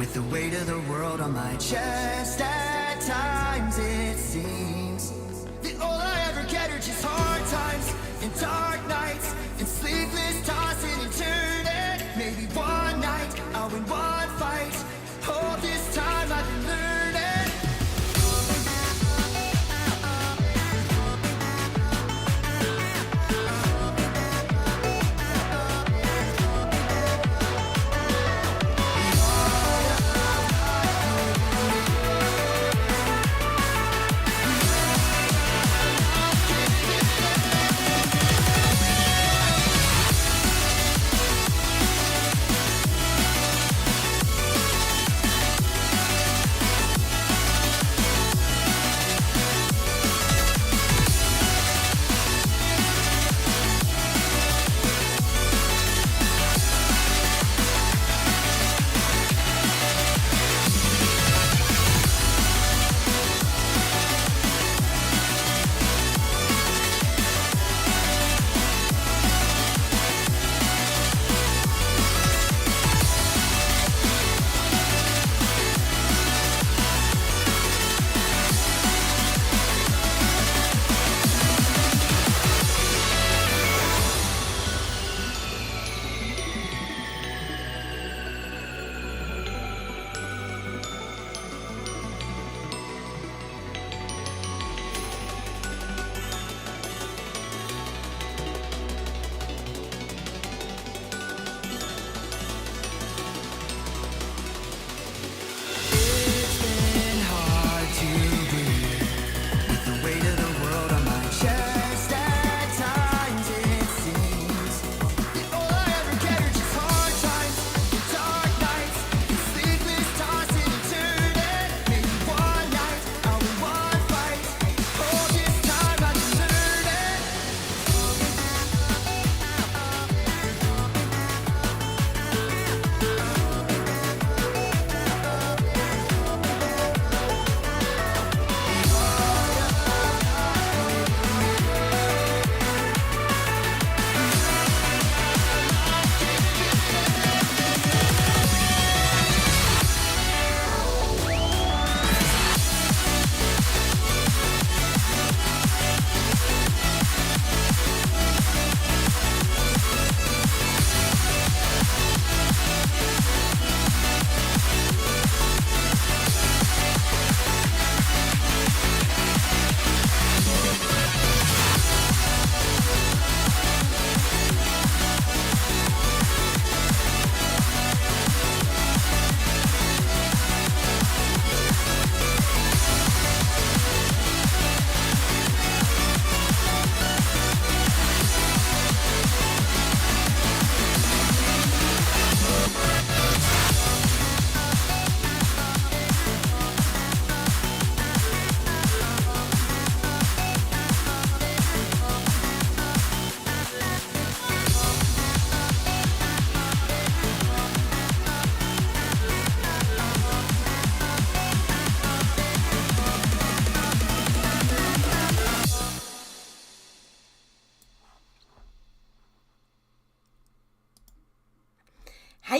With the weight of the world on my chest, at times it seems that all I ever get are just hard times and dark nights and sleepless tossing and turning. Maybe one night I'll win one fight. All this time I've been learning.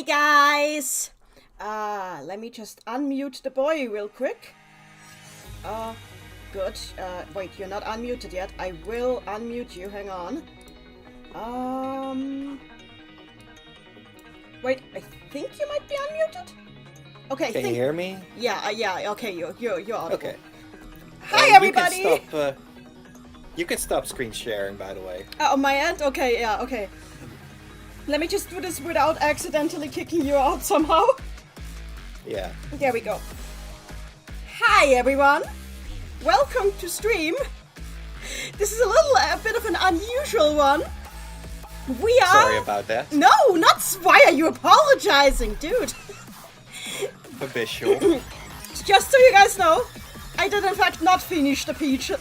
Hi guys! Let me just unmute the boy real quick. Good. Wait, you're not unmuted yet. I will unmute you, hang on. Wait, I think you might be unmuted? Okay, Can you hear me? Yeah, okay, you're audible. Okay. Hi everybody! You can stop screen sharing, by the way. On my end? Okay, yeah, okay. Let me just do this without accidentally kicking you out somehow. Yeah. There we go. Hi everyone! Welcome to stream. This is a bit of an unusual one. We are... Sorry about that. No, not... Why are you apologizing, dude? Official. Just so you guys know, I did in fact not finish the pizza.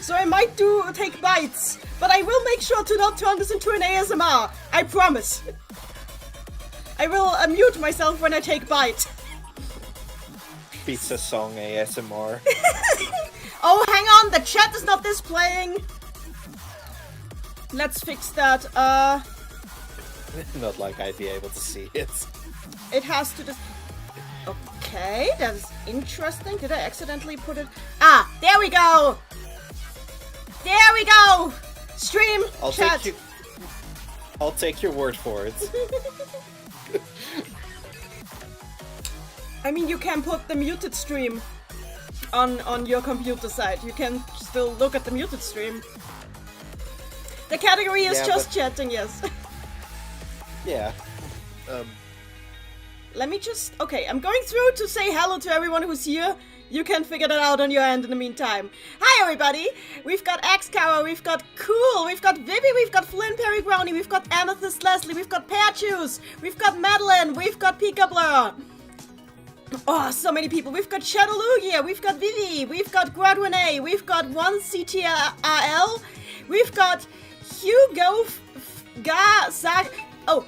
So I might take bites. But I will make sure to not turn this into an ASMR. I promise. I will mute myself when I take bite. Pizza song ASMR. Oh, hang on, the chat is not displaying. Let's fix that. Not like I'd be able to see it. It has to just... Okay, that's interesting. Did I accidentally put it... Ah, there we go! There we go! Stream, chat. I'll take your word for it. I mean, you can put the muted stream on your computer side. You can still look at the muted stream. The category is just chatting, yes. Yeah. Let me just... Okay, I'm going through to say hello to everyone who's here. You can figure that out on your end in the meantime. Hi, everybody! We've got Xcower, we've got Cool, we've got Vivi, we've got Flynn Perry Brownie, we've got Amethyst Leslie, we've got Pear Juice, we've got Madeline, we've got Pika Blur. Oh, so many people. We've got Shadowlugia, we've got Vivi, we've got Gradwine, we've got 1CTRL, we've got Hugo Gazaki. Oh,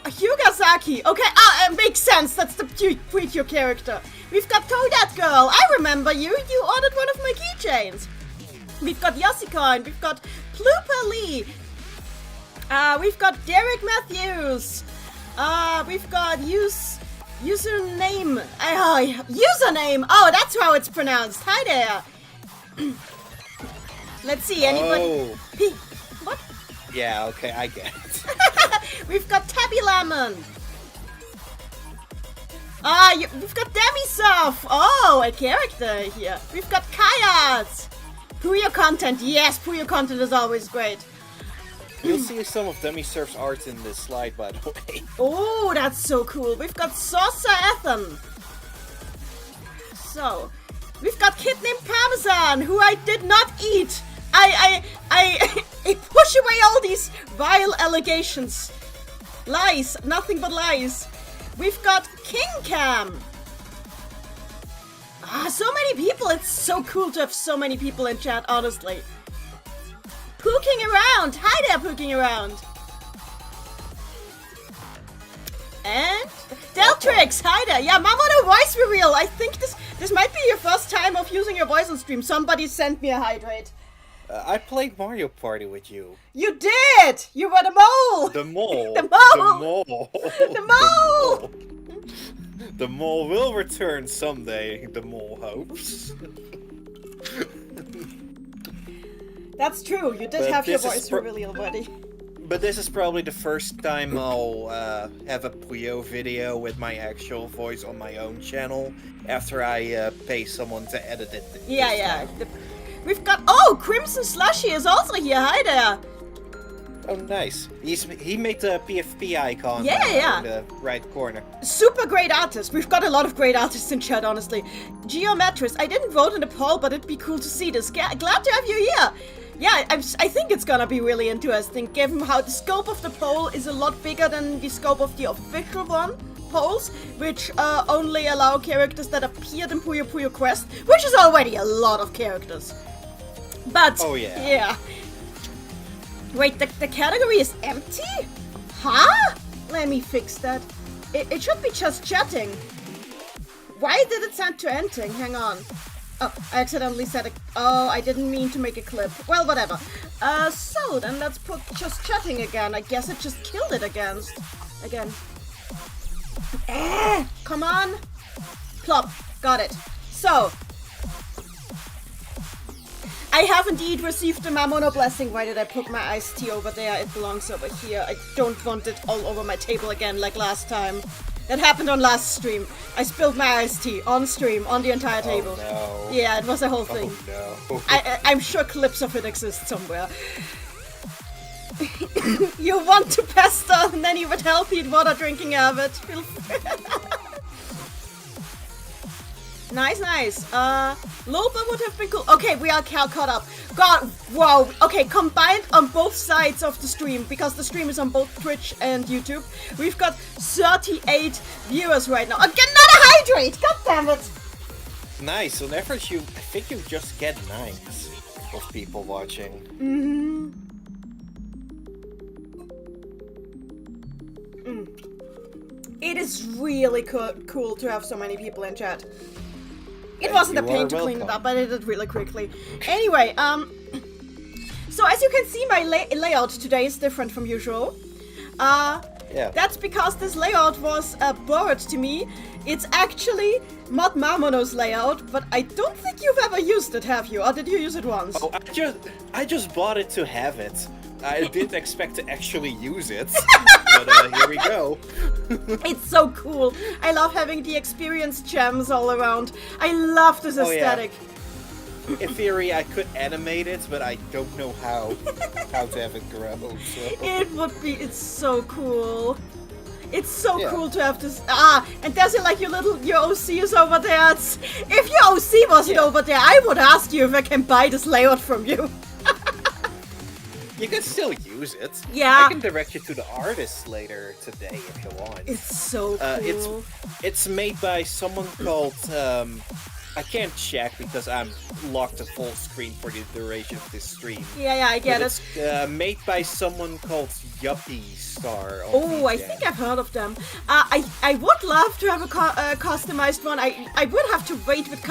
Hyugasaki. Okay, makes sense. That's the Puyo character. We've got Toadette Girl. I remember you. You ordered one of my keychains. We've got Yossicoin. We've got Plooper Lee. We've got Derek Matthews. We've got username. Username. Oh, that's how it's pronounced. Hi there. Let's see. Anybody? Oh. What? Yeah. Okay, I get it. We've got Tabby Lemon. We've got Demisoft. Oh, a character here. We've got Kayat. Puyo content. Yes, Puyo content is always great. You'll see some of Demisoft's art in this slide, by the way. Oh, that's so cool. We've got Saucer Ethan. So, we've got Kid named Parmesan, who I did not eat. I push away all these vile allegations. Lies, nothing but lies. We've got King Cam. So many people. It's so cool to have so many people in chat, honestly. Pooking around. Hi there, Pooking around. And Deltrix. Hi there. Yeah, Mamono voice reveal. I think this might be your first time of using your voice on stream. Somebody sent me a hydrate. I played Mario Party with you. You did! You were the mole! The mole. The mole! The mole. The mole! The mole will return someday, the mole hopes. That's true, you did have your voice reveal already. But this is probably the first time I'll have a Puyo video with my actual voice on my own channel after I pay someone to edit it. Yeah. We've got... Oh, Crimson Slushy is also here. Hi there. Oh, nice. He made the PFP icon in the right corner. Super great artist. We've got a lot of great artists in chat, honestly. Geometris. I didn't vote in the poll, but it'd be cool to see this. Glad to have you here. Yeah, I think it's gonna be really interesting, given how the scope of the poll is a lot bigger than the scope of the official polls, which only allow characters that appeared in Puyo Puyo Quest, which is already a lot of characters. But, yeah. Wait, the category is empty? Huh? Let me fix that. It should be just chatting. Why did it send to ending? Hang on. Oh, I accidentally said a... Oh, I didn't mean to make a clip. Well, whatever. So then let's put just chatting again. I guess it just killed it again. Come on. Plop. Got it. So... I have indeed received the Mamono blessing. Why did I put my iced tea over there? It belongs over here. I don't want it all over my table again like last time. That happened on last stream. I spilled my iced tea on stream, on the entire table. Oh, no. Yeah, it was a whole thing. Oh, no. I'm sure clips of it exist somewhere. You want to pester, and then you would help eat water drinking habit. Nice, nice. Loba would have been cool. Okay, we are caught up. God, wow. Okay, combined on both sides of the stream, because the stream is on both Twitch and YouTube. We've got 38 viewers right now. Again, not a hydrate! God damn it! Nice. On average, I think you just get 9 of people watching. It is really cool to have so many people in chat. It wasn't a pain to clean it up, but I did it really quickly. Anyway, so as you can see, my layout today is different from usual. Yeah. That's because this layout was borrowed to me. It's actually Mod Mamono's layout, but I don't think you've ever used it, have you? Or did you use it once? Oh, I just bought it to have it. I didn't expect to actually use it, but here we go. It's so cool. I love having the experience gems all around. I love this aesthetic. Yeah. In theory, I could animate it, but I don't know how to have it grow. So. It would be. It's so cool. It's so cool to have this. And there's your OC is over there. If your OC wasn't over there, I would ask you if I can buy this layout from you. You can still use it. Yeah. I can direct you to the artist later today if you want. It's so cool. It's made by someone called I can't check because I'm locked to full screen for the duration of this stream. Yeah, I get it. It's made by someone called Yuppie Star. Oh, I think I've heard of them. I would love to have a customized one. I would have to wait with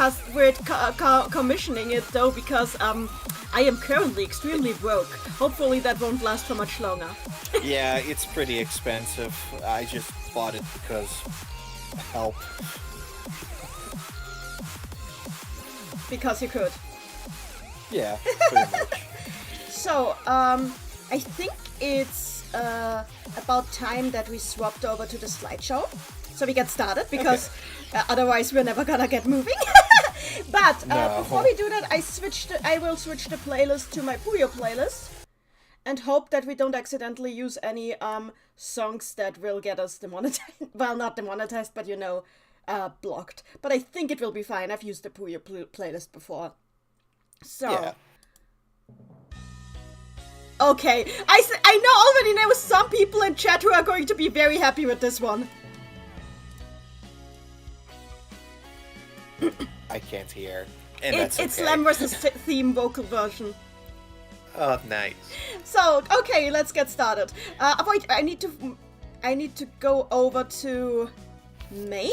commissioning it though, because I am currently extremely broke. Hopefully that won't last for much longer. Yeah, it's pretty expensive. I just bought it because help. Because you could. Yeah, pretty much. So, I think it's about time that we swapped over to the slideshow. So we get started, because otherwise we're never gonna get moving. But before we do that, I will switch the playlist to my Puyo playlist, and hope that we don't accidentally use any songs that will get us demonetized. Well, not demonetized, but blocked. But I think it will be fine. I've used the Puyo playlist before. So. Yeah. Okay, I know already there was some people in chat who are going to be very happy with this one. I can't hear. And that's It's okay. Slam vs. Theme vocal version. Oh, nice. So, okay, let's get started. Wait, I need to go over to main?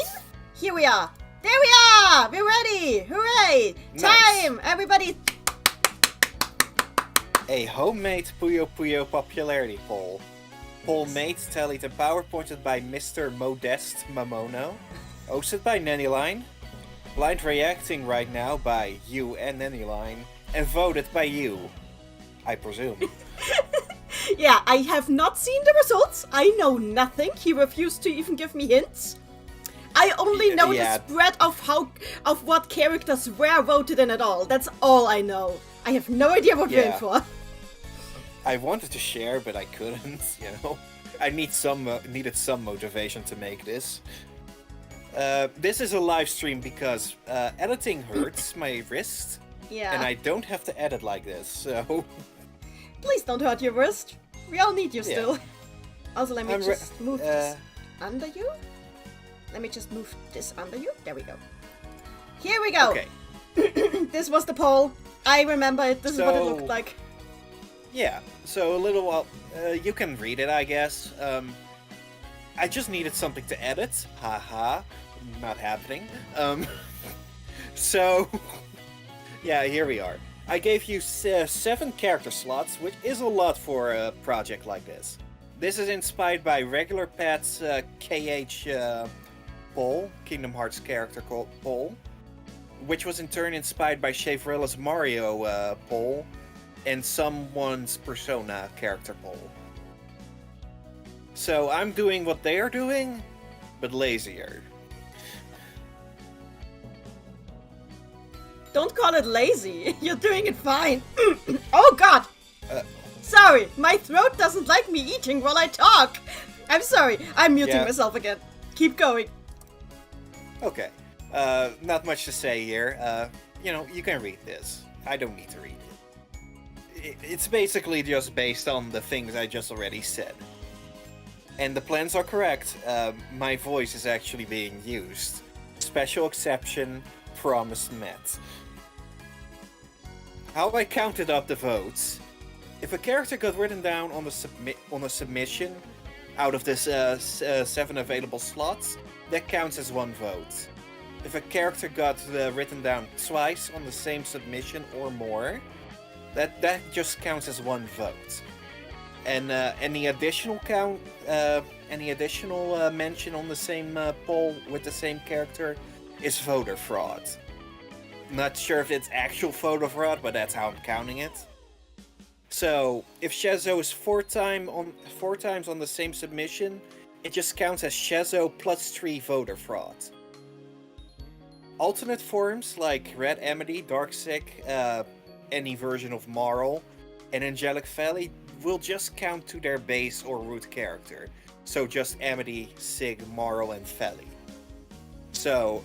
Here we are. There we are! We're ready! Hooray! Nice. Time! Everybody! A homemade Puyo Puyo popularity poll. Poll made, tallied and powerpointed by Mr. Modest Mamono. Hosted by Nannyline. Blind reacting right now by you and Nannyline. And voted by you, I presume. Yeah, I have not seen the results. I know nothing. He refused to even give me hints. I only know the spread of what characters were voted in at all. That's all I know. I have no idea what we're in for. I wanted to share, but I couldn't, I needed some motivation to make this. This is a live stream because editing hurts my wrist. Yeah. And I don't have to edit like this, so... Please don't hurt your wrist. We all need you still. Also, let me just move this under you. Let me just move this under you. There we go. Here we go. Okay. This was the poll. I remember it. This is what it looked like. Yeah, so a little while... you can read it, I guess. I just needed something to edit. Haha. Not happening. So... Yeah, here we are. I gave you 7 character slots, which is a lot for a project like this. This is inspired by regular Pat's KH poll, Kingdom Hearts character poll, which was in turn inspired by Chevrella's Mario poll and someone's Persona character poll. So I'm doing what they are doing, but lazier. Don't call it lazy. You're doing it fine. Oh god! Sorry, my throat doesn't like me eating while I talk. I'm sorry, I'm muting myself again. Keep going. Okay. Not much to say here. You can read this. I don't need to read it. It's basically just based on the things I just already said. And the plans are correct. My voice is actually being used. Special exception, promise met. How I counted up the votes. If a character got written down on a submission out of this 7 available slots, that counts as 1 vote. If a character got written down twice on the same submission or more, that just counts as 1 vote. And any additional mention on the same poll with the same character is voter fraud. Not sure if it's actual voter fraud, but that's how I'm counting it. So if Shezo is 4 times on the same submission, it just counts as Shezo plus 3 voter fraud. Alternate forms like Red Amity, Darksick, any version of Marl, and Angelic Valley will just count to their base or root character. So just Amity, Sig, Marl, and Valley. So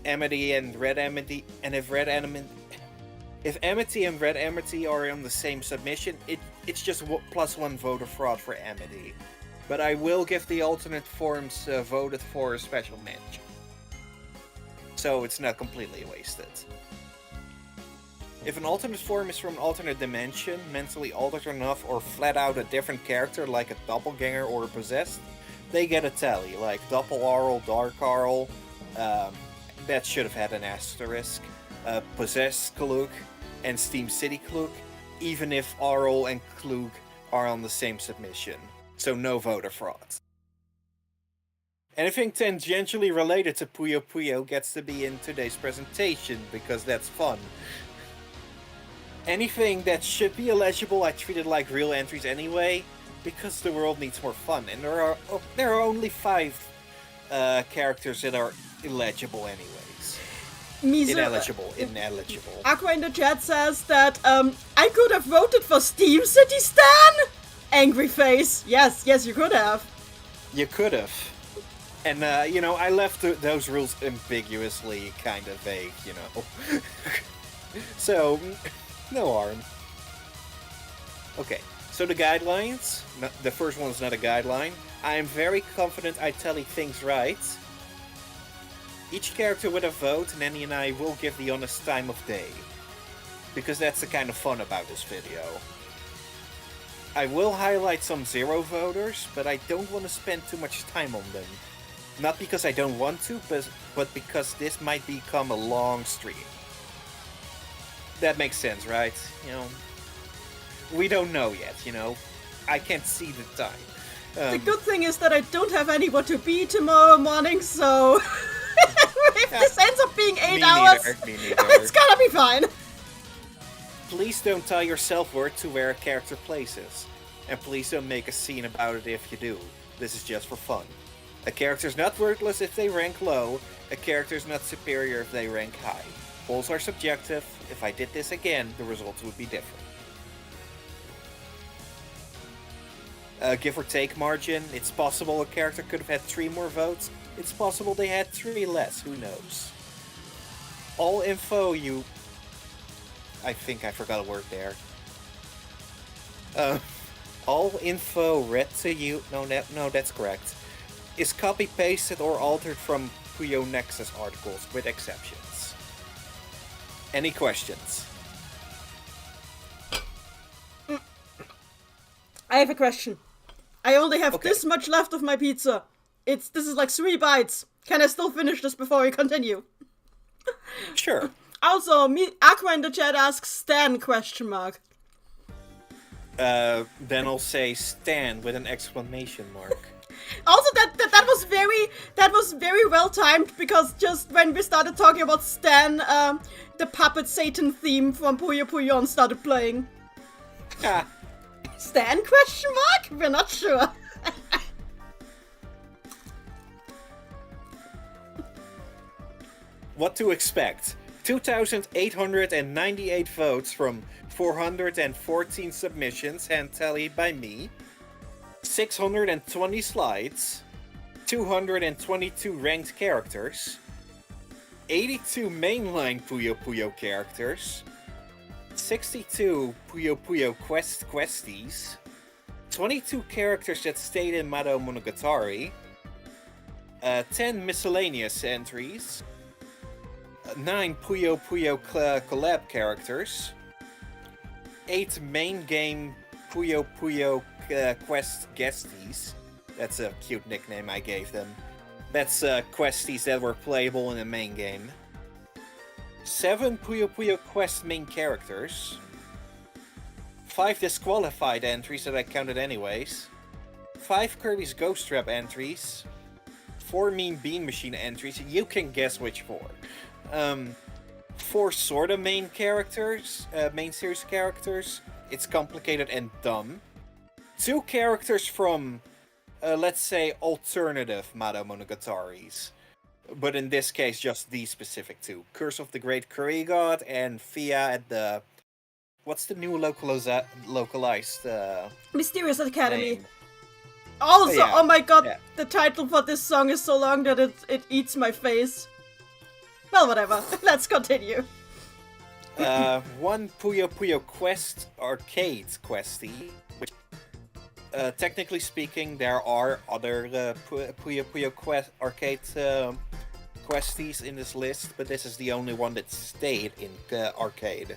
Amity and Red Amity, and if Amity and Red Amity are on the same submission, it's just plus 1 voter fraud for Amity. But I will give the alternate forms voted for a special mention. So it's not completely wasted. If an alternate form is from an alternate dimension, mentally altered enough, or flat out a different character like a doppelganger or a possessed, they get a tally, like Doppel Arl, Dark Arl, that should have had an asterisk, Possessed Klug, and Steam City Klug, even if Arl and Klug are on the same submission, so no voter fraud. Anything tangentially related to Puyo Puyo gets to be in today's presentation, because that's fun. Anything that should be illegible I treated like real entries anyway, because the world needs more fun, and there are only 5 characters that are illegible anyways. Ineligible. Aqua in the chat says that I could have voted for Steam City Stan! Angry face. Yes, you could have. You could have. And, I left those rules ambiguously kind of vague, So, no harm. Okay, so the guidelines. The first one is not a guideline. I am very confident I tally things right. Each character with a vote, and Nanny and I will give the honest time of day. Because that's the kind of fun about this video. I will highlight some 0 voters, but I don't want to spend too much time on them. Not because I don't want to, but because this might become a long stream. That makes sense, right? We don't know yet, I can't see the time. The good thing is that I don't have anyone to be tomorrow morning, so if this ends up being 8 hours, me neither. It's gonna be fine. Please don't tie your self-worth to where a character places. And please don't make a scene about it if you do. This is just for fun. A character's not worthless if they rank low, a character's not superior if they rank high. Polls are subjective. If I did this again, the results would be different. Give or take margin, it's possible a character could have had 3 more votes, it's possible they had 3 less, who knows. All info I think I forgot a word there. All info read to you... No, that's correct. Is copy-pasted or altered from Puyo Nexus articles, with exceptions. Any questions? I have a question. I only have this much left of my pizza. This is like 3 bites. Can I still finish this before we continue? Sure. Also, Aqua in the chat asks Stan ? Then I'll say Stan with an exclamation mark. Also, that was very well timed, because just when we started talking about Stan, the puppet Satan theme from Puyo Puyo started playing. Stan ? We're not sure. What to expect? 2,898 votes from 414 submissions, hand tallied by me. 620 slides. 222 ranked characters. 82 mainline Puyo Puyo characters. 62 Puyo Puyo questies. 22 characters that stayed in Mod Mamono. 10 miscellaneous entries. 9 Puyo Puyo collab characters. 8 main game Puyo Puyo quest guesties. That's a cute nickname I gave them. That's questies that were playable in the main game. 7 Puyo Puyo quest main characters. 5 disqualified entries that I counted anyways. 5 Kirby's Ghost Trap entries. 4 Mean Bean Machine entries. You can guess which 4. 4 sorta main characters, main series characters. It's complicated and dumb. 2 characters from, let's say, alternative Mod Monogatari's. But in this case, just these specific 2. Curse of the Great Curry God and Fia at the... What's the new localized Mysterious Academy. name? Also, Yeah. oh my god, Yeah. the title for this song is so long that it eats my face. Well, whatever. Let's continue. 1 Puyo Puyo Quest arcade questie, which, technically speaking, there are other Puyo Puyo arcade questies in this list, but this is the only one that stayed in arcade.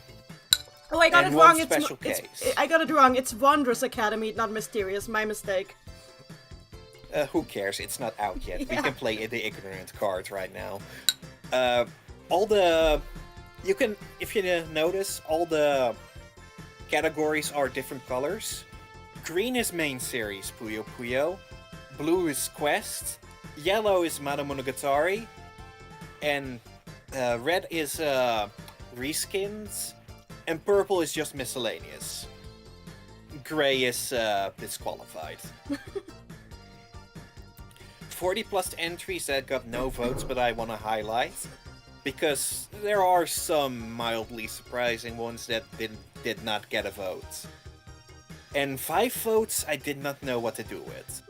Oh, I got And it one wrong. special case. I got it wrong. It's Wondrous Academy, not Mysterious. My mistake. Who cares? It's not out yet. We Yeah. can play the ignorant card right now. You can, if you notice, all the categories are different colors. Green is main series Puyo Puyo. Blue is Quest. Yellow is Mod Monogatari. And red is reskins. And purple is just miscellaneous. Gray is disqualified. 40 plus entries that got no votes, but I want to highlight. Because there are some mildly surprising ones that did not get a vote. And 5 votes I did not know what to do with.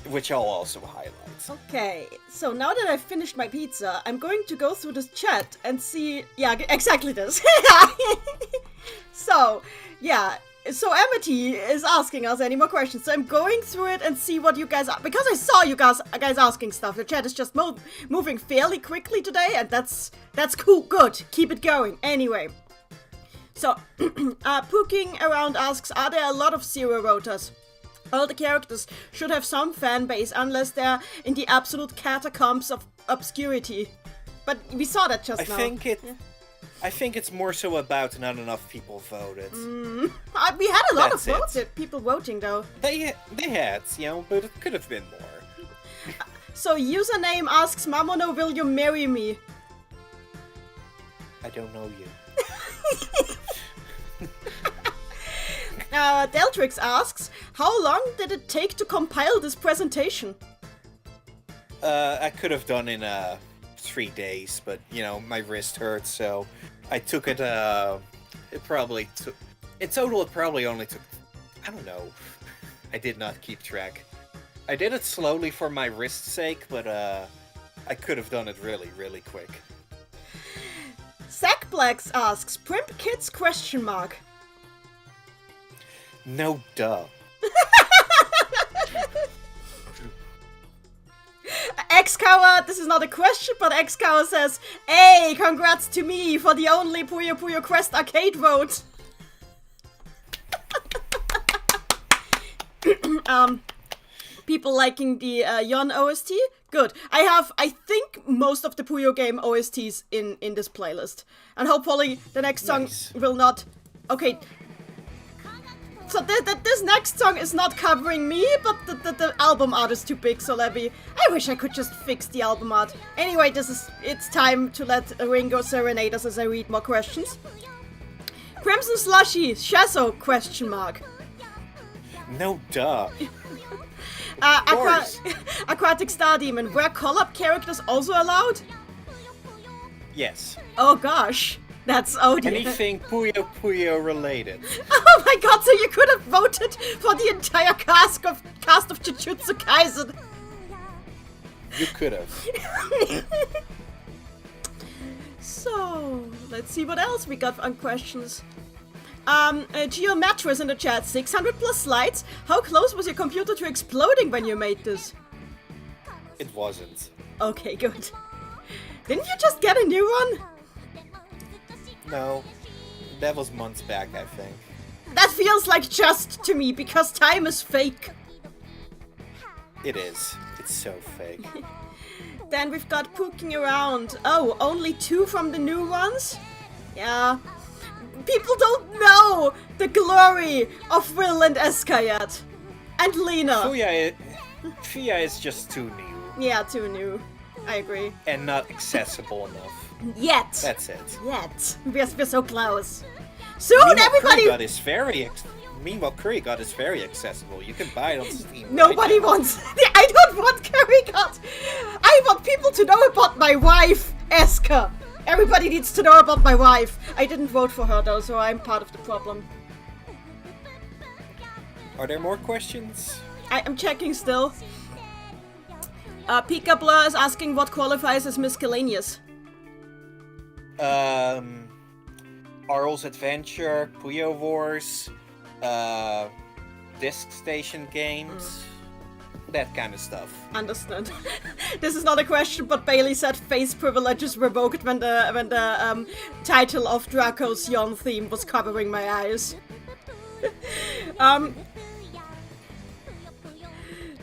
Which I'll also highlight. Okay, so now that I've finished my pizza, I'm going to go through this chat and see... Yeah, exactly this. So, yeah. So Amity is asking us any more questions. So I'm going through it and see what you guys are... Because I saw you guys asking stuff. The chat is just moving fairly quickly today, and that's cool. Good. Keep it going. Anyway. So, Pooking Around asks, are there a lot of zero voters? All the characters should have some fan base, unless they're in the absolute catacombs of obscurity. But we saw that just now. I think it's more so about not enough people voted. We had a lot That's of people voting, though. They had, but it could have been more. So, username asks, Mamono, will you marry me? I don't know you. Deltrix asks, how long did it take to compile this presentation? I could have done in 3 days, but my wrist hurts, so I took it. It probably took. In total, it probably only took. I don't know. I did not keep track. I did it slowly for my wrist's sake, but I could have done it really, really quick. Sackblax asks, Primp Kids ? No, duh. Xkawa, this is not a question, but Xkawa says, hey, congrats to me for the only Puyo Puyo Quest arcade vote. People liking the Yon OST? Good. I think, most of the Puyo game OSTs in this playlist. And hopefully the next song will not... Okay. So this next song is not covering me, but the album art is too big, so I wish I could just fix the album art. Anyway, it's time to let Ringo serenade us as I read more questions. Crimson Slushy, Shazo, question mark. No, duh. Aquatic Star Demon, were collab characters also allowed? Yes. Oh gosh, that's dear. Anything Puyo Puyo related. Oh my god, so you could have voted for the entire cast of Jujutsu Kaisen. You could have. So, let's see what else we got on questions. Geometris in the chat, 600 plus slides. How close was your computer to exploding when you made this? It wasn't. Okay, good. Didn't you just get a new one? No. That was months back, I think. That feels like just to me, because time is fake. It is. It's so fake. Then we've got Poking Around. Oh, only 2 from the new ones? Yeah. People don't know the glory of Will and Eska yet. And Lena. Fia is just too new. Yeah, too new. I agree. And not accessible enough. Yet. That's it. Yet. We're so close. Soon, everybody... Meanwhile, Kurigot is very accessible. You can buy it on Steam. Nobody wants... I don't want Kurigot. I want people to know about my wife, Eska. Everybody needs to know about my wife. I didn't vote for her though, so I'm part of the problem. Are there more questions? I'm checking still. Pika Blur is asking what qualifies as miscellaneous. Arl's Adventure, Puyo Wars, Disc Station games, that kind of stuff. Understand. This is not a question, but Bailey said face privilege is revoked when the title of Draco's Yon theme was covering my eyes.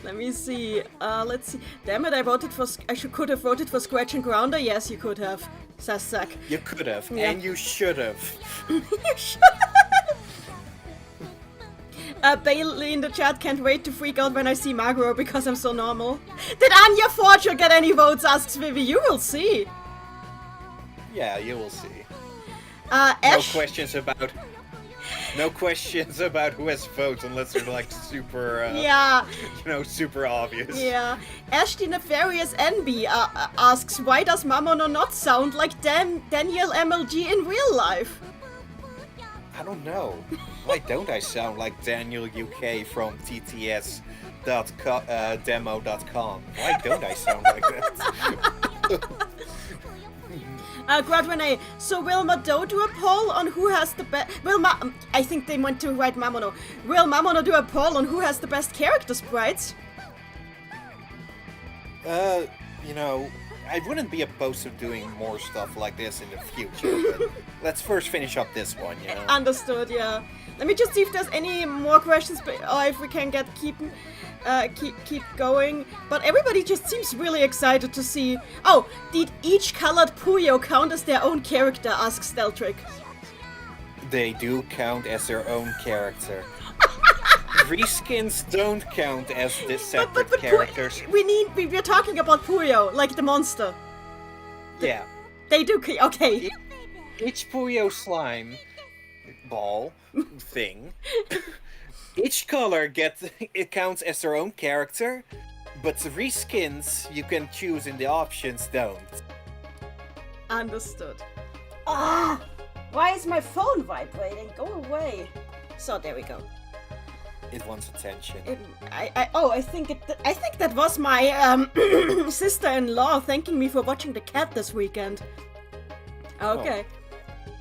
Let me see. Let's see. Damn it! I could have voted for Scratch and Grounder. Yes, you could have. Says Zack. You could have, Yeah. and you should have. You should. Bailey in the chat can't wait to freak out when I see Magro because I'm so normal. Did Anya Forger get any votes? Asks Vivi. You will see. Yeah, you will see. Ash. No questions about who has votes unless they're like super, Yeah. super obvious. Yeah. Ash the Nefarious NB asks, why does Mamono not sound like Daniel MLG in real life? I don't know. Why don't I sound like Daniel UK from TTS.demo.com? Why don't I sound like that? Grad Renee, so will Mado do a poll on who has the best... I think they went to write Mamono. Will Mamono do a poll on who has the best character sprites? I wouldn't be opposed to doing more stuff like this in the future, but let's first finish up this one, Understood, yeah. Let me just see if there's any more questions, or if we can keep going. But everybody just seems really excited to see... Oh, did each colored Puyo count as their own character, asks Steltrick. They do count as their own character. Reskins don't count as separate characters. We're talking about Puyo, like the monster. Yeah. They do, okay. Each Puyo slime ball thing, each color it counts as their own character, but the reskins you can choose in the options don't. Understood. Ah! Why is my phone vibrating? Go away. So there we go. It wants attention. I think that was my sister-in-law thanking me for watching the cat this weekend. Okay. Oh.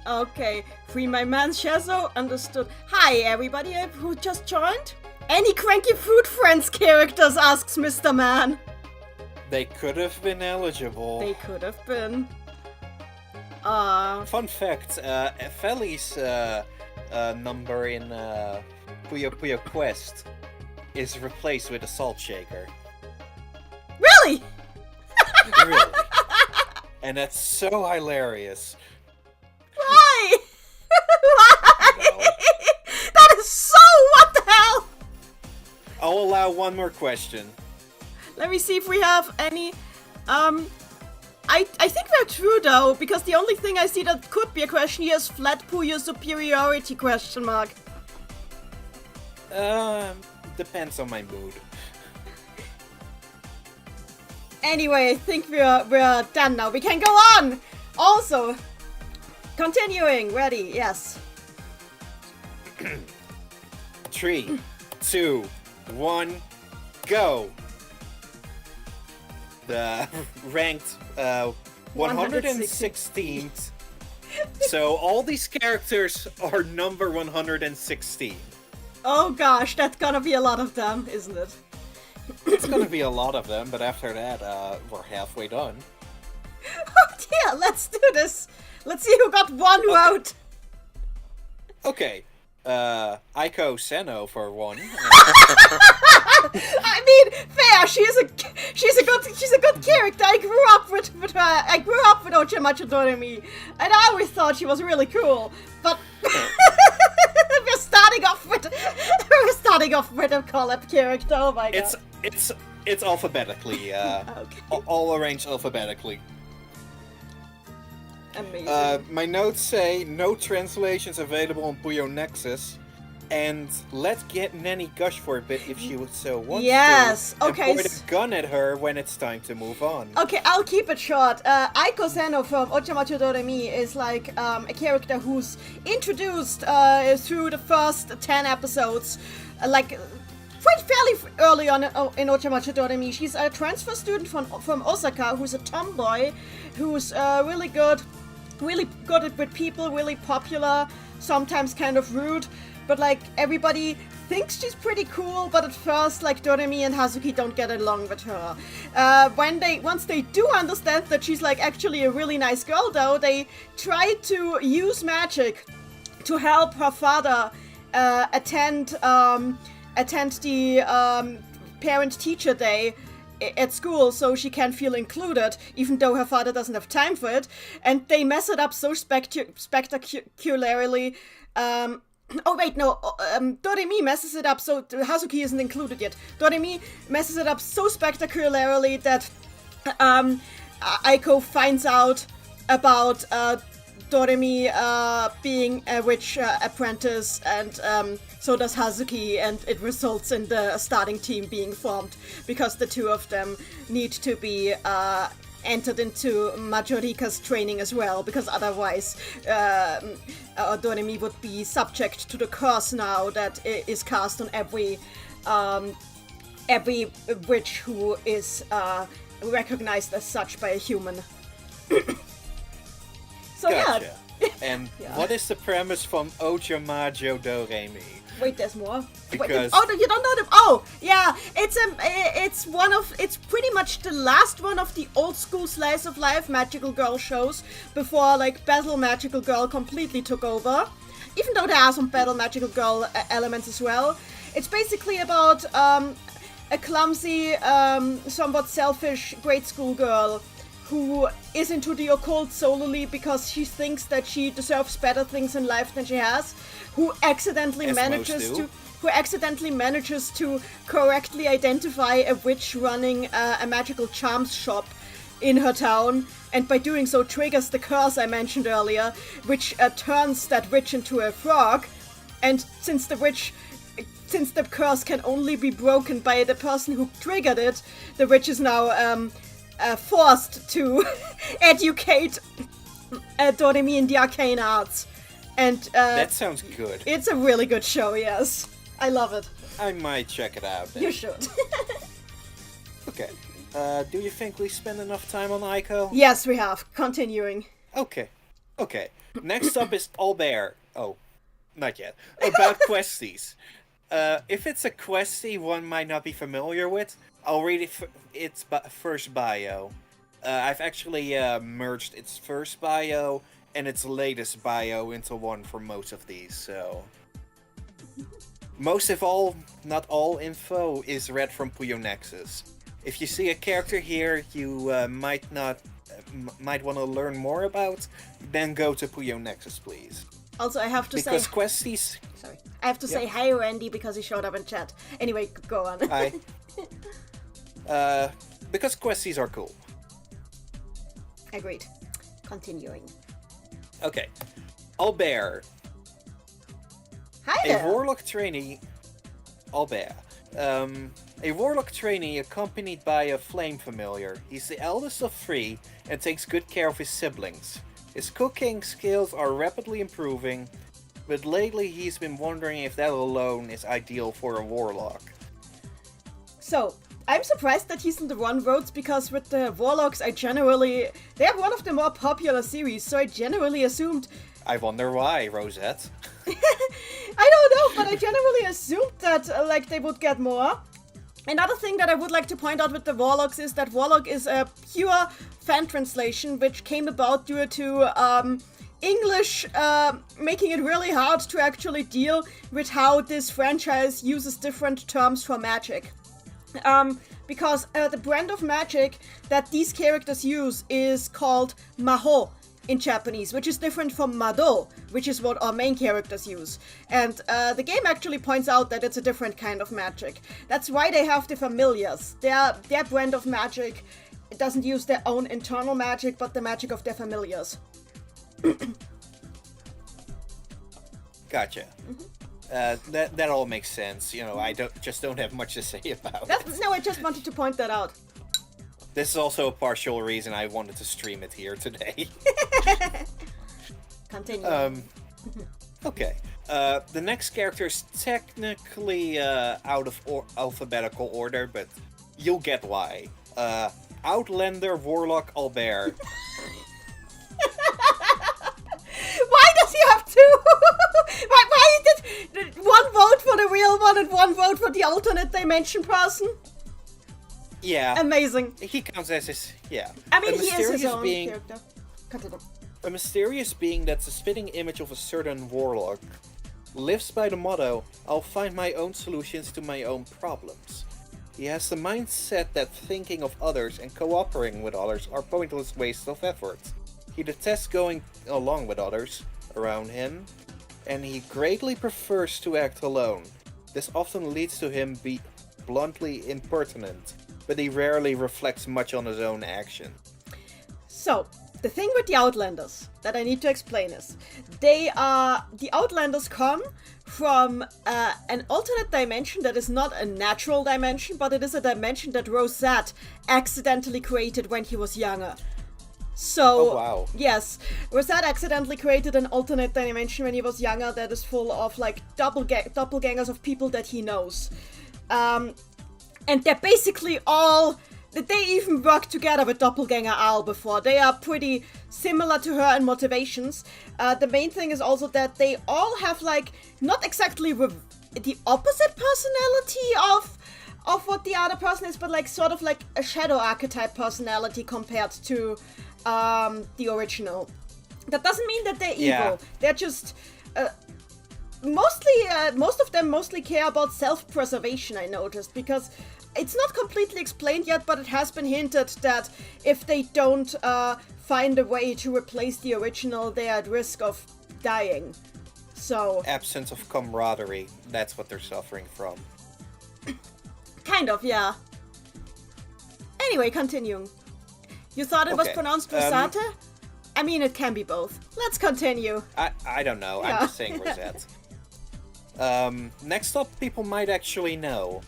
Okay. Free my man Shazo. Understood. Hi everybody who just joined. Any Cranky Fruit Friends characters? Asks Mr. Man. They could have been eligible. They could have been. Fun fact, Feli's number in Puyo Puyo Quest is replaced with a salt shaker. Really? Really. And that's so hilarious. Why? Why? That is so... What the hell? I'll allow one more question. Let me see if we have any... I think they're true though, because the only thing I see that could be a question here is flat Puyo superiority question mark. Depends on my mood. Anyway, I think we're done now. We can go on! Also, continuing, ready, yes. 3, 2, 1, go! The ranked 116th. So all these characters are number 116. Oh gosh, that's gonna be a lot of them, isn't it? It's gonna be a lot of them, but after that, we're halfway done. Oh dear, let's do this. Let's see who got one vote. Okay, Aiko Seno for one. I mean, fair. She's a good character. I grew up with her. I grew up with Ochamachi Doremi, and I always thought she was really cool. But we're starting off with a collab character. Oh my god. It's alphabetically. Okay. All arranged alphabetically. Amazing. My notes say no translations available on Puyo Nexus, and let's get Nanny gush for a bit if she would so want yes. to. Okay. And point a gun at her when it's time to move on. Okay, I'll keep it short. Aiko Seno from Ochamachi Doremi is like a character who's introduced through the first 10 episodes, fairly early on in Ochamachi Doremi. She's a transfer student from Osaka who's a tomboy, who's really good with people, really popular, sometimes kind of rude, but like everybody thinks she's pretty cool, but at first like Doremi and Hazuki don't get along with her. Once they do understand that she's like actually a really nice girl though, they try to use magic to help her father attend the parent-teacher day at school so she can feel included, even though her father doesn't have time for it. And they mess it up so spectacularly. Doremi messes it up so Hazuki isn't included yet. Doremi messes it up so spectacularly that Aiko finds out about Doremi being a witch apprentice, and so does Hazuki, and it results in the starting team being formed because the two of them need to be entered into Majorika's training as well, because otherwise Doremi would be subject to the curse now that is cast on every witch who is recognized as such by a human. So gotcha. Yeah. And yeah. what is the premise from Ochamajo Doremi? Wait, there's more. Because no, you don't know them. Oh, yeah, it's pretty much the last one of the old school slice of life magical girl shows before like Battle Magical Girl completely took over. Even though there are some Battle Magical Girl elements as well. It's basically about a clumsy, somewhat selfish grade school girl who is into the occult solely because she thinks that she deserves better things in life than she has, who accidentally manages to correctly identify a witch running a magical charms shop in her town, and by doing so triggers the curse I mentioned earlier, which turns that witch into a frog. And since the curse can only be broken by the person who triggered it, the witch is now forced to educate Doremi in the arcane arts. And that sounds good. It's a really good show, yes. I love it. I might check it out then. You should. Okay. Do you think we spend enough time on Aiko? Yes, we have. Continuing. Okay. Next up is Albert. Oh, not yet. About questies. If it's a questie one might not be familiar with, I'll read its first bio. I've actually merged its first bio and its latest bio into one for most of these, so... most of all, not all info is read from Puyo Nexus. If you see a character here you might want to learn more about, then go to Puyo Nexus, please. Also, I have to Because say... questies... Sorry. I have to say hi, Randy, because he showed up in chat. Anyway, go on. Hi. Because questies are cool. Agreed. Continuing. Okay. Albert. Hi A there! Warlock trainee... Albert. A Warlock trainee accompanied by a flame familiar. He's the eldest of 3 and takes good care of his siblings. His cooking skills are rapidly improving, but lately he's been wondering if that alone is ideal for a Warlock. So, I'm surprised that he's in the run votes, because with the Warlocks they're one of the more popular series, so I generally assumed... I wonder why, Rosette. I don't know, but I generally assumed that they would get more. Another thing that I would like to point out with the Warlocks is that Warlock is a pure fan translation, which came about due to English making it really hard to actually deal with how this franchise uses different terms for magic. Because the brand of magic that these characters use is called Maho in Japanese, which is different from Mado, which is what our main characters use. And the game actually points out that it's a different kind of magic. That's why they have the familiars. Their brand of magic doesn't use their own internal magic, but the magic of their familiars. Gotcha. That all makes sense. You know, I don't have much to say about it. No, I just wanted to point that out. This is also a partial reason I wanted to stream it here today. Continue. Okay. The next character is technically out of alphabetical order, but you'll get why. Outlander Warlock Albert. Why does he have two? why did one vote for the real one and one vote for the alternate dimension person? Yeah. Amazing. He counts as his... Yeah. I mean, he is his own being, character. Continue. A mysterious being that's a spitting image of a certain warlock lives by the motto, I'll find my own solutions to my own problems. He has the mindset that thinking of others and cooperating with others are pointless wastes of effort. He detests going along with others around him, and he greatly prefers to act alone. This often leads to him be bluntly impertinent, but he rarely reflects much on his own action. So, the thing with the Outlanders that I need to explain is, the Outlanders come from an alternate dimension that is not a natural dimension, but it is a dimension that Rosette accidentally created when he was younger. So, oh, wow. Yes, Rosette accidentally created an alternate dimension when he was younger that is full of, like, doppelgangers of people that he knows. And they're basically all... They even worked together with Doppelganger Al before. They are pretty similar to her in motivations. The main thing is also that they all have, like, not exactly the opposite personality of what the other person is, but, like, sort of like a shadow archetype personality compared to the original. That doesn't mean that they're evil. Yeah. They're just... most of them mostly care about self-preservation, I noticed, because it's not completely explained yet, but it has been hinted that if they don't find a way to replace the original, they are at risk of dying. So... Absence of camaraderie, that's what they're suffering from. Kind of, yeah. Anyway, continuing. You thought it was pronounced Rosate? I mean, it can be both. Let's continue. I don't know, Yeah. I'm just saying Rosette. Next up, people might actually know.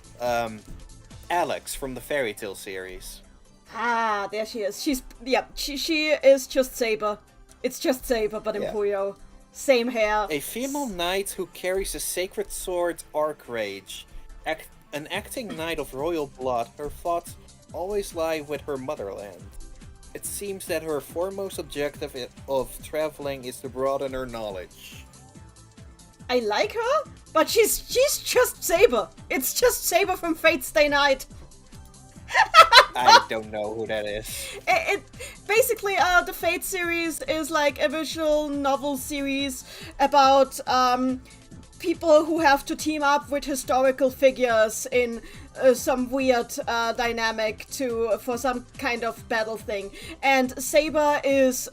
Alex from the Fairy Tale series. Ah, there she is. She is just Saber. It's just Saber, but in Yeah. Puyo. Same hair. A female knight who carries a sacred sword, Archrage. An acting knight of royal blood, her thoughts always lie with her motherland. It seems that her foremost objective of traveling is to broaden her knowledge. I like her, but she's just Saber. It's just Saber from Fate Stay Night. I don't know who that is. It basically the Fate series is like a visual novel series about people who have to team up with historical figures in some weird dynamic for some kind of battle thing. And Saber is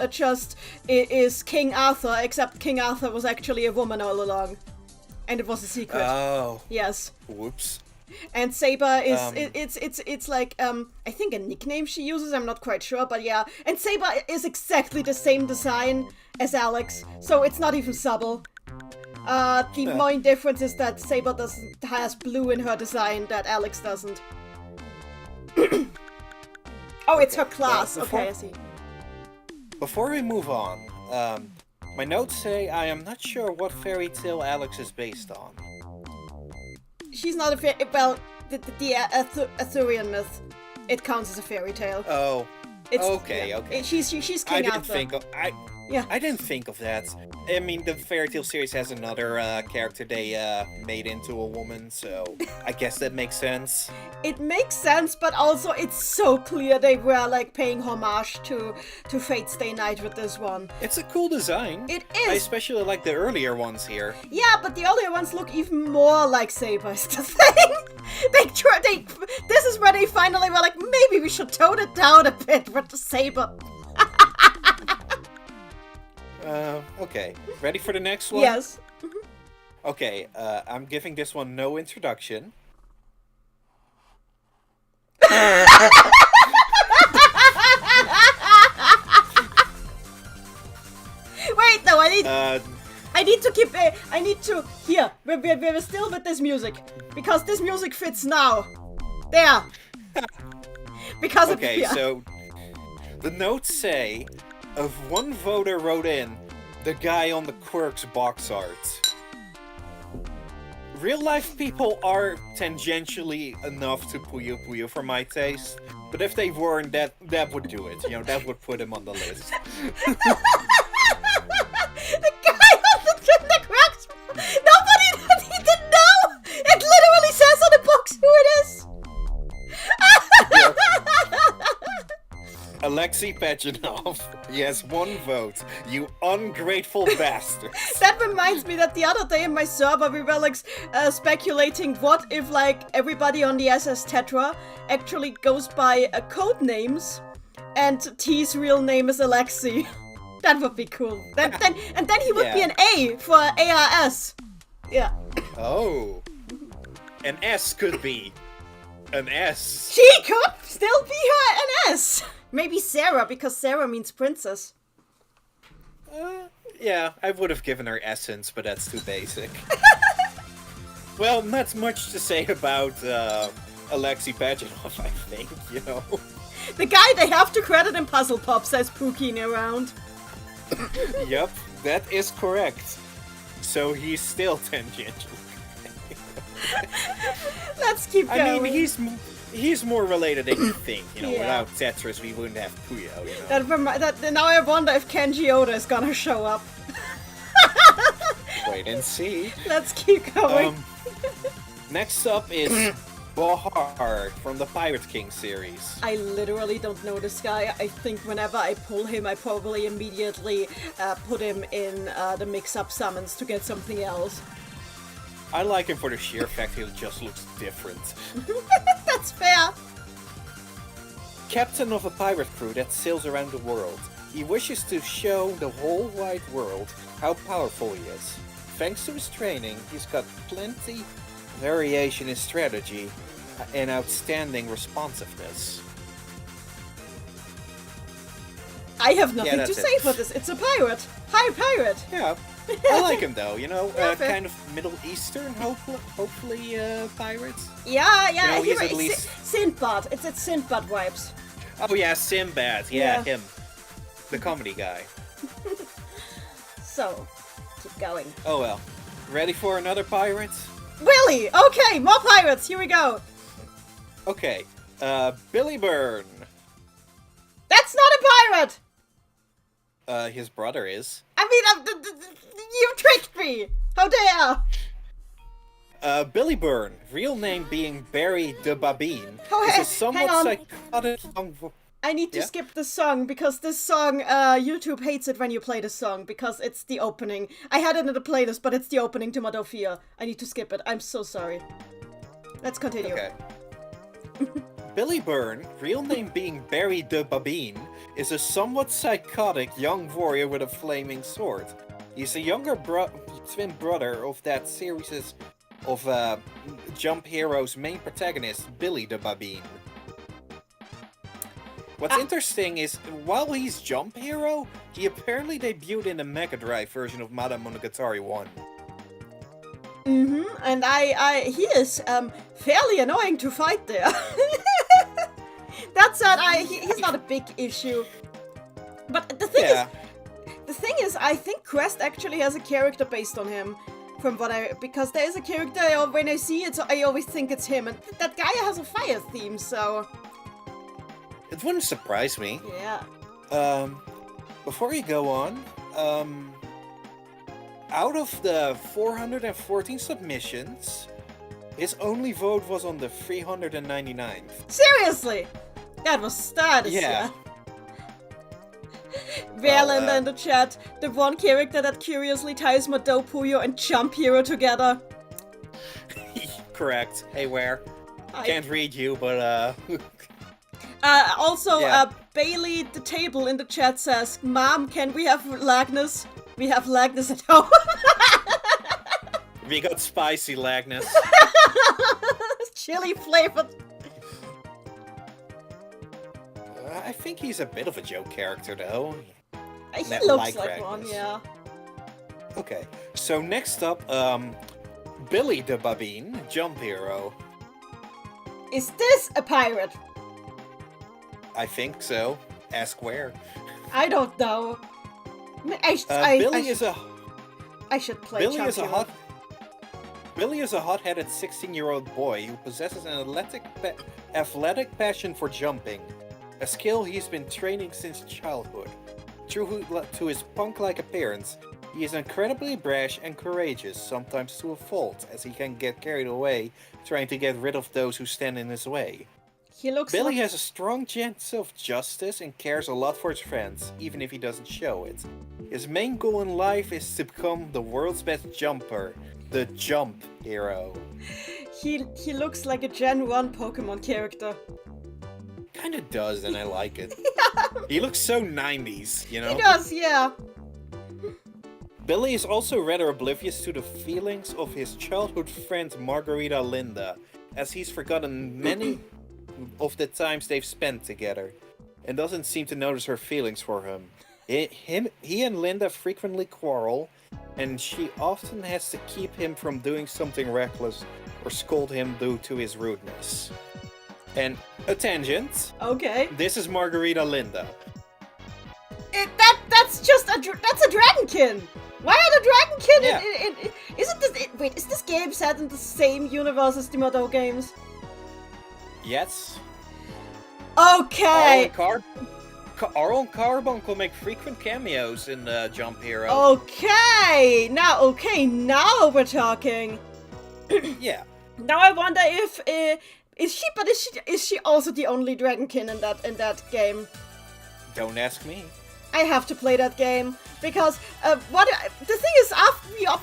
is King Arthur, except King Arthur was actually a woman all along. And it was a secret. Oh. Yes. Whoops. And Saber is it's like I think a nickname she uses, I'm not quite sure, but yeah. And Saber is exactly the same design as Alex, so it's not even subtle. The main difference is that Saber has blue in her design that Alex doesn't. Oh, it's her class. Okay, I see. Before we move on, my notes say I am not sure what fairy tale Alex is based on. She's not a fairy. Well, the Arthurian myth, it counts as a fairy tale. Oh. Okay. She's King Arthur. I didn't think of that. I mean, the fairy tale series has another character they made into a woman, so I guess that makes sense. It makes sense, but also it's so clear they were like paying homage to Fate Stay Night with this one. It's a cool design. It is. I especially like the earlier ones here. Yeah, but the earlier ones look even more like Saber is the thing. This is where they finally were like, maybe we should tone it down a bit with the Saber. Okay. Ready for the next one? Yes. Okay, I'm giving this one no introduction. Wait, no, I need to keep. Here, we're still with this music because this music fits now. There. Because okay, so the notes say, of one voter wrote in, the guy on the Quirks box art. Real life people are tangentially enough to Puyo Puyo for my taste, but if they weren't, that would do it. You know, that would put him on the list. The guy on the Quirks. Nobody didn't know. It literally says on the box who it is. Alexei Pechinov. He has one vote. You ungrateful bastard. That reminds me that the other day in my server we were like speculating what if like everybody on the SS Tetra actually goes by code names and T's real name is Alexei. That would be cool. And then he would be an A for ARS. Yeah. Oh. An S could be an S. She could still be an S. Maybe Sarah, because Sarah means princess. Yeah, I would have given her Essence, but that's too basic. Well, not much to say about Alexei Pechinov, I think, you know. The guy they have to credit in Puzzle Pop, says Pookie around. Yup, that is correct. So he's still tangential. Let's keep going. I mean, he's more related than you think. You know, without Tetris, we wouldn't have Puyo. You know. Now I wonder if Kenji Oda is gonna show up. Wait and see. Let's keep going. Next up is Bahar from the Pirate King series. I literally don't know this guy. I think whenever I pull him, I probably immediately put him in the mix-up summons to get something else. I like him for the sheer fact he just looks different. That's fair. Captain of a pirate crew that sails around the world. He wishes to show the whole wide world how powerful he is. Thanks to his training, he's got plenty variation in strategy and outstanding responsiveness. I have nothing to say for this. It's a pirate. Hi, pirate. Yeah. I like him though, you know, kind of Middle Eastern, hopefully, pirates. Yeah, you know, he's at it's least... Sinbad. It's Sinbad vibes. Oh yeah, Sinbad. Yeah, him. The comedy guy. So, keep going. Oh well. Ready for another pirate? Willy! Okay, more pirates. Here we go. Okay. Billy Byrne. That's not a pirate! His brother is. I mean, you tricked me! How dare! Billy Byrne, real name being Barry de Babine, Oh, is a somewhat hang on. psychotic young... I need to Yeah? skip this song because this song, YouTube hates it when you play this song because it's the opening. I had it in the playlist, but it's the opening to Madofia. I need to skip it. I'm so sorry. Let's continue. Okay. Billy Byrne, real name being Barry de Babine, is a somewhat psychotic young warrior with a flaming sword. He's a younger twin brother of that series of Jump Hero's main protagonist, Billy de Babine. What's interesting is, while he's Jump Hero, he apparently debuted in the Mega Drive version of Mod Mamono 1. And he is fairly annoying to fight there. That said, he's not a big issue. But the thing is, I think Quest actually has a character based on him. Because there is a character, when I see it, I always think it's him. And that guy has a fire theme, so... It wouldn't surprise me. Yeah. Before you go on, out of the 414 submissions, his only vote was on the 399th. Seriously? That was Yeah. Verlander in the chat, the one character that curiously ties Mado, Puyo, and Jump Hero together. Correct. Hey, where? Can't read you, but Also, Bailey the table in the chat says, Mom, can we have Lagnus? We have Lagnus at home. we got spicy Lagnus. Chili flavored. I think he's a bit of a joke character, though. He looks like one, Lagnus. yeah. Okay, so next up, Billy de Babine, Jump Hero. Is this a pirate? I think so. Ask where. I don't know. I should play Billy Jump is a Hero. hot. Billy is a hot-headed 16-year-old boy who possesses an athletic passion for jumping, a skill he's been training since childhood. True to his punk-like appearance, he is incredibly brash and courageous, sometimes to a fault, as he can get carried away trying to get rid of those who stand in his way. Billy has a strong sense of justice and cares a lot for his friends, even if he doesn't show it. His main goal in life is to become the world's best jumper, the Jump Hero. He looks like a Gen 1 Pokemon character. Kinda does, and I like it. He looks so 90s, you know? He does, yeah. Billy is also rather oblivious to the feelings of his childhood friend Margarita Linda, as he's forgotten many of the times they've spent together, and doesn't seem to notice her feelings for him. He and Linda frequently quarrel, and she often has to keep him from doing something reckless or scold him due to his rudeness. And a tangent. Okay. This is Margarita Linda. That's a Dragonkin. Why are the Dragonkin? Yeah. Wait, is this game set in the same universe as the Mado games? Yes. Okay. Arl and Carbuncle make frequent cameos in Jump Hero. Okay. Now we're talking. Yeah. Now I wonder if is she also the only Dragonkin in that game? Don't ask me. I have to play that game because the thing is,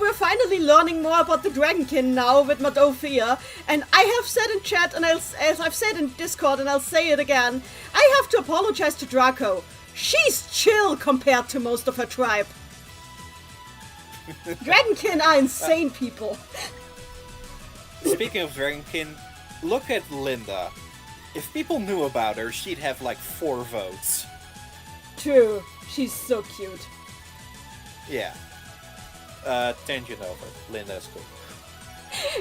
we're finally learning more about the Dragonkin now with Madofia, and I have said in chat, and as I've said in Discord, and I'll say it again, I have to apologize to Draco. She's chill compared to most of her tribe. Dragonkin are insane people. Speaking of Dragonkin, look at Linda. If people knew about her, she'd have like 4 votes. True. She's so cute. Yeah. Tangent over. Linda's cool.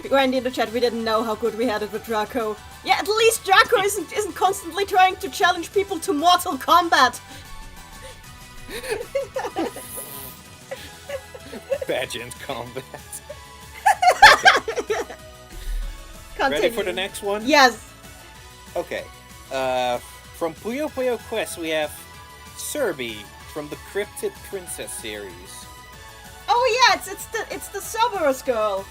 Randy in the chat, we didn't know how good we had it with Draco. Yeah, at least Draco isn't constantly trying to challenge people to Mortal Kombat. Pageant combat. Okay. Continue. Ready for the next one? Yes. Okay. From Puyo Puyo Quest, we have Serby from the Cryptid Princess series. Oh yeah, it's the Cerberus girl.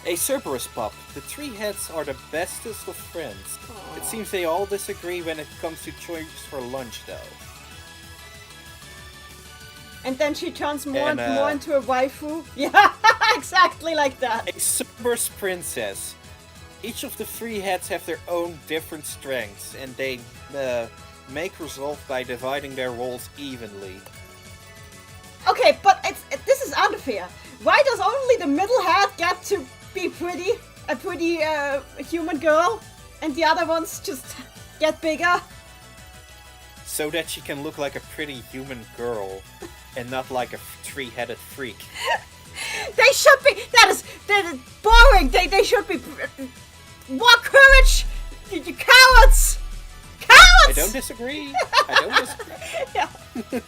A Cerberus pup. The three heads are the bestest of friends. Aw. It seems they all disagree when it comes to choice for lunch, though. And then she turns more and And, more into a waifu. Yeah, exactly like that. A Cerberus princess. Each of the three heads have their own different strengths, and they make resolve by dividing their roles evenly. Okay, but this is unfair. Why does only the middle head get to be a pretty human girl, and the other ones just get bigger? So that she can look like a pretty human girl, and not like a three-headed freak. They should be. That is boring. They should be. More courage, you cowards! Cowards! I don't disagree. I don't disagree.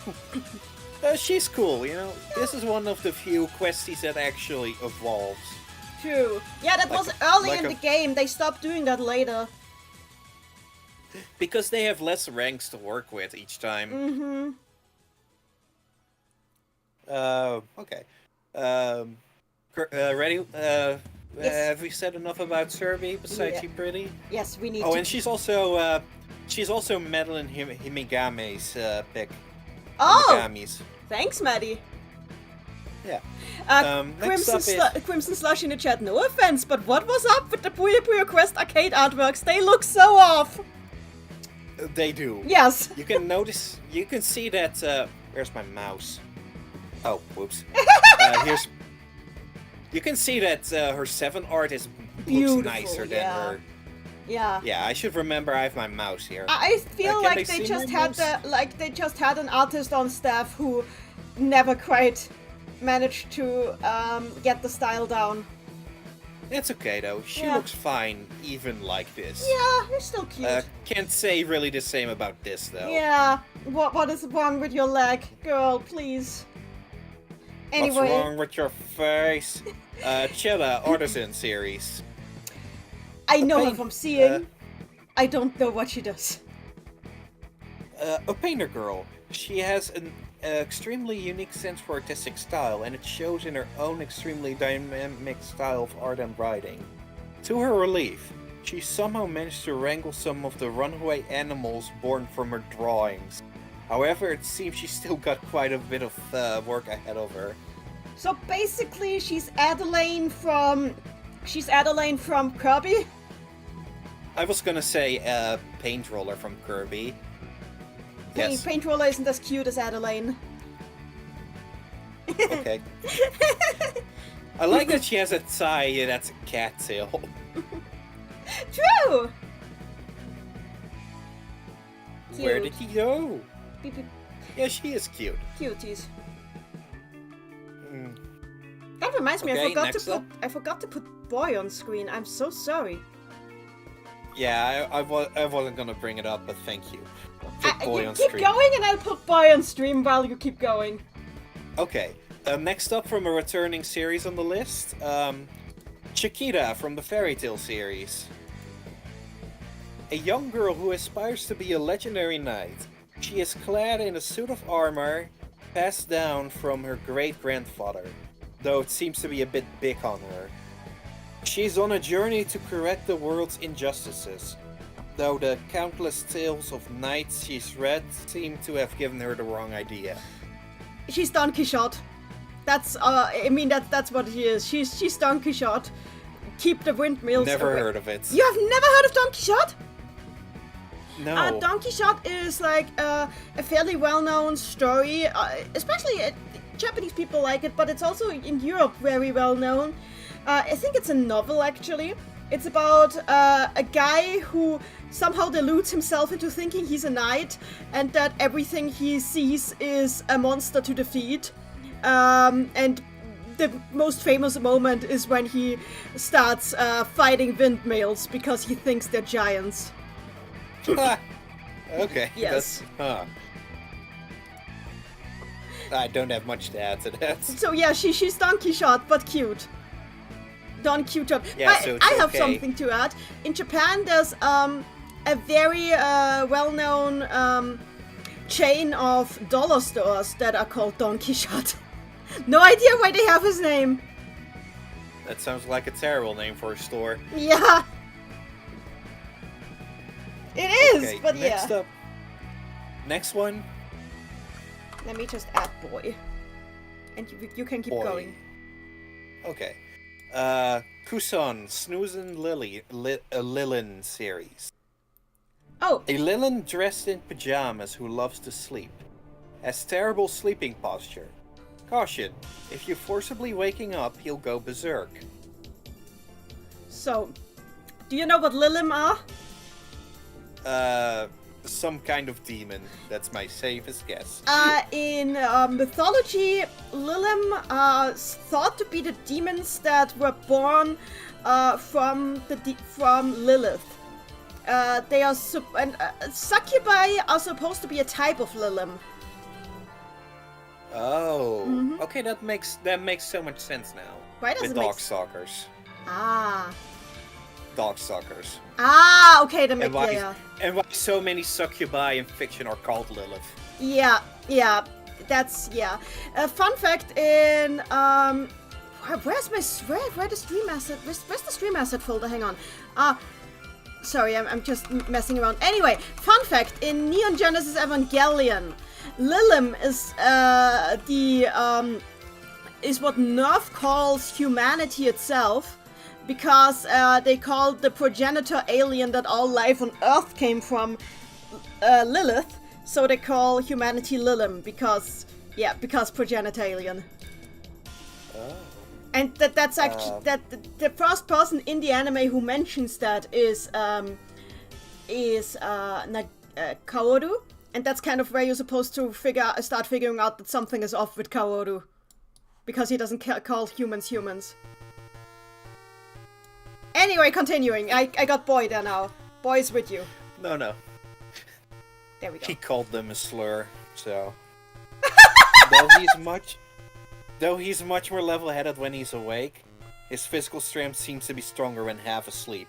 Yeah. She's cool, you know. This is one of the few questies that actually evolves. True. Yeah, that Like was a- early like in a- the game. They stopped doing that later. Because they have less ranks to work with each time. Mm-hmm. Okay. Ready? Yes. Have we said enough about Serbi besides Yeah. she pretty? Yes, we need Oh, to. and she's also Madeline Himigame's pick. Oh! Himigame's. Thanks, Maddie. Yeah. Next Crimson, up is... Crimson Slush in the chat. No offense, but what was up with the Puyo Puyo Quest arcade artworks? They look so off. They do. Yes. You can notice, you can see that, where's my mouse? Oh, whoops. Here's... You can see that her 7 art is Beautiful, looks nicer than yeah. her. Yeah. Yeah, I should remember I have my mouse here. I feel Can like they they see just my had mouse? they just had an artist on staff who never quite managed to get the style down. It's okay though, she Yeah. looks fine even like this. Yeah, you're still cute. Can't say really the same about this though. Yeah. What is wrong with your leg, girl? Please. Anyway. What's wrong with your face? Chilla Artisan series. I know her Paint- from seeing. I don't know what she does. A painter girl. She has an extremely unique sense for artistic style, and it shows in her own extremely dynamic style of art and writing. To her relief, she somehow managed to wrangle some of the runaway animals born from her drawings. However, it seems she's still got quite a bit of work ahead of her. So basically, she's Adelaine from Kirby. I was gonna say Paint Roller from Kirby. Yes. Paint Roller isn't as cute as Adelaine. Okay. I like that she has a tie that's a cat tail. True. Cute. Where did he go? Beep, beep. Yeah, she is cute. Cuties. Mm. That reminds me, Okay, next I forgot to put boy on screen. I'm so sorry. Yeah, I wasn't gonna bring it up, but thank you. Put boy You on keep screen. going, and I'll put boy on stream while you keep going. Okay. Next up from a returning series on the list, Chiquita from the Fairy Tale series. A young girl who aspires to be a legendary knight. She is clad in a suit of armor passed down from her great-grandfather, though it seems to be a bit big on her. She's on a journey to correct the world's injustices, though the countless tales of knights she's read seem to have given her the wrong idea. She's Don Quixote. That's that's what he is. She's Don Quixote. Keep the windmills Never away. heard of it. You have never heard of Don Quixote? No. Don Quixote is like a fairly well-known story, especially Japanese people like it, but it's also in Europe very well-known. I think it's a novel actually. It's about a guy who somehow deludes himself into thinking he's a knight, and that everything he sees is a monster to defeat. And the most famous moment is when he starts fighting windmills because he thinks they're giants. Okay. Yes. I don't have much to add to that. So yeah, she's Don Quixote, but cute. Don Quixote. Yeah, so it's I have okay. something to add. In Japan, there's a very well-known chain of dollar stores that are called Don Quixote. No idea why they have his name. That sounds like a terrible name for a store. Yeah. It is, Okay, but next yeah. up. Next one. Let me just add boy. And you can keep Boy. going. Okay. Kusan, Snoozin' Lily, a Lilin series. Oh, A Lilin dressed in pajamas who loves to sleep. Has terrible sleeping posture. Caution, if you forcibly waking up, he'll go berserk. so, do you know what Lilim are? Some kind of demon. That's my safest guess. In mythology, Lilim are thought to be the demons that were born from Lilith. They are succubi are supposed to be a type of Lilim. Oh, okay, that makes so much sense now. Why does With it make Dogstalkers. Ah. Dogstalkers. Ah, okay, that And makes why, and why so many succubi in fiction are called Lilith. Yeah, that's fun fact in where's where the stream asset? Where's the stream asset folder? Hang on. Sorry, I'm just messing around. Anyway, fun fact in Neon Genesis Evangelion, Lilim is what Nerf calls humanity itself. Because they call the progenitor alien that all life on Earth came from Lilith, so they call humanity Lilim because progenitor alien. Oh. And that's actually the first person in the anime who mentions that is Kaoru, and that's kind of where you're supposed to start figuring out that something is off with Kaoru, because he doesn't call humans. Anyway, continuing. I got boy there now. Boy's with you. No. There we go. He called them a slur, so... Though he's much more level-headed when he's awake, his physical strength seems to be stronger when half asleep.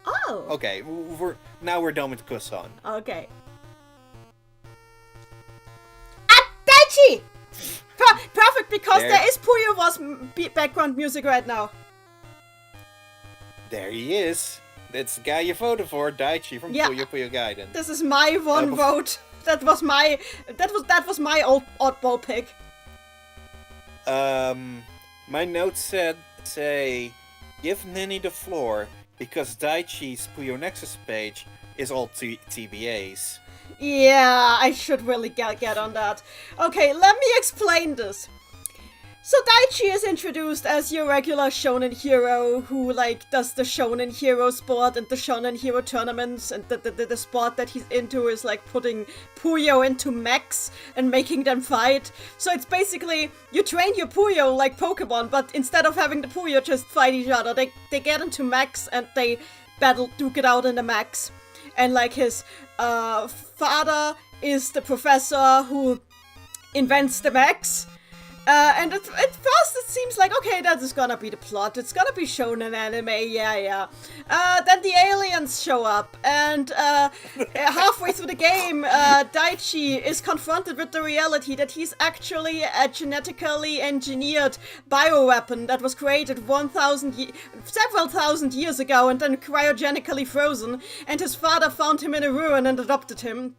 Oh! Okay, we're done with Kusan. Okay. Daichi! Perfect, because there is Puyo was background music right now. There he is. That's the guy you voted for, Daichi from Puyo Puyo Gaiden. This is my one vote. That was my oddball pick. My notes say, give Nini the floor, because Daichi's Puyo Nexus page is all TBAs. Yeah, I should really get on that. Okay, let me explain this. So Daichi is introduced as your regular shonen hero who, does the shonen hero sport and the shonen hero tournaments, and the sport that he's into is, putting Puyo into mechs and making them fight. So it's basically, you train your Puyo like Pokemon, but instead of having the Puyo just fight each other, they get into mechs and they duke it out in the mechs. And, his father is the professor who invents the mechs. And at first it seems like, okay, that is gonna be the plot. It's gonna be shonen anime, yeah. Then the aliens show up, and halfway through the game, Daichi is confronted with the reality that he's actually a genetically engineered bioweapon that was created several thousand years ago and then cryogenically frozen, and his father found him in a ruin and adopted him.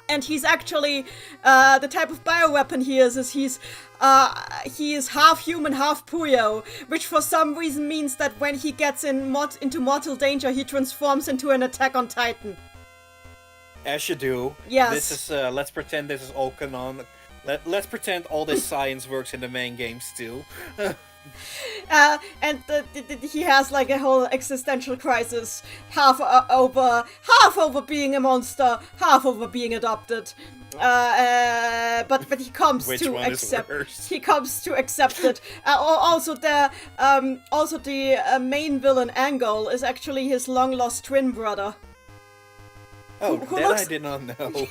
And he's actually, the type of bioweapon he is he is half human, half Puyo, which for some reason means that when he gets into mortal danger, he transforms into an Attack on Titan. As you do. Yes. This is, let's pretend this is all canon. Let's pretend all this science works in the main games too. And he has a whole existential crisis, half over being a monster, half over being adopted. But he comes Which to one accept. is worse? He comes to accept it. Also the main villain Angol is actually his long lost twin brother. Oh, who that looks... I did not know.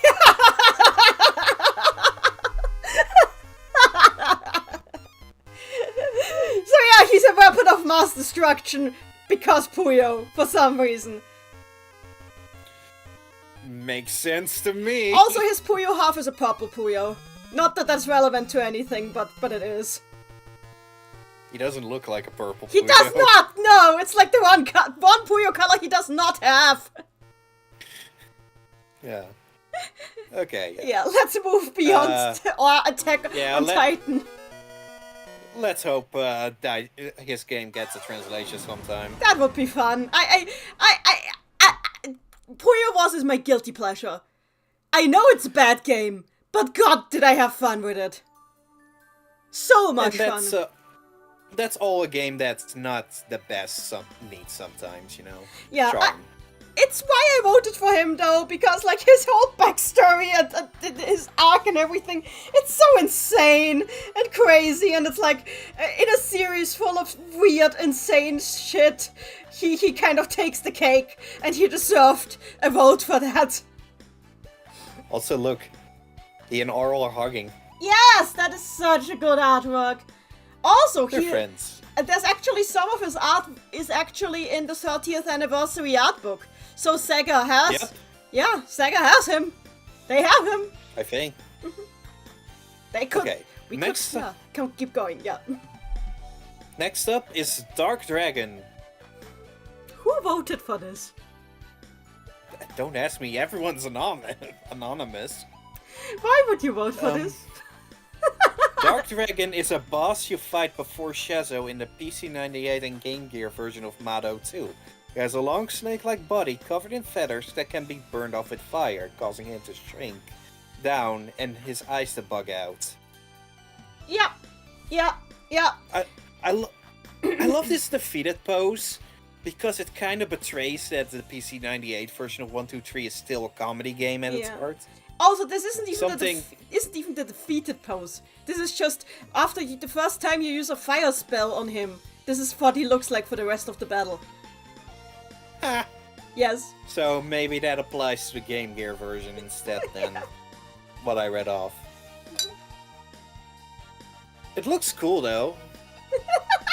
So yeah, he's a weapon of mass destruction because Puyo, for some reason. Makes sense to me. Also, his Puyo half is a purple Puyo. Not that that's relevant to anything, but it is. He doesn't look like a purple He Puyo. does not! No! It's like the one Puyo color he does not have! Yeah. Okay. Yeah, let's move beyond or Attack on Titan. Let's hope his game gets a translation sometime. That would be fun. Puyo Wars is my guilty pleasure. I know it's a bad game, but god did I have fun with it. So much fun. That's all a game that's not the best needs sometimes, you know? Yeah, Charm. it's why I voted for him though, because like his whole backstory and his arc and everything, it's so insane and crazy, and it's like, in a series full of weird, insane shit, he kind of takes the cake, and he deserved a vote for that. Also, look, he and Oral are hugging. Yes, that is such a good artwork. Also, They're friends. There's actually some of his art is actually in the 30th anniversary art book. So Sega has, Yep. yeah, Sega has him. They have him. I think. They could. Okay, We next could. Yeah, come keep going. Yeah. Next up is Dark Dragon. Who voted for this? Don't ask me. Everyone's anonymous. Why would you vote for this? Dark Dragon is a boss you fight before Shazo in the PC98 and Game Gear version of Mado 2. He has a long snake-like body covered in feathers that can be burned off with fire, causing him to shrink down and his eyes to bug out. Yeah. I love this defeated pose because it kind of betrays that the PC98 version of 1-2-3 is still a comedy game at its heart. Also, this isn't even the defeated pose. This is just after the first time you use a fire spell on him. This is what he looks like for the rest of the battle. Ha! Yes. So maybe that applies to the Game Gear version instead than what I read off. It looks cool though.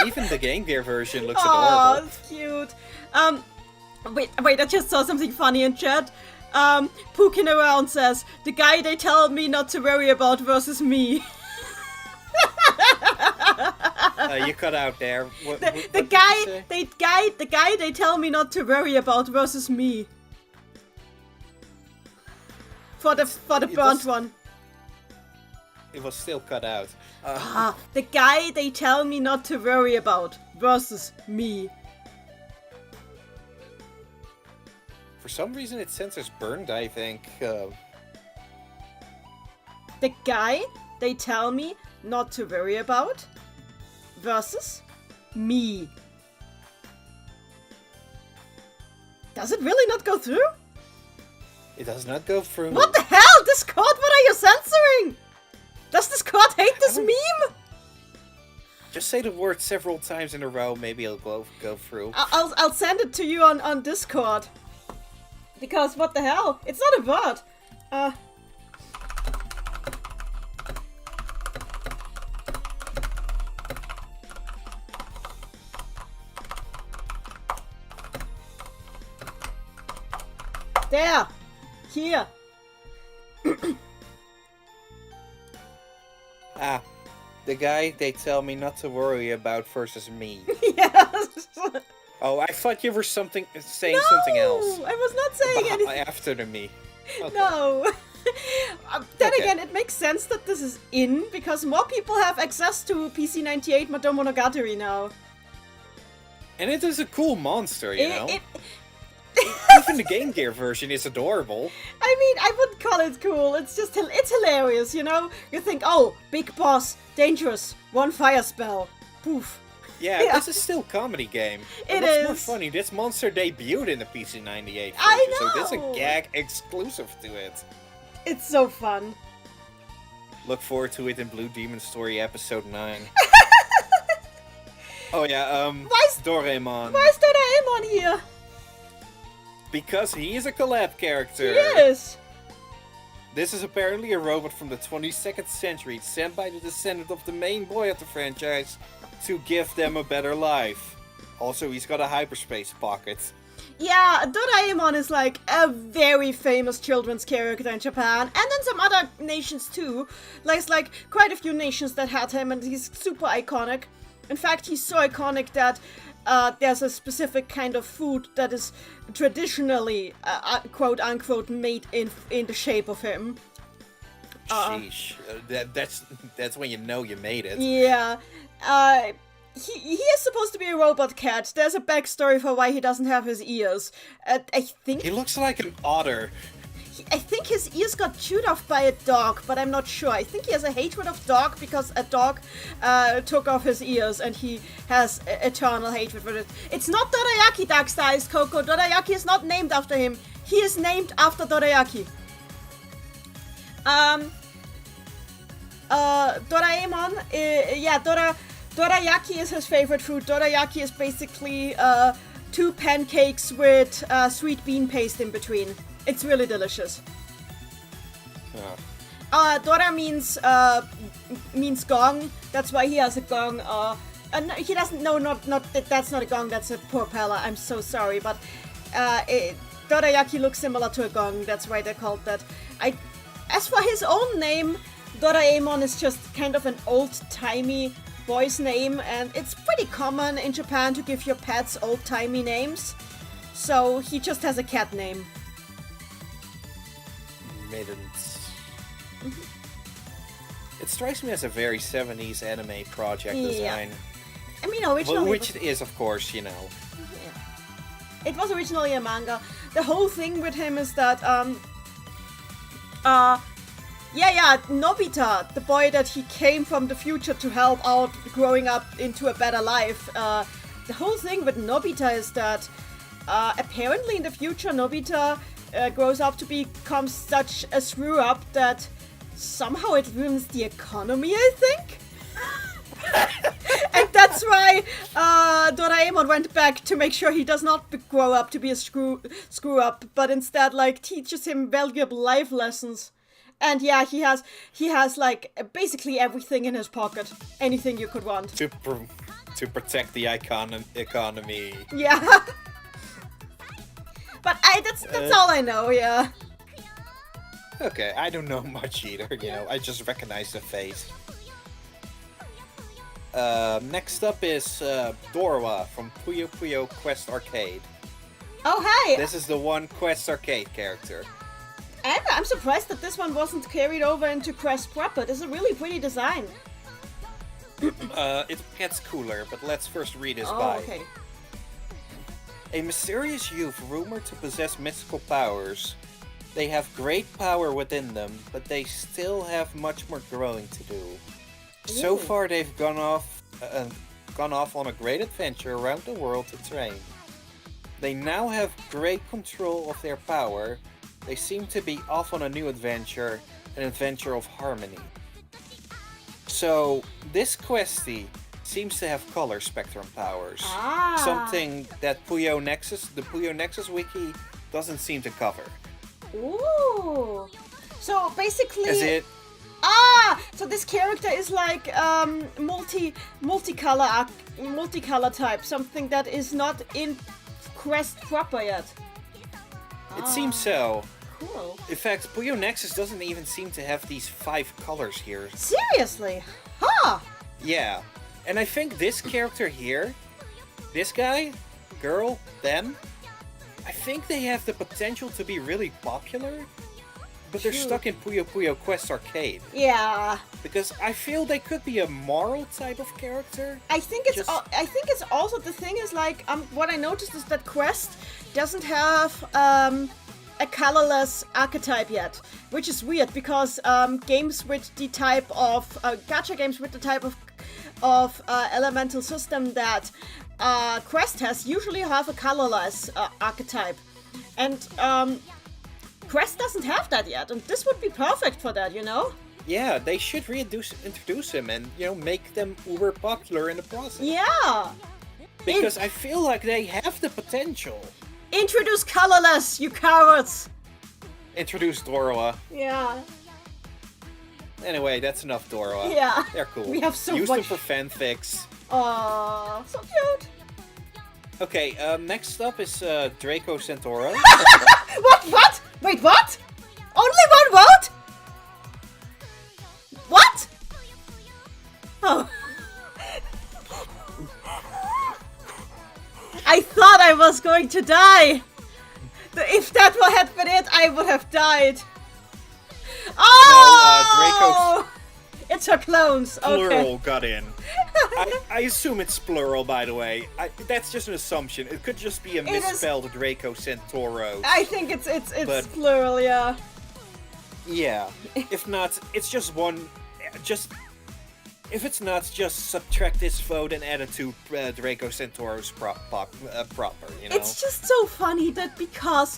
Even the Game Gear version looks Oh, adorable. it's cute. Wait, I just saw something funny in chat. Pooking around says, the guy they tell me not to worry about versus me. You cut out there. The guy they tell me not to worry about versus me. For the burnt one. It was still cut out. The guy they tell me not to worry about versus me. For some reason it censors burned, I think. The guy they tell me not to worry about versus me. Does it really not go through? It does not go through. What the hell? Discord, what are you censoring? Does Discord hate this meme? Just say the word several times in a row, maybe it'll go through. I'll send it to you on Discord. Because what the hell? It's not a word. There! Here! The guy they tell me not to worry about versus me. Yes! Oh, I thought you were saying something else. I was not saying anything. After the me. Okay. No. Then Okay. again, it makes sense that this is in, because more people have access to PC98 Monogatari now. And it is a cool monster, you know? It, Even the Game Gear version is adorable. I mean, I wouldn't call it cool. It's just, it's hilarious, you know? You think, oh, big boss, dangerous, one fire spell, poof. Yeah, Yeah. this is still a comedy game. It What's more is. funny, this monster debuted in the PC98 version, I so this is know. a gag exclusive to it. It's so fun. Look forward to it in Blue Demon Story Episode 9. Oh yeah, Why's Doraemon. Why is Doraemon here? Because he is a collab character. Yes. This is apparently a robot from the 22nd century sent by the descendant of the main boy of the franchise to give them a better life. Also, he's got a hyperspace pocket. Yeah, Doraemon is like a very famous children's character in Japan, and then some other nations too. There's like quite a few nations that had him, and he's super iconic. In fact, he's so iconic that there's a specific kind of food that is traditionally, quote unquote, made in the shape of him. Sheesh. That's when you know you made it. Yeah. He is supposed to be a robot cat. There's a backstory for why he doesn't have his ears. I think He looks like an otter. I think his ears got chewed off by a dog, but I'm not sure. I think he has a hatred of dog because a dog took off his ears, and he has eternal hatred for it. It's not Dorayaki, Dark Styles Coco. Dorayaki is not named after him. He is named after Dorayaki. Doraemon, Dorayaki is his favorite food. Dorayaki is basically 2 pancakes with sweet bean paste in between. It's really delicious. Dora means gong. That's why he has a gong. No, he doesn't. No, not that's not a gong. That's a propeller. I'm so sorry, but Dorayaki looks similar to a gong. That's why they're called that. As for his own name, Doraemon is just kind of an old-timey boy's name, and it's pretty common in Japan to give your pets old-timey names. So he just has a cat name. Middens. It strikes me as a very 70s anime project design. I mean, originally... Which it is, of course, you know. Yeah. It was originally a manga. The whole thing with him is that, Nobita, the boy that he came from the future to help out growing up into a better life. The whole thing with Nobita is that, apparently in the future, Nobita grows up to become such a screw-up that somehow it ruins the economy, I think? And that's why Doraemon went back to make sure he does not grow up to be a screw-up, but instead, like, teaches him valuable life lessons. And yeah, he has like, basically everything in his pocket. Anything you could want. To protect the economy. Yeah. But that's all I know, yeah. Okay, I don't know much either, you know, I just recognize the face. Next up is Dorwa from Puyo Puyo Quest Arcade. Oh, hi! This is the one Quest Arcade character. I'm surprised that this one wasn't carried over into Quest proper. This is a really pretty design. It gets cooler, but let's first read his bio. Okay. A mysterious youth rumored to possess mystical powers. They have great power within them, but they still have much more growing to do. So far, they've gone off on a great adventure around the world to train. They now have great control of their power. They seem to be off on a new adventure, an adventure of harmony. So, this questie seems to have color spectrum powers. Something that the Puyo Nexus wiki doesn't seem to cover. Ooh. So basically... Is it? So this character is like multicolor type, something that is not in Quest proper yet. It seems so. Cool. In fact, Puyo Nexus doesn't even seem to have these 5 colors here. Seriously? Huh. Yeah. And I think this character here, this guy, girl, them, I think they have the potential to be really popular, but they're stuck in Puyo Puyo Quest Arcade. Yeah. Because I feel they could be a moral type of character. I think it's also the thing is like what I noticed is that Quest doesn't have a colorless archetype yet, which is weird because games with the type of gacha games with the type of elemental system that Quest has usually have a colorless archetype, and Quest doesn't have that yet, and this would be perfect for that, you know? Yeah, they should introduce him and, you know, make them uber popular in the process. Yeah! Because I feel like they have the potential. Introduce colorless, you cowards! Introduce Dorwa. Yeah. Anyway, that's enough Dorwa. Yeah. They're cool. We have so Use much... them for fanfics. Aww, so cute. Okay, next up is Draco Centauro. What? Wait, what? Only one vote? What? Oh. I thought I was going to die. If that had been it, I would have died. Oh! It's her clones. Plural Okay. got in. I assume it's plural, by the way. That's just an assumption. It could just be a misspelled Draco Centauros. I think it's But- plural, yeah. Yeah. If not, it's just one. If it's not, just subtract this vote and add it to Draco Centauros proper, you know? It's just so funny that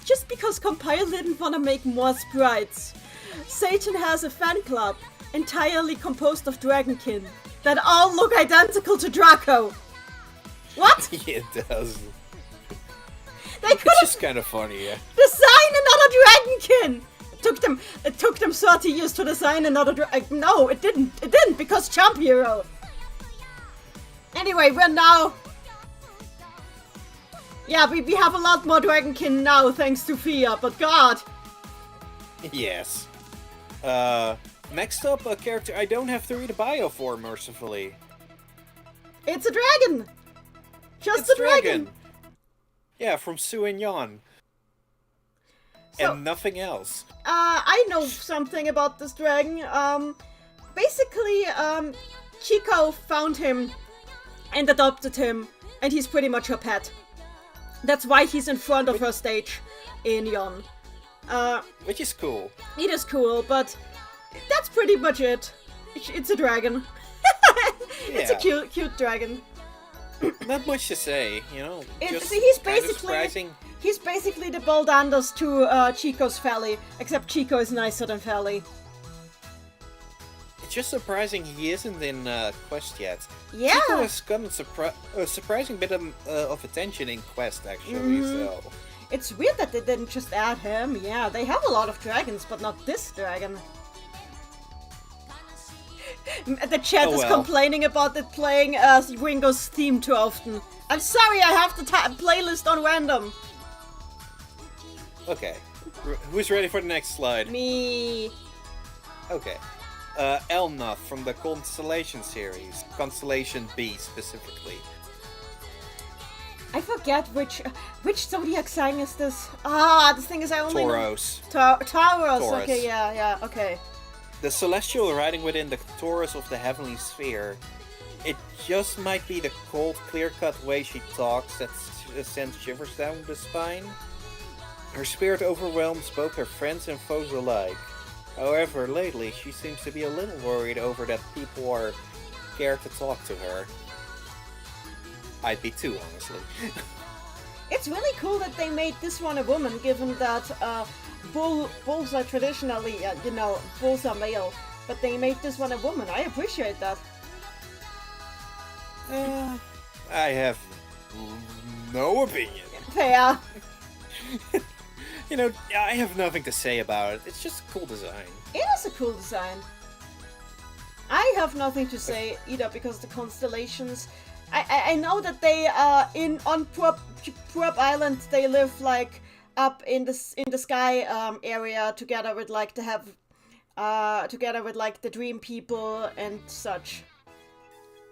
just because Compile didn't want to make more sprites, Satan has a fan club entirely composed of dragonkin that all look identical to Draco. What? Yeah, it does. They could It's have just kind of funny, yeah. designed another dragonkin. It took them 30 years to design another no, it didn't. It didn't because Champ Hero. Anyway, we're now. Yeah, we have a lot more dragonkin now thanks to Fia, but God. Yes. Next up, a character I don't have to read a bio for, mercifully. It's a dragon! Just It's a dragon! Yeah, from Su and Yon. So, And nothing else. I know something about this dragon. Basically, Chico found him and adopted him, and he's pretty much her pet. That's why he's in front of her stage in Yon. Which is cool. It is cool, but that's pretty much it. It's a dragon. It's a Yeah. cute dragon. Not much to say, you know. Just He's kinda basically surprising. he's basically the Bold Anders to Chico's Feli, except Chico is nicer than Feli. It's just surprising he isn't in Quest yet. Yeah. Chico has gotten a surprising bit of attention in Quest, actually, so... It's weird that they didn't just add him. Yeah, they have a lot of dragons, but not this dragon. The chat is complaining about it playing Ringo's theme too often. I'm sorry, I have the playlist on random. Okay. Who's ready for the next slide? Me. Okay. Elnath from the Constellation series. Constellation B, specifically. I forget which zodiac sign is this. The thing is I only Tauros. know... Tauros. Taurus. Okay, yeah, okay. The celestial riding within the Taurus of the heavenly sphere. It just might be the cold, clear-cut way she talks that sends shivers down the spine. Her spirit overwhelms both her friends and foes alike. However, lately she seems to be a little worried over that people are scared to talk to her. I'd be too, honestly. It's really cool that they made this one a woman, given that bulls are traditionally, bulls are male, but they made this one a woman. I appreciate that. I have no opinion. Fair. You know, I have nothing to say about it. It's just a cool design. It is a cool design. I have nothing to say either because the constellations. I know that they on Puap Island they live like up in the sky area together with like the dream people and such.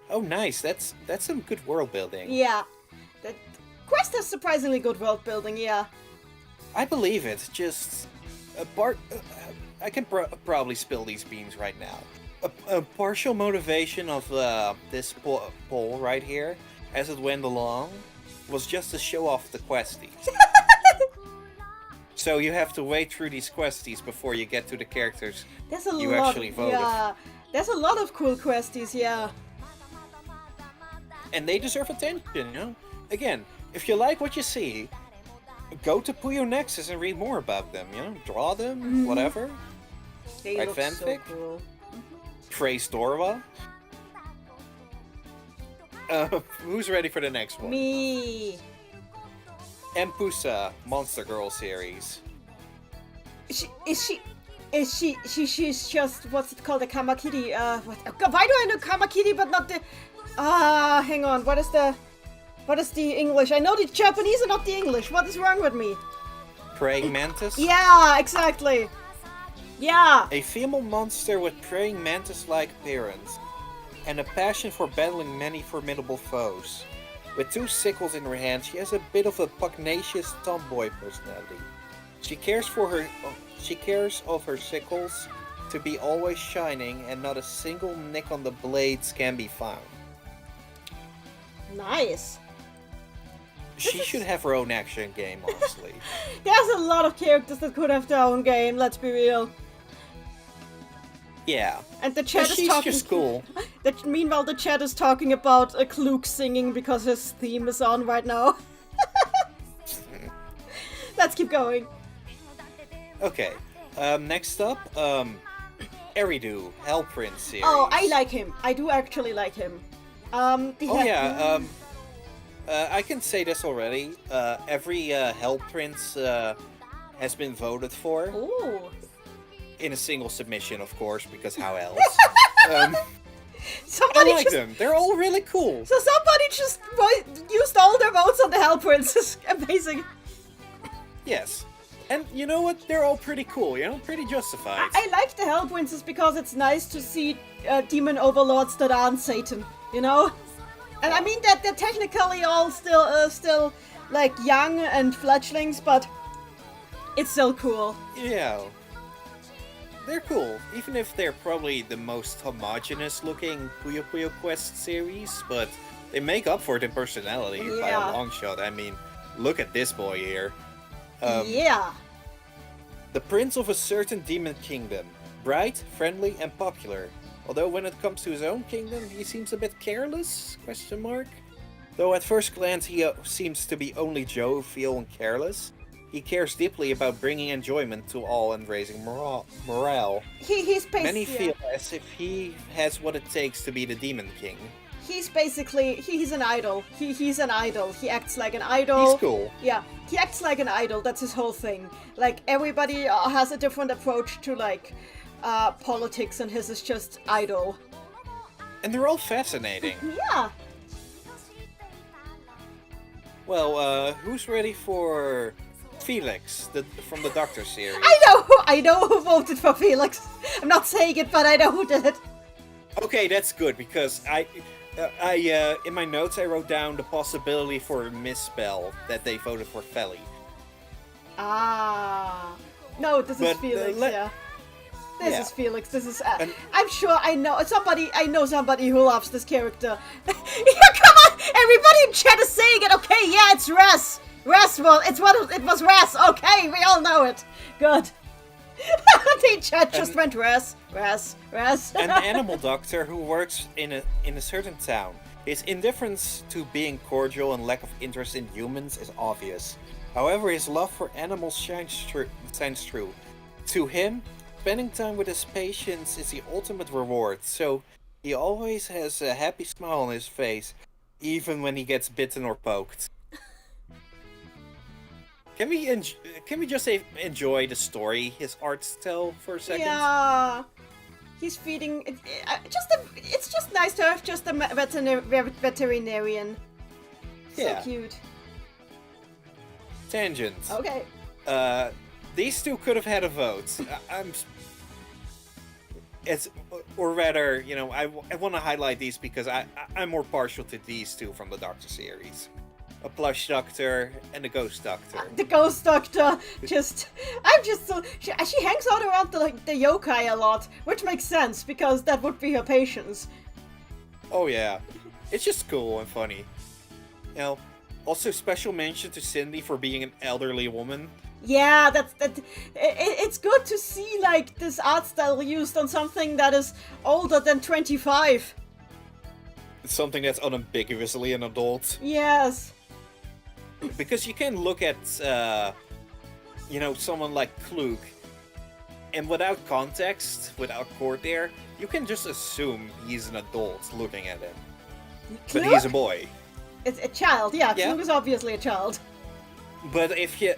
Oh, nice. That's some good world building. Yeah, the Quest has surprisingly good world building. Yeah. I believe it. Just I can probably spill these beans right now. A partial motivation of this poll right here, as it went along, was just to show off the questies. So you have to wait through these questies before you get to the characters you actually voted. Yeah, there's a lot of cool questies. Yeah. And they deserve attention, you know? Again, if you like what you see, go to Puyo Nexus and read more about them, you know? Draw them, whatever. They Write look fanfic. so cool. Praise Dorva. Who's ready for the next one? Me. Empusa, Monster Girl series. She's just, what's it called, a Kamakiri, why do I know Kamakiri but not the, hang on, what is the English? I know the Japanese and not the English, what is wrong with me? Praying Mantis? Yeah, exactly. Yeah. A female monster with praying mantis-like appearance, and a passion for battling many formidable foes. With 2 sickles in her hand, she has a bit of a pugnacious tomboy personality. She cares of her sickles to be always shining, and not a single nick on the blades can be found. Nice. She should have her own action game, honestly. There's a lot of characters that could have their own game, let's be real. Yeah. And the chat is She's talking. just cool. Meanwhile, the chat is talking about Kluk singing because his theme is on right now. Let's keep going. Okay. Next up, Eridu, Hell Prince series. Oh, I like him. I do actually like him. I can say this already. Every Hell Prince has been voted for. Ooh. In a single submission, of course, because how else? Somebody I like them. They're all really cool. So somebody just used all their votes on the Hell Prince. Amazing. Yes. And you know what? They're all pretty cool, you know? Pretty justified. I like the Hell Princes because it's nice to see demon overlords that aren't Satan, you know? And I mean that they're technically all still like young and fledglings, but it's still cool. Yeah. They're cool, even if they're probably the most homogenous looking Puyo Puyo Quest series, but they make up for it in personality by a long shot. I mean, look at this boy here. Yeah. The prince of a certain demon kingdom. Bright, friendly, and popular. Although when it comes to his own kingdom, he seems a bit careless? Question mark. Though at first glance he seems to be only jovial and careless, he cares deeply about bringing enjoyment to all and raising morale. He's basically... Many feel as if he has what it takes to be the demon king. He's basically... He's an idol. He's an idol. He acts like an idol. He's cool. Yeah, he acts like an idol. That's his whole thing. Like, everybody has a different approach to, like, politics, and his is just idol. And they're all fascinating. Yeah. Well, who's ready for Felix, from the Doctor series? I know who voted for Felix. I'm not saying it, but I know who did. Okay, that's good, because I in my notes I wrote down the possibility for a misspell that they voted for Feli. Ah. No, this is Felix, yeah. This is Felix. This is. I'm sure I know somebody who loves this character. Yeah, come on! Everybody in chat is saying it. Okay, yeah, it's Res. Res. Well, it was Res. Okay, we all know it. Good. The chat just went Res. An animal doctor who works in a certain town. His indifference to being cordial and lack of interest in humans is obvious. However, his love for animals shines through. To him, spending time with his patients is the ultimate reward, so he always has a happy smile on his face, even when he gets bitten or poked. Can we just enjoy the story his arts tell for a second? Yeah, he's feeding. It's just nice to have just a veterinarian. So cute. Tangents. Okay. These two could have had a vote. Or rather, you know, I want to highlight these because I'm more partial to these two from the Doctor series. A plush doctor and a ghost doctor. The ghost doctor, she hangs out around the yokai a lot, which makes sense because that would be her patients. Oh yeah, it's just cool and funny. You know, also special mention to Cindy for being an elderly woman. Yeah, it's good to see like this art style used on something that is older than 25. It's something that's unambiguously an adult. Yes. Because you can look at, you know, someone like Kluk, and without context, without court there, you can just assume he's an adult looking at him. But he's a boy. It's a child, yeah. Kluk is obviously a child. But if you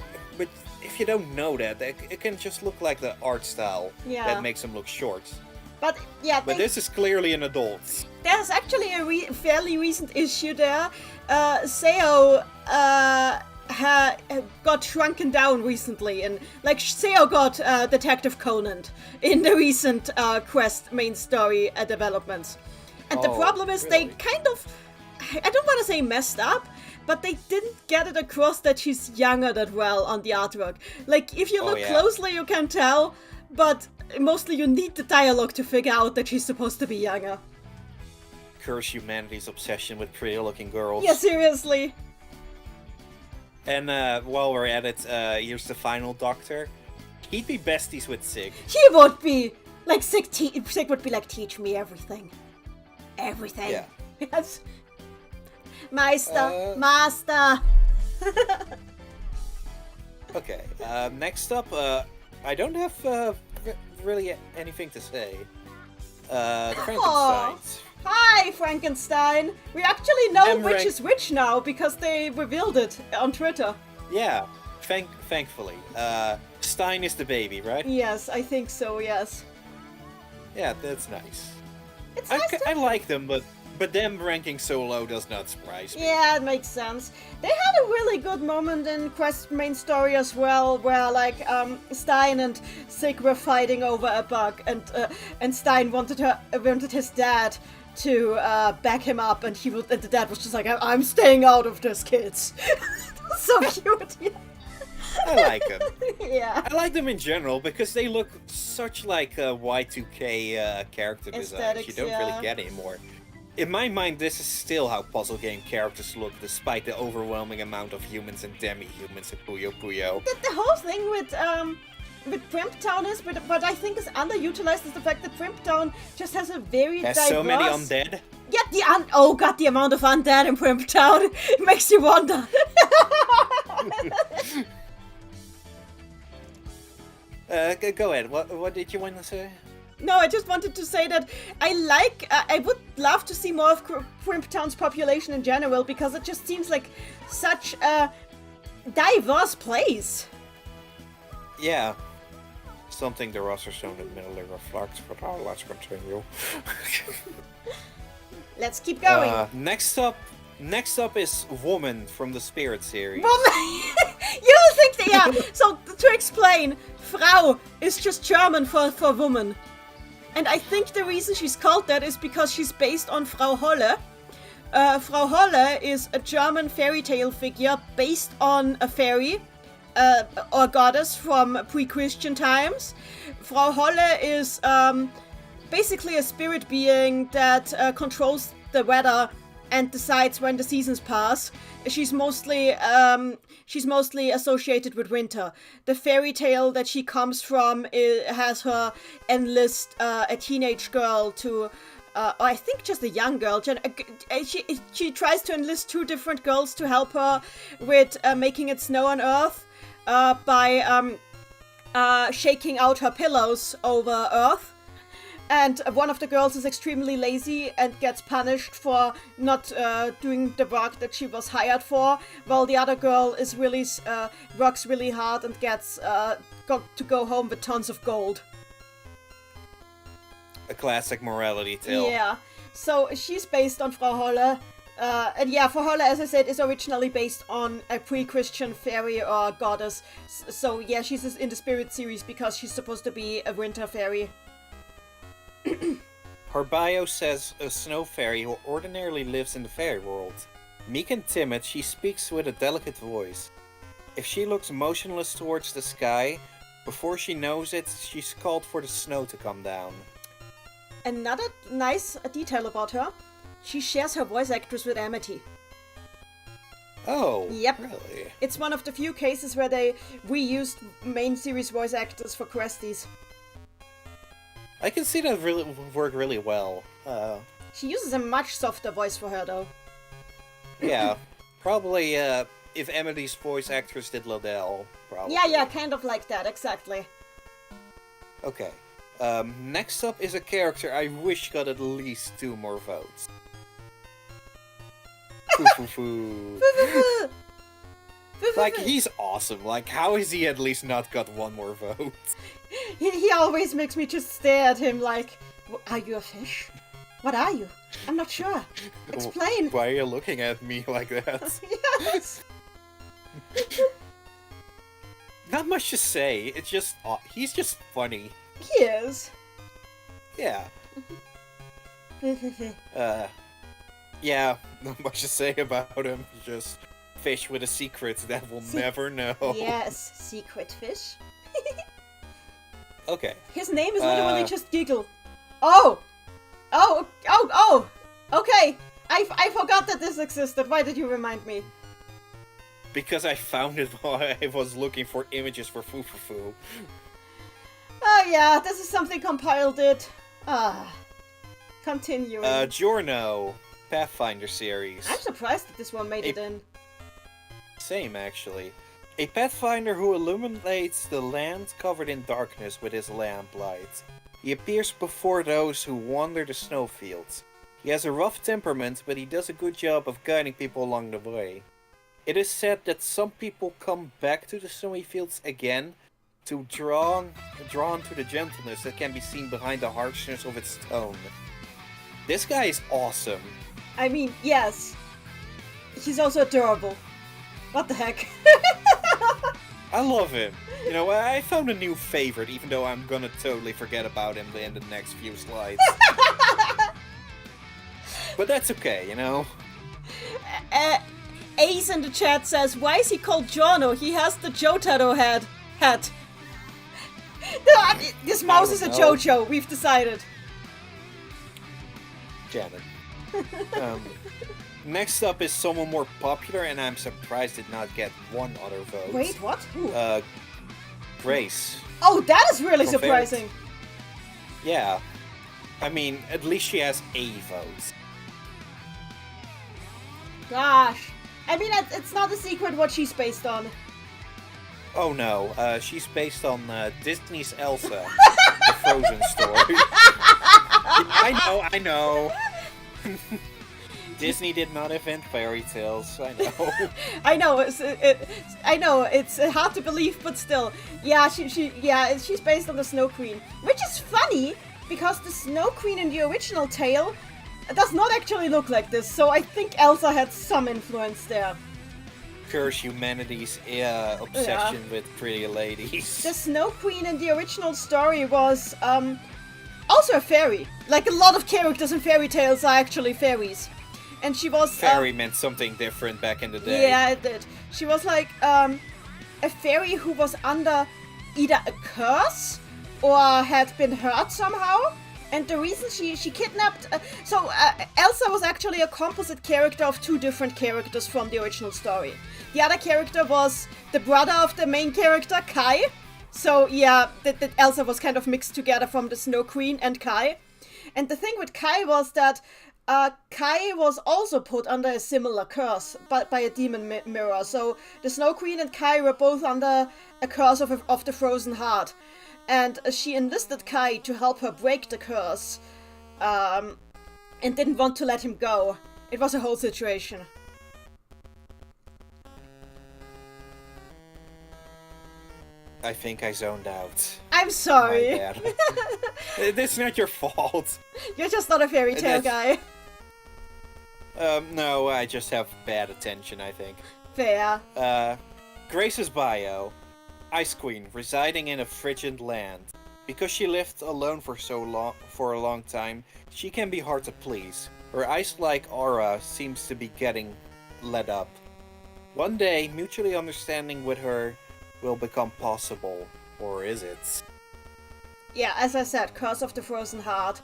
don't know that, it can just look like the art style that makes him look short. But yeah, but this is clearly an adult. There's actually a fairly recent issue there. Seo got shrunken down recently, and like Seo got Detective Conan in the recent Quest main story developments. And the problem is they kind of I don't want to say messed up, but they didn't get it across that she's younger that well on the artwork. Like, if you look closely, you can tell, but mostly you need the dialogue to figure out that she's supposed to be younger. Curse humanity's obsession with pretty-looking girls. Yeah, seriously. And while we're at it, here's the final Doctor. He'd be besties with Sig. He would be! Like, Sig would be like, teach me everything. Everything. Yeah. Yes. Master! Okay, next up, I don't have really anything to say. The Frankensteins. Hi, Frankenstein! We actually know I'm which is which now, because they revealed it on Twitter. Yeah, thankfully. Stein is the baby, right? Yes, I think so, yes. Yeah, that's nice. It's nice I like them, but them ranking so low does not surprise me. Yeah, it makes sense. They had a really good moment in Quest's main story as well, where like Stein and Sig were fighting over a bug, and Stein wanted his dad to back him up, and the dad was just like, I'm staying out of this, kids. So cute. Yeah. I like them. Yeah. I like them in general because they look such like Y2K character designs. Aesthetics, You don't yeah. really get anymore. In my mind, this is still how puzzle game characters look, despite the overwhelming amount of humans and demi-humans in Puyo Puyo. The whole thing with Primptown is, what I think is underutilized is the fact that Primptown just has a very There's diverse... so many undead. Yeah, oh god, the amount of undead in Primptown makes you wonder. Go ahead. What did you want to say? No, I just wanted to say that I would love to see more of Primptown's population in general, because it just seems like such a diverse place. Yeah. Something the roster shown admittedly reflects, but let's continue. Let's keep going. Next up is Woman from the Spirit series. You think that, yeah. So to explain, Frau is just German for woman. And I think the reason she's called that is because she's based on Frau Holle. Frau Holle is a German fairy tale figure based on a fairy or goddess from pre-Christian times. Frau Holle is basically a spirit being that controls the weather and decides when the seasons pass. She's mostly associated with winter. The fairy tale that she comes from has her enlist a teenage girl to, or I think just a young girl. She tries to enlist two different girls to help her with making it snow on Earth by shaking out her pillows over Earth. And one of the girls is extremely lazy and gets punished for not doing the work that she was hired for, while the other girl is really works really hard and gets to go home with tons of gold. A classic morality tale. Yeah, so she's based on Frau Holle. And yeah, Frau Holle, as I said, is originally based on a pre-Christian fairy or goddess. So yeah, she's in the Spirit series because she's supposed to be a winter fairy. Her bio says a snow fairy who ordinarily lives in the fairy world. Meek and timid, she speaks with a delicate voice. If she looks motionless towards the sky, before she knows it, she's called for the snow to come down. Another nice detail about her, she shares her voice actress with Amity. Oh, yep. Really? It's one of the few cases where they reused main series voice actors for questies. I can see that really work really well. She uses a much softer voice for her, though. Yeah, probably if Amity's voice actress did Lodell, probably. Yeah, kind of like that, exactly. Okay. Next up is a character I wish got at least 2 more votes. Foo. Like, he's awesome. Like, how has he at least not got 1 more vote? He always makes me just stare at him like, are you a fish? What are you? I'm not sure. Explain. Why are you looking at me like that? Yes. Not much to say. It's just, he's just funny. He is. Yeah. Yeah, not much to say about him. Just fish with a secret that we'll never know. Yes, secret fish. Okay. His name is literally just Giggle. Oh! Okay! I forgot that this existed. Why did you remind me? Because I found it while I was looking for images for Fufufu. Oh yeah, this is something Compile did. Continuing. Giorno, Pathfinder series. I'm surprised that this one made it in. Same, actually. A Pathfinder who illuminates the land covered in darkness with his lamplight. He appears before those who wander the snowfields. He has a rough temperament, but he does a good job of guiding people along the way. It is said that some people come back to the snowy fields again to drawn to the gentleness that can be seen behind the harshness of its tone. This guy is awesome. I mean, yes. He's also adorable. What the heck? I love him. You know, I found a new favorite, even though I'm gonna totally forget about him in the next few slides. But that's okay, you know? Ace in the chat says, why is he called Jono? He has the Jotaro hat. No, this mouse is a JoJo, we've decided. Janet. Next up is someone more popular, and I'm surprised did not get one other vote. Wait, what? Who? Grace. Oh, that is really From surprising. Yeah. I mean, at least she has a vote. Gosh. I mean, it's not a secret what she's based on. Oh no, she's based on Disney's Elsa, the Frozen story. I know. Disney did not invent fairy tales. I know. I know. It's hard to believe, but still, yeah. She's based on the Snow Queen, which is funny because the Snow Queen in the original tale does not actually look like this. So I think Elsa had some influence there. Curse humanity's obsession with pretty ladies. The Snow Queen in the original story was also a fairy. Like a lot of characters in fairy tales are actually fairies. And she was... Fairy meant something different back in the day. Yeah, it did. She was like a fairy who was under either a curse or had been hurt somehow. And the reason she kidnapped... Elsa was actually a composite character of two different characters from the original story. The other character was the brother of the main character, Kai. So yeah, that Elsa was kind of mixed together from the Snow Queen and Kai. And the thing with Kai was that Kai was also put under a similar curse by a demon mirror. So the Snow Queen and Kai were both under a curse of the frozen heart. And she enlisted Kai to help her break the curse. And didn't want to let him go. It was a whole situation. I think I zoned out. I'm sorry. My bad. It's not your fault. You're just not a fairy tale guy. No, I just have bad attention, I think. Fair. Grace's bio. Ice Queen, residing in a frigid land. Because she lived alone for a long time, she can be hard to please. Her ice-like aura seems to be getting let up. One day, mutually understanding with her will become possible. Or is it? Yeah, as I said, Curse of the Frozen Heart.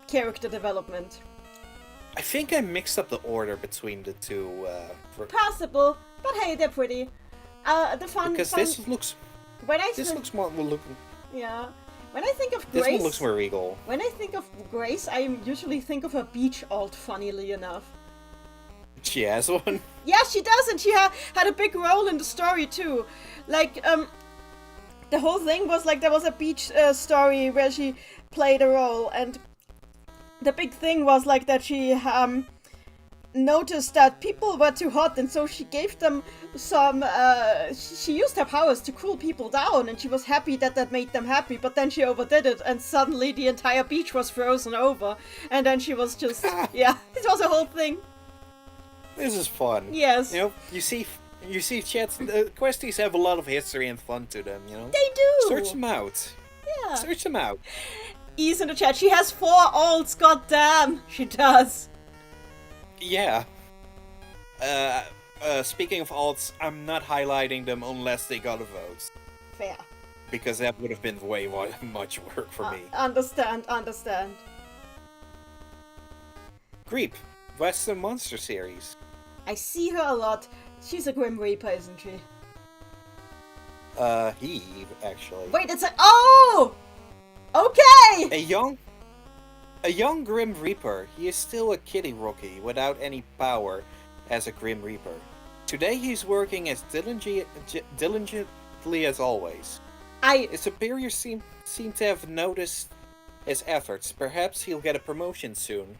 Character development. I think I mixed up the order between the two. Possible, but hey, they're pretty. Because this looks... This looks more... Yeah. When I think of Grace... This one looks more regal. When I think of Grace, I usually think of her beach alt, funnily enough. She has one? Yeah, she does, and she had a big role in the story, too. Like, the whole thing was like there was a beach story where she played a role, and the big thing was like that she noticed that people were too hot, and so she gave them some she used her powers to cool people down, and she was happy that made them happy, but then she overdid it, and suddenly the entire beach was frozen over, and then she was just yeah, it was a whole thing. This is fun. Yes. You know, you see chats, questies have a lot of history and fun to them, you know? They do! Search them out. Yeah. Search them out. Ease in the chat, she has 4 alts, goddamn! She does. Yeah. Speaking of alts, I'm not highlighting them unless they got a vote. Fair. Because that would have been way much work for me. Understand. Creep, Western Monster series. I see her a lot. She's a Grim Reaper, isn't she? He, actually. Wait, it's a... Oh! Okay! A young Grim Reaper. He is still a kiddie rookie without any power as a Grim Reaper. Today he's working as diligently as always. His superiors seem to have noticed his efforts. Perhaps he'll get a promotion soon.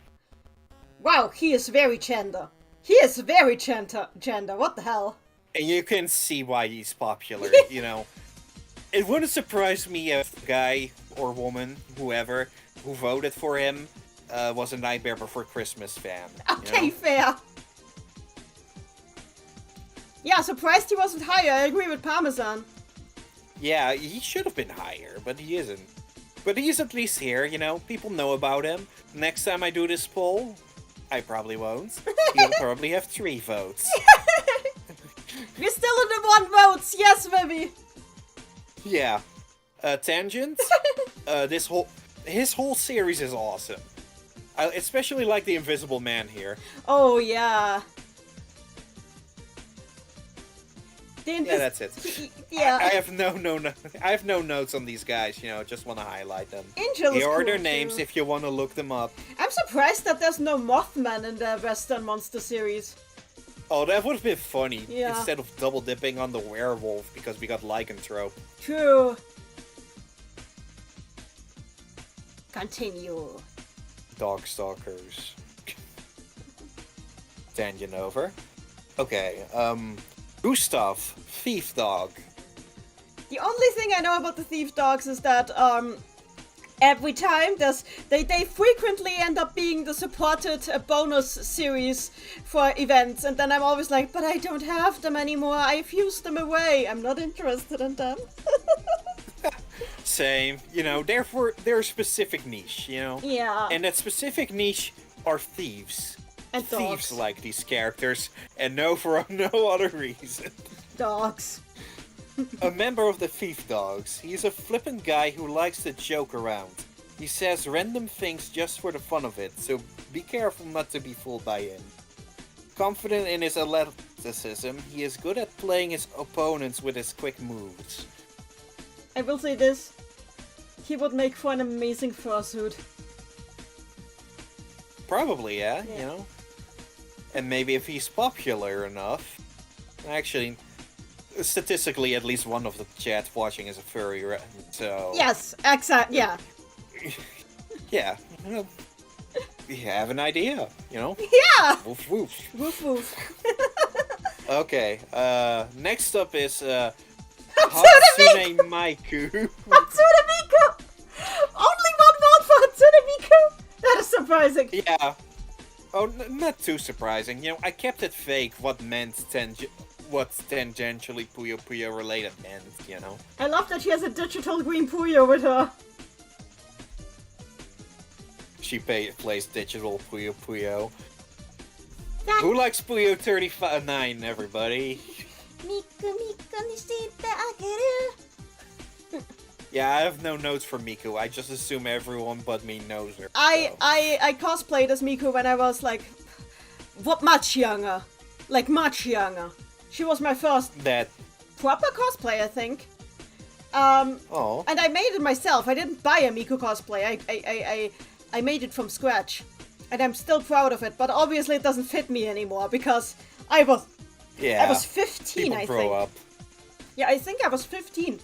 Wow, he is very gender. What the hell? And you can see why he's popular, you know. It wouldn't surprise me if the guy or woman, whoever, who voted for him was a Nightmare Before Christmas fan. Okay, you know? fair. Yeah, surprised he wasn't higher. I agree with Parmesan. Yeah, he should have been higher, but he isn't. But he's at least here, you know. People know about him. Next time I do this poll, I probably won't. He'll probably have 3 votes. We're still in the 1 votes. Yes, baby. Yeah. Tangent. His whole series is awesome. I especially like the Invisible Man here. Oh yeah. Yeah, that's it. Yeah. I have no notes on these guys. You know, just want to highlight them. Angel is Here are cool their too. names if you want to look them up. I'm surprised that there's no Mothman in the Western Monster series. Oh, that would have been funny. Yeah. Instead of double dipping on the werewolf because we got lycanthrope. True. Continue. Dogstalkers. Tangent over. Okay, Gustav, Thief Dog. The only thing I know about the Thief Dogs is that every time they frequently end up being the supported bonus series for events, and then I'm always like, but I don't have them anymore. I've used them away. I'm not interested in them. Same. You know, they're a specific niche, you know? Yeah. And that specific niche are thieves. And Thieves dogs. like these characters, and for no other reason. Dogs. A member of the Thief Dogs, he's a flippant guy who likes to joke around. He says random things just for the fun of it, so be careful not to be fooled by him. Confident in his athleticism, he is good at playing his opponents with his quick moves. I will say this. He would make for an amazing fursuit. Probably, yeah, you know? And maybe if he's popular enough... Actually, statistically, at least one of the chat watching is a furry, right? So... Yes, exactly, yeah. Yeah, well, you have an idea, you know? Yeah! Woof woof. Woof woof. Okay, next up is, Hatsune Miku. Hatsune Miku! Only 1 vote for Hatsune Miku! That is surprising. Yeah. Oh, not too surprising. You know, I kept it vague what tangentially Puyo Puyo related meant, you know? I love that she has a digital green Puyo with her. She plays digital Puyo Puyo. Who likes Puyo 39, everybody? Miku Miku ni shite ageru. Yeah, I have no notes for Miku. I just assume everyone but me knows her. I cosplayed as Miku when I was like, much younger. Like much younger. She was my first proper cosplay, I think. Oh. And I made it myself. I didn't buy a Miku cosplay. I made it from scratch. And I'm still proud of it, but obviously it doesn't fit me anymore because I was 15, people I grow think. up. Yeah, I think I was 15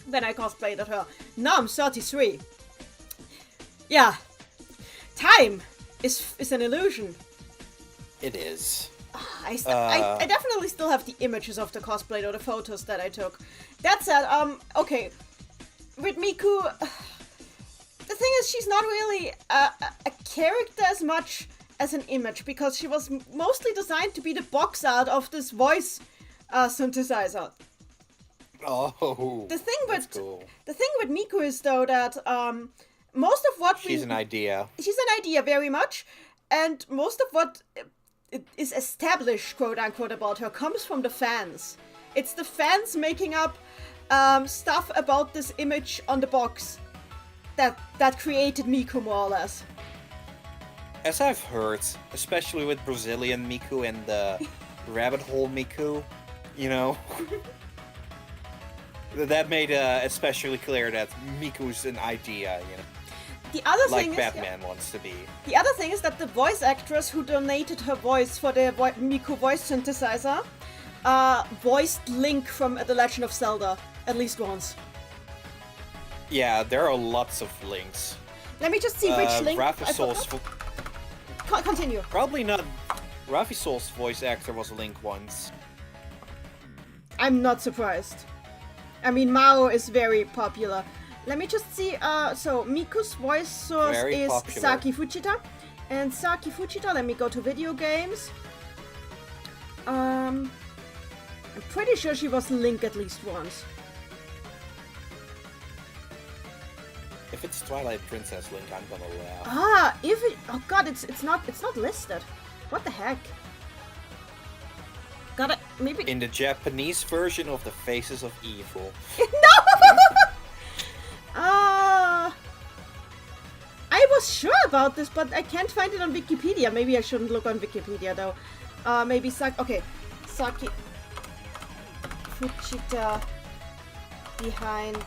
when I cosplayed at her. Now I'm 33. Yeah. Time is an illusion. It is. I definitely still have the images of the cosplay or the photos that I took. That said, okay. With Miku, the thing is she's not really a character as much as an image because she was mostly designed to be the box art of this voice synthesizer. Oh, The thing that's cool. with Miku is though that most of what She's an idea. She's an idea very much, and most of what is established, quote unquote, about her comes from the fans. It's the fans making up stuff about this image on the box that created Miku more or less. As I've heard, especially with Brazilian Miku and the rabbit hole Miku, you know, that made especially clear that Miku's an idea, you know. The other Like thing Batman wants to be. The other thing is that the voice actress who donated her voice for the Miku voice synthesizer voiced Link from The Legend of Zelda at least once. Yeah, there are lots of links. Let me just see which Link. Rafisol's Continue. probably not. Rafisol's voice actor was Link once. I'm not surprised. I mean, Mao is very popular. Let me just see. So Miku's voice source Very is popular. Saki Fujita, and Saki Fujita. Let me go to video games. I'm pretty sure she was Link at least once. If it's Twilight Princess Link, I'm gonna laugh. Ah, if it. Oh God, it's not listed. What the heck? Got it. Maybe. In the Japanese version of the Faces of Evil. I was sure about this, but I can't find it on Wikipedia. Maybe I shouldn't look on Wikipedia though. Maybe Saki Fujita behind.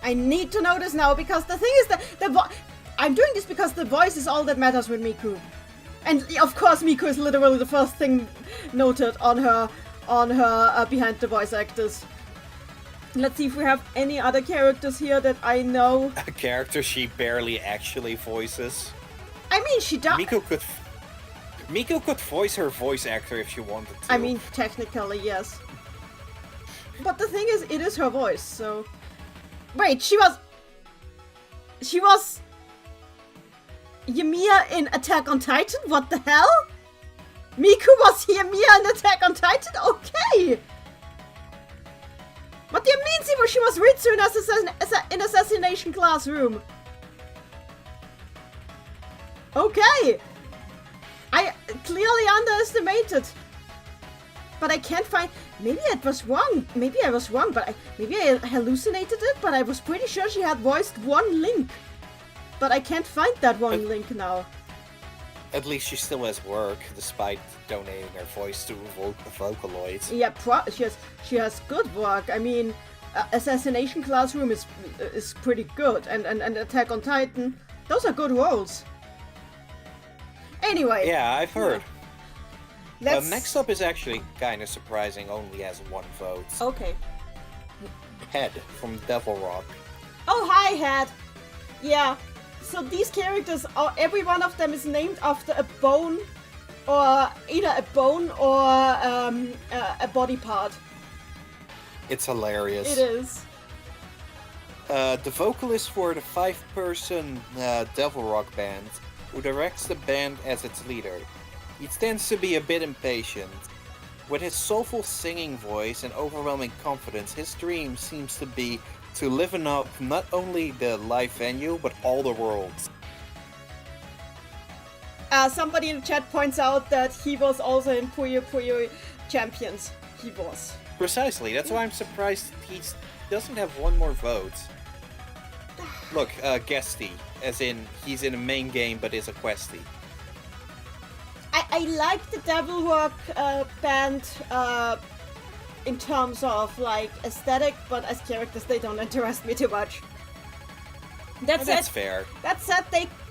I need to know this now because the thing is that I'm doing this because the voice is all that matters with Miku, and of course Miku is literally the first thing noted on her behind the voice actors. Let's see if we have any other characters here that I know. A character she barely actually voices. I mean, she does. Miku could voice her voice actor if she wanted to. I mean, technically, yes. But the thing is, it is her voice, so... Wait, she was Ymir in Attack on Titan? What the hell? Miku was Ymir in Attack on Titan? Okay! What do you mean she was Ritsu in Assassination Classroom? Okay! I clearly underestimated. But I can't find... Maybe I was wrong, but maybe I hallucinated it, but I was pretty sure she had voiced one Link. But I can't find that one Link now. At least she still has work, despite donating her voice to Vocaloid. Yeah, she has good work. I mean, Assassination Classroom is pretty good, and Attack on Titan, those are good roles. Anyway. Yeah, I've heard. Next up is actually kind of surprising, only has one vote. Okay. Head from Devil Rock. Oh, hi, Head. Yeah. So these characters, every one of them is named after a bone, or either a bone or a body part. It's hilarious. It is. The vocalist for the 5-person Devil Rock band, who directs the band as its leader. He tends to be a bit impatient. With his soulful singing voice and overwhelming confidence, his dream seems to be to liven up not only the live venue, but all the worlds. Somebody in the chat points out that he was also in Puyo Puyo Champions. He was. Precisely, that's why I'm surprised he doesn't have one more vote. Look, guestie, as in he's in a main game but is a questie. I like the Devil Rock band in terms of like aesthetic, but as characters they don't interest me too much. That's fair. That said,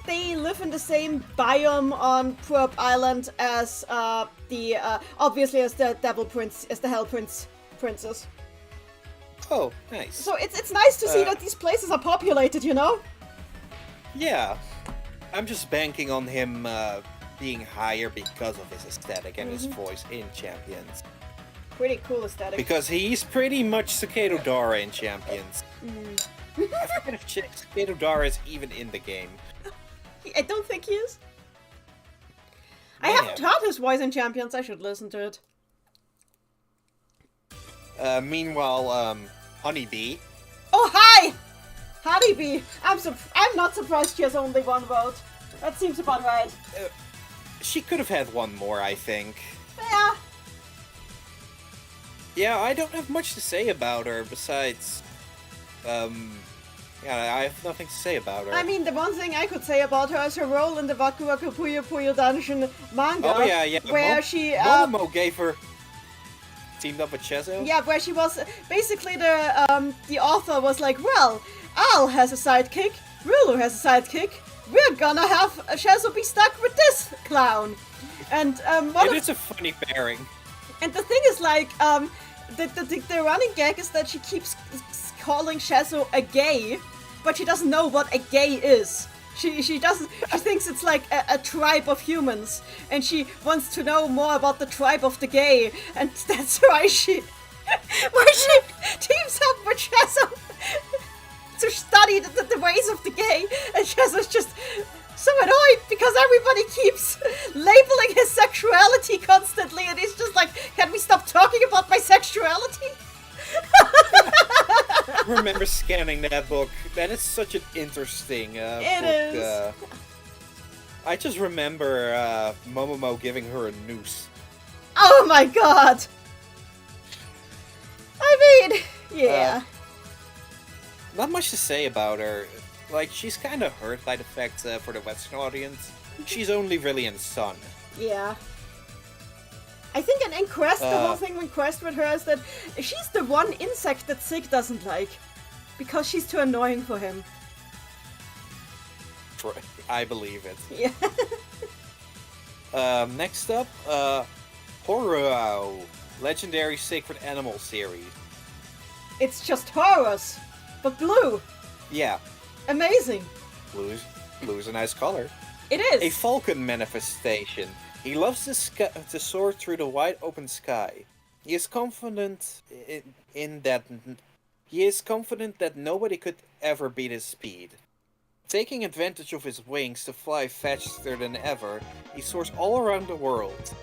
they live in the same biome on Purp Island as obviously as the Devil Prince, as the Hell Princess. Oh, nice. So it's nice to see that these places are populated, you know? Yeah. I'm just banking on him being higher because of his aesthetic and his voice in Champions. Pretty cool aesthetic. Because he's pretty much Cicado Dara in Champions. I forget if Cicado Dara is even in the game. I don't think he is. I haven't heard his voice in Champions. I should listen to it. Meanwhile, Honeybee. Oh, hi! Honeybee! I'm not surprised she has only one vote. That seems about right. She could have had one more, I think. Yeah. Yeah, I don't have much to say about her besides... yeah, I have nothing to say about her. I mean, the one thing I could say about her is her role in the Waku Waku Puyo Puyo Dungeon manga. Oh, yeah. Where she... Momo gave her... Teamed up with Chezo? Yeah, where she was... Basically, the author was like, well, Al has a sidekick, Rulu has a sidekick, we're gonna have Chezo be stuck with this clown. And, It's a funny pairing. And the thing is, like, the running gag is that she keeps calling Chezo a gay, but she doesn't know what a gay is. She doesn't. She thinks it's like a tribe of humans, and she wants to know more about the tribe of the gay, and that's why she teams up with Chezo to study the ways of the gay, and Chezo's just so annoyed because everybody keeps labeling his sexuality constantly, and he's just like, can we stop talking about my sexuality? I remember scanning that book. That is such an interesting book. It is. I just remember Momomo giving her a noose. Oh my god! I mean, yeah. Not much to say about her. Like, she's kind of hurt by the fact for the Western audience, she's only really in Sun. Yeah. I think in Quest, the whole thing with Quest with her is that she's the one insect that Sig doesn't like. Because she's too annoying for him. I believe it. Yeah. Next up, Horror, Legendary Sacred Animal series. It's just Horus, but blue. Yeah. Amazing. Blue's a nice color. It is. A falcon manifestation. He loves to soar through the wide open sky. He is confident that nobody could ever beat his speed. Taking advantage of his wings to fly faster than ever, he soars all around the world.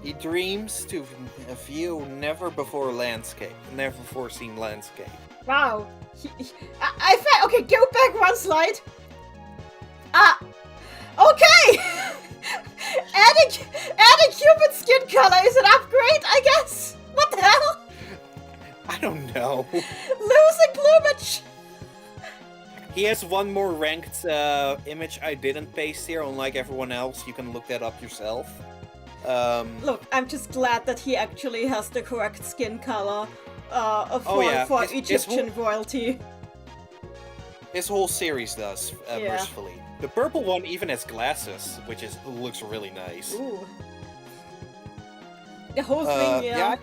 He dreams to view never before seen landscape. Wow. Okay, go back one slide. Okay! adding human skin color is an upgrade, I guess? What the hell? I don't know. Losing plumage! He has one more ranked image I didn't paste here, unlike everyone else. You can look that up yourself. Look, I'm just glad that he actually has the correct skin color for Egyptian royalty. His whole series does, Yeah. mercifully. The purple one even has glasses, which looks really nice. Ooh. The whole thing, yeah.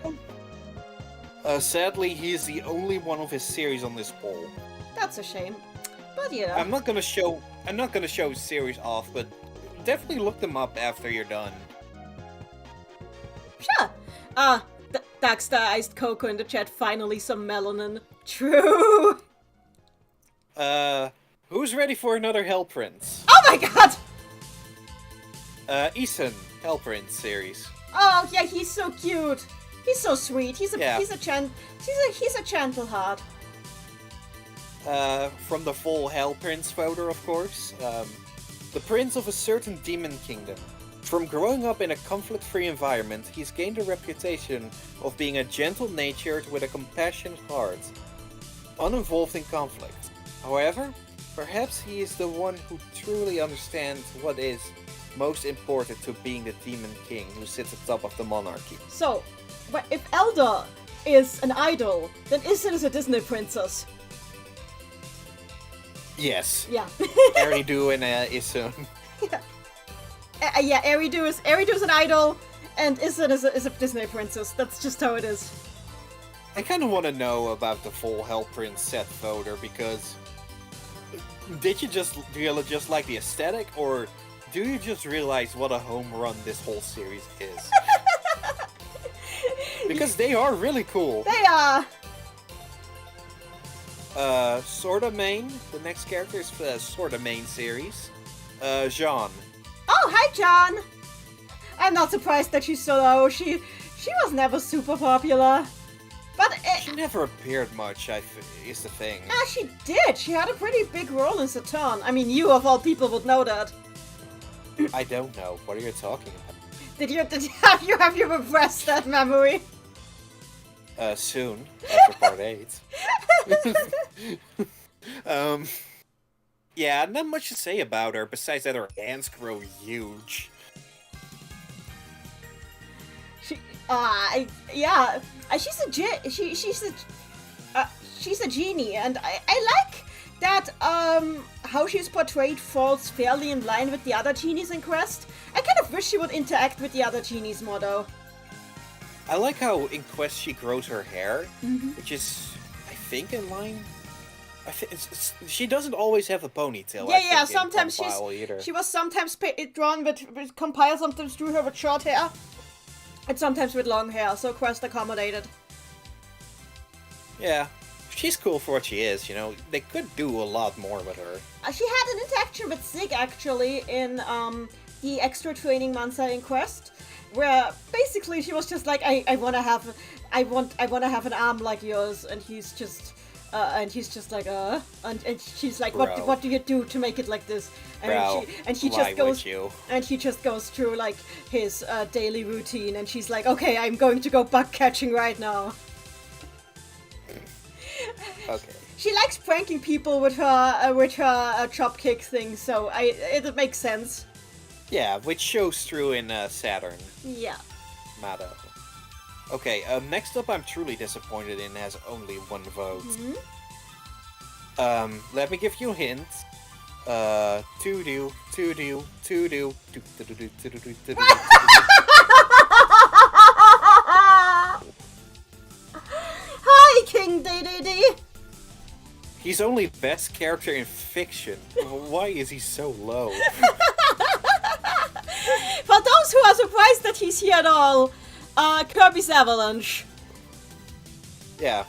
Sadly, he is the only one of his series on this poll. That's a shame. But yeah. I'm not gonna show his series off, but definitely look them up after you're done. Sure. Daxter iced Coco in the chat. Finally some melanin. True. Who's ready for another Hell Prince? Oh my god! Isan, Hell Prince series. Oh yeah, he's so cute. He's so sweet. He's a gentle heart. From the full Hell Prince photo, of course. The prince of a certain demon kingdom. From growing up in a conflict-free environment, he's gained a reputation of being a gentle-natured with a compassionate heart, uninvolved in conflict. However, perhaps he is the one who truly understands what is most important to being the demon king who sits atop of the monarchy. So, if Elder is an idol, then Isin is a Disney princess. Yes. Yeah. Eridu and Isun. Yeah, Eridu is an idol, and Isin is a Disney princess. That's just how it is. I kind of want to know about the full Hell Prince set voter, because do you just like the aesthetic, or do you just realize what a home run this whole series is? Because they are really cool. They are. Sorta Main. The next character is Sorta Main series. Jean. Oh, hi, John. I'm not surprised that she's so low. She was never super popular. But she never appeared much, is the thing. She did. She had a pretty big role in Saturn. I mean, you of all people would know that. I don't know. What are you talking about? Did you have you repressed that memory? Soon, after part 8. Yeah, not much to say about her, besides that her hands grow huge. She's a genie, and I like that how she's portrayed falls fairly in line with the other genies in Quest. I kind of wish she would interact with the other genies more, though. I like how in Quest she grows her hair, which is, I think, in line. She doesn't always have a ponytail. Yeah. Sometimes she was sometimes drawn with compile, sometimes drew her with short hair, and sometimes with long hair. So Quest accommodated. Yeah, she's cool for what she is. You know, they could do a lot more with her. She had an interaction with Zig actually in the extra training Mansa in Quest, where basically she was just like, I wanna have an arm like yours, and he's just like, and she's like, what do you do to make it like this? And he just goes through like his daily routine, and she's like, okay, I'm going to go bug catching right now. Okay. She likes pranking people with her chop kick thing, so it makes sense. Yeah, which shows through in Saturn. Yeah. Mado. Okay, next up I'm truly disappointed in has only 1 vote. Let me give you a hint. To-do. Hi, King DDD! He's only best character in fiction. Why is he so low? For those who are surprised that he's here at all, Kirby's Avalanche. Yeah.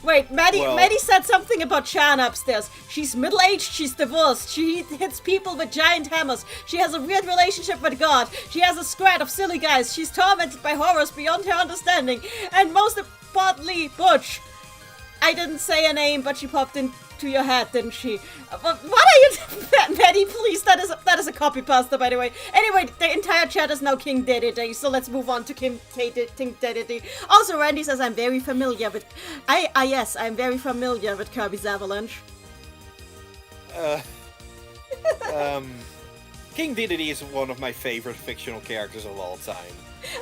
Wait, Maddie said something about Chan upstairs. She's middle-aged, she's divorced, she hits people with giant hammers, she has a weird relationship with God, she has a squad of silly guys, she's tormented by horrors beyond her understanding, and most importantly, Butch. I didn't say a name, but she popped into your head, didn't she? What are you... Maddie, please, that is a copy pasta, by the way. Anyway, the entire chat is now King Dedede, so let's move on to King Dedede. Also, Randy says, I'm very familiar with... yes, I'm very familiar with Kirby's Avalanche. King Dedede is one of my favorite fictional characters of all time.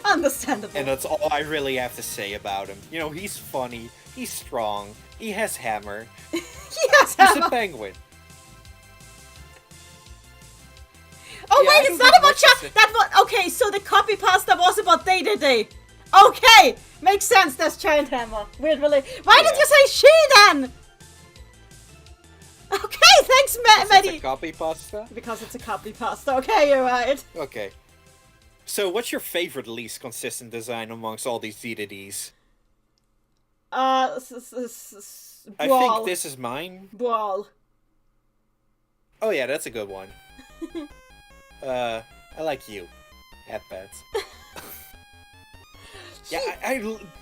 Understandable. And that's all I really have to say about him. You know, he's funny, he's strong, he has hammer. He's a penguin. Oh yeah, wait, it's not about Chan. That was okay. So the copy pasta was about Day. Okay, makes sense. That's giant hammer. Weird, really. Why did you say she then? Okay, thanks, Maddie. It's a copy pasta. Because it's a copy pasta. Okay, you're right. Okay. So, what's your favorite least consistent design amongst all these DDDs? I think this is mine. Brawl. Oh yeah, that's a good one. I like you. Headpads. Yeah,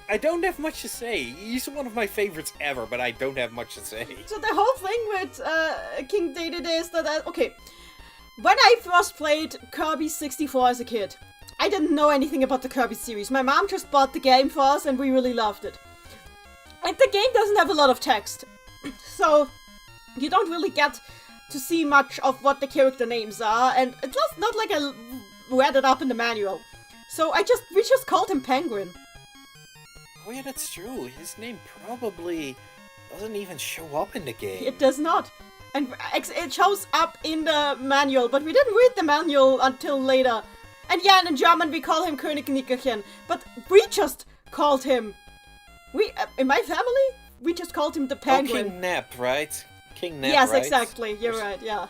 I don't have much to say. He's one of my favorites ever, but I don't have much to say. So the whole thing with King Dedede is that, okay, when I first played Kirby 64 as a kid, I didn't know anything about the Kirby series. My mom just bought the game for us and we really loved it. And the game doesn't have a lot of text, so you don't really get to see much of what the character names are, and it's not like I read it up in the manual. So we just called him Penguin. Oh yeah, that's true. His name probably doesn't even show up in the game. It does not. And it shows up in the manual, but we didn't read the manual until later. And yeah, and in German we call him König Nickerchen, but we just called him... in my family, we just called him the Penguin. Oh, King Nap, right? King Nap, yes, right? Exactly. You're right, yeah.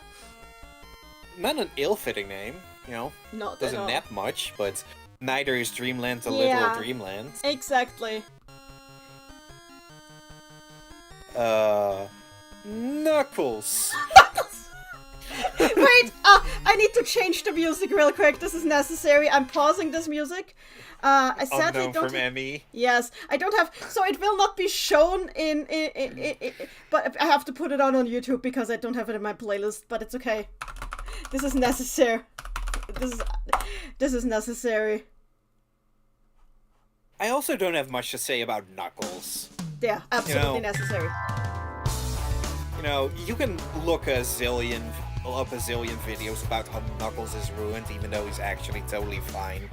Not an ill-fitting name, you know? Not doesn't at all. nap much, but neither is Dreamland a literal Dreamland. Exactly. Knuckles! Wait, I need to change the music real quick. This is necessary. I'm pausing this music. I said Unknown I don't from Emmy. Yes, I don't have... So it will not be shown in but I have to put it on YouTube because I don't have it in my playlist, but it's okay. This is necessary. This is necessary. I also don't have much to say about Knuckles. Yeah, absolutely necessary. You know, you can look up a zillion videos about how Knuckles is ruined, even though he's actually totally fine.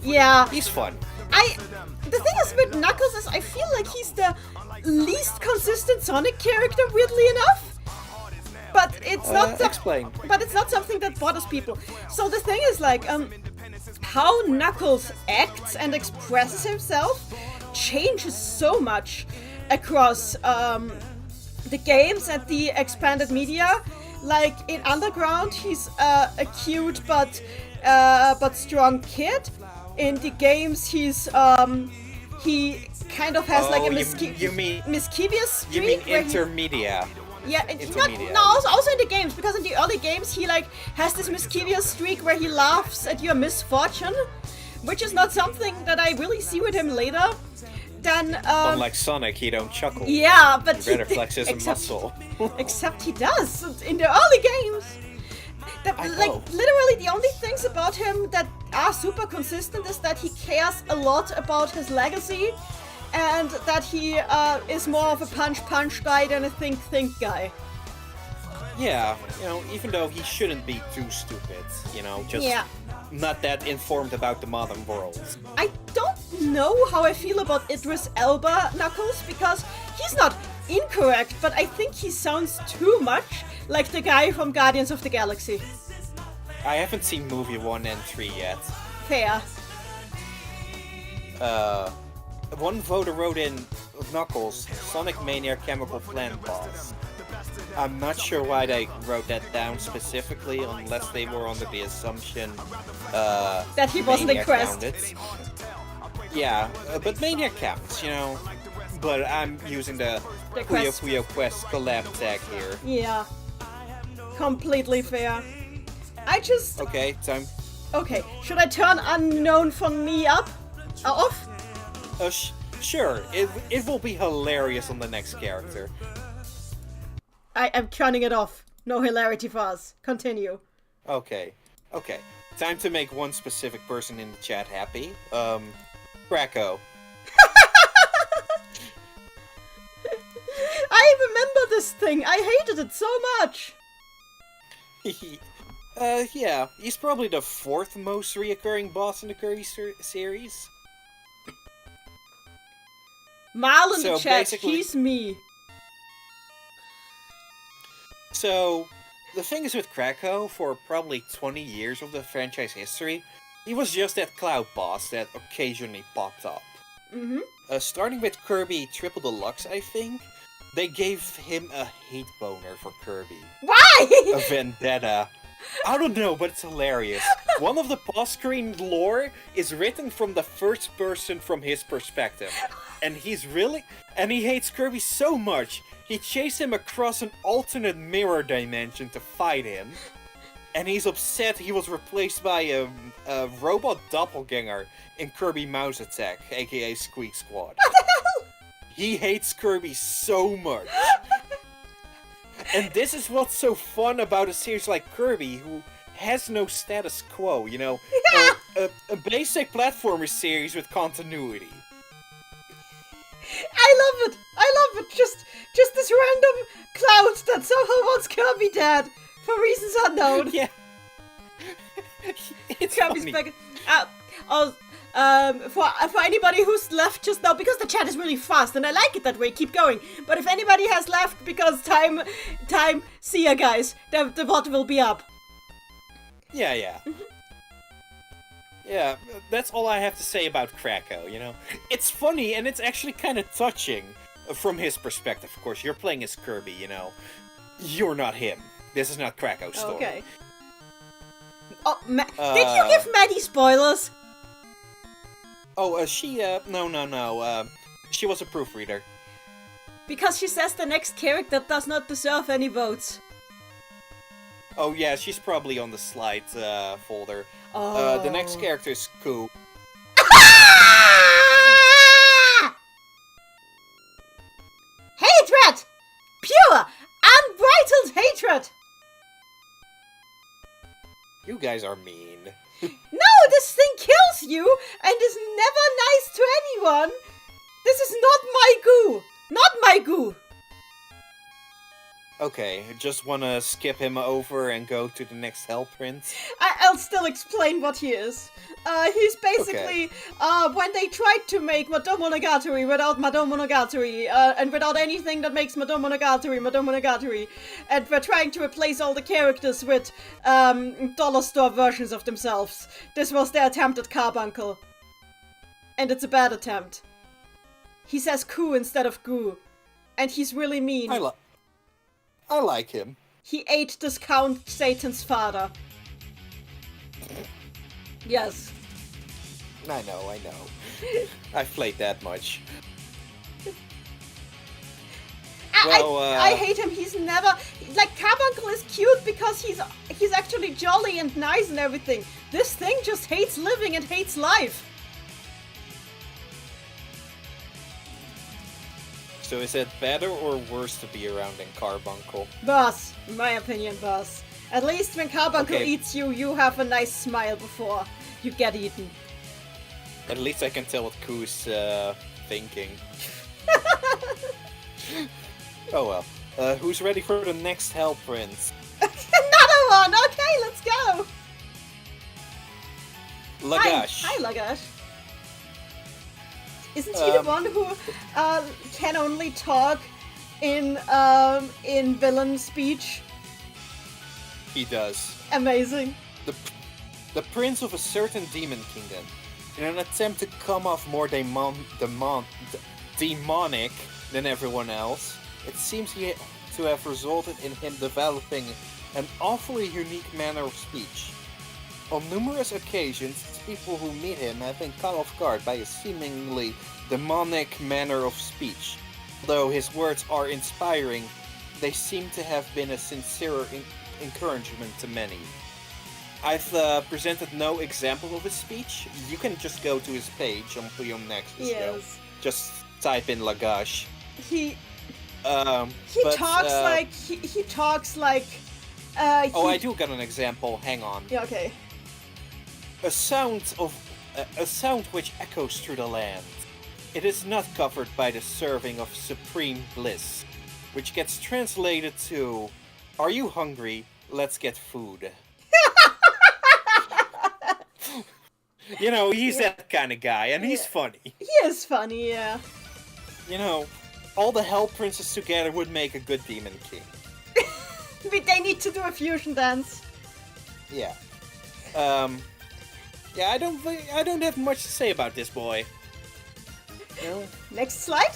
Yeah. He's fun. The thing is with Knuckles is I feel like he's the least consistent Sonic character, weirdly enough. But it's not explain. But it's not something that bothers people. So the thing is like how Knuckles acts and expresses himself changes so much across the games and the expanded media. Like in Underground, he's a cute but strong kid. In the games, he kind of has like a mischievous streak. You mean intermedia? Yeah, also in the games, because in the early games he like has this mischievous streak where he laughs at your misfortune, which is not something that I really see with him later. Then unlike Sonic, he don't chuckle. Yeah, but he better flex his muscle. Except he does in the early games. Literally the only things about him that are super consistent is that he cares a lot about his legacy, and that he is more of a punch guy than a think guy. Yeah, you know, even though he shouldn't be too stupid, you know, just not that informed about the modern world. I don't know how I feel about Idris Elba Knuckles, because he's not incorrect, but I think he sounds too much like the guy from Guardians of the Galaxy. I haven't seen movie 1 and 3 yet. Fair. One voter wrote in Knuckles, Sonic Mania Chemical Plant Boss. I'm not sure why they wrote that down specifically, unless they were under the assumption that he wasn't impressed. Yeah, but Mania counts, you know. But I'm using the Puyo Quest collab tag here. Yeah. Completely fair. Okay, time. Okay, should I turn Unknown for me off? Sure. It will be hilarious on the next character. I am turning it off. No hilarity for us. Continue. Okay. Time to make one specific person in the chat happy. Draco. I remember this thing. I hated it so much. Yeah. He's probably the 4th most reoccurring boss in the Kirby series. Mal in the chat, he's me. So, the thing is with Draco, for probably 20 years of the franchise history, he was just that cloud boss that occasionally popped up. Mm-hmm. Starting with Kirby Triple Deluxe, I think, they gave him a hate boner for Kirby. Why? A vendetta. I don't know, but it's hilarious. One of the boss screen lore is written from the first person from his perspective. And he hates Kirby so much, he chased him across an alternate mirror dimension to fight him. And he's upset he was replaced by a robot doppelganger in Kirby Mouse Attack, aka Squeak Squad. What the hell? He hates Kirby so much. And this is what's so fun about a series like Kirby, who has no status quo, you know? A basic platformer series with continuity. I love it! Just this random cloud that somehow wants Kirby dead, for reasons unknown. Yeah. It's Kirby's funny. back. For anybody who's left just now, because the chat is really fast and I like it that way, keep going. But if anybody has left because time, see ya guys. The bot will be up. Yeah. Yeah, that's all I have to say about Draco, you know? It's funny and it's actually kind of touching from his perspective. Of course, you're playing as Kirby, you know? You're not him. This is not Draco's story. Okay. Oh, did you give Maddie spoilers? Oh, no. She was a proofreader. Because she says the next character does not deserve any votes. Oh yeah, she's probably on the slide folder. Oh. The next character is Ku. Hatred! Pure, unbridled hatred! guys are mean. No, this thing kills you and is never nice to anyone. This is not my goo. Not my goo. Okay, just wanna skip him over and go to the next Hell Prince. I'll still explain what he is. He's basically, when they tried to make Madomonogatari without Madomonogatari, and without anything that makes Madomonogatari, and we're trying to replace all the characters with, dollar store versions of themselves. This was their attempt at Carbuncle. And it's a bad attempt. He says coo instead of goo. And he's really mean. I like him. He ate Discount Satan's father. Yes. I know. I've played that much. I hate him. He's never... Like, Carbuncle is cute because he's actually jolly and nice and everything. This thing just hates living and hates life. So is it better or worse to be around than Carbuncle? Boss. In my opinion, boss. At least when Carbuncle eats you, you have a nice smile before you get eaten. At least I can tell what Koo's thinking. Oh well. Who's ready for the next Hell Prince? Another one! Okay, let's go! Lagash. Hi, Lagash. Isn't he the one who can only talk in villain speech? He does. Amazing. The prince of a certain demon kingdom. In an attempt to come off more demonic than everyone else, it seems to have resulted in him developing an awfully unique manner of speech. On numerous occasions, people who meet him have been caught off guard by his seemingly demonic manner of speech. Though his words are inspiring, they seem to have been a sincere encouragement to many. I've presented no example of his speech. You can just go to his page on Puyo Nexus. Yes. Just type in Lagash. He talks like. I do got an example. Hang on. Yeah. Okay. A sound which echoes through the land. It is not covered by the serving of supreme bliss, which gets translated to, "Are you hungry? Let's get food." You know, he's that kind of guy, and he's funny. He is funny, yeah. You know, all the Hell Princes together would make a good Demon King. They need to do a fusion dance. Yeah. Yeah, I don't have much to say about this boy. No. Next slide?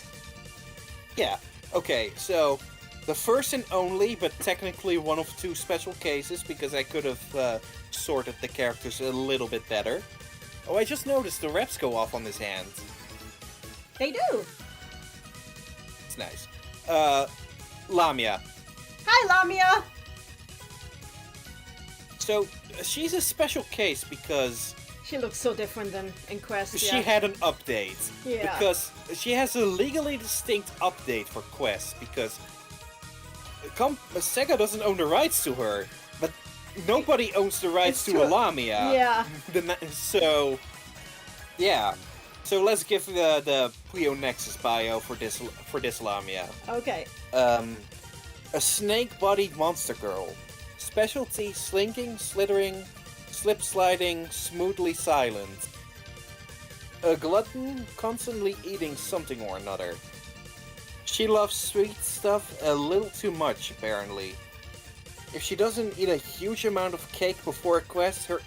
Yeah. Okay, so the first and only, but technically one of two special cases, because I could have sorted the characters a little bit better. Oh, I just noticed the reps go off on his hand. They do. It's nice. Lamia. Hi, Lamia. So, she's a special case because She looks so different than in Quest, she had an update. Yeah. Because she has a legally distinct update for Quest, because Sega doesn't own the rights to her, but nobody owns the rights to Lamia. Yeah. So, yeah. So let's give the Puyo Nexus bio for this Lamia. Okay. A snake-bodied monster girl. Specialty slinking, slithering, slip-sliding, smoothly silent. A glutton, constantly eating something or another. She loves sweet stuff a little too much, apparently. If she doesn't eat a huge amount of cake before a quest, her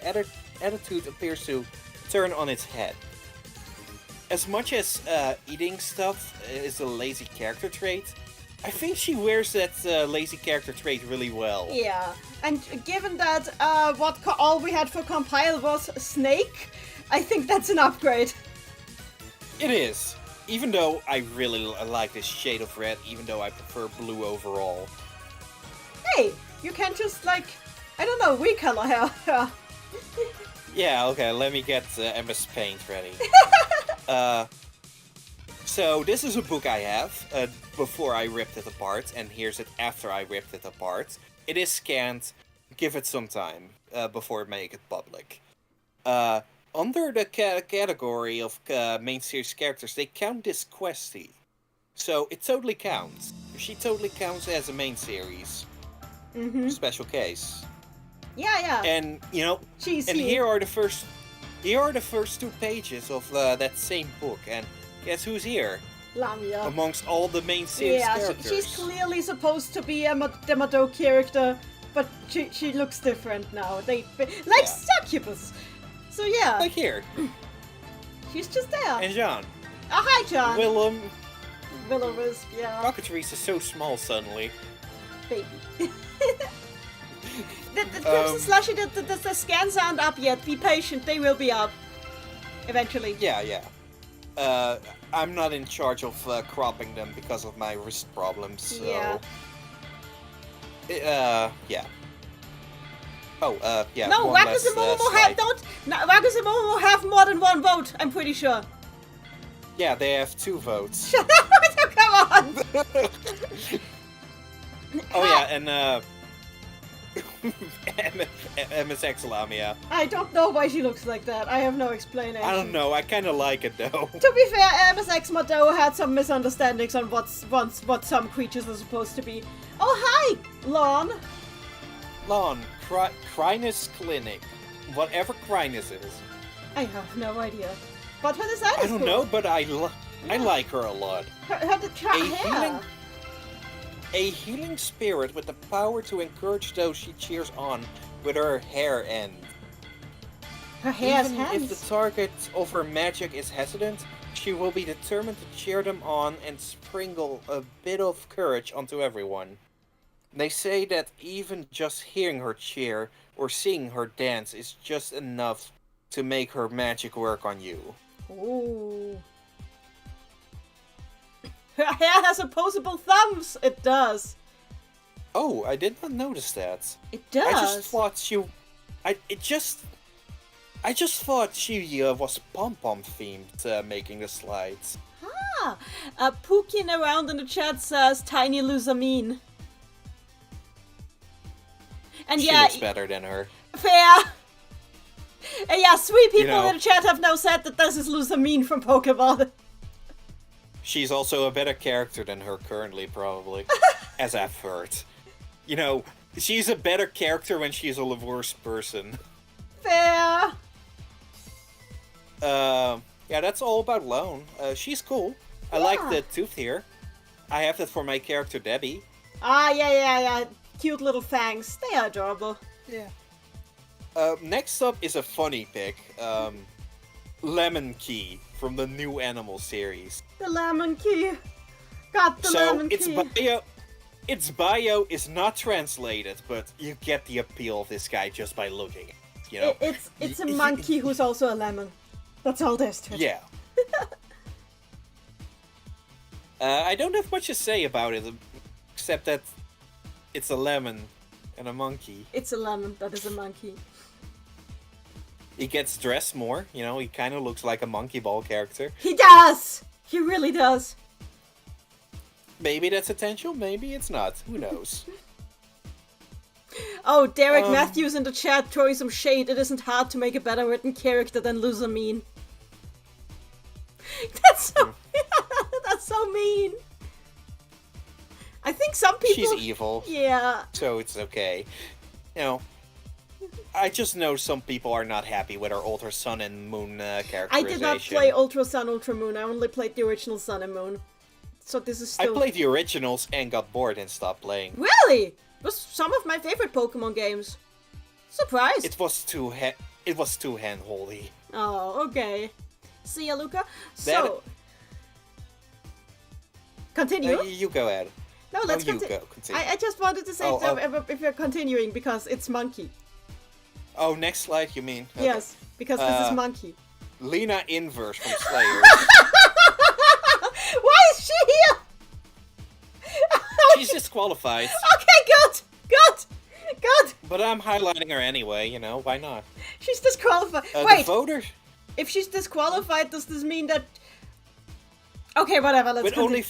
attitude appears to turn on its head. As much as eating stuff is a lazy character trait, I think she wears that lazy character trait really well. Yeah, and given that all we had for compile was Snake, I think that's an upgrade. It is. Even though I really like this shade of red, even though I prefer blue overall. Hey, you can just, like, I don't know, recolor her. Yeah, okay, let me get MS Paint ready. So this is a book I have before I ripped it apart, and here's it after I ripped it apart. It is scanned. Give it some time. before make it public. Under the category of main series characters, they count this questie. So it totally counts. She totally counts as a main series. Special case. Yeah. And, you know, She's and here. Here are the first 2 pages of that same book, and guess who's here? Lamia. Amongst all the main series characters. She's clearly supposed to be a Demado character, but she looks different now. Like Succubus. So yeah. Like here. She's just there. And John. Oh, hi, John. Will-O-Wisp, yeah. Cockatrice is so small suddenly. Baby. the Crimson Slushy, the scans aren't up yet. Be patient, they will be up. Eventually. Yeah. I'm not in charge of cropping them because of my wrist problems, so... yeah. Oh, yeah. No, Wackers and Momo have more than 1 vote, I'm pretty sure. Yeah, they have 2 votes. Shut up! Come on! Oh yeah, and MSX Lamia. I don't know why she looks like that. I have no explanation. I don't know, I kinda like it though. To be fair, MSX Mado had some misunderstandings on what some creatures are supposed to be. Oh, hi, Lon. Lon, Crinus Clinic. Whatever Crinus is. I have no idea. But her design is I don't cool. know, but I like her a lot. Her hair. A healing spirit with the power to encourage those she cheers on with her hair end. Her hair's Even hands. if the target of her magic is hesitant, she will be determined to cheer them on and sprinkle a bit of courage onto everyone. They say that even just hearing her cheer or seeing her dance is just enough to make her magic work on you. Ooh. Her hair has opposable thumbs! It does. Oh, I did not notice that. It does. I just thought she was pom-pom themed making the slides. Ah! Pookin around in the chat says Tiny Luzamine. And She yeah, looks better than her. fair. And yeah, sweet people You know, in the chat have now said that this is Luzamine from Pokemon. She's also a better character than her currently, probably. As I've heard. You know, she's a better character when she's a worse person. Fair. Yeah, that's all about Lone. She's cool. I like the tooth here. I have that for my character Debbie. Ah, yeah. Cute little fangs. They are adorable. Yeah. Next up is a funny pick. Lemon Key from the new Animal series. The lemon key. Got the lemon key. Its bio is not translated, but you get the appeal of this guy just by looking. You know, It's a monkey who's also a lemon. That's all there is to it. Yeah. I don't have much to say about it, except that it's a lemon and a monkey. It's a lemon that is a monkey. He gets dressed more, you know, he kind of looks like a Monkey Ball character. He does! He really does. Maybe that's potential, maybe it's not. Who knows? Oh, Derek Matthews in the chat throwing some shade. It isn't hard to make a better written character than Luzamine. That's so... That's so mean. I think some people... She's evil. Yeah. So it's okay. You know, I just know some people are not happy with our Ultra Sun and Moon characterization. I did not play Ultra Sun, Ultra Moon. I only played the original Sun and Moon. So this is still... I played the originals and got bored and stopped playing. Really? It was some of my favorite Pokemon games. Surprised. It was too hand-holdy. Oh, okay. See ya, Luca. So... Continue? You go ahead. No, let's continue. I just wanted to say if you're continuing, because it's Monkey. Oh, next slide, you mean? Okay. Yes, because this is Monkey. Lena Inverse from Slayer. Why is she here? She's disqualified. Okay, good. But I'm highlighting her anyway, you know, why not? She's disqualified. The voters... If she's disqualified, does this mean that... Okay, whatever, let's continue.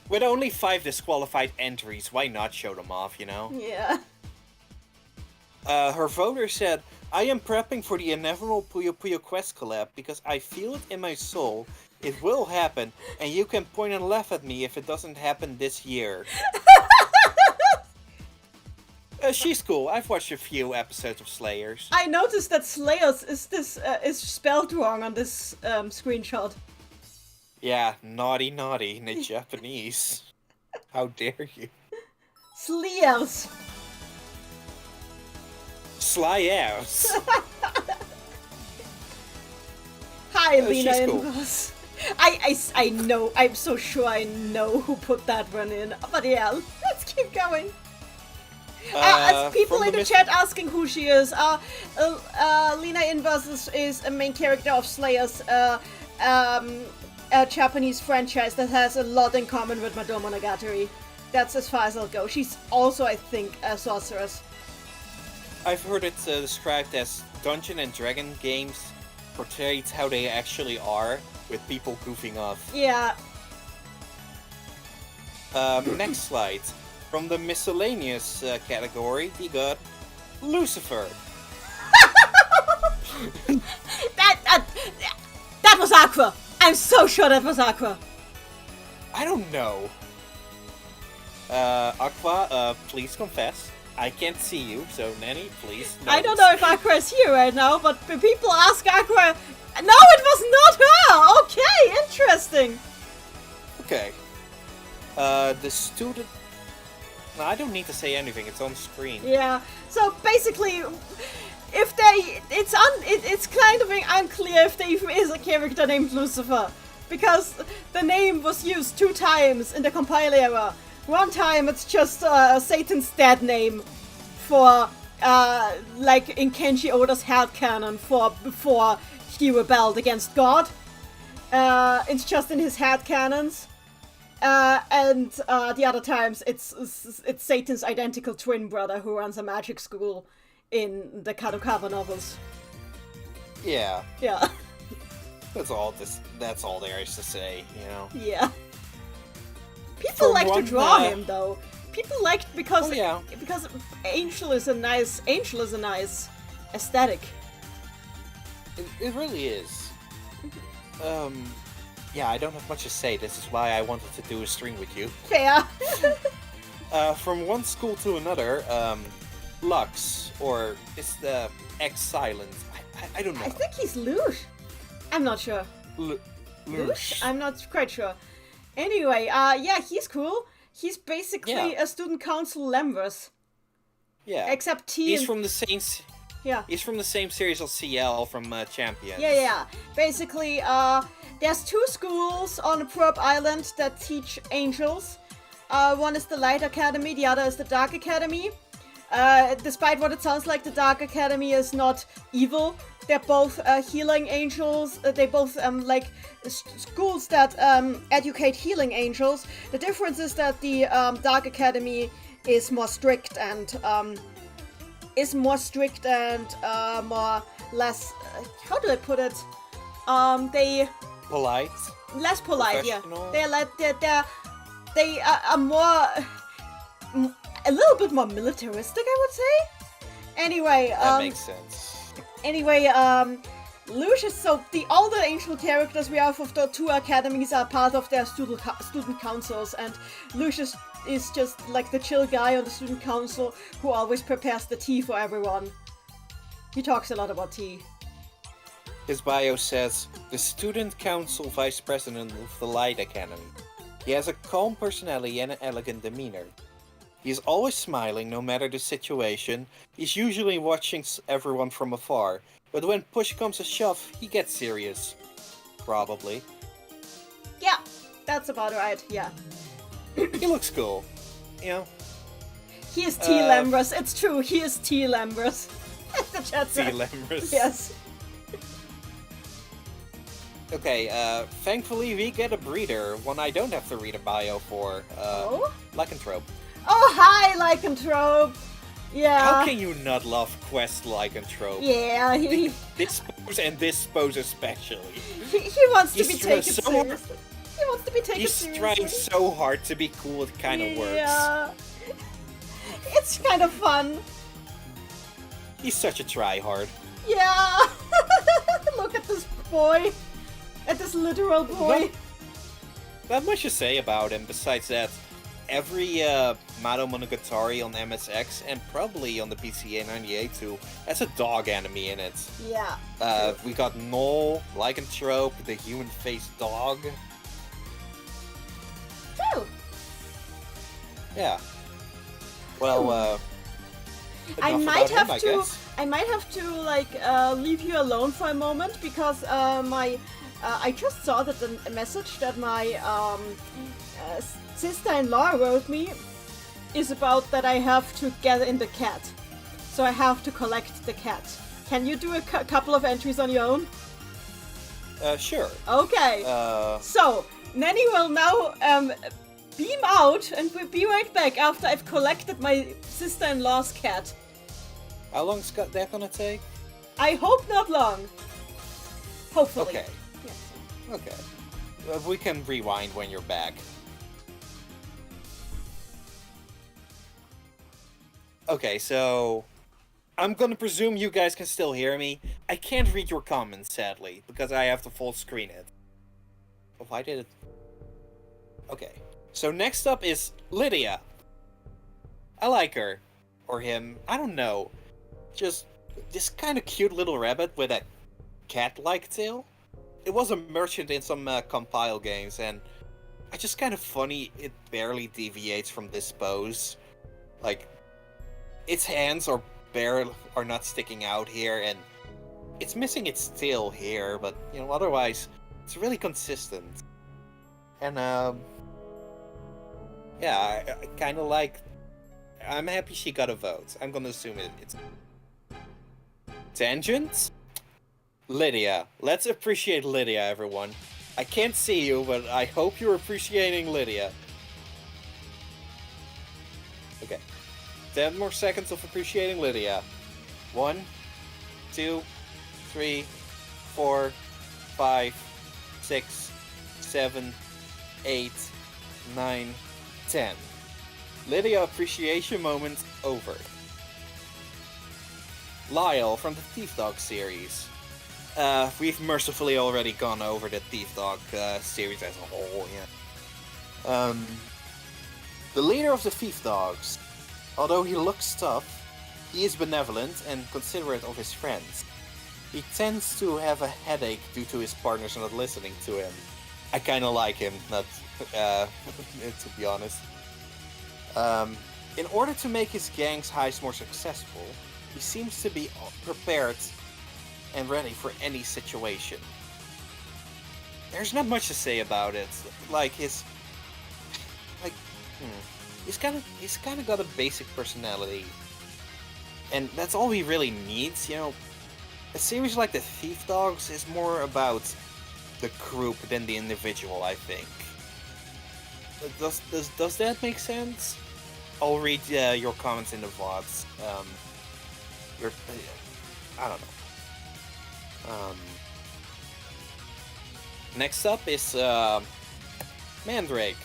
With only 5 disqualified entries, why not show them off, you know? Yeah. Her voter said, I am prepping for the inevitable Puyo Puyo Quest collab because I feel it in my soul. It will happen, and you can point and laugh at me if it doesn't happen this year. She's cool. I've watched a few episodes of Slayers. I noticed that Slayers is spelled wrong on this screenshot. Yeah, naughty in the Japanese. How dare you? Slayers. Slayers. Hi, Lena she's cool. Inverse. I know. I'm so sure I know who put that one in. But yeah, let's keep going. As people in the chat asking who she is, Lena Inverse is a main character of Slayers, a Japanese franchise that has a lot in common with Madomo Monogatari. That's as far as I'll go. She's also, I think, a sorceress. I've heard it described as Dungeon and Dragon games portrayed how they actually are, with people goofing off. Yeah. Next slide. From the Miscellaneous category, we got Lucifer. That was Aqua. I'm so sure that was Aqua. I don't know. Aqua, please confess. I can't see you, so Nanny, please. I don't know if Aqua is here right now, but people ask Aqua. No, it was not her. Okay, interesting. Okay. The student. No, I don't need to say anything. It's on screen. Yeah. So basically, if it's kind of unclear if there even is a character named Lucifer, because the name was used 2 times in the compile era. One time it's just Satan's dead name for like in Kenji Oda's headcanon for before he rebelled against God. It's just in his headcanons. And the other times it's Satan's identical twin brother who runs a magic school in the Kadokawa novels. Yeah. Yeah. That's all there is to say, you know. Yeah. People like to draw him though. People like because because Angel is a nice aesthetic. It really is. Yeah, I don't have much to say. This is why I wanted to do a stream with you. Fair. From one school to another, Lux, or is the X silent? I don't know. I think he's Lush. I'm not sure. Lush? I'm not quite sure. Anyway, yeah, he's cool. He's basically a student council Lembus. Yeah. Except T. He's from the same. Yeah. He's from the same series as CL from Champions. Yeah. Basically, there's 2 schools on Probe Island that teach angels. One is the Light Academy, the other is the Dark Academy. Despite what it sounds like, the Dark Academy is not evil. They're both healing angels. They both like schools that educate healing angels. The difference is that the Dark Academy is more strict and more less. How do I put it? They polite. Less polite, yeah. Professional. They are more a little bit more militaristic, I would say. Anyway, that makes sense. Anyway, Lucius, so all the angel characters we have of the 2 academies are part of their student councils, and Lucius is just like the chill guy on the student council who always prepares the tea for everyone. He talks a lot about tea. His bio says, the student council vice president of the Light Academy. He has a calm personality and an elegant demeanor. He is always smiling no matter the situation. He's usually watching everyone from afar, but when push comes to shove, he gets serious. Probably. Yeah, that's about right, yeah. He looks cool. You know? He is T. Lembras, it's true, he is T. Lembras. The chat said. T. Lembras. Yes. Okay, thankfully we get a breeder, one I don't have to read a bio for. Lycanthrope. Oh, hi, Lycanthrope! Yeah. How can you not love Quest Lycanthrope? Yeah, This pose and this pose especially. He wants to be taken seriously. He wants to be taken seriously. He's trying so hard to be cool, it kind of works. Yeah. It's kind of fun. He's such a tryhard. Yeah! Look at this boy. At this literal boy. Not much to say about him besides that every Monogatari on MSX and probably on the PCA 98 too has a dog enemy in it. Yeah. We got Null, Lycanthrope, the human-faced dog. True. Yeah. Well, I enough might about have him, I to. guess. I might have to leave you alone for a moment because I just saw that the message that my sister-in-law wrote me is about that I have to get in the cat, so I have to collect the cat. Can you do a couple of entries on your own? Sure. Okay. So Nanny will now beam out and we'll be right back after I've collected my sister-in-law's cat. How long's that gonna take? I hope not long. Hopefully. Okay. Yes. Okay. We can rewind when you're back. Okay, so I'm gonna presume you guys can still hear me. I can't read your comments, sadly, because I have to full screen it. Oh, why did it... Okay. So next up is Lydia. I like her. Or him. I don't know. Just this kind of cute little rabbit with a cat-like tail. It was a merchant in some compile games, and it's just kind of funny it barely deviates from this pose. Like, its hands are not sticking out here, and it's missing its tail here, but, you know, otherwise, it's really consistent. And, yeah, I kind of like... I'm happy she got a vote. I'm gonna assume it's... Tangent? Lydia. Let's appreciate Lydia, everyone. I can't see you, but I hope you're appreciating Lydia. Okay. 10 more seconds of appreciating Lydia. 1, 2, 3, 4, 5, 6, 7, 8, 9, 10. Lydia appreciation moment over. Lyle from the Thief Dog series. We've mercifully already gone over the Thief Dog series as a whole, yeah. The leader of the Thief Dogs. Although he looks tough, he is benevolent and considerate of his friends. He tends to have a headache due to his partners not listening to him. I kinda like him, not to be honest. In order to make his gang's heists more successful, he seems to be prepared and ready for any situation. There's not much to say about it. Like he's kind of got a basic personality, and that's all he really needs. You know, a series like the Thief Dogs is more about the group than the individual, I think. Does that make sense? I'll read your comments in the VODs. I don't know. Next up is Mandrake,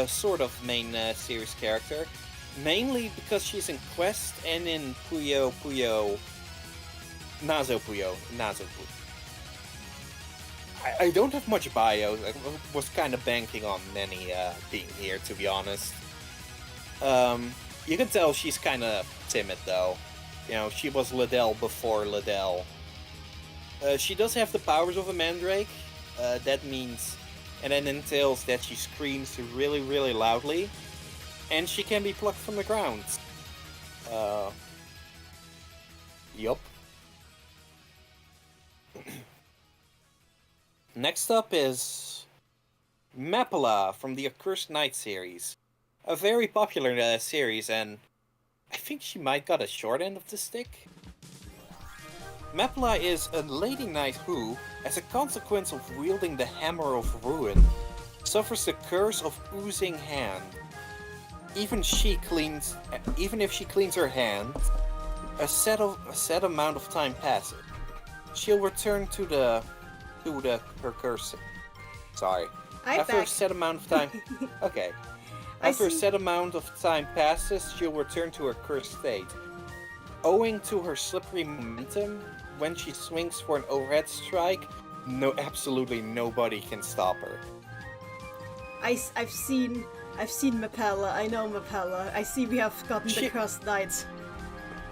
sort of main series character, mainly because she's in Quest and in Puyo. I don't have much bio. I was kind of banking on Nanny being here, to be honest. You can tell she's kind of timid, though. You know, she was Liddell before Liddell. She does have the powers of a Mandrake. That means... And then entails that she screams really, really loudly. And she can be plucked from the ground. Yup. Next up is... Mapala from the Accursed Knight series. A very popular series, and I think she might got a short end of the stick. Mapala is a lady knight who, as a consequence of wielding the Hammer of Ruin, suffers the curse of oozing hand. Even if she cleans her hand, a set amount of time passes. She'll return to her curse. Sorry. After a set amount of time. Okay. After a set amount of time passes, she'll return to her cursed state. owing to her slippery momentum, when she swings for an overhead strike, absolutely nobody can stop her. I've seen Mapella. I know Mapella. I see we have gotten the Cursed Knights.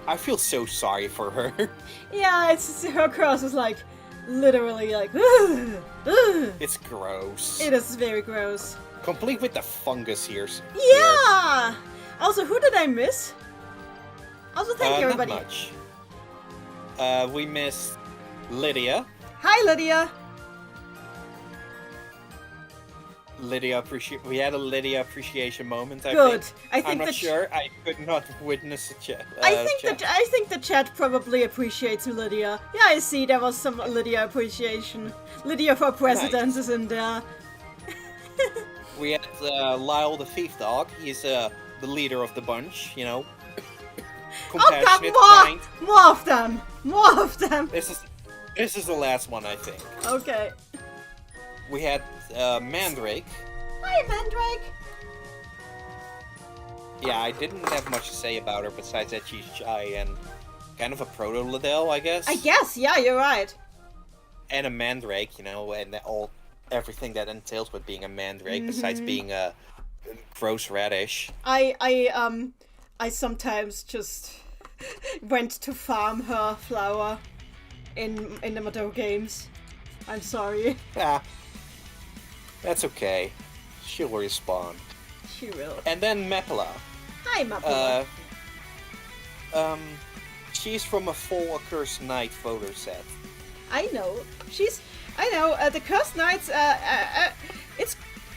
I feel so sorry for her. Yeah, her curse is like literally like. Ugh, ugh. It's gross. It is very gross. Complete with the fungus here. Yeah. Also, who did I miss? Also, thank you, everybody. Not much. We missed Lydia. Hi, Lydia. We had a Lydia appreciation moment. Good. I'm not sure. I could not witness a chat. I think the chat probably appreciates Lydia. Yeah, I see. There was some Lydia appreciation. Lydia for president is in there. We had Lyle the Thief Dog. He's the leader of the bunch. You know. Compassionate, kind. More of them. More of them. This is the last one, I think. Okay. We had Mandrake. Hi, Mandrake. Yeah, I didn't have much to say about her besides that she's shy and kind of a proto-Liddell, I guess. I guess, yeah, you're right. And a Mandrake, you know, and everything that entails with being a Mandrake, besides being a gross radish. I sometimes just went to farm her flower in the Mado games. I'm sorry. Yeah. That's okay. She'll respawn. She will. And then Mapella. Hi, Mapella. She's from a full Accursed Knight voter set. I know. The Cursed Knights,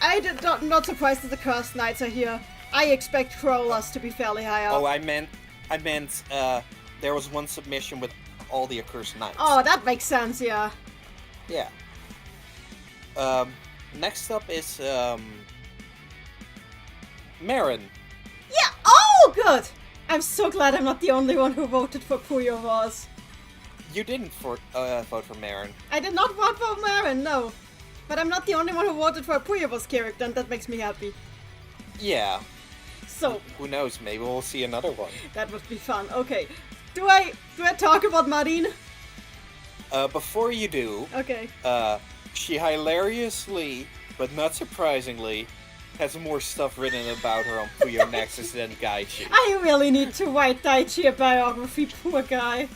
I'm not surprised that the Cursed Knights are here. I expect Crawlers to be fairly high up. Oh, I meant, there was one submission with all the Accursed Knights. Oh, that makes sense, yeah. Yeah. Next up is, Marin. Yeah, oh, good! I'm so glad I'm not the only one who voted for Puyo Wars. You didn't vote for Marin. I did not vote for Marin, no. But I'm not the only one who voted for a Puyo Wars character, and that makes me happy. Yeah. So... Who knows, maybe we'll see another one. That would be fun. Okay. Do I talk about Marin? Before you do... Okay. She hilariously, but not surprisingly, has more stuff written about her on Puyo Nexus than Gaichi. I really need to write Daichi a biography, poor guy.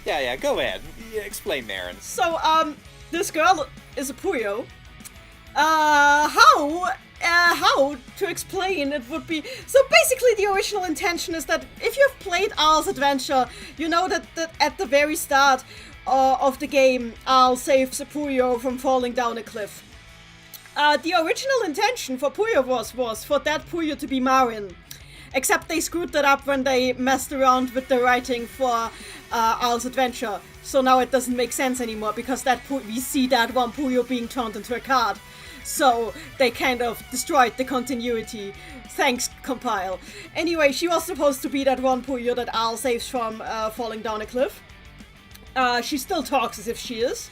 Yeah, go ahead. Yeah, explain Marin. So, this girl is a Puyo. How to explain it would be... So basically the original intention is that if you've played Al's Adventure, you know that at the very start of the game, Al saves a Puyo from falling down a cliff. The original intention for Puyo was for that Puyo to be Marin. Except they screwed that up when they messed around with the writing for Al's Adventure. So now it doesn't make sense anymore because we see that one Puyo being turned into a card. So they kind of destroyed the continuity. Thanks, Compile. Anyway, she was supposed to be that one Puyo that Al saves from falling down a cliff. She still talks as if she is.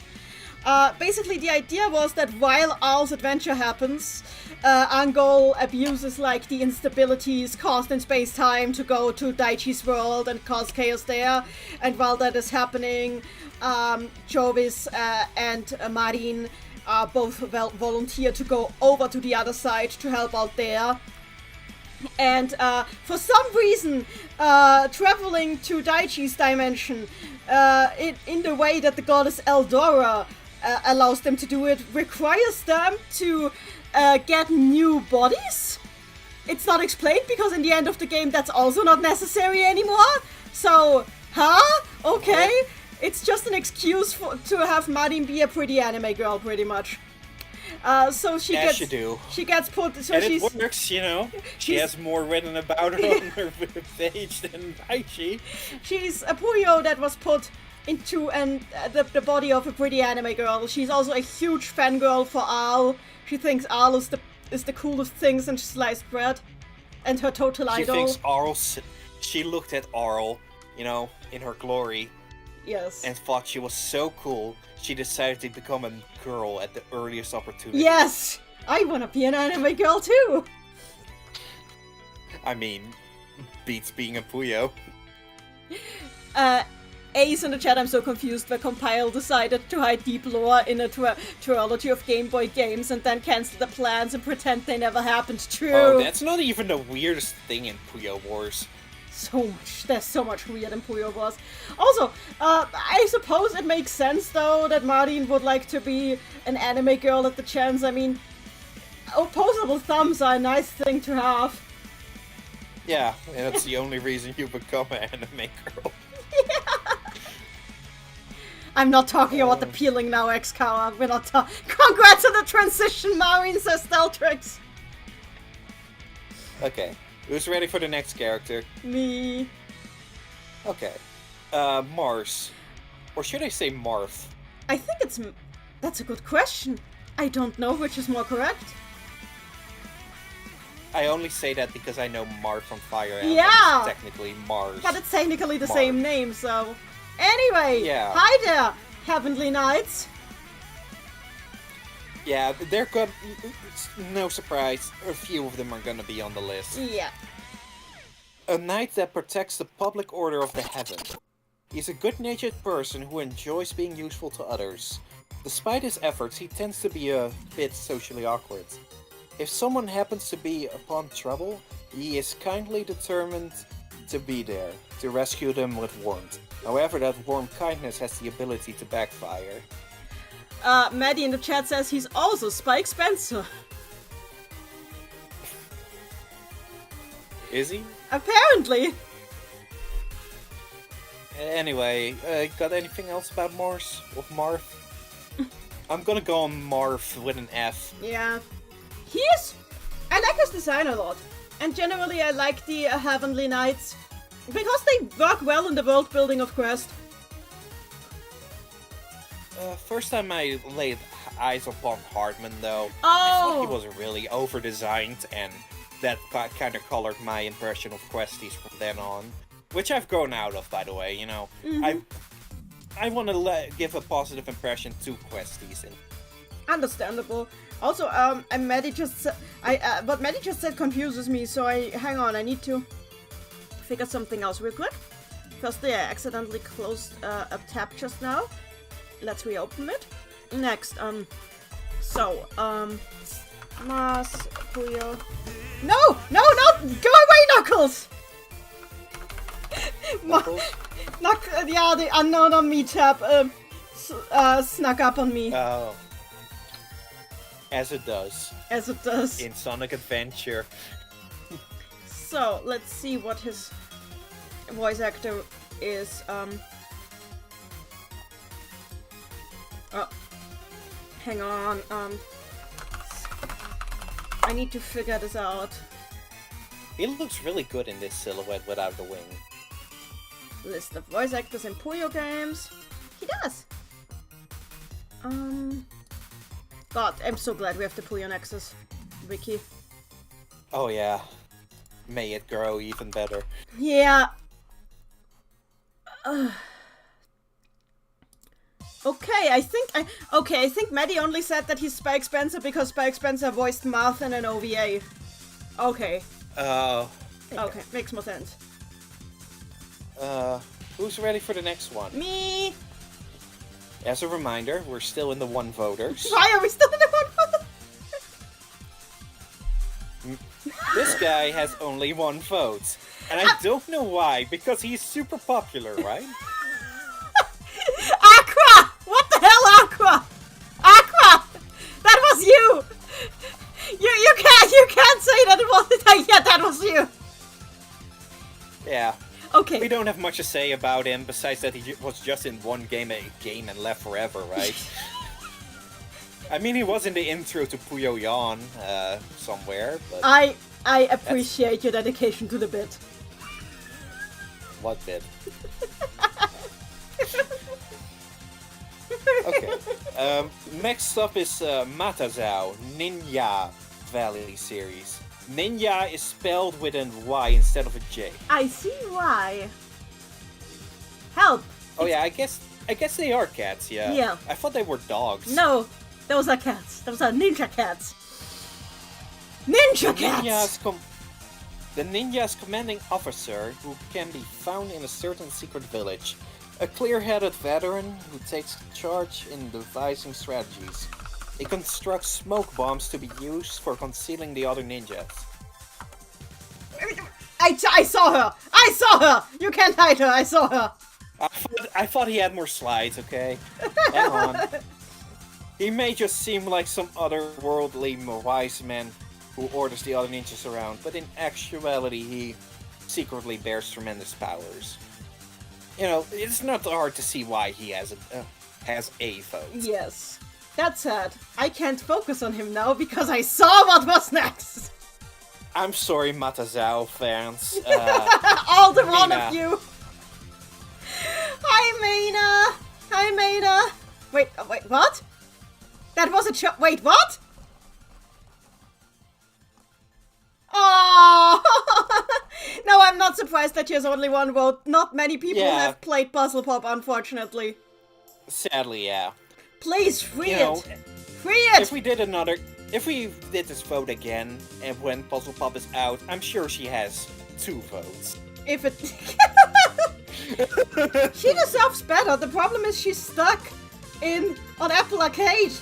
Basically, the idea was that while Al's Adventure happens, Angol abuses like the instabilities caused in space-time to go to Daichi's world and cause chaos there. And while that is happening, Jovis and Marin both volunteer to go over to the other side to help out there. And for some reason, traveling to Daichi's dimension in the way that the goddess Eldora allows them to do it requires them to get new bodies. It's not explained because in the end of the game that's also not necessary anymore. So, okay. It's just an excuse to have Marin be a pretty anime girl, pretty much. So she gets... you do. She gets put... So and she's, it works, you know. She has more written about her on her page than Daichi. She's a Puyo that was put into the body of a pretty anime girl. She's also a huge fangirl for Al. She thinks Al is the coolest thing since sliced bread. And her total idol. She looked at Arl, you know, in her glory. Yes. And thought she was so cool, she decided to become a girl at the earliest opportunity. Yes! I wanna be an anime girl too! I mean, beats being a Puyo. Ace in the chat, I'm so confused where Compile decided to hide deep lore in a trilogy of Game Boy games and then cancel the plans and pretend they never happened. True. Oh, that's not even the weirdest thing in Puyo Wars. There's so much weird in Puyo Wars. Also, I suppose it makes sense though that Martin would like to be an anime girl at the chance. I mean, opposable thumbs are a nice thing to have. Yeah, and that's the only reason you become an anime girl. Yeah. I'm not talking about the peeling now, X-Kawa. We're not Congrats on the transition, Maureen, says Steltrix. Okay, who's ready for the next character? Me. Okay. Mars. Or should I say Marth? I think that's a good question. I don't know which is more correct. I only say that because I know Marth from Fire Emblem. Yeah! It's technically Mars. But it's technically the same name, so... Anyway, yeah. Hi there, Heavenly Knights. Yeah, they're good. No surprise, a few of them are gonna be on the list. Yeah. A knight that protects the public order of the heaven. He's a good-natured person who enjoys being useful to others. Despite his efforts, he tends to be a bit socially awkward. If someone happens to be upon trouble, he is kindly determined to be there, to rescue them with warmth. However, that warm kindness has the ability to backfire. Maddie in the chat says he's also Spike Spencer. Is he? Apparently. Anyway, got anything else about Mars? With Marth? I'm gonna go on Marth with an F. Yeah. I like his design a lot. And generally I like the Heavenly Knights. Because they work well in the world building of Quest. First time I laid eyes upon Hardman, though, Oh. I thought he was really over-designed, and that kind of colored my impression of Questies from then on. Which I've grown out of, by the way, you know. Mm-hmm. I want to give a positive impression to Questies. Understandable. Also, Maddie just what Maddie just said confuses me, so hang on, I need to figure something else real quick. Firstly, I accidentally closed a tab just now. Let's reopen it. Next, Mars, Puyo. No! Go away, Knuckles! Yeah, the unknown on me tab snuck up on me. Oh. As it does. As it does. In Sonic Adventure. So, let's see what his voice actor is. Oh. Hang on. I need to figure this out. He looks really good in this silhouette without the wing. List of voice actors in Puyo games. He does. God, I'm so glad we have the Puyo Nexus wiki. Oh yeah. May it grow even better. Yeah. Okay, I think Maddie only said that he's Spike Spencer because Spike Spencer voiced Marth in an OVA. Okay. Oh. Okay, makes more sense. Who's ready for the next one? Me! As a reminder, we're still in the one voters. Why are we still in the one? This guy has only one vote. And I don't know why, because he's super popular, right? Aqua! What the hell, Aqua? Aqua! That was you! You can't say that it wasn't. Yeah, that was you. Yeah. Okay. We don't have much to say about him, besides that he was just in one game and left forever, right? I mean, he was in the intro to Puyo Yan, somewhere, but... I appreciate your dedication to the bit. What bit? Okay. Next up is Matazao, Ninja Valley series. Ninja is spelled with an Y instead of a J. I see why. Help! Oh yeah, I guess they are cats, yeah. Yeah. I thought they were dogs. No, those are cats. Those are ninja cats. Ninja cats! The ninja's commanding officer, who can be found in a certain secret village. A clear-headed veteran who takes charge in devising strategies. He constructs smoke bombs to be used for concealing the other ninjas. I saw her! I saw her! You can't hide her, I saw her! I thought he had more slides, okay? Hang on. He may just seem like some otherworldly wise man who orders the other ninjas around, but in actuality he secretly bears tremendous powers. You know, it's not hard to see why he has a vote. Yes. That said, I can't focus on him now because I saw what was next! I'm sorry, Matazao fans. All the one Mina. of you! Hi, Mina! Hi, Mina! Wait, what? That was a wait, what? Oh! No, I'm not surprised that she has only one vote. Not many people have played Puzzle Pop, unfortunately. Sadly, yeah. Please, free You know, it! Free it! If we did this vote again, and when Puzzle Pop is out, I'm sure she has 2 votes. If it... She deserves better. The problem is she's stuck on Apple Arcade.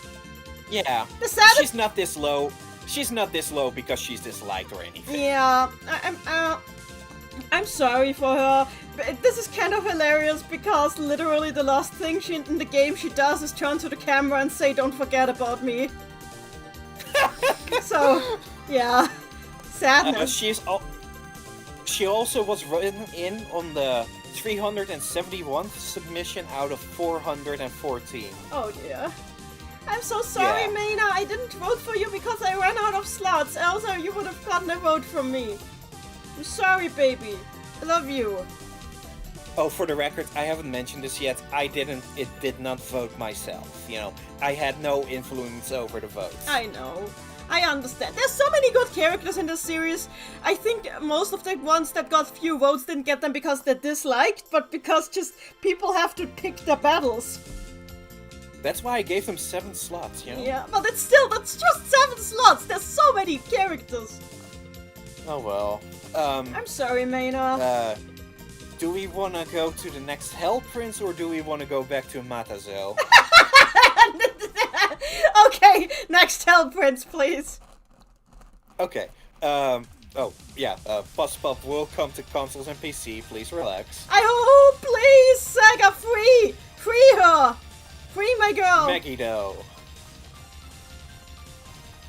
Yeah. The saddest... She's not this low. She's not this low because she's disliked or anything. Yeah, I'm sorry for her. But this is kind of hilarious because literally the last thing in the game she does is turn to the camera and say, "Don't forget about me." So, yeah, sadness. She also was written in on the 371th submission out of 414. Oh dear. I'm so sorry, Mina. I didn't vote for you because I ran out of slots. Else you would have gotten a vote from me. I'm sorry, baby. I love you. Oh, for the record, I haven't mentioned this yet. It did not vote myself. You know, I had no influence over the votes. I know. I understand. There's so many good characters in this series. I think most of the ones that got few votes didn't get them because they're disliked, but because just people have to pick their battles. That's why I gave them 7 slots, you know? Yeah, but that's just 7 slots. There's so many characters. Oh well. I'm sorry, Maina. Do we want to go to the next Hell Prince, or do we want to go back to Matazel? Okay, next Hell Prince, please. Okay. Puzzle Pop will come to consoles and PC. Please relax. Please, Sega, free her. Free my girl! Megiddo.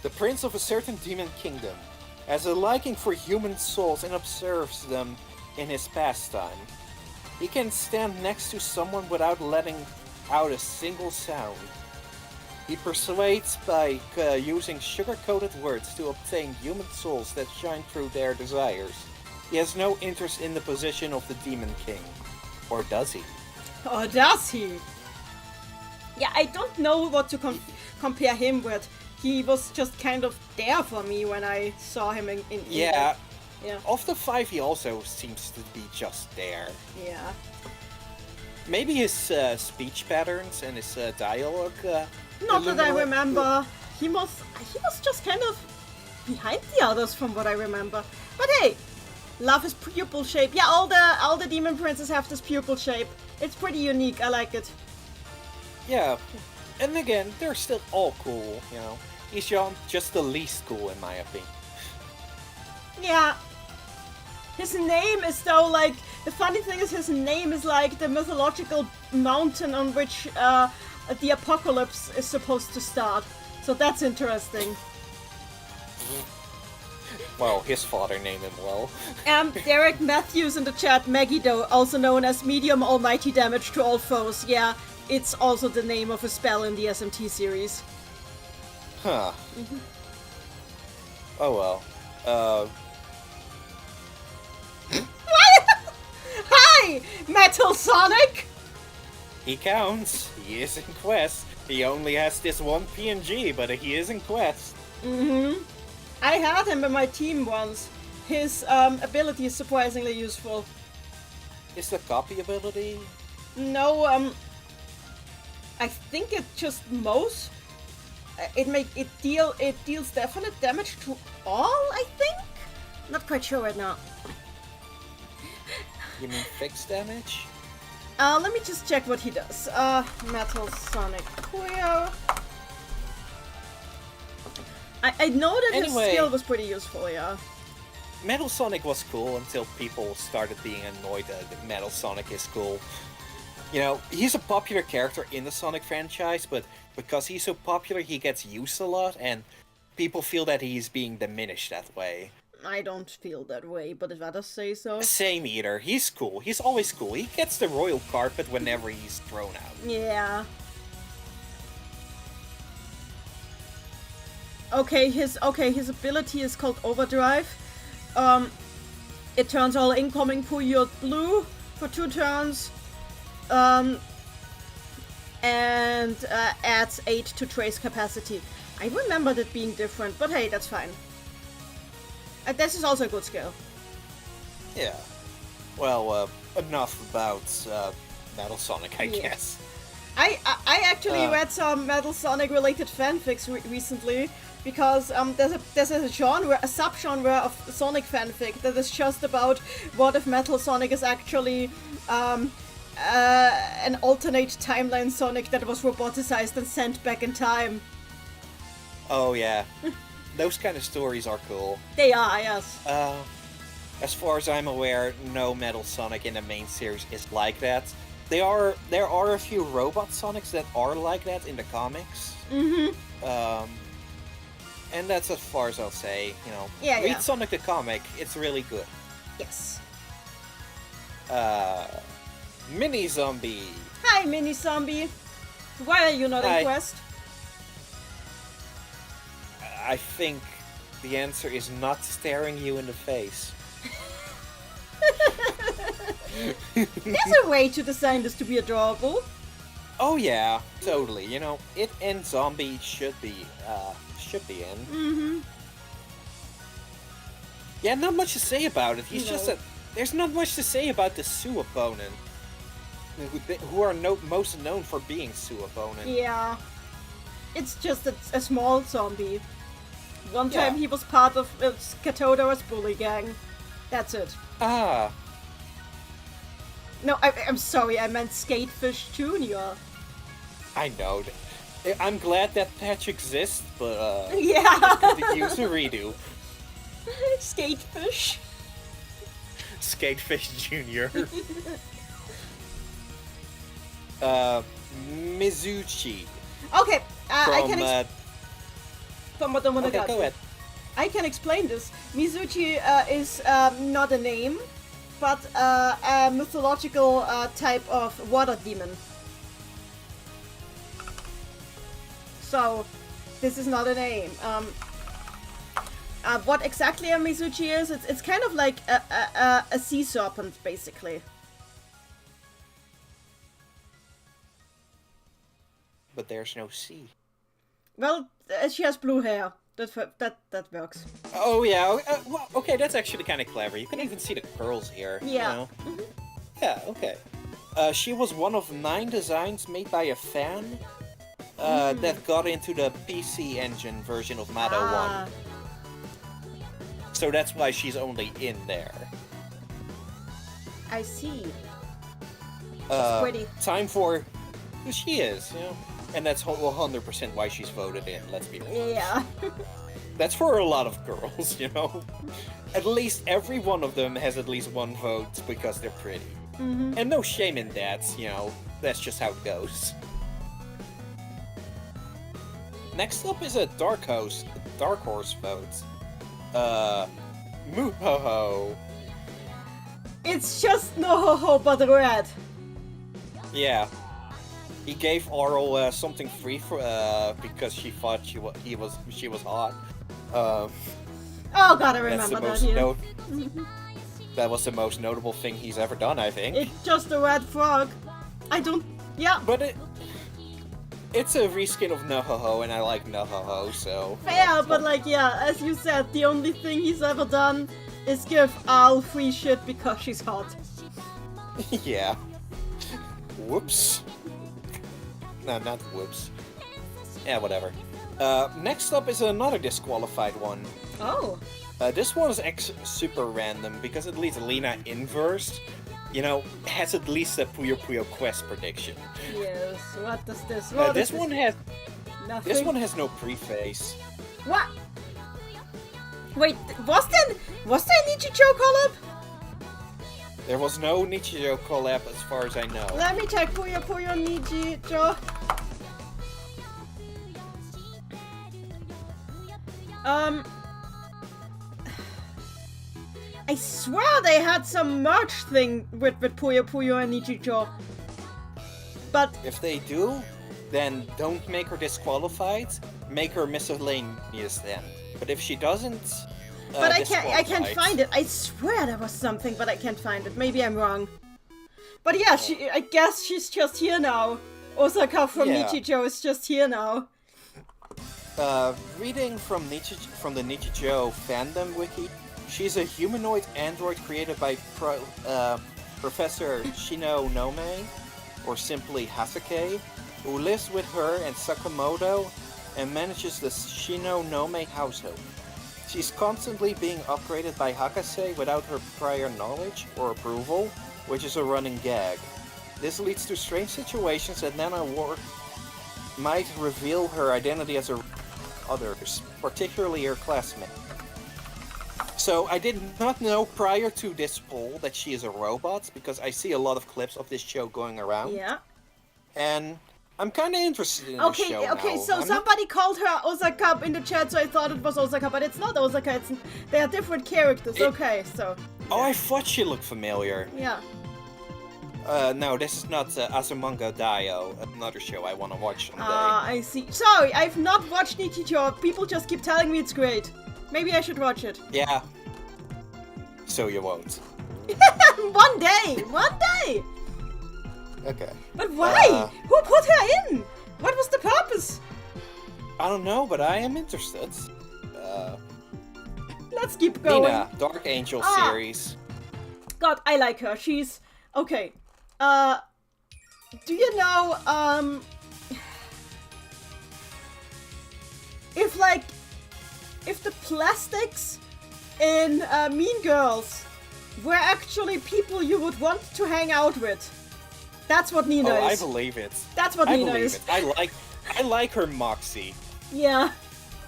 The prince of a certain demon kingdom has a liking for human souls and observes them in his pastime. He can stand next to someone without letting out a single sound. He persuades by using sugar-coated words to obtain human souls that shine through their desires. He has no interest in the position of the Demon King. Or does he? Or does he? Yeah, I don't know what to compare him with. He was just kind of there for me when I saw him in Yeah. Yeah. Of the 5, he also seems to be just there. Yeah. Maybe his speech patterns and his dialogue. Not that I remember. He was just kind of behind the others from what I remember. But hey, love his pupil shape. Yeah, all the demon princes have this pupil shape. It's pretty unique. I like it. Yeah, and again, they're still all cool, you know. He's just the least cool in my opinion. Yeah. His name is though like, the funny thing is his name is like the mythological mountain on which the apocalypse is supposed to start. So that's interesting. Well, his father named him well. Derek Matthews in the chat, Megiddo, also known as medium almighty damage to all foes. Yeah, it's also the name of a spell in the SMT series. Huh. Oh well. Hi, Metal Sonic! He counts. He is in Quest. He only has this one PNG, but he is in Quest. I had him in my team once. His ability is surprisingly useful. Is the copy ability? No, I think it just mows. It deals definite damage to all, I think? Not not quite sure right now. You mean fixed damage? Let me just check what he does. Metal Sonic Puyo. I know that his Anyway. skill was pretty useful, yeah. Metal Sonic was cool until people started being annoyed that Metal Sonic is cool. You know, he's a popular character in the Sonic franchise, but because he's so popular, he gets used a lot, and people feel that he's being diminished that way. I don't feel that way, but if others say so. Same either. He's cool. He's always cool. He gets the royal carpet whenever he's thrown out. Yeah. Okay, his ability is called Overdrive. It turns all incoming Puyo blue for 2 turns. And adds 8 to trace capacity. I remembered it being different, but hey, that's fine. This is also a good skill. Yeah. Well, enough about Metal Sonic, I guess. I actually read some Metal Sonic related fanfics recently because there's a genre, a subgenre of Sonic fanfic that is just about what if Metal Sonic is actually an alternate timeline Sonic that was roboticized and sent back in time. Oh yeah. Those kind of stories are cool. They are, yes. As far as I'm aware, no Metal Sonic in the main series is like that. There are a few robot Sonics that are like that in the comics. Mm-hmm. And that's as far as I'll say. You know, read Sonic the comic. It's really good. Yes. Mini Zombie. Hi, Mini Zombie. Why are you not impressed? I think the answer is not staring you in the face. There's a way to design this to be adorable. Oh yeah, totally. You know, it and Zombie should be in. Mm-hmm. Yeah, not much to say about it. He's No. just there's not much to say about the Sue opponent, who are most known for being Sue opponent. Yeah. It's just a small zombie. One Yeah. time he was part of Katoda's bully gang. That's it. Ah, No, I'm sorry, I meant Skatefish Jr. I know. I'm glad that patch exists, but Yeah. could use a redo. Skatefish. Skatefish Jr. Mizuchi. Okay, I From, can from what I'm gonna okay, go ahead. I can explain this. Mizuchi is not a name, but a mythological type of water demon. So, this is not a name. What exactly a Mizuchi is, it's kind of like a sea serpent, basically. But there's no C. Well, she has blue hair. That works. Oh yeah, well, okay, that's actually kind of clever. You can even see the curls here. Yeah. You know? Yeah, okay. She was one of 9 designs made by a fan that got into the PC Engine version of Mado 1. So that's why she's only in there. I see. She's pretty. Time for who she is, you know? And that's 100% why she's voted in, let's be real. Yeah. That's for a lot of girls, you know? At least every one of them has at least 1 vote because they're pretty. And no shame in that, you know? That's just how it goes. Next up is a Dark Horse vote. Muhoho. It's just no ho ho but red. Yeah. He gave Aurel something free for because she thought she was hot. Oh god, I That's the remember that most here. that was the most notable thing he's ever done, I think. It's just a red frog. I don't... Yeah, But it's a reskin of Nohoho, and I like Nohoho, so... fair, but like, yeah, as you said, the only thing he's ever done is give Al free shit because she's hot. Yeah. Whoops. No, not whoops. Yeah, whatever. Next up is another disqualified one. Oh. This one is super random because at least Lena inversed, has at least a Puyo Puyo quest prediction. Yes, what does this... This one has... Nothing. This one has no preface. What? Wait, was there a Nichijou collab? There was no Nichijou collab as far as I know. Let me check Puyo Puyo Nichijou. I swear they had some merch thing with Puyo Puyo and Nichijou. But if they do, then don't make her disqualified. Make her miscellaneous then. But if she doesn't, but I can't find it. I swear there was something, but I can't find it. Maybe I'm wrong. But yeah, I guess she's just here now. Osaka from Nichijou is just here now. Reading from the Nichijou fandom wiki, she's a humanoid android created by Professor Shino Nome, or simply Hasake, who lives with her and Sakamoto and manages the Shino Nome household. She's constantly being upgraded by Hakase without her prior knowledge or approval, which is a running gag. This leads to strange situations that Nana Ward might reveal her identity as others, particularly her classmate. So I did not know prior to this poll that she is a robot, because I see a lot of clips of this show going around. Yeah. And I'm kind of interested in this show Okay, now. so somebody called her Osaka in the chat, so I thought it was Osaka, but it's not Osaka, they are different characters, okay, so... Oh, I thought she looked familiar. Yeah. No, this is not Azumanga Daioh, another show I want to watch someday. I see. Sorry, I've not watched Nichijou. People just keep telling me it's great. Maybe I should watch it. Yeah. So you won't. One day! Okay. But why? Who put her in? What was the purpose? I don't know, but I am interested. Let's keep going. Nina, Dark Angel series. God, I like her. She's... Okay. Do you know, if the plastics in Mean Girls were actually people you would want to hang out with, that's what Nina is. I believe it. That's what Nina is. I like her moxie. Yeah.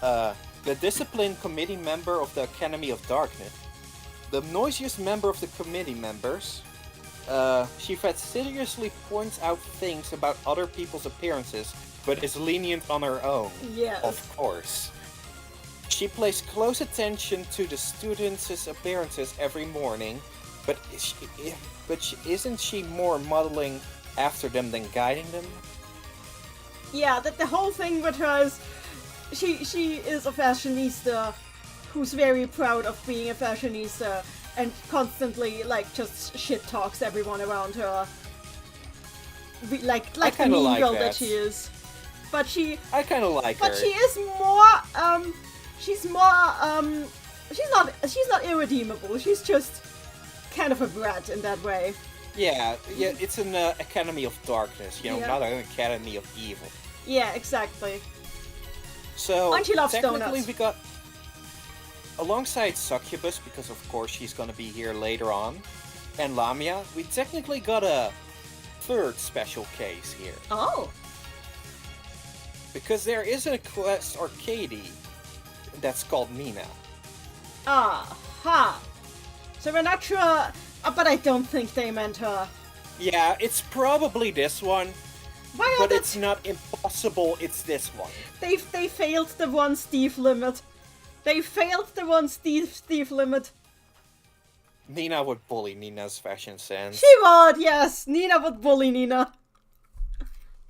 The discipline committee member of the Academy of Darkness. The noisiest member of the committee members. She fastidiously points out things about other people's appearances, but is lenient on her own. Yes. Of course. She pays close attention to the students' appearances every morning, but isn't she more modeling after them than guiding them? Yeah, that the whole thing with her is she is a fashionista who's very proud of being a fashionista. And constantly, just shit talks everyone around her, like the mean girl that she is. But I kind of like her. But she is more. She's not irredeemable. She's just kind of a brat in that way. Yeah. It's an Academy of Darkness, not an Academy of Evil. Yeah, exactly. So and she loves technically donuts. We got. Alongside Succubus, because of course she's gonna be here later on, and Lamia, we technically got a third special case here. Oh. Because there is a quest arcade that's called Nina. Aha. So we're not sure, but I don't think they meant her. Yeah, it's probably this one. But it's not impossible, it's this one. They failed the one Steve limit. They failed the one Steve limit. Nina would bully Nina's fashion sense. She would, yes. Nina would bully Nina.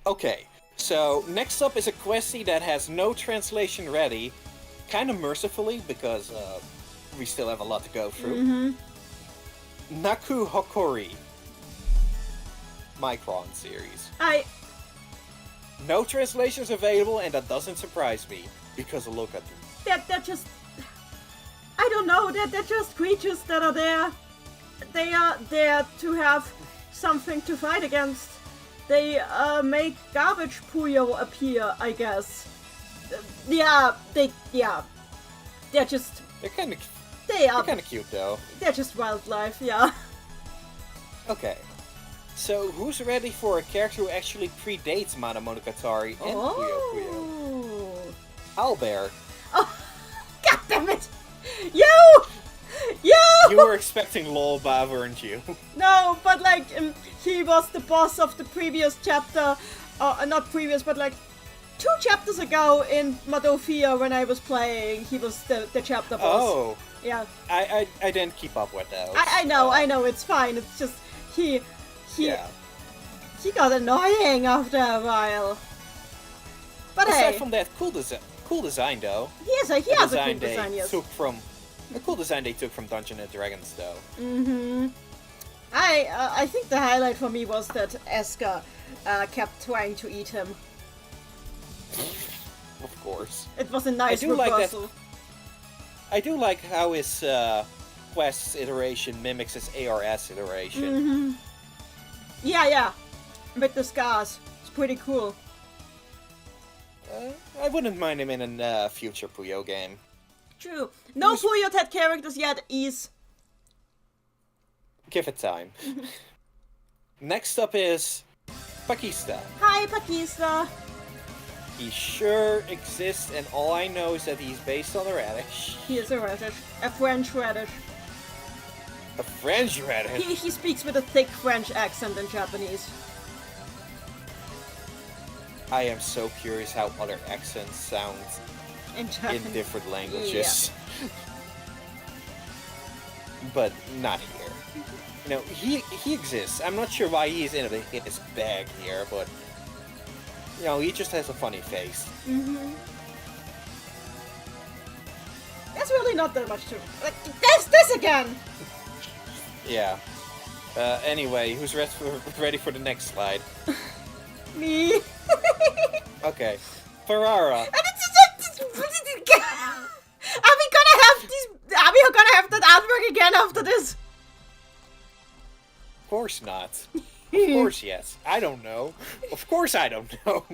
Okay, so next up is a questie that has no translation ready. Kind of mercifully, because we still have a lot to go through. Mm-hmm. Naku Hokori. Micron series. No translations available, and that doesn't surprise me, because look at them. They're just... I don't know, they're just creatures that are there. They are there to have something to fight against. They make garbage Puyo appear, I guess. They're just... They're kind of They are. They're kind of cute though. They're just wildlife, yeah. Okay. So, who's ready for a character who actually predates Monogatari and Puyo Puyo? Owlbear. Oh, god damn it! You! You were expecting Lolba, weren't you? No, but like, he was the boss of the previous chapter. Not previous, but like 2 chapters ago in Madofia when I was playing. He was the chapter boss. Oh. Yeah. I didn't keep up with those. I know, it's fine. It's just, he got annoying after a while. But Aside hey. from that, cool design though. He has a cool design, yes. The cool design they took from Dungeons and Dragons though. Mm-hmm. I think the highlight for me was that Eska kept trying to eat him. Of course. It was a nice Like reversal. I do like how his Quest's iteration mimics his ARS iteration. Mm-hmm. Yeah. With the scars. It's pretty cool. I wouldn't mind him in a future Puyo game. True. No Puyo Ted characters yet, Ease. Give it time. Next up is Pakista. Hi, Pakista. He sure exists, and all I know is that he's based on a radish. He is a radish. A French radish. A French radish? He speaks with a thick French accent in Japanese. I am so curious how other accents sound In Japanese. in different languages. But not here. You know, he exists. I'm not sure why he's in his bag here, but you know, he just has a funny face. Mm-hmm. There's really not that much to... Like, there's this again! Yeah. Anyway, who's ready for the next slide? Me. Okay. Ferrara. And Are we gonna have that artwork again after this? Of course not. Of course yes. I don't know. Of course I don't know.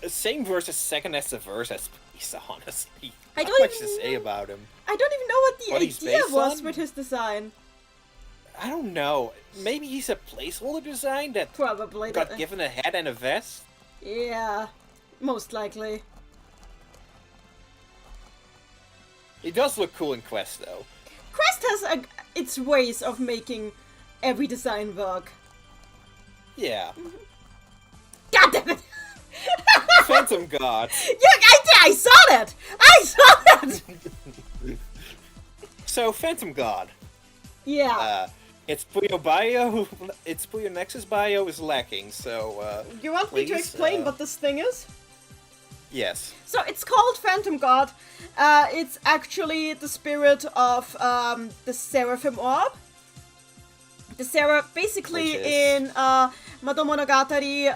Same verse as second as the verse as Pisa, honestly. I Not don't much even to say know. about him. I don't even know what What the he's idea based was on? with his design. I don't know. Maybe he's a placeholder design that Probably. got given a head and a vest? Yeah, most likely. He does look cool in Quest, though. Quest has its ways of making every design work. Yeah. God damn it! Phantom God. Yeah, I saw that! I saw that! So, Phantom God. Yeah. Its Puyo bio, its Puyo Nexus bio is lacking, so, You want me to please, explain what this thing is? yes. So it's called Phantom God. It's actually the spirit of the Seraphim Orb. The basically Which is? in Madomonogatari,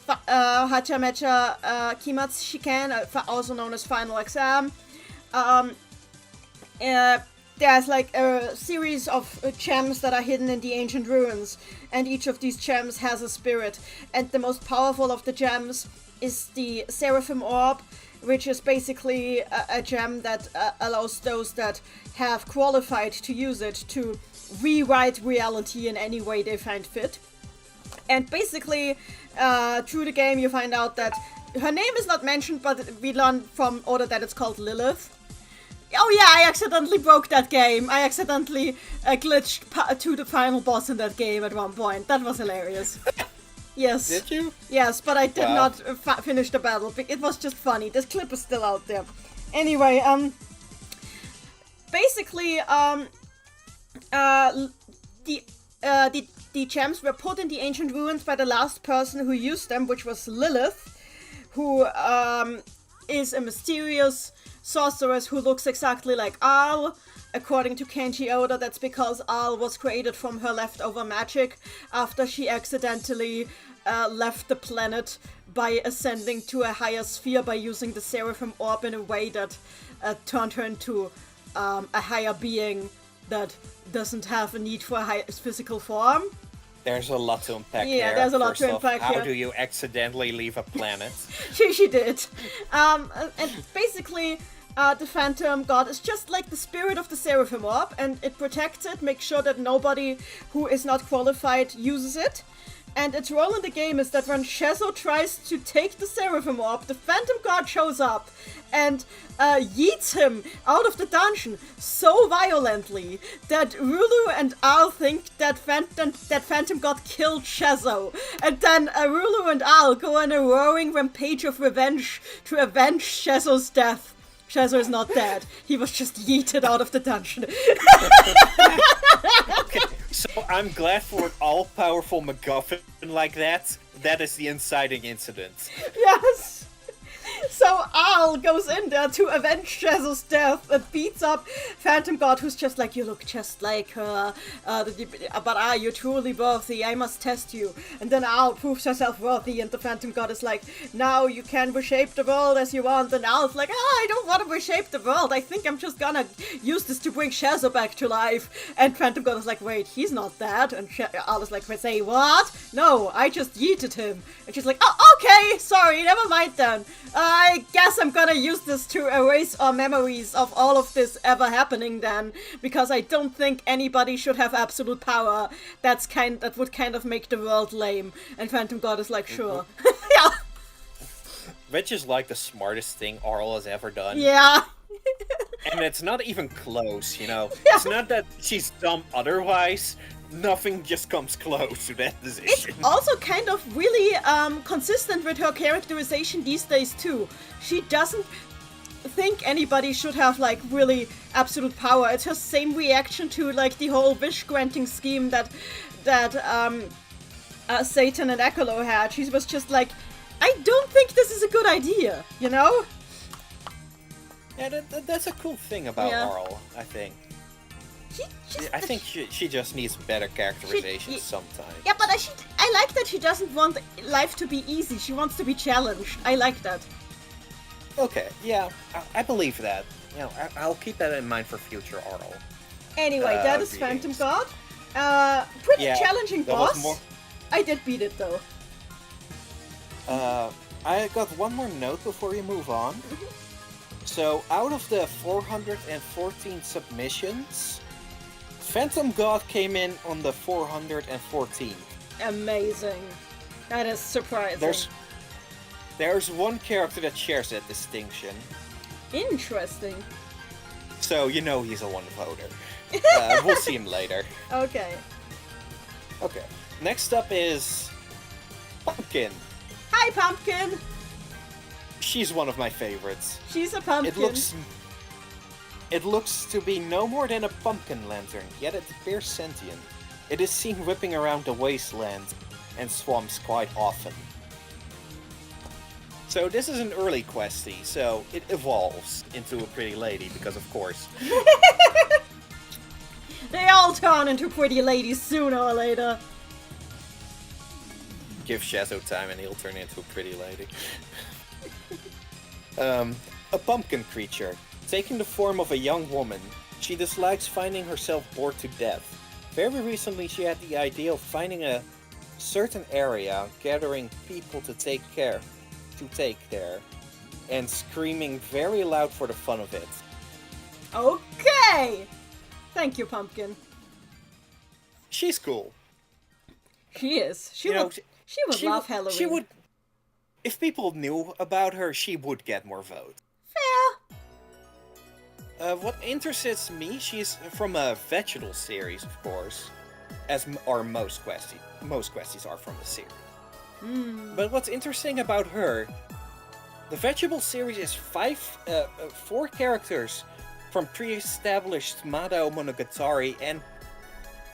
Hachamecha Kimatsu Shiken, also known as Final Exam. There's like a series of gems that are hidden in the ancient ruins, and each of these gems has a spirit. And the most powerful of the gems is the Seraphim Orb, which is basically a gem that allows those that have qualified to use it to rewrite reality in any way they find fit. And basically, through the game you find out that her name is not mentioned, but we learn from Oda that it's called Lilith. Oh yeah, I accidentally broke that game. I accidentally glitched to the final boss in that game at one point. That was hilarious. Yes. Did you? Yes, but I did Wow. not finish the battle. It was just funny. This clip is still out there. Anyway, basically, the gems were put in the ancient ruins by the last person who used them, which was Lilith, who is a mysterious sorceress who looks exactly like Al. According to Kenji Oda, that's because Al was created from her leftover magic after she accidentally left the planet by ascending to a higher sphere by using the Seraphim Orb in a way that turned her into a higher being that doesn't have a need for a high physical form. There's a lot to unpack Yeah, there. there's a lot First to off, unpack how here. do you accidentally leave a planet? She did. And basically, the Phantom God is just like the spirit of the Seraphim Orb, and it protects it, makes sure that nobody who is not qualified uses it. And its role in the game is that when Shazo tries to take the Seraphim Orb, the Phantom God shows up and yeets him out of the dungeon so violently that Rulu and Al think that Phantom God killed Shazo. And then Rulu and Al go on a roaring rampage of revenge to avenge Shazo's death. Shazo is not dead. He was just yeeted out of the dungeon. Okay, so I'm glad for an all-powerful MacGuffin like that. That is the inciting incident. Yes! So Al goes in there to avenge Shazo's death and beats up Phantom God, who's just like, you look just like her, but are you truly worthy? I must test you. And then Al proves herself worthy, and the Phantom God is like, now you can reshape the world as you want. And Al's like, I don't want to reshape the world. I think I'm just gonna use this to bring Shazo back to life. And Phantom God is like, wait, he's not dead. And Al is like, say what? No, I just yeeted him. And she's like, oh, okay, sorry, never mind then. I guess I'm gonna use this to erase our memories of all of this ever happening then, because I don't think anybody should have absolute power. That would kind of make the world lame. And Phantom God is like, sure. Yeah. Which is like the smartest thing Arl has ever done. Yeah. And it's not even close, Yeah. It's not that she's dumb otherwise. Nothing just comes close to that decision. It's also kind of really consistent with her characterization these days too. She doesn't think anybody should have like really absolute power. It's her same reaction to like the whole wish granting scheme that Satan and Ekolo had. She was just like, I don't think this is a good idea, Yeah, that's a cool thing about Yeah. Arl, I think. I think she just needs better characterization sometimes. Yeah, but I like that she doesn't want life to be easy. She wants to be challenged. I like that. Okay, yeah, I believe that. I'll keep that in mind for future Arl. Anyway, that is Phantom God. Pretty Yeah, challenging that was boss. more- I did beat it though. I got one more note before we move on. So, out of the 414 submissions, Phantom God came in on the 414th. Amazing. That is surprising. There's one character that shares that distinction. Interesting. So, he's a one voter. We'll see him later. Okay. Okay. Next up is Pumpkin. Hi, Pumpkin! She's one of my favorites. She's a pumpkin. It looks to be no more than a pumpkin lantern, yet it appears sentient. It is seen whipping around the wasteland and swamps quite often. So this is an early questie, so it evolves into a pretty lady, because of course. They all turn into pretty ladies sooner or later. Give Shazo time and he'll turn into a pretty lady. A pumpkin creature. Taking the form of a young woman, she dislikes finding herself bored to death. Very recently she had the idea of finding a certain area, gathering people to take there, and screaming very loud for the fun of it. Okay! Thank you, Pumpkin. She's cool. She is. She would love Halloween. If people knew about her, she would get more votes. Fair. What interests me, she's from a vegetable series, of course, as are most questies. Most questies are from the series. But what's interesting about her, the vegetable series is 4 characters from pre-established Mada Monogatari and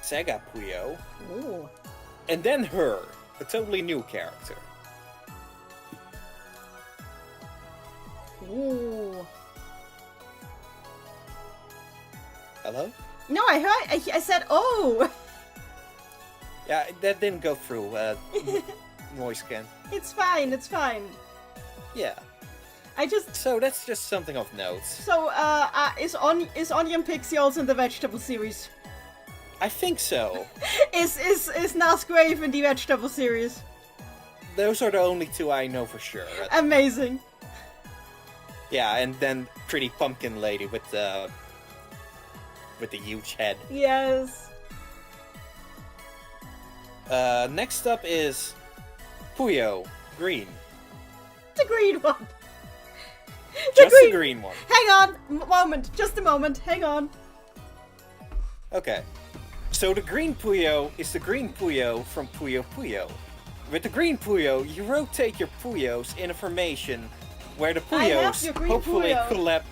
Sega Puyo, Ooh. and then her, a totally new character. Ooh. Hello? No, I heard. I said, oh. Yeah, that didn't go through. Noise scan. It's fine. It's fine. Yeah. So that's just something of note. So, is Onion Pixie also in the vegetable series? I think so. Is Nasgrave in the vegetable series? Those are the only 2 I know for sure. Amazing. Yeah, and then pretty pumpkin lady with the huge head. Yes. Next up is Puyo, green. The green one. Just the green one. Hang on, moment, just a moment. Hang on. Okay. So the green Puyo is the green Puyo from Puyo Puyo. With the green Puyo, you rotate your Puyos in a formation where the I have Puyos your green hopefully Puyo. collapse.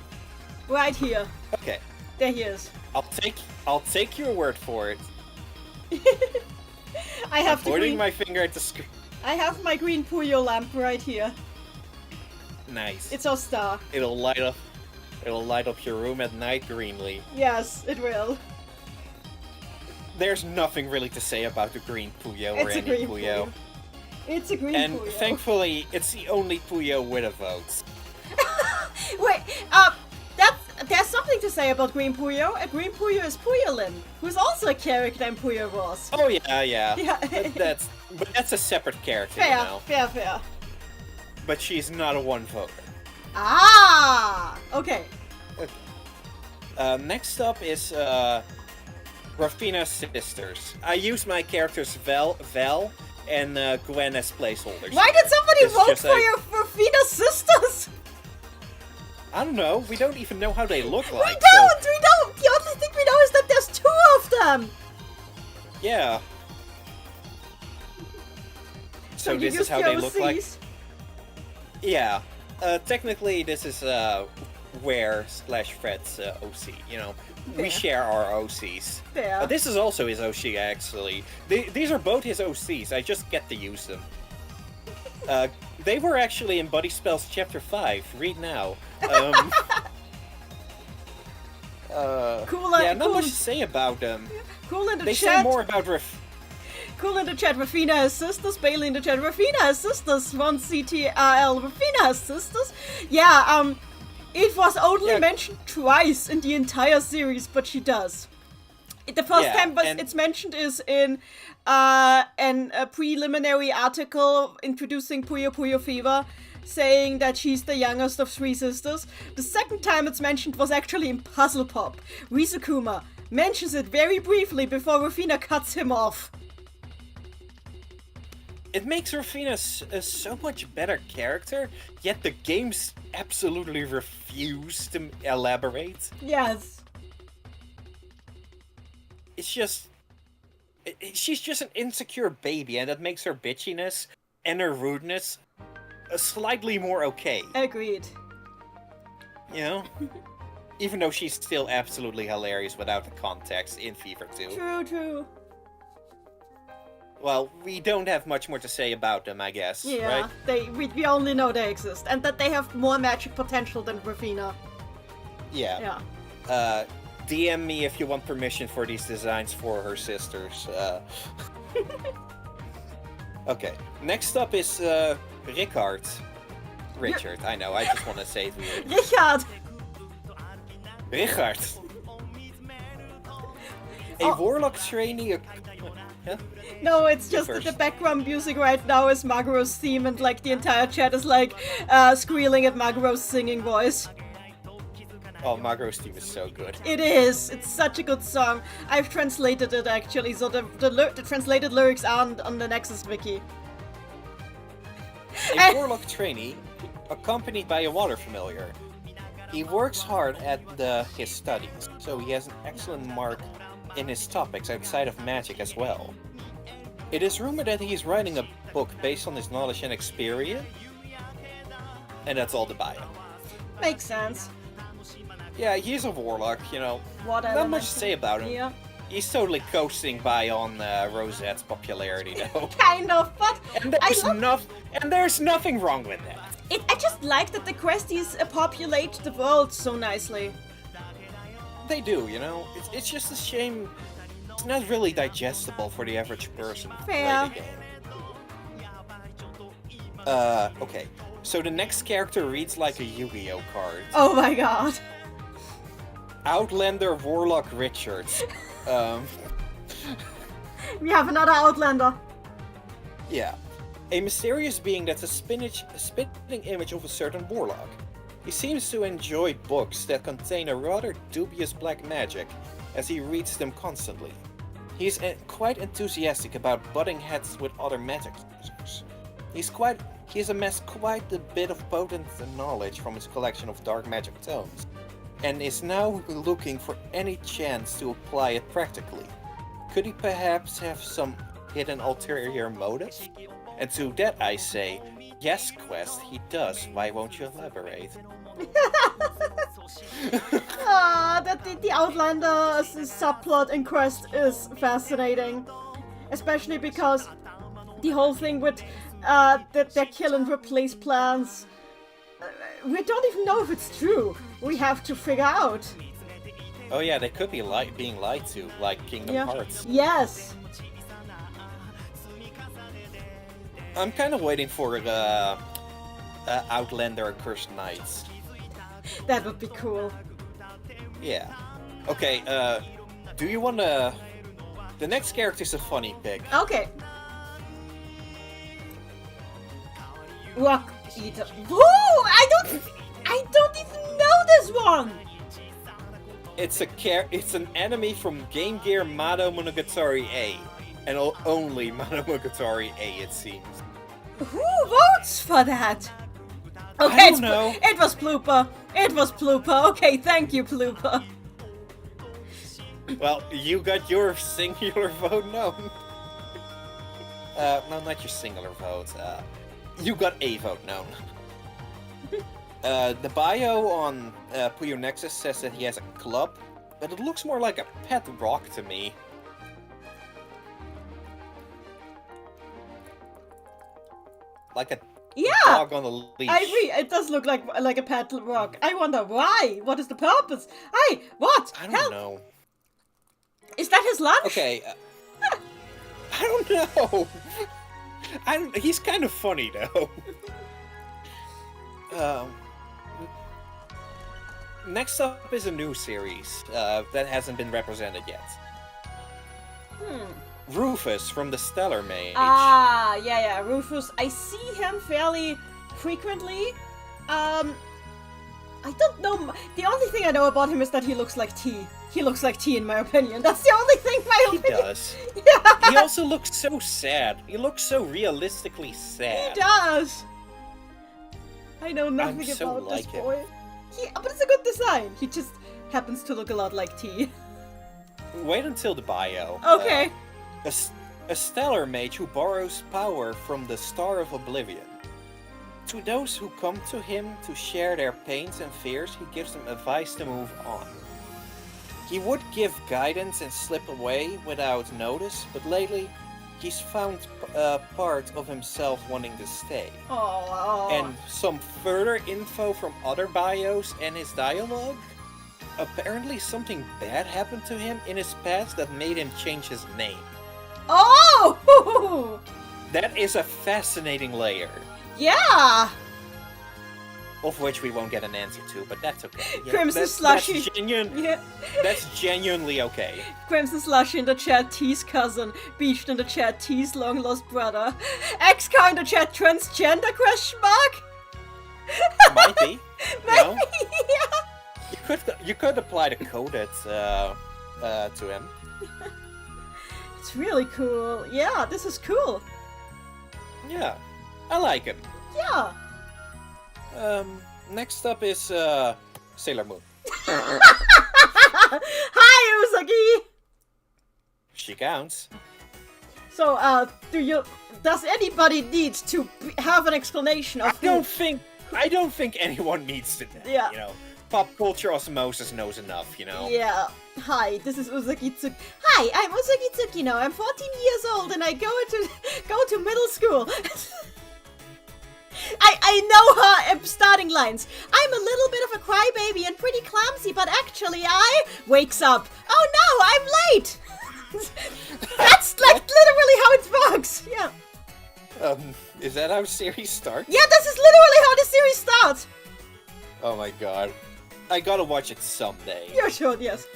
Right here. Okay. There he is. I'll take your word for it. I have the Pointing green. my finger at the screen. I have my green Puyo lamp right here. Nice. It's our star. It'll light up your room at night greenly. Yes, it will. There's nothing really to say about the green Puyo or It's a any green Puyo. Puyo. It's a green And Puyo. thankfully, it's the only Puyo with a vote. Wait, there's something to say about Green Puyo. A Green Puyo is Puyolin, who's also a character in Puyo Wars. Oh yeah. Yeah. but that's a separate character, you Fair, know. fair. But she's not a one voter. Ah, okay. Next up is Rafina's sisters. I use my characters Vel, and Gwen as placeholders. Why did somebody It's vote just for like- your Rafina's sisters? I don't know. We don't even know how they look like. We don't. The only thing we know is that there's two of them. Yeah. So you this is used how your they look like. OCs? Yeah. Technically, this is Ware/Fred's OC. You know, Fair. we share our OCs. Fair. This is also his OC, actually. These are both his OCs. I just get to use them. They were actually in Body Spells Chapter 5. Read now. Cool, yeah, not cool. much to say about them. Cool in the They chat. say more about Cool in the chat. Rafina has sisters. Bailey in the chat. Rafina has sisters. 1CTRL. Rafina has sisters. Yeah. It was only Yeah. mentioned twice in the entire series, but she does. The first Yeah, time and- it's mentioned is in a preliminary article introducing Puyo Puyo Fever, saying that she's the youngest of three sisters. The second time it's mentioned was actually in Puzzle Pop. Rizukuma mentions it very briefly before Rafina cuts him off. It makes Rafina a so much better character, yet the games absolutely refuse to elaborate. Yes. It's just... she's just an insecure baby, and that makes her bitchiness and her rudeness slightly more okay, Agreed. you know? Even though she's still absolutely hilarious without the context in Fever 2. True. Well, we don't have much more to say about them, I guess, Yeah, right? we only know they exist, and that they have more magic potential than Rafina. Yeah. Yeah. DM me if you want permission for these designs for her sisters. Okay, next up is Richard. Richard, I know, I just want to say it weird. Richard! Richard! A Oh. Warlock trainee... Huh? No, it's just that first. the background music right now is Maguro's theme, and like the entire chat is like squealing at Maguro's singing voice. Oh, Magro's theme is so good. It is. It's such a good song. I've translated it actually, so the translated lyrics are on the Nexus wiki. A Warlock trainee, accompanied by a water familiar. He works hard at his studies, so he has an excellent mark in his topics outside of magic as well. It is rumored that he's writing a book based on his knowledge and experience. And that's all the bio. Makes sense. Yeah, he's a warlock, you know. What Not much to say about him. Yeah. He's totally coasting by on Rosette's popularity, though. Kind of, but And there's nothing wrong with that. I just like that the questies populate the world so nicely. They do, you know. It's just a shame. It's not really digestible for the average person to Fair. play the game. Okay. So the next character reads like a Yu-Gi-Oh card. Oh my god. Outlander Warlock Richards. We have another Outlander. Yeah. A mysterious being that's a spitting image of a certain warlock. He seems to enjoy books that contain a rather dubious black magic, as he reads them constantly. He's quite enthusiastic about butting heads with other magic users. He's amassed quite a bit of potent knowledge from his collection of dark magic tomes, and is now looking for any chance to apply it practically. Could he perhaps have some hidden ulterior motive? And to that I say, yes, Quest, he does. Why won't you elaborate? The Outlander subplot in Quest is fascinating. Especially because the whole thing with their kill and replace plans, we don't even know if it's true. We have to figure out. Oh yeah, they could be being lied to, like Kingdom Hearts. Yes. I'm kind of waiting for the Outlander Cursed Knights. That would be cool. Yeah. Okay, do you wanna... The next character is a funny pick. Okay. Rock Eater. Woo! I don't even know this one! It's an enemy from Game Gear Mod Monogatari A. And only Mod Monogatari A, it seems. Who votes for that? Okay, I don't know. It was Plooper. It was Plooper. Okay, thank you, Plooper. Well, you got your singular vote known. No, not your singular vote. You got a vote known. The bio on Puyo Nexus says that he has a club, but it looks more like a pet rock to me. Like a dog on a leash. I agree. It does look like a pet rock. I wonder why. What is the purpose? Hey, what? I don't know. Is that his lunch? Okay. I don't know. He's kind of funny though. Next up is a new series that hasn't been represented yet. Rufus from the Stellar Mage. Ah, yeah, Rufus. I see him fairly frequently. I don't know. The only thing I know about him is that he looks like tea. He looks like tea, in my opinion. That's the only thing, He does. Yeah. He also looks so sad. He looks so realistically sad. He does. I know nothing so about like this him. boy. But it's a good design. He just happens to look a lot like tea. Wait until the bio. Okay. A stellar mage who borrows power from the Star of Oblivion. To those who come to him to share their pains and fears, he gives them advice to move on. He would give guidance and slip away without notice, but lately he's found part of himself wanting to stay. Oh. And some further info from other bios and his dialogue. Apparently something bad happened to him in his past that made him change his name. Oh! That is a fascinating layer. Yeah! Of which we won't get an answer to, but that's okay. Yeah, Crimson Slushy. Yeah. That's genuinely okay. Crimson Slushy in the chat, T's cousin. Beached in the chat, T's long lost brother. XK in the chat, transgender question mark? Might be. Maybe, No? yeah. You could apply the coded to him. It's really cool. Yeah, this is cool. Yeah, I like him. Yeah. Next up is Sailor Moon. Hi, Usagi! She counts. So, does anybody need to have an explanation of I don't think anyone needs to. Yeah. You know, pop culture osmosis knows enough. You know. Yeah. Hi, this is Usagi Tsuki. Hi, I'm Usagi Tsukino. I'm 14 years old and I go to middle school. I know her starting lines. I'm a little bit of a crybaby and pretty clumsy, but actually I wakes up. Oh no, I'm late. That's like literally how it works. Yeah. Is that how series starts? Yeah, this is literally how the series starts. Oh my god. I gotta watch it someday. You should, yes.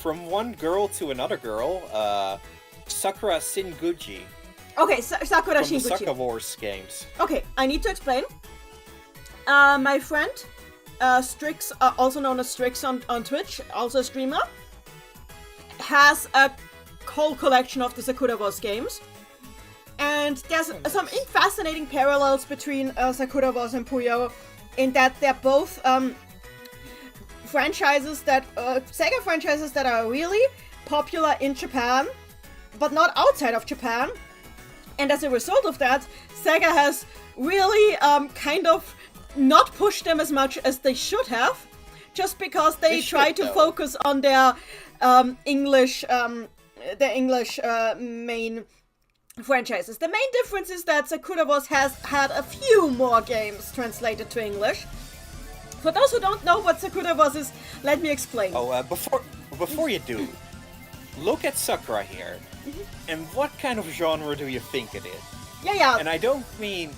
From one girl to another girl, Sakura Shinguchi. Okay, Sakura From the Shinguchi. Sakura Wars games. Okay, I need to explain. My friend, Strix, also known as Strix on Twitch, also a streamer, has a whole collection of the Sakura Wars games. And there's some fascinating parallels between Sakura Wars and Puyo, in that they're both franchises that Sega franchises that are really popular in Japan, but not outside of Japan. And as a result of that, Sega has really kind of not pushed them as much as they should have, just because they try to focus on their English main franchises. The main difference is that Sakura Wars has had a few more games translated to English. For those who don't know what Sakura Wars is, let me explain. Before you do, look at Sakura here. And what kind of genre do you think it is? Yeah. And I don't mean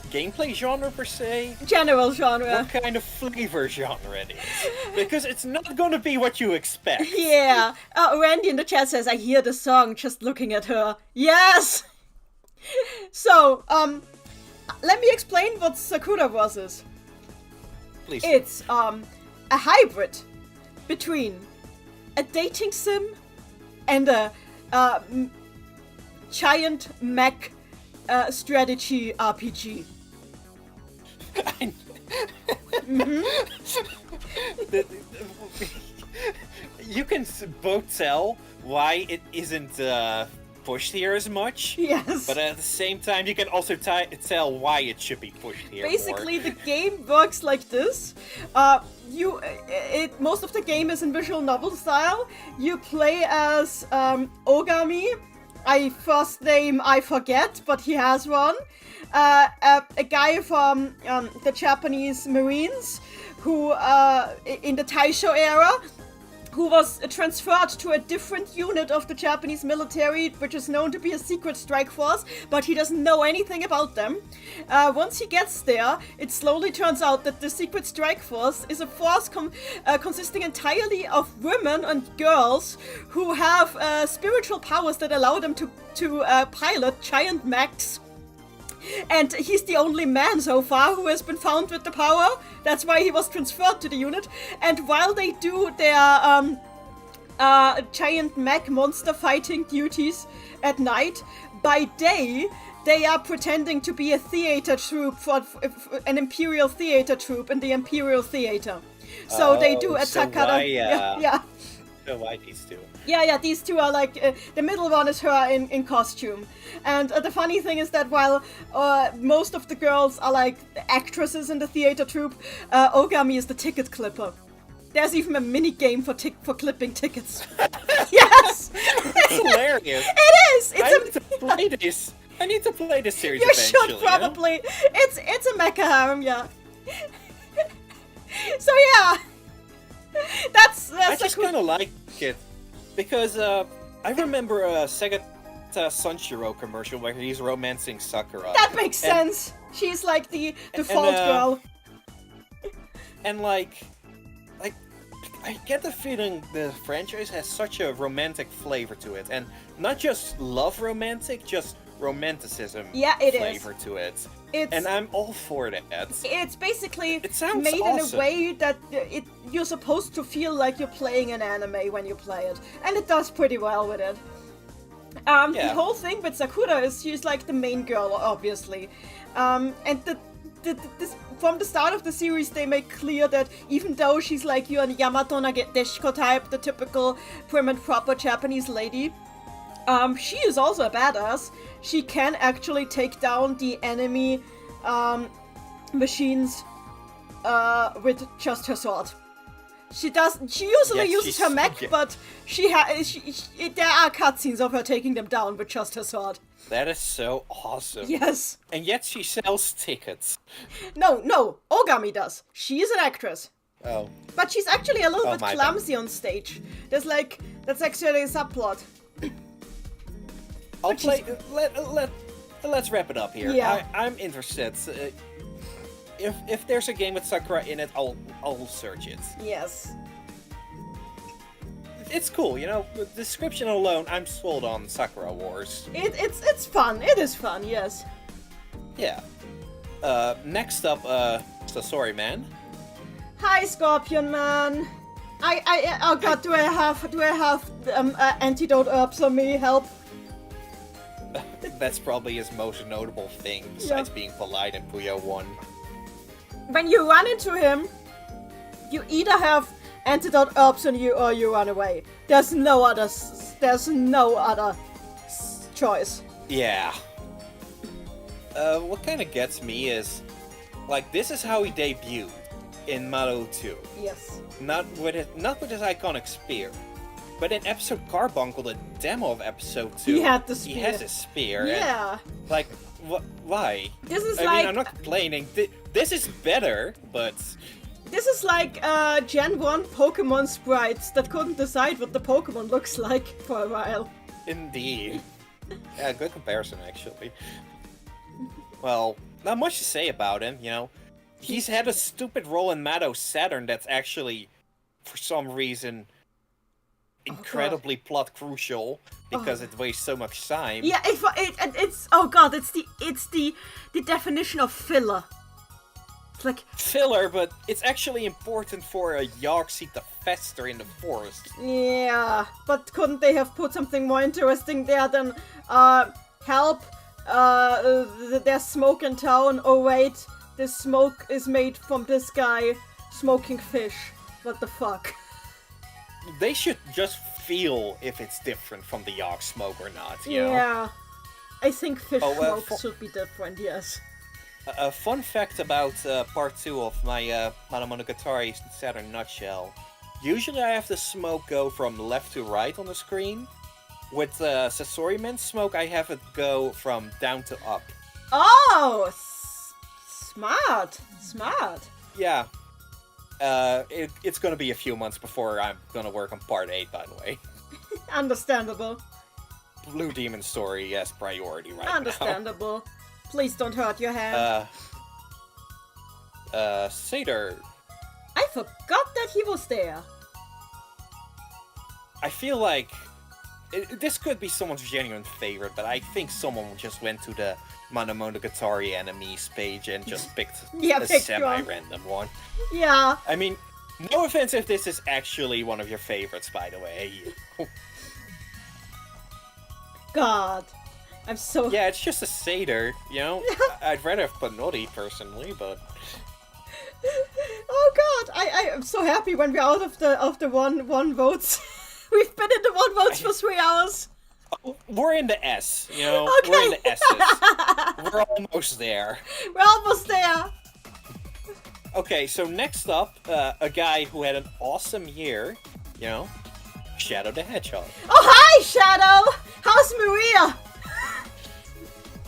gameplay genre per se. General genre. What kind of flavor genre it is? Because it's not gonna be what you expect. Yeah. Randy in the chat says, I hear the song just looking at her. Yes! So, let me explain what Sakura Wars is. Please. It's a hybrid between a dating sim and a giant mech strategy RPG. You can both tell why it isn't pushed here as much. Yes. But at the same time, you can also tell why it should be pushed here Basically, more. the game works like this. Most of the game is in visual novel style. You play as Ogami. First name I forget, but he has one. A guy from the Japanese Marines who, in the Taisho era, who was transferred to a different unit of the Japanese military, which is known to be a secret strike force, but he doesn't know anything about them. Once he gets there, it slowly turns out that the secret strike force is a force consisting entirely of women and girls who have spiritual powers that allow them to pilot giant mechs. And he's the only man so far who has been found with the power. That's why he was transferred to the unit. And while they do their giant mech monster fighting duties at night, by day they are pretending to be a theater troupe for an imperial theater troupe in the imperial theater. So they do attack why these two? Yeah, these two are like, the middle one is her in costume. And the funny thing is that while most of the girls are like actresses in the theater troupe, Ogami is the ticket clipper. There's even a mini game for clipping tickets. Yes! It's hilarious. It is! I need to play this series You eventually. should probably. You know? It's a mecha harem, yeah. So yeah. I just kind of like it. Because I remember a Sega Sanshiro commercial where he's romancing Sakura. That makes sense. She's like the default girl. And like, I get the feeling the franchise has such a romantic flavor to it. And not just love romantic, just romanticism flavor to it. And I'm all for that. It's basically it sounds made awesome. in a way that you're supposed to feel like you're playing an anime when you play it. And it does pretty well with it. The whole thing with Sakura is she's like the main girl, obviously. And from the start of the series, they make clear that even though she's like your Yamato Nagadeshiko type, the typical prim and proper Japanese lady, she is also a badass. She can actually take down the enemy machines with just her sword. She usually uses her mech, but there are cutscenes of her taking them down with just her sword. That is so awesome. Yes. And yet she sells tickets. No, Ogami does. She is an actress. Oh. But she's actually a little bit my clumsy on stage. That's actually a subplot. I'll play. Let's wrap it up here. Yeah. I'm interested. If there's a game with Sakura in it, I'll search it. Yes. It's cool, you know. The description alone, I'm sold on Sakura Wars. It's fun. It is fun. Yes. Yeah. Next up, so sorry, man. Hi, Scorpion Man. Oh god, do I have antidote herbs on me? Help. That's probably his most notable thing, besides being polite in Puyo 1. When you run into him, you either have antidote herbs on you or you run away. There's no other choice. Yeah. What kind of gets me is, like, this is how he debuted in Malo 2. Yes. Not with his iconic spear, but in episode Carbuncle, the demo of episode 2, he had the spear. He has a spear. Yeah. And, like, why? This is I mean, I'm not complaining. This is better, but this is like Gen 1 Pokemon sprites that couldn't decide what the Pokemon looks like for a while. Indeed. Yeah, good comparison, actually. Well, not much to say about him, you know. He's had a stupid role in Mado Saturn that's actually, for some reason, incredibly plot crucial because it wastes so much time. Yeah, it's oh god, it's the definition of filler. It's like filler, but it's actually important for a Yark seed to fester in the forest. Yeah, but couldn't they have put something more interesting there than help? There's smoke in town. Oh wait, this smoke is made from this guy smoking fish. What the fuck? They should just feel if it's different from the Yark smoke or not, you know? Yeah. I think fish smoke should be different, yes. A fun fact about part 2 of my Monogatari Saturn nutshell. Usually I have the smoke go from left to right on the screen. With Sasoriman's smoke, I have it go from down to up. Oh! Smart! Yeah. It's gonna be a few months before I'm gonna work on part 8, by the way. Understandable. Blue Demon story has priority right Understandable. Please don't hurt your hand. Seder. I forgot that he was there. I feel like this could be someone's genuine favorite, but I think someone just went to the Monogatari enemies page and just picked a semi-random one. Yeah. I mean, no offense if this is actually one of your favorites, by the way. God. I'm so... Yeah, it's just a satyr, you know? I'd rather have Panotti, personally, but... Oh god, I am so happy when we're out of the one votes. We've been in the one votes for 3 hours. We're in the S, you know? Okay. We're in the S's. We're almost there. We're almost there. Okay, so next up, a guy who had an awesome year, you know? Shadow the Hedgehog. Oh, hi, Shadow! How's Maria?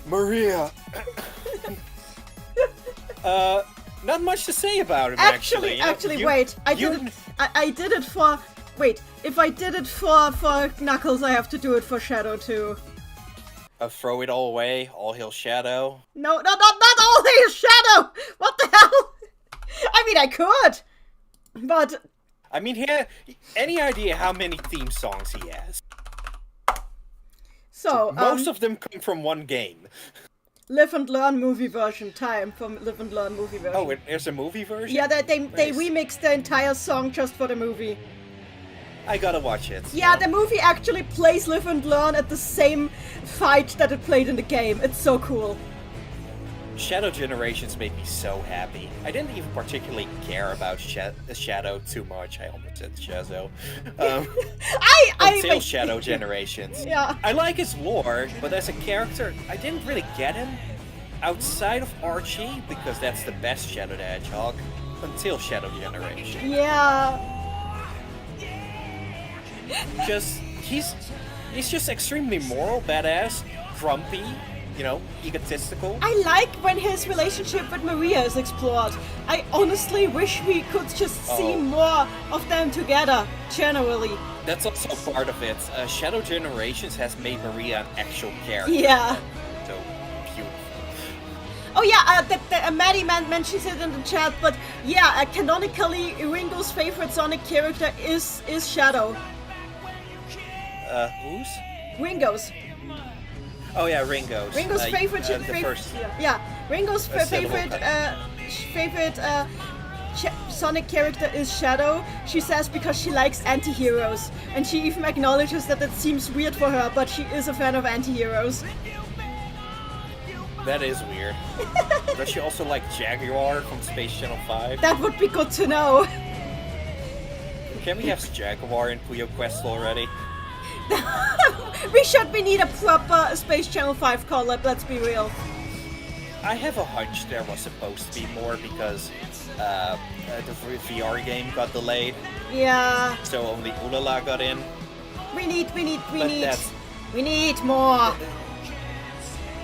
Maria! Not much to say about him, actually. Wait. I did it for... Wait, if I did it for Knuckles, I have to do it for Shadow, too. Throw it all away, all hail Shadow. No, not all hail Shadow! What the hell? I mean, I could, but... I mean, any idea how many theme songs he has? So, most of them come from one game. Live and Learn movie version. Time for Live and Learn movie version. Oh, there's a movie version? Yeah, they Nice. remixed the entire song just for the movie. I gotta watch it. Yeah, the movie actually plays Live and Learn at the same fight that it played in the game. It's so cool. Shadow Generations made me so happy. I didn't even particularly care about Shadow too much. I almost said Shazo. Until Shadow Generations. Yeah. I like his lore, but as a character, I didn't really get him. Outside of Archie, because that's the best Shadow the Hedgehog, until Shadow Generation. Yeah. He's just extremely moral, badass, grumpy, you know, egotistical. I like when his relationship with Maria is explored. I honestly wish we could just see more of them together, generally. That's also part of it. Shadow Generations has made Maria an actual character. Yeah. So beautiful. Oh yeah, Maddie mentions it in the chat, but yeah, canonically, Ringo's favorite Sonic character is Shadow. Whose? Ringo's. Oh yeah, Ringo's. Ringo's favorite, the first. Ringo's favorite, Sonic character is Shadow. She says because she likes anti-heroes, and she even acknowledges that it seems weird for her, but she is a fan of anti-heroes. That is weird. Does she also like Jaguar from Space Channel 5? That would be good to know. Can we have Jaguar in Puyo Quest already? We need a proper Space Channel 5 collab, let's be real. I have a hunch there was supposed to be more because the VR game got delayed. Yeah. So only Ulala got in. We need more.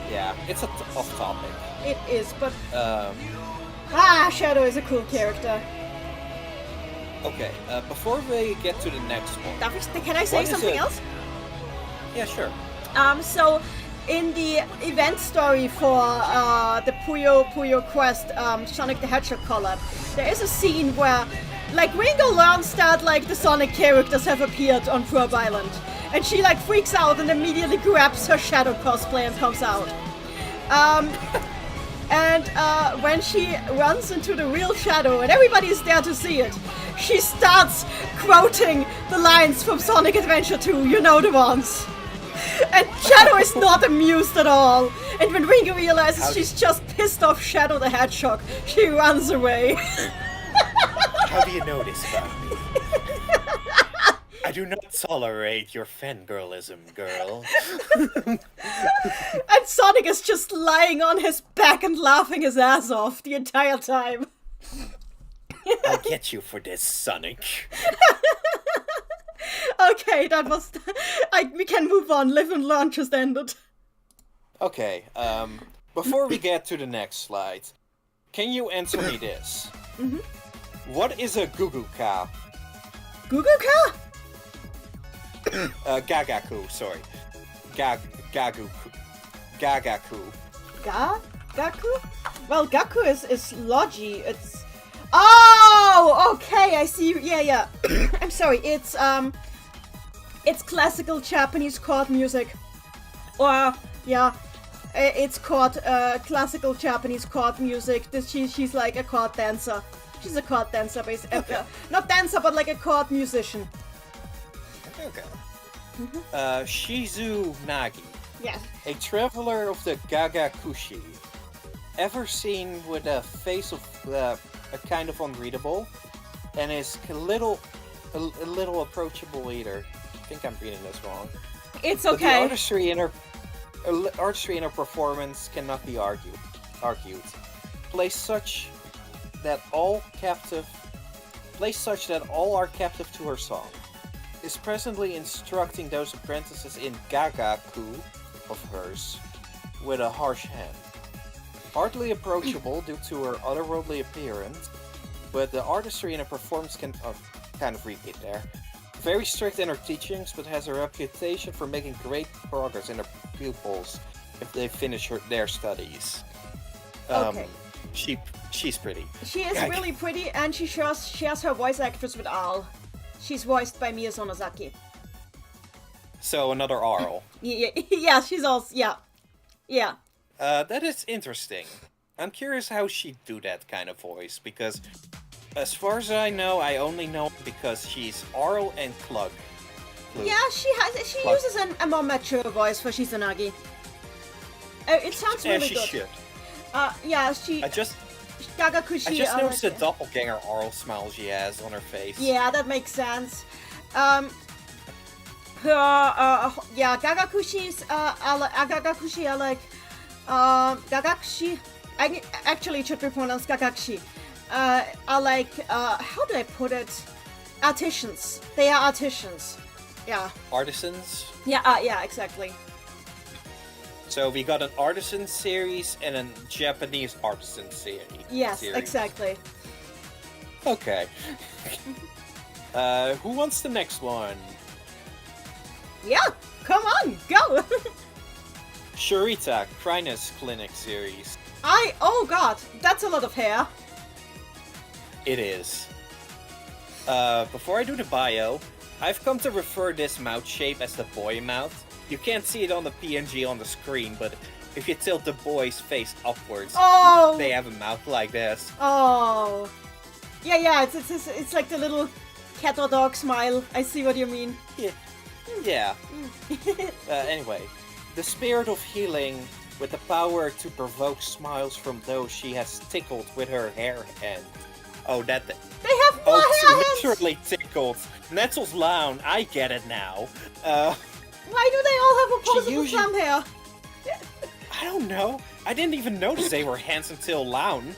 Yeah, it's off topic. It is, but Shadow is a cool character. Okay, before we get to the next one, Can I say something else? Yeah, sure. So in the event story for the Puyo Quest Sonic the Hedgehog collab, there is a scene where like Ringo learns that like the Sonic characters have appeared on Probe Island, and she like freaks out and immediately grabs her Shadow cosplay and comes out. And when she runs into the real Shadow and everybody is there to see it, she starts quoting the lines from Sonic Adventure 2, you know the ones. And Shadow is not amused at all. And when Ringo realizes she's just pissed off Shadow the Hedgehog, she runs away. How do you know this about me? I do not tolerate your fangirlism, girl. And Sonic is just lying on his back and laughing his ass off the entire time. I'll get you for this, Sonic. Okay, that was... we can move on. Live and Learn just ended. Okay, before we get to the next slide, can you answer me this? Mm-hmm. What is a Guguka? Guguka? Gagaku, sorry. Gagaku. Gaku? Well, Gaku is Logi. It's... Oh! Okay, I see. Yeah. I'm sorry. It's classical Japanese chord music. Or, yeah, it's chord, classical Japanese chord music. She's like a chord dancer. She's a chord dancer, basically. Okay. Not dancer, but like a chord musician. Okay. Shizu Nagi. Yes. A traveler of the Gagakushi. Ever seen with a face of a kind of unreadable, and is a little approachable either. I think I'm reading this wrong. It's But okay. the artistry in her performance cannot be argued. Place such that all are captive to her song. Is presently instructing those apprentices in Gagaku of hers with a harsh hand. Hardly approachable due to her otherworldly appearance, but the artistry in her performance can kind of repeat there. Very strict in her teachings, but has a reputation for making great progress in her pupils if they finish their studies. Okay. She's pretty. She is really pretty, and she shares her voice actress with Al. She's voiced by Mia Sonozaki. So another Arl. Yeah, she's also... Yeah. That is interesting. I'm curious how she'd do that kind of voice, because as far as I know, I only know because she's Arl and Klug. Yeah, she uses a more mature voice for Shizunagi. It sounds really good. She should. Gagakushi... I just noticed the doppelganger Arl smile she has on her face. Yeah, that makes sense. Gagakushi's... Gagakushi are like... Gagakushi... Actually, it should be pronounced Gagakushi. Are like... how do I put it? Artisans. They are artisans. Yeah. Artisans? Yeah, exactly. So we got an artisan series and a Japanese artisan series. Yes, exactly. Okay. Who wants the next one? Yeah, come on, go! Shurita, Crinus Clinic series. Oh god, that's a lot of hair. It is. Before I do the bio, I've come to refer this mouth shape as the boy mouth, You can't see it on the PNG on the screen, but if you tilt the boy's face upwards, they have a mouth like this. Oh. Yeah, it's like the little cat or dog smile. I see what you mean. Yeah. Anyway, the spirit of healing with the power to provoke smiles from those she has tickled with her hair hand. Oh, that... They have more hair hands! Literally tickled. Nettles Lown, I get it now. Why do they all have opposable thumb hair? I don't know. I didn't even notice they were hands until Lown.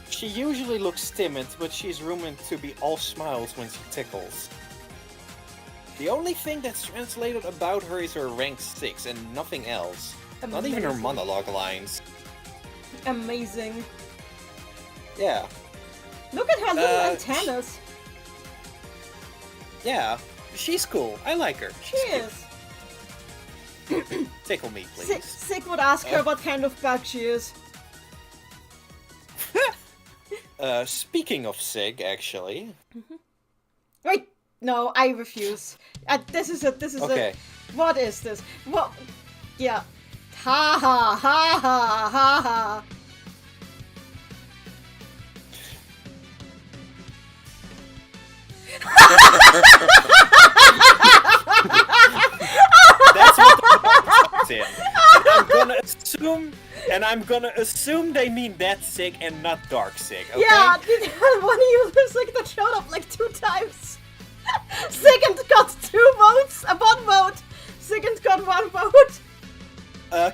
She usually looks timid, but she's rumored to be all smiles when she tickles. The only thing that's translated about her is her rank 6 and nothing else. Amazing. Not even her monologue lines. Amazing. Yeah. Look at her little antennas. Yeah, she's cool. I like her. She is. Tickle me, please. Sig would ask her what kind of bug she is. Speaking of Sig, actually. Wait, no, I refuse. This is Okay. What is this? What? Yeah. Ha ha ha ha ha ha. That's what the in. And I'm gonna assume they mean that Sig and not Dark Sig, okay? Yeah, one of you Sig that showed up like 2 times. Sigurd got 2 votes, 1 vote. Sigurd got 1 vote.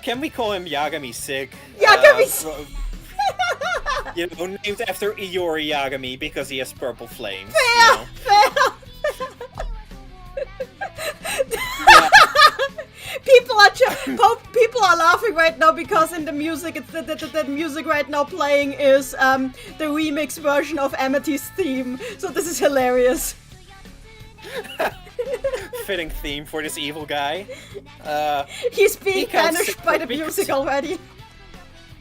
Can we call him Yagami Sig? Yagami Sig. You know, named after Iori Yagami because he has purple flames. Fair, you know? fair. People are laughing right now because in the music, it's the music right now playing is the remix version of Amity's theme. So this is hilarious. Fitting theme for this evil guy. He's being banished by the music already.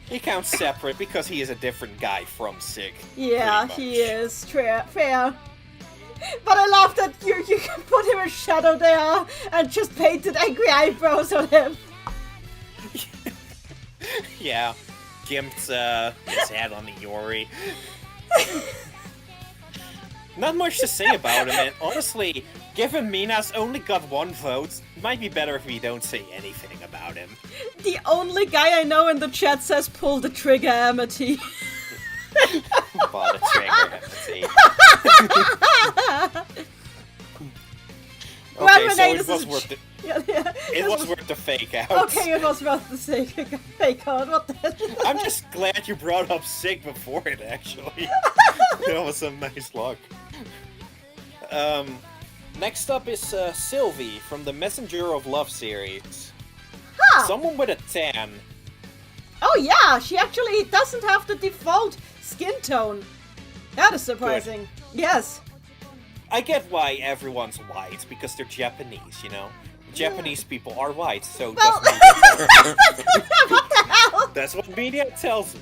He counts separate because he is a different guy from Sig. Yeah, he is. Fair. But I love that you can put him in shadow there and just painted angry eyebrows on him. Yeah, gimped his head on the Iori. Not much to say about him, and honestly, given Mina's only got 1 vote, it might be better if we don't say anything about him. The only guy I know in the chat says pull the trigger, Amity. Pull the trigger, Amity. Okay, so it was worth it. It was worth the fake out. Okay, it was worth the fake out. What the hell? I'm just glad you brought up Sig before it, actually. That was some nice luck. Next up is Sylvie from the Messenger of Love series. Huh. Someone with a tan. Oh yeah, she actually doesn't have the default skin tone. That is surprising. Good. Yes. I get why everyone's white, because they're Japanese, you know? Japanese people are white, so well, does media. What the hell? That's what media tells me.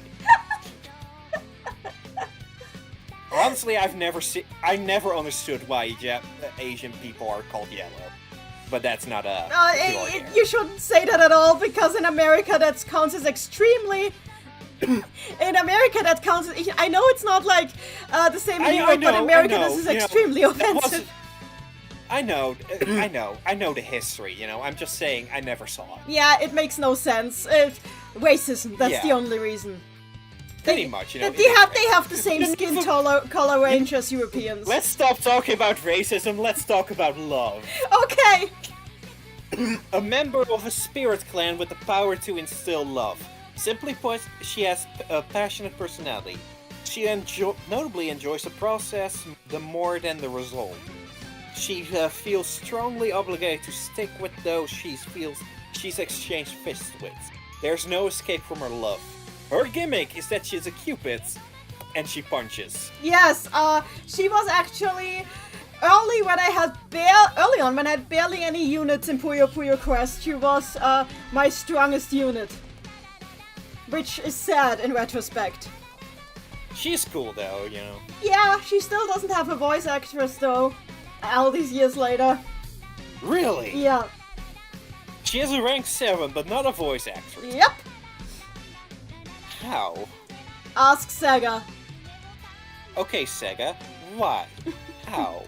Honestly, I never understood why Asian people are called yellow. But that's not you shouldn't say that at all, because in America that counts as extremely... In America that counts as... I know it's not like the same in Europe, but in America this is extremely offensive. I know the history, you know, I'm just saying I never saw it. Yeah, it makes no sense. Racism, that's the only reason. Pretty much, you know. They have the same skin color range as Europeans. Let's stop talking about racism, let's talk about love. Okay! A member of a spirit clan with the power to instill love. Simply put, she has a passionate personality. She notably enjoys the process more than the result. She feels strongly obligated to stick with those she feels she's exchanged fists with. There's no escape from her love. Her gimmick is that she's a cupid, and she punches. Yes, she was actually early on when I had barely any units in Puyo Puyo Quest. She was my strongest unit, which is sad in retrospect. She's cool though, you know. Yeah, she still doesn't have a voice actress though. All these years later. Really? Yeah. She has a rank 7, but not a voice actress. Yep. How? Ask Sega. Okay, Sega. Why? How?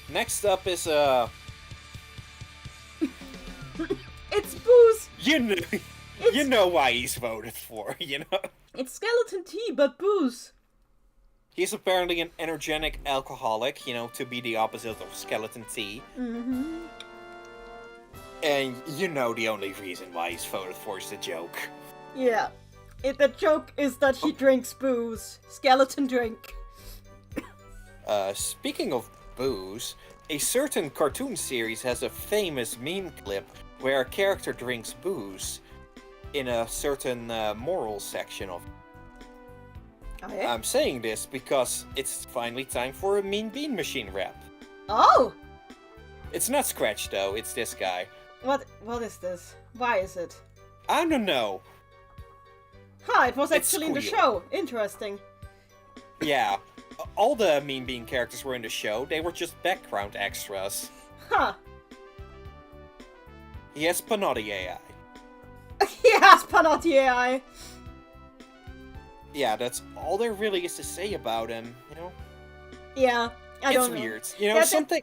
Next up is, It's Booze. You know why he's voted for, you know? It's Skeleton Tea, but Booze. He's apparently an energetic alcoholic, you know, to be the opposite of Skeleton Tea. Mm-hmm. And you know the only reason why he's voted for is the joke. Yeah. The joke is that he drinks booze. Skeleton drink. Speaking of booze, a certain cartoon series has a famous meme clip where a character drinks booze in a certain moral section of. Oh, yeah? I'm saying this because it's finally time for a Mean Bean Machine rap. Oh! It's not Scratch though, it's this guy. What is this? Why is it? I don't know. Huh, it was It's actually in the squeal. show. Interesting. Yeah, all the Mean Bean characters were in the show, they were just background extras. Huh. He has Panotti AI. He has Panotti AI. Yeah, that's all there really is to say about him, you know? Yeah, I It's don't know. weird. You know, Yeah, something...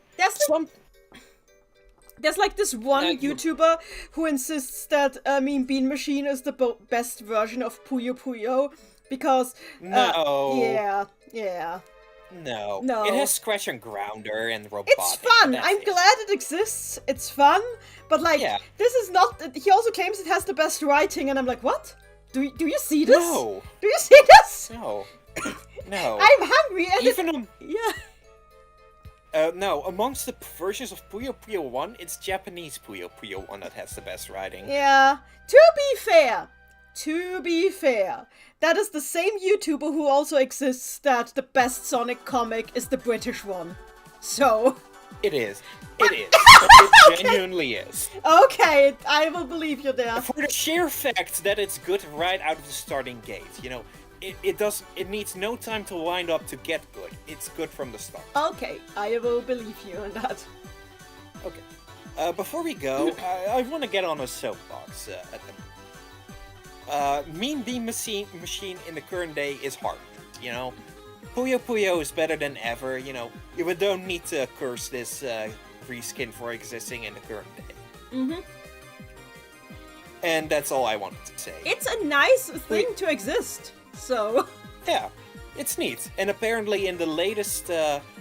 There's like this one YouTuber who insists that Mean Bean Machine is the best version of Puyo Puyo because No. Yeah. No. No. It has Scratch and Grounder and Robotic. It's fun. but that's I'm it. glad it exists. It's fun, but like Yeah. this is not. He also claims it has the best writing, and I'm like, what? Do you see this? No. Do you see this? No. No. I'm hungry, and Even yeah. no, amongst the versions of Puyo Puyo 1, it's Japanese Puyo Puyo 1 that has the best writing. Yeah. To be fair, that is the same YouTuber who also exists that the best Sonic comic is the British one. So. It is. It is. It genuinely is. Okay, I will believe you there. For the sheer fact that it's good right out of the starting gate, you know, it needs no time to wind up to get good. It's good from the start. Okay, I will believe you on that. Okay. Before we go, I want to get on a soapbox at the Mean Bean Machine in the current day is hard, you know? Puyo Puyo is better than ever, you know? You don't need to curse this reskin for existing in the current day. Mm-hmm. And that's all I wanted to say. It's a nice thing to exist, so... Yeah, it's neat. And apparently in the latest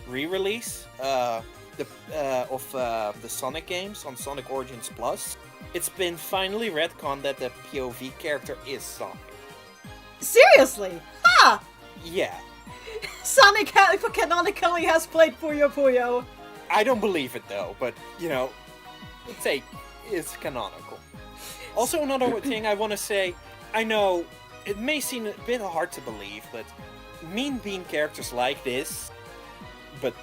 re-release of the Sonic games on Sonic Origins Plus, it's been finally retconned that the POV character is Sonic. Seriously? Ha! Yeah. Sonic canonically has played Puyo Puyo. I don't believe it though, but, you know, it's canonical. Also, another thing I want to say, I know it may seem a bit hard to believe, but Mean Bean characters like this, but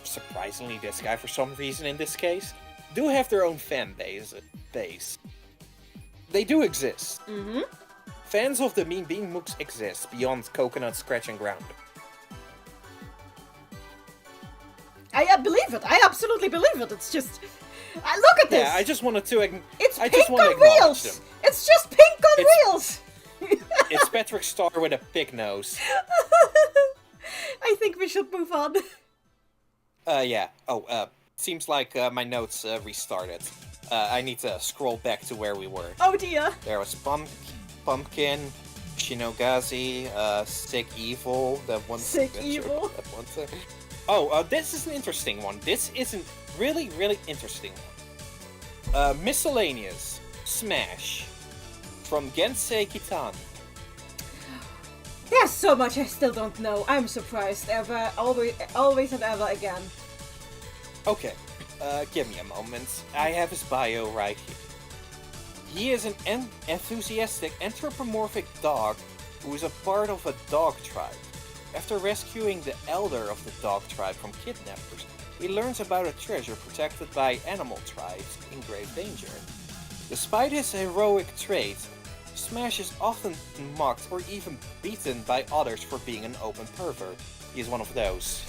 surprisingly this guy for some reason in this case, do have their own fan base. They do exist. Mm-hmm. Fans of the Mean Bean mooks exist beyond Coconut, Scratch, and Grounder. I believe it. I absolutely believe it. It's just... look at this! Yeah, I just wanted to... It's I pink just want to on acknowledge wheels! them. It's just pink on wheels! It's Patrick Star with a pig nose. I think we should move on. Yeah. Oh, seems like my notes restarted. I need to scroll back to where we were. Oh dear. There was Pumpkin, Shinogazi, Sick Evil, that one. Sick that Evil. That one thing. Oh, this is an interesting one. This is a really, really interesting one. Miscellaneous Smash from Gensei Kitano. There's so much I still don't know. I'm surprised. Always and ever again. Okay, give me a moment. I have his bio right here. He is an enthusiastic anthropomorphic dog who is a part of a dog tribe. After rescuing the elder of the dog tribe from kidnappers, he learns about a treasure protected by animal tribes in grave danger. Despite his heroic traits, Smash is often mocked or even beaten by others for being an open pervert. He is one of those.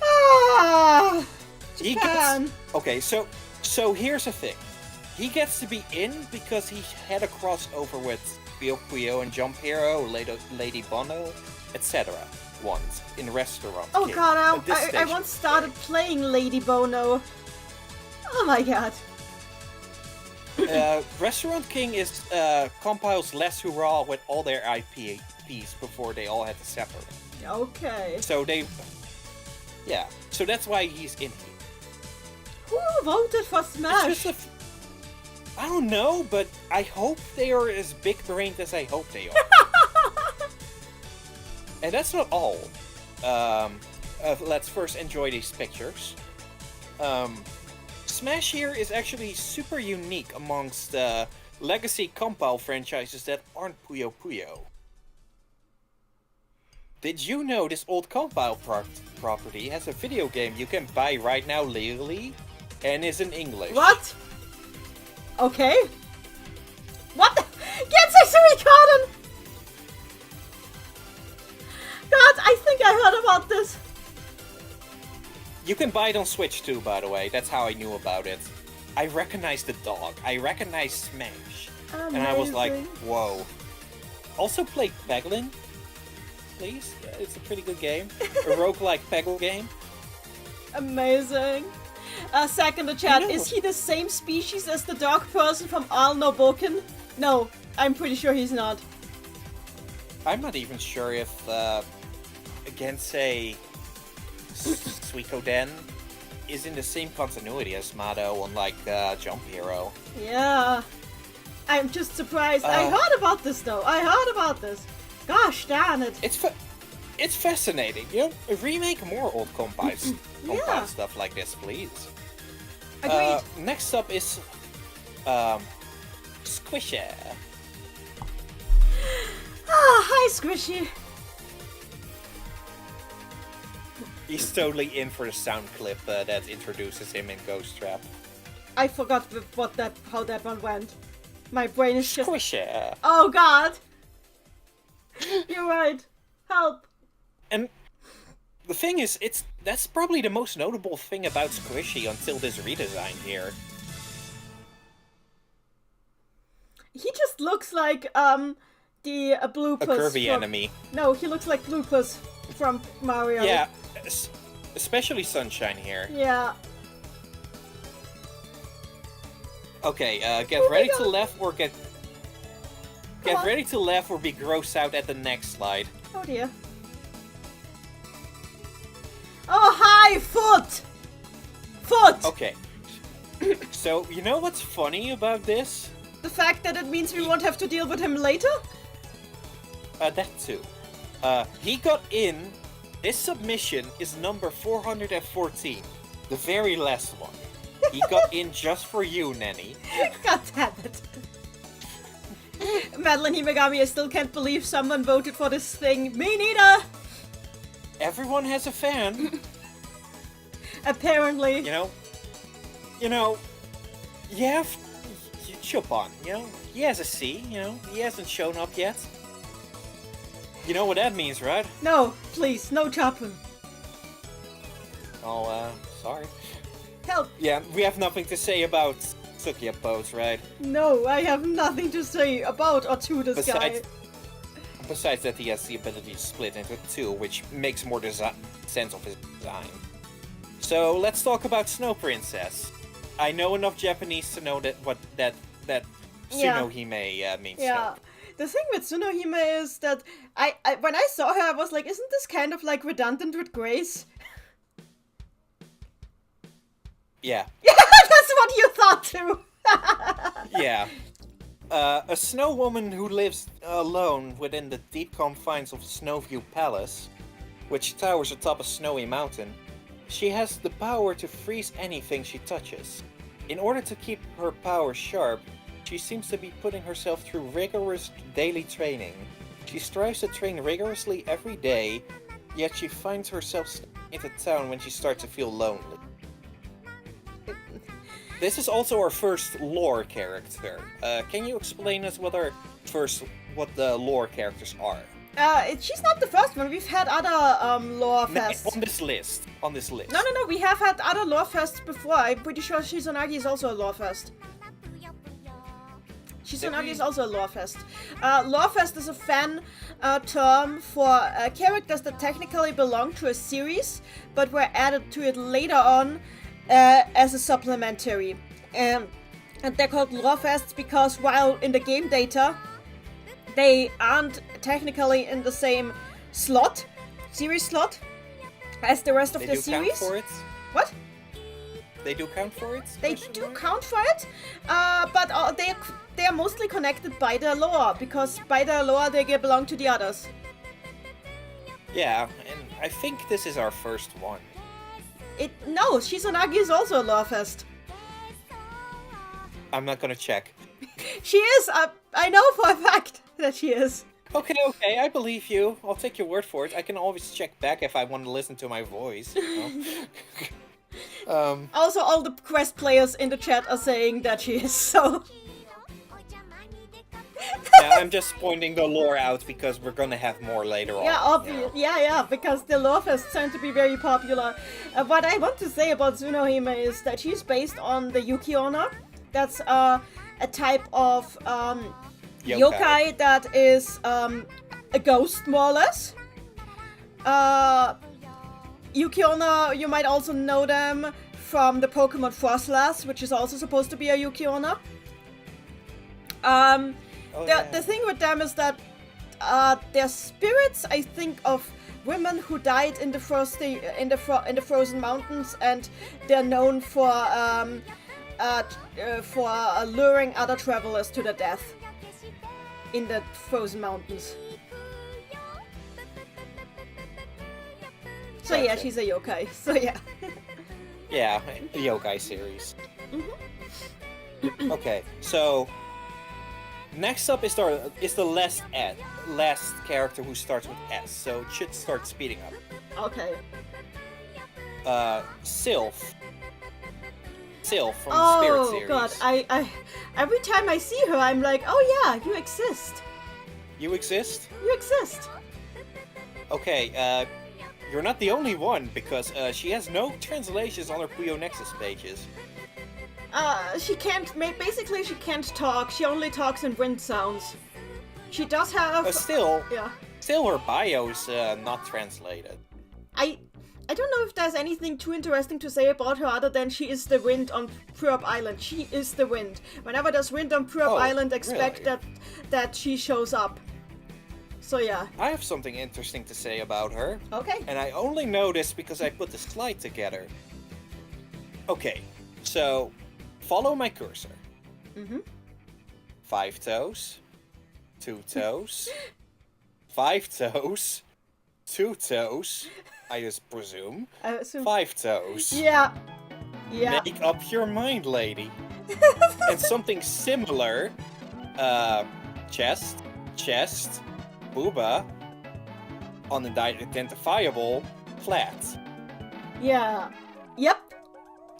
Ah! He Japan. gets... Okay, so So here's the thing. He gets to be in because he had a crossover with Puyo and Jump Hero, Lady Bono, etc. once in Restaurant Oh King. god, This I station. once started playing Lady Bono. Oh my god. Restaurant King compiles less hurrah with all their IPs before they all had to separate. Okay. So so that's why he's in here. Who voted for Smash? It's just I don't know, but I hope they are as big-brained as I hope they are. And that's not all. Let's first enjoy these pictures. Smash here is actually super unique amongst legacy compile franchises that aren't Puyo Puyo. Did you know this old compile property has a video game you can buy right now legally and is in English? What? Okay. What? Gensei Suikoden! God, I think I heard about this. You can buy it on Switch too, by the way. That's how I knew about it. I recognized the dog. I recognized Smash. Amazing. And I was like, whoa. Also play Peglin, please. Yeah, it's a pretty good game. A roguelike Peggle game. Amazing. Second the chat, is he the same species as the dog person from Al no Boken? No, I'm pretty sure he's not. I'm not even sure if Gensei Suikoden is in the same continuity as Mado on like Jump Hero. Yeah. I'm just surprised. I heard about this though. I heard about this. Gosh darn it. It's fascinating. You know, remake more old compiles. Yeah. Compile stuff like this, please. Agreed. Next up is Squishy. Hi Squishy. He's totally in for the sound clip that introduces him in Ghost Trap. I forgot how that one went. My brain is just... Squishy. Oh god! You're right. Help. And the thing is, that's probably the most notable thing about Squishy until this redesign here. He just looks like the Bloopers. A curvy enemy. No, he looks like Bloopers from Mario. Yeah, especially Sunshine here. Yeah. Okay, get Oh my ready God. to laugh or get on. ready to laugh or be grossed out at the next slide. Oh dear. Oh hi, foot! Foot! Okay. So, you know what's funny about this? The fact that it means we won't have to deal with him later? That too. He got in. This submission is number 414. The very last one. He got in just for you, Nanny. God damn it. Madeline Himegami, I still can't believe someone voted for this thing. Me neither! Everyone has a fan. Apparently. You know, Chopin, he has a C, he hasn't shown up yet. You know what that means, right? No, please, no chopping. Oh, sorry. Help! Yeah, we have nothing to say about Tsukiya pose, right? No, I have nothing to say about or to this guy. Besides that, he has the ability to split into two, which makes more sense of his design. So let's talk about Snow Princess. I know enough Japanese to know that Yeah. Tsunohime means Yeah. snow. The thing with Tsunohime is that I when I saw her, I was like, isn't this kind of like redundant with Grace? Yeah. That's what you thought too. Yeah. A snow woman who lives alone within the deep confines of Snowview Palace, which towers atop a snowy mountain. She has the power to freeze anything she touches. In order to keep her power sharp, she seems to be putting herself through rigorous daily training. She strives to train rigorously every day, yet she finds herself stuck into town when she starts to feel lonely. This is also our first lore character. Can you explain us what the lore characters are? She's not the first one. We've had other lore fests. On this list. No. We have had other lore fests before. I'm pretty sure Shizunagi is also a lore fest. Shizunagi is also a lore fest. Lore fest is a fan term for characters that technically belong to a series, but were added to it later on as a supplementary. And they're called lore fests because while in the game data, they aren't technically in the same series slot, as the rest of the series. Count for it? What? They do count for it? They do count for it, but they are mostly connected by their lore, because by their lore they belong to the others. Yeah, and I think this is our first one. No, Shizunagi is also a lore fest. I'm not gonna check. She is, I know for a fact that she is. Okay, I believe you. I'll take your word for it. I can always check back if I want to listen to my voice. You know? Also, all the quest players in the chat are saying that she is, so... Yeah, I'm just pointing the lore out because we're gonna have more later on. Yeah, obviously. Yeah, because the lore fests tend to be very popular. What I want to say about Tsunohime is that she's based on the Yuki-onna. That's a type of yokai that is a ghost, more or less. Yuki-onna, you might also know them from the Pokemon Frostlass, which is also supposed to be a Yuki-onna. The thing with them is that they're spirits, I think, of women who died in the frozen mountains, and they're known for luring other travelers to their death in the frozen mountains. So yeah, she's a yokai. So yeah. Yeah, a yokai series. Mm-hmm. Okay, so next up is the last character who starts with S, so it should start speeding up. Okay. Sylph. Sylph from the Spirit series. Oh god, I every time I see her, I'm like, oh yeah, you exist. You exist? You exist. Okay, you're not the only one, because she has no translations on her Puyo Nexus pages. She can't, basically she can't talk, she only talks in wind sounds. She does have... Still yeah. her bio's not translated. I don't know if there's anything too interesting to say about her other than she is the wind on Purop Island. She is the wind. Whenever there's wind on Purop Island, expect really? that she shows up. So yeah. I have something interesting to say about her. Okay. And I only know this because I put the slide together. Okay, so follow my cursor. Mm-hmm. 5 toes, 2 toes, 5 toes, 2 toes, I just presume, 5 toes. Yeah. Yeah. Make up your mind, lady. And something similar, chest, booba, unidentifiable, flat. Yeah. Yep.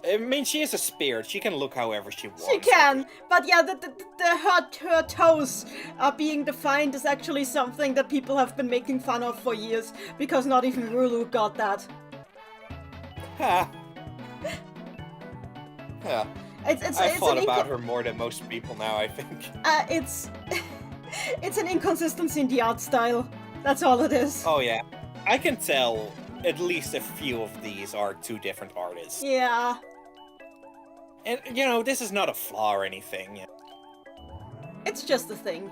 I mean, she is a spirit. She can look however she wants. She can, but yeah, her toes are being defined is actually something that people have been making fun of for years, because not even Rulu got that. Ha! Yeah. It's I thought about her more than most people now, I think. It's an inconsistency in the art style. That's all it is. Oh yeah. I can tell at least a few of these are 2 different artists. Yeah. And, you know, this is not a flaw or anything. It's just a thing.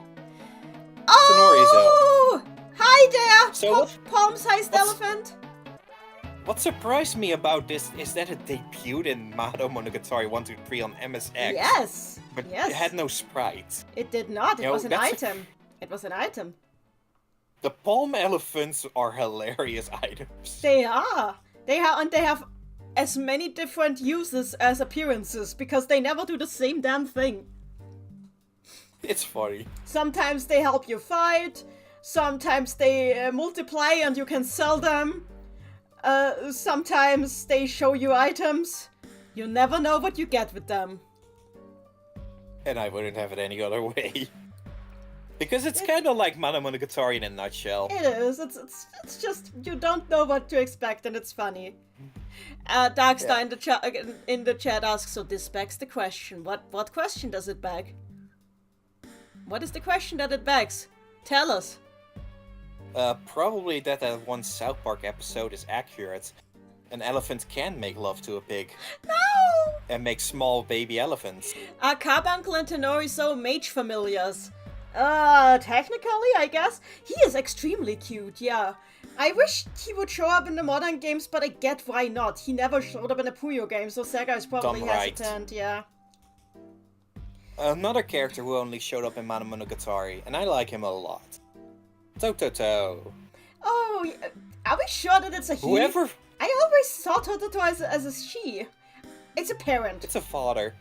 Oh! Hi there! So palm-sized elephant. What surprised me about this is that it debuted in Mod Monogatari 123 on MSX. Yes! But yes. It had no sprites. It did not. It was an item. It was an item. The palm elephants are hilarious items. They are. They have as many different uses as appearances, because they never do the same damn thing. It's funny. Sometimes they help you fight. Sometimes they multiply and you can sell them. Sometimes they show you items. You never know what you get with them. And I wouldn't have it any other way. Because it's kind of like Monogatari in a nutshell. It is. It's just you don't know what to expect, and it's funny. Darkstar in the chat asks, so this begs the question. What question does it beg? What is the question that it begs? Tell us. Probably that one South Park episode is accurate. An elephant can make love to a pig. No! And make small baby elephants. Are Carbuncle and Tenori so mage familiars? Technically, I guess. He is extremely cute, yeah. I wish he would show up in the modern games, but I get why not. He never showed up in a Puyo game, so Sega is probably hesitant, yeah. Another character who only showed up in Monogatari, and I like him a lot. Tototo. Oh, are we sure that it's a he? Whoever... I always saw Tototo as a she. It's a parent. It's a father.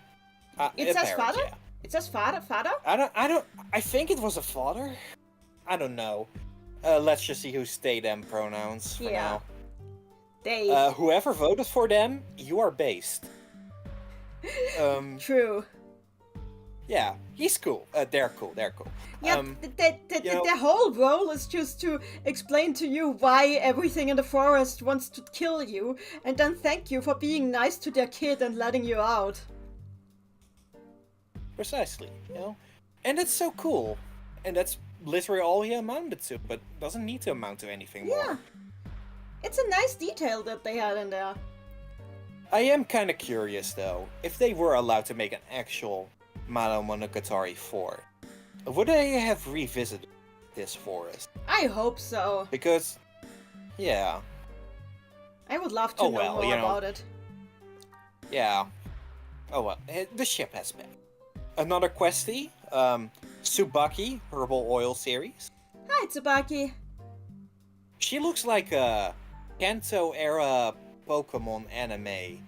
It says parent, father? Yeah. It says father? I think it was a father. I don't know. Let's just see who they them pronouns for now. They. Whoever voted for them, you are based. True. Yeah, he's cool. They're cool. Yeah, their whole role is just to explain to you why everything in the forest wants to kill you, and then thank you for being nice to their kid and letting you out. Precisely, and it's so cool, and that's literally all he amounted to, but doesn't need to amount to anything more. Yeah, it's a nice detail that they had in there. I am kind of curious though, if they were allowed to make an actual Monogatari 4, would they have revisited this forest? I hope so. Because, yeah. I would love to know more about it. Yeah. Oh well, the ship has been. Another questie, Tsubaki, Herbal Oil series. Hi, Tsubaki. She looks like a Kanto-era Pokemon anime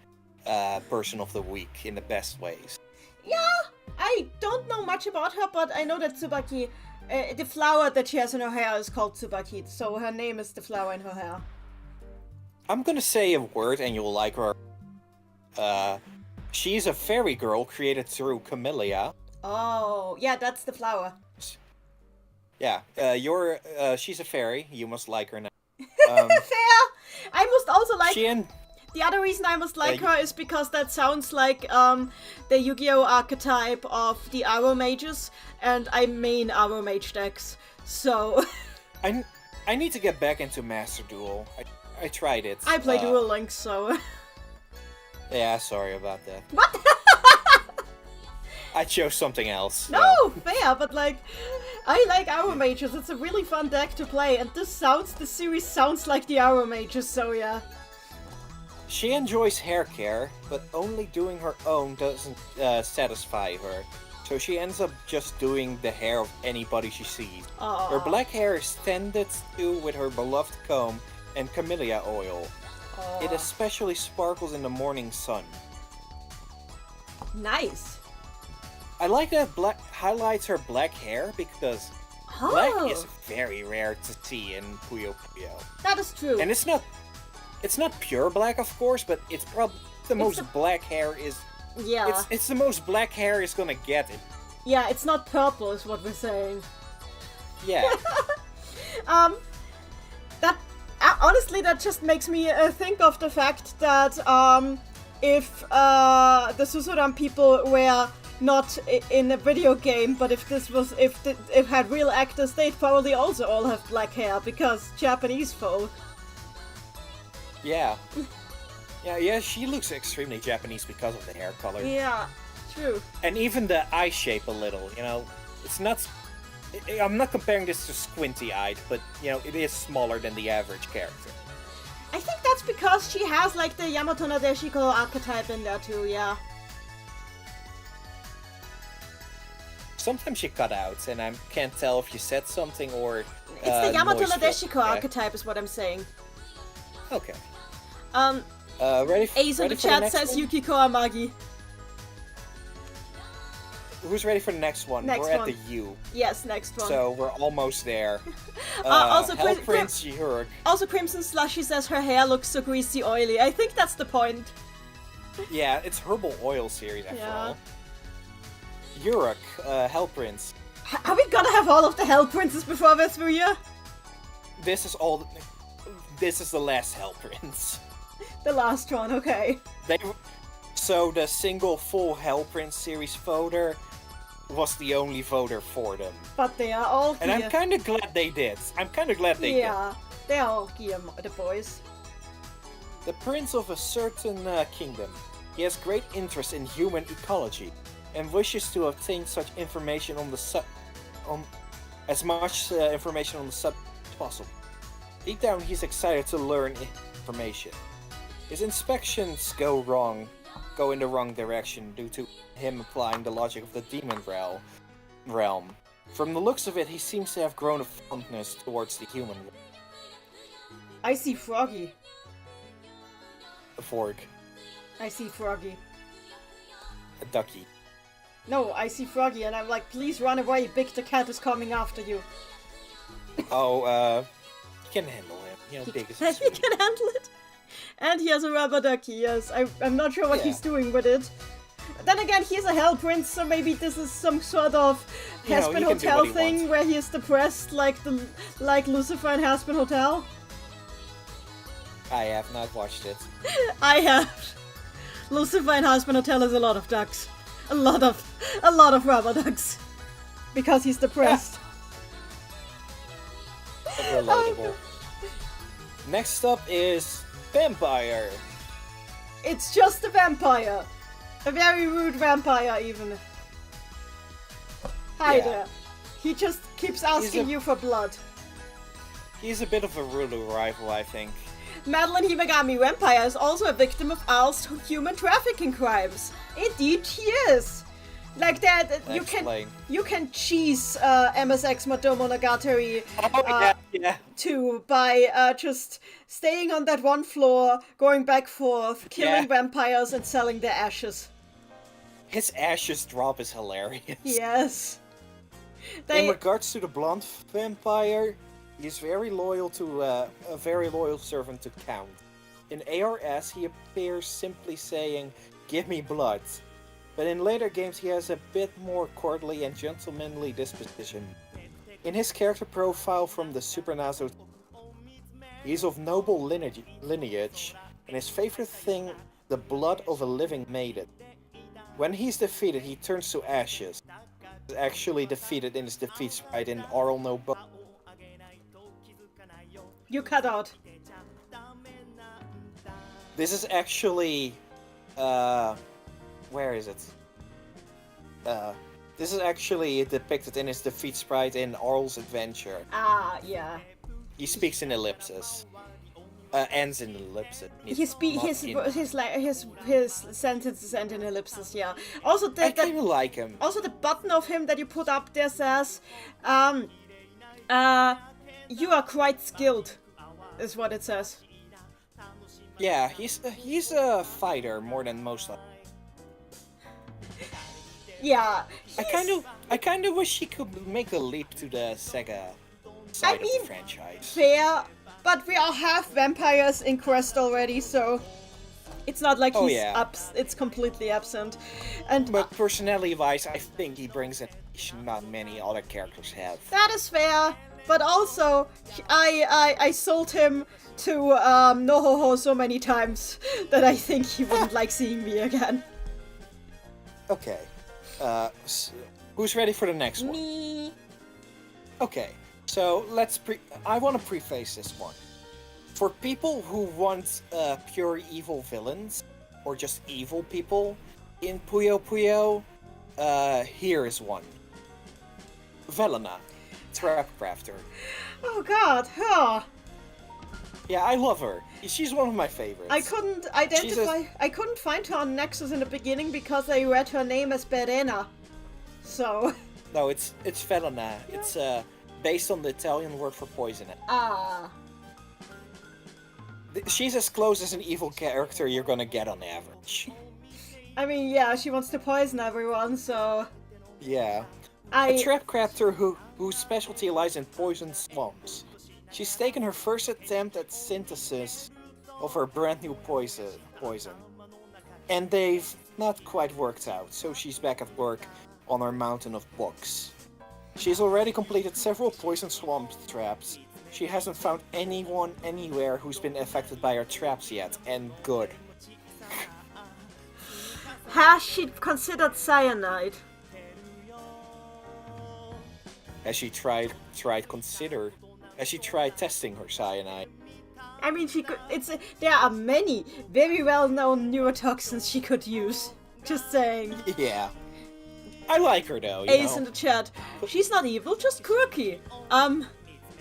person of the week in the best ways. Yeah, I don't know much about her, but I know that Tsubaki, the flower that she has in her hair is called Tsubaki, so her name is the flower in her hair. I'm gonna say a word and you'll like her. She's a fairy girl created through Camellia. Oh, yeah, that's the flower. Yeah, she's a fairy. You must like her now. Fair! I must also like... The other reason I must like her is because that sounds like the Yu-Gi-Oh! Archetype of the Arrow Mages, and I main Arrow Mage decks, so... I need to get back into Master Duel. I tried it. I play Duel Links, so... Yeah, sorry about that. What? I chose something else. No, fair, but like, I like Arrow Mages. It's a really fun deck to play, and the series sounds like the Arrow Mages, so yeah. She enjoys hair care, but only doing her own doesn't satisfy her. So she ends up just doing the hair of anybody she sees. Aww. Her black hair is tended to with her beloved comb and camellia oil. Aww. It especially sparkles in the morning sun. Nice. I like that black highlights her black hair because black is very rare to see in Puyo Puyo. That is true. And it's not pure black, of course, but it's probably the most black hair is. Yeah. It's the most black hair is gonna get it. Yeah, it's not purple, is what we're saying. Yeah. Honestly, that just makes me think of the fact that if the Susuran people were not in a video game, but if it had real actors, they'd probably also all have black hair because Japanese folk. Yeah. Yeah, she looks extremely Japanese because of the hair color. Yeah, true. And even the eye shape a little, it's not... I'm not comparing this to squinty-eyed, but, it is smaller than the average character. I think that's because she has, like, the Yamato Nadeshiko archetype in there, too, yeah. Sometimes she cut out, and I can't tell if you said something or... It's the Yamato noise Nadeshiko archetype is what I'm saying. Okay. Ace in the chat says Yukiko Amagi. Who's ready for the next one? We're at the U. Yes, next one. So we're almost there. Also, Prince Yurik. Also, Crimson Slushy says her hair looks so greasy oily. I think that's the point. Yeah, it's Herbal Oil series after all. Yurik, Hell Prince. Are we gonna have all of the Hell Princes before we're through here? This is all. This is the last Hell Prince. The last one, okay. So the single full Hell Prince series voter was the only voter for them. But they are all And gear. I'm kind of glad they did. Yeah, they are all gear, the boys. The prince of a certain kingdom. He has great interest in human ecology and wishes to obtain such information on the as much information on the subject as possible. Deep down, he's excited to learn information. His inspections go in the wrong direction due to him applying the logic of the demon realm. From the looks of it, he seems to have grown a fondness towards the human world. I see Froggy. A fork. I see Froggy. A ducky. No, I see Froggy and I'm like, please run away, Big the Cat is coming after you. Oh, you can handle him. You know, big as a He can handle it. And he has a rubber ducky, yes. I'm not sure what he's doing with it. Then again, he's a Hell Prince, so maybe this is some sort of Haspin Hotel thing where he is depressed like Lucifer in Haspin Hotel. I have not watched it. I have. Lucifer in Haspin Hotel has a lot of ducks. A lot of rubber ducks. Because he's depressed. Relatable. Next up is Vampire. It's just a vampire. A very rude vampire, even. Hi there. He just keeps asking you for blood. He's a bit of a rude rival, I think. Madeline Himagami Vampire is also a victim of Al's human trafficking crimes. Indeed, he is. Like that, you can cheese MSX Monogatari too by just staying on that one floor, going back forth, killing vampires and selling their ashes. His ashes drop is hilarious. Yes. In regards to the blonde vampire, he's very loyal to a very loyal servant to Count. In ARS, he appears simply saying, "Give me blood." But in later games, he has a bit more courtly and gentlemanly disposition. In his character profile from the Super Nazo, he's of noble lineage, and his favorite thing, the blood of a living maiden. When he's defeated, he turns to ashes. He's actually defeated in his defeat sprite in Oral No Bone. You cut out. This is actually, where is it? This is actually depicted in his defeat sprite in Oral's Adventure. Ah, yeah. He speaks in ellipses. Ends in ellipses. His sentences end in ellipses, yeah. Also, I kind of like him. Also, the button of him that you put up there says, "You are quite skilled," is what it says. Yeah, he's a fighter more than most. Yeah. I kind of wish he could make a leap to the Sega side of the franchise. Fair, but we all have vampires in Quest already, so it's not like it's completely absent. But personality-wise, I think he brings an not many other characters have. That is fair, but also I sold him to Nohoho so many times that I think he wouldn't like seeing me again. Okay. Who's ready for the next one? Me. Okay, so I want to preface this one. For people who want pure evil villains, or just evil people, in Puyo Puyo, here is one. Velena, Trapcrafter. Oh god, huh. Yeah, I love her. She's one of my favorites. I couldn't I couldn't find her on Nexus in the beginning because I read her name as Berena. So... No, it's Velena. It's based on the Italian word for poison. Ah. She's as close as an evil character you're gonna get on average. I mean, yeah, she wants to poison everyone, so... Yeah. A trapcrafter whose specialty lies in poison swamps. She's taken her first attempt at synthesis of her brand new poison. And they've not quite worked out, so she's back at work on her mountain of books. She's already completed several poison swamp traps. She hasn't found anyone anywhere who's been affected by her traps yet, and good. Has she considered cyanide? Has she tried testing her cyanide? I mean, she could. There are many very well-known neurotoxins she could use. Just saying. Yeah. I like her though. Ace in the chat. She's not evil, just quirky.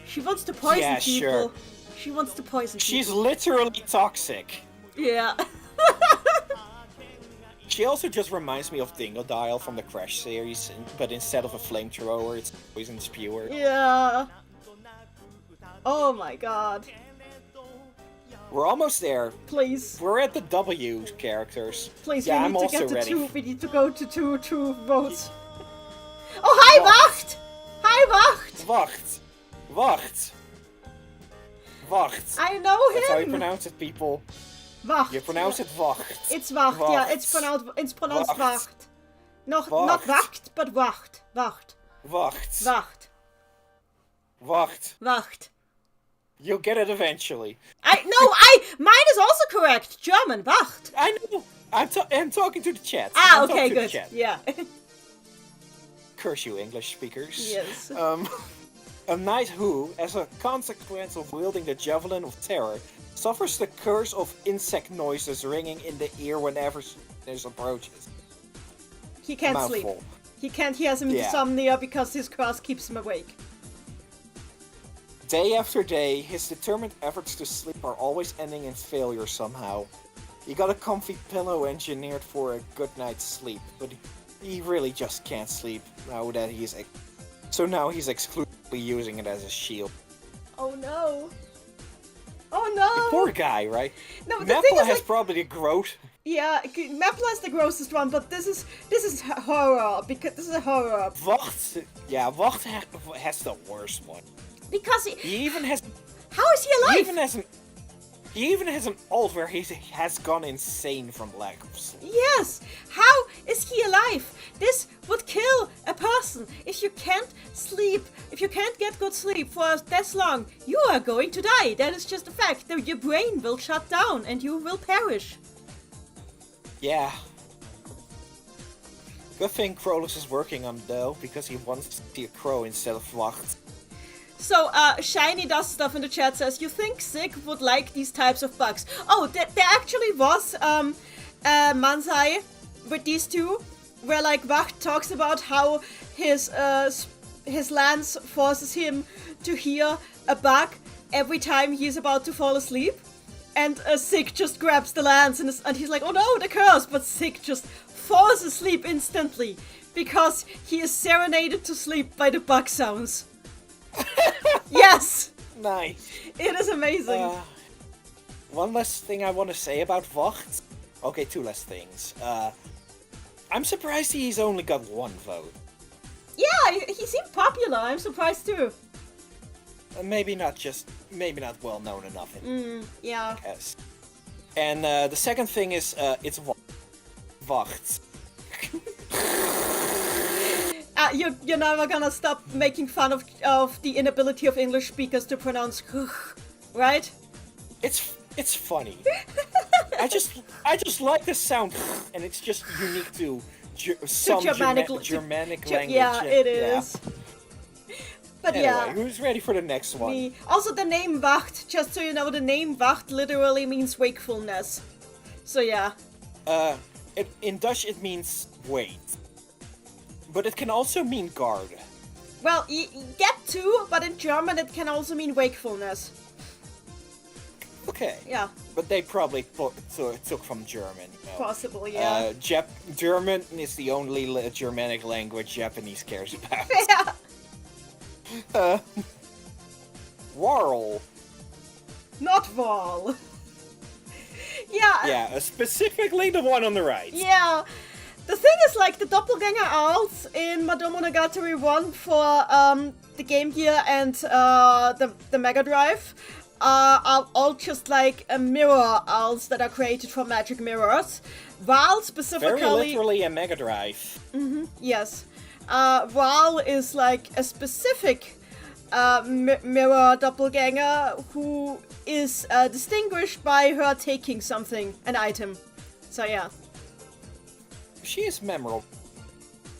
She wants to poison people. Sure. She wants to poison people. She's literally toxic. Yeah. She also just reminds me of Dingodile from the Crash series, but instead of a flamethrower, it's a poison spewer. Yeah. Oh my god. We're almost there. Please. We're at the W characters. Please, yeah, we I'm need to also get to ready. 2. We need to go to two votes. Oh, hi, Wacht! Hi, Wacht! Wacht. Wacht. Wacht. I know him! That's how you pronounce it, people. Wacht. You pronounce it Wacht. It's Wacht, yeah, it's pronounced Wacht. Not Wacht, but Wacht. Wacht. Wacht. Wacht. Wacht. Wacht. You'll get it eventually. Mine is also correct. German, Wacht. I know. I'm talking to the chat. Ah, I'm okay, talking to the good. chat. Yeah. Curse you, English speakers. Yes. A knight who, as a consequence of wielding the javelin of terror, suffers the curse of insect noises ringing in the ear whenever there's approaches. He can't sleep. Mouthful. He has insomnia because his curse keeps him awake. Day after day, his determined efforts to sleep are always ending in failure somehow. He got a comfy pillow engineered for a good night's sleep, but he really just can't sleep now that so now he's exclusively using it as a shield. Oh no. Oh no. The poor guy, right? No, but the Mappa thing is, has like, probably the growth. yeah, Mapla is the grossest one, but this is horror because this is a horror. Wacht, yeah, Wacht has the worst one. Because He even has. how is he alive? He even has an ult where he has gone insane from lack of sleep. Yes! How is he alive? This would kill a person. If you can't sleep, if you can't get good sleep for this long, you are going to die. That is just a fact. Your brain will shut down and you will perish. Yeah. Good thing Krolus is working on though, because he wants to see a crow instead of Wacht. So, Shiny does stuff in the chat says, you think Sig would like these types of bugs? Oh, there actually was, Mansai with these two, where, like, Wacht talks about how his lance forces him to hear a bug every time he's about to fall asleep. And Sig just grabs the lance and he's like, oh no, the curse! But Sig just falls asleep instantly, because he is serenaded to sleep by the bug sounds. Yes! Nice. It is amazing. One last thing I want to say about Wacht. Okay, two last things. I'm surprised he's only got one vote. Yeah, he seemed popular. I'm surprised too. Maybe not well known enough in Yeah. guess. And the second thing is it's Wacht. You're never gonna stop making fun of the inability of English speakers to pronounce right? It's funny. I just like the sound, and it's just unique to some Germanic language. Yeah, it is. But anyway, yeah. who's ready for the next one? Me. Also, the name Wacht, just so you know, the name Wacht literally means wakefulness. So yeah. In Dutch it means wait. But it can also mean guard. Well, get to, but in German it can also mean wakefulness. Okay. Yeah. But they probably took from German. You know. Possibly, yeah. German is the only Germanic language Japanese cares about. Yeah. Warl. Not Wall. Yeah. Yeah, specifically the one on the right. Yeah. The thing is, like, the doppelganger owls in Madomonogatari 1 for the Game Gear and the Mega Drive are all just like mirror owls that are created from magic mirrors. Val specifically... Very literally a Mega Drive. Yes. Val is like a specific mirror doppelganger who is distinguished by her taking something, an item. So yeah. She is memorable.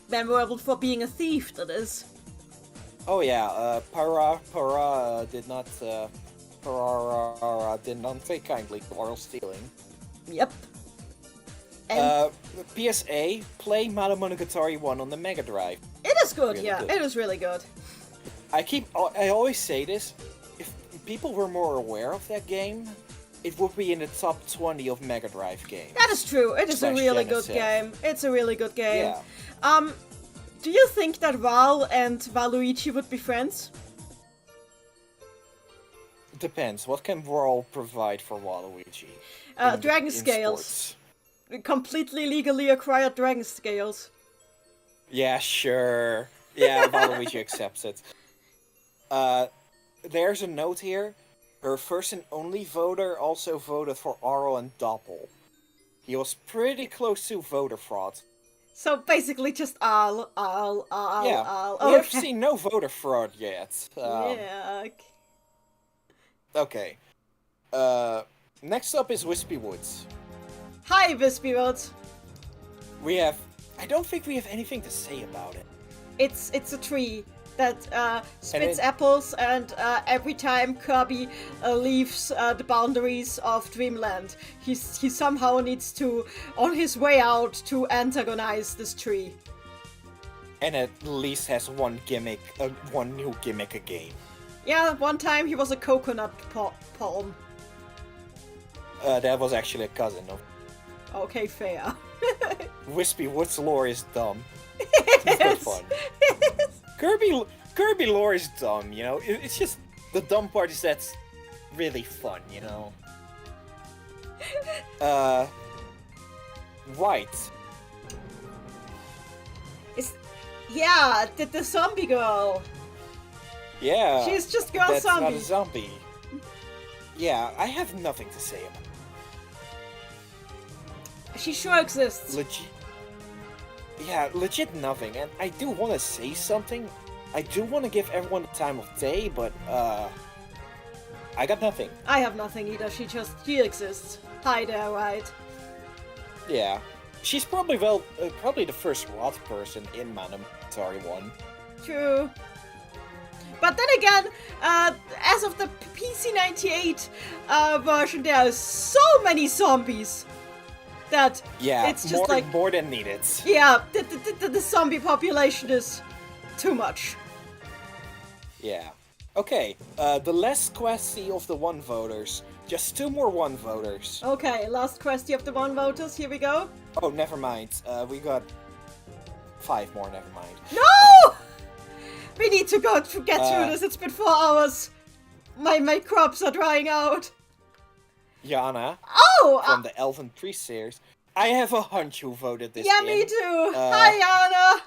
Memorable for being a thief, that is. Oh yeah, Para did not take kindly to oral stealing. Yep. And PSA, play Monogatari 1 on the Mega Drive. it is good, Really yeah. good. It is really good. I always say this, if people were more aware of that game, it would be in the top 20 of Mega Drive games. That is true. It is a Slash really good Genesis. game. It's a really good game. Yeah. Do you think that Val and Valuigi would be friends? Depends. What can Warl provide for Waluigi? Dragon in scales. sports? Completely legally acquired dragon scales. Yeah, sure. Yeah, Waluigi accepts it. There's a note here. Her first and only voter also voted for Arl and Doppel. He was pretty close to voter fraud. So basically just Al. Yeah, we Okay. have seen no voter fraud yet. Yeah. Okay. Next up is Wispy Woods. Hi, Vispyrods. I don't think we have anything to say about it. It's a tree that spits it- apples, and every time Kirby leaves the boundaries of Dreamland, he somehow needs to, on his way out, to antagonize this tree. And at least has one gimmick, one new gimmick a game. Yeah, one time he was a coconut palm. That was actually a cousin of Okay, fair. Wispy Woods lore is dumb. It's not fun. Kirby lore is dumb, you know? It's just, the dumb part is that's really fun, you know? Right. Yeah, the zombie girl. Yeah. She's just girl that's zombie. not a zombie. Yeah, I have nothing to say about it. She sure exists. Legit nothing. And I do want to say something. I do want to give everyone the time of day, but, I got nothing. I have nothing either. She exists. Hi there, right? Yeah. She's probably, probably the first rot person in Monogatari 1. True. But then again, as of the PC98 version, there are so many zombies that Yeah, it's just like, more than needed. yeah, the zombie population is too much. Yeah. Okay, the last questie of the one voters. Just 2 more one voters. Okay, last question of the one voters. Here we go. Oh, never mind. We got 5 more, never mind. No! We need to get through this. It's been 4 hours. My crops are drying out. Yana, Oh! from the Elven Priest series. I have a hunch who voted this Yeah, in. me too. Hi,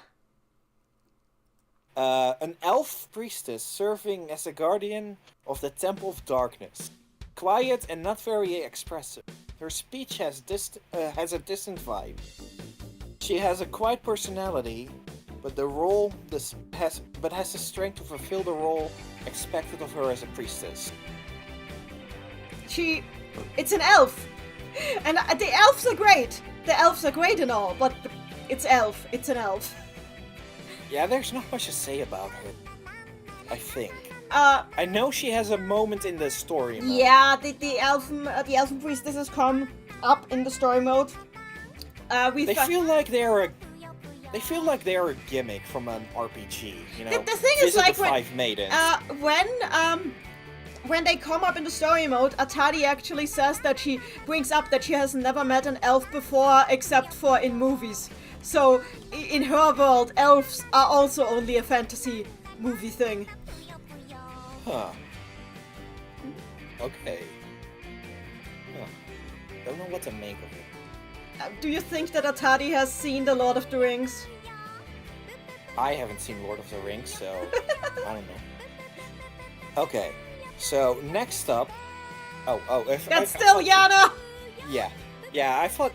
Anna. An elf priestess serving as a guardian of the Temple of Darkness. Quiet and not very expressive. Her speech has a distant vibe. She has a quiet personality, but has the strength to fulfill the role expected of her as a priestess. It's an elf. And the elves are great. The elves are great and all, but it's elf. It's an elf. Yeah, there's not much to say about her, I think. I know she has a moment in the story mode. Yeah, the elfen priestesses come up in the story mode. They feel like they're a gimmick from an RPG, you know? The thing is, Visit like, the Five Maidens. when they come up in the story mode, Atari actually says that she brings up that she has never met an elf before except for in movies. So, in her world, elves are also only a fantasy movie thing. Huh. Okay. Huh. Don't know what to make of it. Do you think that Atari has seen The Lord of the Rings? I haven't seen Lord of the Rings, so I don't know. Okay, so next up. That's still Yana! Yeah. I thought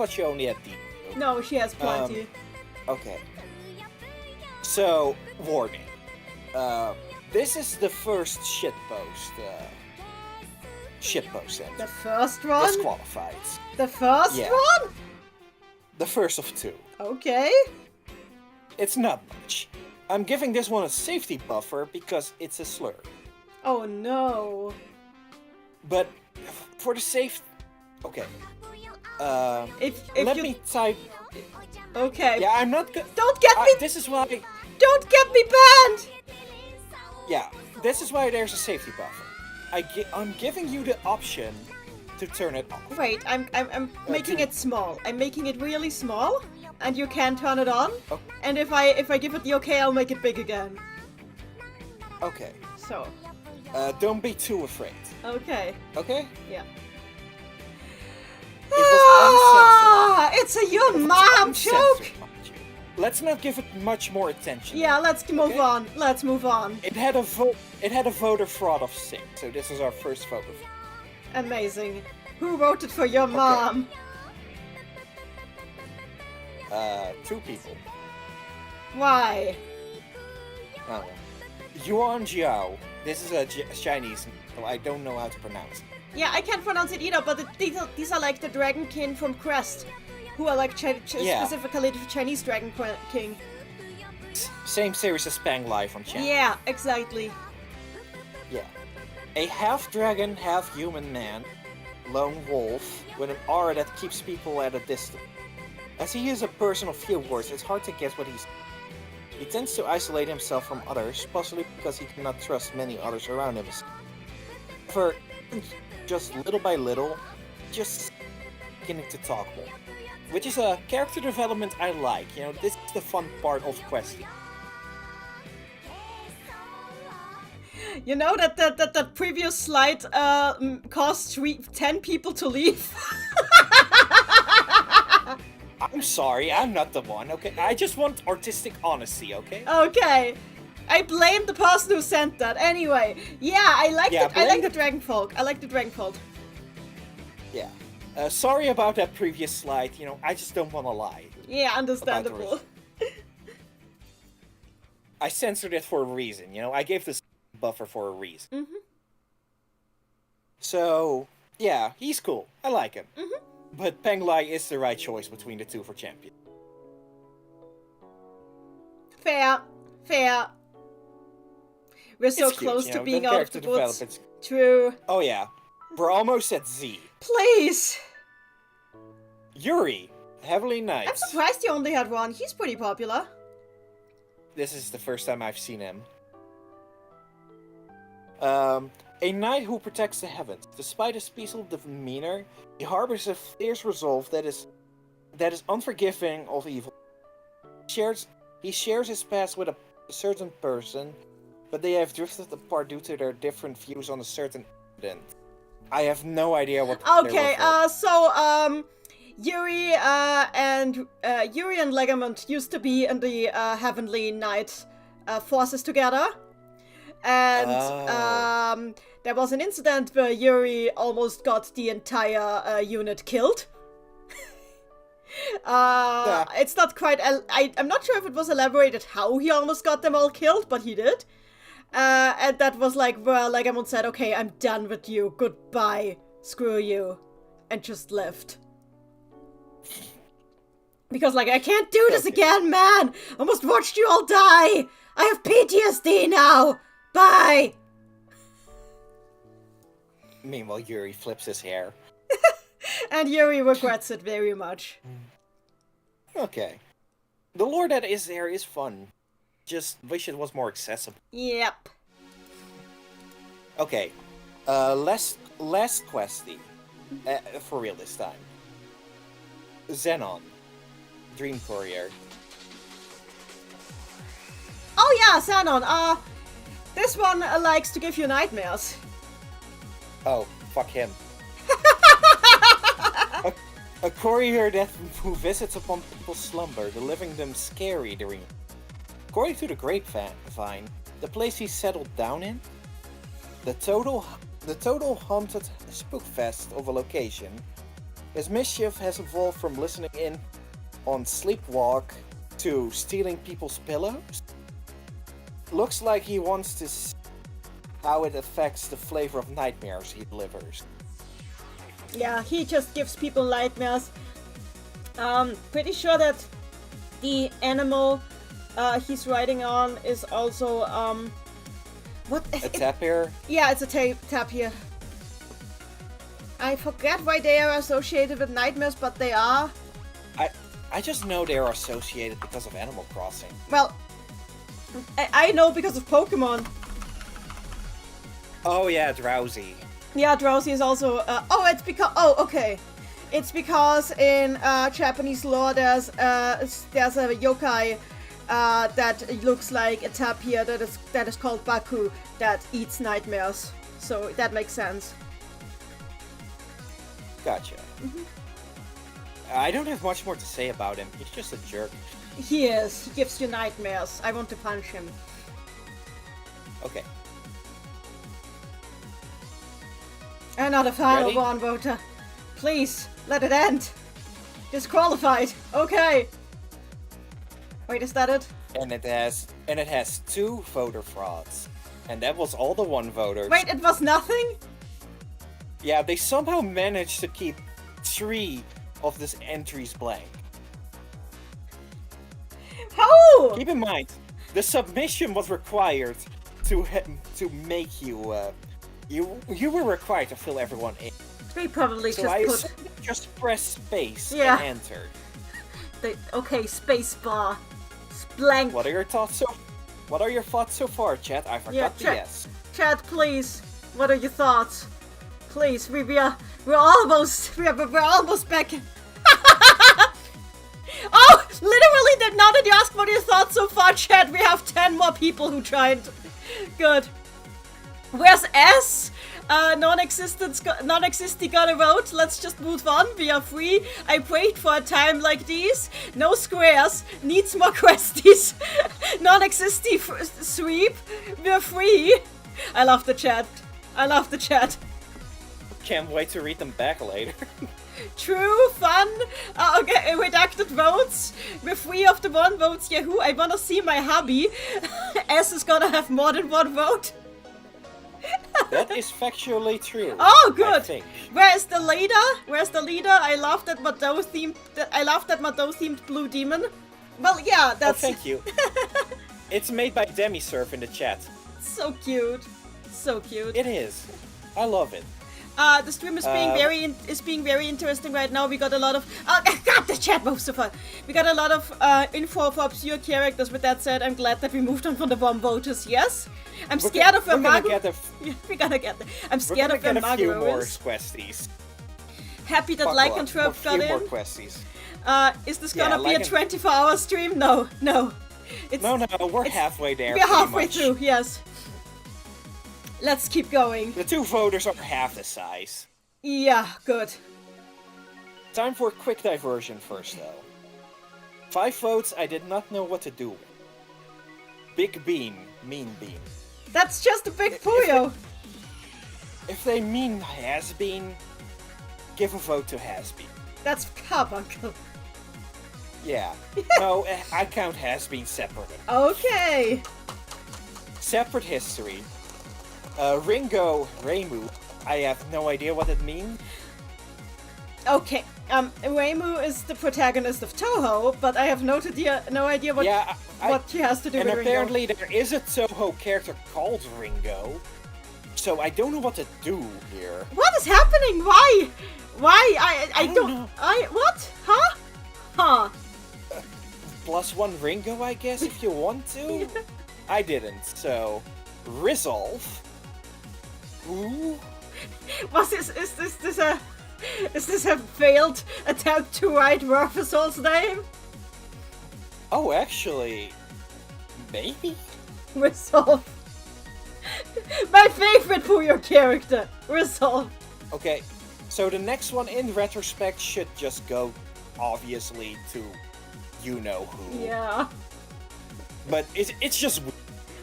she only had D. No, she has plenty. Okay. So, warning. This is the first shitpost. Shitpost entry. The first one? Disqualified. The first Yeah. one? The first of two. Okay. It's not much. I'm giving this one a safety buffer because it's a slur. Oh no. But for the safe... Okay. If Let you... me type... Okay. Yeah, I'm not... Don't get me... This is why... Don't get me banned! Yeah, this is why there's a safety buffer. I'm giving you the option to turn it off. Wait, I'm making it small. I'm making it really small, and you can turn it on. Oh. And if I give it the okay, I'll make it big again. Okay. So. Don't be too afraid. Okay. Okay? Yeah. It was uncensored. It's a your mom Uncensored, joke. mind you. Let's not give it much more attention. Yeah, let's move on. Let's move on. It had a voter fraud of 6, so this is our first vote. Amazing. Who voted for your mom? 2 people. Why? Oh. Yuan Jiao. This is a Chinese, so I don't know how to pronounce it. Yeah, I can't pronounce it either, but these are like the Dragon King from Quest, who are like Yeah. specifically the Chinese Dragon King. Same series as Pang Life on channel. Yeah, exactly. Yeah. A half-dragon, half-human man, lone wolf, with an aura that keeps people at a distance. As he is a person of few words, it's hard to guess what he's... He tends to isolate himself from others, possibly because he cannot trust many others around him. For just little by little, just beginning to talk more. Which is a character development I like, you know, this is the fun part of questing. You know that the previous slide caused 10 people to leave? I'm sorry, I'm not the one, okay? I just want artistic honesty, okay? Okay. I blame the person who sent that. Anyway, yeah, I like the Dragonfolk. I like the Dragonfolk. Yeah. Sorry about that previous slide, you know, I just don't want to lie. Yeah, understandable. I censored it for a reason, you know, I gave this buffer for a reason. Mm-hmm. So, yeah, he's cool. I like him. Mm-hmm. But Peng Lai is the right choice between the 2 for champion. Fair. We're so It's cute, close you to know, being the out of the character woods. development's- True. Oh yeah, we're almost at Z. Please. Yuri, Heavenly I'm Knight. surprised you only had one. He's pretty popular. This is the first time I've seen him. A knight who protects the heavens. Despite his peaceful demeanor, he harbors a fierce resolve that is unforgiving of evil. He shares his past with a certain person, but they have drifted apart due to their different views on a certain incident. I have no idea what. Okay, so Yuri and Legamont used to be in the Heavenly Knight forces together, and there was an incident where Yuri almost got the entire unit killed. Yeah. It's not quite. I'm not sure if it was elaborated how he almost got them all killed, but he did. And that was like where Legamont said, "Okay, I'm done with you. Goodbye. Screw you," and just left. Because like I can't do this again, man. I almost watched you all die. I have PTSD now. Bye. Meanwhile, Yuri flips his hair. And Yuri regrets it very much. Okay. The lore that is there is fun. Just wish it was more accessible. Yep. Okay. Last questie. For real this time. Xenon. Dream Courier. Oh yeah, Xenon. This one likes to give you nightmares. Oh, fuck him. A courier who visits upon people's slumber, delivering them scary dreams. According to the grapevine, the place he settled down in, the total haunted spookfest of a location, his mischief has evolved from listening in on sleepwalk to stealing people's pillows. looks like he wants to see how it affects the flavor of nightmares he delivers. Yeah, he just gives people nightmares. Pretty sure that the animal he's riding on is also, what? A tapir? Yeah, it's a tapir. I forget why they are associated with nightmares, but they are. I just know they are associated because of Animal Crossing. Well, I know because of Pokemon. Oh yeah, Drowsy. Yeah, Drowsy is also. It's because. Oh, okay. It's because in Japanese lore there's a yokai that looks like a tapir that is called Baku that eats nightmares. So that makes sense. Gotcha. I don't have much more to say about him. He's just a jerk. He is. He gives you nightmares. I want to punch him. Okay. Another final Ready? one voter. Please, let it end. Disqualified. Okay. Wait, is that it? And it has 2 voter frauds. And that was all the 1 voters. Wait, it was nothing? Yeah, they somehow managed to keep 3 of these entries blank. How? Keep in mind, the submission was required to make you you were required to fill everyone in. They probably So just I put. assume you just press space Yeah. and enter. Okay, space bar. Blank. What are your thoughts so far, chat? I forgot the chat. yes. Chat, please. What are your thoughts? Please, we're almost back. Oh, literally! Now that you ask what your thoughts so far, chat, we have 10 more people who tried. Good. Where's S? Non-existent got a vote. Let's just move on. We are free. I prayed for a time like these. No squares. Needs more questies. Non-existent sweep. We're free. I love the chat. Can't wait to read them back later. True, fun. Okay, redacted votes. We're free of the 1 votes. Yahoo! I wanna see my hubby. S is gonna have more than 1 vote. That is factually true. Oh, I good. think. Where's the leader? I love that Mado themed blue demon. Well, yeah, that's Oh, thank you. It's made by Demisurf in the chat. so cute. So cute. It is. I love it. The stream is being very interesting right now. We got a lot of God, the chat moves so fast. We got a lot of info for obscure characters. With that said, I'm glad that we moved on from the bomb voters. Yes, I'm scared of where Margot. We're gonna get there. I'm scared of where a few Margot more is. questies. Happy that Lycanthrope got more in. questies. Is this gonna be a 24-hour stream? No. It's, No, we're halfway there. We're pretty halfway much. through. Yes. Let's keep going. The 2 voters are half the size. Yeah, good. Time for a quick diversion first, though. 5 votes I did not know what to do with. Big Bean, Mean Bean. That's just a big Puyo. If they mean has-been, give a vote to has-been. That's carbuncle. Yeah. No, I count has-been separately. Okay. Separate history. Ringo Reimu, I have no idea what it means. Okay. Reimu is the protagonist of Toho, but I have no idea what what he has to do and with Ringo. apparently there is a Toho character called Ringo, so I don't know what to do here. What is happening? Why? I don't know. What? Huh? Huh. +1 Ringo, I guess, if you want to? I didn't, so... Resolve? Ooh? Is this a failed attempt to write Rorphisol's name? Oh, actually... Maybe? Resolve. My favorite Puyo character. Resolve. Okay, so the next one in retrospect should just go, obviously, to you-know-who. Yeah. But it's just...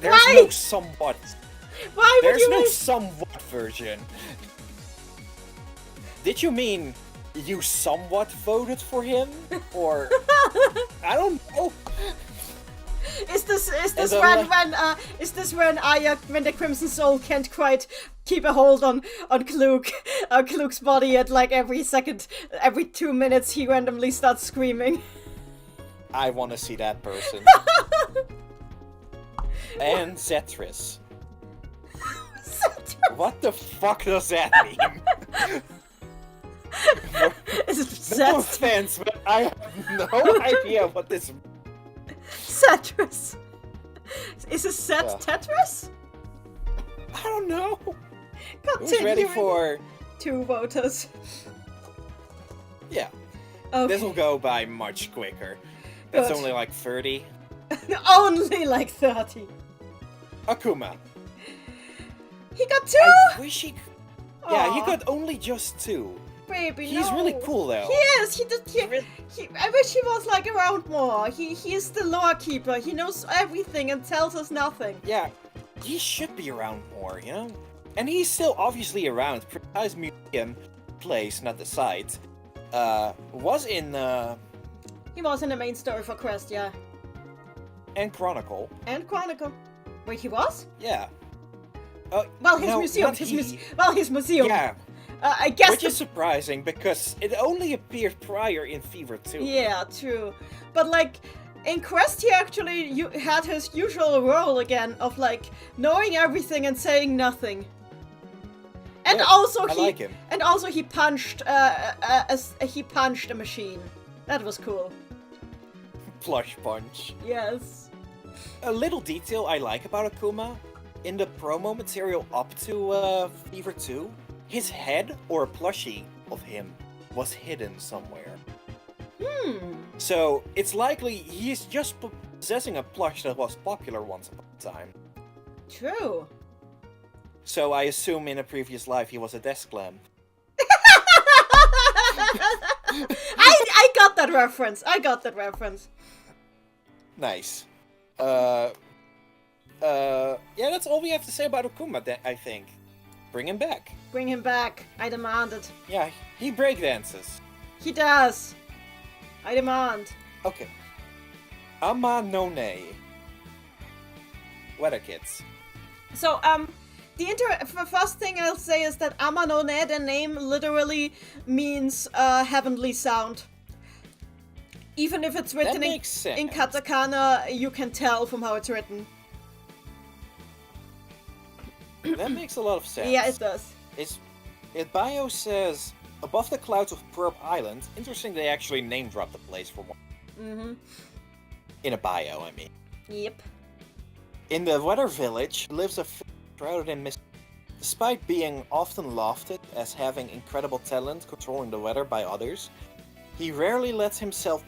There's Why? no somewhat. Why would There's you no make... somewhat version. Did you mean you somewhat voted for him? Or... I don't know. Is this then, when Aya, when the Crimson Soul can't quite keep a hold on Kluk's body at like every 2 minutes he randomly starts screaming. I want to see that person. And Zetris. What the fuck does that mean? Is it No offense, but I have no idea what this... Tetris? Is it set Tetris? I don't know. Continue. Who's ready for... 2 voters. Yeah. Okay. This will go by much quicker. That's Good. only like 30. Only like 30. Akuma. He got 2? I wish he... Yeah, he got only just 2. Baby, He's no. really cool though. He is. I wish he was like around more. He is the lore keeper. He knows everything and tells us nothing. Yeah, he should be around more, you know? And he's still obviously around. Precise Museum place, not the site, was in... He was in the main story for Quest, yeah. And Chronicle. And Chronicle. Wait, he was? Yeah. Well, his museum. His museum. Yeah. I guess. Which is surprising because it only appeared prior in Fever 2. Yeah, true. But like in Quest, he actually had his usual role again of like knowing everything and saying nothing. And Yeah, also I like him. And also he punched. He punched a machine. That was cool. Plush punch. Yes. A little detail I like about Akuma, in the promo material up to Fever 2, his head or a plushie of him was hidden somewhere. So it's likely he's just possessing a plush that was popular once upon a time. True. So I assume in a previous life he was a desk lamp. I got that reference. Nice. Yeah, that's all we have to say about Akuma, I think. Bring him back. Bring him back. I demand it. Yeah, he breakdances. He does. I demand. Okay. Amanone. Weather Kids. So, the first thing I'll say is that Amanone, the name literally means heavenly sound. Even if it's written in katakana, you can tell from how it's written. That makes a lot of sense. Yeah, it does. Its bio says, above the clouds of Pearl Island. Interesting they actually name dropped the place for one. Mm-hmm. In a bio, I mean. Yep. In the Weather Village lives a fish shrouded in mist. Despite being often laughed at as having incredible talent controlling the weather by others, he rarely lets himself,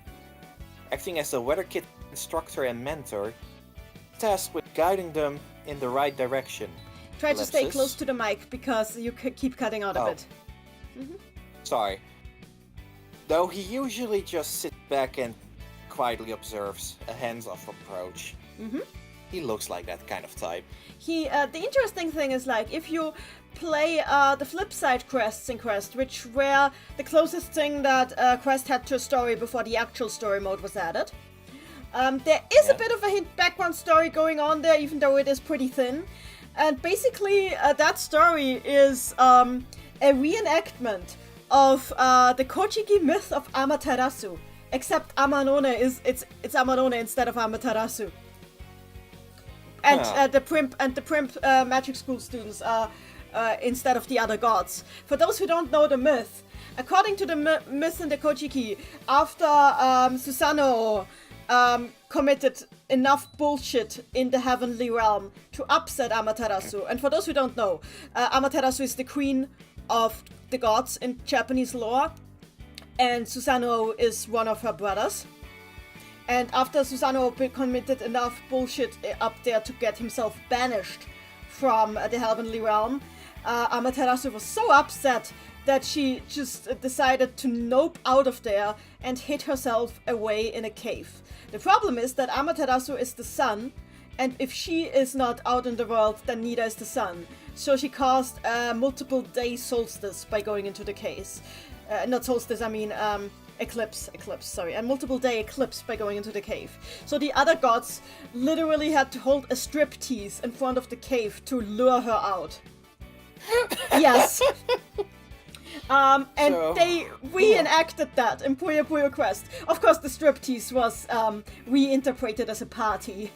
acting as the Weather Kid instructor and mentor, tasked with guiding them in the right direction. Try to stay close to the mic because you keep cutting out a bit. Mm-hmm. Sorry. Though he usually just sits back and quietly observes, a hands-off approach. Mm-hmm. He looks like that kind of type. The interesting thing is, like, if you play the flip side quests in Quest, which were the closest thing that Quest had to a story before the actual story mode was added, there is a bit of a hint background story going on there, even though it is pretty thin. And basically, that story is a reenactment of the Kojiki myth of Amaterasu, except Amanone it's Amanone instead of Amaterasu. And the Primp Magic School students are instead of the other gods. For those who don't know the myth, according to the myth in the Kojiki, after Susanoo committed enough bullshit in the heavenly realm to upset Amaterasu. And for those who don't know, Amaterasu is the queen of the gods in Japanese lore, and Susanoo is one of her brothers. And after Susanoo committed enough bullshit up there to get himself banished from the heavenly realm, Amaterasu was so upset that she just decided to nope out of there and hid herself away in a cave. The problem is that Amaterasu is the sun, and if she is not out in the world, then neither is the sun. So she caused a multiple day solstice by going into the cave. Not solstice, I mean eclipse, sorry, a multiple day eclipse by going into the cave. So the other gods literally had to hold a striptease in front of the cave to lure her out. Yes. And So- they reenacted that in Puyo Puyo Quest. Of course, the striptease was reinterpreted as a party.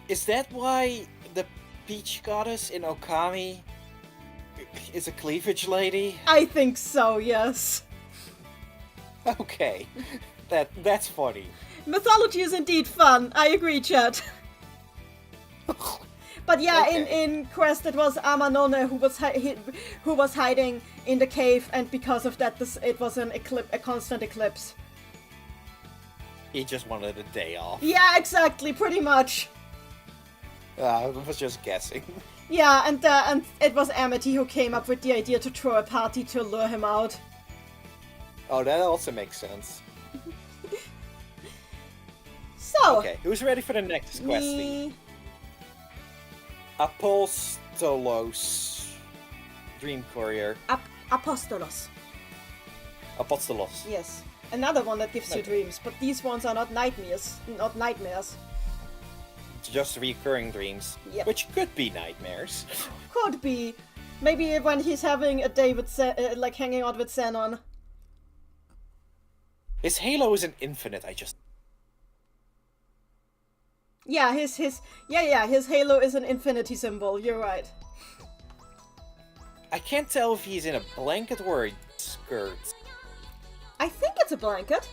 Is that why the peach goddess in Okami is a cleavage lady? I think so, yes. Okay, that's funny. Mythology is indeed fun. I agree, Chad. But yeah, Okay. in Quest it was Amanone who was hiding in the cave, and because of that, it was a constant eclipse. He just wanted a day off. Yeah, exactly, pretty much. I was just guessing. Yeah, and it was Amity who came up with the idea to throw a party to lure him out. Oh, that also makes sense. So, Okay, who's ready for the next questie? me- Apostolos. Dream Courier. Apostolos. Apostolos. Yes, another one that gives you Okay. dreams, but these ones are not nightmares. Not nightmares. Just recurring dreams. Yep. Which could be nightmares. Could be. Maybe when he's having a day with like hanging out with Xenon. His halo isn't infinite, Yeah, his halo is an infinity symbol. You're right. I can't tell if he's in a blanket or a skirt. I think it's a blanket.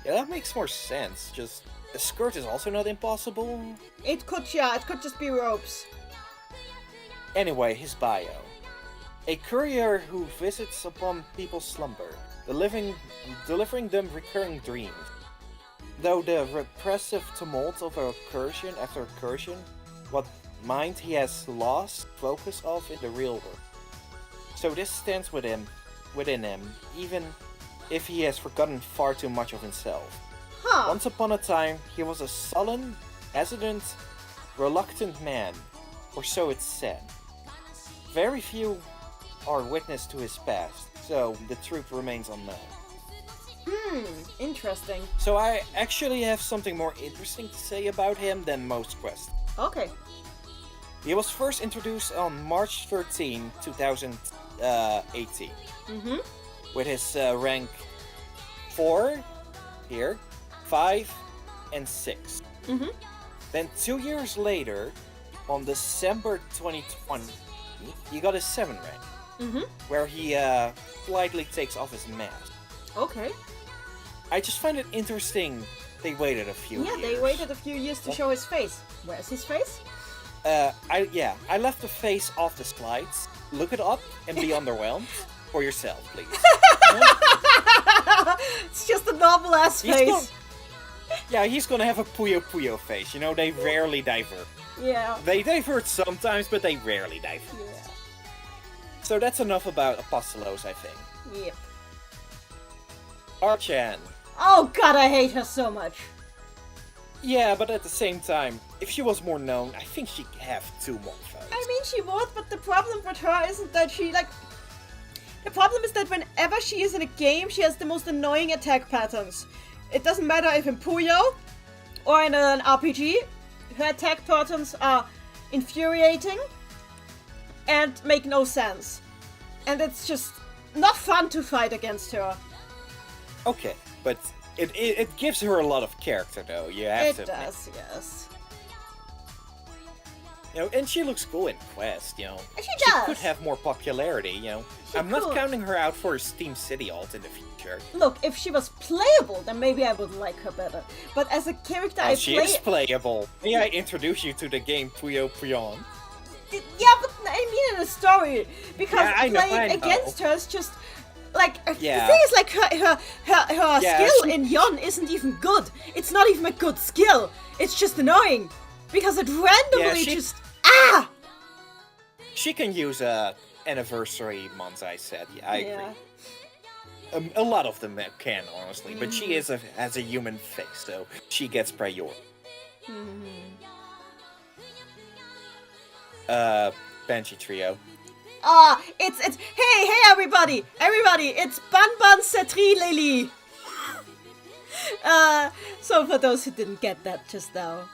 Yeah, that makes more sense. Just a skirt is also not impossible. It could just be robes. Anyway, his bio. A courier who visits upon people's slumber, delivering them recurring dreams. Though the repressive tumult of recursion after recursion, what mind he has lost focus of in the real world. So this stands within him, even if he has forgotten far too much of himself. Huh. Once upon a time, he was a sullen, hesitant, reluctant man, or so it's said. Very few are witness to his past, so the truth remains unknown. Interesting. So I actually have something more interesting to say about him than most quests. Okay. He was first introduced on March 13, 2018, with his rank 4, here, 5, and 6. Then 2 years later, on December 2020, he got his 7 rank, where he politely takes off his mask. Okay. I just find it interesting they waited a few years. Yeah, they waited a few years to show his face. Where's his face? I left the face off the slides. Look it up and be underwhelmed for yourself, please. It's just a normal ass He's face. he's gonna have a Puyo Puyo face. You know, they rarely divert. Yeah. They divert sometimes, but they rarely divert. Yeah. So that's enough about Apostolos, I think. Yep. Archan. Oh god, I hate her so much. Yeah, but at the same time, if she was more known, I think she'd have 2 more votes. I mean, she would, but the problem with her isn't that she, like... The problem is that whenever she is in a game, she has the most annoying attack patterns. It doesn't matter if in Puyo or in an RPG, her attack patterns are infuriating and make no sense. And it's just not fun to fight against her. Okay, but it gives her a lot of character, though. You have to It admit. does, yes. You know, and she looks cool in Quest, you know. She She does. could have more popularity, you know. She I'm not could. counting her out for a Steam City alt in the future. Look, if she was playable, then maybe I would like her better. But as a character I And she play... is playable. May I introduce you to the game Puyo Puyon? Yeah, but I mean in a story. Because Yeah, I know, playing I know. against her is just... Like, Yeah. the thing is, like, her Yeah, skill she- in Yon isn't even good. It's not even a good skill. It's just annoying. Because it randomly she- just... Ah! She can use anniversary months, I said. Yeah, I Yeah. agree. A lot of them can, honestly, but she Mm-hmm. has a human face, so she gets priority. Mm-hmm. Banshee Trio. It's hey everybody, it's Ban Setri Lily. So for those who didn't get that just now,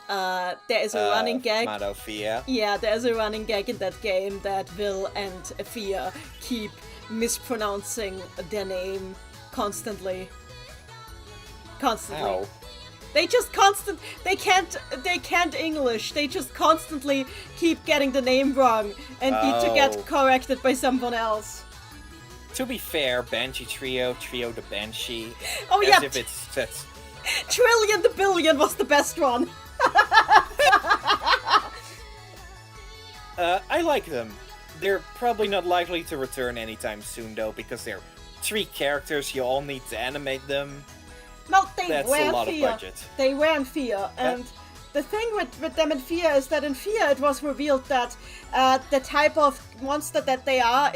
there is a running gag. Madofia. Yeah, there's a running gag in that game that Will and Fia keep mispronouncing their name constantly. Ow. They can't English. They just constantly keep getting the name wrong and need to get corrected by someone else. To be fair, Banshee Trio the Banshee. Oh yeah. As if it's set. Trillion the Billion was the best one. I like them. They're probably not likely to return anytime soon though, because they're 3 characters, you all need to animate them. Well, That's a lot of budget. They were in Fear, and the thing with them in Fear is that in Fear it was revealed that the type of monster that they are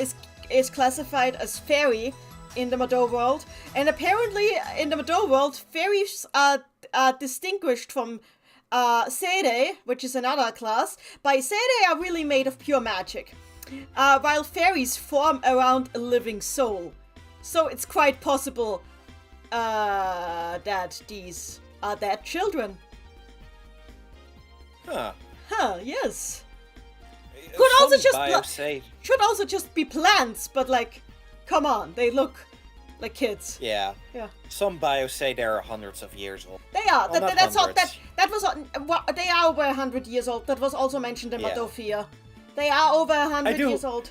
is classified as fairy in the Mado world, and apparently in the Mado world, fairies are distinguished from Seirei, which is another class, by Seirei are really made of pure magic, while fairies form around a living soul. So it's quite possible that these are their children. Huh. Yes. Should also just be plants, but like, come on, they look like kids. Yeah. Some bios say they're hundreds of years old. They are. Well, That's all. That was. They are over 100 years old. That was also mentioned in Madofia. They are over 100 years old.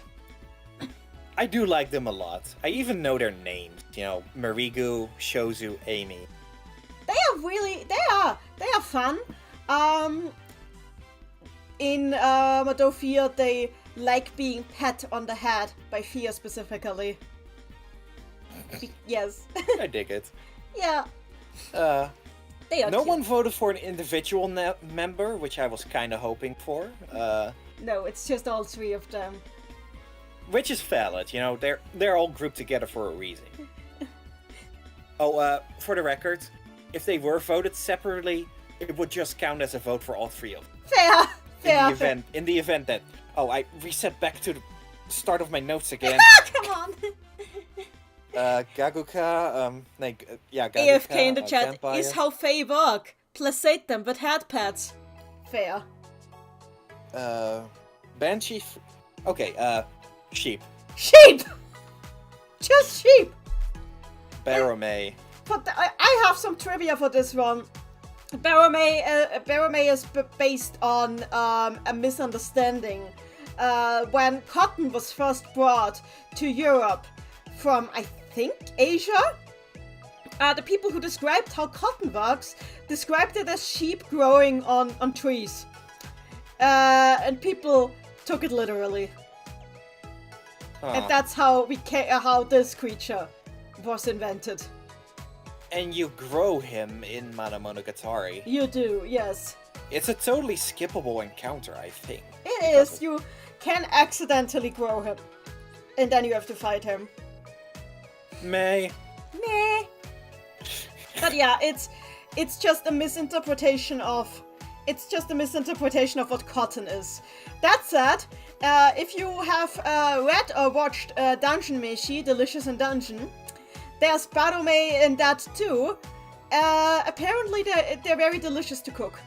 I do like them a lot. I even know their names. You know, Marigu, Shozu, Amy. They are fun. In Madofia, they like being pat on the head by Fia specifically. Yes. I dig it. Yeah. They are no cute. one voted for an individual member, which I was kind of hoping for. No, it's just all 3 of them. Which is valid, you know, they're all grouped together for a reason. Oh, for the record, if they were voted separately, it would just count as a vote for all 3 of them. Fair. In the event that... Oh, I reset back to the start of my notes again. Come on. Gaguka, Gaguka, AFK in the chat Vampire. is how Fae work. Placate them with head pads. Fair. Banshee... Okay, sheep. Sheep! Just sheep! Baromei. But I have some trivia for this one. Baromei is based on a misunderstanding. When cotton was first brought to Europe from, I think, Asia, the people who described how cotton works described it as sheep growing on trees. And people took it literally. And that's how how this creature was invented. And you grow him in Monogatari. You do, yes. It's a totally skippable encounter, I think. It is. You can accidentally grow him. And then you have to fight him. Meh. But yeah, it's just a misinterpretation of... It's just a misinterpretation of what cotton is. That said, if you have read or watched Dungeon Meshi, Delicious in Dungeon, there's Baromei in that too. Apparently they're very delicious to cook.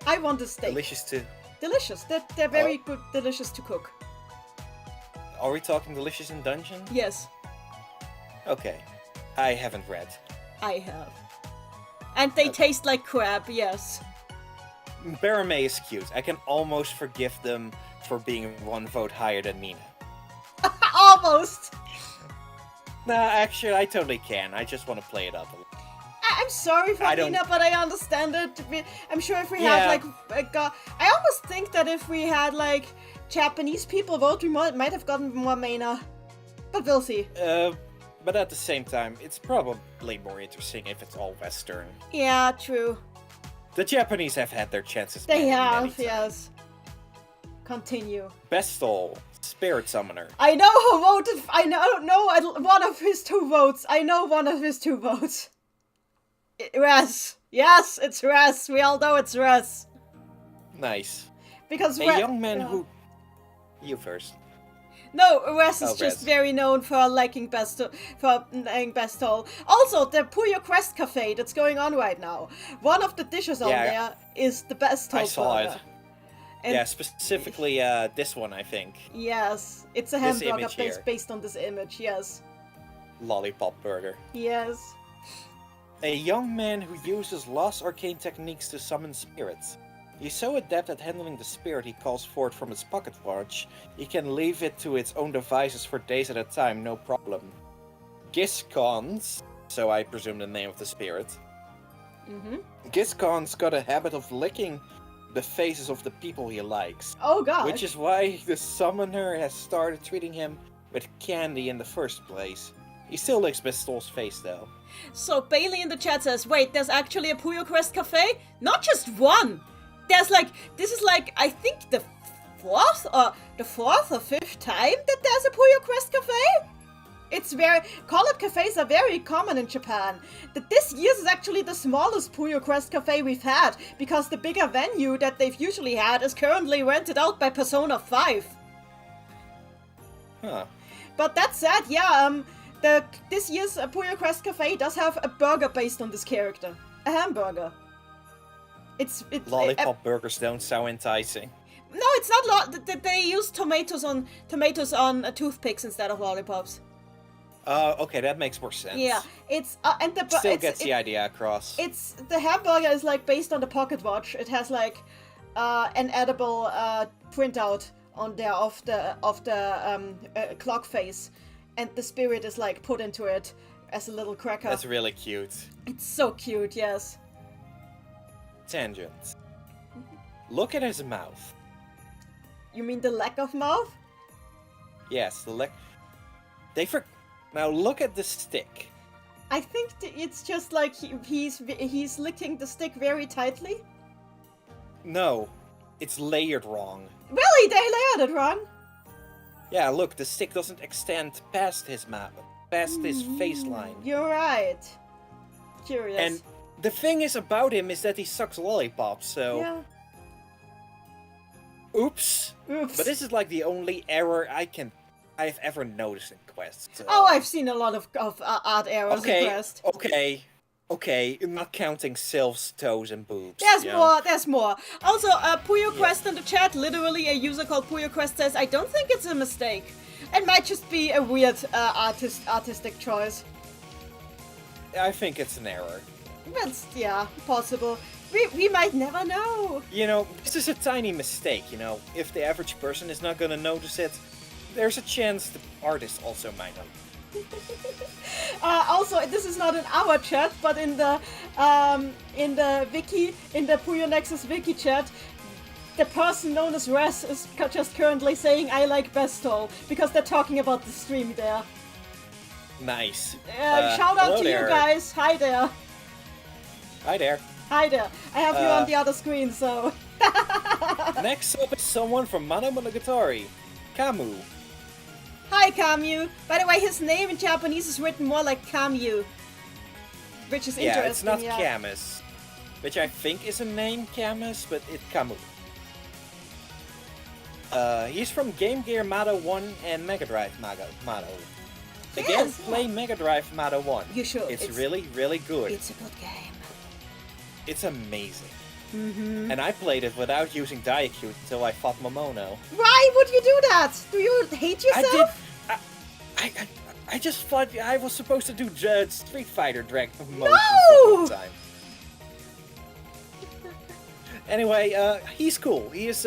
I want a steak. Delicious too. Delicious. They're very good, delicious to cook. Are we talking Delicious in Dungeon? Yes. Okay. I haven't read. I have. And they taste like crab, yes. Baromei is cute. I can almost forgive them for being 1 vote higher than Mina. Almost! Nah, actually, I totally can. I just want to play it up a little. I'm sorry for Mina, but I understand it. I'm sure if we had, like... I almost think that if we had, like, Japanese people vote, we might have gotten more Mina. But we'll see. But at the same time, it's probably more interesting if it's all Western. Yeah, true. The Japanese have had their chances. They many have, times. yes. Continue. Bestal, Spirit Summoner. I know who voted. I know one of his 2 votes. I know one of his 2 votes. Res. Yes, it's Res. We all know it's Res. Nice. Because a young man who You first. No, Wes is Oh, just Wes. very known for liking Bestol. Also, the Puyo Quest Cafe that's going on right now. One of the dishes on Yeah. there is the Bestol I saw burger. it. And Yeah, specifically this one, I think. yes, it's a This hamburger image here. based on this image, yes. Lollipop burger. Yes. A young man who uses lost arcane techniques to summon spirits. He's so adept at handling the spirit he calls forth from its pocket watch, he can leave it to its own devices for days at a time, no problem. Giscons, so I presume the name of the spirit. Mm-hmm. Giscon's got a habit of licking the faces of the people he likes, Oh god. which is why the summoner has started treating him with candy in the first place. He still licks Bestol's face though. So Bailey in the chat says, wait, there's actually a Puyo Quest Cafe? Not just one! There's like, this is like, I think the fourth or fifth time that there's a Puyo Quest Cafe? It's very, call-up cafes are very common in Japan. This year's is actually the smallest Puyo Quest Cafe we've had, because the bigger venue that they've usually had is currently rented out by Persona 5. Huh. But that said, yeah, this year's Puyo Quest Cafe does have a burger based on this character. A hamburger. It's Lollipop burgers don't sound enticing. no, it's not. They use tomatoes on toothpicks instead of lollipops. Okay, that makes more sense. Yeah, it's and the Still gets the idea across. It's the hamburger is like based on the pocket watch. It has like an edible printout on there of the clock face, and the spirit is like put into it as a little cracker. That's really cute. It's so cute, yes. Tangent. Look at his mouth. You mean the lack of mouth? Yes, the leg. Now look at the stick. I think it's just like he's licking the stick very tightly. No, it's layered wrong. Really, they layered it wrong. Yeah, look, the stick doesn't extend past his mouth, past his face line. You're right. Curious. And the thing is about him is that he sucks lollipops, so... yeah. Oops. Oops. But this is like the only error I've ever noticed in Quest. So. Oh, I've seen a lot of art errors in Quest. Okay, not counting Sylph's toes and boobs. There's you more, know? there's more. Also, Puyo Quest in the chat, literally a user called Puyo Quest says, I don't think it's a mistake. It might just be a weird artistic choice. I think it's an error. But, yeah, possible. We might never know. You know, this is a tiny mistake, you know. If the average person is not gonna notice it, there's a chance the artist also might not. Also, this is not in our chat, but in the wiki, in the Puyo Nexus wiki chat, the person known as Res is just currently saying I like Bestol, because they're talking about the stream there. Nice. Shout out hello to there. you guys. Hi there. Hi there. Hi there. I have you on the other screen, so... Next up is someone from Mono Monogatari, Kamu. Hi, Kamyu. By the way, his name in Japanese is written more like Kamyu. Which is interesting, Yeah, it's not yeah. Camus, which I think is a name, Camus, but it's Kamu. He's from Game Gear Mado 1 and Mega Drive Mado. Again, Yes. play Mega Drive Mado 1. You should. It's really, really good. It's a good game. It's amazing. Mm-hmm. And I played it without using Diacute until I fought Momono. Why would you do that? Do you hate yourself? I just thought I was supposed to do Street Fighter Dragon motions No! the whole time. Anyway, he's cool. He is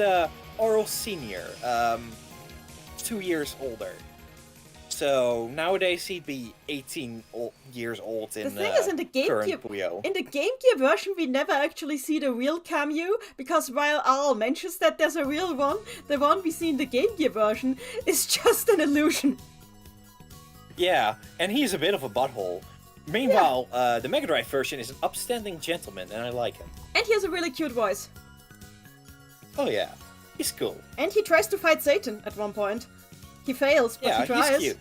Oral Senior, 2 years older. So nowadays he'd be 18 years old in The thing is, in the Game current Gear, Puyo. in the Game Gear version, we never actually see the real Kamyu, because while Al mentions that there's a real one, the one we see in the Game Gear version is just an illusion. Yeah, and he's a bit of a butthole. Meanwhile, the Mega Drive version is an upstanding gentleman, and I like him. And he has a really cute voice. Oh yeah, he's cool. And he tries to fight Satan at one point. He fails, but Yeah, he tries. he's cute.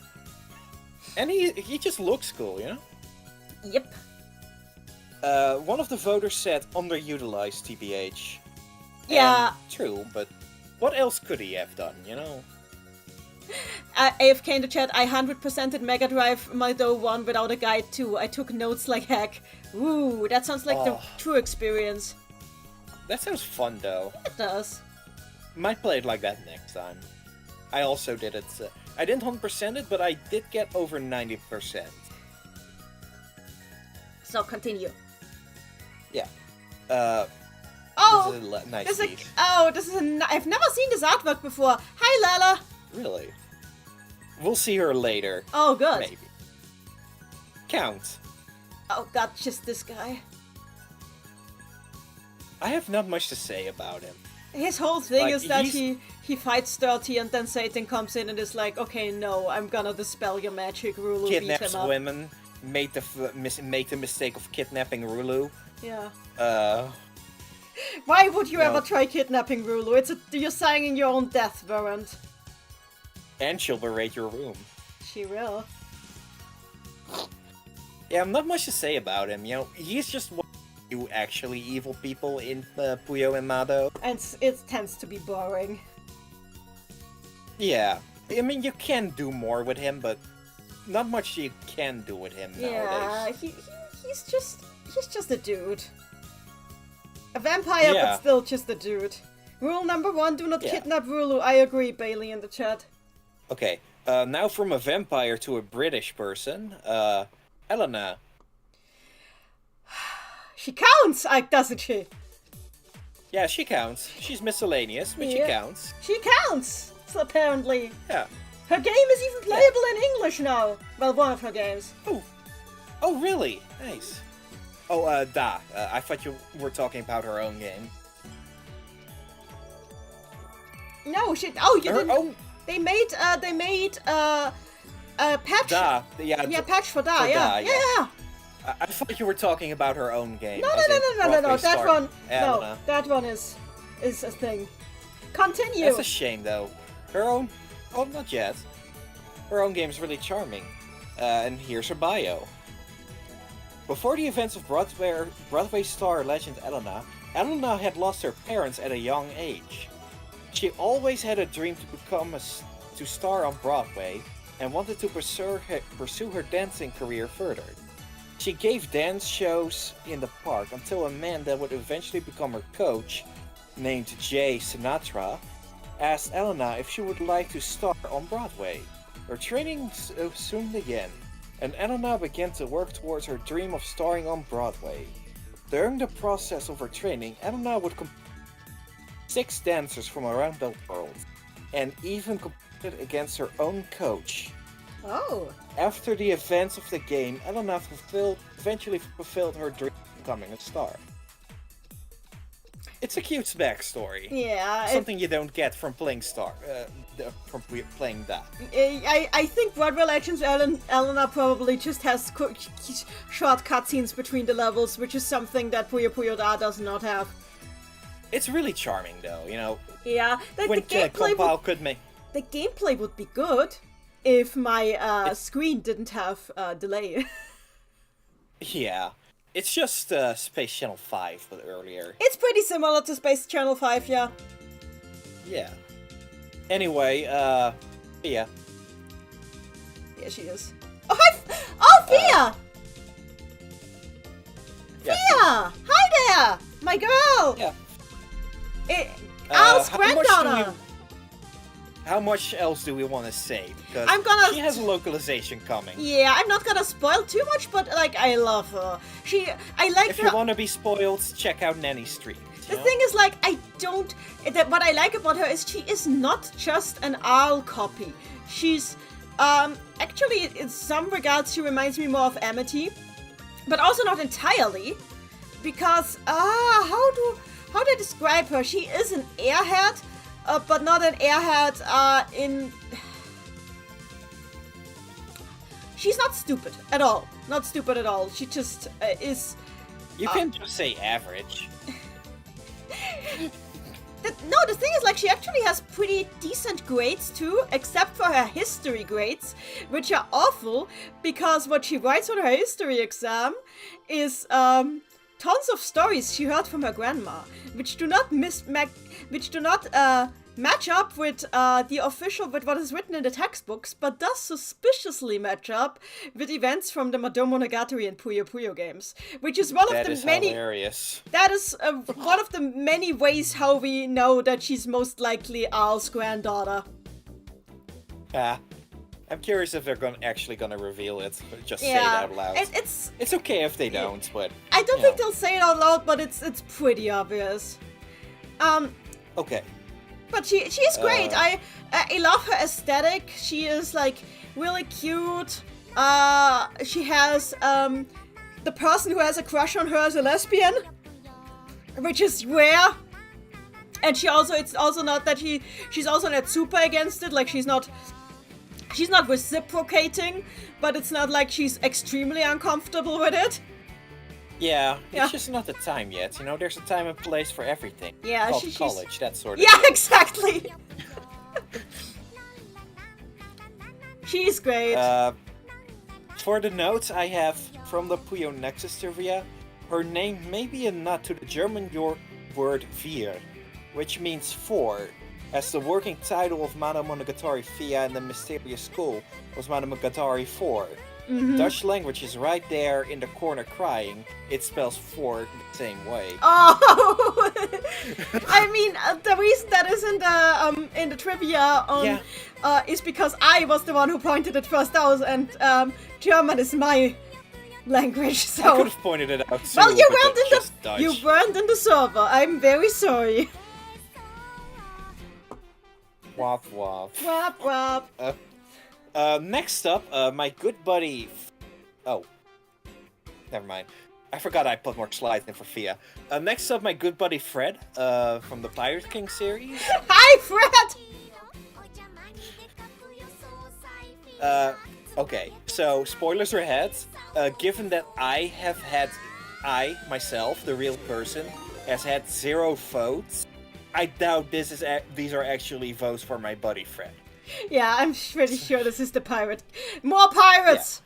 And he just looks cool, you know? Yep. One of the voters said underutilized TBH. Yeah. And true, but what else could he have done, you know? AFK in the chat, I 100%ed Mega Drive Maldo 1 without a guide too. I took notes like heck. Ooh, that sounds like the true experience. That sounds fun, though. It does. Might play it like that next time. I also did it. I didn't 100% it, but I did get over 90%. So continue. Yeah. Oh, this is a nice this is piece. I've never seen this artwork before. Hi, Lala. Really? We'll see her later. Oh, good. Maybe. Count. Oh God, just this guy. I have not much to say about him. His whole thing Like, is that he fights dirty and then Satan comes in and is like, okay, no, I'm gonna dispel your magic, Rulu, beat Kidnaps him up. women. Made the mistake of kidnapping Rulu. Yeah. Why Why would you ever try kidnapping Rulu? You're signing your own death warrant. And she'll berate your room. She will. Yeah, not much to say about him. You know, he's just one of you actually evil people in Puyo and Mado. And it tends to be boring. Yeah. I mean, you can do more with him, but not much you can do with him nowadays. Yeah, he's just a dude. A vampire, Yeah. but still just a dude. Rule number 1, do not kidnap Rulu. I agree, Bailey in the chat. Okay, now from a vampire to a British person, Elena. She counts, doesn't she? Yeah, she counts. She's miscellaneous, but she counts. She counts, so apparently. Yeah. Her game is even playable in English now. Well, one of her games. Oh, really? Nice. Oh, I thought you were talking about her own game. No, she. Oh, you Her didn't. own... They made a patch. Da. Yeah, patch for Da. for Yeah. Da, Yeah. I thought you were talking about her own game. No. as in Broadway That star one. Elena. No, that one is a thing. Continue. That's a shame, though. Her own... Oh, not yet. Her own game is really charming. And here's her bio. Before the events of Broadway star legend Elena had lost her parents at a young age. She always had a dream to star on Broadway and wanted to pursue her dancing career further. She gave dance shows in the park until a man that would eventually become her coach, named Jay Sinatra, asked Elena if she would like to star on Broadway. Her training soon began, and Elena began to work towards her dream of starring on Broadway. During the process of her training, Elena would compete 6 dancers from around the world, and even competed against her own coach. Oh. After the events of the game, Elena eventually fulfilled her dream of becoming a star. It's a cute backstory. Yeah. Something you don't get from playing playing that. I think Broadway Legends Elena probably just has short cutscenes between the levels, which is something that Puyo Puyo Da does not have. It's really charming, though. You know. Yeah. The gameplay would be good if my screen didn't have delay. Yeah. It's just Space Channel 5, but earlier. It's pretty similar to Space Channel 5, yeah. Yeah. Anyway, Fia. Yeah, she is. Oh, hi! Fia! Yeah. Fia! Hi there! My girl! Yeah. Al's granddaughter! How much else do we want to say? Because she has a localization coming. Yeah, I'm not gonna spoil too much, but like, I love her. If you want to be spoiled, check out Nanny's stream. The thing is, like, what I like about her is she is not just an Arl copy. She's, actually, in some regards, she reminds me more of Amity, but also not entirely, because, how do I describe her? She is an airhead, but not an airhead, she's not stupid at all. Not stupid at all. She just, is... You can just say average. The thing is, like, she actually has pretty decent grades too, except for her history grades, which are awful, because what she writes on her history exam is match up with the official, with what is written in the textbooks, but does suspiciously match up with events from the Monogatari and Puyo Puyo games, which is one of the many. Hilarious. That is one of the many ways how we know that she's most likely Al's granddaughter. I'm curious if they're actually gonna reveal it. Just say it out loud. It's okay if they don't, but I don't think they'll say it out loud, but it's pretty obvious. Okay. But she is great. I love her aesthetic. She is like really cute. She has the person who has a crush on her is a lesbian, which is rare. And it's also not that she's also not super against it. Like she's not reciprocating, but it's not like she's extremely uncomfortable with it. Yeah, it's just not the time yet. You know, there's a time and place for everything. Yeah, she's college, that sort of Yeah, thing. exactly. She's great. For the notes I have from the Puyo Nexus trivia, her name may be a nod to the German word vier, which means four, as the working title of Monogatari Via and the Mysterious School was Monogatari 4. Mm-hmm. Dutch language is right there in the corner crying. It spells four the same way. Oh, I mean, the reason that is in the trivia is because I was the one who pointed it first out, and German is my language. So I could have pointed it out too. Well, you weren't in the server. I'm very sorry. Wop wop. Wop wop. Next up, my good buddy. Oh, never mind. I forgot I put more slides in for Fia. Next up, my good buddy Fred, from the Pirate King series. Hi, Fred! Okay, so spoilers ahead. Given that I, myself, the real person, has had 0 votes, I doubt these are actually votes for my buddy Fred. Yeah, I'm pretty sure this is the pirate. More pirates!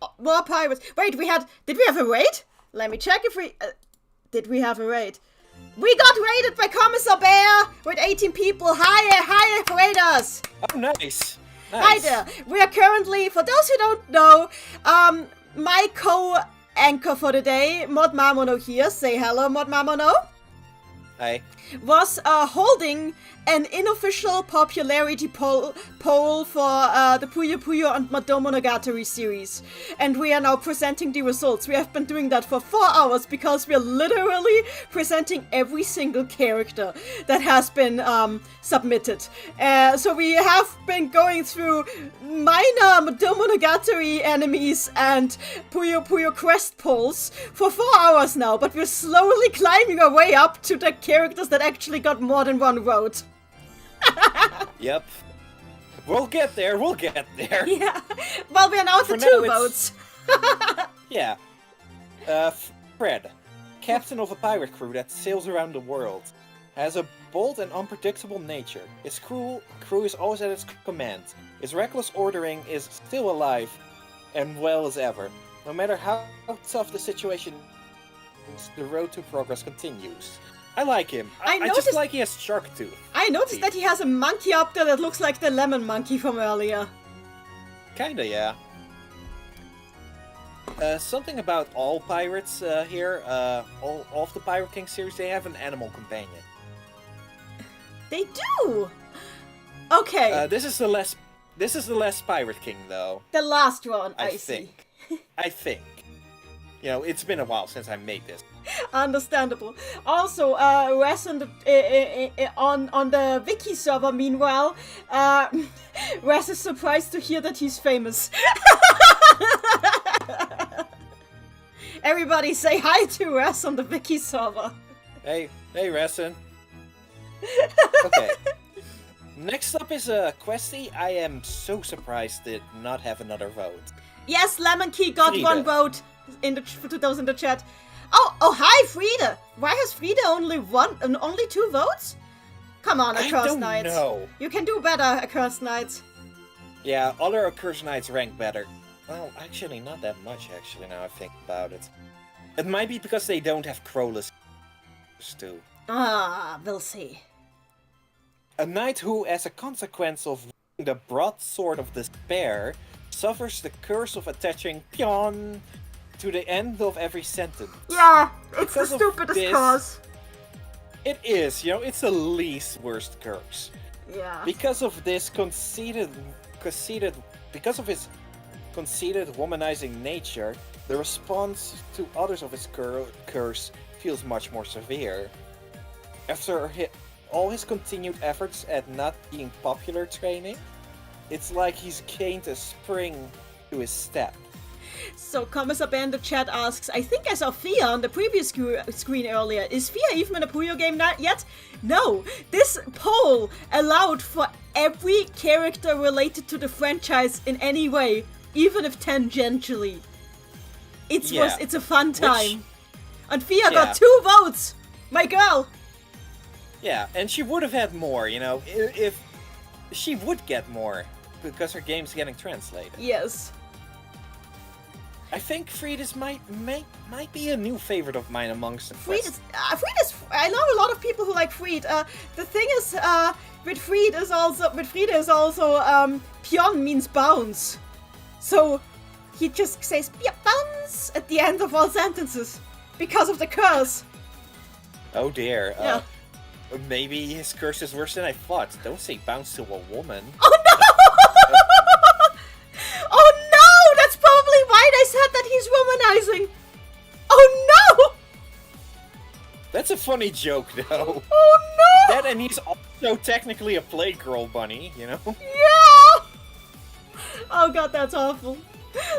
Yeah. More pirates. Wait, did we have a raid? Let me check if did we have a raid? We got raided by Commissar Bear with 18 people. Hi, raiders! Oh, nice. Hi there. We are currently, for those who don't know, my co-anchor for the day, Mod Mamono here. Say hello, Mod Mamono. Hi. Was holding an unofficial popularity poll for the Puyo Puyo and Monogatari series. And we are now presenting the results. We have been doing that for 4 hours because we are literally presenting every single character that has been submitted. So we have been going through minor Monogatari enemies and Puyo Puyo quest polls for 4 hours now, but we're slowly climbing our way up to the characters that actually got more than one vote. Yep. We'll get there. Yeah. Well, we are now at the 2 votes. Yeah. Fred, captain of a pirate crew that sails around the world, has a bold and unpredictable nature. His crew is always at his command. His reckless ordering is still alive and well as ever. No matter how tough the situation, the road to progress continues. I like him. I just like he has shark tooth. I noticed that he has a monkey up there that looks like the lemon monkey from earlier. Kinda, yeah. Something about all pirates here, all of the Pirate King series, they have an animal companion. They do! Okay. This is the last Pirate King, though. The last one, I think. I think. You know, it's been a while since I made this. Understandable. Also, Wes on the Wiki server, meanwhile, Wes is surprised to hear that he's famous. Everybody say hi to Wes on the Wiki server. Hey, Resin. Okay. Next up is a questie. I am so surprised did not have another vote. Yes, Lemon Key got Friede. 1 vote for those in the chat. Oh, hi, Friede! Why has Friede only 2 votes? Come on, Accursed Knights. No. You can do better, Accursed Knights. Yeah, other Accursed Knights rank better. Well, actually, not that much, now I think about it. It might be because they don't have Crowless too. We'll see. A knight who, as a consequence of wielding the broadsword of despair, suffers the curse of attaching pion to the end of every sentence. Yeah, it's Because the of stupidest this- cause. It is, it's the least worst curse. Yeah. Because of this because of his conceited womanizing nature, the response to others of his curse feels much more severe. After all his continued efforts at not being popular training, it's like he's gained a spring to his step. So, Commissar in the chat asks, I think I saw Fia on the previous screen earlier. Is Fia even in a Puyo game yet? No! This poll allowed for every character related to the franchise in any way, even if tangentially. It's a fun time. And Fia got 2 votes! My girl! Yeah, and she would have had more, if she would get more, because her game's getting translated. Yes. I think Frida's might be a new favorite of mine amongst the Frida's, I know a lot of people who like Fried. The thing is, with Frida is also, pion means bounce. So, he just says bounce at the end of all sentences. Because of the curse. Oh dear. Yeah. Maybe his curse is worse than I thought. Don't say bounce to a woman. Oh no! Oh no! That's probably why they said that he's womanizing. Oh no! That's a funny joke, though. Oh no! That, and he's also technically a playgirl bunny, Yeah! Oh god, that's awful.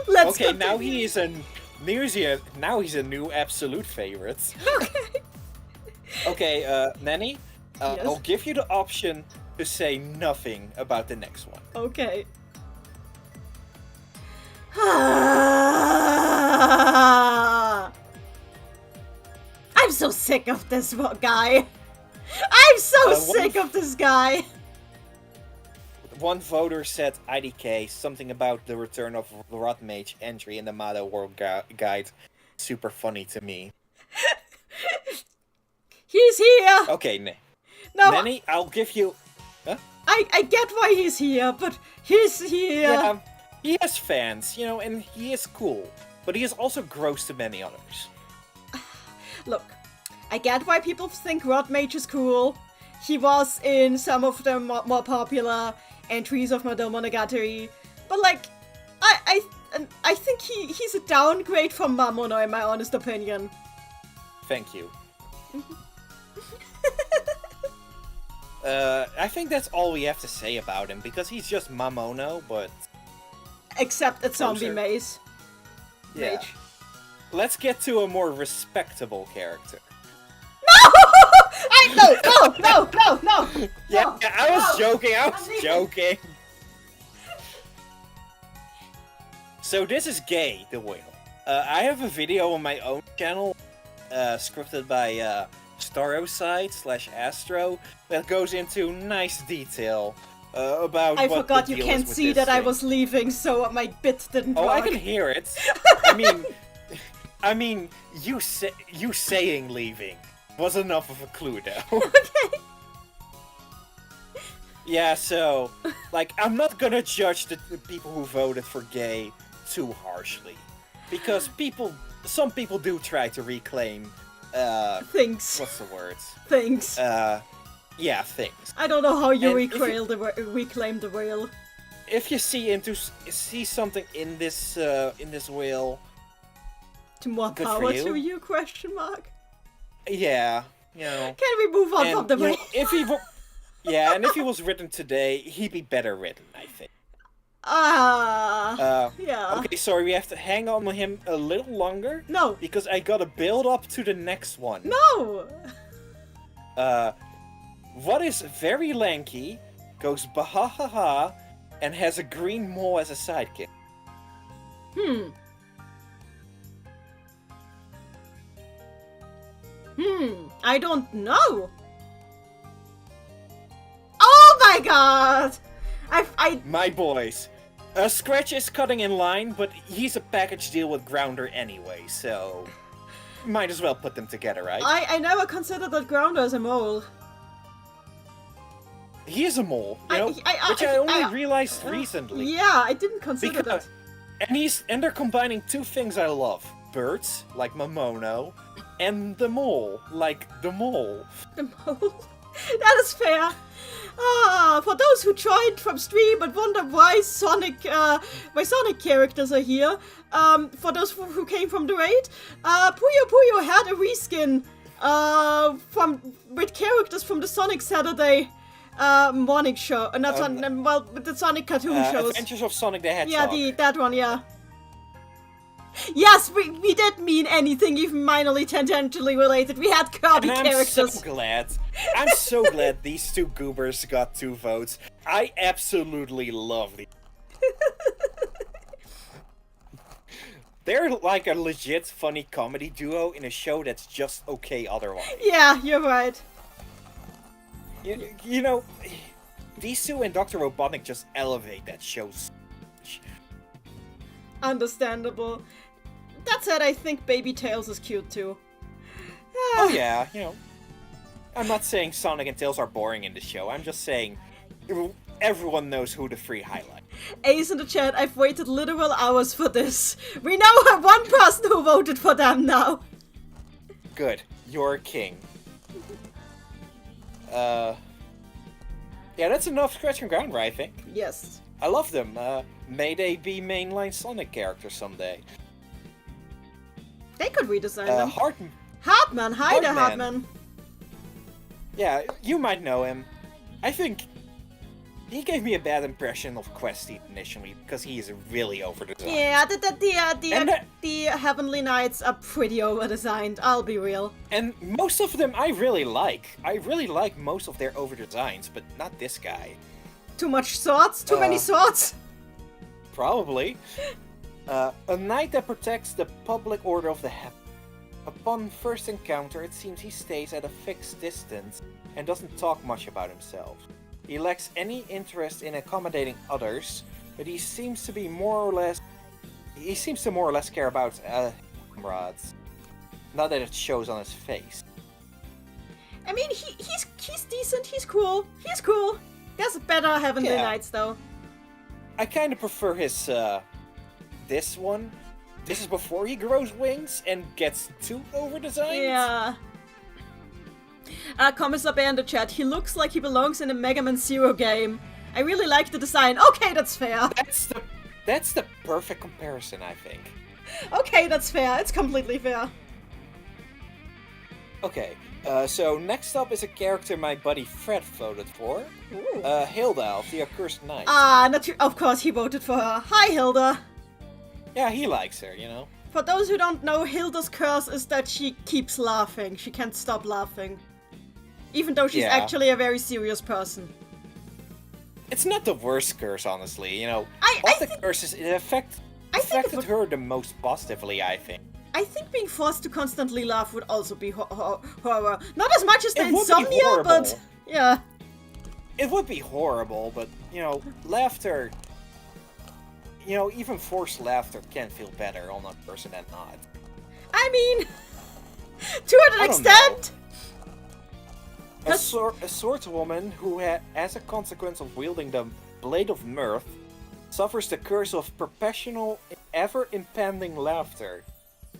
Let's Okay, continue. now he's a new absolute favorite. Okay. Okay, Nanny, Yes? I'll give you the option to say nothing about the next one. Okay. I'm so sick of this guy. I'm so sick of this guy. One voter said IDK, something about the return of Rod Mage entry in the Mado World Guide. Super funny to me. He's here. Okay, No, Nanny, I'll give you... Huh? I get why he's here, but he's here. Yeah, he has fans, and he is cool. But he is also gross to many others. Look, I get why people think Rod Mage is cool. He was in some of the more popular entries of Monogatari. But like, I think he's a downgrade from Mamono in my honest opinion. Thank you. I think that's all we have to say about him, because he's just Mamono, but... Except at Zombie Closer. Maze. Yeah. Mage. Let's get to a more respectable character. No! No! Yeah, No, I was no. joking, I'm leaving. So this is Gay, the whale. I have a video on my own channel, scripted by Staroside/Astro, that goes into nice detail about I what forgot the you deal can't is with see this that I thing. was leaving, so my bit didn't Oh, I work. can hear it. I mean, you saying leaving was enough of a clue, though. Okay. Yeah, so, like, I'm not gonna judge the people who voted for Gay too harshly, because some people do try to reclaim, Things. what's the word? Things. Yeah, things. I don't know how you and if reclaim the whale. If you see something in this whale, To more Good for power you. to you, question mark. yeah, Can we move on from the you know, whale? if he and if he was written today, he'd be better written, I think. Yeah. Okay, sorry, we have to hang on to him a little longer. No. Because I gotta build up to the next one. No! What is very lanky, goes bahahaha, and has a green mole as a sidekick? I don't know. Oh my god! My boys. Scratch is cutting in line, but he's a package deal with Grounder anyway, so... Might as well put them together, right? I never considered that Grounder as a mole. he is a mole, you know, which I only realized recently. Yeah, I didn't consider that. And they're combining two things I love: birds, like Mamono, and the mole, like the mole. The mole? That is fair. For those who joined from stream but wonder why Sonic characters are here, for those who came from the raid, Puyo had a reskin with characters from the Sonic Saturday morning show. The Sonic cartoon shows. Adventures of Sonic the Hedgehog. Yeah, that one, yeah. Yes, we did mean anything even minorly tangentially related. We had Kirby characters. I'm so glad these two goobers got 2 votes. I absolutely love these. They're like a legit funny comedy duo in a show that's just okay otherwise. Yeah, you're right. You know, these two and Dr. Robotnik just elevate that show so much. Understandable. That said, I think Baby Tails is cute too. Oh yeah, you know. I'm not saying Sonic and Tails are boring in the show. I'm just saying everyone knows who the 3 highlight. Ace in the chat, I've waited literal hours for this. We now have one person who voted for them now. Good. You're a king. Yeah, that's enough scratching ground, right, I think. Yes. I love them. May they be mainline Sonic characters someday. They could redesign them. Hartman. Hi there, Hartman. Yeah, you might know him. I think he gave me a bad impression of Questies initially because he is really overdesigned. Yeah, the Heavenly Knights are pretty overdesigned, I'll be real. And most of them I really like. I really like most of their overdesigns, but not this guy. Too much swords? Too many swords? Probably. A knight that protects the public order of the heaven. Upon first encounter, it seems he stays at a fixed distance and doesn't talk much about himself. He lacks any interest in accommodating others, but he seems to more or less care about comrades. Not that it shows on his face. I mean, he's decent. He's cool. He's cool. There's better Heavenly Knights though. I kind of prefer his this one. This is before he grows wings and gets too over-designed. Yeah. Commissar Bear in the chat. He looks like he belongs in a Mega Man Zero game. I really like the design. Okay, that's fair. That's the perfect comparison, I think. Okay, that's fair. It's completely fair. Okay, so next up is a character my buddy Fred voted for. Hilda of the Accursed Knight. Of course he voted for her. Hi, Hilda. Yeah, he likes her, you know. For those who don't know, Hilda's curse is that she keeps laughing. She can't stop laughing. Even though she's actually a very serious person. It's not the worst curse, honestly, you know. Curses, it affected her the most positively, I think. I think being forced to constantly laugh would also be horror. Not as much as the insomnia, but yeah. It would be horrible, but, you know, laughter... You know, even forced laughter can feel better on a person than not. I mean, to an extent. A swordswoman who, as a consequence of wielding the Blade of Mirth, suffers the curse of perpetual, ever-impending laughter.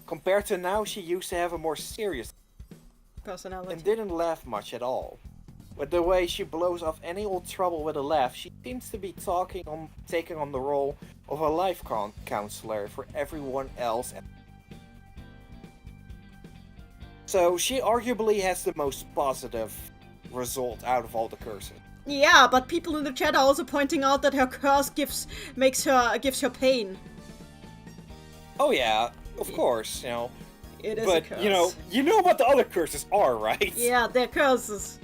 Compared to now, she used to have a more serious personality and didn't laugh much at all. With the way she blows off any old trouble with a laugh, she seems to be taking on the role of a life counselor for everyone else. So she arguably has the most positive result out of all the curses. Yeah, but people in the chat are also pointing out that her curse gives her pain. Oh yeah, of course, you know. It is a curse. you know what the other curses are, right? Yeah, they're curses.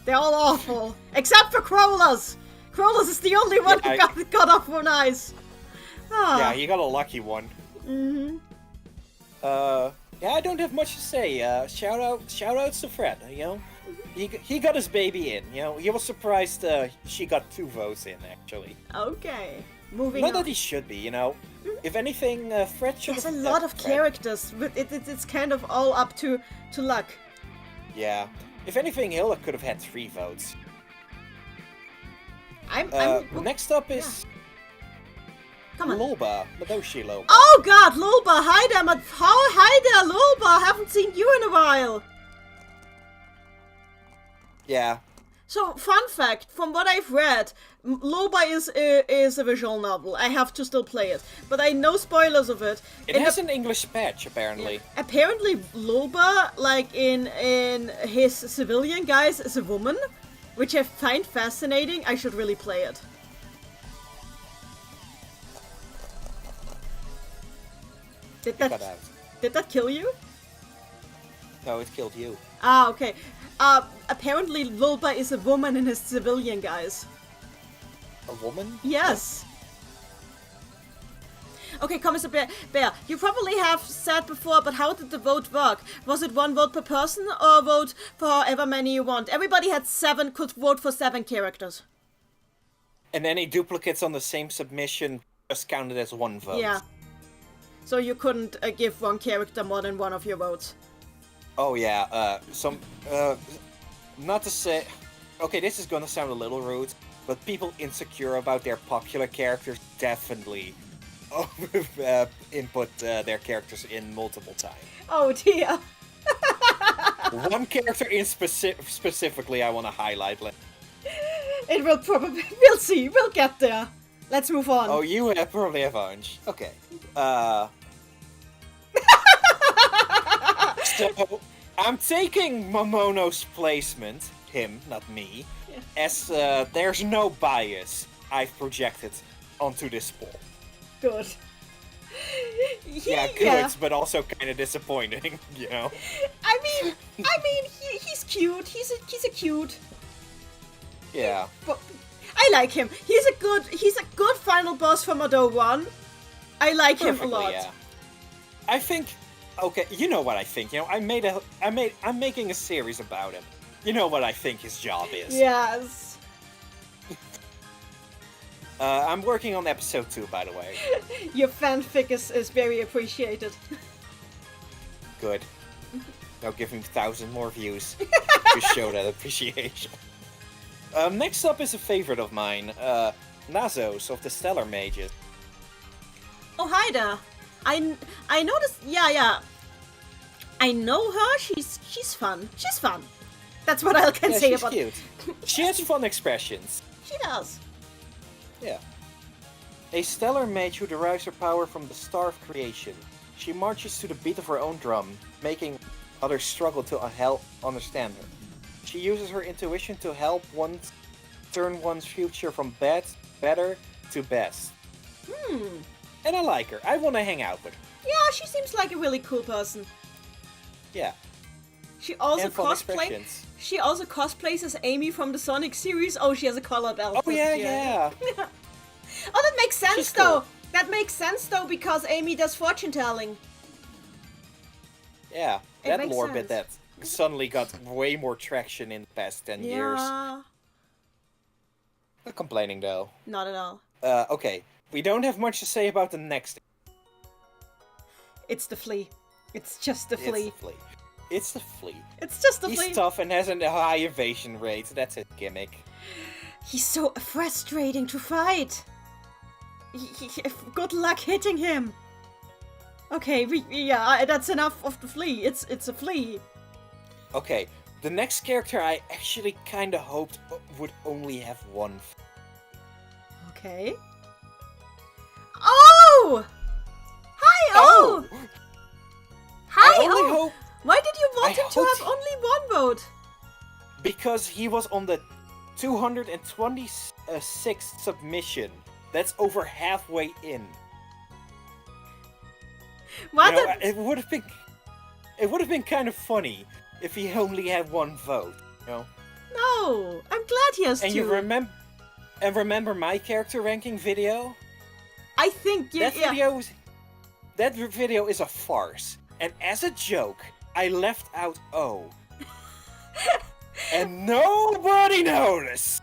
They're all awful. Except for Crawlers! Crawlers is the only one who got off one eyes. Yeah, you got a lucky one. Mm-hmm. Yeah, I don't have much to say. Shout-outs to Fred, you know? He got his baby in, you know? He was surprised she got 2 votes in, actually. Okay. Moving on. Not that he should be, you know? If anything, Fred should have... There's a lot of characters. It's kind of all up to luck. Yeah. If anything, Hilda could have had 3 votes. Next up is Come on. Lulba, Madoshi Loba. Oh god, Lulba, hi there, hi there, Lulba, haven't seen you in a while. Yeah. So, fun fact, from what I've read, Lulba is a visual novel. I have to still play it, but I know spoilers of it. It has an English patch, apparently. Apparently, Lulba, like in his civilian guise, is a woman, which I find fascinating. I should really play it. Did that kill you? No, it killed you. Ah, okay. Apparently Lulba is a woman in his civilian guise. A woman? Yes. Okay, Commissar Bear, you probably have said before, but how did the vote work? Was it 1 vote per person, or vote for however many you want? Everybody could vote for 7 characters. And any duplicates on the same submission just counted as 1 vote. Yeah. So you couldn't give one character more than 1 of your votes. Oh yeah, not to say... Okay, this is gonna sound a little rude, but people insecure about their popular characters definitely input their characters in multiple times. Oh dear. One character in specifically I want to highlight. It will probably... We'll see, we'll get there. Let's move on. Oh, you probably have orange. Okay. So, I'm taking Mamono's placement, him, not me, as there's no bias I've projected onto this poll. Good. Yeah, good, but also kind of disappointing, you know? I mean, he's cute. He's a cute. Yeah. But I like him. He's a good final boss for Mado 1. I like him a lot. Yeah. I think... Okay, you know what I think, you know, I'm making a series about him. You know what I think his job is. Yes. I'm working on episode 2, by the way. Your fanfic is very appreciated. Good. Now give him 1,000 more views to show that appreciation. Next up is a favorite of mine, Nazos of the Stellar Mages. Oh, hi there. I noticed. Yeah. I know her. She's fun. She's fun. That's what I can say about. She's cute. She has fun expressions. She does. Yeah. A stellar mage who derives her power from the star of creation. She marches to the beat of her own drum, making others struggle to understand her. She uses her intuition to help turn one's future from better to best. And I like her. I want to hang out with her. Yeah, she seems like a really cool person. Yeah. She also cosplays. She also cosplays as Amy from the Sonic series. Oh, she has a colored outfit. Oh yeah. Oh, that makes sense She's though. Cool. That makes sense though because Amy does fortune telling. Yeah, It that makes lore sense. bit that suddenly got way more traction in the past 10 years. Yeah. Not complaining though. Not at all. Okay, we don't have much to say about the next. It's the flea. It's just the flea. It's the flea. It's just the flea. He's tough and has a high evasion rate. That's his gimmick. He's so frustrating to fight. Good luck hitting him. Okay, that's enough of the flea. It's a flea. Okay, the next character I actually kinda hoped would only have one. Okay. Oh! Hi, oh! Hi, I only hope Why did you want him to hoped- have only 1 vote? because he was on the 226th submission. That's over halfway in. What? You know, it would have been kind of funny if he only had 1 vote. You know. No, I'm glad he has And 2. you remember my character ranking video? I think That video is a farce. And as a joke, I left out O. And nobody noticed.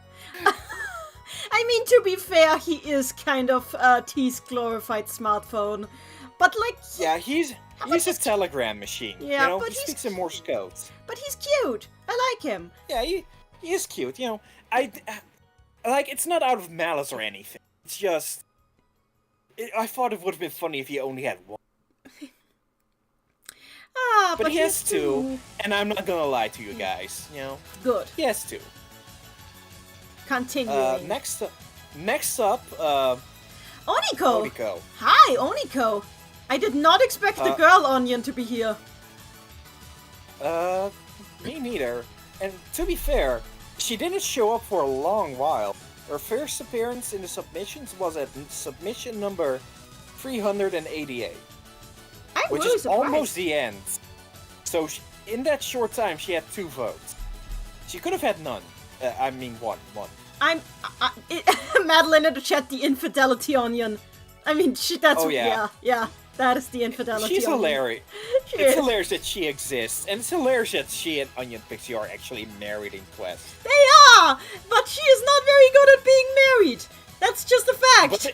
I mean, to be fair, he is kind of T's glorified smartphone, but like. Yeah, he's a telegram machine. Yeah, you know, but he speaks in Morse code. But he's cute. I like him. Yeah, he is cute. You know, Like, it's not out of malice or anything. It's just... I thought it would have been funny if he only had one. But he has two, and I'm not gonna lie to you guys, you know. Good. He has two. Continuing. Next up, Oniko! Oniko. Hi, Oniko! I did not expect the girl onion to be here. Me neither. And to be fair, she didn't show up for a long while. Her first appearance in the submissions was at submission number 388. Which really is surprised. almost the end. So in that short time, she had 2 votes. She could have had none. I mean, one. Madeline in the chat, the infidelity onion. I mean, that's... Oh, yeah. Yeah, that is the infidelity She's onion. hilarious. It's hilarious that she exists, and it's hilarious that she and Onion Pixie are actually married in Quest. They are! But she is not very good at being married. That's just a fact.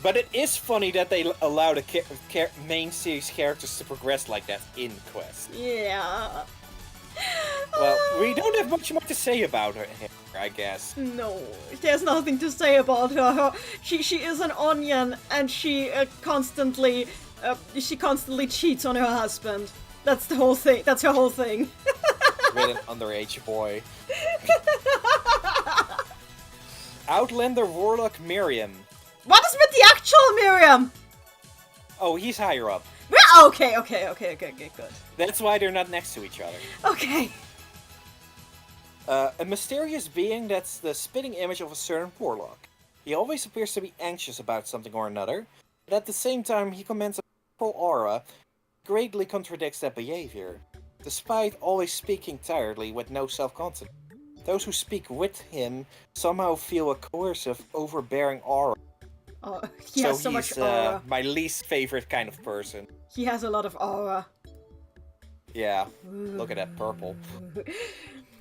But it is funny that they allow the main series characters to progress like that in Quest. Yeah. Well, we don't have much more to say about her, I guess. No, there's nothing to say about her. She is an onion, and she constantly cheats on her husband. That's the whole thing. That's her whole thing. With an underage boy. Outlander Warlock Miriam. What is with the actual Miriam? Oh, he's higher up. Okay, good. That's why they're not next to each other. Okay. A mysterious being that's the spitting image of a certain warlock. He always appears to be anxious about something or another, but at the same time he commands a powerful aura, greatly contradicts that behavior, despite always speaking tiredly with no self-confidence. Those who speak with him somehow feel a coercive, overbearing aura. Oh, he has so much aura. My least favorite kind of person. He has a lot of aura. Yeah, look at that purple.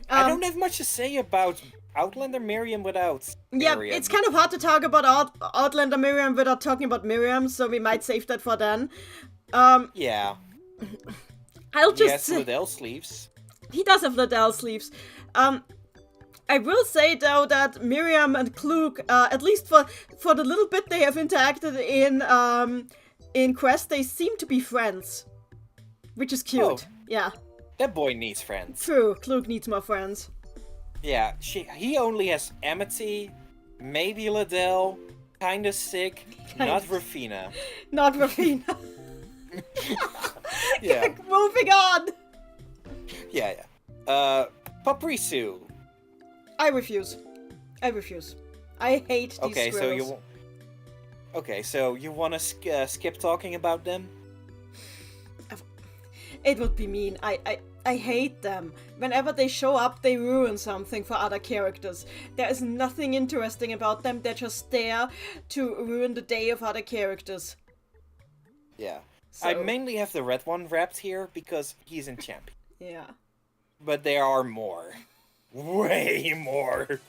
I don't have much to say about Outlander Miriam without Miriam. Yeah, it's kind of hard to talk about Outlander Miriam without talking about Miriam, so we might save that for then. Yeah. I'll just He has say... Liddell sleeves. He does have Liddell sleeves. I will say, though, that Miriam and Klug, at least for the little bit they have interacted in Quest, they seem to be friends. Which is cute. Oh. Yeah. That boy needs friends. True, Klug needs more friends. Yeah, he only has Amity, maybe Liddell, kinda sick, not Rafina. Not Rafina. Yeah. Moving on. Yeah. Paprisu. I refuse. I hate these squirrels. So you want to skip talking about them? It would be mean. I hate them. Whenever they show up, they ruin something for other characters. There is nothing interesting about them. They're just there to ruin the day of other characters. Yeah. So... I mainly have the red one wrapped here because he's in champion. Yeah. But there are more. Way more.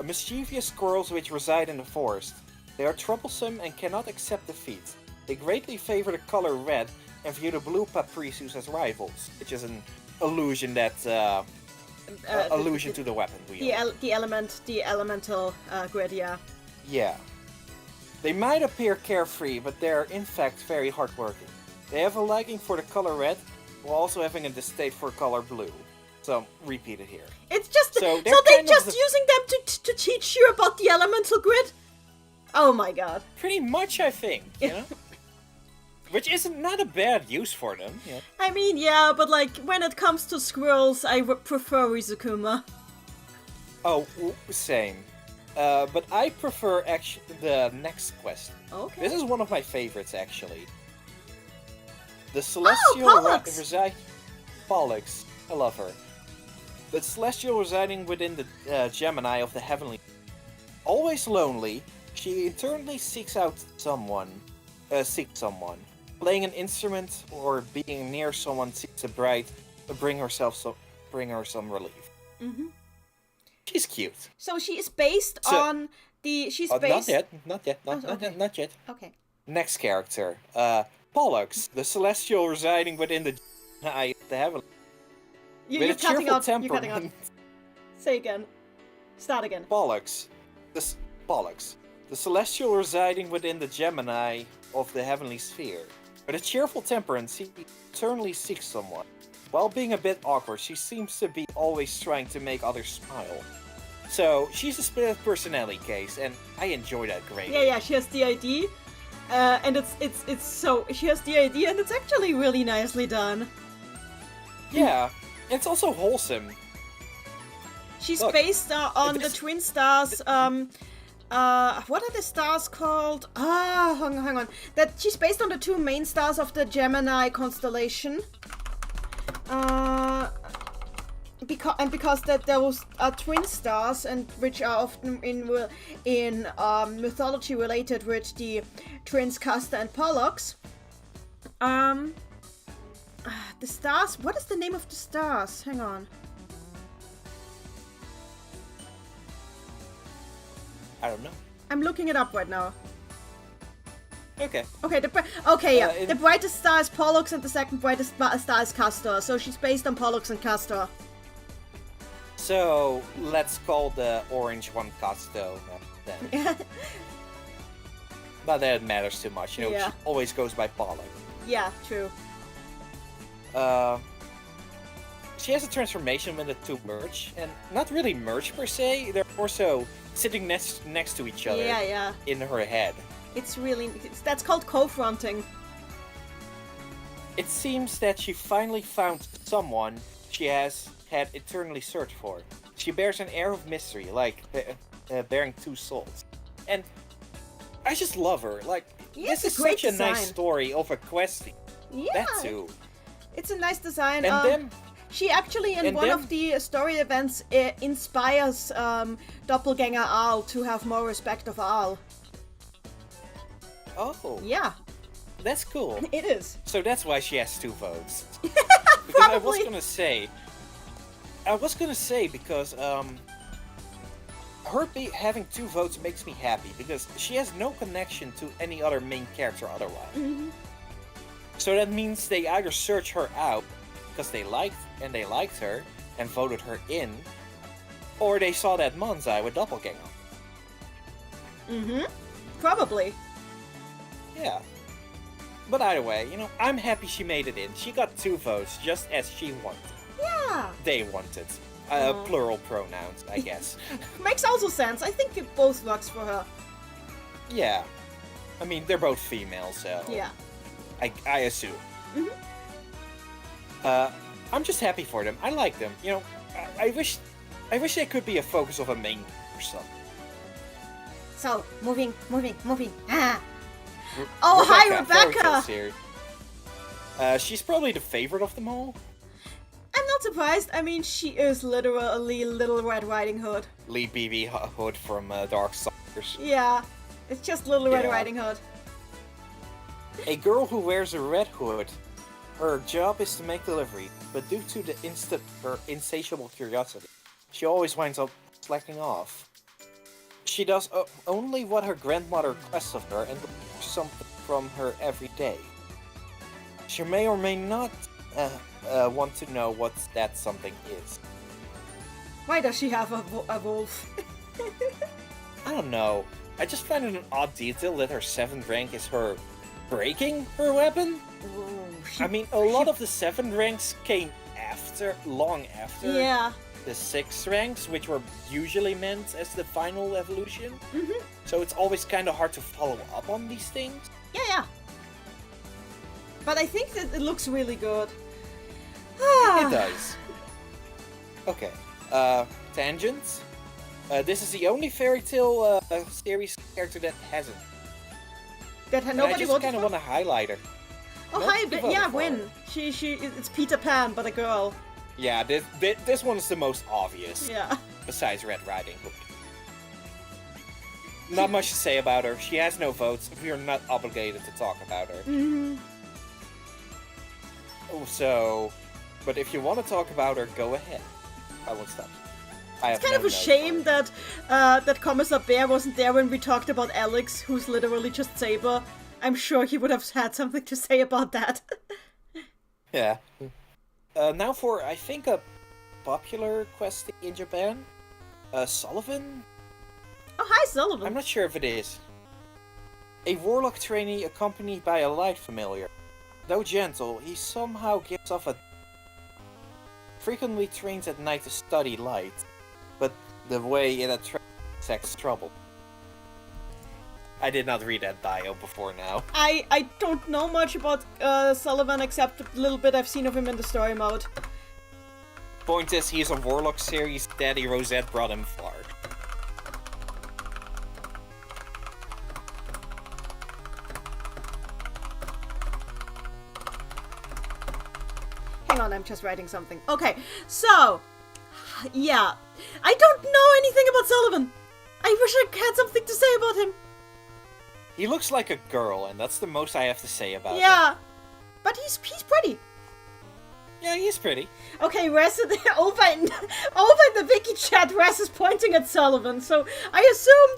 Mischievous squirrels which reside in the forest. They are troublesome and cannot accept defeat. They greatly favor the color red and view the blue Paprisus as rivals, which is an allusion that to the weapon wheel. The elemental grid, yeah. Yeah. They might appear carefree, but they're in fact very hardworking. They have a liking for the color red, while also having a distaste for color blue. So, repeat it here. It's just so they're just using them to teach you about the elemental grid? Oh my god. Pretty much, I think, you know? Which isn't not a bad use for them. Yeah. I mean, yeah, but like, when it comes to squirrels, I would prefer Rizukuma. Oh, same. But I prefer actually the next quest. Okay. This is one of my favorites, actually. The Celestial Pollux. I love her. The Celestial residing within the Gemini of the Heavenly. Always lonely, she internally seeks someone. Playing an instrument or being near someone seeks a bride to bring her some relief. Mm-hmm. She's cute. So she is based on the... She's based... Not yet. Okay. Next character. Pollux, the Celestial residing within the Gemini of the Heavenly. You're cutting out. You're cutting out. Say again. Start again. Bollocks. Bollocks. The celestial residing within the Gemini of the heavenly sphere. With a cheerful temperament, she eternally seeks someone. While being a bit awkward, she seems to be always trying to make others smile. So, she's a split personality case, and I enjoy that greatly. Yeah, she has the ID. And it's so... She has the ID, and it's actually really nicely done. Yeah, it's also wholesome. She's Look, based on the twin stars. What are the stars called? Hang on. That she's based on the two main stars of the Gemini constellation. Because that those are twin stars, and which are often in mythology related with the twins Castor and Pollux. The stars. What is the name of the stars? Hang on. I don't know. I'm looking it up right now. Okay. Okay, the brightest star is Pollux and the second brightest star is Castor. So she's based on Pollux and Castor. So, let's call the orange one Casto then. Not that it matters too much, Yeah. she always goes by Pollux. Yeah, true. She has a transformation when the two merge, and not really merge per se, they're more so sitting next to each other Yeah. in her head. That's called co-fronting. It seems that she finally found someone she has had eternally searched for. She bears an air of mystery, like bearing two souls. And I just love her. Like, this is such a nice story of a questie. Yeah. That too. It's a nice design. And then... She actually, in one of the story events, inspires Doppelganger Aal to have more respect of Aal. Oh. Yeah. That's cool. It is. So that's why she has 2 votes. Because Probably. I was gonna say because her having 2 votes makes me happy because she has no connection to any other main character otherwise. Mm-hmm. So that means they either search her out because they liked her and voted her in, or they saw that Manzai with Doppelganger. Mm-hmm. Probably. Yeah. But either way, I'm happy she made it in. She got 2 votes, just as she wanted. Yeah. They wanted. Plural pronouns, I guess. Makes also sense. I think it both works for her. Yeah. I mean, they're both female, so... Yeah. I assume. Mm-hmm. I'm just happy for them. I like them. I wish they could be a focus of a main or something. So, moving. Ah. Oh, hi, Rebecca! She's probably the favorite of them all. I'm not surprised. I mean, she is literally Little Red Riding Hood. Lee B.B. Hood from Darksiders. Yeah, it's just Little Red Riding Hood. A girl who wears a red hood. Her job is to make delivery, but due to her insatiable curiosity, she always winds up slacking off. She does only what her grandmother requests of her and learns something from her every day. She may or may not want to know what that something is. Why does she have a wolf? I don't know. I just find it an odd detail that her 7th rank is her breaking her weapon. Ooh, I mean, a lot of the 7 ranks came long after the 6 ranks, which were usually meant as the final evolution. Mm-hmm. So it's always kind of hard to follow up on these things. Yeah. But I think that it looks really good. It does. Okay. Tangents. This is the only fairy tale series character that hasn't. That had And I nobody just voted kind of for? want to highlight her. Oh, Nobody hi, voted yeah, for Win. her. It's Peter Pan, but a girl. Yeah, this one is the most obvious. Yeah. Besides Red Riding Hood. Not much to say about her. She has no votes. We are not obligated to talk about her. Mm-hmm. Oh, so... But if you want to talk about her, go ahead. I won't stop. It's kind of a shame that Commissar Bear wasn't there when we talked about Alex, who's literally just Saber. I'm sure he would have had something to say about that. Yeah. Now for, I think, a popular questie in Japan. Sullivan? Oh, hi, Sullivan. I'm not sure if it is. A Warlock trainee accompanied by a light familiar. Though gentle, he somehow gives off a... frequently trains at night to study light, but the way it attracts trouble. I did not read that bio before now. I don't know much about Sullivan except a little bit I've seen of him in the story mode. Point is, he's a Warlock series. Daddy Rosette brought him far. Hang on, I'm just writing something. Okay, so, yeah. I don't know anything about Sullivan. I wish I had something to say about him. He looks like a girl, and that's the most I have to say about him. Yeah, but he's pretty. Yeah, he's pretty. Okay, Res, over in the wiki chat, Res is pointing at Sullivan, so I assume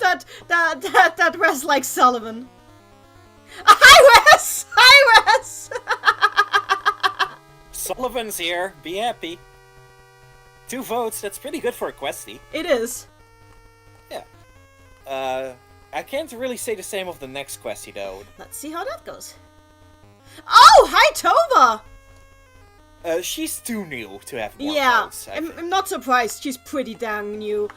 that Res likes Sullivan. Hi, Res! Hi, Res! Sullivan's here. Be happy. 2 votes. That's pretty good for a questie. It is. Yeah. I can't really say the same of the next questie, though. Let's see how that goes. Oh, hi, Tova! She's too new to have more Yeah, votes, I I'm think. not surprised. She's pretty dang new.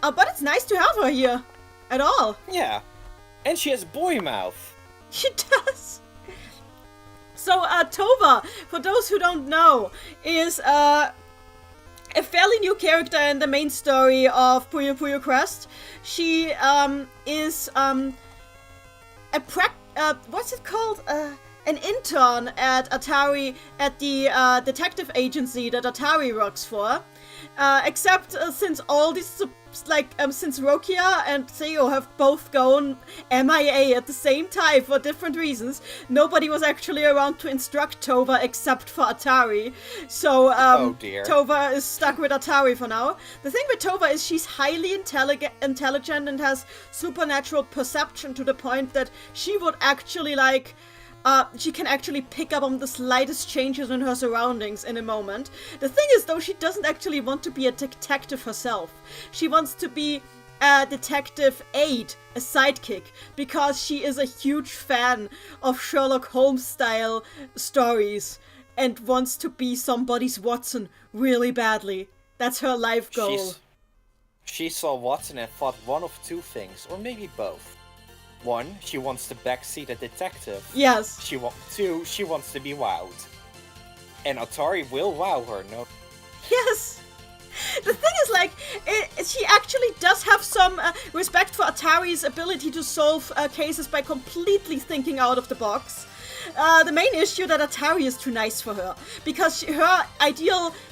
But it's nice to have her here. At all. Yeah. And she has boy mouth. She does. So, Tova, for those who don't know, is a fairly new character in the main story of Puyo Puyo Crest. She is what's it called? An intern at Atari, at the detective agency that Atari works for. Except since all these, since Rokia and Seo have both gone MIA at the same time for different reasons, nobody was actually around to instruct Tova except for Atari. So, oh dear. Tova is stuck with Atari for now. The thing with Tova is she's highly intelligent and has supernatural perception to the point that she would actually, she can actually pick up on the slightest changes in her surroundings in a moment. The thing is, though, she doesn't actually want to be a detective herself. She wants to be a detective aide, a sidekick, because she is a huge fan of Sherlock Holmes-style stories and wants to be somebody's Watson really badly. That's her life goal. She saw Watson and thought one of 2 things, or maybe both. 1, she wants to backseat a detective. Yes. 2, she wants to be wowed. And Atari will wow her, no? Yes. The thing is, she actually does have some respect for Atari's ability to solve cases by completely thinking out of the box. The main issue that Atari is too nice for her, because her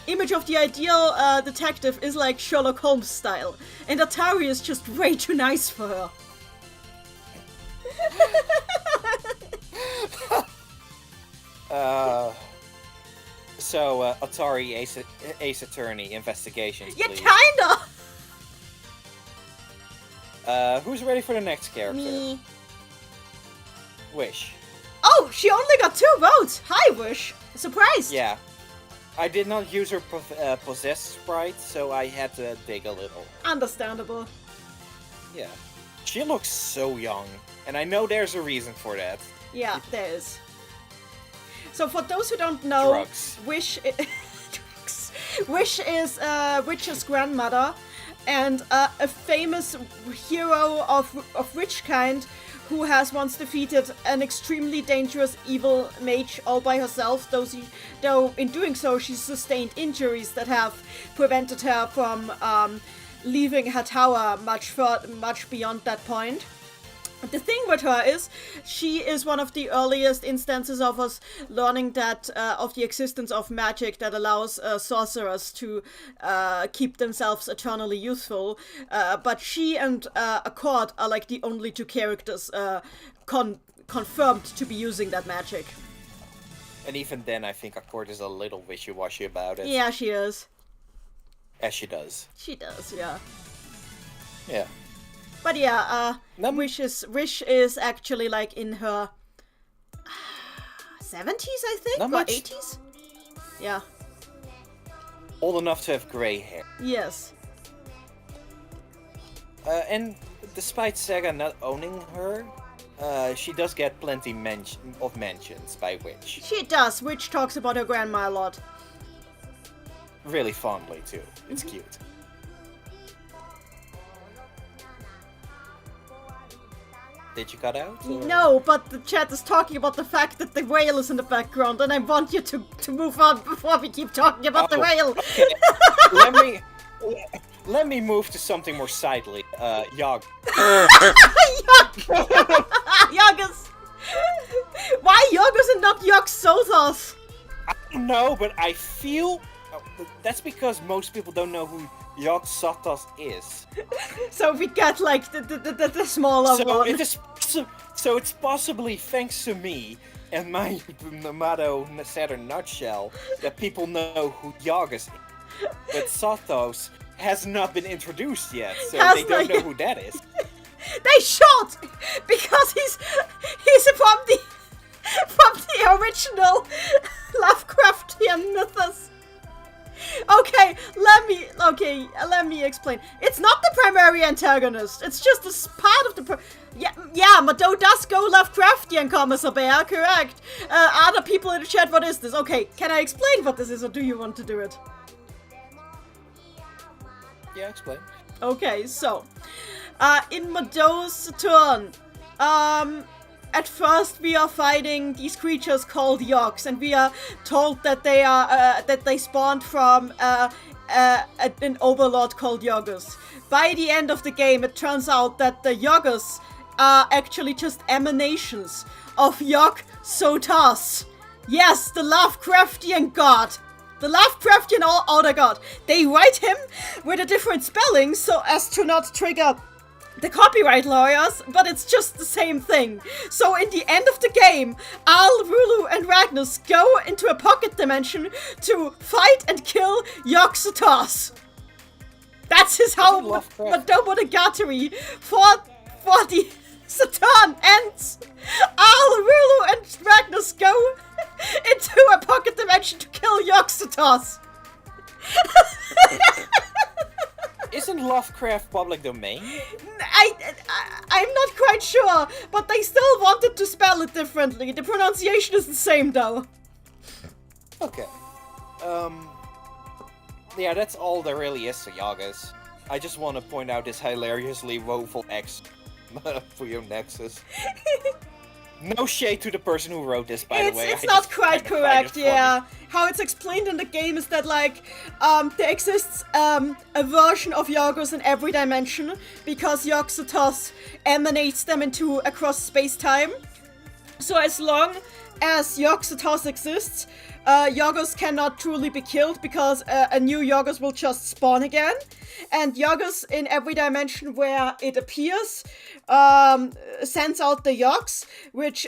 image of the ideal detective is like Sherlock Holmes style, and Atari is just way too nice for her. So, Atari Ace Attorney investigations, Yeah, please. kinda! Who's ready for the next character? Me. Wish. Oh, she only got 2 votes! Hi, Wish! Surprised! Yeah. I did not use her possessed sprite, so I had to dig a little. Understandable. Yeah. She looks so young, and I know there's a reason for that. Yeah, there is. So for those who don't know, Drugs. Wish is Witch's grandmother and a famous hero of witch kind who has once defeated an extremely dangerous evil mage all by herself, though in doing so she sustained injuries that have prevented her from leaving her tower much beyond that point. The thing with her is, she is one of the earliest instances of us learning that of the existence of magic that allows sorcerers to keep themselves eternally youthful. But she and Accord are like the only 2 characters confirmed to be using that magic. And even then, I think Accord is a little wishy-washy about it. Yeah, she is. As she does. She does, yeah. Yeah. But yeah, Wish is actually like in her 70s, I think, Not or much. 80s. Yeah. old enough to have gray hair. Yes. And despite Sega not owning her, she does get plenty of mentions by Witch. She does. Witch talks about her grandma a lot. Really fondly, too. It's cute. Did you cut out? Or? No, but the chat is talking about the fact that the whale is in the background, and I want you to move on before we keep talking about the whale. Okay. Let me move to something more sidely. Yog. Yoggers! Why Yoggers and not Yog-Sothos? I don't know, but I feel that's because most people don't know who Yog-Sothos is. So we get like the smaller one. So it's possibly thanks to me and my motto said in a nutshell that people know who Yog is. But Sothos has not been introduced yet, so they don't know who that is. They should! Because he's from the original Lovecraftian mythos. Okay, let me explain. It's not the primary antagonist. It's just a part of the. Yeah, Mado does go Lovecraftian, Commissar Bear, correct. Other people in the chat, what is this? Okay, can I explain what this is, or do you want to do it? Yeah, explain. Okay, so, in Mado's turn, at first we are fighting these creatures called Yogs, and we are told that they are, that they spawned from, an overlord called Yoggers. By the end of the game, it turns out that the Yoggers are actually just emanations of Yog-Sothos. Yes, the Lovecraftian god. The Lovecraftian outer god. They write him with a different spelling so as to not trigger the copyright lawyers, but it's just the same thing. So in the end of the game, Al, Rulu, and Ragnus go into a pocket dimension to fight and kill Yog-Sothos. That's his how Monogatari for the Saturn ends. Al, Rulu, and Ragnus go into a pocket dimension to kill Yog-Sothos. Isn't Lovecraft public domain? I'm not quite sure, but they still wanted to spell it differently. The pronunciation is the same, though. Okay. Yeah, that's all there really is to Yagas. I just want to point out this hilariously woeful X Puyo Nexus. No shade to the person who wrote this, by the way. It's not quite correct, yeah. How it's explained in the game is that, like, there exists a version of Yoggers in every dimension, because Yog-Sothos emanates them across space-time. So as long as Yog-Sothos exists, Yoggers cannot truly be killed, because a new Yoggers will just spawn again. And Yoggers in every dimension where it appears sends out the Yogs, which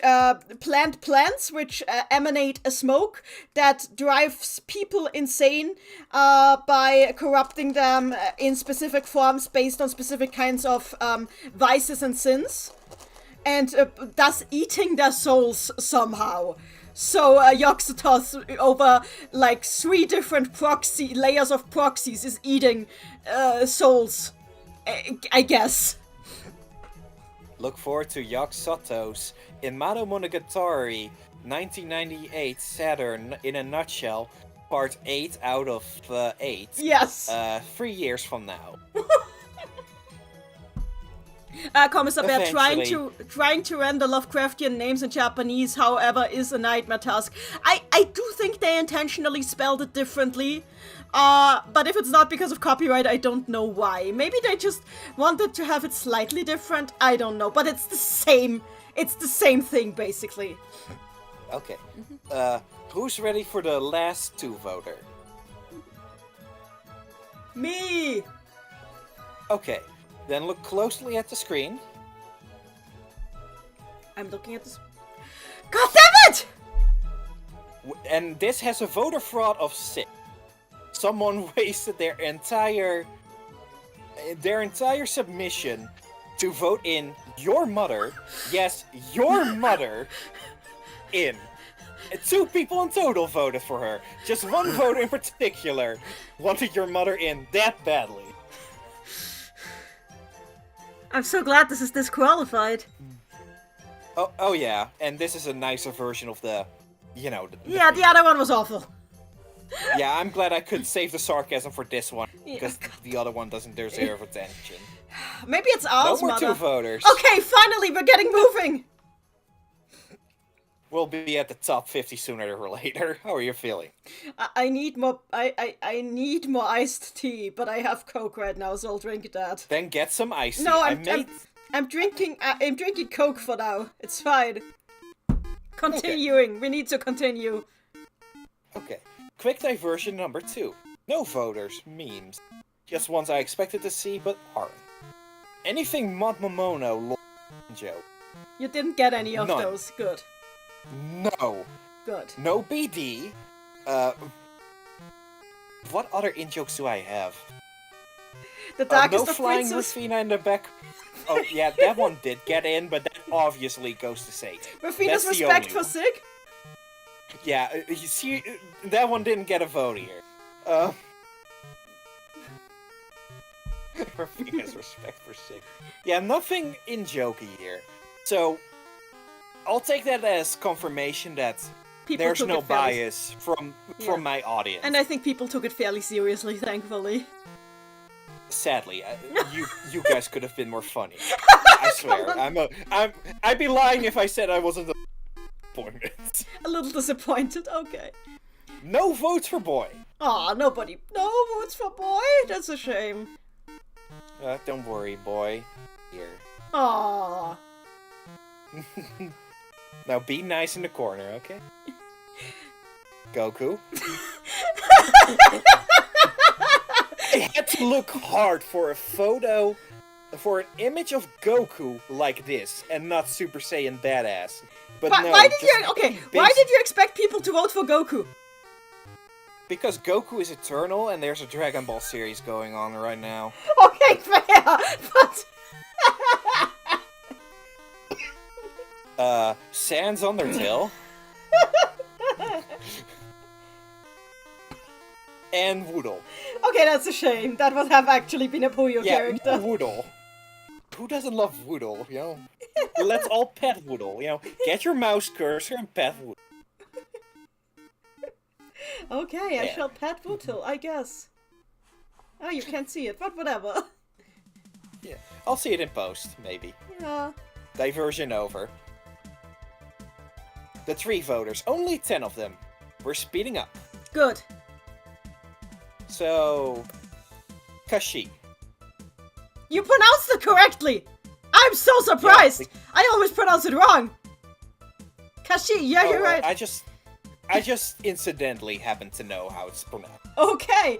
plant plants, which emanate a smoke that drives people insane by corrupting them in specific forms based on specific kinds of vices and sins, and thus eating their souls somehow. So Yog-Sothos, over like 3 different layers of proxies, is eating souls, I guess. Look forward to Yog-Sothos in Mod Monogatari 1998 Saturn in a nutshell, part 8 out of 8. Yes. 3 years from now. Commissar Bear, trying to render Lovecraftian names in Japanese, however, is a nightmare task. I do think they intentionally spelled it differently, but if it's not because of copyright, I don't know why. Maybe they just wanted to have it slightly different, I don't know, but it's the same thing, basically. Okay. Who's ready for the last 2 voter? Me! Okay. Then look closely at the screen. I'm looking at this. God damn it! And this has a voter fraud of 6. Someone wasted their entire submission to vote in your mother. Yes, your mother. In. 2 people in total voted for her. Just one voter in particular wanted your mother in that badly. I'm so glad this is disqualified. Oh yeah, and this is a nicer version of the, you know... Yeah, the other one was awful. Yeah, I'm glad I could save the sarcasm for this one, because the other one doesn't deserve attention. Maybe it's ours, No more Mother. 2 voters. Okay, finally, we're getting moving! We'll be at the top 50 sooner or later. How are you feeling? I need more. I need more iced tea, but I have Coke right now, so I'll drink that. Then get some ice. No, I'm drinking. I'm drinking Coke for now. It's fine. Continuing. Okay. We need to continue. Okay. Quick diversion number 2. No voters, memes. Just ones I expected to see, but aren't. Anything Mod Mamono, Joe. You didn't get any of None. those. Good. No. Good. No BD. What other in-jokes do I have? The darkest no of flying princes. Rufina in the back. Oh, yeah, that one did get in, but that obviously goes to Satan. Rufina's respect for Sig? Yeah, you see, that one didn't get a vote here. Rufina's respect for Sig. Yeah, nothing in-jokey here. So, I'll take that as confirmation that there's no bias from my audience. And I think people took it fairly seriously, thankfully. Sadly, you guys could have been more funny. I swear, I'd be lying if I said I wasn't disappointed. A little disappointed. Okay. No votes for boy. Aw, no votes for boy. That's a shame. Don't worry, boy. Here. Aw. Now be nice in the corner, okay? Goku. I had to look hard for a photo, for an image of Goku like this, and not Super Saiyan badass. But no, why did you expect people to vote for Goku? Because Goku is eternal, and there's a Dragon Ball series going on right now. Okay, fair, but... Sans Undertale. And Woodle. Okay, that's a shame. That would have actually been a Puyo character. Yeah, Woodle. Who doesn't love Woodle, you know? Let's all pet Woodle, you know? Get your mouse cursor and pet Woodle. Okay, I shall pet Woodle, I guess. Oh, you can't see it, but whatever. Yeah, I'll see it in post, maybe. Yeah. Diversion over. The 3 voters, only 10 of them. We're speeding up. Good. So... Kashi. You pronounced it correctly! I'm so surprised! Yeah, I always pronounce it wrong! Kashi, yeah, you're right. I just incidentally happen to know how it's pronounced. Okay.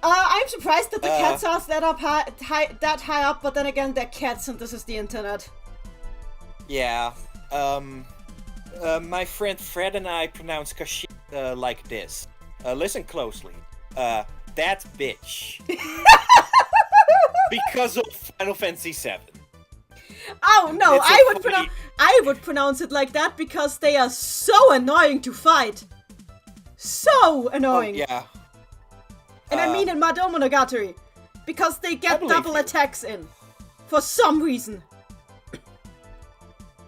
I'm surprised that the cats are that high up, but then again, they're cats and this is the internet. Yeah. My friend Fred and I pronounce Kashi like this. Listen closely. That bitch. Because of Final Fantasy VII. Oh no, I would pronounce it like that because they are so annoying to fight. So annoying. Oh, yeah. And I mean in Monogatari. Because they get double attacks in. For some reason.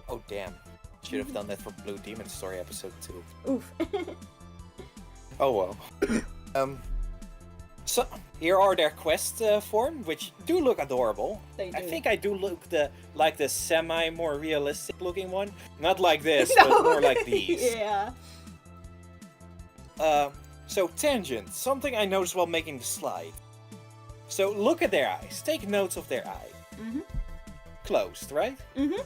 Oh damn. Should have done that for Blue Demon Story episode 2. Oof. Oh well. So, here are their quest form, which do look adorable. They do. I think I do look like the semi-more realistic looking one. Not like this, No. but more like these. Yeah. So tangent, something I noticed while making the slide. So look at their eyes, take notes of their eye. Mm-hmm. Closed, right? Mm-hmm.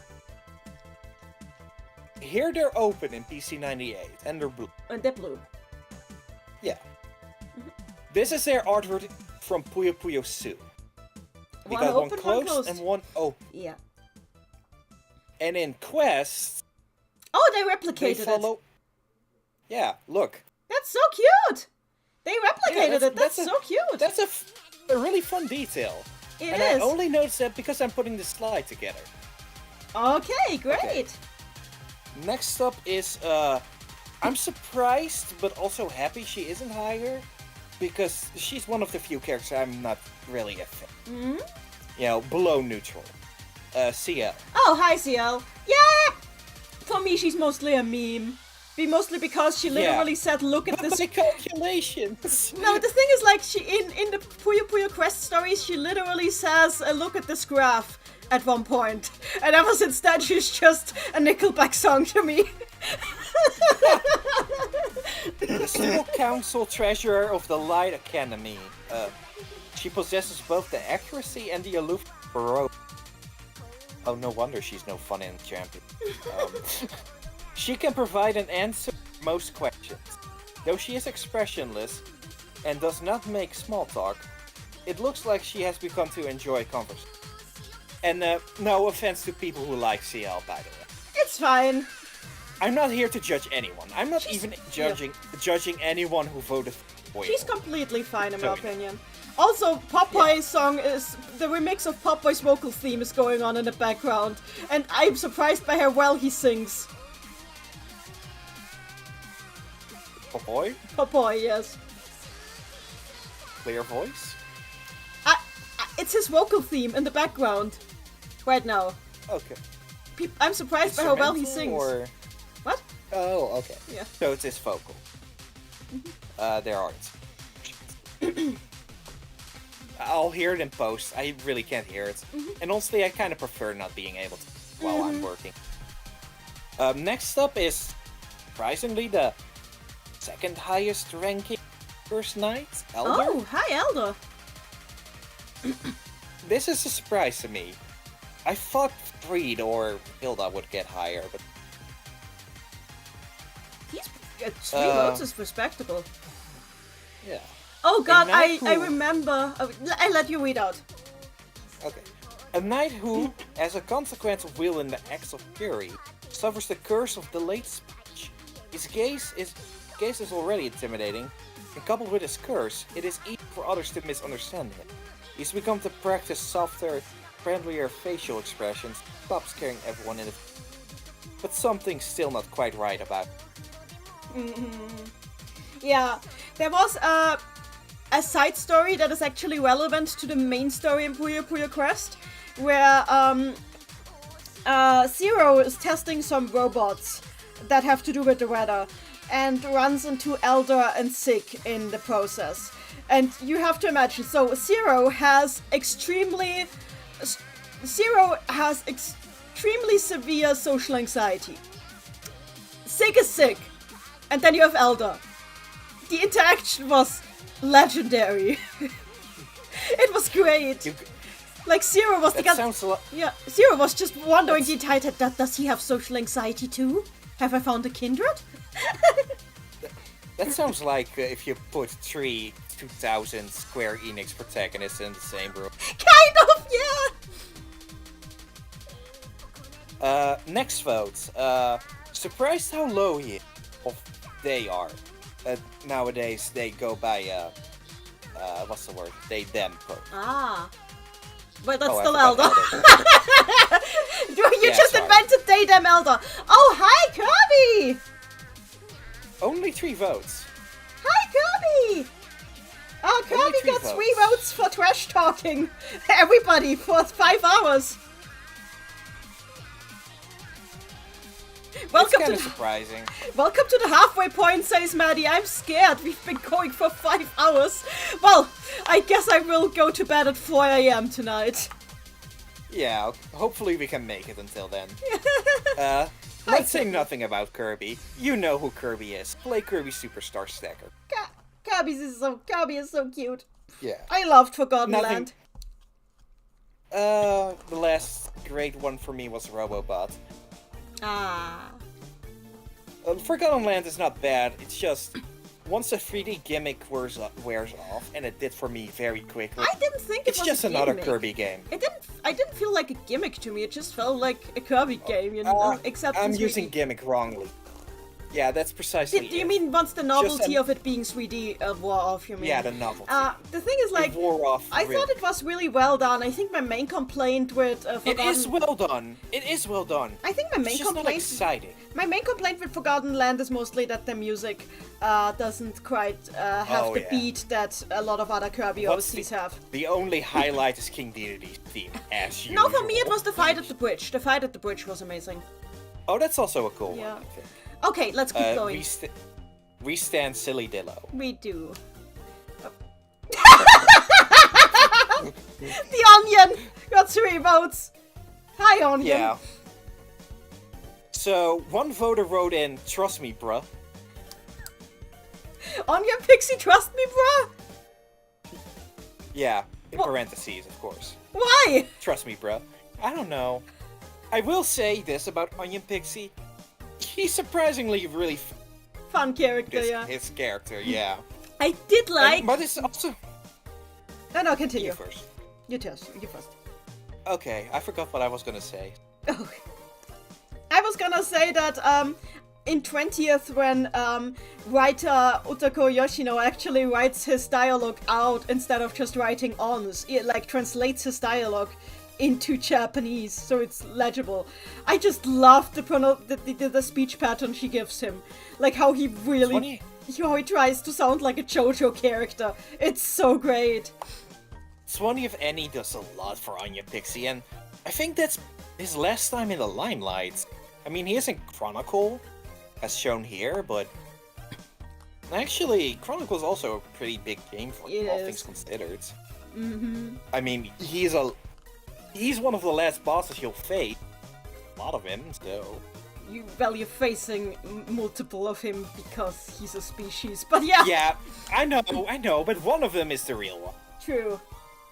Here they're open in PC98, and they're blue. And they're blue. Yeah. This is their artwork from Puyo Puyo Su. We One got open, one closed and one open. Yeah. And in Quest, Oh, they replicated it. Yeah, look. That's so cute. They replicated it. That's so cute. That's a really fun detail. It and is. I only noticed that because I'm putting the slide together. Okay, great. Okay. Next up is I'm surprised, but also happy she isn't higher, because she's one of the few characters I'm not really a fan. Mm-hmm. You know, below neutral. CL. Oh, hi, CL. Yeah! For me, she's mostly a meme. Mostly because she literally said, look at this... My calculations! No, the thing is, like, she in the Puyo Puyo Quest stories, she literally says, look at this graph at one point. And ever since then, she's just a Nickelback song to me. The School Council Treasurer of the Light Academy. She possesses both the accuracy and the aloof bro. Oh, no wonder she's no fun in champion. She can provide an answer to most questions. Though she is expressionless and does not make small talk, it looks like she has begun to enjoy conversation. And no offense to people who like CL, by the way. It's fine. I'm not here to judge anyone. I'm not even judging anyone who voted for She's completely fine in my opinion. Also, Popboy's song is... The remix of Popboy's vocal theme is going on in the background. And I'm surprised by how well he sings. Popboy? Popboy, yes. Clear voice? It's his vocal theme in the background. Right now. Okay. I'm surprised by how well he sings. Or... What? Oh, okay. Yeah. So it's his vocal. There aren't. I'll hear it in post. I really can't hear it. And honestly, I kind of prefer not being able to while I'm working. Next up is, surprisingly, the second highest ranking first knight, Elder. Oh, hi, Elder. This is a surprise to me. I thought Freed or Hilda would get higher, but... He's... 3 votes is respectable. Yeah. Oh god, I who... remember. I let you read out. Okay. A knight who, as a consequence of wielding the axe of fury, suffers the curse of delayed speech. His gaze is already intimidating, and coupled with his curse, it is easy for others to misunderstand him. He's become to practice softer, friendlier facial expressions, stop scaring everyone in the... But something's still not quite right about it. Yeah, there was a side story that is actually relevant to the main story in Puyo Puyo Quest, where Zero is testing some robots that have to do with the weather, and runs into Elder and Sick in the process. And you have to imagine, so Zero has extremely severe social anxiety. Sick is sick. And then you have Elder. The interaction was legendary. It was great. Like Zero was the guy. Yeah, Zero was just wondering the entire time, does he have social anxiety too? Have I found a kindred? That sounds like if you put 3 2000 Square Enix protagonists in the same room. Kind of, yeah! Next vote. Surprised how low they are. Nowadays they go by, what's the word? They, them. Ah. But that's I still forgot Elder. You just invented they, them, Elder. Oh, hi, Kirby! Only 3 votes. Hi, Kirby! Oh, Kirby got 3 votes for trash talking everybody for 5 hours. Welcome to surprising. Welcome to the halfway point, says Maddie. I'm scared. We've been going for 5 hours. Well, I guess I will go to bed at 4 AM tonight. Yeah, hopefully we can make it until then. Let's say nothing about Kirby. You know who Kirby is. Play Kirby Superstar Stacker. Kirby is so cute. Yeah. I loved Forgotten Land. The last great one for me was Robobot. Ah. Forgotten Land is not bad, it's just... Once the 3D gimmick wears off, and it did for me very quickly. I didn't think it was just a another gimmick. Kirby game. I didn't feel like a gimmick to me, it just felt like a Kirby game, you know, except I'm in 3D. using gimmick wrongly. Yeah, that's precisely Do you it. mean once the novelty an- of it being 3D wore off, you mean? Yeah, the novelty. The thing is, like, It wore off. I really. thought it was really well done. I think my main complaint with It Forgotten... is well done. It is well done. I think my main It's just not complaint... exciting. My main complaint with Forgotten Land is mostly that the music doesn't quite have Oh, the yeah. beat that a lot of other Kirby What's OCs have. The only highlight is King Deity's theme, as No, usual. for me it was the fight at the bridge. The fight at the bridge was amazing. Oh, that's also a cool Yeah. one, I think. Okay, let's keep going. We stand Silly Dillo. We do. The Onion got 3 votes. Hi, Onion. Yeah. So, one voter wrote in, "Trust me, bruh." Onion Pixie, trust me, bruh. Yeah, in What? parentheses, of course. Why? Trust me, bruh. I don't know. I will say this about Onion Pixie. He's surprisingly really Fun character, yeah. his character, yeah. I did like... But it's also... No, continue. You first. You first. You first. Okay, I forgot what I was gonna say. Oh. I was gonna say that in 20th when writer Utako Yoshino actually writes his dialogue out instead of just writing ons, it like translates his dialogue into Japanese so it's legible. I just love the speech pattern she gives him, like how he really how he tries to sound like a JoJo character. It's so great. Swanee, if any, does a lot for Onion Pixie, and I think that's his last time in the limelight. I mean, he is in Chronicle, as shown here, but actually, Chronicle is also a pretty big game for It all is. things considered. Mm-hmm. I mean, he's one of the last bosses you'll face. A lot of him, so... You're facing multiple of him because he's a species, but yeah. Yeah, I know, but one of them is the real one. True.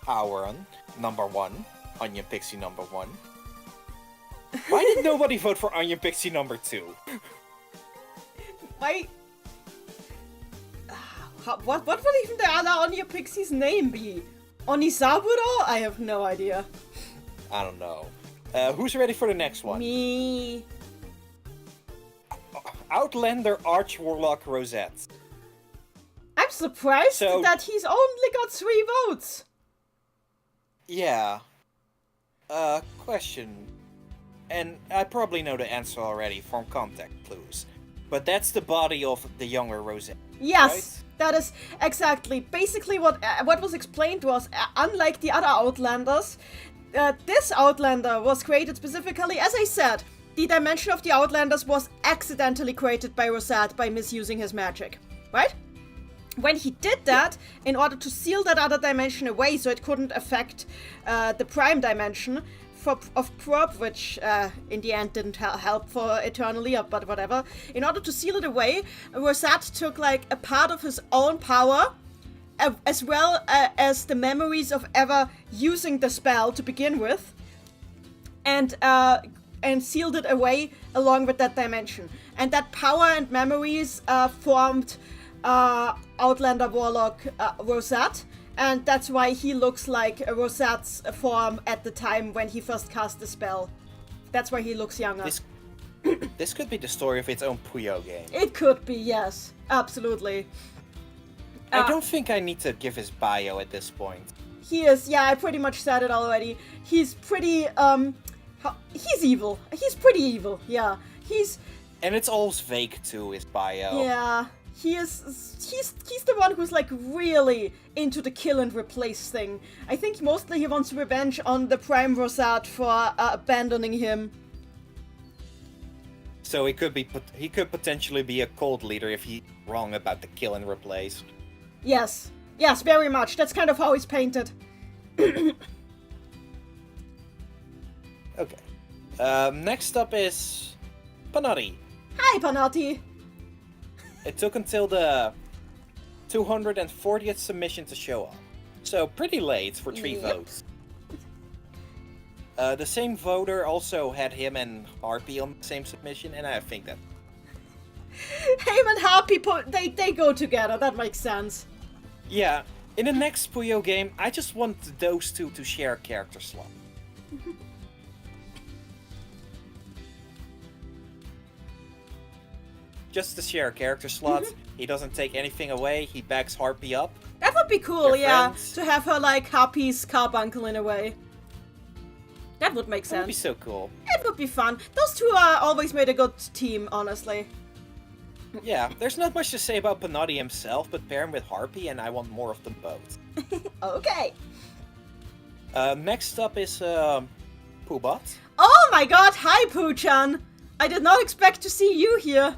Auron, number 1. Onion Pixie, number 1. Why did nobody vote for Onion Pixie number 2? Why? What would even the other Onion Pixie's name be? Onisaburo? I have no idea. I don't know. Who's ready for the next one? Me. Outlander Arch Warlock Rosette. I'm surprised So- that he's only got 3 votes. Yeah. Question. And I probably know the answer already from contact clues. But that's the body of the younger Rosette. Yes, Right? that is exactly. Basically, what was explained was, unlike the other Outlanders, this Outlander was created specifically, as I said, the dimension of the Outlanders was accidentally created by Rosette by misusing his magic, right? When he did that, in order to seal that other dimension away so it couldn't affect the prime dimension of Prob, which in the end didn't help for eternally, but whatever. In order to seal it away, Rosette took like a part of his own power, as well as the memories of ever using the spell to begin with, and sealed it away along with that dimension. And that power and memories formed Outlander Warlock Rosette, and that's why he looks like Rosette's form at the time when he first cast the spell. That's why he looks younger. This could be the story of its own Puyo game. It could be, yes. Absolutely. I don't think I need to give his bio at this point. He is, yeah, I pretty much said it already. He's pretty, he's evil. He's pretty evil, yeah. And it's all vague too, his bio. Yeah. He's the one who's like really into the kill and replace thing. I think mostly he wants revenge on the Prime Rosette for abandoning him. So he could potentially be a cult leader if he's wrong about the kill and replace. Yes. Yes, very much. That's kind of how he's painted. Okay. Next up is Panari. Hi, Panati. It took until the 240th submission to show up. So pretty late for 3 Yep. votes. The same voter also had him and Harpy on the same submission, and I think that... Him and Harpy, they go together. That makes sense. Yeah, in the next Puyo game, I just want those two to share a character slot. just to share a character slot. He doesn't take anything away. He backs Harpy up. That would be cool, They're yeah. friends. To have her like Harpy's carbuncle in a way. That would make That would be sense. so cool. It would be fun. Those two always made a good team, honestly. Yeah, there's not much to say about Panotti himself, but pair him with Harpy, and I want more of them both. Okay. Next up is Poobot. Oh my god, hi Pooh-chan! I did not expect to see you here.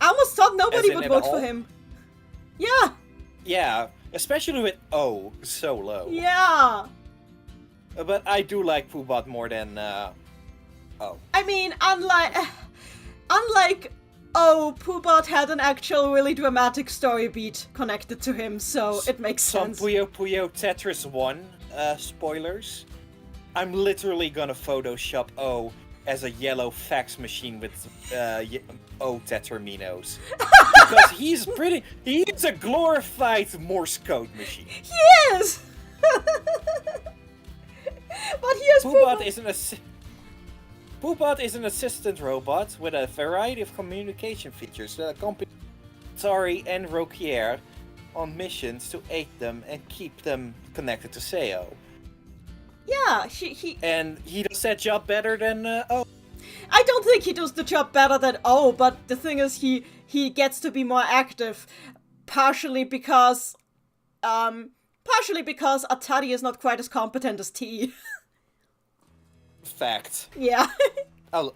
I almost thought nobody As in would at vote for all? him. Yeah, Yeah, especially with O so low. yeah. But I do like Poobot more than O. I mean, unlike Poobot had an actual really dramatic story beat connected to him, so it makes Some sense. Puyo Puyo Tetris 1 spoilers. I'm literally gonna Photoshop O as a yellow fax machine with O tetraminos. Because he's a glorified Morse code machine. He is! But here's Poobot Poobot. Poobot is an assistant robot with a variety of communication features that accompany Atari and Roquier on missions to aid them and keep them connected to Seo. Yeah, he... And he does that job better than O. I don't think he does the job better than O, but the thing is he gets to be more active. Partially because Atari is not quite as competent as T. Fact. Yeah. Oh,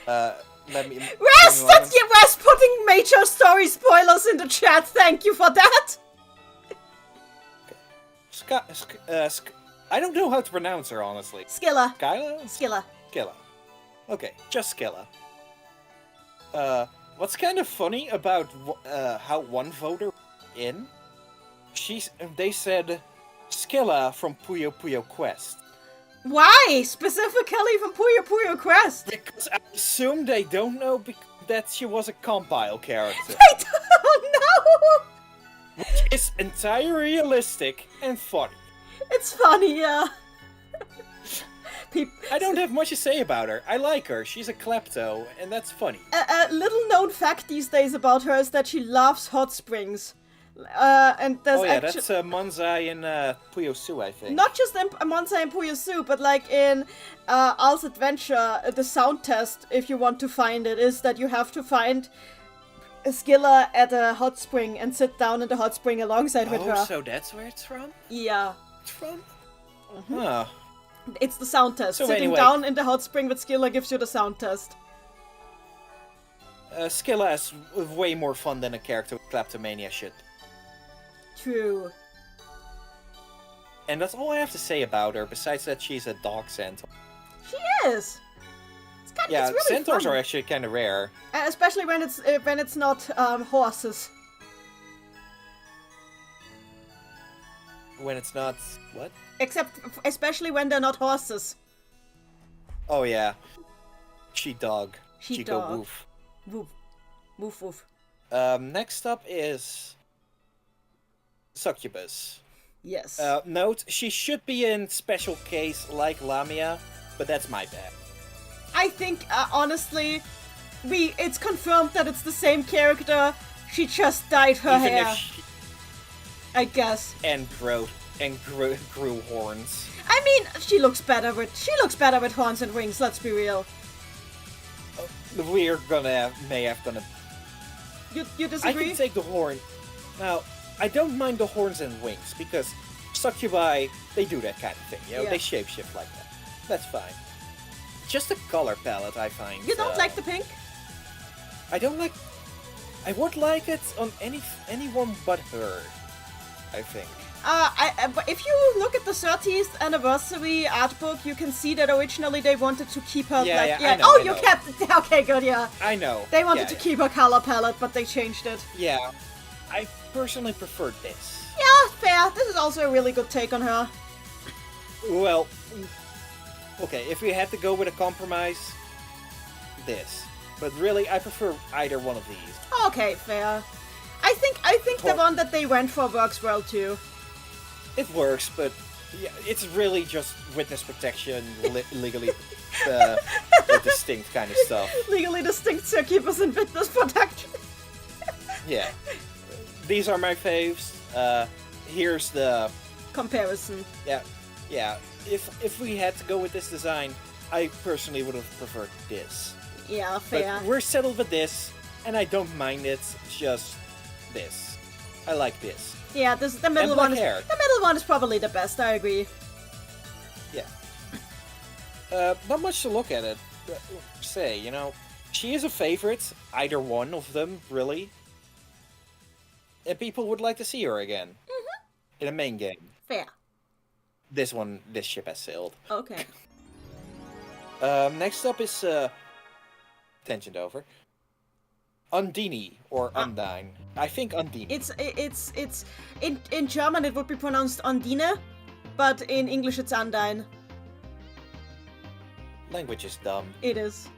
let me. Wes putting major story spoilers in the chat. Thank you for that. I don't know how to pronounce her, honestly. Skilla. Skyla? Skilla. Skilla. Okay, just Skilla. What's kind of funny about how one voter in? They said Skilla from Puyo Puyo Quest. Why? Specifically from Puyo Puyo Quest? Because I assume they don't know that she was a compile character. I don't know. Which is entirely realistic and funny. It's funny, yeah. I don't have much to say about her. I like her. She's a klepto, and that's funny. A little known fact these days about her is that she loves hot springs. And there's Oh yeah, actually... that's Monzai and Puyo Su, I think. Not just in Monza and Puyo Su, but like in Al's Adventure, the sound test, if you want to find it, is that you have to find a Skilla at a hot spring and sit down in the hot spring alongside with her. Oh, so that's where it's from? Yeah. It's from? Huh. It's the sound test. So Sitting anyway. down in the hot spring with Skilla gives you the sound test. Skilla is way more fun than a character with kleptomania should. True. And that's all I have to say about her, besides that she's a dog centaur. She is. Yeah, it's really centaurs fun. are actually kind of rare. Especially when it's not horses. When it's not... what? Especially when they're not horses. Oh yeah. She dog. She She go dog. woof. Woof. Woof woof. Next up is... Succubus. Yes. Note, she should be in special case like Lamia, but that's my bad. I think, honestly, it's confirmed that it's the same character. She just dyed her Even hair, if she... I guess. And grew horns. I mean, she looks better with horns and wings. Let's be real. We're gonna... You I disagree? can take the horn. Now, I don't mind the horns and wings, because succubi, they do that kind of thing, you know? Yeah. They shapeshift like that. That's fine. Just the color palette, I find. You don't like the pink? I don't like... I would like it on anyone but her, I think. But if you look at the 30th anniversary art book, you can see that originally they wanted to keep her Yeah, like... I know, I you know. kept it. Okay, good, yeah. I know. They wanted to Yeah. keep her color palette, but they changed it. Yeah. I personally prefer this. Yeah, fair. This is also a really good take on her. Well, okay, if we had to go with a compromise, this. But really, I prefer either one of these. Okay, fair. I think the Well- one that they went for works well too. It works, but Yeah, it's really just witness protection, legally distinct kind of stuff. Legally distinct zookeepers and witness protection. Yeah. These are my faves. Here's the... comparison. Yeah. If we had to go with this design, I personally would have preferred this. Yeah, fair. But we're settled with this, and I don't mind it. It's just this. I like this. Yeah, the middle one. The middle one is probably the best. I agree. Yeah. Not much to look at it. Say, you know, she is a favorite. Either one of them, really. And people would like to see her again in a main game. Fair. This ship has sailed. Okay. Next up is tangent over. Undine or Undine. I think Undine. It's in German it would be pronounced Undine, but in English it's Undine. Language is dumb. It is.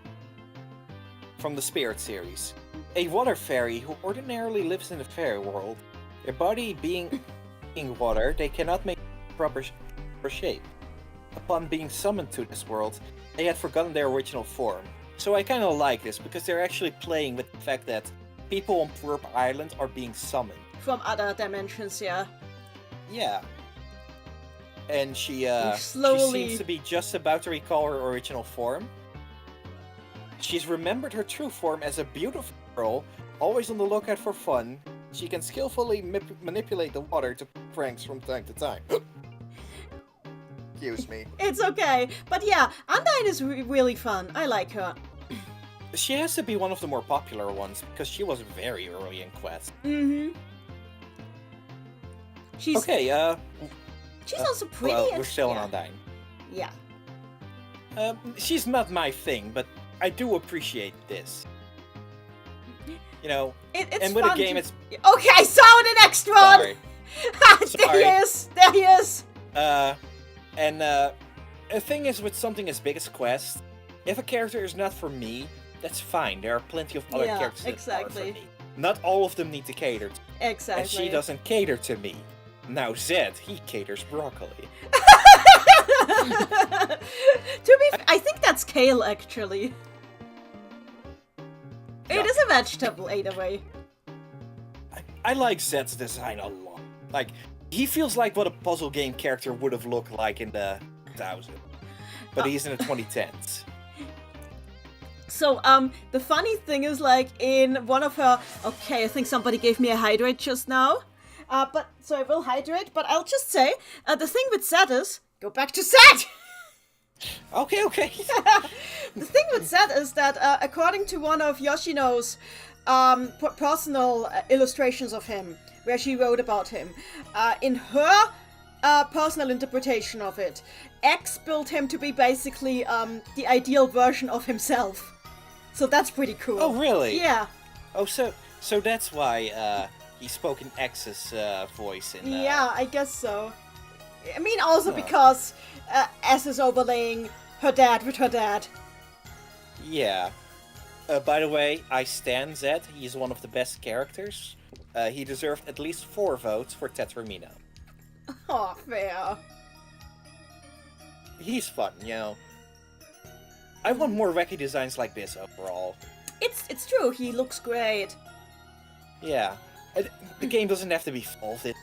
From the Spirit series. A water fairy who ordinarily lives in the fairy world. Their body being water, they cannot make proper shape. Upon being summoned to this world, they had forgotten their original form. So I kind of like this, because they're actually playing with the fact that people on Purp Island are being summoned. From other dimensions, yeah. Yeah. And she slowly... she seems to be just about to recall her original form. She's remembered her true form as a beautiful girl, always on the lookout for fun. She can skillfully manipulate the water to pranks from time to time. Excuse me. It's okay. But yeah, Undine is really fun. I like her. She has to be one of the more popular ones, because she was very early in Quest. Mm-hmm. She's... okay, she's also pretty. Well, we're still on Undine. Yeah. She's not my thing, but I do appreciate this. You know, it's and with fun a game, to... it's... Okay, I saw the next one! Sorry. There he is! There he is! And the thing is, with something as big as Quest, if a character is not for me, that's fine. There are plenty of other characters that are for me. Not all of them need to cater to me. Exactly. And she doesn't cater to me. Now Zed, he caters broccoli. I think that's kale, actually. Yeah. It is a vegetable, either way. I like Zed's design a lot. Like, he feels like what a puzzle game character would have looked like in the 2000s. But he's in the 2010s. So, the funny thing is, like, in one of her... Okay, I think somebody gave me a hydrate just now. So I will hydrate, but I'll just say, the thing with Zed is... Go back to Zed! Okay. The thing with Zed is that, according to one of Yoshino's personal illustrations of him, where she wrote about him, in her personal interpretation of it, X built him to be basically the ideal version of himself. So that's pretty cool. Oh, really? Yeah. Oh, so that's why he spoke in X's voice in... Yeah, I guess so. I mean, also because S is overlaying her dad with her dad. Yeah. By the way, I stan Zed. He's one of the best characters. He deserved at least 4 votes for Tetramino. Oh, fair. He's fun, you know. I want more wacky designs like this overall. It's true, he looks great. Yeah. The game doesn't have to be full of it.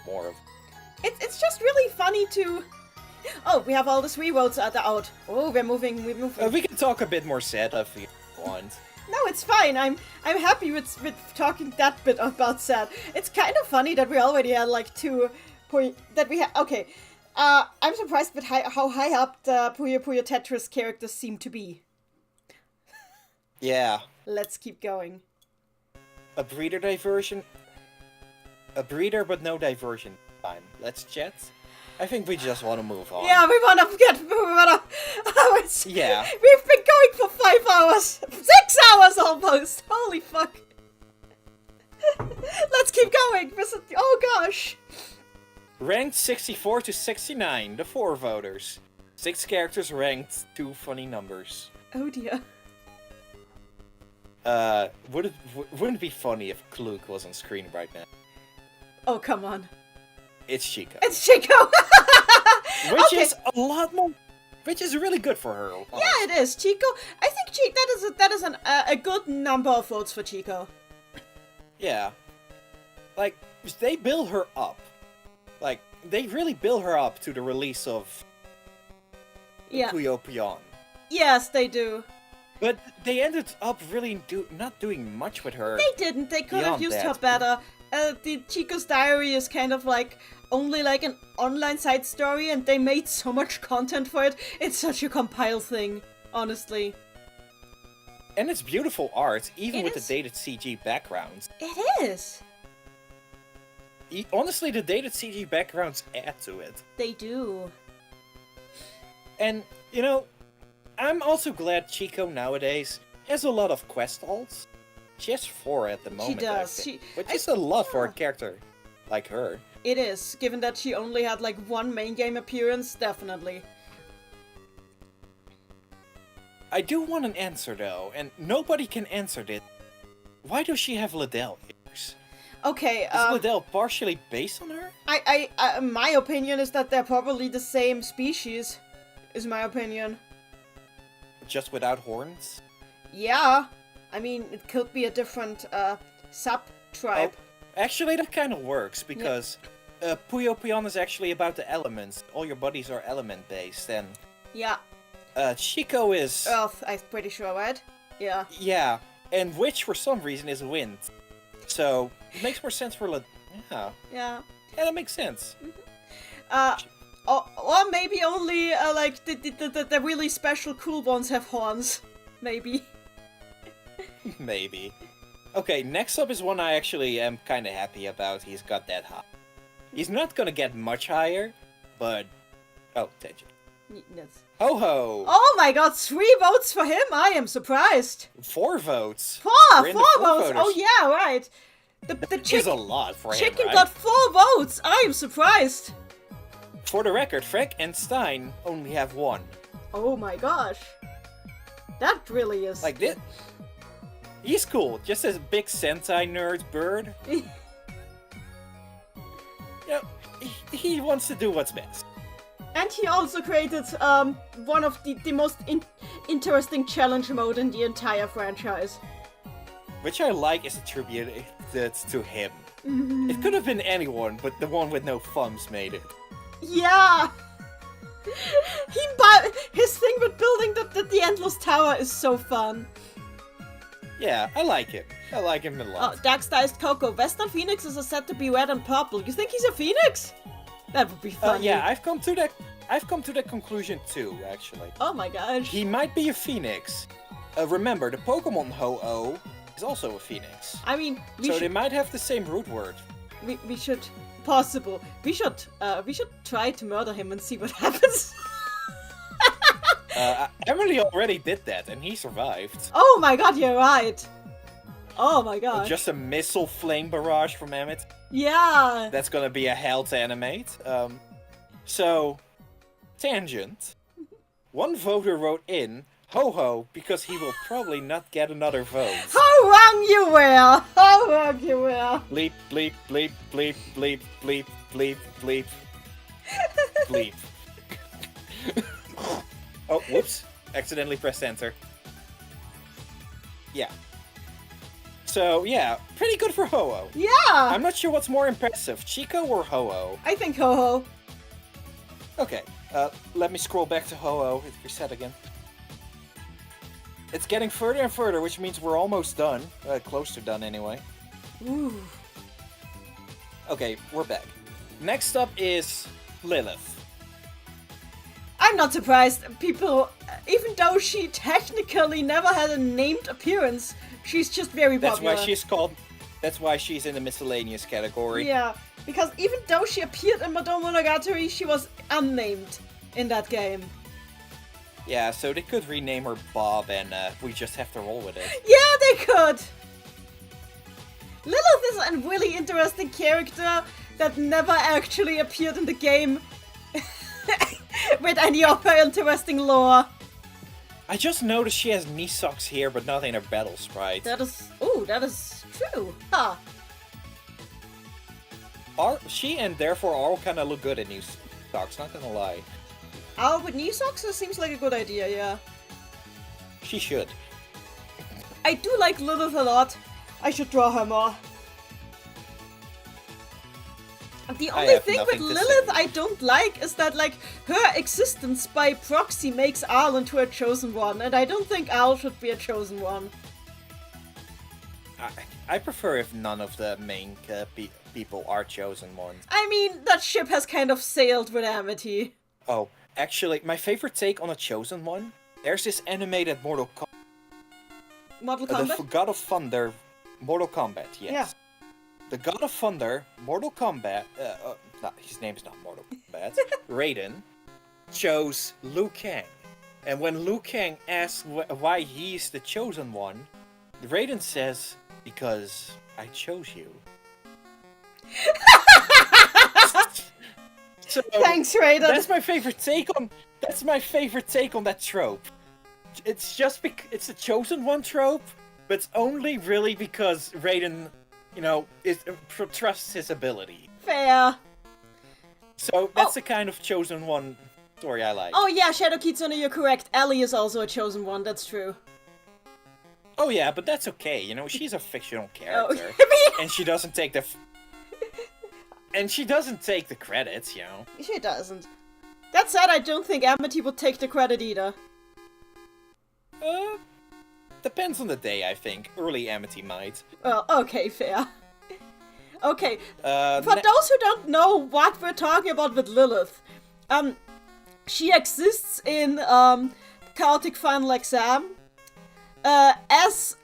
More of... It's just really funny to... Oh, we have all the 3 votes out. Oh, we're moving. We can talk a bit more Zed if you want. No, it's fine. I'm happy with talking that bit about Zed. It's kind of funny that we already had like 2 that we have. Okay, I'm surprised with how high up the Puyo Puyo Tetris characters seem to be. Yeah. Let's keep going. A breeder diversion. A breeder, but no diversion time. Let's chat. I think we just want to move on. Yeah, we wanna. Yeah. We've been going for 5 hours, 6 hours almost. Holy fuck. Let's keep going. Oh gosh. Ranked 64 to 69, the 4 voters. 6 characters ranked, 2 funny numbers. Oh dear. Wouldn't it be funny if Kluk was on screen right now? Oh, come on. It's Chico. It's Chico! Which Okay. is a lot more... Which is really good for her. Yeah, it is. Chico, I think that is a good number of votes for Chico. Yeah. Like, they build her up. Like, they really build her up to the release of Yeah. Puyo Puyon. Yes, they do. But they ended up really not doing much with her. They didn't. They could have Beyond used that. her better. The Chico's Diary is kind of like only like an online side story, and they made so much content for it. It's such a compile thing, honestly. And it's beautiful art, even It with is. the dated CG backgrounds. It is. Honestly, the dated CG backgrounds add to it. They do. And, you know, I'm also glad Chico nowadays has a lot of quest alts. She has 4 at the moment, I does. think, which is a lot for a character like her. It is, given that she only had like 1 main game appearance, definitely. I do want an answer though, and nobody can answer this. Why does she have Liddell ears? Okay, Is Liddell partially based on her? my opinion is that they're probably the same species, is my opinion. Just without horns? Yeah, I mean, it could be a different, sub-tribe. Oh, actually, that kind of works, because Puyo Puyon is actually about the elements. All your bodies are element-based, and Yeah, Chico is... Earth, I'm pretty sure, right? Yeah. Yeah, and which, for some reason, is wind. So, it makes more sense for... Yeah, Yeah. that makes sense. Or maybe only, like, the really special cool ones have horns. Maybe. Maybe. Okay, next up is one I actually am kind of happy about. He's got that high. He's not gonna get much higher, but... Oh, tangent. Yes. Ho-ho! Oh my god, 3 votes for him? I am surprised. 4 votes. 4 We're in the 4 four votes. voters. Oh yeah, right. The Which is a lot for him, chicken right? got 4 votes. I am surprised. For the record, Frank and Stein only have 1. Oh my gosh. That really is. Like this. He's cool, just a big Sentai nerd bird. You know, he wants to do what's best. And he also created one of the most interesting challenge mode in the entire franchise. Which I like is attributed to him. Mm-hmm. It could have been anyone, but the one with no thumbs made it. Yeah! His thing with building the endless tower is so fun. Yeah, I like him. I like him a Oh, lot. Dark-Stized Coco. Western Phoenixes are said to be red and purple. You think he's a phoenix? That would be funny. Yeah, I've come to that conclusion too, actually. Oh my gosh. He might be a phoenix. Remember, the Pokemon Ho-Oh is also a phoenix. I mean, So they might have the same root word. we should possible. We should try to murder him and see what happens. Emily already did that, and he survived. Oh my god, you're right. Oh my god. Just a missile flame barrage from Emmett. Yeah. That's gonna be a hell to animate. So, tangent. One voter wrote in ho-ho because he will probably not get another vote. How wrong you were. How wrong you were. Bleep, bleep, bleep, bleep, bleep, bleep, bleep, bleep, bleep. Oh, whoops. Accidentally pressed enter. Yeah. So, yeah, pretty good for Ho-Oh. Yeah. I'm not sure what's more impressive, Chico or Ho-Oh. I think ho-ho. Okay, let me scroll back to Ho-Oh. Hit reset again. It's getting further and further, which means we're almost done. Close to done, anyway. Ooh. Okay, we're back. Next up is Lilith. I'm not surprised. People, even though she technically never had a named appearance, she's just very That's popular. why she's called... That's why she's in the miscellaneous category. Yeah, because even though she appeared in Mod Mamono, she was unnamed in that game. Yeah, so they could rename her Bob, and we just have to roll with it. Yeah, they could! Lilith is a really interesting character that never actually appeared in the game with any of her interesting lore. I just noticed she has knee socks here, but not in her battle sprite. That is true. Huh. She and therefore all kind of look good in socks, not gonna lie. Oh, with knee socks, that seems like a good idea, yeah. She should. I do like Lilith a lot. I should draw her more. The only thing with Lilith I don't like is that, like, her existence by proxy makes Al into a chosen one, and I don't think Al should be a chosen one. I prefer if none of the main people are chosen ones. I mean, that ship has kind of sailed with Amity. Oh, actually, my favorite take on a chosen one, there's this animated Mortal Kombat. The God of Thunder, Mortal Kombat, yes. Yeah. The God of Thunder, Mortal Kombat, his name's not Mortal Kombat, Raiden, chose Liu Kang. And when Liu Kang asks why he's the chosen one, Raiden says, because I chose you. So, thanks, Raiden. That's my favorite take on that trope. It's just it's a chosen one trope, but it's only really because Raiden, you know, trusts his ability. Fair. So that's the kind of chosen one story I like. Oh yeah, Shadow Kitsune, you're correct. Ellie is also a chosen one, that's true. Oh yeah, but that's okay, you know, she's a fictional character. And she doesn't take the... And she doesn't take the credits, you know. She doesn't. That said, I don't think Amity would take the credit either. Depends on the day, I think. Early Amity might. Well, okay, fair. Okay, for those who don't know what we're talking about with Lilith, she exists in Chaotic Final Exam as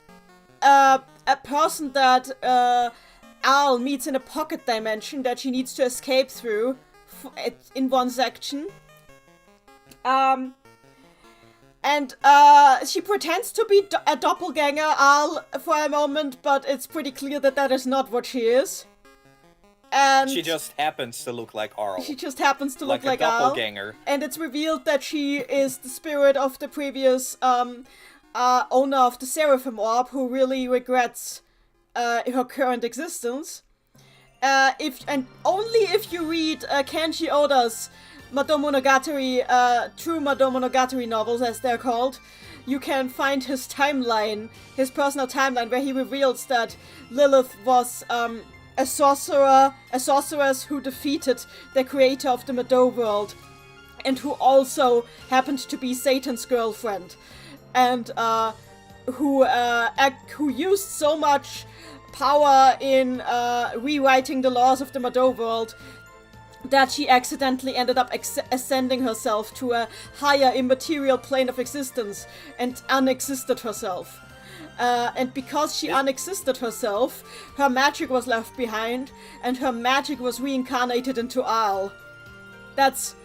a person that Al meets in a pocket dimension that she needs to escape through in one section. And she pretends to be a doppelganger, Al, for a moment, but it's pretty clear that that is not what she is. And she just happens to look like Arl. She just happens to look like a doppelganger. Al. And it's revealed that she is the spirit of the previous owner of the Seraphim Orb, who really regrets her current existence. And only if you read Kenji Oda's Madomonogatari, true Madomonogatari novels, as they're called, you can find his timeline, his personal timeline, where he reveals that Lilith was a sorceress who defeated the creator of the Mado world, and who also happened to be Satan's girlfriend, and who used so much power in rewriting the laws of the Mado world that she accidentally ended up ascending herself to a higher immaterial plane of existence and unexisted herself. And because she unexisted herself, her magic was left behind, and her magic was reincarnated into Al. That's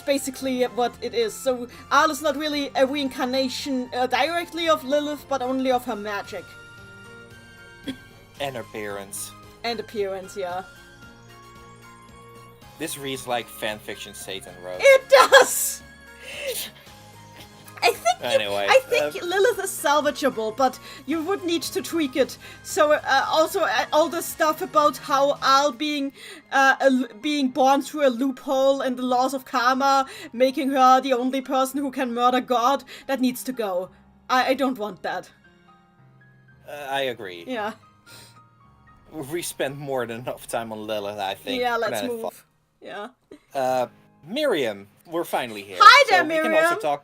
basically what it is. So Al is not really a reincarnation directly of Lilith, but only of her magic. And appearance. And appearance, yeah. This reads like fanfiction Satan wrote. It does! I think Lilith is salvageable, but you would need to tweak it. So also all the stuff about how Al being born through a loophole in the laws of karma, making her the only person who can murder God, that needs to go. I don't want that. I agree. Yeah. We spent more than enough time on Lilith, I think. Yeah, let's move. Yeah. Miriam, we're finally here. Hi there, Miriam!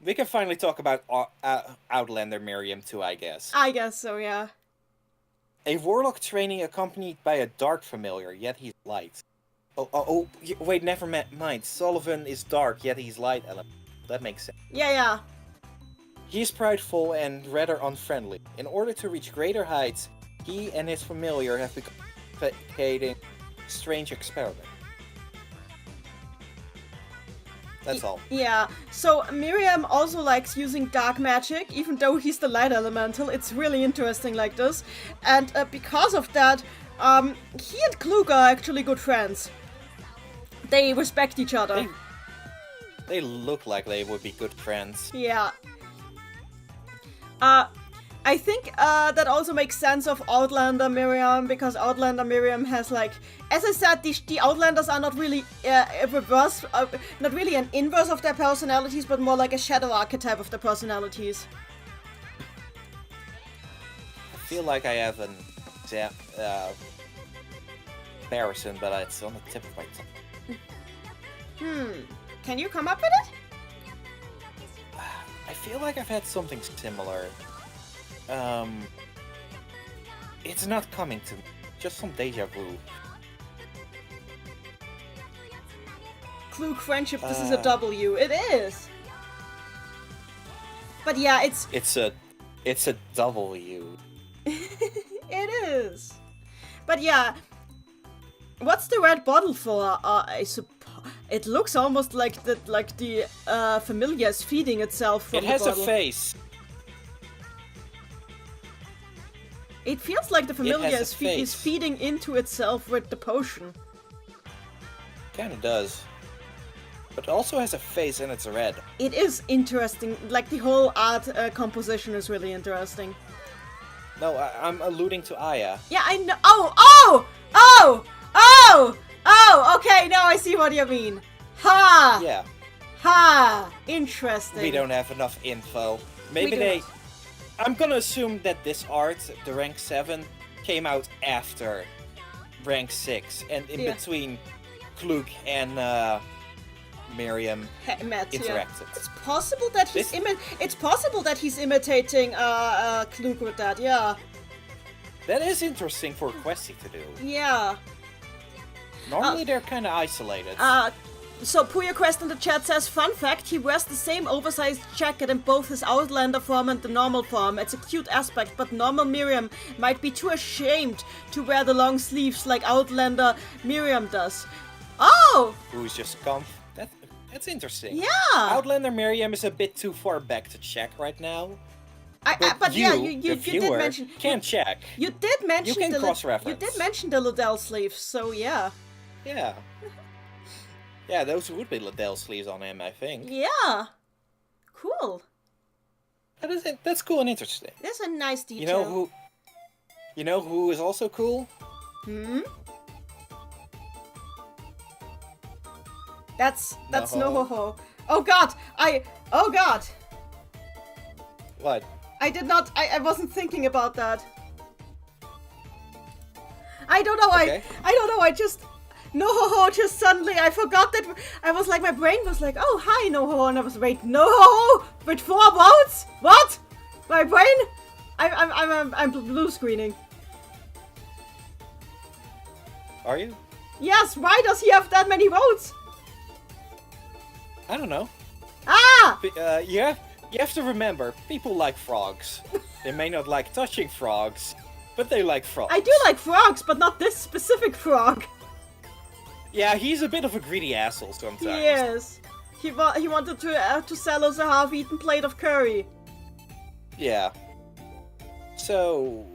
We can finally talk about Outlander Miriam too, I guess. I guess so, yeah. A warlock training accompanied by a dark familiar, yet he's light. Oh, wait, never mind. Sullivan is dark, yet he's light element. That makes sense. Yeah. He's prideful and rather unfriendly. In order to reach greater heights, he and his familiar have become a strange experiment. That's all. Yeah, so Miriam also likes using dark magic, even though he's the light elemental. It's really interesting like this. And because of that, he and Klug are actually good friends. They respect each other. They look like they would be good friends. Yeah. I think that also makes sense of Outlander Miriam, because Outlander Miriam has like, as I said, the Outlanders are not really a reverse, not really an inverse of their personalities, but more like a shadow archetype of their personalities. I feel like I have an comparison, but it's on the tip of my tongue. Can you come up with it? I feel like I've had something similar. It's not coming to me. Just some deja vu. Klug friendship, this is a W. It is! But yeah, it's a W. it is. But yeah, what's the red bottle for? I suppose it looks almost like the familiar is feeding itself from It has the a bottle. face. It feels like the familiar has a is face. feeding into itself with the potion. Kinda does. But it also has a face and it's red. It is interesting. Like the whole art composition is really interesting. No, I'm alluding to Aya. Yeah, I know. Oh! Okay, now I see what you mean. Ha! Yeah. Ha! Interesting. We don't have enough info. Maybe We they... don't. I'm gonna assume that this art, the rank 7, came out after rank 6. And in Yeah. between Klug and Miriam Matt, yeah. interacted. It's possible that he's imitating Klug with that, yeah. That is interesting for a questie to do. Yeah. Normally they're kind of isolated. So Puyo Quest in the chat says, fun fact, he wears the same oversized jacket in both his Outlander form and the normal form. It's a cute aspect, but normal Miriam might be too ashamed to wear the long sleeves like Outlander Miriam does. Oh! Who's just come... That's interesting. Yeah! Outlander Miriam is a bit too far back to check right now. But you, yeah, the you viewer, did mention... can check. You did mention You can the cross-reference. You did mention the Liddell sleeves, so yeah. Yeah. Yeah, those would be Liddell sleeves on him, I think. Yeah. Cool. That's cool and interesting. That's a nice detail. You know who is also cool? That's No-ho. no-ho-ho. Oh god! Oh god! What? I did not... I wasn't thinking about that. I don't know, Okay. I don't know, I just... No-ho-ho, just suddenly I forgot that... I was like, my brain was like, oh, hi, no-ho-ho, and I was, wait, no-ho-ho? With 4 votes? What? My brain? I'm blue screening. Are you? Yes, why does he have that many votes? I don't know. Ah! You have to remember, people like frogs. They may not like touching frogs, but they like frogs. I do like frogs, but not this specific frog. Yeah, he's a bit of a greedy asshole sometimes. He is. He wanted to sell us a half-eaten plate of curry. Yeah. So...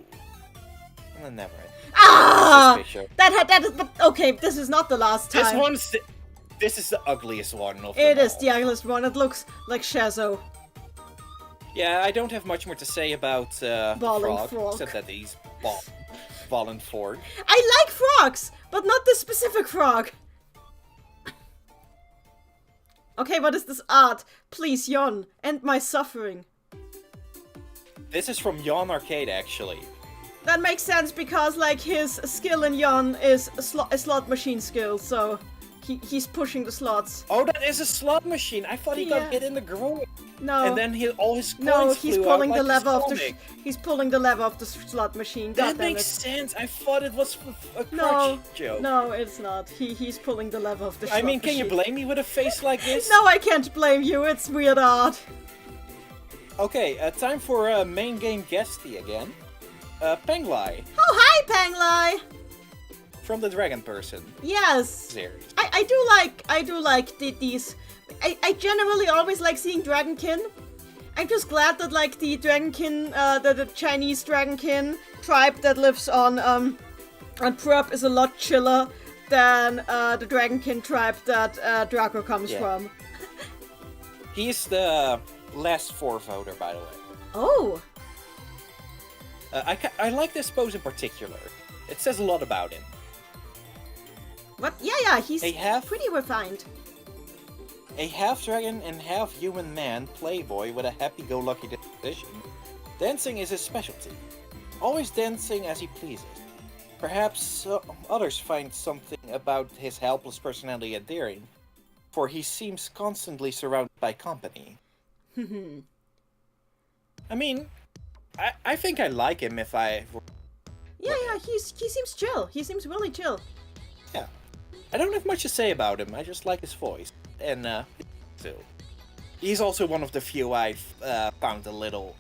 never mind. Ah! This picture. That is... But, okay, this is not the last time. This is the ugliest one of them It is all. the ugliest one. It looks like Shazo. Yeah, I don't have much more to say about Ball and Frog, Frog. except that he's ball and Frog. I like frogs, but not this specific frog. Okay, what is this art? Please, Yon, end my suffering. This is from Yon Arcade, actually. That makes sense because, like, his skill in Yon is a slot machine skill, so he's pushing the slots. Oh, that is a slot machine! I thought he Yeah. got hit in the groin. No. And then all his coins No, he's flew pulling out the like lever of the Sonic. he's pulling the lever of the slot machine. That God damn makes it. sense. I thought it was a No, crutch joke. no, it's not. He's pulling the lever of the slot I mean, can you machine. blame me with a face like this? No, I can't blame you. It's weird art. Okay, time for main game guestie again. Penglai Oh, hi, Panglai. from the Dragon Person Yes. series. I do like these. I generally always like seeing Dragonkin. I'm just glad that like the Dragonkin, the Chinese Dragonkin tribe that lives on Prep is a lot chiller than the Dragonkin tribe that Draco comes Yeah. from. He's the last 4 voter, by the way. Oh. I like this pose in particular. It says a lot about him. What? Yeah, he's They have- pretty refined. A half-dragon and half-human man, playboy with a happy-go-lucky disposition. Dancing is his specialty. Always dancing as he pleases. Perhaps others find something about his helpless personality endearing, for he seems constantly surrounded by company. I mean, I think I like him if I... Yeah, he seems chill. He seems really chill. Yeah. I don't have much to say about him, I just like his voice. And, so... He's also one of the few I've found a little...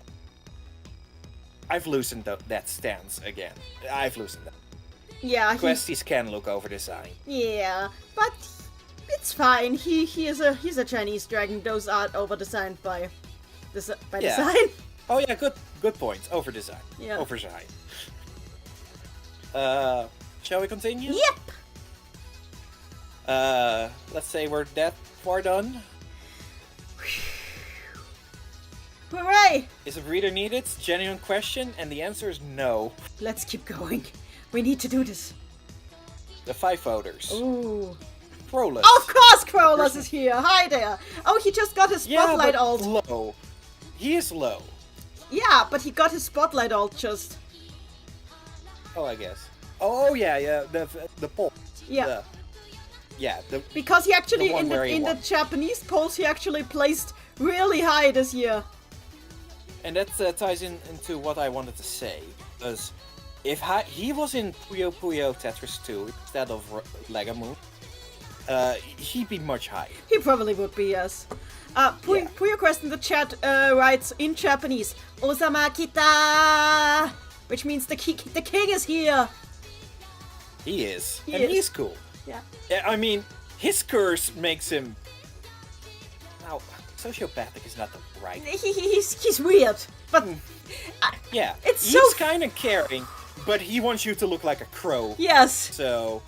I've loosened that stance again. I've loosened that. Yeah, Questies can look over design. Yeah, but it's fine. He's a Chinese dragon. Those aren't over designed by design. Oh yeah, good point. Over design. Yeah. Over design. Shall we continue? Yep. Let's say we're that far done. Hooray! Is a breeder needed? Genuine question, and the answer is no. Let's keep going. We need to do this. The 5 voters. Ooh. Crowless. Of course Crowless is here! Hi there! Oh, he just got his spotlight but alt. low. He is low. Yeah, but he got his spotlight alt just. Oh, I guess. Oh yeah, the poll. Yeah. The Because he actually, the one in where he the won. Japanese polls, he actually placed really high this year. And that ties into what I wanted to say, because if he was in Puyo Puyo Tetris 2 instead of Legamu, he'd be much higher. He probably would be, yes. Puyo Quest in the chat writes in Japanese, Osama kita! Which means the king is here! He is. He and is. he's cool. Yeah. I mean, his curse makes him... Now, sociopathic is not the right... He's weird, but... Yeah, It's he's so- kind of caring, but he wants you to look like a crow. Yes, So,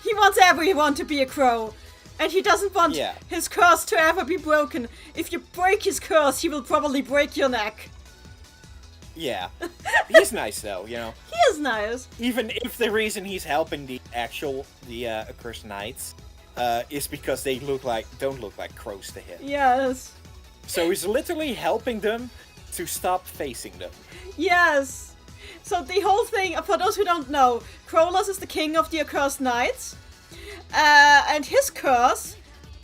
he wants everyone to be a crow. And he doesn't want Yeah. his curse to ever be broken. If you break his curse, he will probably break your neck. yeah. He's nice though, you know. He is nice. Even if the reason he's helping the accursed knights is because they don't look like crows to him. Yes. So he's literally helping them to stop facing them. Yes. So the whole thing, for those who don't know, Crowless is the king of the accursed knights. And his curse,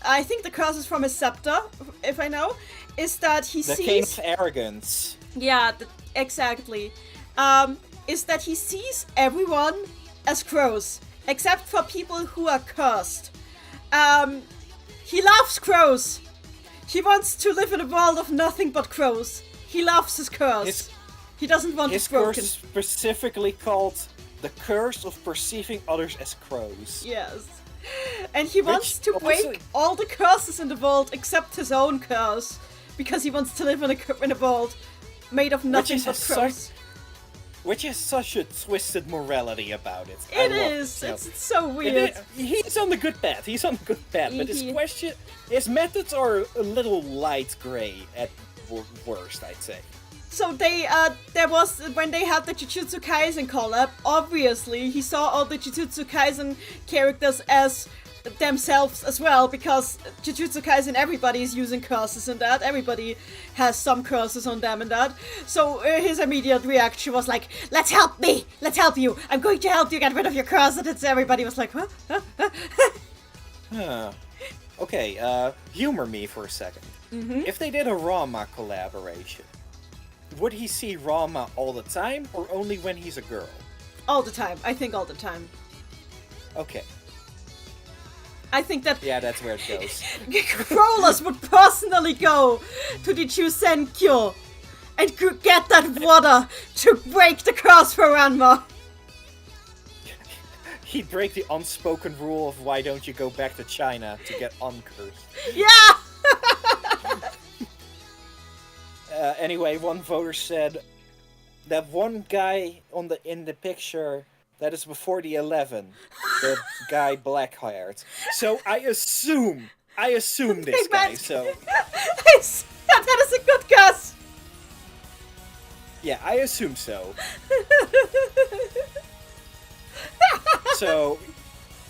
I think the curse is from his scepter, if I know, is that he The sees... king of arrogance. Yeah, exactly. Is that he sees everyone as crows, except for people who are cursed. He loves crows. He wants to live in a world of nothing but crows. He loves his curse. He doesn't want His it broken. curse specifically called the curse of perceiving others as crows. Yes. And he wants to also- break all the curses in the world except his own curse. Because he wants to live in a world made of nothing is but a crows. Which is such a twisted morality about it. It is. It's so weird. He's on the good path. He's on the good path. But his methods are a little light gray at worst, I'd say. So there was, when they had the Jujutsu Kaisen collab, obviously he saw all the Jujutsu Kaisen characters as themselves as well, because Jujutsu Kaisen, everybody is using curses in that, everybody has some curses on them and that. So his immediate reaction was like, let's help you, I'm going to help you get rid of your curse, and everybody was like, huh? Huh. Okay, humor me for a second. If they did a Rama collaboration, would he see Rama all the time, or only when he's a girl? All the time, I think all the time. Okay. I think that Yeah, that's where it goes. Crowless would personally go to the Chusenkyo and get that water to break the curse for Ranma. He'd break the unspoken rule of why don't you go back to China to get uncursed. Yeah! Anyway, one voter said that one guy in the picture that is before the 11, the guy black-haired. So I assume this guy. So that is a good guess. Yeah, I assume so. So,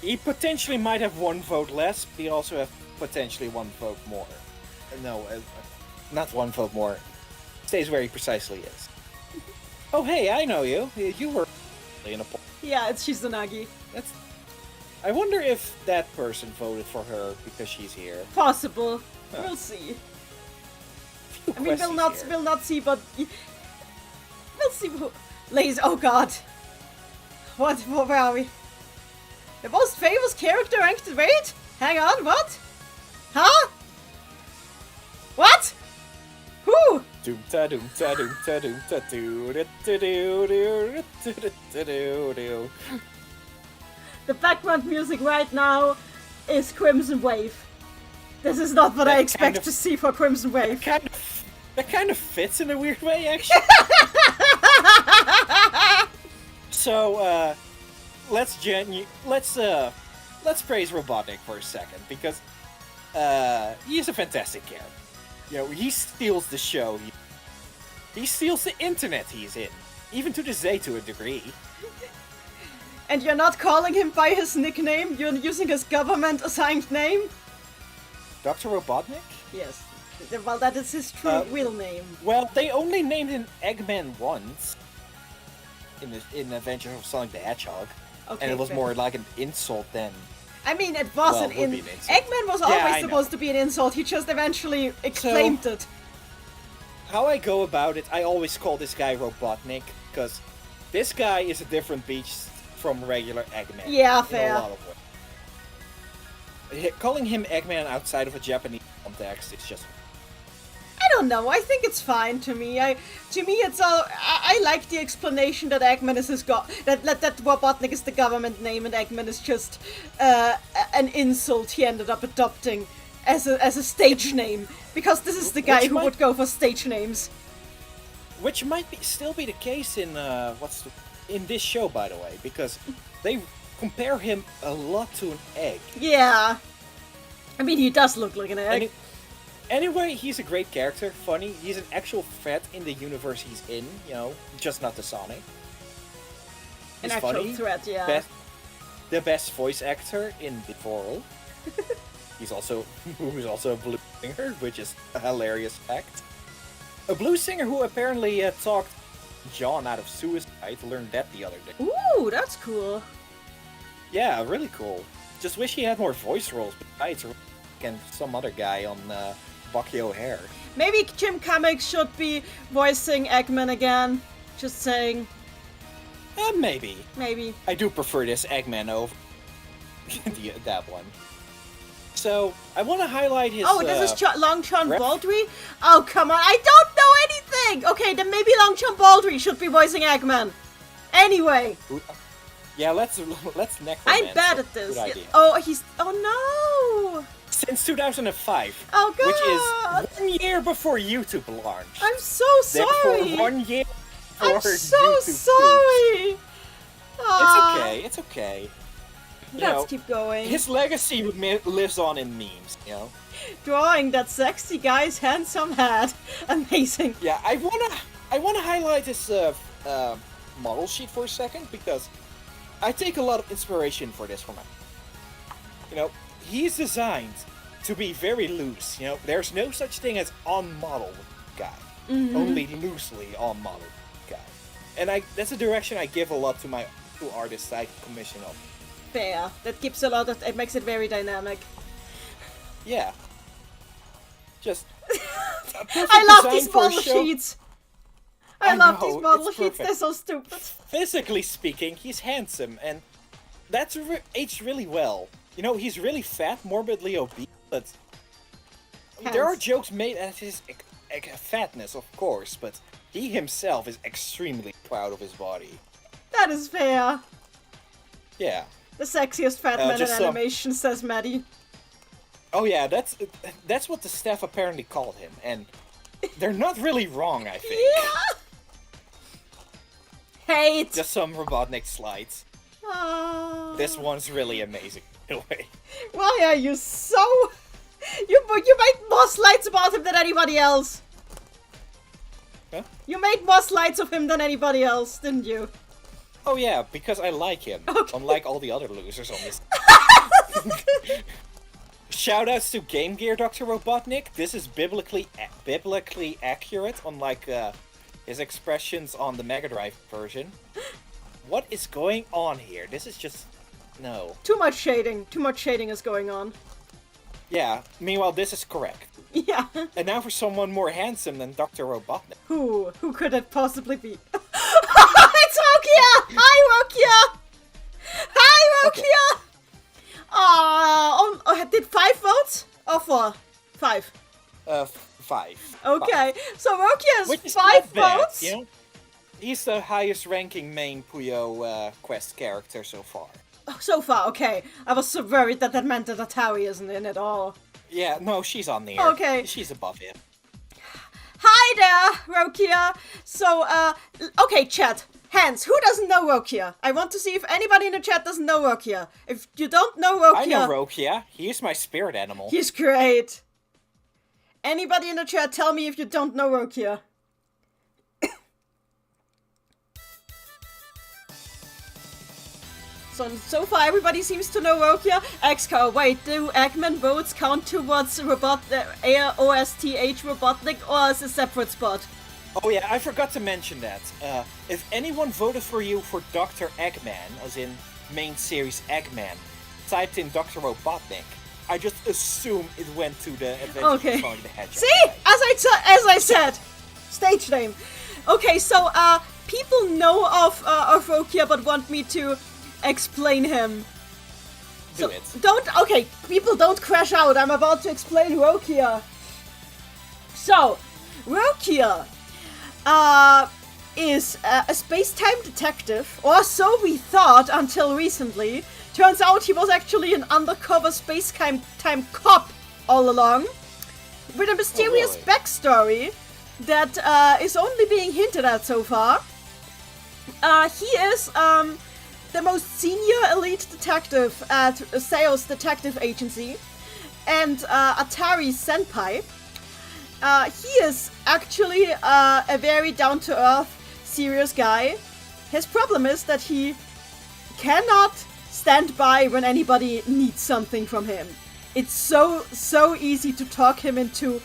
he potentially might have one vote less, but he also have potentially one vote more. No, not one vote more. Stays where he precisely is. Oh, hey, I know you. You were in a poll. Yeah, it's Shizunagi. That's. I wonder if that person voted for her because she's here. Possible. Huh. We'll see. Few I mean, questies here. we'll not see, but we'll see who. Ladies, oh god. Where are we? The most famous character ranked. Wait, hang on. What? Huh? What? Who? Doom ta doom ta doom ta doom ta doo doo doo doo doo doo doo. The background music right now is Crimson Wave. This is not what I That expect kind of- to see for Crimson Wave. That kind of fits in a weird way, actually. So, let's praise Robotnik for a second because he's a fantastic character. You know, he steals the show. He steals the internet he's in, even to this day to a degree. And you're not calling him by his nickname, you're using his government-assigned name? Dr. Robotnik? Yes. Well, that is his true real name. Well, they only named him Eggman once in Adventures of Sonic the Hedgehog, Okay, and it was fair. more like an insult than. I mean, it was Well, an it would be an insult. Eggman was Yeah, always I know. supposed to be an insult, he just eventually exclaimed it. How I go about it, I always call this guy Robotnik, because this guy is a different beast from regular Eggman. Yeah, in fair. a lot of ways. Calling him Eggman outside of a Japanese context is just. I don't know, I think it's fine to me. It's all. I like the explanation that Eggman is his that Robotnik is the government name and Eggman is just an insult he ended up adopting as a stage name. Because this is the guy who would go for stage names. Which might still be the case in in this show, by the way, because they compare him a lot to an egg. Yeah. I mean, he does look like an egg. Anyway, he's a great character, funny. He's an actual threat in the universe he's in, you know, just not the Sonic. An He's actual funny, threat, yeah. the best voice actor in the world. Who's also a blues singer, which is a hilarious fact. A blues singer who apparently talked John out of suicide. Learned that the other day. Ooh, that's cool. Yeah, really cool. Just wish he had more voice roles besides Rick and some other guy on Bucky O'Hare. Maybe Jim Cummings should be voicing Eggman again. Just saying. Maybe. Maybe. I do prefer this Eggman over that one. So, I want to highlight his... Oh, this is Long John rep- Baldry? Oh, come on, I don't know anything! Okay, then maybe Long John Baldry should be voicing Eggman. Anyway. Yeah, let's necromancer. I'm bad at this. Good idea. Oh, no! Since 2005. Oh, God! Which is 1 year before YouTube launched. I'm so sorry! Therefore, 1 year before I'm so YouTube sorry! It's okay. You Let's know, keep going. His legacy lives on in memes, you know? Drawing that sexy guy's handsome head. Amazing. Yeah, I wanna highlight this model sheet for a second, because I take a lot of inspiration for this from him. You know, he's designed to be very loose, you know? There's no such thing as on-model guy. Mm-hmm. Only loosely on-model guy. And that's a direction I give a lot to artists I commission on. Fair. That gives a lot of... It makes it very dynamic. Yeah. Just... I love these model sheets! I love these model it's sheets, perfect. they're so stupid. Physically speaking, he's handsome, and that's aged really well. You know, he's really fat, morbidly obese, but there are jokes made at his fatness, of course, but he himself is extremely proud of his body. That is fair. Yeah. The sexiest fat man in just some- animation, says Maddie. Oh yeah, that's what the staff apparently called him, and they're not really wrong, I think. Yeah! Hate! Just some Robotnik slides. Ah. This one's really amazing, in a way. Why are you so... You make more slides about him than anybody else. Huh? You made more slides of him than anybody else, didn't you? Oh yeah, because I like him, Okay. unlike all the other losers on this. Shoutouts to Game Gear Dr. Robotnik. This is biblically accurate, unlike his expressions on the Mega Drive version. What is going on here? This is just... no. Too much shading. Too much shading is going on. Yeah, meanwhile this is correct. Yeah. And now for someone more handsome than Dr. Robotnik. Who? Who could it possibly be? It's Rokia! Hi, Rokia! Hi, Rokia! Okay. Did 5 votes? Or 4? 5. 5. Okay, so Rokia Which has is 5 not bad, votes. you know? He's the highest ranking main Puyo quest character so far. So far, okay. I was so worried that meant that Atari isn't in at all. Yeah, no, she's on there. Okay. She's above him. Hi there, Rokia! So, okay, chat. Hands, who doesn't know Rokia? I want to see if anybody in the chat doesn't know Rokia. If you don't know Rokia... I know Rokia. He is my spirit animal. He's great. Anybody in the chat, tell me if you don't know Rokia. So far, everybody seems to know Rokia. XCOR, wait, do Eggman votes count towards AOSTH Robotnik, or is it a separate spot? Oh yeah, I forgot to mention that. If anyone voted for you for Dr. Eggman, as in main series Eggman, typed in Dr. Robotnik, I just assume it went to the Adventures of Sonic the Hedgehog. See? As I said, stage name. Okay, so people know of Rokia but want me to explain him. Do it. Okay, people don't crash out. I'm about to explain Rokia. So, Rokia is a space-time detective, or so we thought until recently. Turns out he was actually an undercover space-time cop all along, with a mysterious backstory that is only being hinted at so far. He is the most senior elite detective at Seo's detective agency, and Atari's senpai. He is actually a very down-to-earth, serious guy. His problem is that he cannot stand by when anybody needs something from him. It's so easy to talk him into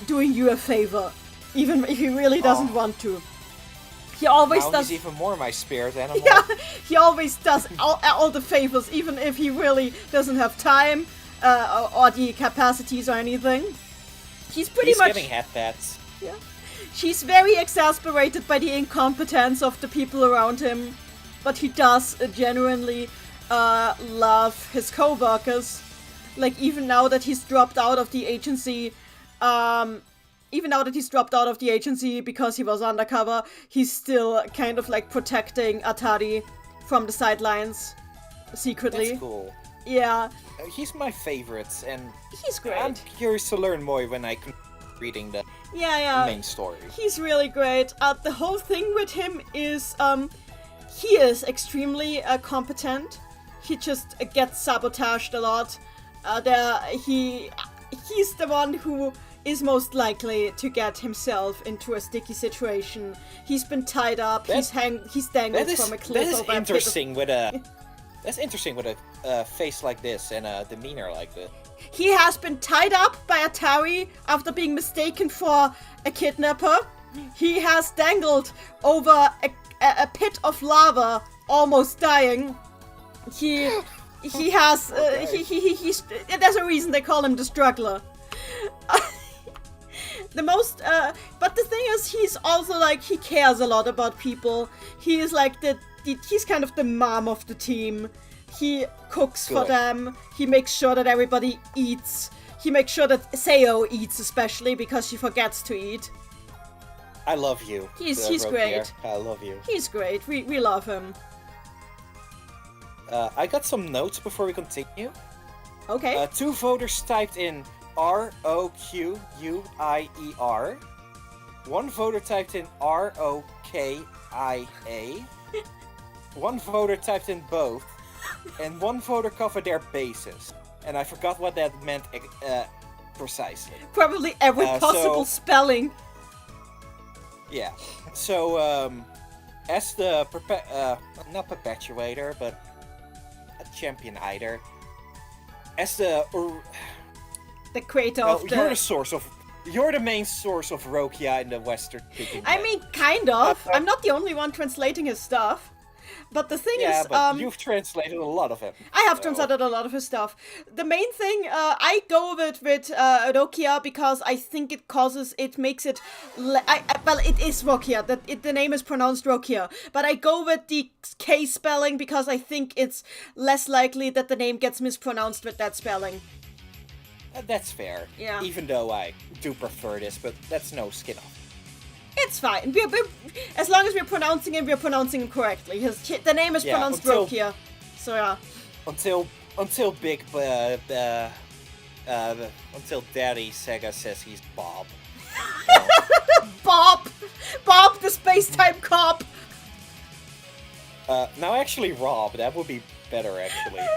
doing you a favor, even if he really doesn't want to. He always does. He's even more my spirit animal. Yeah, he always does all the favors, even if he really doesn't have time or the capacities or anything. He's pretty much giving head pats. Yeah. She's very exasperated by the incompetence of the people around him, but he does genuinely love his co-workers. Like, even now that he's dropped out of the agency, because he was undercover, he's still kind of like protecting Atari from the sidelines secretly. That's cool. Yeah. He's my favorite, and he's great. I'm curious to learn more when I can reading the main story. He's really great. The whole thing with him is he is extremely competent. He just gets sabotaged a lot. He's the one who is most likely to get himself into a sticky situation. He's been tied up. He's dangled from a cliff. That is interesting with a. That's interesting with a face like this and a demeanor like this. He has been tied up by Atari after being mistaken for a kidnapper. He has dangled over a pit of lava, almost dying. There's a reason they call him the struggler. But the thing is, he's also like, he cares a lot about people. He is like he's kind of the mom of the team. He cooks for them. He makes sure that everybody eats. He makes sure that Seo eats, especially because she forgets to eat. I love you. He's great. I love you. He's great. We love him. I got some notes before we continue. Okay. 2 voters typed in ROQUIER. 1 voter typed in ROKIA. 1 voter typed in both. And 1 voter covered their bases. And I forgot what that meant precisely. Probably every possible spelling. Yeah. So, as the not perpetuator, but a champion either. As the creator of the... You're the main source of Rokia in the Western speaking. I mean, kind of. I'm not the only one translating his stuff. But the thing is, but you've translated a lot of it. I have translated a lot of his stuff. The main thing, I go with Rokia because I think it makes it, well, it is Rokia, the name is pronounced Rokia, but I go with the K spelling because I think it's less likely that the name gets mispronounced with that spelling. That's fair. Yeah. Even though I do prefer this, but that's no skin off. It's fine. As long as we're pronouncing him correctly. The name is pronounced Rokia. So yeah. Until Daddy Sega says he's Bob. Bob, the space-time cop. Now actually Rob, that would be better actually.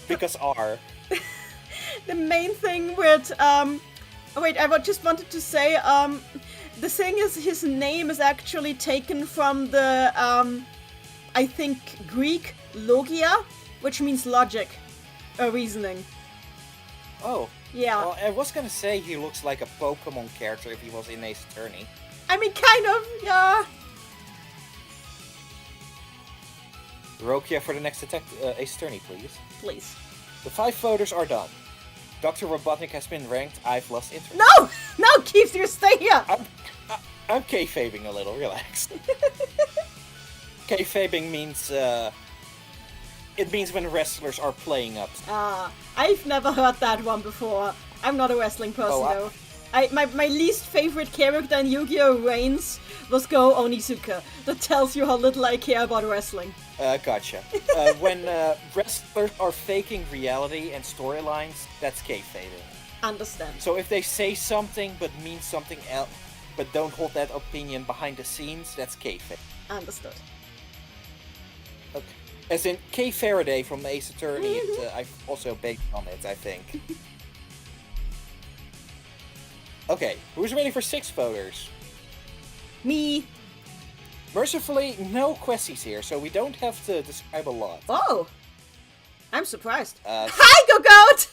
Because R. The main thing with wait, I just wanted to say the thing is, his name is actually taken from the, I think, Greek logia, which means logic, or reasoning. Oh. Yeah. Well, I was gonna say he looks like a Pokemon character if he was in Ace Attorney. I mean, kind of, yeah. Rokia for the next Ace Attorney, please. Please. The 5 voters are done. Dr. Robotnik has been ranked. I've lost interest. No, Keith, you stay here. I'm kayfabing a little. Relax. Kayfabing means it means when wrestlers are playing up. I've never heard that one before. I'm not a wrestling person though. My least favorite character in Yu-Gi-Oh! Reigns was Go Onizuka. That tells you how little I care about wrestling. Gotcha. When wrestlers are faking reality and storylines, that's kayfabing. Understand. So if they say something but mean something else, but don't hold that opinion behind the scenes, that's kayfabe. Understood. Okay. As in Kay Faraday from Ace Attorney, I've also baked on it, I think. Okay, who's ready for 6 voters? Me. Mercifully, no questies here, so we don't have to describe a lot. Oh! I'm surprised. Hi, Go-Goat!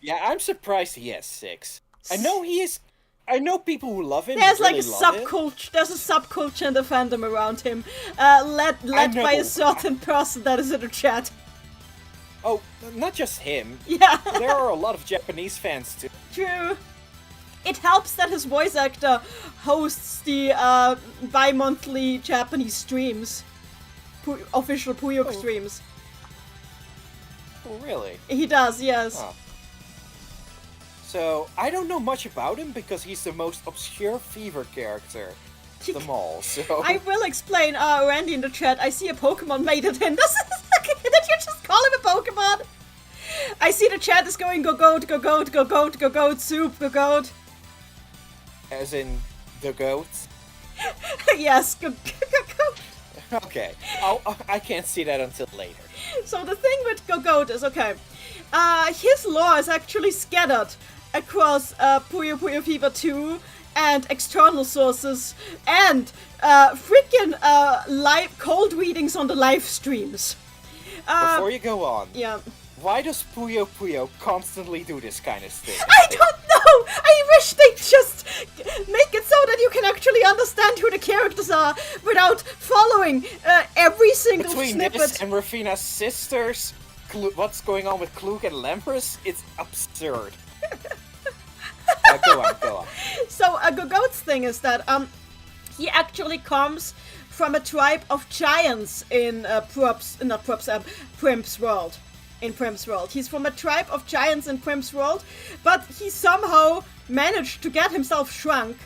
Yeah, I'm surprised he has 6. I know people who love him. There's really like a love subculture. There's a subculture in the fandom around him, led by a certain person that is in the chat. Oh, not just him. Yeah. There are a lot of Japanese fans too. True. It helps that his voice actor hosts the bi-monthly Japanese streams. Official Puyo streams. Oh, really? He does, yes. Oh. So, I don't know much about him because he's the most obscure Fever character of them all, so... I will explain, Randy in the chat, I see a Pokemon made it in. Did you just call him a Pokemon? I see the chat is going go-goat, go-goat, go-goat, go-goat, soup, go-goat. As in, the goat? Yes, go-goat. Okay, I can't see that until later. So the thing with Go-Goat is, okay, his lore is actually scattered across Puyo Puyo Fever 2 and external sources and freaking live cold readings on the live streams. Before you go on, yeah. Why does Puyo Puyo constantly do this kind of thing? I don't know! I wish they'd just make it so that you can actually understand who the characters are without following every single Between snippet. This and Rafina's sisters, what's going on with Klug and Lemprus, it's absurd. Go on. So, Go-Goat's thing is that he actually comes from a tribe of giants in Primp's world. In Primp's world. He's from a tribe of giants in Primp's world, but he somehow managed to get himself shrunk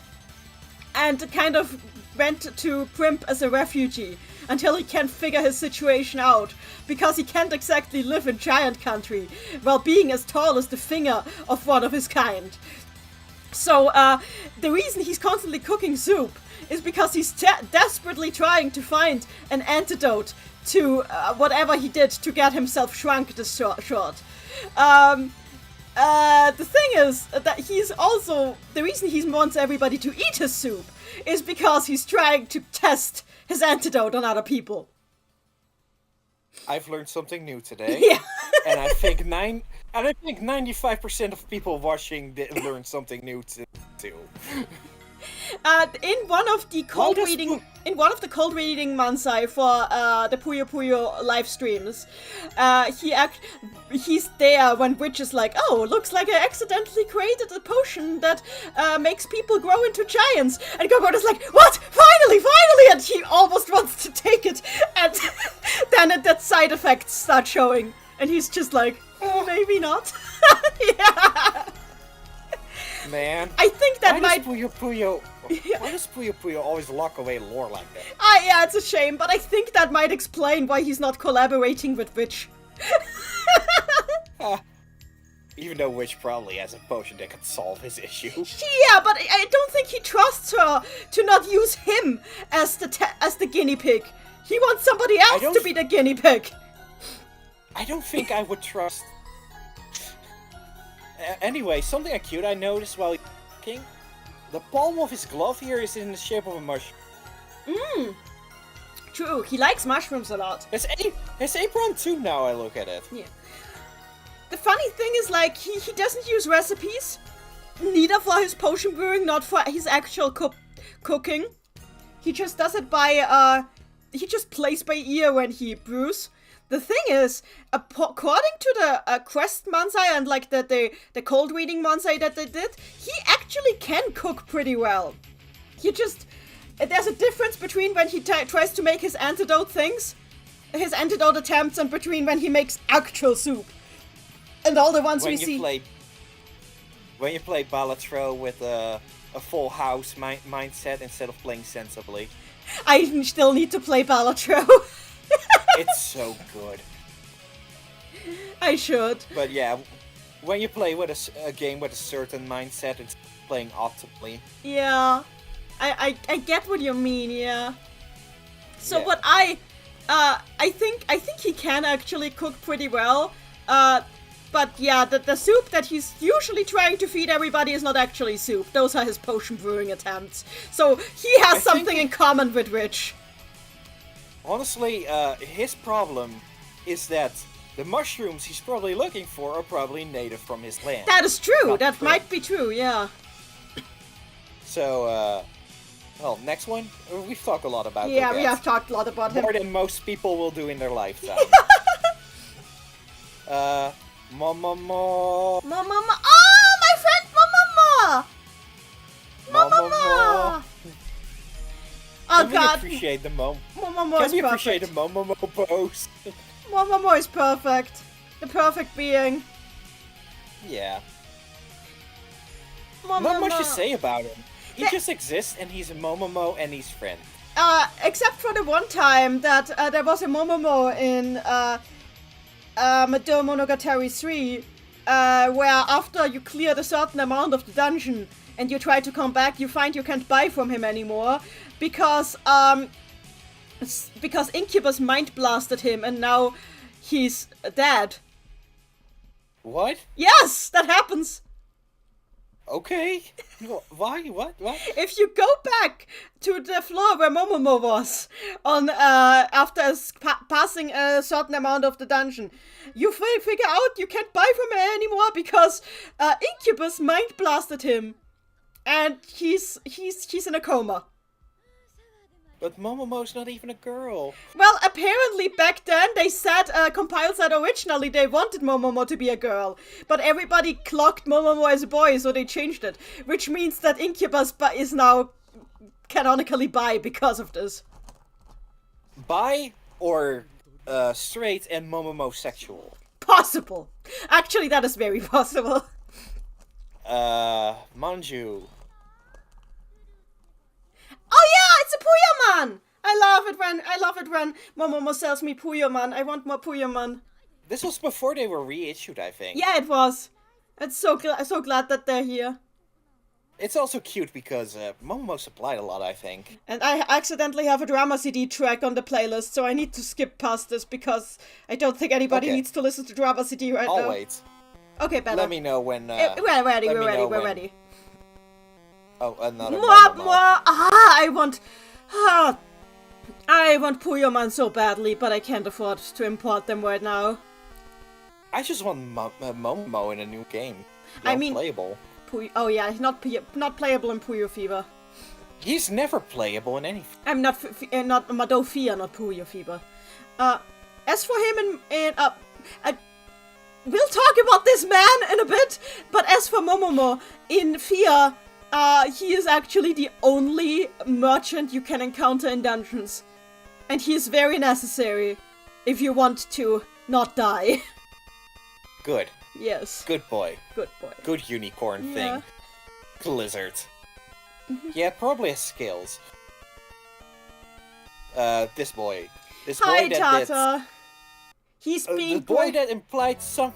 and kind of went to Primp as a refugee until he can figure his situation out, because he can't exactly live in giant country while being as tall as the finger of one of his kind. So, the reason he's constantly cooking soup is because he's desperately trying to find an antidote to whatever he did to get himself shrunk this short. The thing is that he's also... The reason he wants everybody to eat his soup is because he's trying to test his antidote on other people. I've learned something new today. Yeah. And I think 95% of people watching did learn something new too. In one of the cold reading Mansai for the Puyo Puyo live streams, he's there when Witch is like, oh, looks like I accidentally created a potion that makes people grow into giants. And Gogoro is like, what? Finally! And he almost wants to take it. And then that side effects start showing. And he's just like, maybe not. Yeah. Man, I think that why does Puyo Puyo always lock away lore like that? Yeah, it's a shame, but I think that might explain why he's not collaborating with Witch. Even though Witch probably has a potion that could solve his issue. Yeah, but I don't think he trusts her to not use him as the guinea pig. He wants somebody else to be the guinea pig. I don't think I would trust... Anyway, something cute I noticed while cooking. The palm of his glove here is in the shape of a mushroom. True, he likes mushrooms a lot. His apron too, now I look at it. Yeah. The funny thing is, like, he doesn't use recipes. Neither for his potion brewing, not for his actual cooking. He just does it by, he just plays by ear when he brews. The thing is, according to the quest Mansai and like the cold reading Mansai that they did, he actually can cook pretty well. There's a difference between when he tries to make his antidote attempts, and between when he makes actual soup. And all the ones we see. When you play ballad with a full house mindset instead of playing sensibly. I still need to play Balatro. It's so good. I should. But yeah, when you play with a game with a certain mindset, it's playing optimally. Yeah, I get what you mean. Yeah. So Yeah. what I think he can actually cook pretty well. But yeah, the soup that he's usually trying to feed everybody is not actually soup. Those are his potion brewing attempts. So he has something in common with Rich. Honestly, his problem is that the mushrooms he's probably looking for are probably native from his land. That is true. Not That true. might be true, yeah. So, well, next one? We've talked a lot about Yeah, Gogeta. we have talked a lot about him. More than most people will do in their lifetime. Momomo. Mama. Oh, my friend Mama. Momomo. Oh Can we god. appreciate the Momomo? Momomo Can is we appreciate the perfect. Momomo pose? Momomo is perfect. The perfect being. Yeah. Momomo. Not much to say about him. He just exists, and he's a Momomo, and he's friend. Except for the one time that there was a Momomo in Madoka Monogatari 3, where after you cleared a certain amount of the dungeon and you try to come back, you find you can't buy from him anymore because Incubus mind blasted him and now he's dead. What? Yes, that happens. Okay. Why? What? If you go back to the floor where Momomo was on after passing a certain amount of the dungeon, you figure out you can't buy from him anymore because Incubus mind blasted him, and he's in a coma. But Momomo's not even a girl. Well, apparently back then they said, Compile said originally they wanted Momomo to be a girl, but everybody clocked Momomo as a boy, so they changed it, which means that Incubus is now canonically bi because of this. Bi or straight and Momomo sexual? Possible. Actually, that is very possible. Manju. Oh yeah, it's a Puyo Man! I love it when Momomo sells me Puyo Man. I want more Puyo Man. This was before they were reissued, I think. Yeah, it was. It's so glad that they're here. It's also cute because Momomo supplied a lot, I think. And I accidentally have a drama CD track on the playlist, so I need to skip past this because I don't think anybody Okay. needs to listen to drama CD right I'll now. wait. Okay, better. Let me know when... We're ready. let me know when- We're ready. Oh, another Mwah, Momo. mwah. I want Puyo-man so badly, but I can't afford to import them right now. I just want Momo in a new game. I mean- playable. Oh yeah, not playable in Puyo Fever. He's never playable in anything. I'm not Mado Fear, not Puyo Fever. As for him we'll talk about this man in a bit, but as for Momomo, in Fear, he is actually the only merchant you can encounter in dungeons. And he is very necessary if you want to not die. Good. Yes. Good boy. Good boy. Good unicorn Yeah. thing. Lizard. Yeah, probably has skills. This boy. This Hi, boy that Tata. He's did... being the boy that implied some...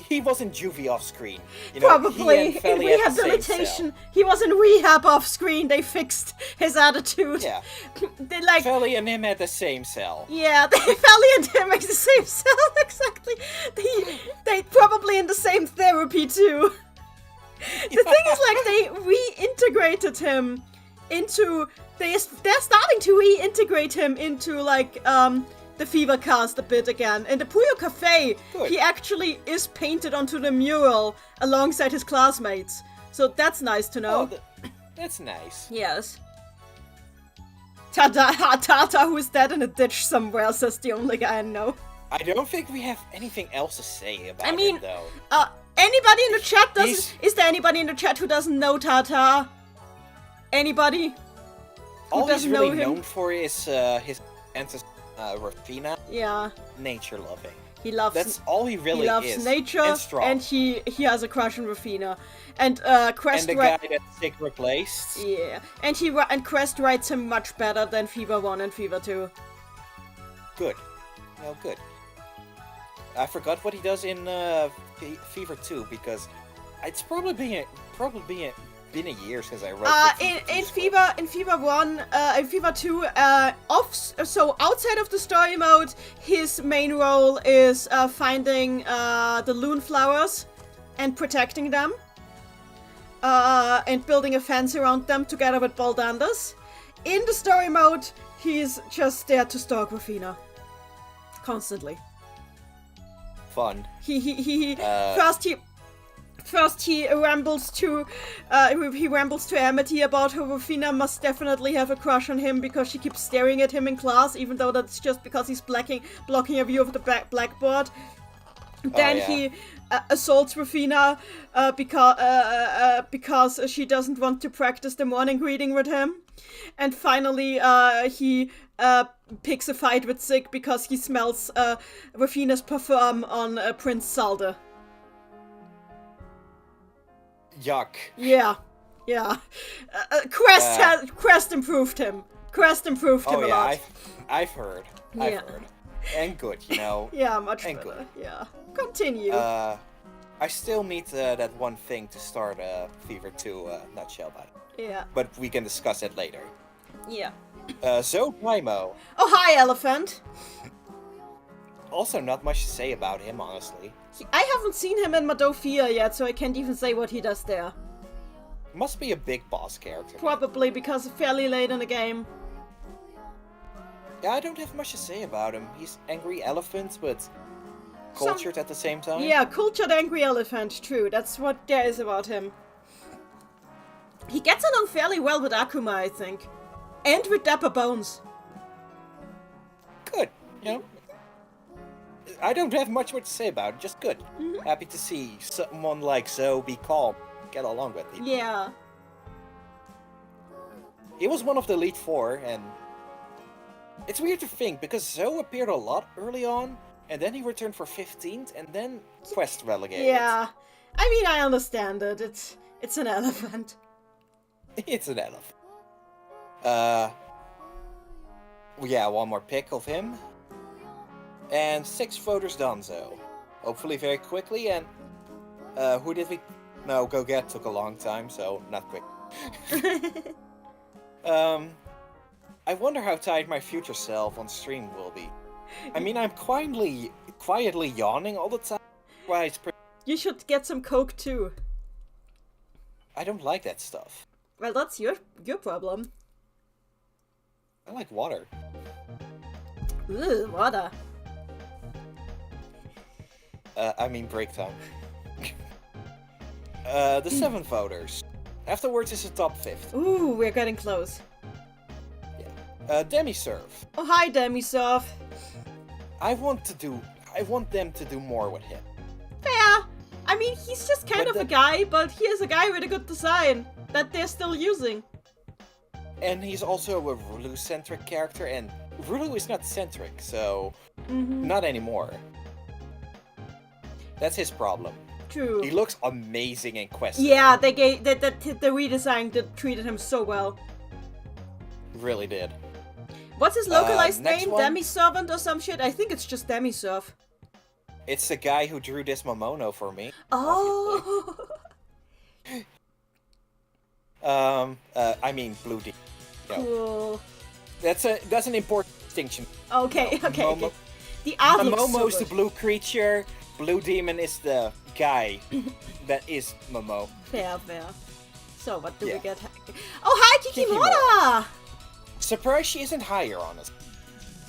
He was in juvie off screen. You know, probably he and in Felly had the same rehabilitation. He was in rehab off screen. They fixed his attitude. cell. Yeah. They like... Felly and him had the same cell. Yeah, Felly and him make the same cell, exactly. They probably in the same therapy too. The thing is, like, they reintegrated him into... They're starting to reintegrate him into, like, the Fever cast a bit again. In the Puyo Cafe, Good. he actually is painted onto the mural alongside his classmates. So that's nice to know. Oh, that's nice. Yes. Tata, who is dead in a ditch somewhere, says the only guy I know. I don't think we have anything else to say about I mean, him, though. Anybody in the chat He's- is there anybody in the chat who doesn't know Tata? Anybody? All he's doesn't really know him? known for is his ancestor, Rafina, Yeah, nature loving. he loves That's all he really he loves is. nature, and strong. and he has a crush on Rafina, and Quest And the guy that's sick replaced. yeah, and Quest writes him much better than Fever 1 and Fever 2. Good. Well, good. I forgot what he does in Fever 2 because it's probably been a year since I wrote. the In 2 script. Fever 1, in Fever 2, so outside of the story mode, his main role is finding the loon flowers and protecting them, and building a fence around them together with Baldandas. In the story mode, he's just there to stalk Rafina constantly. Fun. He First he rambles to Amity about how Rafina must definitely have a crush on him because she keeps staring at him in class, even though that's just because he's blocking a view of the blackboard. Then yeah. he assaults Rafina because she doesn't want to practice the morning greeting with him. And finally, he picks a fight with Zig because he smells Rafina's perfume on Prince Salde. Yuck. Yeah. Quest improved him. Quest improved him Oh a yeah, lot. I've heard. Yeah. I've heard. And good, you know. Yeah, much and better. good. Yeah. Continue. I still need that one thing to start Fever 2 nutshell by. Yeah. But we can discuss it later. Yeah. So, Primo. Oh, hi, Elephant. Also, not much to say about him, honestly. I haven't seen him in Madofia yet, so I can't even say what he does there. Must be a big boss character. Probably because it's fairly late in the game. Yeah, I don't have much to say about him. He's angry elephant, but cultured at the same time. Yeah, cultured angry elephant, true. That's what there is about him. He gets along fairly well with Akuma, I think. And with Dapper Bones. Good. You know, I don't have much more to say about it. Just good. Mm-hmm. Happy to see someone like Zoe be calm, get along with people. Yeah. He was one of the Elite Four, and it's weird to think because Zoe appeared a lot early on, and then he returned for 15th, and then Quest relegated. Yeah. I mean, I understand it. It's an elephant. It's an elephant. Yeah, one more pick of him. And 6 voters done, so hopefully very quickly. And who did we? No, Go Get took a long time, so not quick. I wonder how tired my future self on stream will be. I mean, I'm quietly yawning all the time. Why it's You should get some Coke too. I don't like that stuff. Well, that's your problem. I like water. Ooh, water. I mean break time. The 7 voters. Afterwards is the top 5th. Ooh, we're getting close. Demi-serve. Oh, hi, Demi-Surf. I want them to do more with him. Fair. I mean, he's just kind of a guy, but he is a guy with a good design that they're still using. And he's also a Rulu-centric character, and Rulu is not centric, so not anymore. That's his problem. True. He looks amazing in questies. Yeah, the redesign that treated him so well. Really did. What's his localized next name? one? Demi-Servant or some shit? I think it's just Demi-Surf. It's the guy who drew this Mamono for me. Oh. I mean Blue D. No. Cool. That's an important distinction. Okay. Momo. The art looks Momo so is the good. blue creature. Blue Demon is the guy that is Momo. Fair. So, what do we Yeah. get? Oh, hi, Kikimora! Surprised she isn't higher on us.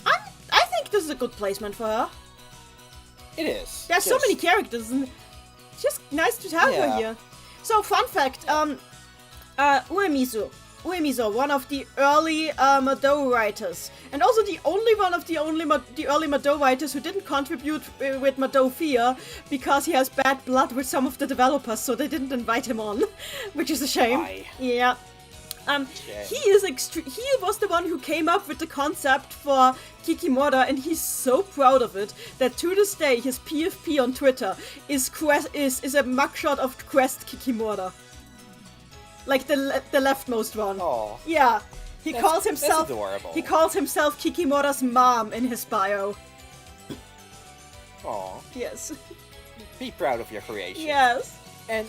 I think this is a good placement for her. It is. There's so many characters, and it's just nice to have her Yeah. here. So, fun fact, Uemisou, one of the early Mado writers, and also the only one of the early Mado writers who didn't contribute with Mado Fear because he has bad blood with some of the developers, so they didn't invite him on, which is a shame. Why? Yeah. He was the one who came up with the concept for Kikimora, and he's so proud of it that to this day his PFP on Twitter is a mugshot of Quest Kikimora. Like the leftmost one. Aw. Yeah. He calls That's himself adorable. He calls himself Kikimora's mom in his bio. Aw. Yes. Be proud of your creation. Yes. And,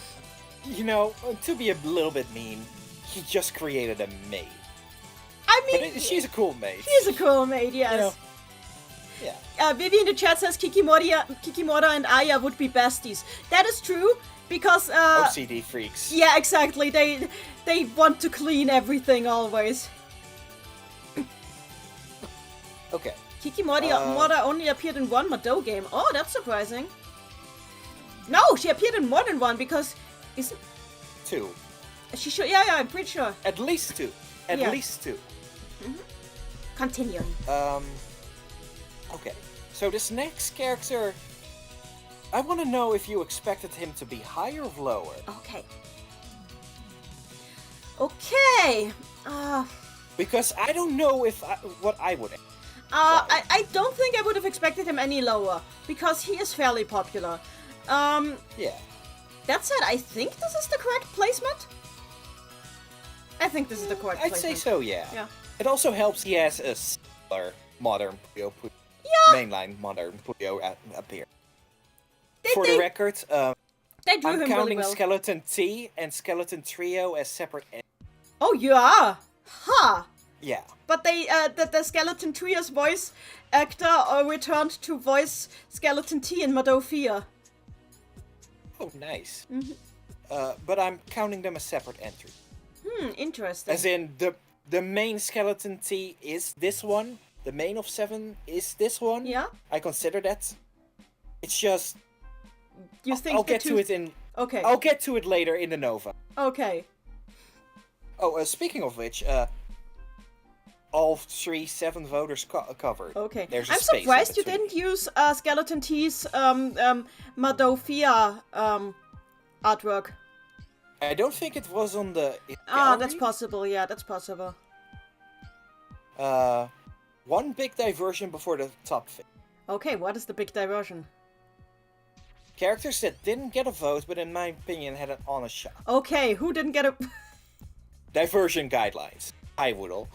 you know, to be a little bit mean, he just created a maid. I But mean, she's a cool maid. she's a cool maid, yes. You know, yeah. Vivi in the chat says Kikimora and Aya would be besties. That is true, because OCD freaks. yeah, exactly. They want to clean everything always. Okay. Kikimora only appeared in one Mado game. Oh, that's surprising. No, she appeared in more than one because isn't 2. she sure? Yeah, I'm pretty sure. At least 2. At Yeah. least 2. Continue. Okay. So this next character, I want to know if you expected him to be higher or lower. Okay. Okay. Because I don't know what I would. I don't think I would have expected him any lower because he is fairly popular. Yeah. That said, I think this is the correct placement. I think this is the correct I'd placement. say so, yeah. Yeah. It also helps he has a similar modern Puyo, Yeah. mainline modern Puyo appear. They- For they- the record, They drew I'm him counting really well. Skeleton T and Skeleton Trio as separate Oh, you are? Huh. Yeah. But the Skeleton Trio's voice actor returned to voice Skeleton T in Madofia. Oh, nice. But I'm counting them as separate entries. Interesting. As in, the main Skeleton T is this one. The main of 7 is this one. Yeah? I consider that. It's just... You think I'll the get two... to it in... Okay. I'll get to it later in the Nova. Okay. Oh, speaking of which, all 3 7 voters covered. Okay. There's a I'm space in surprised you between. didn't use Skeleton T's Madofia artwork. I don't think it was on the... That's possible. Yeah, that's possible. One big diversion before the top 5. Okay, what is the big diversion? Characters that didn't get a vote, but in my opinion had an honest shot. Okay, who didn't get a... Diversion guidelines. Hi, Woodle.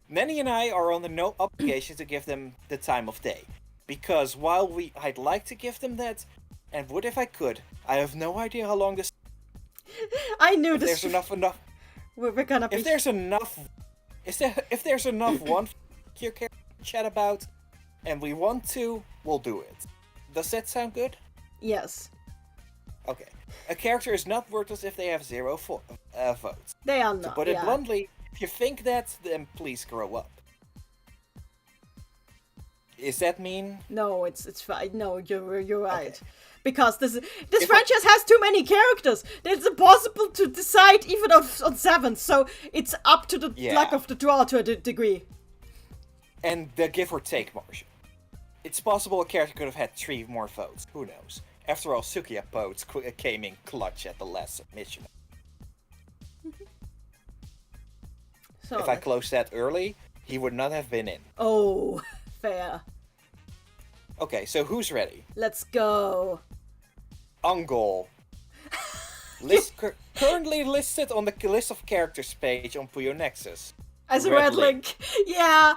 Nanny and I are under no obligation to give them the time of day. Because while I'd like to give them that, and would if I could, I have no idea how long this... I knew If this... there's enough... We're gonna be... If there's enough... If there's enough one your character to chat about, and we want to, we'll do it. Does that sound good? Yes. Okay. A character is not worthless if they have 0 votes. They are To not. put it Yeah. bluntly, if you think that, then please grow up. Is that mean? No, it's fine. No, you're right. Okay. Because this franchise has too many characters. It's impossible to decide even on 7. So it's up to the luck of the draw to a degree. And the give or take margin. It's possible a character could have had 3 more votes. Who knows? After all, Sukiya votes came in clutch at the last submission. So, If I closed that early, he would not have been in. Oh, fair. Okay, so who's ready? Let's go. Ungol. Currently listed on the list of characters page on Puyo Nexus. As a red link. Yeah.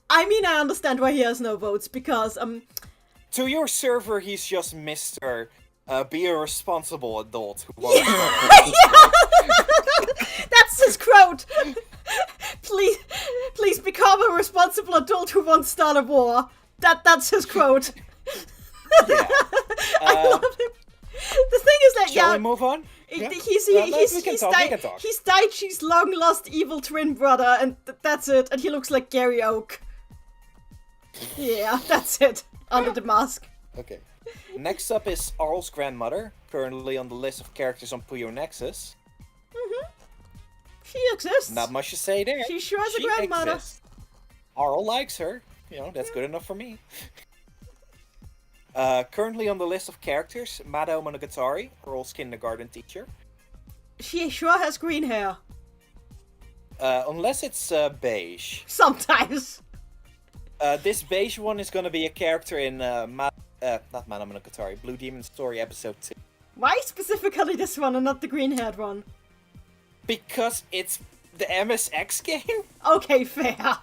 I mean, I understand why he has no votes, because, To your server, he's just Mr. Be a responsible adult who won't That's his quote! Please become a responsible adult who won't start a war. That's his quote. Yeah. I love him. The thing is that, Shall we move on? Yeah. He's Daichi's long lost evil twin brother, and that's it. And he looks like Gary Oak. Yeah, that's it. Under the mask. Okay. Next up is Arl's grandmother, currently on the list of characters on Puyo Nexus. She exists. Not much to say there. She sure is a grandmother. Exists. Arl likes her. You know, that's good enough for me. Currently on the list of characters, Mado Monogatari, Arl's kindergarten teacher. She sure has green hair. Unless it's beige. Sometimes. This beige one is gonna be a character in not Mado Monogatari, Blue Demon Story episode 2. Why specifically this one and not the green-haired one? Because it's the MSX game? Okay, fair.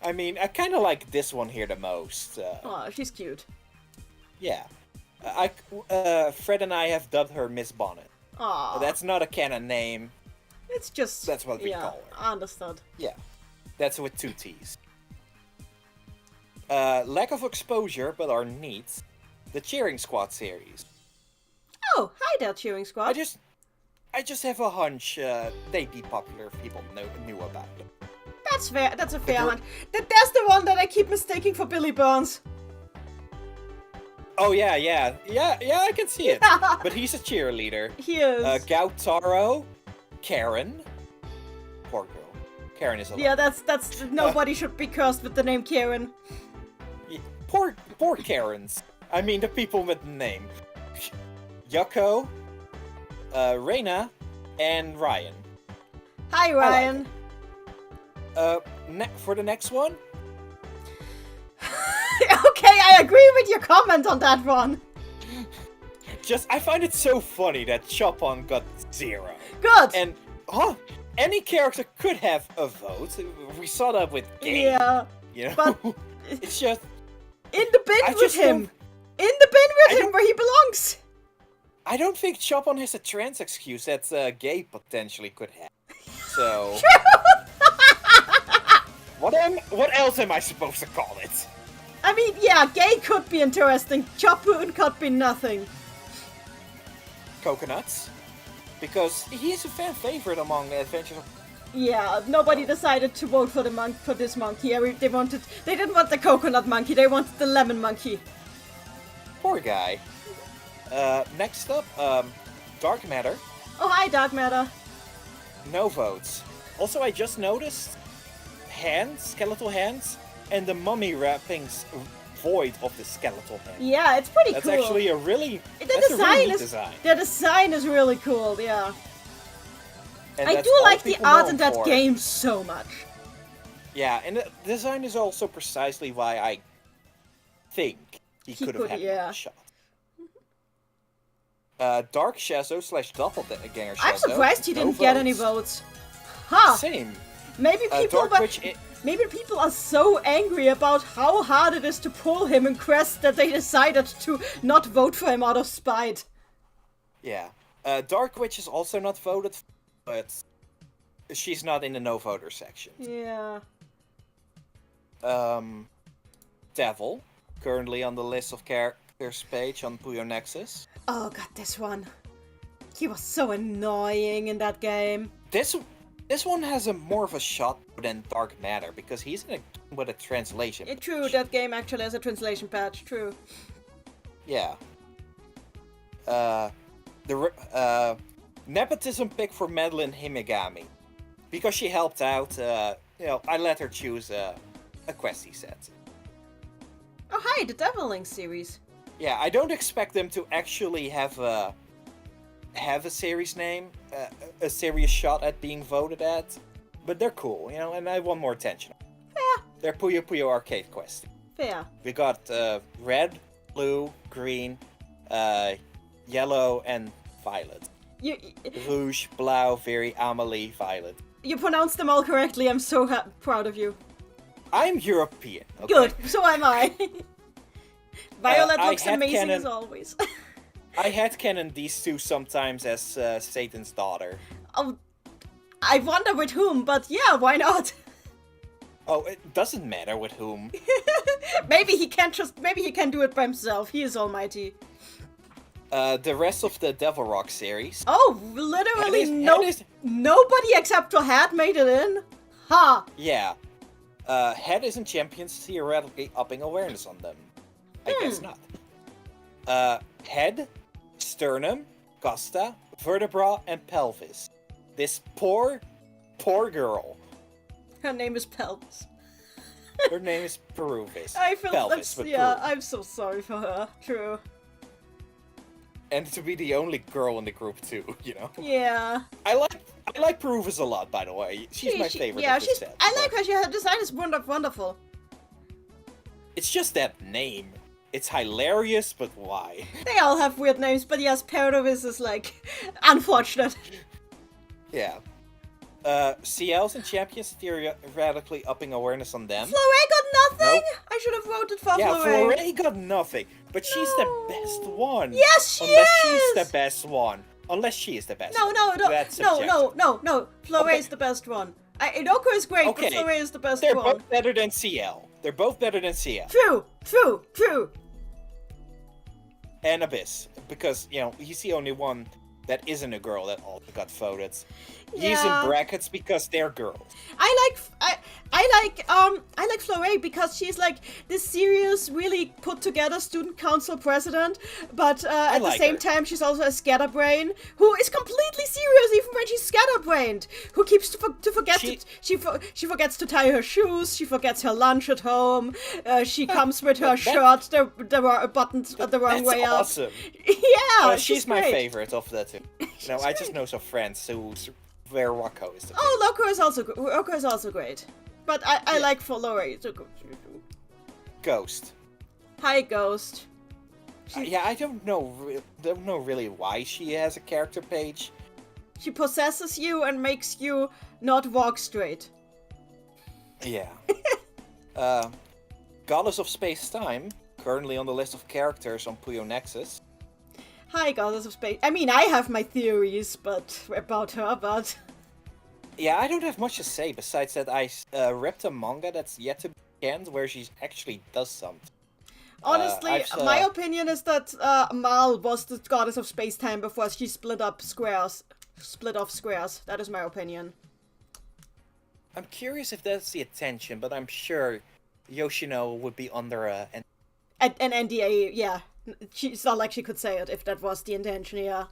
I mean, I kind of like this one here the most. Oh, she's cute. Yeah. Fred and I have dubbed her Miss Bonnet. Aw. That's not a canon name. It's just... That's what we call her. I understood. Yeah. That's with 2 T's. Lack of exposure, but are neat. The Cheering Squad series. Oh, hi there, Cheering Squad. I just have a hunch they'd be popular if people knew about them. That's fair. That's a fair one. That's the one that I keep mistaking for Billy Burns. Oh, yeah, I can see it. But he's a cheerleader. He is. Gautaro, Karen. Poor girl. Karen is alive. Yeah, that's nobody should be cursed with the name Karen. Yeah, poor Karens. I mean, the people with the name. Yuko, Reina, and Ryan. Hi, Ryan. For the next one? Okay, I agree with your comment on that one. I find it so funny that Chopon got 0. Good. And, any character could have a vote. We saw that with Game. Yeah. You know? But it's just... In the bin with him. In the bin with him where he belongs. I don't think Chopon has a trans excuse that Gay potentially could have. So... What else am I supposed to call it? I mean, yeah, Gay could be interesting. Chopun could be nothing. Coconuts. Because he's a fan favorite among Adventures of... Yeah, nobody decided to vote for this monkey. They didn't want the coconut monkey, they wanted the lemon monkey. Poor guy. Next up, Dark Matter. Oh, hi, Dark Matter. No votes. Also, I just noticed skeletal hands, and the mummy wrappings void of the skeletal hand. Yeah, it's pretty That's cool. That's actually a really neat design. The design is really cool, yeah. And I do like the art in that game so much. Yeah, and the design is also precisely why I think he could have had a shot. Dark Shadow / Doppelganger Shadow. I'm surprised he didn't get any votes. Huh. Same. Maybe people are so angry about how hard it is to pull him in Quest that they decided to not vote for him out of spite. Yeah. Dark Witch is also not voted, but she's not in the no voter section. Yeah. Devil, currently on the list of characters page on Puyo Nexus. Oh god, this one. He was so annoying in that game. This one has a more of a shot than Dark Matter because he's in a with a translation. True, that game actually has a translation patch. True. Yeah. Nepotism pick for Madeline Himegami. Because she helped out, I let her choose a questie set. Oh hi, the Devil Link series. Yeah, I don't expect them to actually have a series name, a serious shot at being voted at, but they're cool, and I want more attention. Fair. They're Puyo Puyo arcade questie. Fair. We got red, blue, green, yellow, and violet. Rouge, blau, very Amelie, violet. You pronounced them all correctly. I'm so proud of you. I'm European. Okay? Good. So am I. Violet looks amazing headcanon- as always. I headcanon these two sometimes as Satan's daughter. Oh, I wonder with whom, but yeah, why not? Oh, it doesn't matter with whom. Maybe he can do it by himself. He is almighty. The rest of the Devil Rock series. Oh, literally nobody except for Hat made it in? Ha! Yeah. Head isn't champions, theoretically upping awareness on them. I guess not. Head, sternum, costa, vertebra, and pelvis. This poor girl. Her name is Pelvis. Her name is Peruvis. I feel Pelvis, but yeah, Peru. I'm so sorry for her. True. And to be the only girl in the group too, Yeah. I like Peruvis a lot, by the way. She's my favorite. Yeah, of this set, I like her. Her design is wonderful. It's just that name. It's hilarious, but why? They all have weird names, but yes, Peruvis is like unfortunate. Yeah. CLs and champions theoretically upping awareness on them. Flore got nothing? Nope. I should have voted for Yeah, Flore. Flore got nothing, but she's the best one. Yes, she Unless is! she's the best one. Unless she is the best No. one. That's No. Flore Okay. is the best one. Idoko is great, Okay. but Flore is the best They're one. both better than CL. They're both better than CL. True. And Abyss. Because, he's the only one that isn't a girl that all got voted. He's Yeah. in brackets because they're girls. I like Flore because she's like this serious, really put together student council president, but at the like same her. time she's also a scatterbrain who is completely serious even when she's scatterbrained. Who keeps to forget she forgets to tie her shoes. She forgets her lunch at home. She comes with her shirt there were buttons the wrong way up. That's awesome. Yeah, She's my great. favorite of the two. No, I just know some friends where Rocco is the Oh, Loco is also great, but I like Flore. Ghost. Hi, Ghost. Yeah, I don't know really why she has a character page. She possesses you and makes you not walk straight. Yeah. Goddess of Space-Time, currently on the list of characters on Puyo Nexus. Hi, Goddess of Space. I mean, I have my theories about her, but... Yeah, I don't have much to say besides that I ripped a manga that's yet to be canned where she actually does something. Honestly, my opinion is that Mal was the Goddess of Space-Time before she split off squares. That is my opinion. I'm curious if that's the intention, but I'm sure Yoshino would be under an NDA, yeah. It's not like she could say it if that was the intention, yeah.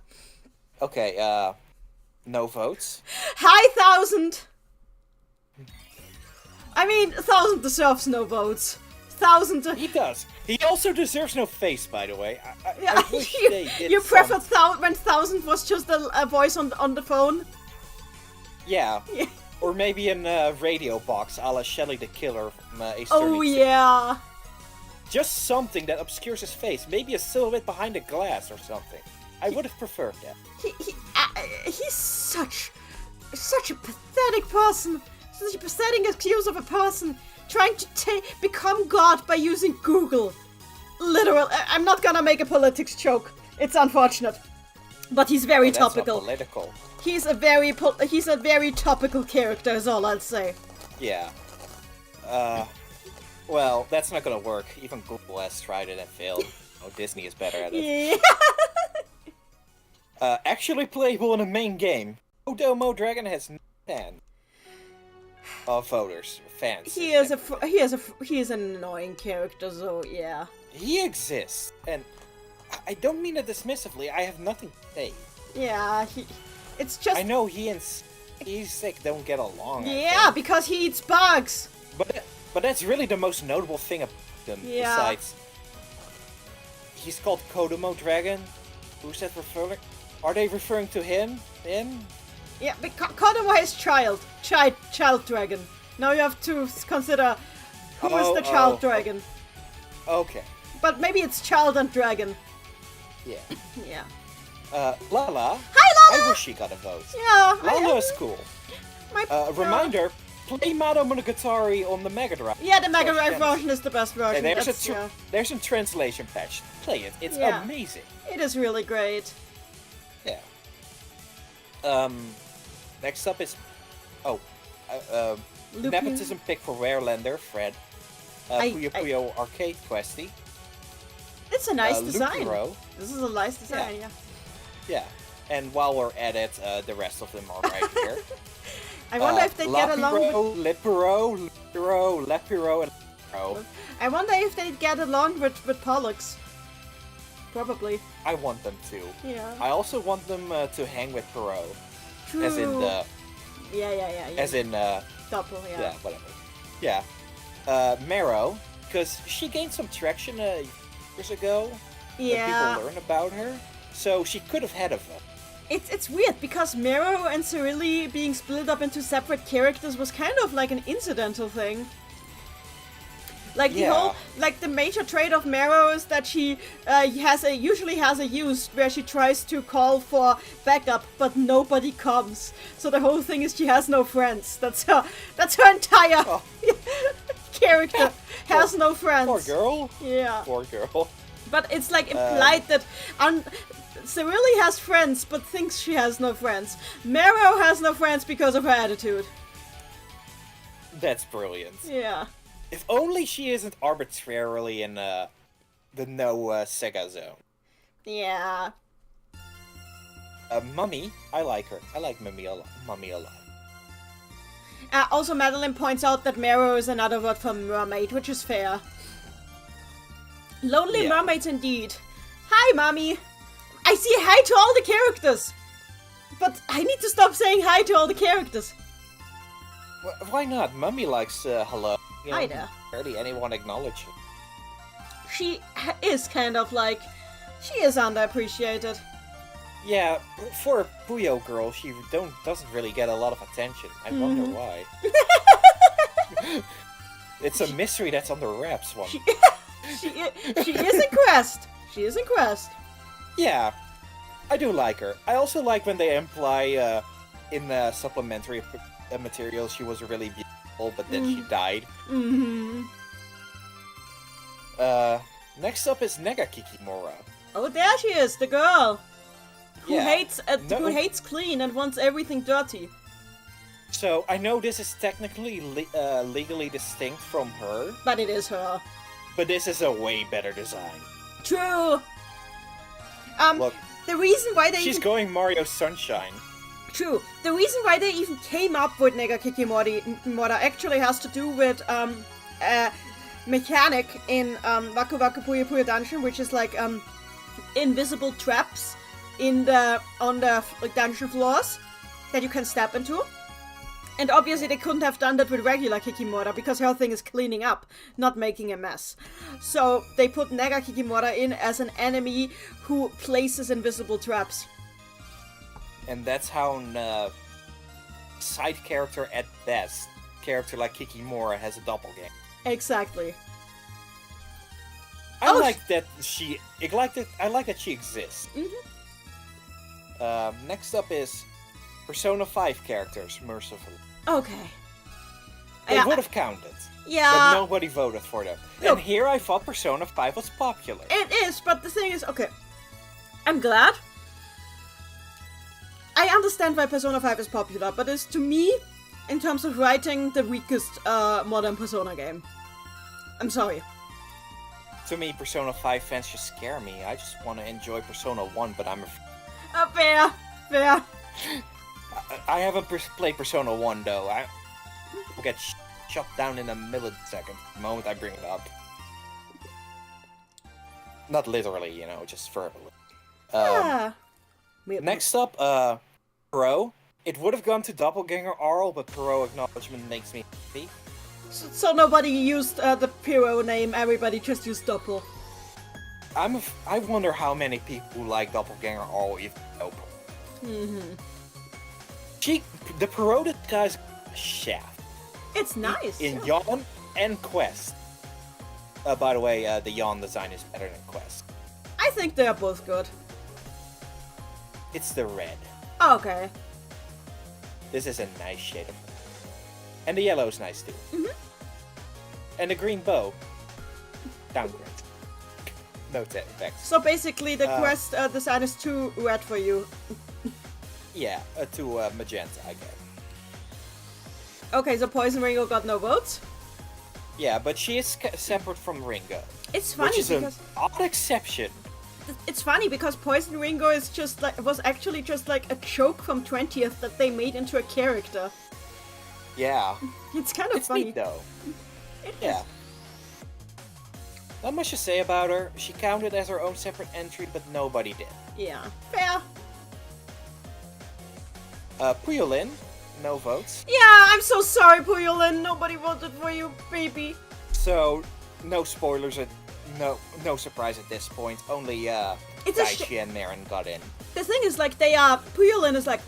Okay, no votes. Hi, 1000! I mean, 1000 deserves no votes. 1000... He does. He also deserves no face, by the way. Yeah, I wish they did you preferred something. when 1000 was just a voice on the phone? Yeah. Yeah. Or maybe in a radio box, a la Shelly the Killer from Ace Oh, 36. yeah. Just something that obscures his face. Maybe a silhouette behind a glass or something. I would have preferred that. He's such a pathetic person. Such a pathetic excuse of a person trying to become God by using Google. Literal. I'm not gonna make a politics joke. It's unfortunate. But he's very That's not topical. political. He's a very topical character, is all I'll say. Yeah. Well, that's not gonna work. Even Google has tried it and failed. Oh, Disney is better at it. Yeah. Actually playable in a main game. Kodomo Dragon has 10 of voters, fans. He is an annoying character, so yeah. He exists, and I don't mean it dismissively. I have nothing to say. Yeah, it's just. I know he and Sick don't get along. Yeah, because he eats bugs. But that's really the most notable thing about them. Yeah. Besides, he's called Kodomo Dragon. Who's that referring? Are they referring to him? Him? Yeah, but Kodomo is child dragon. Now you have to consider who is the child dragon. Okay. But maybe it's child and dragon. Yeah. Yeah. Lala. Hi, Lala! I wish she got a vote. Yeah. Lala is cool. Reminder. Play Mado Monogatari on the Mega Drive. Yeah, the Mega Drive version is the best version. And there's a translation patch. Play it. It's amazing. It is really great. Yeah. Next up is nepotism pick for Warelander, Fred. Puyo Puyo arcade questie. It's a nice design. Lupiro. This is a nice design, yeah. Yeah. And while we're at it, the rest of them are right here. I wonder if they get along with... Lepiro, and Lepiro. I wonder if they get along with Pollux. Probably. I want them to. Yeah. I also want them to hang with Perot. True. As in the... Yeah. As in... Double, yeah. Yeah, whatever. Yeah. Marrow, because she gained some traction years ago. Yeah. People learn about her. So she could have had a vote. It's weird, because Mero and Cyrilli being split up into separate characters was kind of like an incidental thing. Like the major trait of Mero is that she usually has a use where she tries to call for backup, but nobody comes. So the whole thing is she has no friends. That's her entire character. Has no friends. Poor girl. Yeah. Poor girl. But it's like implied that Cyrilli has friends, but thinks she has no friends. Mero has no friends because of her attitude. That's brilliant. Yeah. If only she isn't arbitrarily in the no Sega zone. Yeah. Mummy, I like her. I like Mummy a lot. Also, Madeline points out that Mero is another word for mermaid, which is fair. Lonely mermaids indeed. Hi, Mommy. I say hi to all the characters. But I need to stop saying hi to all the characters. Why not? Mummy likes hello. Hi there. Hardly anyone acknowledge it. She is kind of like... She is underappreciated. Yeah, for a Puyo girl, she doesn't really get a lot of attention. I wonder why. It's a mystery that's under wraps, one. She is impressed. She is impressed. Yeah, I do like her. I also like when they imply in the supplementary material she was really beautiful, but then she died. Next up is Nega Kikimora. Oh, there she is, the girl who who hates clean and wants everything dirty. So I know this is technically legally distinct from her, but it is her. But this is a way better design. True. Look, the reason why she's going Mario Sunshine. True. The reason why they even came up with Nega Kikimora actually has to do with a mechanic in Waku Waku Puyo Puyo Dungeon, which is like invisible traps on the dungeon floors that you can step into. And obviously they couldn't have done that with regular Kikimora because her thing is cleaning up, not making a mess. So they put Nega Kikimora in as an enemy who places invisible traps. And that's how a side character at best, character like Kikimora, has a doppelganger. Exactly. I like that she exists. Next up is Persona 5 characters, mercifully. Okay. They would have counted. Yeah. But nobody voted for them. Look, and here I thought Persona 5 was popular. It is, but the thing is, okay. I'm glad. I understand why Persona 5 is popular, but it's, to me, in terms of writing, the weakest modern Persona game. I'm sorry. to me, Persona 5 fans just scare me. I just want to enjoy Persona 1, but I'm Fair. I haven't played Persona 1 though. I will get shut down in a millisecond the moment I bring it up. Not literally, you know, just verbally. Yeah. Next up, Pro. It would have gone to Doppelganger Arl, but Pro acknowledgement makes me happy. So nobody used the Puyo name, everybody just used Doppel. I wonder how many people who like Doppelganger Arl even know. The Parodic guy's shaft. It's nice. In Yawn and Quest. By the way, the Yawn design is better than Quest. I think they are both good. It's the red. Okay. This is a nice shade of red. And the yellow is nice too. And the green bow. Downgrade. No text. So basically the Quest design is too red for you. Yeah, to magenta, I guess. Okay, so Poison Ringo got no votes? Yeah, but she is separate from Ringo. It's funny which is because... an odd exception. It's funny because Poison Ringo is just like was actually just like a joke from 20th that they made into a character. Yeah. It's kind of funny. Neat, though. It Yeah. is. Not much to say about her. She counted as her own separate entry, but nobody did. Yeah. Fair. Puyolin, no votes. Yeah, I'm so sorry, Puyolin. Nobody voted for you, baby. So, no spoilers. No surprise at this point. Only Daichi and Marin got in. The thing is, like, Puyolin is like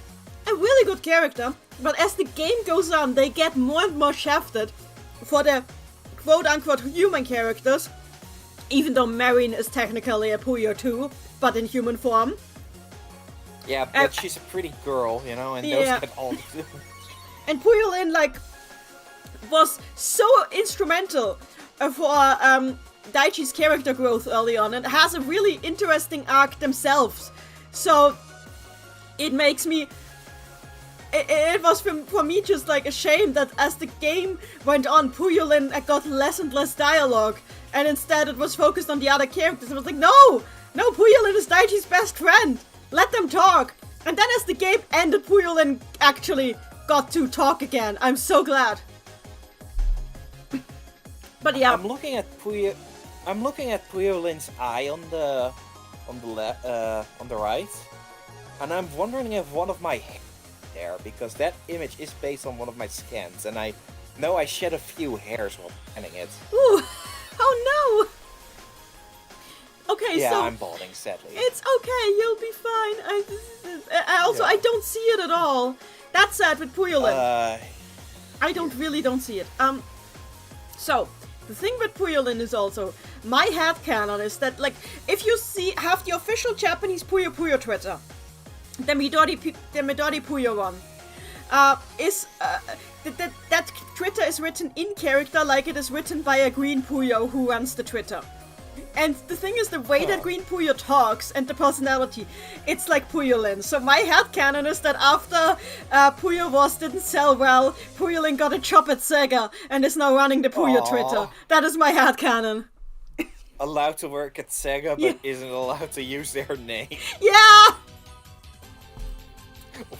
a really good character, but as the game goes on, they get more and more shafted for the quote-unquote human characters, even though Marin is technically a Puyo too, but in human form. Yeah, but she's a pretty girl, you know, and those get all... And Puyolin, like, was so instrumental for Daichi's character growth early on, and has a really interesting arc themselves. So, it makes me... It was for me just like a shame that as the game went on, Puyolin got less and less dialogue, and instead it was focused on the other characters. I was like, no, Puyolin is Daichi's best friend. Let them talk. And then as the game ended, Puyolin actually got to talk again. I'm so glad. But yeah, I'm looking at Puyolin's eye on the right, and I'm wondering if one of my there, because that image is based on one of my scans, and I know I shed a few hairs while scanning it. Ooh, oh no! Okay, yeah, so... I'm balding, sadly. It's okay, you'll be fine. I don't see it at all. That's sad with Puyolin. I don't see it. So, the thing with Puyolin is also, my headcanon is that, like, if you have the official Japanese Puyo Puyo Twitter, the Midori Puyo one, that Twitter is written in character like it is written by a green Puyo who runs the Twitter. And the thing is, the way that Green Puyo talks and the personality, it's like Puyolin. So my headcanon is that after Puyo Wars didn't sell well, Puyolin got a job at Sega and is now running the Puyo Twitter. That is my headcanon. Allowed to work at Sega, but isn't allowed to use their name. Yeah!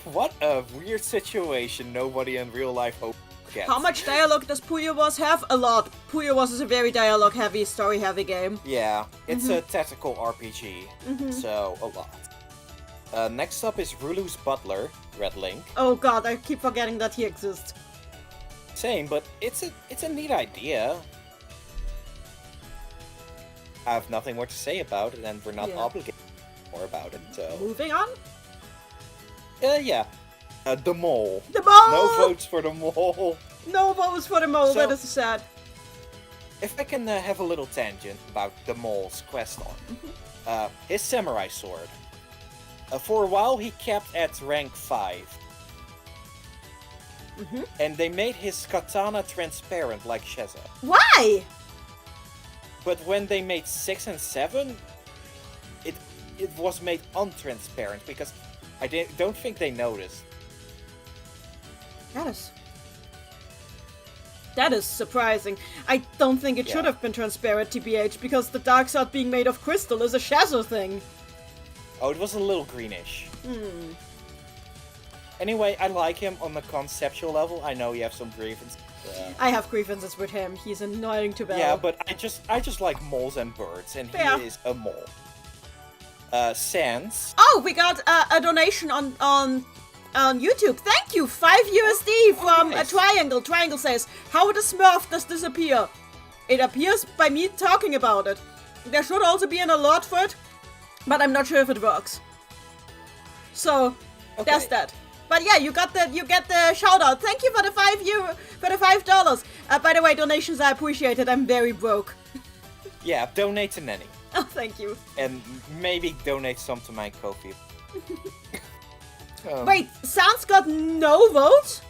What a weird situation nobody in real life hopes. How much dialogue does Puyo Wars have? A lot. Puyo Wars is a very dialogue-heavy, story-heavy game. Yeah, it's a tactical RPG, so a lot. Next up is Rulu's Butler, Red Link. Oh god, I keep forgetting that he exists. Same, but it's a neat idea. I have nothing more to say about it, and we're not obligated more about it, so... Moving on? Yeah. The Mole. The Mole! No votes for the Mole. No votes for the Mole, that is sad. If I can have a little tangent about the Mole's quest arc. His samurai sword. For a while he kept at rank 5. And they made his katana transparent like Sheza. Why? But when they made 6 and 7, it was made untransparent because I don't think they noticed. That is surprising. I don't think it should have been transparent, TBH, because the dark side being made of crystal is a Shazo thing. Oh, it was a little greenish. Anyway, I like him on the conceptual level. I know you have some grievances. I have grievances with him. He's annoying to battle. Yeah, but I just like moles and birds, and he is a mole. Sans. Oh, we got a donation on YouTube. Thank you, 5 USD from nice. a Triangle. Triangle says, how the Smurf does this appear? It appears by me talking about it. There should also be an alert for it, but I'm not sure if it works. So, that's that. But yeah, you get the shout out. Thank you for the $5. By the way, donations are appreciated. I'm very broke. Yeah, donate to Nenny. Oh, thank you. And maybe donate some to my Ko-fi. Wait, Sans got no votes?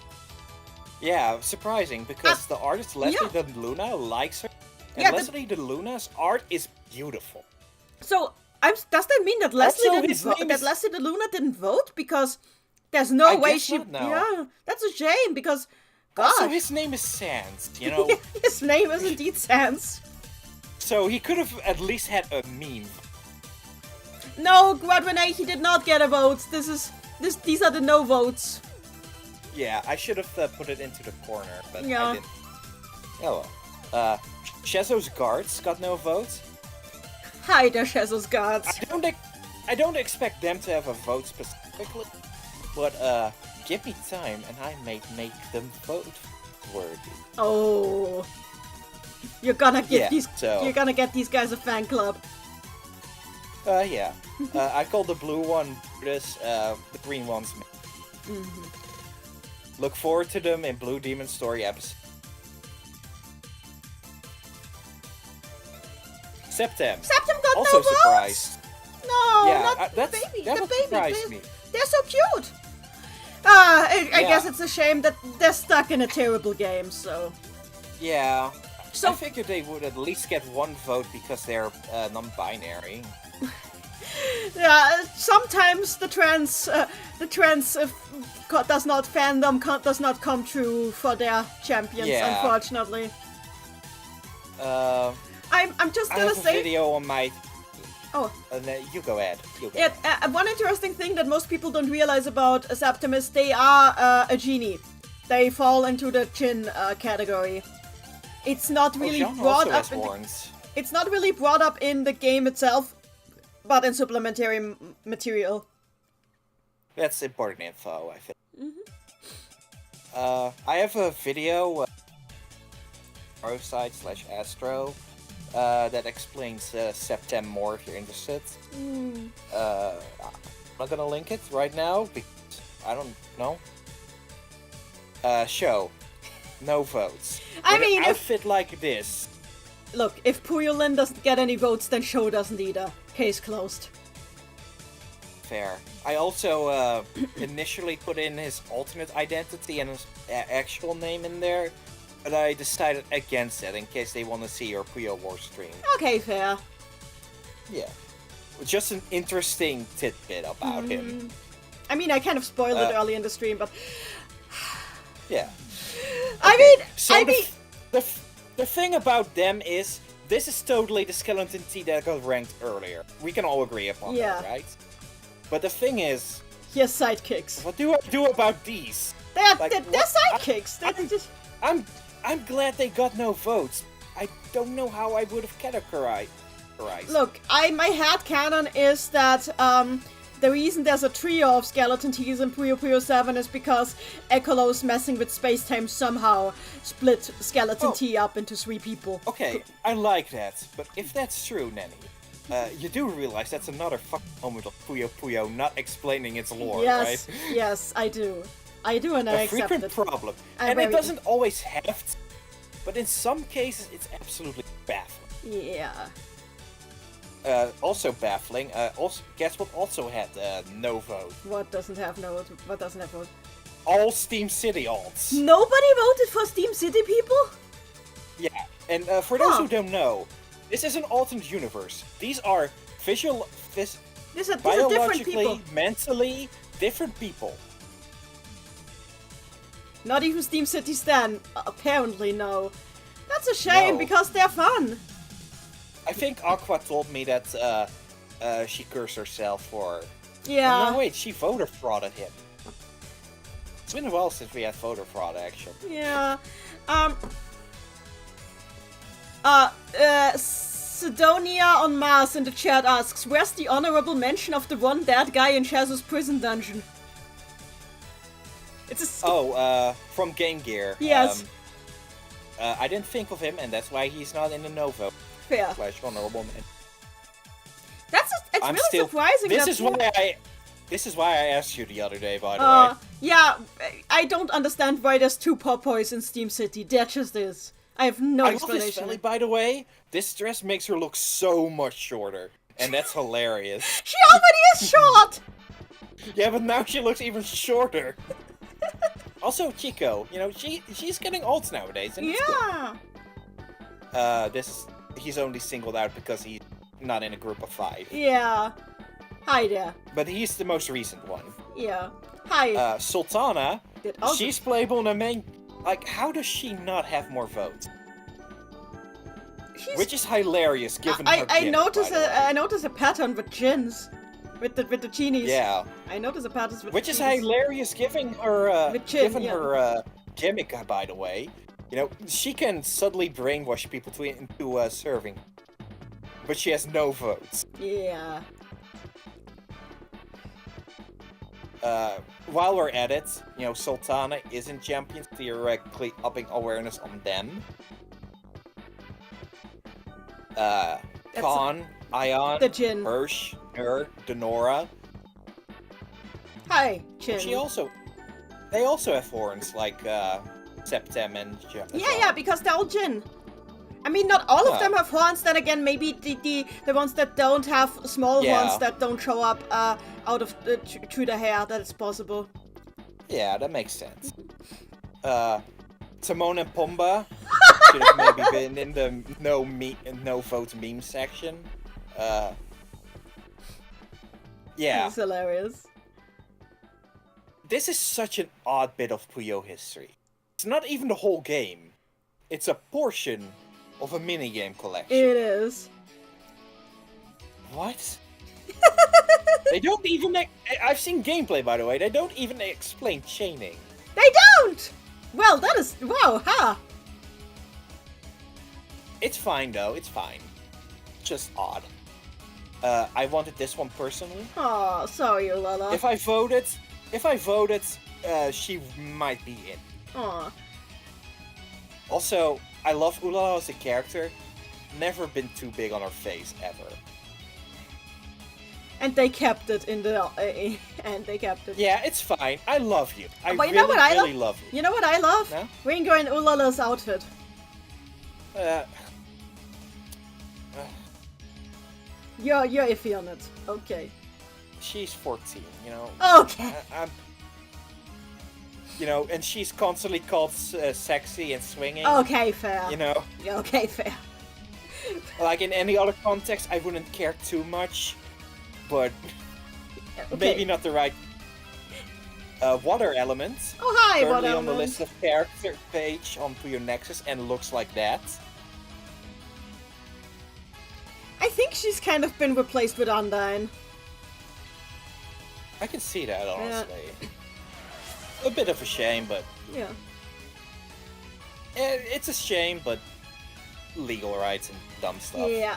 Yeah, surprising, because the artist Leslie de Luna likes her. And Leslie de Luna's art is beautiful. So, does that mean that Leslie Leslie de Luna didn't vote? Because there's no way she... Yeah, that's a shame, because... Gosh. Also, his name is Sans, you know? His name is indeed Sans. So he could have at least had a meme. No, Guadrene, he did not get a vote. These are the no votes. Yeah, I should have put it into the corner, but I didn't. Oh well. Shazo's guards got no votes. Hi there, Shazo's guards. I don't expect them to have a vote specifically, but give me time and I may make them vote worthy. Oh. You're gonna get these guys a fan club. Yeah. I call the blue one this, the green one's me. Look forward to them in Blue Demon Story episode. Septem Got also no surprised. votes. No, Yeah, not that the baby. surprised me. They're so cute. I guess it's a shame that they're stuck in a terrible game. So. Yeah. So I figured they would at least get one vote because they're non-binary. Yeah, sometimes the trans fandom does not come true for their champions, unfortunately. I'm just gonna say. I have a video on my. Oh. You go ahead. One interesting thing that most people don't realize about Septem is they are a genie. They fall into the Jinn category. It's not really brought up. It's not really brought up in the game itself, but in supplementary material. That's important info, I think. I have a video, Roside/Astro, that explains Septem more if you're interested. I'm not gonna link it right now because I don't know. Show. No votes. I mean, an outfit like this. Look, if Puyo doesn't get any votes, then Show doesn't either. Case closed. Fair. I also initially put in his alternate identity and his actual name in there, but I decided against it in case they want to see your Puyo War stream. Okay, fair. Yeah. Just an interesting tidbit about him. I mean, I kind of spoiled it early in the stream, but... Yeah. The thing about them is, this is totally the skeleton T that got ranked earlier. We can all agree upon that, right? But the thing is... He has sidekicks. What do I do about these? They're sidekicks. I'm glad they got no votes. I don't know how I would have categorized. Look, my headcanon is that the reason there's a trio of skeleton T's in Puyo Puyo 7 is because Echolow's messing with space-time somehow split skeleton T up into 3 people. Okay, I like that, but if that's true, Nenny, you do realize that's another fucking moment of Puyo Puyo not explaining its lore, right? Yes, I do. I accept it. A frequent problem. And it doesn't always have to, but in some cases it's absolutely baffling. Yeah. Also baffling. Guess what also had no vote? What doesn't have vote? All Steam City alts. Nobody voted for Steam City people? Yeah, and for those who don't know, this is an alternate universe. These are biologically, mentally different people. Not even Steam City Stan. Apparently, no. That's a shame No. because they're fun. I think Aqua told me that she cursed herself for... Yeah. Oh, no, wait, she voter frauded him. It's been a while since we had voter fraud, actually. Yeah. Sidonia on Mars in the chat asks, where's the honorable mention of the one dead guy in Shazu's prison dungeon? It's a from Game Gear. Yes. I didn't think of him, and that's why he's not in the Novo. fair. / honorable mention. It's I'm really still... surprising. This is why I asked you the other day, by the way. Yeah, I don't understand why there's 2 Popoys in Steam City. There just is. I have no I love this explanation. Sally, by the way. This dress makes her look so much shorter, and that's hilarious. She already is short! Yeah, but now she looks even shorter. Also, Chico, you know, she's getting old nowadays, and it's good. He's only singled out because he's not in a group of 5. Yeah. Hi there. But he's the most recent one. Yeah. Hi. Sultana, Did also- she's playable in the main... Like, how does she not have more votes? Which is hilarious, given her I gimmick, notice by the way. I notice a pattern with gins. With the genies. Yeah. I notice a pattern with Which is genies. hilarious, given her The chin, given yeah. her gimmick, by the way. You know, she can subtly brainwash people into serving, but she has no votes. Yeah. While we're at it, you know, Sultana isn't champions, theoretically upping awareness on them. Khan, Ion, the Jin. Hirsch, Denora. Hi, Chin. They also have horns, like Septem and Yeah, because they're all Jin. I mean, not all of them have horns. Then again, maybe the ones that don't have small horns that don't show up out of through the hair. That is possible. Yeah, that makes sense. Timon and Pumbaa should have maybe been in the no vote meme section. Yeah. It's hilarious. This is such an odd bit of Puyo history. It's not even the whole game. It's a portion of a minigame collection. It is. What? They don't even... I've seen gameplay, by the way. They don't even explain chaining. They don't! Well, that is... Wow, huh? It's fine, though. It's fine. Just odd. I wanted this one personally. Oh, sorry, Ulala. If I voted, she might be in. Aw. Also, I love Ulala as a character. Never been too big on her face, ever. And they kept it in the... and they kept it. Yeah, it's fine. I love you. I But you really, know what I really love? love you. You know what I love? No? Ringo and Ulala's outfit. You're iffy on it. Okay. She's 14, you know. Okay. I'm... You know, and she's constantly called sexy and swinging. Okay, fair. You know? Okay, fair. Like, in any other context, I wouldn't care too much. But Okay. maybe not the right... Water Elements. Oh, hi, Currently Water on the Element. list of character page on Puyo Nexus and looks like that. I think she's kind of been replaced with Undyne. I can see that, honestly. A bit of a shame, but... Yeah. It's a shame, but... legal rights and dumb stuff. Yeah.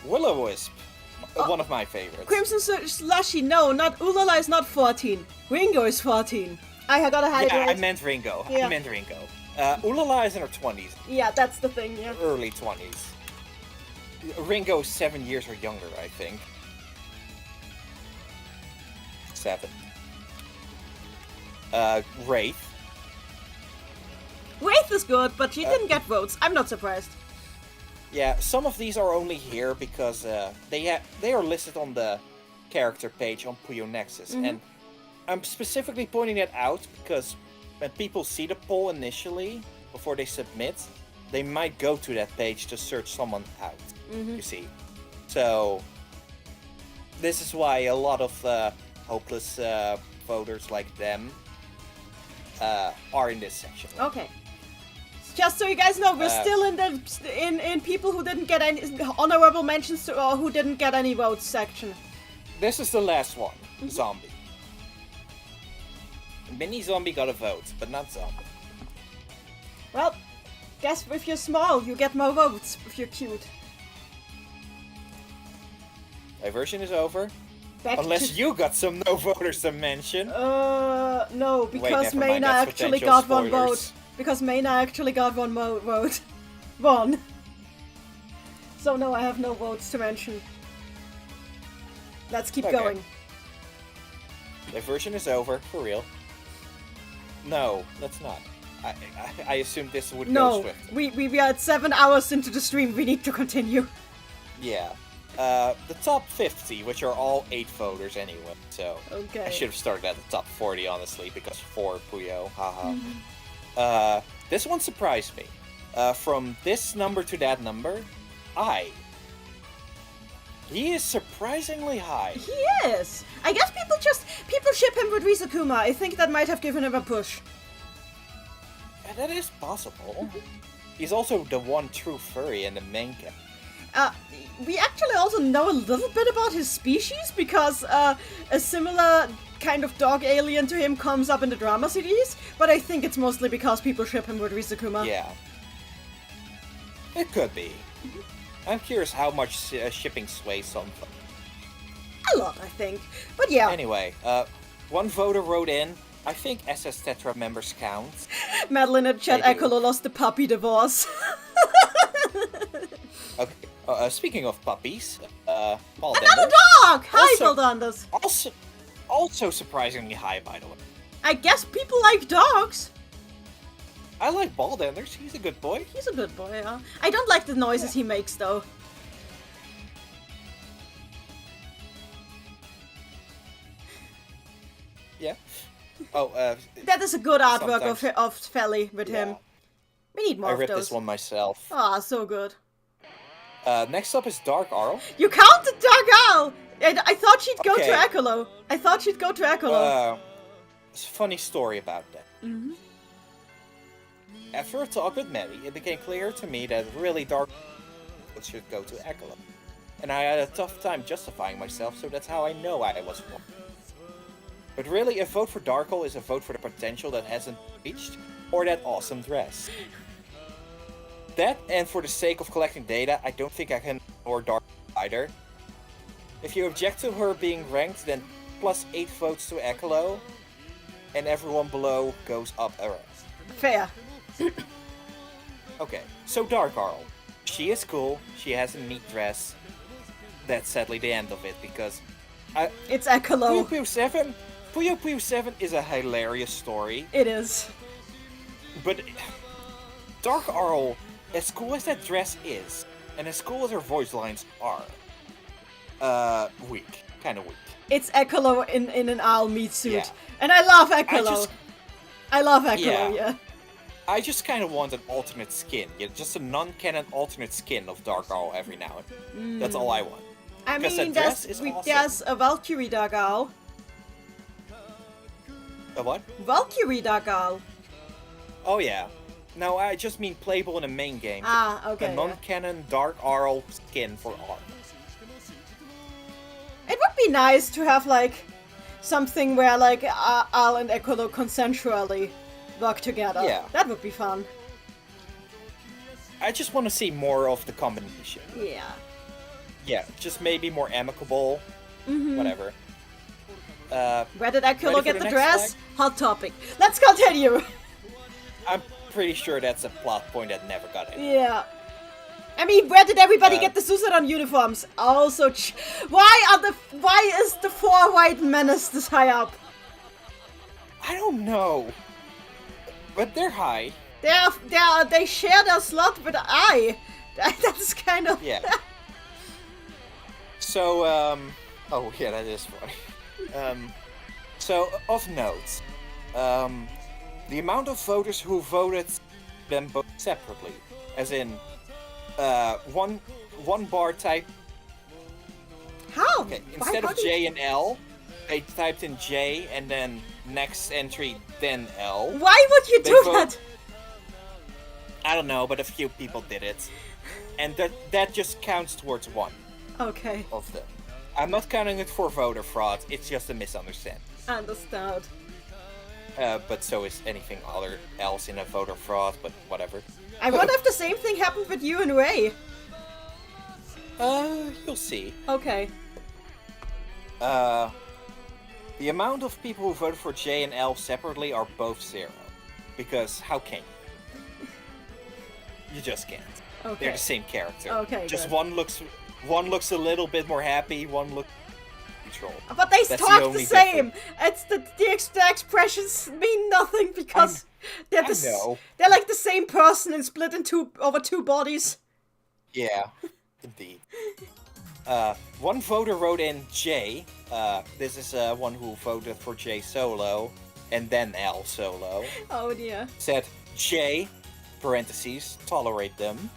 Will-O-Wisp. One of my favorites. Crimson Slushy, no, not Ulala is not 14. Ringo is 14. I gotta hide Yeah, it. I meant Ringo. Yeah. I meant Ringo. Ulala is in her 20s. Yeah, that's the thing, yeah. Early 20s. Ringo is 7 years or younger, I think. 7. Wraith. Wraith is good, but she didn't get votes. I'm not surprised. Yeah, some of these are only here because they are listed on the character page on Puyo Nexus, and I'm specifically pointing that out because when people see the poll initially before they submit, they might go to that page to search someone out. You see, so this is why a lot of hopeless voters like them are in this section. Okay. Just so you guys know, we're still in the in people who didn't get any honorable mentions or who didn't get any votes section. This is the last one. Zombie. Mini Zombie got a vote, but not Zombie. Well, guess if you're small, you get more votes if you're cute. Diversion is over. Back Unless to... you got some no voters to mention. No, because never mind, Mayna that's actually potential got one vote. spoilers. Because Mayna actually got one vote. One. So no, I have no votes to mention. Let's keep Okay. going. Diversion is over, for real. No, let's not. I assumed this would go No, swift. we are at 7 hours into the stream. We need to continue. Yeah. The top 50, which are all 8 voters anyway, so... Okay. I should have started at the top 40, honestly, because 4 Puyo, haha. This one surprised me. From this number to that number, he is surprisingly high. He is. I guess people ship him with Rizukuma. I think that might have given him a push. Yeah, that is possible. He's also the one true furry in the manga. We actually also know a little bit about his species because a similar kind of dog alien to him comes up in the drama series, but I think it's mostly because people ship him with Rizukuma. Yeah. It could be. I'm curious how much shipping sways something. A lot, I think. But yeah. Anyway, one voter wrote in, I think SS Tetra members count. Madeline and Chet They do. Ekolo lost the puppy divorce. Okay, speaking of puppies, Another Ballad dog! Hi, Also- Goldandas. also surprisingly high, by the way. I guess people like dogs. I like Ballanders, he's a good boy. He's a good boy, yeah. I don't like the noises he makes, though. Yeah. Oh, That is a good artwork Sometimes. of Felly with yeah. him. We need more I of read those. this one myself. Ah, so good. Next up is Dark Arl. You counted Dark Owl! I thought she'd go Okay. to Ekolo. I thought she'd go to Ekolo. It's a funny story about that. After a talk with Mary, it became clear to me that really Dark should go to Echelon. And I had a tough time justifying myself, so that's how I know I was wrong. But really, a vote for Darkle is a vote for the potential that hasn't reached, or that awesome dress. That, and for the sake of collecting data, I don't think I can ignore Dark either. If you object to her being ranked, then plus 8 votes to Echelon, and everyone below goes up a rank. Fair. Okay, so Dark Arl. She is cool, she has a neat dress. That's sadly the end of it, because... It's Puyo Ekolo. Puyo 7 is a hilarious story, It is. but Dark Arl, as cool as that dress is, and as cool as her voice lines are, weak. Kinda weak. It's Ekolo in an owl meat suit. Yeah. And I love Ekolo. I love Ekolo, Yeah. yeah. I just kind of want an alternate skin, just a non-canon alternate skin of Dark Arl every now and then. That's all I want. I Because mean, that dress is awesome. there's a Valkyrie Dark Owl. A what? Valkyrie Dark Owl. Oh yeah. No, I just mean playable in the main game. Ah, okay. A yeah. non-canon Dark Arl skin for Arl. It would be nice to have, like, something where, like, Al and Ekolo consensually work together. Yeah. That would be fun. I just want to see more of the combination. Yeah. Yeah, just maybe more amicable. Whatever. Where did Ready Ekolo for get the the next dress? flag? Hot topic. Let's continue! I'm pretty sure that's a plot point that never got in. Yeah. I mean, where did everybody get the Susadon uniforms? Also, why is the 4 white menace this high up? I don't know. But they're high. They share their slot with I. That's kind of... Yeah. So, oh yeah, that is funny. So, of note, the amount of voters who voted them both separately, as in, one bar type. How? Okay, Why- instead how of do you- J and L, they typed in J and then next entry, then L. Why would you They do vote- that? I don't know, but a few people did it. And that just counts towards one Okay, of them. I'm not counting it for voter fraud, it's just a misunderstanding. understood. But so is anything else in a voter fraud, but whatever. I wonder if the same thing happened with you and Ray. You'll see. Okay. The amount of people who voted for J and L separately are both 0. Because how can you? You just can't. Okay. They're the same character. Okay, Just good. one looks a little bit more happy, one looks control. But they That's the talk the only same. It's the expressions mean nothing because they're they're like the same person and split into over 2 bodies. Yeah, indeed. One voter wrote in J. This is one who voted for J solo, and then L solo. Oh dear. Said J, parentheses, tolerate them.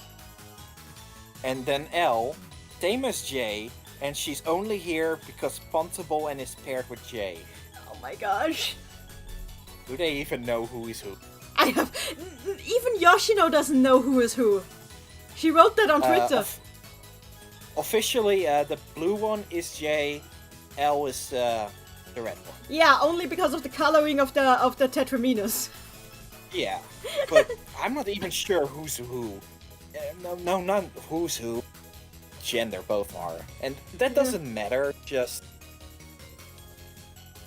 And then L, same as J, and she's only here because Pontable and is paired with J. Oh my gosh. Do they even know who is who? Even Yoshino doesn't know who is who. She wrote that on Twitter. Officially, the blue one is J, L is the red one. Yeah, only because of the coloring of the Tetraminus. Yeah, but I'm not even sure who's who. No, not who's who. Gender both are, and that doesn't matter. Just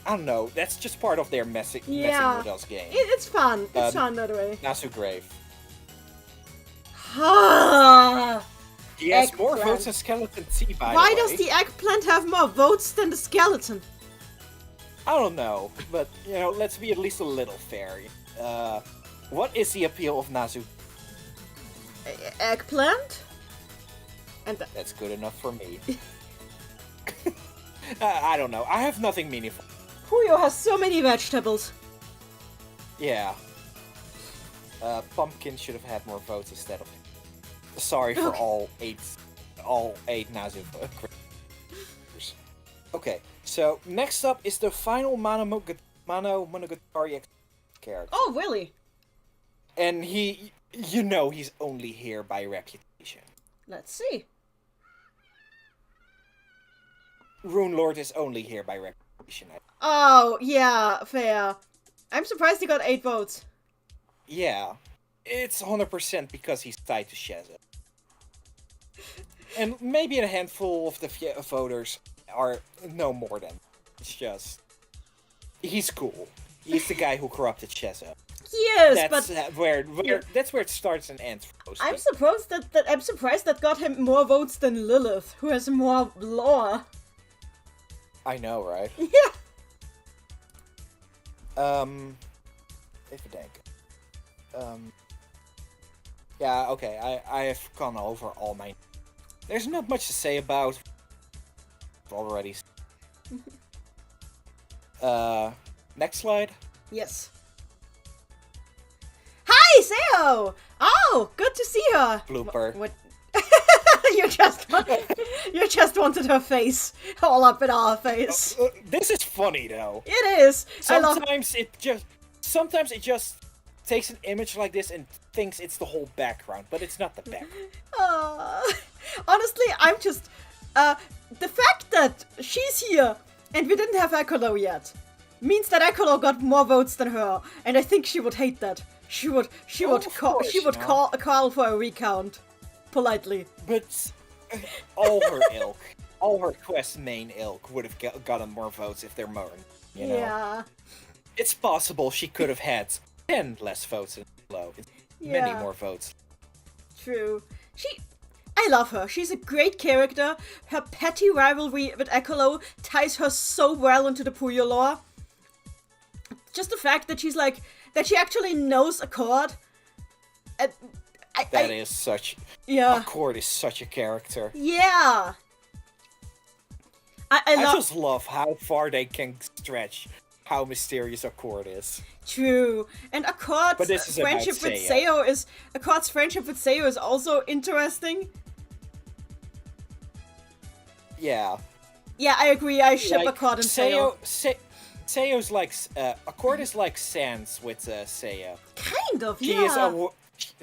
I don't know. That's just part of their messing with us game. It's fun. It's fun that way. Nasu Grave. Ah. He has more Eggplant. votes than Skeleton T, by Why the way. does the eggplant have more votes than the skeleton? I don't know, but let's be at least a little fair. What is the appeal of Nasu? Eggplant? And That's good enough for me. I don't know. I have nothing meaningful. Puyo has so many vegetables. Yeah. Pumpkin should have had more votes instead of him. Sorry for all eight Nazu votes. Okay, so next up is the final Monogatari character. Oh, really? And he's only here by reputation. Let's see. Rune Lord is only here by reputation. Oh, yeah, fair. I'm surprised he got 8 votes. Yeah, it's 100% because he's tied to Sheza. And maybe a handful of the voters are no more than. It's just... He's cool. He's the guy who corrupted Sheza. Yes, That's but that's where it starts and ends for most I'm people. surprised that got him more votes than Lilith, who has more lore. I know, right? Yeah. Even denk. Yeah, okay, I have gone over all my... There's not much to say about... already. Next slide. Yes. Hi, Seo! Oh, good to see her. Blooper. What? you just wanted her face all up in our face. This is funny though. It is. Sometimes it just takes an image like this and thinks it's the whole background, but it's not the background. Honestly, I'm just the fact that she's here and we didn't have Ekolo yet means that Ekolo got more votes than her, and I think she would hate that. She would call for a recount, politely. But all her ilk, all her quest main ilk would have gotten more votes if they're Moon. You know? Yeah. It's possible she could have had 10 less votes than Low. Many more votes. True. I love her. She's a great character. Her petty rivalry with Ekolo ties her so well into the Puyo lore. Just the fact that she actually knows a chord. That is such... Yeah. Accord is such a character. Yeah. I just love how far they can stretch how mysterious Accord is. True. And Accord's friendship with Seo is also interesting. Yeah. Yeah, I agree. I ship Accord and Seo. Seo's like Accord is like Sans with Seo. Kind of, She yeah.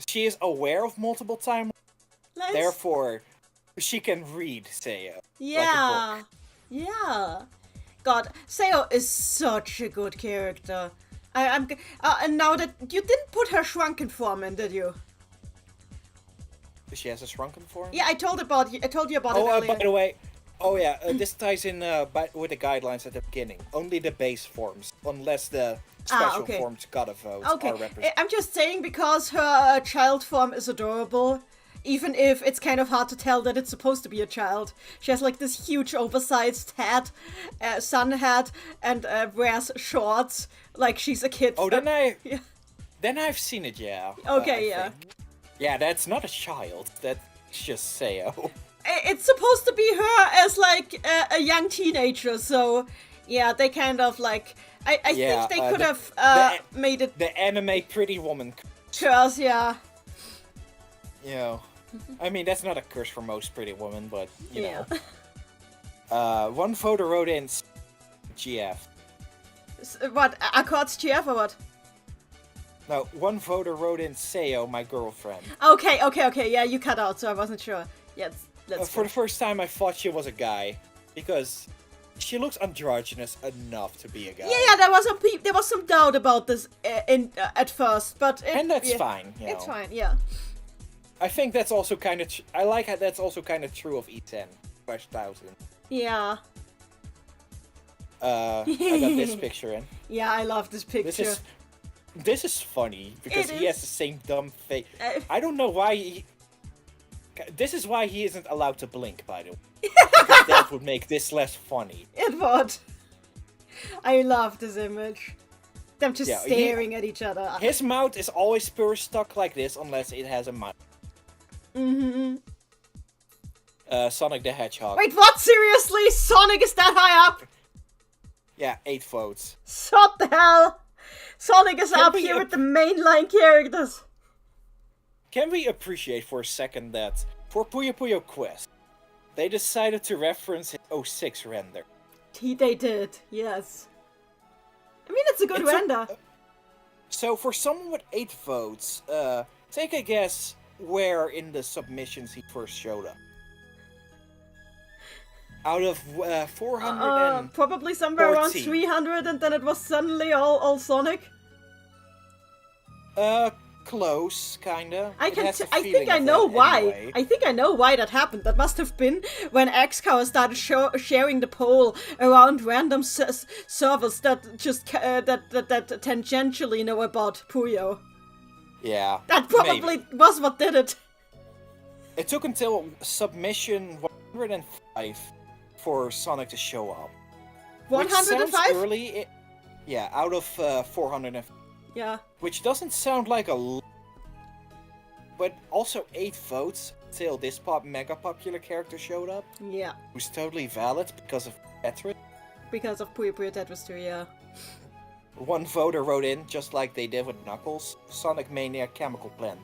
she is aware of multiple timelines. Let's- Therefore, she can read Seo. Yeah. Like a book. Yeah. God, Seo is such a good character. I'm and now that you didn't put her shrunken form in, did you? She has a shrunken form? Yeah, I told you about it Oh, earlier. by the way, this ties in with the guidelines at the beginning. Only the base forms, unless the special okay. forms got a vote, Okay, are represented. I'm just saying because her child form is adorable, even if it's kind of hard to tell that it's supposed to be a child. She has like this huge oversized hat, sun hat, and wears shorts like she's a kid. Oh, Yeah. then I've seen it, yeah. Okay, I yeah. think. Yeah, that's not a child. That's just Seo. It's supposed to be her as like a young teenager, so yeah, they kind of like I Yeah, think they could have made it The anime pretty woman curse, yeah. You know, I mean, that's not a curse for most pretty women, but, you Yeah. know. One voter wrote in GF. What, Accord's GF or what? No, one voter wrote in Seo, my girlfriend. Okay, yeah, you cut out, so I wasn't sure. Yeah, let's For the first time, I thought she was a guy, because she looks androgynous enough to be a guy. Yeah, there was some doubt about this at first, but And that's yeah, fine, you know. It's fine, yeah. I think that's also kind of... I like how that's also kind of true of E10/1000. Yeah. I got this picture in. Yeah, I love this picture. This is funny, because It he has is. the same dumb face. Uh, I don't know why he... This is why he isn't allowed to blink, by the way. Because that would make this less funny. It would. I love this image. Them just Yeah, staring at each other. His mouth is always pure stuck like this, unless it has a mouth. Mm-hmm. Sonic the Hedgehog. Wait, what? Seriously? Sonic is that high up? Yeah, 8 votes. What the hell? Sonic is Can up we here with the mainline characters. Can we appreciate for a second that, for Puyo Puyo Quest, they decided to reference his 06 render? They did, yes. I mean, it's a good It's a- render. So for someone with 8 votes, take a guess where in the submissions he first showed up. Out of 400 Probably somewhere around 14. 300, and then it was suddenly all Sonic. Close, kinda. I It has a think feeling I of know that why. anyway. I think I know why that happened. That must have been when XCOW started sharing the poll around random servers that just that tangentially know about Puyo. Yeah. That probably maybe. was what did it. It took until submission 105 for Sonic to show up. Which sounds 105? early. Yeah, out of 400. Yeah. Which doesn't sound like a but also 8 votes till this mega popular character showed up, Yeah. who's totally valid because of Tetris. Because of Puyo Puyo Tetris 2, yeah. One voter wrote in, just like they did with Knuckles, Sonic Mania Chemical Plant.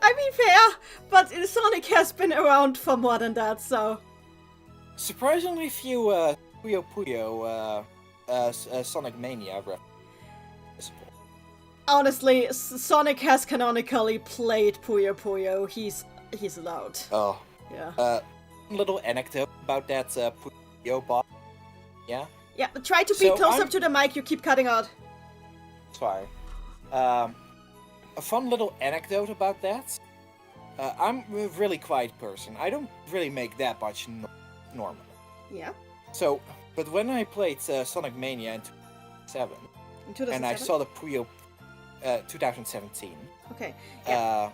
I mean, fair, but Sonic has been around for more than that, so... Surprisingly few Puyo Puyo Sonic Mania references. Honestly, Sonic has canonically played Puyo Puyo. He's allowed. Oh. Yeah. Little anecdote about that Puyo boss. Yeah? Yeah, try to be So close I'm- up to the mic, you keep cutting out. Sorry. A fun little anecdote about that. I'm a really quiet person. I don't really make that much normally. Yeah. So, but when I played Sonic Mania in 2007, In 2007? and I saw the Puyo 2017, Okay. Yeah.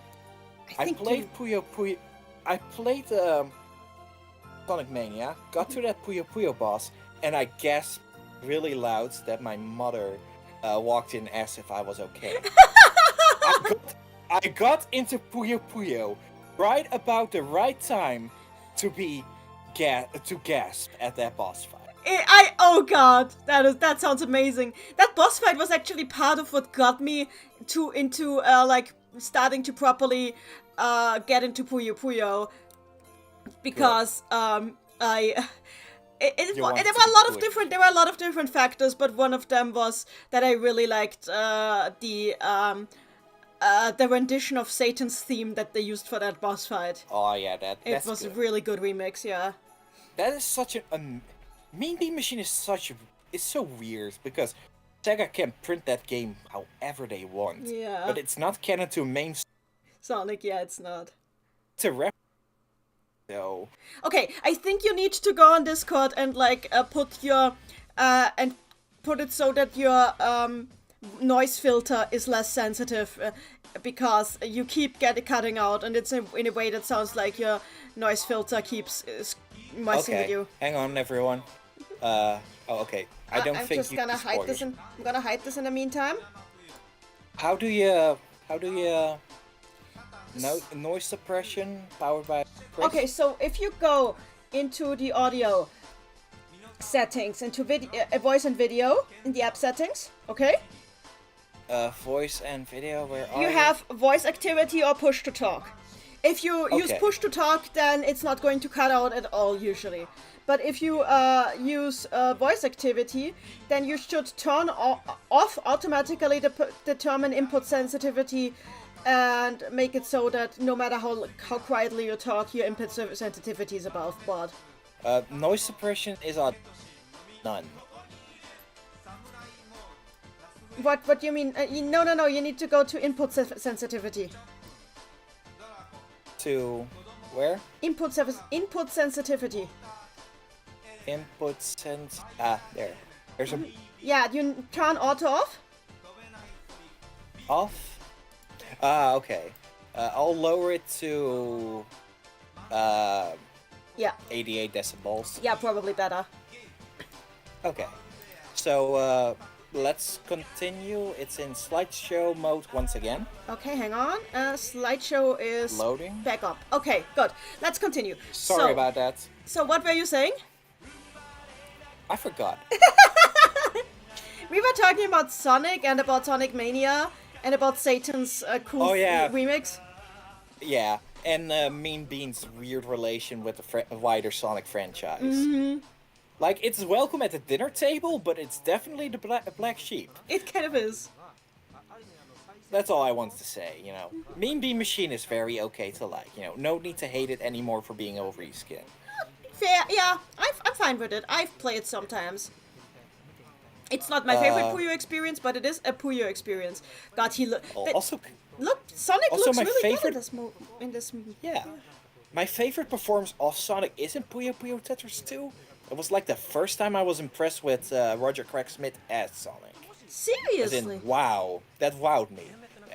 I think played you- Puyo Puyo. I played Sonic Mania, got to that Puyo Puyo boss, and I gasped really loud that my mother walked in and asked if I was okay. I got into Puyo Puyo right about the right time to be to gasp at that boss fight. Oh god, that sounds amazing. That boss fight was actually part of what got me into like starting to properly get into Puyo Puyo, because You want it there to were be a lot of good. different. There were a lot of different factors, but one of them was that I really liked the rendition of Satan's theme that they used for that boss fight. Oh yeah, It that's was a good. really good remix. Yeah. That is such a Mean Bean Machine is it's so weird because Sega can print that game however they want. Yeah. But it's not canon to main. Sonic, yeah, it's not. It's a rep. So Okay, I think you need to go on Discord and put your and put it so that your noise filter is less sensitive because you keep cutting out, and it's in a way that sounds like your noise filter keeps messing with okay, you. hang on everyone. Okay. I don't I'm think just you gonna can hide spoil this. it. I'm gonna hide this in the meantime. How do you noise suppression powered by Chris? Okay, so if you go into the audio settings, into voice and video in the app settings, okay? Voice and video, where are You have voice activity or push to talk. If you use Okay. push to talk, then it's not going to cut out at all usually. But if you use voice activity, then you should turn off automatically determine input sensitivity and make it so that no matter how quietly you talk, your input sensitivity is above board. Noise suppression is on none. What do you mean? No, you need to go to input sensitivity. To where? Input sensitivity. Input sense. There. There's a Yeah, you turn auto off. off. Okay. I'll lower it to Yeah, 88 decibels. yeah, probably better. Okay. So let's continue. It's in slideshow mode once again. Okay, hang on. Slideshow is Loading. back up. Okay, good. Let's continue. Sorry about that. So what were you saying? I forgot. We were talking about Sonic and about Sonic Mania and about Satan's cool Oh, yeah. remix. Yeah, and Mean Bean's weird relation with the wider Sonic franchise. Mm-hmm. Like, it's welcome at the dinner table, but it's definitely the black sheep. It kind of is. That's all I wanted to say, you know. Mean Bean Machine is very okay to like, you know. No need to hate it anymore for being over his skin. Fair, yeah. I'm fine with it. I've played sometimes. It's not my favorite Puyo experience, but it is a Puyo experience. God, he look. Also, Sonic also looks my really favorite- good in this. yeah. My favorite performance of Sonic isn't Puyo Puyo Tetris 2. It was like the first time I was impressed with Roger Craig Smith as Sonic. As Seriously. in, wow. That wowed me.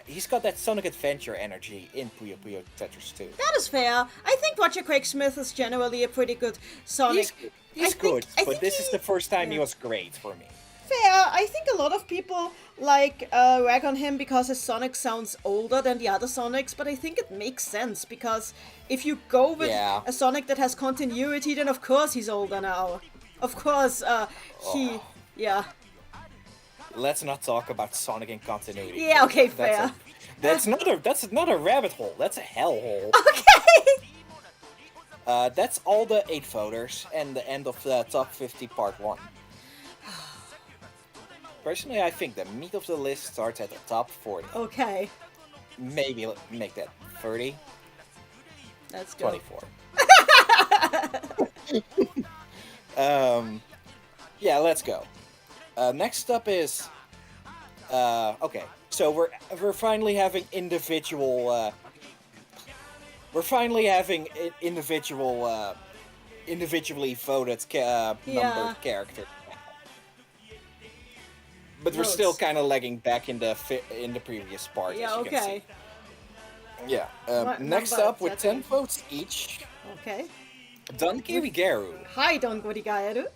He's got that Sonic Adventure energy in Puyo Puyo Tetris 2. That is fair. I think Roger Craig Smith is generally a pretty good Sonic. He's good, I but think this is the first time he was great for me. Fair. I think a lot of people rag on him because his Sonic sounds older than the other Sonics, but I think it makes sense because if you go with Yeah. a Sonic that has continuity, then of course he's older now. Of course, yeah. Let's not talk about Sonic and continuity. Yeah, okay, fair. That's not a rabbit hole. That's a hellhole. Okay. That's all the 8 voters and the end of the top 50 part 1. Personally, I think the meat of the list starts at the top 40. Okay. Maybe make that 30, Let's go. 24. Yeah, let's go. Next up is okay. So we're finally having individual individually voted numbered characters. But we're still Votes. kind of lagging back in the previous part. Yeah, as you can okay. see. Yeah. What Next number up is with that 10 then? votes each, Okay. Don Kirigaru. Hi, Don Gorigaeru.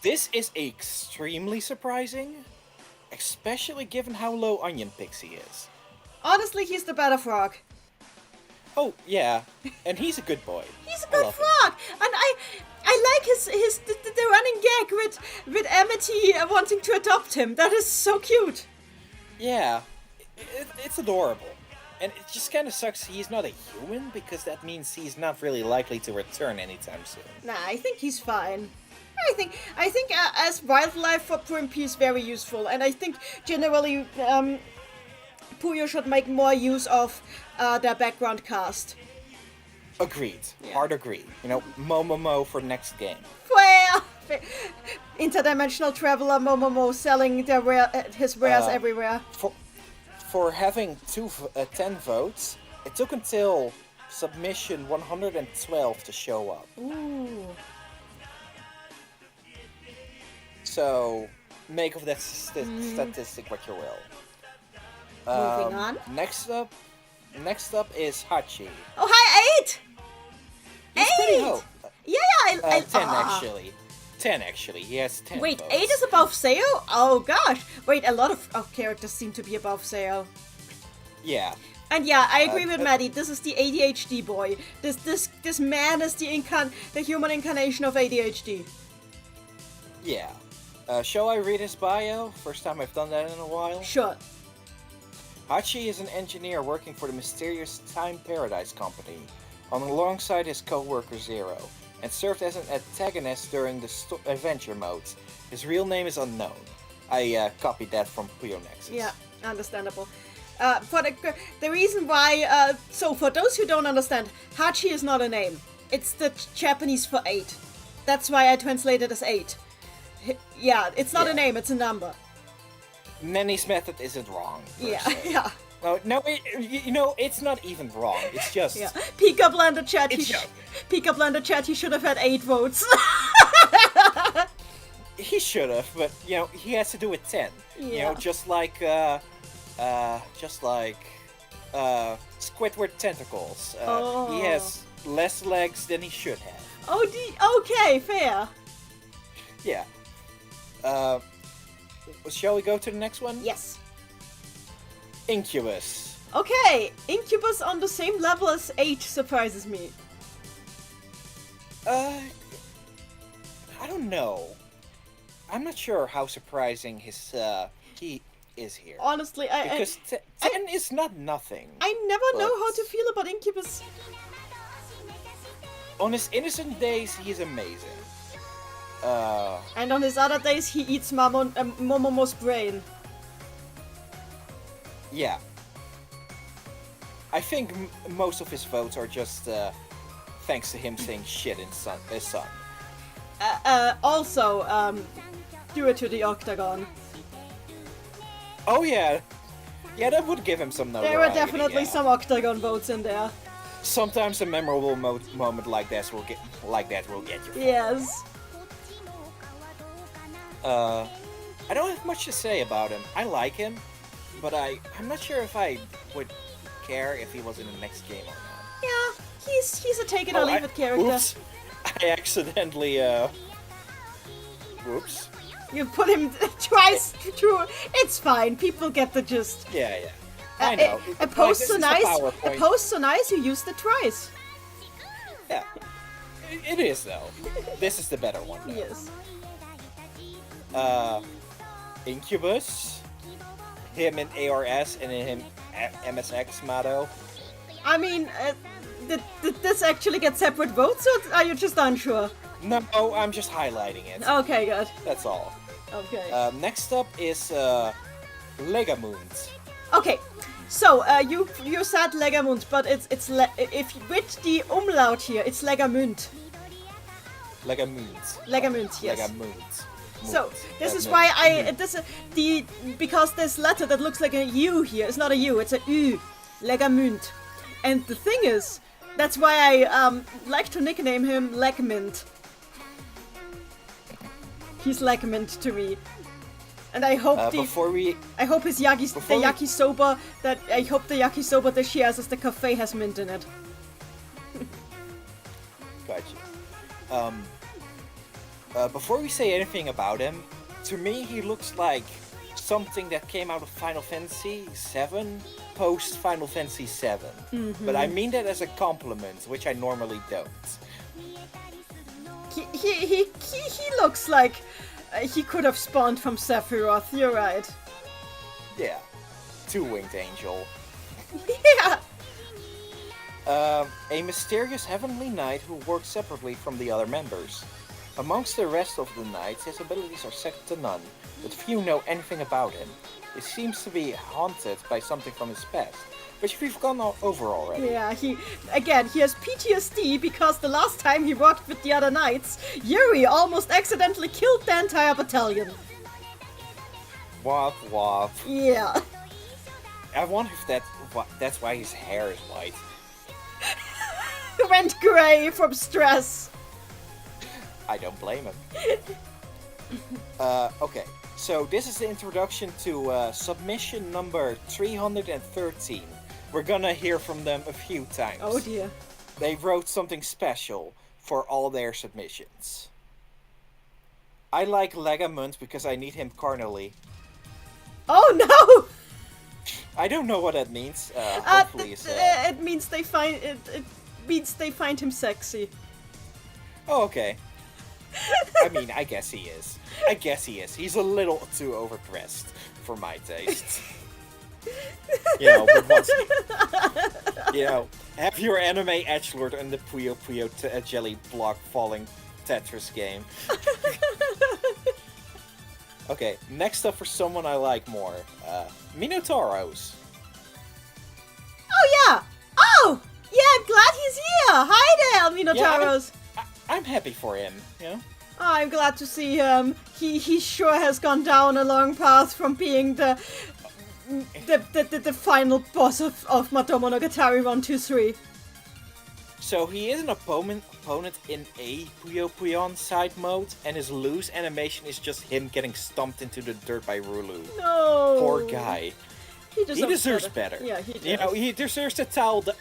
This is extremely surprising, especially given how low Onion Pixie is. Honestly, he's the better frog. Oh yeah, and he's a good boy. He's a I good love him. frog, and I like the running gag with Amity wanting to adopt him. That is so cute. Yeah, it's adorable. And it just kind of sucks he's not a human, because that means he's not really likely to return anytime soon. Nah, I think he's fine. I think as wildlife for Primp is very useful, and I think generally Puyo should make more use of their background cast. Agreed. Hard agreed. You know, Momomo for next game. Well, interdimensional traveler Momomo selling his wares everywhere. For having 10 votes, it took until submission 112 to show up. Ooh. So, make of that statistic what you will. Moving on. Next up is Hachi. Oh, hi, 8! He's pretty low. Yeah, I 10 actually. 10 actually. He has 10 Wait, votes. 8 is above Seo? Oh gosh. Wait, a lot of characters seem to be above Seo. Yeah. And yeah, I agree with Maddie. This is the ADHD boy. This man is the human incarnation of ADHD. Yeah. Shall I read his bio? First time I've done that in a while. Sure. Hachi is an engineer working for the mysterious Time Paradise Company, alongside his co-worker Zero, and served as an antagonist during the adventure modes. His real name is unknown. I copied that from Puyo Nexus. Yeah, understandable. For the reason why, so for those who don't understand, Hachi is not a name. It's the Japanese for 8. That's why I translated as 8. Yeah, it's not a name, it's a number. Nenny's method isn't wrong. Yeah, se. yeah. No, it's not even wrong. It's just... Yeah. Pika Blender Chat, Pika Blender Chat, he should have had 8 votes. He should have, but, you know, he has to do it 10. Yeah. You know, just like Squidward Tentacles. He has less legs than he should have. Oh, okay, fair. Yeah. Shall we go to the next one? Yes. Incubus. Okay, Incubus on the same level as 8 surprises me. I don't know. I'm not sure how surprising he is here. Honestly, Because 10 is not nothing. I never know how to feel about Incubus. On his innocent days, he's amazing. And on his other days, he eats Momomo's brain. Yeah. I think most of his votes are just thanks to him saying shit in his son. Also, due to the Octagon. Oh yeah. Yeah, that would give him some notoriety. There are definitely some Octagon votes in there. Sometimes a memorable moment like that will get you. Yes. I don't have much to say about him. I like him, but I'm not sure if I would care if he was in the next game or not. Yeah, he's a take it or leave it character. Oops. I accidentally, whoops. You put him twice through. It's fine. People get the gist. Yeah. I know. A post so nice. You used it twice. Yeah. It is though. This is the better one. Though. Yes. Incubus, him in ARS and in him MSX Mado. I mean, did this actually get separate votes, or are you just unsure? No, I'm just highlighting it. Okay, good. That's all. Okay. Next up is Legamunt. Okay, so you said Legamunt, but it's if with the umlaut here, it's Legamunt. Legamunt. Legamunt, yes. Legamunt. So this is why because this letter that looks like a U here is not a U, it's a U. Legamunt. And the thing is, that's why I like to nickname him Legmint. He's Legmint to me. And I hope the yakisoba that she has as the cafe has mint in it. Gotcha. Before we say anything about him, to me he looks like something that came out of Final Fantasy VII, post Final Fantasy VII. Mm-hmm. But I mean that as a compliment, which I normally don't. He looks like he could have spawned from Sephiroth, you're right. Yeah. Two-winged angel. Yeah! A mysterious heavenly knight who works separately from the other members. Amongst the rest of the knights, his abilities are second to none, but few know anything about him. He seems to be haunted by something from his past, which we've gone over already. Yeah, he has PTSD because the last time he worked with the other knights, Yuri almost accidentally killed the entire battalion. Wop wop. Yeah. I wonder if that's why his hair is white. Went grey from stress. I don't blame him. Okay, so this is the introduction to submission number 313. We're gonna hear from them a few times. Oh dear. They wrote something special for all their submissions. I like Legamund because I need him carnally. Oh no! I don't know what that means. Hopefully it means they find it means they find him sexy. Oh, okay. I mean, I guess he is. He's a little too overdressed for my taste. But once... have your anime edgelord in the Puyo Puyo jelly block falling Tetris game. Okay, next up for someone I like more. Minotauros. Oh yeah! Oh! Yeah, I'm glad he's here! Hi there, Minotauros! Yeah, I'm happy for him, Oh, I'm glad to see him. He sure has gone down a long path from being the final boss of Madomonogatari 123. So he is an opponent in a Puyo Puyon side mode, and his lose animation is just him getting stomped into the dirt by Rulu. No! Poor guy. He deserves better. Yeah, he does. He deserves to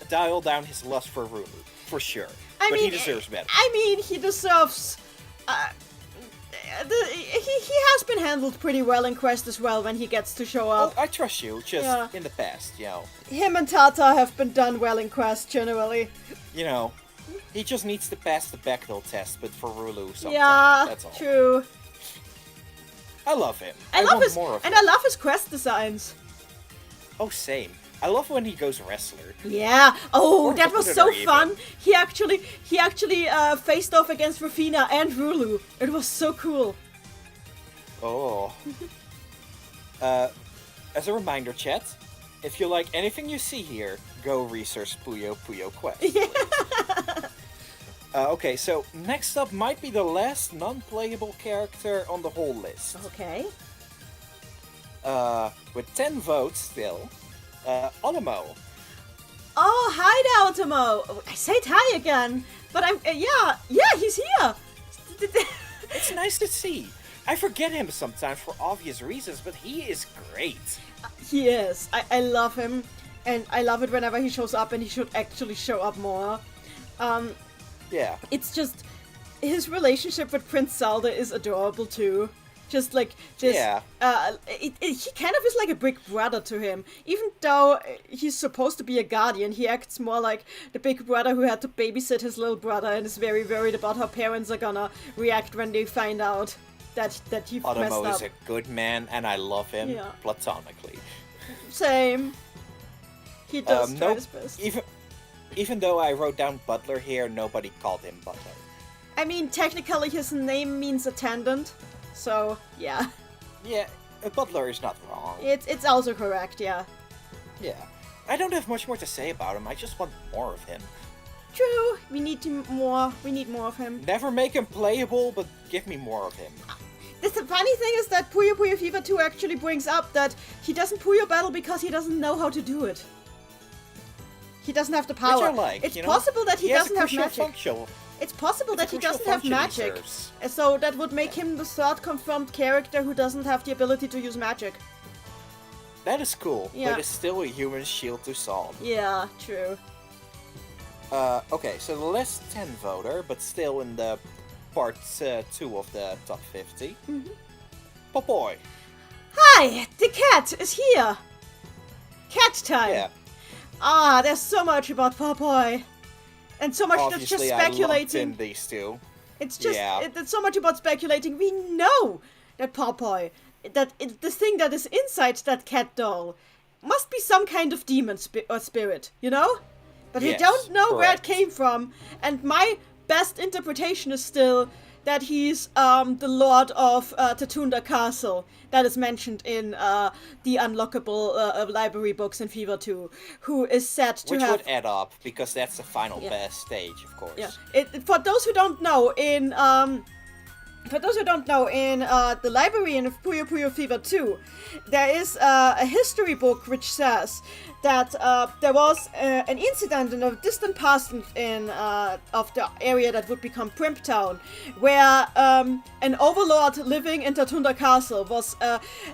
dial down his lust for Rulu, for sure. But he deserves better. I mean, he deserves... he has been handled pretty well in Quest as well when he gets to show up. Oh, I trust you, just in the past, Him and Tata have been done well in Quest, generally. He just needs to pass the Bechdel test, but for Rulu sometimes, that's all. True. I love him. I want more of him. I love his Quest designs. Oh, same. I love when he goes wrestler. Yeah. Oh, Or that was so fun. He actually faced off against Rafina and Rulu. It was so cool. Oh. As a reminder, chat, if you like anything you see here, go research Puyo Puyo Quest. Yeah. Okay, so next up might be the last non-playable character on the whole list. Okay. With 10 votes still, Onamo. Oh, hi there, Otomo. I said hi again, but I'm yeah, he's here. It's nice to see. I forget him sometimes for obvious reasons, but he is great. He is. I love him, and I love it whenever he shows up, and he should actually show up more. Yeah. It's just his relationship with Prince Zelda is adorable too. Just like this, Yeah. He kind of is like a big brother to him. Even though he's supposed to be a guardian, he acts more like the big brother who had to babysit his little brother and is very worried about how parents are gonna react when they find out that you've messed Onamo up. is a good man, and I love him platonically. Same. He does try his best. Even though I wrote down Butler here, nobody called him Butler. I mean, technically his name means attendant, so yeah. Yeah, a Butler is not wrong. It's also correct, yeah. Yeah. I don't have much more to say about him, I just want more of him. True, we need more of him. Never make him playable, but give me more of him. The funny thing is that Puyo Puyo Fever 2 actually brings up that he doesn't Puyo battle because he doesn't know how to do it. He doesn't have the power. Which I like, it's possible that he doesn't have magic. Function. It's possible that he doesn't have magic. So that would make him the third confirmed character who doesn't have the ability to use magic. That is cool, Yeah. but it's still a human shield to solve. Yeah, true. Okay, so the last 10 voter, but still in the part 2 of the top 50. Popoy. Hi, the cat is here. Cat time. Yeah. Ah, there's so much about Popoy. And so much that's just Obviously, I lumped speculating. in these two. It's just, Yeah. it's so much about speculating. We know that Popoy, the thing that is inside that cat doll, must be some kind of demon or spirit, you know? But we Yes, don't know where it correct. came from. And my best interpretation is still that he's the lord of Tatunda Castle that is mentioned in the unlockable library books in Fever 2, who is said to Which have... would add up, because that's the final best stage, of course. Yeah. For those who don't know, in the library in Puyo Puyo Fever 2, there is a history book which says that there was an incident in a distant past of the area that would become Primp Town, where an overlord living in Tatunda Castle was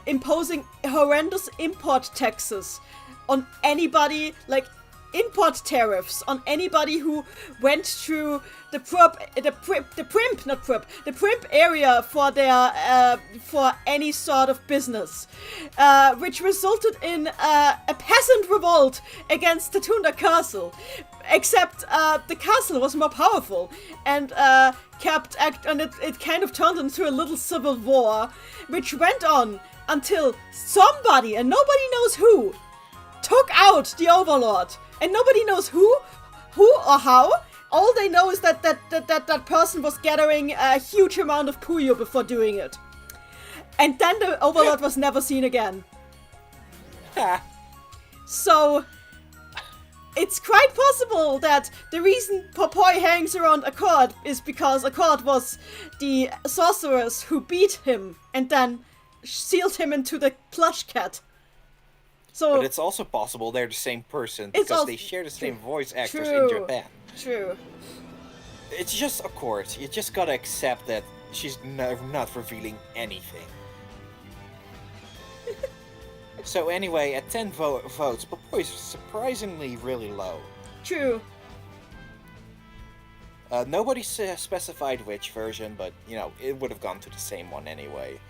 imposing horrendous import taxes on anybody, like import tariffs on anybody who went through the primp area for their for any sort of business, which resulted in a peasant revolt against Tatunda Castle. Except the castle was more powerful and it kind of turned into a little civil war, which went on until somebody, and nobody knows who, took out the overlord. And nobody knows who or how. All they know is that that person was gathering a huge amount of Puyo before doing it. And then the overlord was never seen again. So, it's quite possible that the reason Popoi hangs around Accord is because Accord was the sorceress who beat him and then sealed him into the plush cat. So, but it's also possible they're the same person because they share the same voice actors in Japan. True. It's just, of course, you just gotta accept that she's not revealing anything. So anyway, at 10 votes, Popoi is surprisingly really low. True. Nobody specified which version, but, you know, it would have gone to the same one anyway.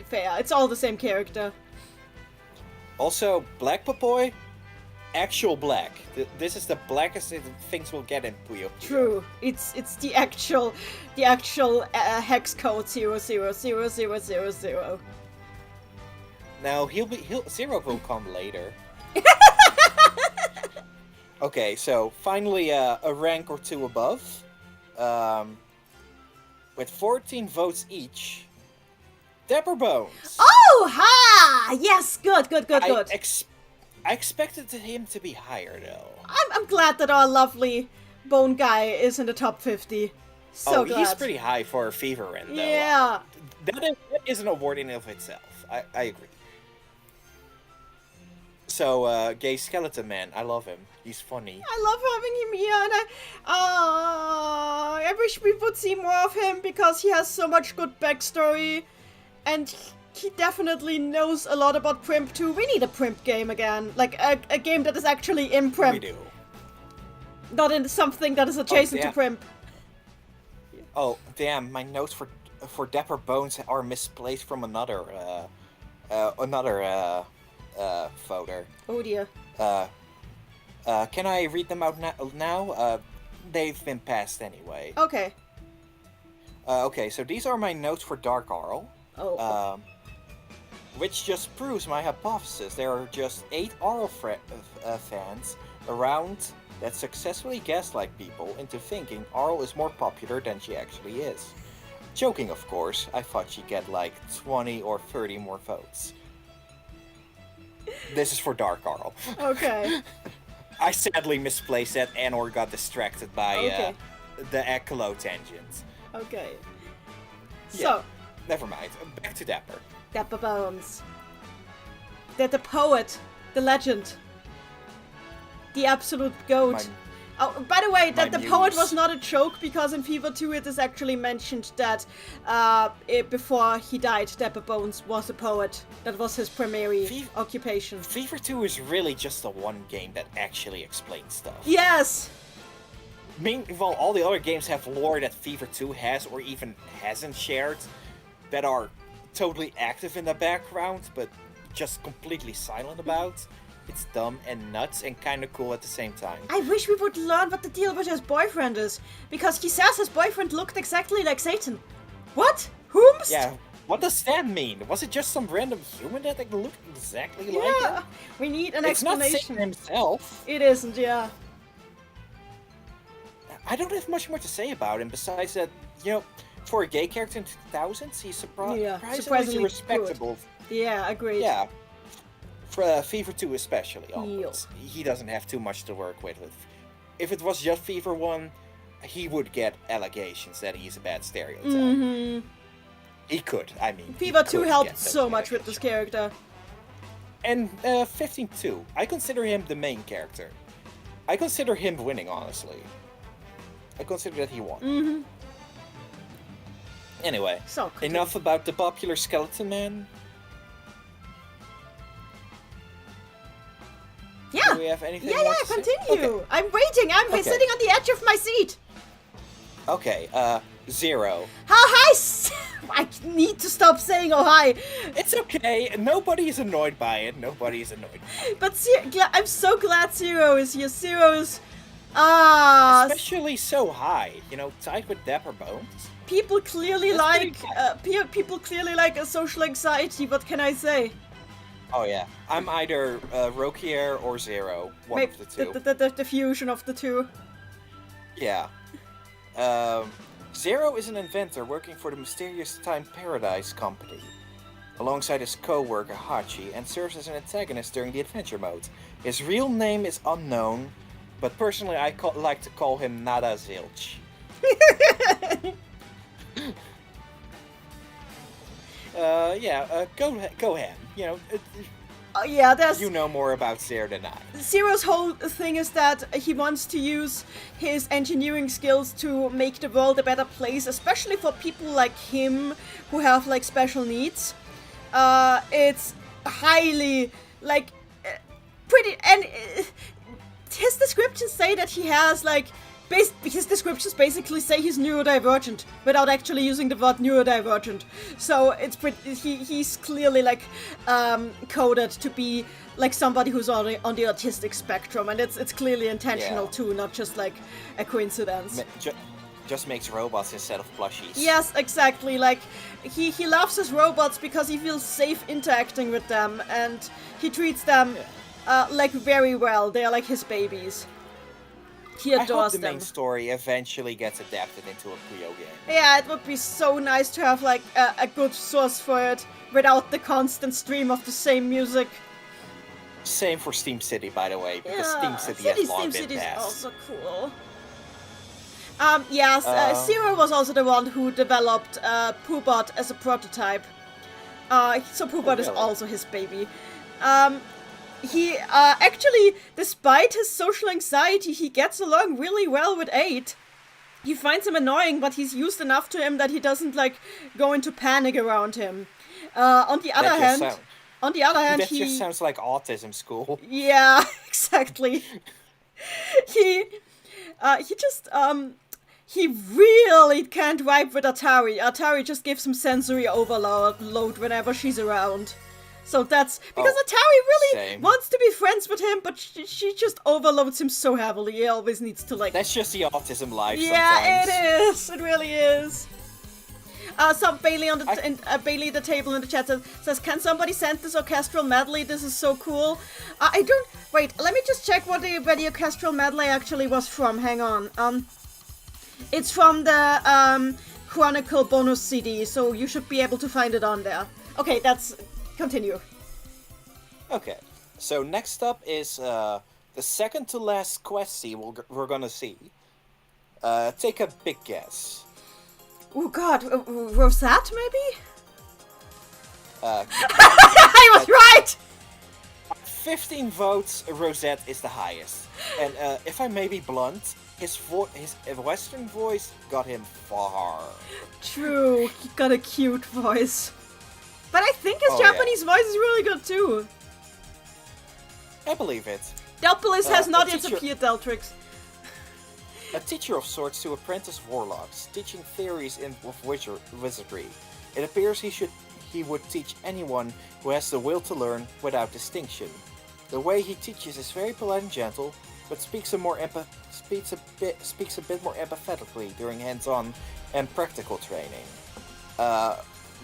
Fair. It's all the same character. Also, Black Popoi, actual black. This is the blackest things we'll get in Puyo Puyo. True. It's the actual hex code 000000. Now Zero will come later. Okay, so finally a rank or two above, with 14 votes each. Dapper Bones. Oh, ha! Yes, good. I expected him to be higher, though. I'm glad that our lovely bone guy is in the top 50. So glad. He's pretty high for a Fever End, though. Yeah. That is an award in and of itself. I agree. So, Gay Skeleton Man, I love him. He's funny. I love having him here, and I wish we would see more of him because he has so much good backstory. And he definitely knows a lot about Primp too. We need a Primp game again. Like, a game that is actually in Primp. We do. Not in something that is adjacent to Primp. Oh, damn, my notes for Dapper Bones are misplaced from another folder. Oh dear. Can I read them out now? They've been passed anyway. Okay. Okay, so these are my notes for Dark Arl. Oh. Which just proves my hypothesis. There are just 8 Arl fans around that successfully gaslight people into thinking Arl is more popular than she actually is. Joking, of course. I thought she'd get like 20 or 30 more votes. This is for Dark Arl. Okay. I sadly misplaced that and/or got distracted by the Echolot tangents. Okay. Yeah, So. Never mind. Back to Dapper. Dapper Bones. The poet. The legend. The absolute goat. Oh, by the way, that the poet was not a joke, because in Fever 2 it is actually mentioned that before he died, Dapper Bones was a poet. That was his primary occupation. Fever 2 is really just the one game that actually explains stuff. Yes! Meanwhile, all the other games have lore that Fever 2 has or even hasn't shared, that are totally active in the background, but just completely silent about. It's dumb and nuts and kind of cool at the same time. I wish we would learn what the deal with his boyfriend is, because he says his boyfriend looked exactly like Satan. What? Whomst? Yeah, what does that mean? Was it just some random human that looked exactly like him? We need an explanation. explanation. It's not Satan himself. It isn't, yeah. I don't have much more to say about him besides that, for a gay character in 2000s, he's surprisingly respectable. Good. Yeah, agreed. Yeah. For Fever 2 especially, almost. He doesn't have too much to work with. If it was just Fever 1, he would get allegations that he's a bad stereotype. Mm-hmm. He could, I mean. Fever 2 helped so much with this character. And 15-2, I consider him the main character. I consider him winning, honestly. I consider that he won. Mm-hmm. Anyway, So enough about the popular skeleton man. Yeah. Do we have anything Yeah, more to say? continue. Okay. I'm waiting. I'm Okay. sitting on the edge of my seat. Okay, Zero. How high? I need to stop saying oh hi. It's okay. Nobody is annoyed by it. Nobody is annoyed by it. But I'm so glad Zero is here. Zero's Especially so high. Tied with Dapper Bones. people clearly That's like pretty people clearly like a social anxiety. What can I say? Oh yeah. I'm either Rokier or Zero. One Maybe of the two. the fusion of the two. Yeah. Zero is an inventor working for the Mysterious Time Paradise Company, alongside his co-worker Hachi, and serves as an antagonist during the adventure mode. His real name is unknown, but personally I like to call him Nada Zilch. Go ahead. Yeah, there's You know more about Zero than I. Zero's whole thing is that he wants to use his engineering skills to make the world a better place, especially for people like him who have like special needs. It's highly like pretty, and his descriptions say that he has like his descriptions basically say he's neurodivergent without actually using the word neurodivergent. So it's he's clearly like coded to be like somebody who's on the autistic spectrum, and it's clearly intentional too, not just like a coincidence. Just makes robots instead of plushies. Yes, exactly. Like he loves his robots because he feels safe interacting with them, and he treats them like very well. They're like his babies. He adores I hope the them. main story eventually gets adapted into a Puyo game. Yeah, it would be so nice to have like a good source for it without the constant stream of the same music. Same for Steam City, by the way, because Yeah, Steam City has long Steam been City is passed. also cool. Zero was also the one who developed Poobot as a prototype. So Poobot is really? also his baby. He actually, despite his social anxiety, he gets along really well with 8. He finds him annoying, but he's used enough to him that he doesn't like go into panic around him. On the other hand, That he just sounds like autism school. yeah, exactly. he really can't vibe with Atari. Atari just gives him sensory overload whenever she's around. So that's because Atari really same. wants to be friends with him, but she just overloads him so heavily. He always needs to like. That's just the autism life Yeah, sometimes. it is. It really is. So Bailey Bailey the table in the chat says, "Can somebody send this orchestral medley? This is so cool." I don't. Wait, let me just check where the orchestral medley actually was from. Hang on. It's from the Chronicle bonus CD, so you should be able to find it on there. Okay, continue. Okay, so next up is the second to last questie we're gonna see. Take a big guess. Oh God, Rosette maybe? I was right. 15 votes, Rosette is the highest. And if I may be blunt, his Western voice got him far. True, he got a cute voice. But I think his Oh, yeah. Japanese voice is really good too. I believe it. Delpolis has a not yet teacher- appeared, Deltrix. A teacher of sorts to apprentice warlocks, teaching theories of wizardry. It appears he would teach anyone who has the will to learn without distinction. The way he teaches is very polite and gentle, but speaks a bit more empathetically during hands-on and practical training.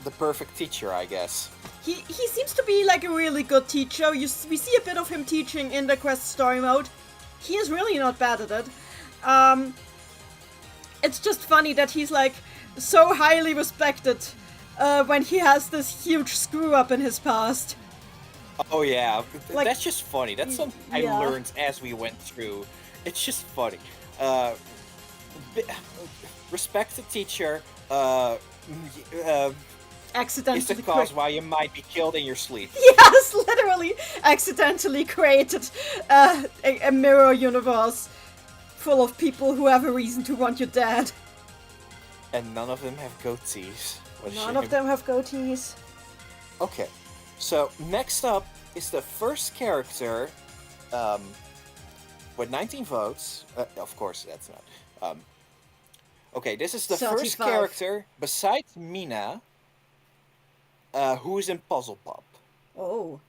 The perfect teacher, I guess. He seems to be like a really good teacher. We see a bit of him teaching in the quest story mode. He is really not bad at it. it's just funny that he's like so highly respected when he has this huge screw up in his past. Oh yeah, Like, that's just funny. That's something I yeah. learned as we went through. It's just funny. Respect the teacher. Accidentally Is the cause why you might be killed in your sleep. Yes, literally accidentally created a mirror universe full of people who have a reason to want you dead. And none of them have goatees. What a None of shame. them have goatees. Okay, so next up is the first character with 19 votes. Of course, that's not. Okay, this is the first 35. character besides Mina who is in Puzzle Pop. Oh.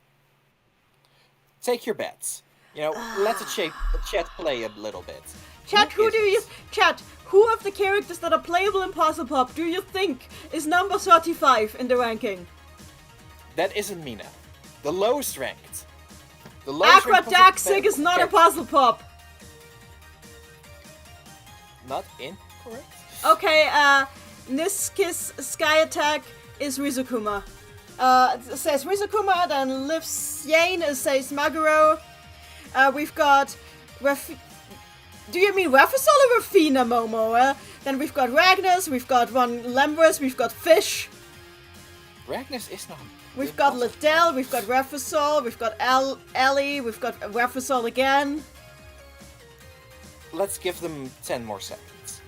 Take your bets. You know, let the chat play a little bit. Chat, who is do you... it? Chat, who of the characters that are playable in Puzzle Pop do you think is number 35 in the ranking? That isn't Mina. The lowest ranked. The lowest Aqua ranked Daxig is not a Puzzle Pop. Not incorrect? Okay, Niskis Sky Attack is Rizukuma. It says Rizukuma, then Livs Yane, it says Maguro. We've got... Do you mean Refusol or Rafina, Momo? Then we've got Ragnus, we've got Von Lembrus, we've got Fish. Ragnus is not. We've got Liddell, we've got Refusol, we've got Ellie, we've got Refusol again. Let's give them 10 more seconds.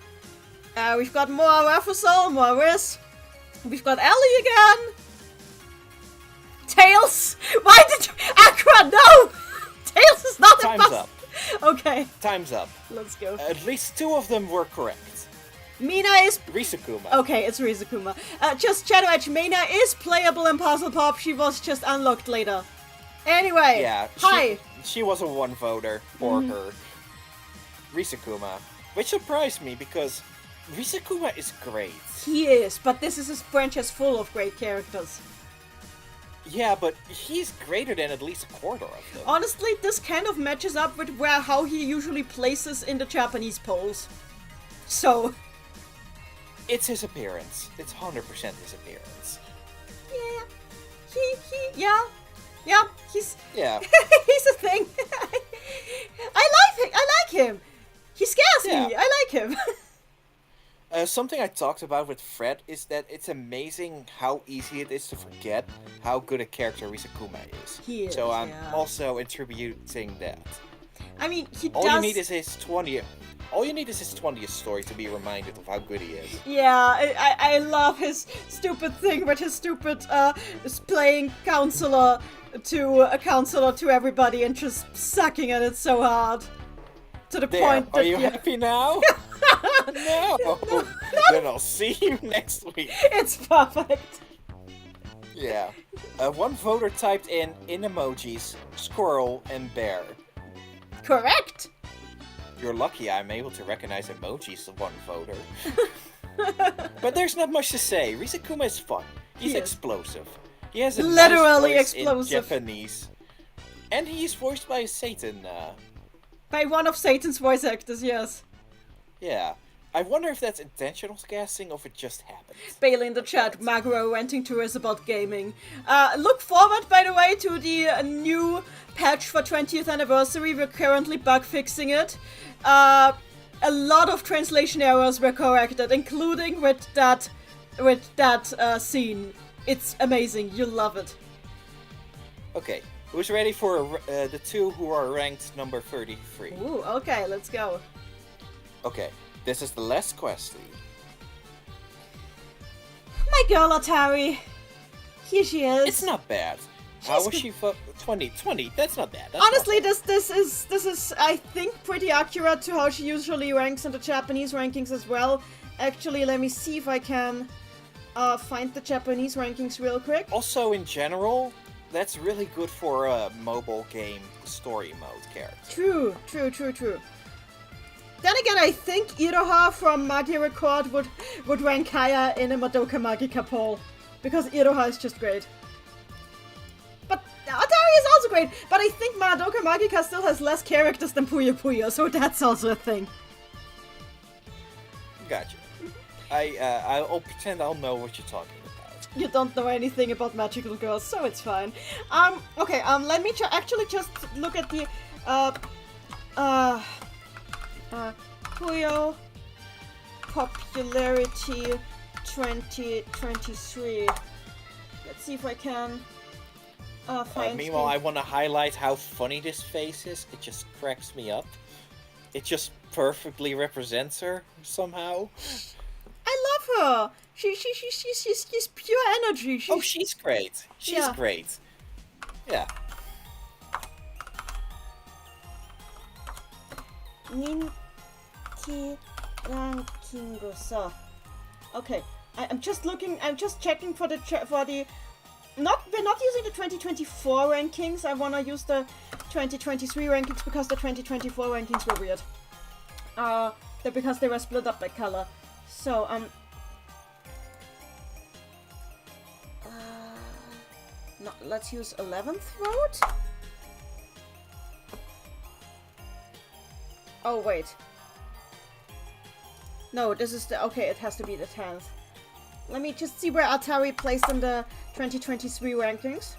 We've got more Refusol, more Riz. We've got Ellie again. Tails! Why did you... Aqua, no! Tails is not Time's a up. Okay, Time's up. let's go. At least 2 of them were correct. Mina is... Risukuma. Okay, it's Rizukuma. Just Shadow Edge, Mina is playable in Puzzle Pop. She was just unlocked later. Anyway, Yeah, hi. she was a 1 voter for her. Risukuma. Which surprised me because Risukuma is great. He is, but this is a franchise full of great characters. Yeah, but he's greater than at least a quarter of them. Honestly, this kind of matches up with how he usually places in the Japanese polls. So, It's his appearance. It's 100% his appearance. yeah, he's Yeah. he's a thing. I like him. He scares me. Yeah. I like him. Something I talked about with Fred is that it's amazing how easy it is to forget how good a character Risukuma is. He is, So I'm yeah. also attributing that. I mean, he All does. you need is his 20th. All you need is his 20th story to be reminded of how good he is. Yeah, I love his stupid thing with his stupid playing counselor to everybody and just sucking at it so hard. To the There, point that are you happy now? No. Then I'll see you next week. it's perfect. Yeah. 1 voter typed in emojis, squirrel, and bear. Correct. You're lucky I'm able to recognize emojis of 1 voter. But there's not much to say. Risukuma is fun. He's He is. explosive. He has a Literally nice voice explosive. in Japanese. And he's voiced by Satan. By one of Satan's voice actors, yes. Yeah. I wonder if that's intentional casting or if it just happened. Bailey in the chat, Magro ranting to us about gaming. Look forward, by the way, to the new patch for 20th anniversary. We're currently bug fixing it. A lot of translation errors were corrected, including with that scene. It's amazing. You'll love it. Okay. Who's ready for the 2 who are ranked number 33? Ooh, okay, let's go. Okay. This is the last questie. My girl Atari. Here she is. It's not bad. How was she 20? 20? That's not bad. That's Honestly, not this is I think pretty accurate to how she usually ranks in the Japanese rankings as well. Actually, let me see if I can find the Japanese rankings real quick. bad. Also, in general, that's really good for a mobile game story mode character. True. Then again, I think Iroha from Magi Record would rank higher in a Madoka Magica poll. Because Iroha is just great. But Atari is also great, but I think Madoka Magica still has less characters than Puyo Puyo, so that's also a thing. Gotcha. I'll pretend I'll know what you're talking about. You don't know anything about magical girls, so it's fine. Okay, let me actually just look at the, Puyo popularity 2023. Let's see if I can, find Meanwhile, the... I want to highlight how funny this face is. It just cracks me up. It just perfectly represents her somehow. I love her. She's pure energy. She's great. She's great. Yeah. Ninki ranking. So, okay. I'm just looking. I'm just checking for the we're not using the 2024 rankings. I wanna use the 2023 rankings because the 2024 rankings were weird. Because they were split up by color. So no, let's use 11th vote. Oh wait. No, this is the okay. It has to be the 10th. Let me just see where Atari placed in the 2023 rankings.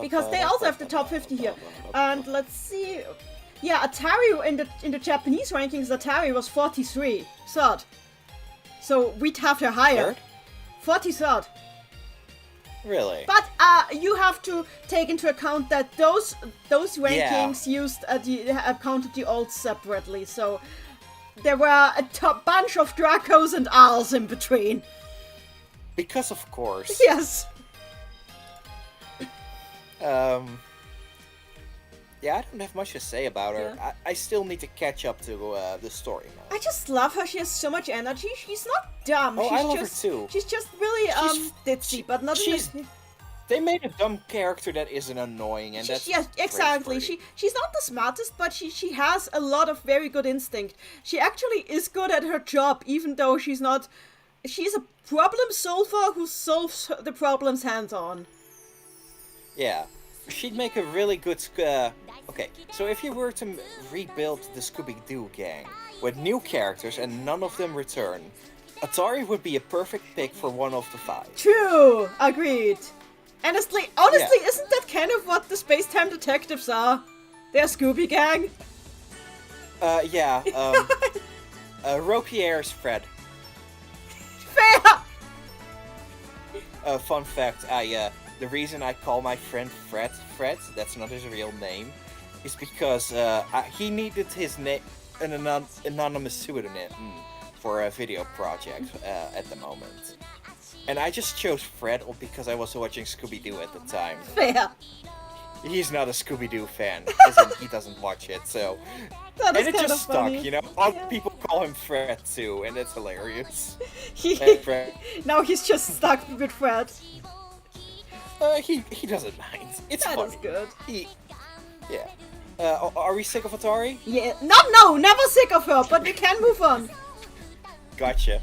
Because they also have the top 50 here. And let's see. Yeah, Atari in the Japanese rankings, Atari was 43, third. So we'd have her higher. 43rd. Really? But you have to take into account that those rankings used counted the olds separately. So there were a bunch of Dracos and R's in between. Because of course. Yes. Yeah, I don't have much to say about her. Yeah. I still need to catch up to the story mode. I just love her. She has so much energy. She's not dumb. Oh, she's I love just, her too. She's just really ditzy, but not. They made a dumb character that isn't annoying, and that's exactly. She's not the smartest, but she has a lot of very good instinct. She actually is good at her job, even though she's not. She's a problem solver who solves the problems hands-on. Yeah, she'd make a really good. Okay, so if you were to rebuild the Scooby-Doo gang with new characters and none of them return, Atari would be a perfect pick for one of the 5. True, agreed. Honestly, isn't that kind of what the Space-Time Detectives are? They're Scooby Gang. Yeah. Robespierre's Fred. Fair. Fun fact: the reason I call my friend Fred, that's not his real name, is because he needed his name, an anonymous pseudonym for a video project at the moment. And I just chose Fred because I was watching Scooby-Doo at the time. Fair. He's not a Scooby-Doo fan, as in he doesn't watch it, so... That is and it kind just of funny. stuck, you know? Other people call him Fred too, and it's hilarious. Fred. Now he's just stuck with Fred. He doesn't mind. It's funny. That is good. Yeah. Are we sick of Atari? Yeah. No, never sick of her, but we can move on. Gotcha.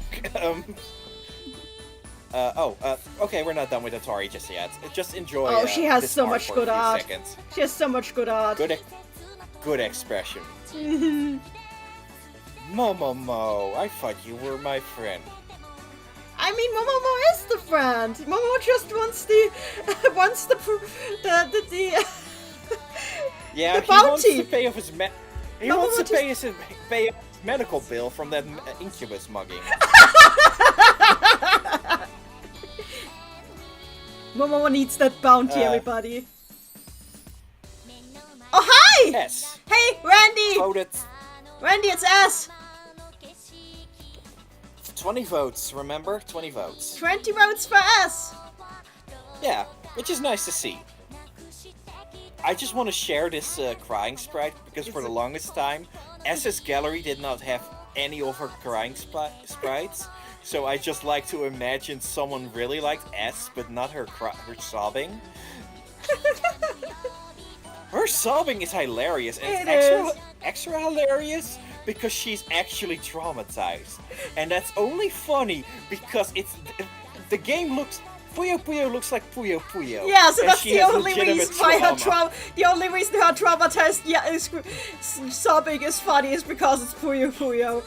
Okay, we're not done with Atari just yet. Just enjoy. Oh, she has this so art much for good a few art. seconds. She has so much good art. Good expression. Momomo, I thought you were my friend. I mean, Momomo is the friend. Momomo just wants the Yeah, the he wants bounty. to pay off his pay his medical bill from that incubus mugging. Momomo needs that bounty, everybody. Oh, hi! S. Hey, Randy! Voted Randy, it's S! 20 votes, remember? 20 votes. 20 votes for S! Yeah, which is nice to see. I just want to share this crying sprite, because for the longest time, S's gallery did not have any of her crying sprites, so I just like to imagine someone really liked S, but not her sobbing. Her sobbing is hilarious, and it's extra hilarious because she's actually traumatized. And that's only funny because the game looks Puyo Puyo looks like Puyo Puyo. Yeah, so and that's she the has only legitimate reason why her trauma. the only reason her traumatized sobbing is funny is because it's Puyo Puyo.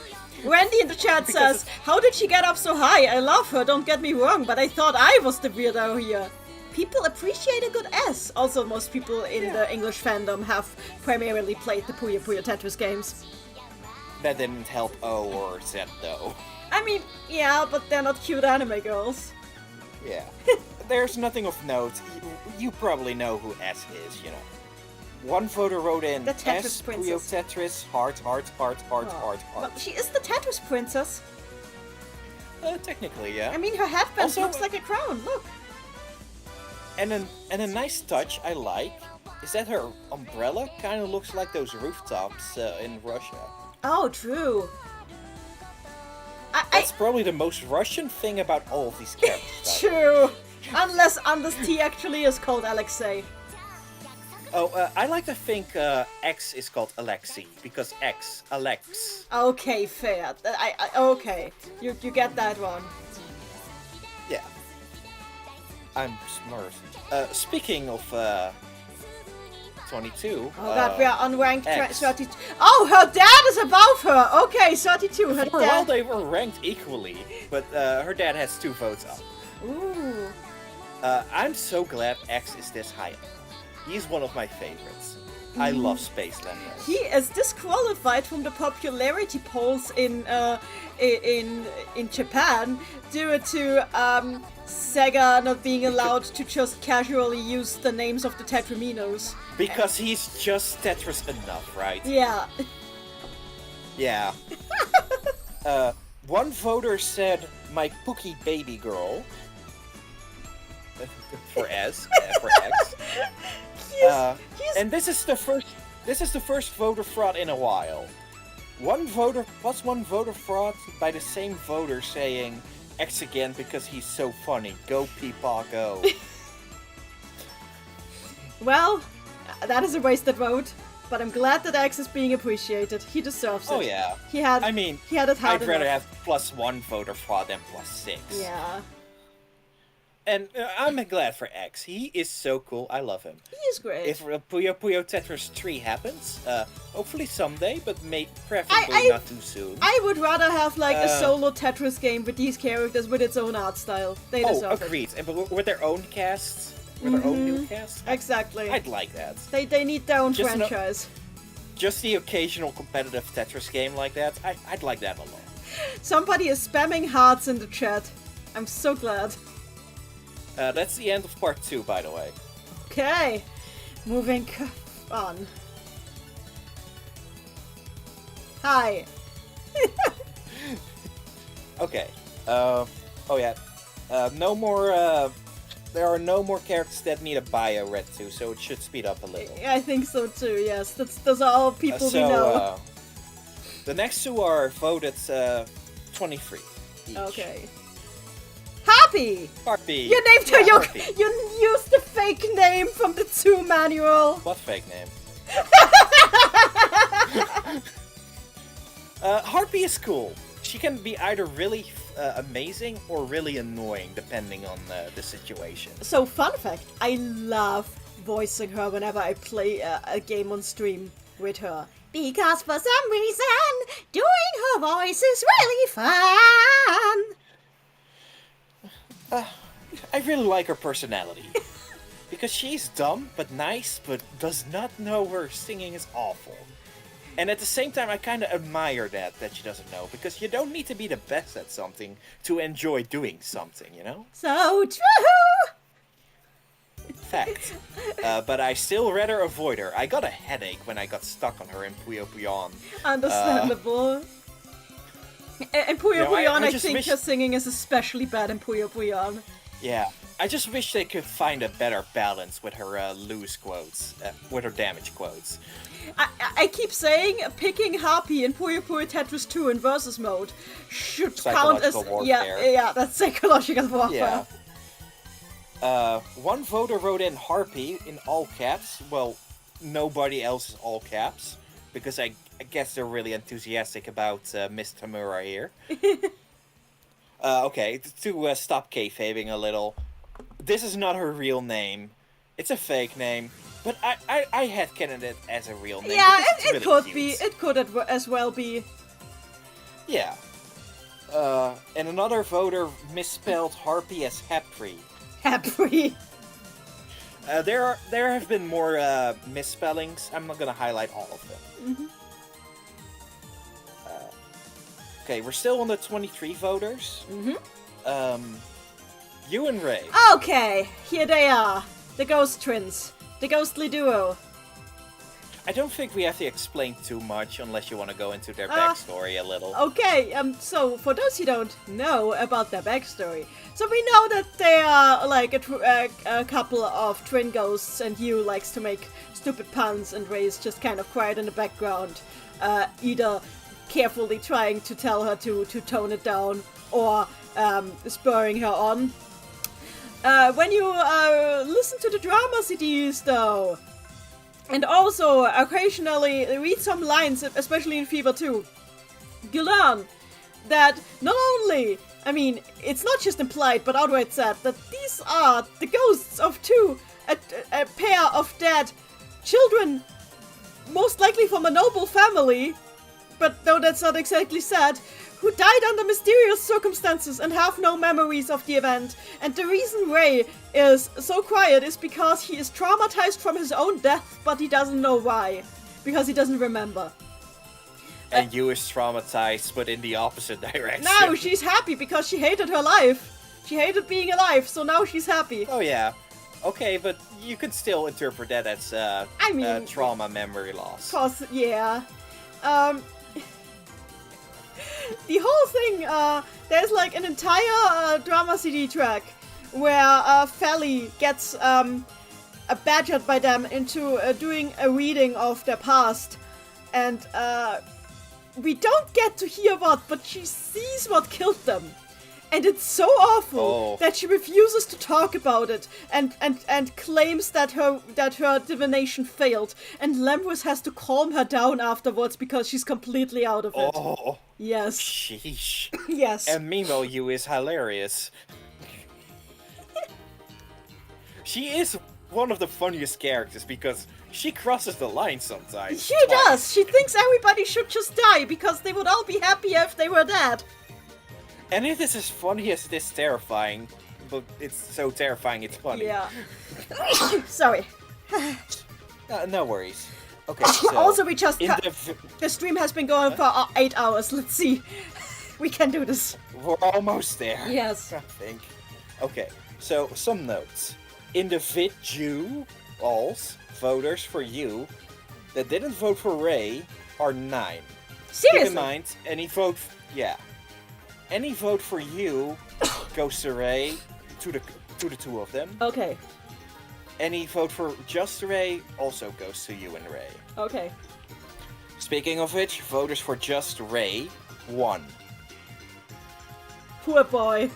Wendy in the chat says, how did she get up so high? I love her, don't get me wrong, but I thought I was the weirdo here. People appreciate a good S. Also, most people in the English fandom have primarily played the Puyo Puyo Tetris games. That didn't help O or Z though. I mean, yeah, but they're not cute anime girls. Yeah. There's nothing of note. You probably know who S is, you know. One voter wrote in The Tetris S, princess. Puyo Tetris, heart. But she is the Tetris princess. Technically, yeah. I mean, her headband Also- looks like a crown, look. And a nice touch I like is that her umbrella kind of looks like those rooftops in Russia. Oh, true. That's probably the most Russian thing about all of these characters. True. Unless T actually is called Alexei. Oh, I like to think X is called Alexei because Alex. Okay, fair. Okay. You get that one. Yeah. I'm smart. Speaking of 22. Oh god, we are on rank X. 32. Oh, her dad is above her! Okay, 32. Her For a while dad. they were ranked equally, but her dad has 2 votes up. Ooh. I'm so glad X is this high up. He's one of my favorites. I love Space Landers. He is disqualified from the popularity polls in Japan due to Sega not being allowed to just casually use the names of the Tetraminos. Because he's just Tetris enough, right? Yeah. Yeah. One voter said, my Pookie baby girl. For S, for X. He's And this is the first voter fraud in a while. One voter fraud by the same voter saying X again because he's so funny. Go Peepaw go. well, that is a wasted vote. But I'm glad that X is being appreciated. He deserves it. Oh yeah. He had. I mean, he had it hard I'd rather enough. have +1 voter fraud than +6. Yeah, And I'm glad for X. He is so cool. I love him. he is great. If Puyo Puyo Tetris 3 happens, hopefully someday, but preferably I- not too soon. I would rather have like a solo Tetris game with these characters with its own art style. They Oh, deserve it. agreed. And with their own casts, with their own new casts, Exactly. I'd like that. They need their own Just franchise. Just the occasional competitive Tetris game like that, I'd like that a lot. Somebody is spamming hearts in the chat. I'm so glad. That's the end of part 2, by the way. Okay, moving on. Hi. Okay. Oh yeah. No more. There are no more characters that need a bio read to, so it should speed up a little. I think so too. Yes, those are all people we know. The next 2 are voted 23 each. Okay. Happy. Harpy. You named her. Yeah, You Harpy. used the fake name from the 2 manual. What fake name? Harpy is cool. She can be either really amazing or really annoying, depending on the situation. So, fun fact, I love voicing her whenever I play a game on stream with her. Because for some reason, doing her voice is really fun. I really like her personality. Because she's dumb, but nice, but does not know her singing is awful. And at the same time, I kind of admire that she doesn't know. Because you don't need to be the best at something to enjoy doing something, you know? So true! Fact. But I still rather avoid her. I got a headache when I got stuck on her in Puyo Puyon. Understandable. And Puyo No, I Puyon, I just think wish- her singing is especially bad in Puyo Puyon. Yeah. I just wish they could find a better balance with her loose quotes. With her damage quotes. I keep saying picking Harpy in Puyo Puyo Tetris 2 in versus mode should count as... Psychological Yeah, warfare. yeah, that's psychological warfare. Yeah. One voter wrote in Harpy in all caps. Well, nobody else is all caps. Because I guess they're really enthusiastic about Miss Tamura here. Okay, to stop kayfabing a little. this is not her real name. It's a fake name. But I headcanon it as a real name. Yeah, because it's it really could cute. be. It could as well be. Yeah. And another voter misspelled Harpy as Hepri. Happy. There have been more misspellings. I'm not gonna highlight all of them. Mm-hmm. Okay, we're still on the 23 voters. Mm-hmm. You and Ray. Okay, here they are. The Ghost Twins. The ghostly duo. I don't think we have to explain too much unless you want to go into their backstory a little. Okay, so for those who don't know about their backstory, so we know that they are like a couple of twin ghosts, and Yu likes to make stupid puns, and Ray's just kind of quiet in the background, either carefully trying to tell her to tone it down, or spurring her on. When you listen to the drama CDs, though, and also occasionally read some lines, especially in Fever 2, you learn that not only, I mean, it's not just implied, but outright said, that these are the ghosts of a pair of dead children, most likely from a noble family, but though that's not exactly said, who died under mysterious circumstances and have no memories of the event. And the reason Ray is so quiet is because he is traumatized from his own death, but he doesn't know why. Because he doesn't remember. And Yu is traumatized, but in the opposite direction. Now she's happy because she hated her life. She hated being alive, so now she's happy. Oh yeah. Okay, but you can still interpret that as I mean, trauma memory loss. Cause, yeah. The whole thing, there's like an entire drama CD track where Feli gets badgered by them into doing a reading of their past. And we don't get to hear what, but she sees what killed them. And it's so awful that she refuses to talk about it and claims that her divination failed. And Lemris has to calm her down afterwards because she's completely out of it. Oh. Yes. Sheesh. Yes. And meanwhile, Yu is hilarious. She is one of the funniest characters because she crosses the line sometimes. She does. She thinks everybody should just die because they would all be happier if they were dead. And it is as funny as it is terrifying, but it's so terrifying it's funny. Yeah. Sorry. No worries. Okay, so... Also, we just... The stream has been going for 8 hours. Let's see. We can do this. We're almost there. Yes. I think. Okay, so some notes. In the VidJu-alls, voters for you that didn't vote for Ray are 9. Seriously? Keep in mind, any vote for you goes to Ray, to the two of them. Okay. Any vote for just Ray also goes to you and Ray. Okay. Speaking of which, voters for just Ray, 1. Poor boy.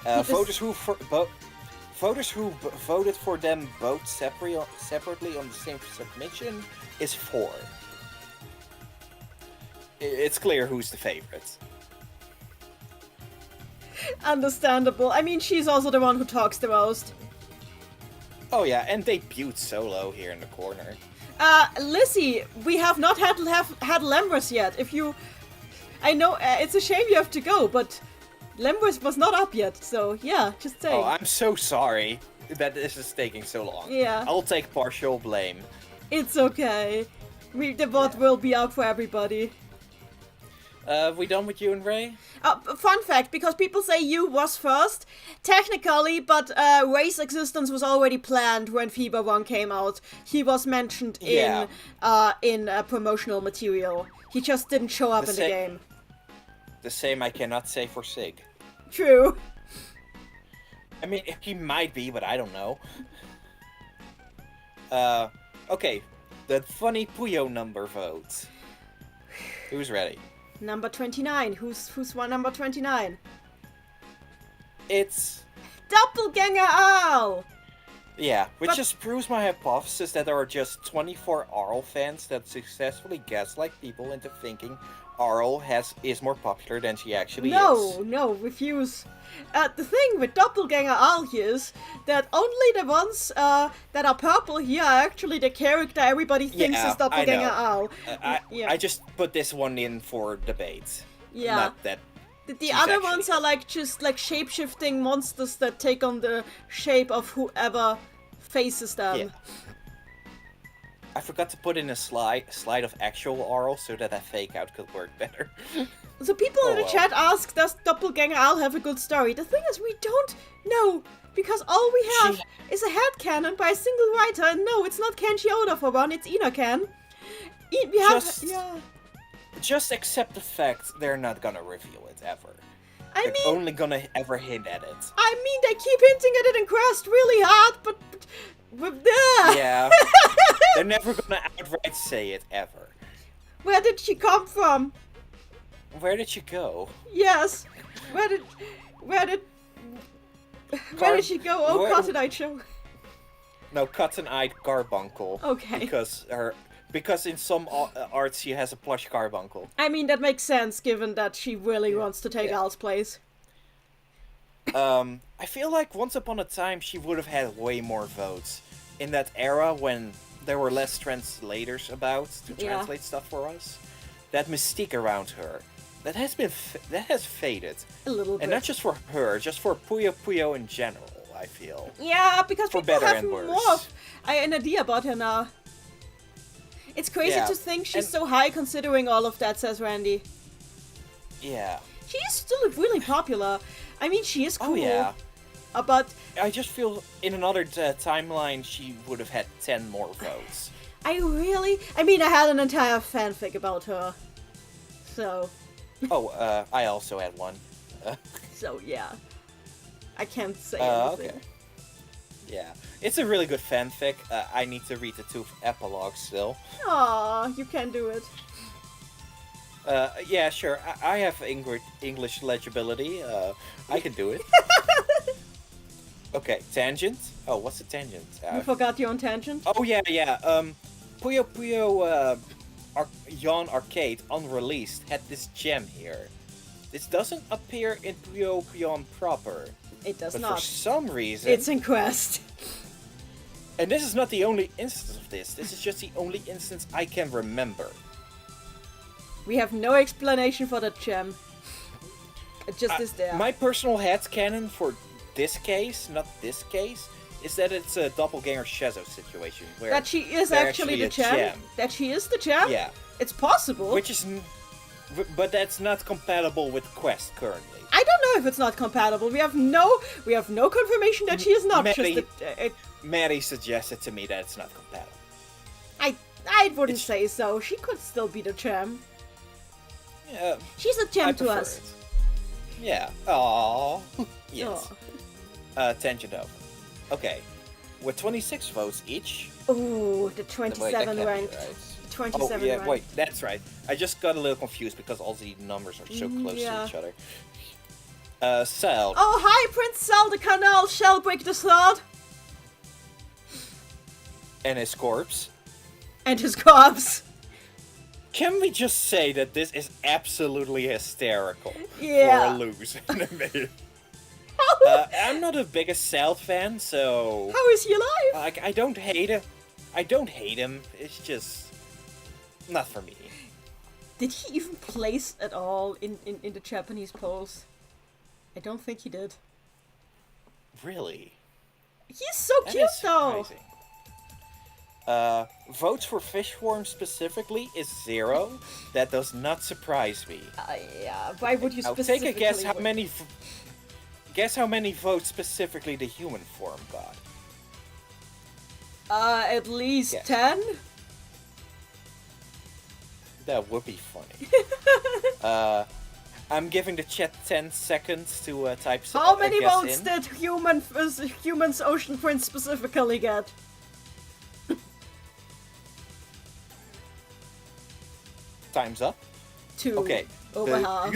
Voters who voted for them both separately on the same submission is 4. It's clear who's the favorite. Understandable. I mean, she's also the one who talks the most. Oh yeah, and debuted solo here in the corner. Lizzie, we have not had Lemris yet. I know, it's a shame you have to go, but Lemris was not up yet, so yeah, just saying. Oh, I'm so sorry that this is taking so long. Yeah. I'll take partial blame. It's okay. The VOD will be out for everybody. We done with you and Ray? Fun fact, because people say Yu was first, technically, but Ray's existence was already planned when Fever 1 came out. He was mentioned in promotional material. He just didn't show up in the game. The same I cannot say for Sig. True. I mean, he might be, but I don't know. Okay. The funny Puyo number vote. Who's ready? Number 29. Who's one number 29? It's... Doppelganger Owl! Yeah, which But- just proves my hypothesis that there are just 24 Arl fans that successfully gaslight people into thinking Arl is more popular than she actually is. No, refuse. The thing with doppelganger Arl is that only the ones that are purple here are actually the character everybody thinks Yeah, is doppelganger I know. Arl. Yeah. I just put this one in for debate. Yeah. Not that. The she's other actually ones are like just like shape-shifting monsters that take on the shape of whoever faces them. Yeah. I forgot to put in a slide of actual Arl so that a fake out could work better. So people in the well. chat ask, does doppelganger Arl have a good story? The thing is, we don't know, because all we have is a headcanon by a single writer, and no, it's not Kenshi Oda for one, it's Inoken. We have, Just accept the fact they're not gonna reveal it ever. I They're mean, only gonna ever hint at it. they keep hinting at it in Quest really hard, but Yeah. They're never gonna outright say it ever. Where did she come from? Where did she go? Yes, where did she go? Oh, where- Cotton Eye Show. No, Cotton-eyed Carbuncle. Okay. Because in some arts she has a plush carbuncle. I mean, that makes sense given that she really wants to take Al's place. I feel like once upon a time she would have had way more votes. In that era when there were less translators about to translate stuff for us. That mystique around her, that has faded. A little bit. And not just for her, just for Puyo in general, I feel. Yeah, because For people better have and worse. more of an idea about her now. It's crazy Yeah, to think she's and- so high considering all of that, says Randy. Yeah. She is still really popular. I mean, she is cool. Oh yeah. But I just feel in another timeline she would have had 10 more votes. I had an entire fanfic about her. So, Oh, I also had one. so yeah. I can't say anything. Okay. Yeah. It's a really good fanfic. I need to read the 2 epilogues still. Aw, you can do it. Yeah, sure. I have English legibility. I can do it. Okay, tangent. Oh, what's a tangent? You forgot your own tangent? Oh yeah. Puyo Yawn Arcade unreleased had this gem here. This doesn't appear in Puyo proper, It does but not. for some reason, It's in Quest. and this is not the only instance of this. This is just the only instance I can remember. We have no explanation for that gem. It just is there. My personal headcanon for this case, not this case, is that it's a doppelganger Shazo situation where That she is they're actually the a gem? That she is the gem? Yeah, It's possible. which is, but that's not compatible with Quest currently. I don't know if it's not compatible. We have no confirmation that she is not. Maddie- Just Maddie suggested to me that it's not compatible. I wouldn't say so. She could still be the gem. Yeah, She's a gem I to prefer us. it. Yeah. Aww. Yes. Aw. Tangent over. Okay. With 26 votes each. Ooh, the Wait, that 27 can't be ranked. right. 27 Oh, yeah, ranked. wait, that's right. I just got a little confused because all the numbers are so close yeah. to each other. Cell. Oh, hi, Prince Sal the Canal shall break the sword. And his corpse. And his corpse. Can we just say that this is absolutely hysterical Yeah. for a lose in a minute? I'm not the biggest Cell fan, so How is he alive? like I don't hate him. I don't hate him. It's just not for me. Did he even place at all in the Japanese polls? I don't think he did. Really? He's so That cute is though. surprising. Votes for Fishworm specifically is 0. That does not surprise me. Yeah. Why would you I'll specifically? take a guess how many. Guess how many votes specifically the human form got. At least Yes. 10. That would be funny. I'm giving the chat 10 seconds to type. How many guess votes in. did humans Ocean Prince specifically get? Time's up. 2. Okay. Over half.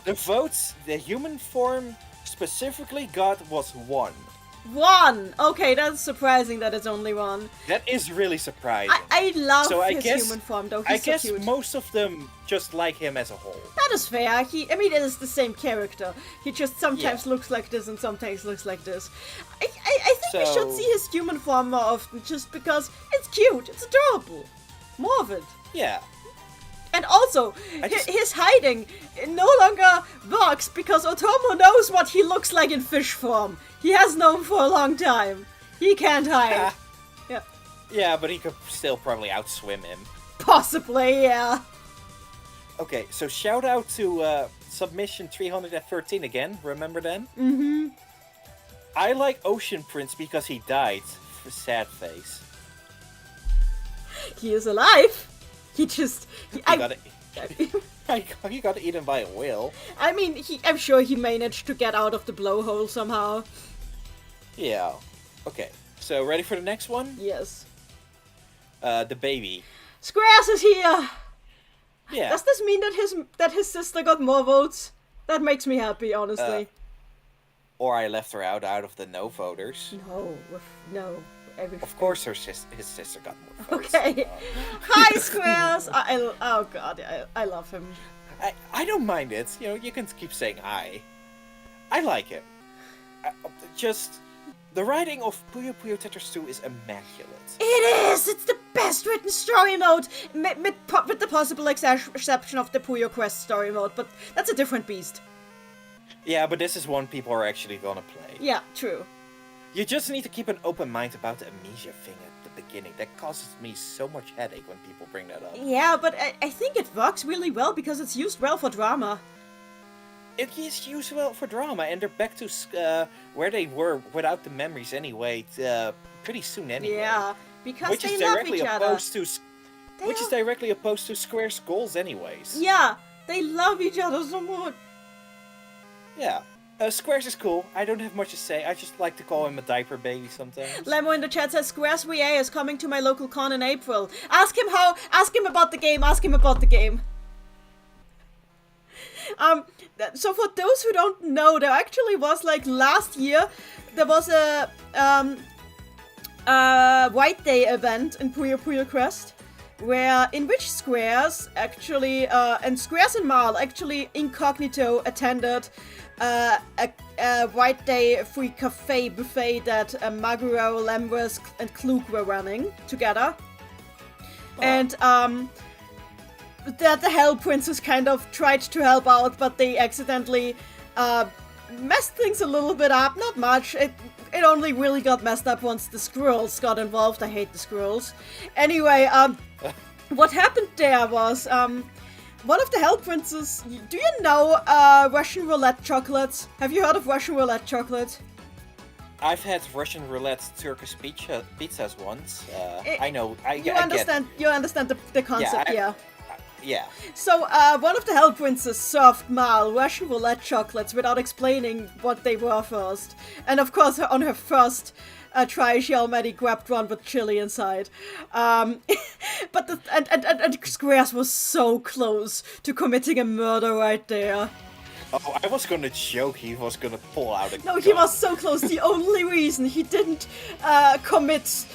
The votes the human form specifically got was 1. One! Okay, that's surprising that it's only one. That is really surprising. I love So I his guess- human form, though. I He's so guess cute. most of them just like him as a whole. That is fair. I mean, it is the same character. He just sometimes looks like this and sometimes looks like this. I think we should So- see his human form more often, just because it's cute, it's adorable. More of it. Yeah. And also, his hiding no longer works because Otomo knows what he looks like in fish form. He has known for a long time. He can't hide. Yeah. Yeah, but he could still probably outswim him. Possibly, yeah. Okay, so shout out to submission 313 again. Remember them? Mm-hmm. I like Ocean Prince because he died. Sad face. He is alive. He just... He got eaten by a whale. I mean, I'm sure he managed to get out of the blowhole somehow. Yeah. Okay, so ready for the next one? Yes. The baby. Squares is here! Yeah. Does this mean that his sister got more votes? That makes me happy, honestly. Or I left her out of the no voters. No. Of course, his sister got more votes. Okay. Hi, Squares! Oh god, I love him. I don't mind it. You know, you can keep saying hi. I like him. Just the writing of Puyo Puyo Tetris 2 is immaculate. It is! It's the best written story mode! With the possible exception of the Puyo Quest story mode, but that's a different beast. Yeah, but this is one people are actually gonna play. Yeah, true. You just need to keep an open mind about the amnesia thing at the beginning. That causes me so much headache when people bring that up. Yeah, but I think it works really well because it's used well for drama. It is used well for drama, and they're back to where they were without the memories anyway, pretty soon anyway. Yeah, because Which they is love directly each other. opposed to which is directly opposed to Square's goals anyways. Yeah, they love each other so much. Yeah. Squares is cool. I don't have much to say. I just like to call him a diaper baby sometimes. Lemo in the chat says Squares VA is coming to my local con in April. Ask him about the game. So for those who don't know, there actually was last year, there was a White Day event in Puyo Puyo Quest, in which Squares actually, and Squares and Marl actually incognito attended a White Day free cafe buffet that Maguro, Lembres, and Klug were running together. Oh. And that the Hell Princess kind of tried to help out, but they accidentally messed things a little bit up. Not much. It only really got messed up once the squirrels got involved. I hate the squirrels. Anyway, what happened there was one of the Hell Princes. Do you know Russian roulette chocolates? Have you heard of Russian roulette chocolate? I've had Russian roulette Turkish pizzas once. I know. You understand the concept, yeah. Yeah. So, one of the Hell Princes served Mal Russian roulette chocolates without explaining what they were first. And of course, on her first try, she already grabbed one with chili inside. But and Squares was so close to committing a murder right there. Oh, I was gonna joke he was gonna pull out a gun. No, he was so close. The only reason he didn't commit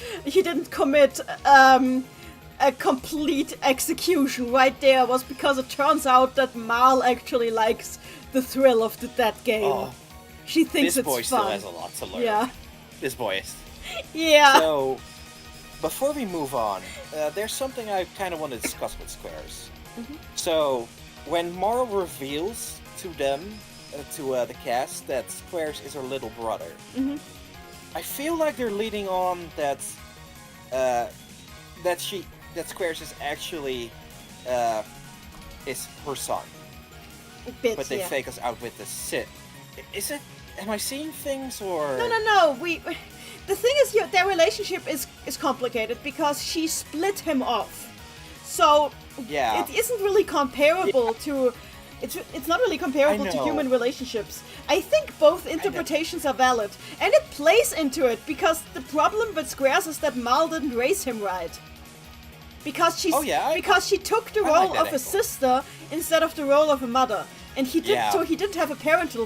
a complete execution right there was because it turns out that Mal actually likes the thrill of that game. Oh, she thinks this it's boy fun. still has a lot to learn. Yeah. This boy is. Yeah. So, before we move on, there's something I kind of want to discuss with Squares. Mm-hmm. So, when Marl reveals to them, to the cast, that Squares is her little brother, Mm-hmm. I feel like they're leading on that Squares is actually is her son. Bits, But they yeah. fake us out with the sit. Is it? Am I seeing things or? No. The thing is, their relationship is complicated because she split him off. So Yeah. it isn't really comparable to. It's not really comparable to know. human relationships. I think both interpretations are valid, and it plays into it because the problem with Squares is that Mal didn't raise him right. Because she took the I role like that of a angle. sister instead of the role of a mother, and he didn't. Yeah. So he didn't have a parental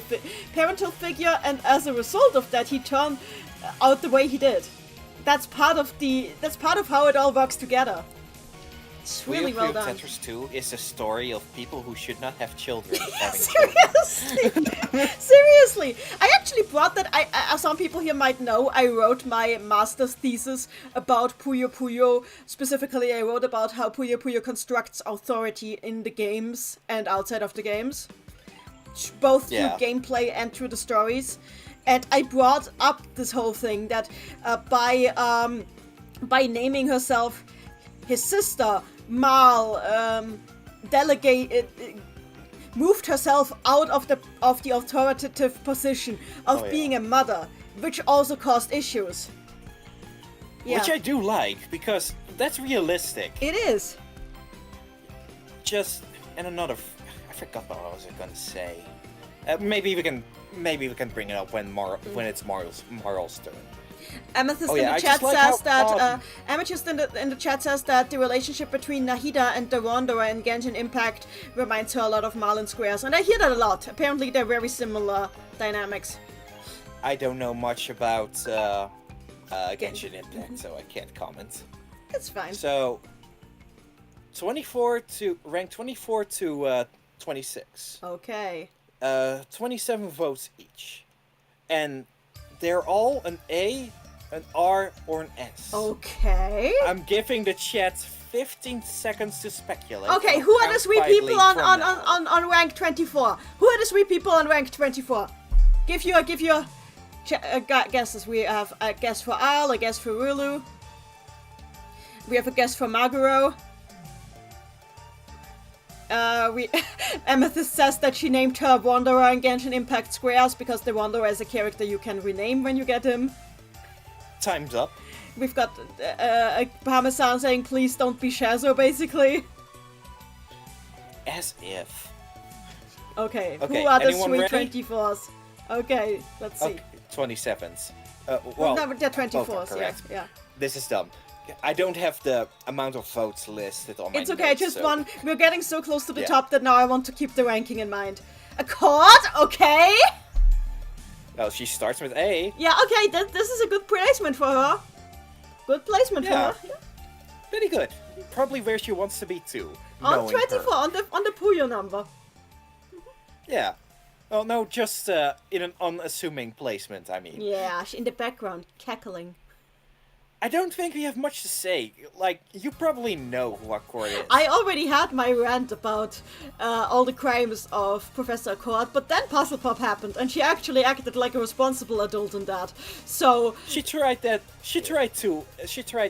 figure, and as a result of that, he turned out the way he did. That's part of how it all works together. It's really well done. Tetris 2 is a story of people who should not have children having children. Seriously! I actually brought that. As some people here might know, I wrote my master's thesis about Puyo Puyo. Specifically, I wrote about how Puyo Puyo constructs authority in the games and outside of the games. Both through gameplay and through the stories. And I brought up this whole thing that by naming herself his sister, Mal, moved herself out of the authoritative position of being a mother, which also caused issues. Yeah. Which I do like, because that's realistic. It is. I forgot what I was gonna say. Maybe we can bring it up when it's Marl's turn. Amethyst in the chat says that Amethyst in the chat says that the relationship between Nahida and the Wanderer in Genshin Impact reminds her a lot of Marlin Squares, and I hear that a lot. Apparently, they're very similar dynamics. I don't know much about Genshin Impact, so I can't comment. It's fine. So, rank 24 to 26. Okay. 27 votes each, and they're all an A, an R, or an S. Okay. I'm giving the chat 15 seconds to speculate. Okay, who are the 3 people on rank 24? Who are the 3 people on rank 24? Give your guesses. We have a guess for Al, a guess for Rulu. We have a guess for Maguro. Amethyst says that she named her Wanderer in Genshin Impact Squares because the Wanderer is a character you can rename when you get him. Time's up. We've got Parmesan saying, please don't be Shazo, basically. As if. Okay, who are the 324s? Okay, let's see. Okay, 27s. Well, no, they're 24s, yeah. This is dumb. I don't have the amount of votes listed on my It's okay, notes, just so... one. We're getting so close to the top that now I want to keep the ranking in mind. A chord? Okay. Well, she starts with A. Yeah, okay, this is a good placement for her. Good placement for her. Yeah. Pretty good. Probably where she wants to be too. On 24, her. on the Puyo number. Yeah. Well, no, just in an unassuming placement, I mean. Yeah, in the background, cackling. I don't think we have much to say. Like, you probably know who Accord is. I already had my rant about all the crimes of Professor Accord, but then Puzzle Pop happened, and she actually acted like a responsible adult in that. So she tried that. She tried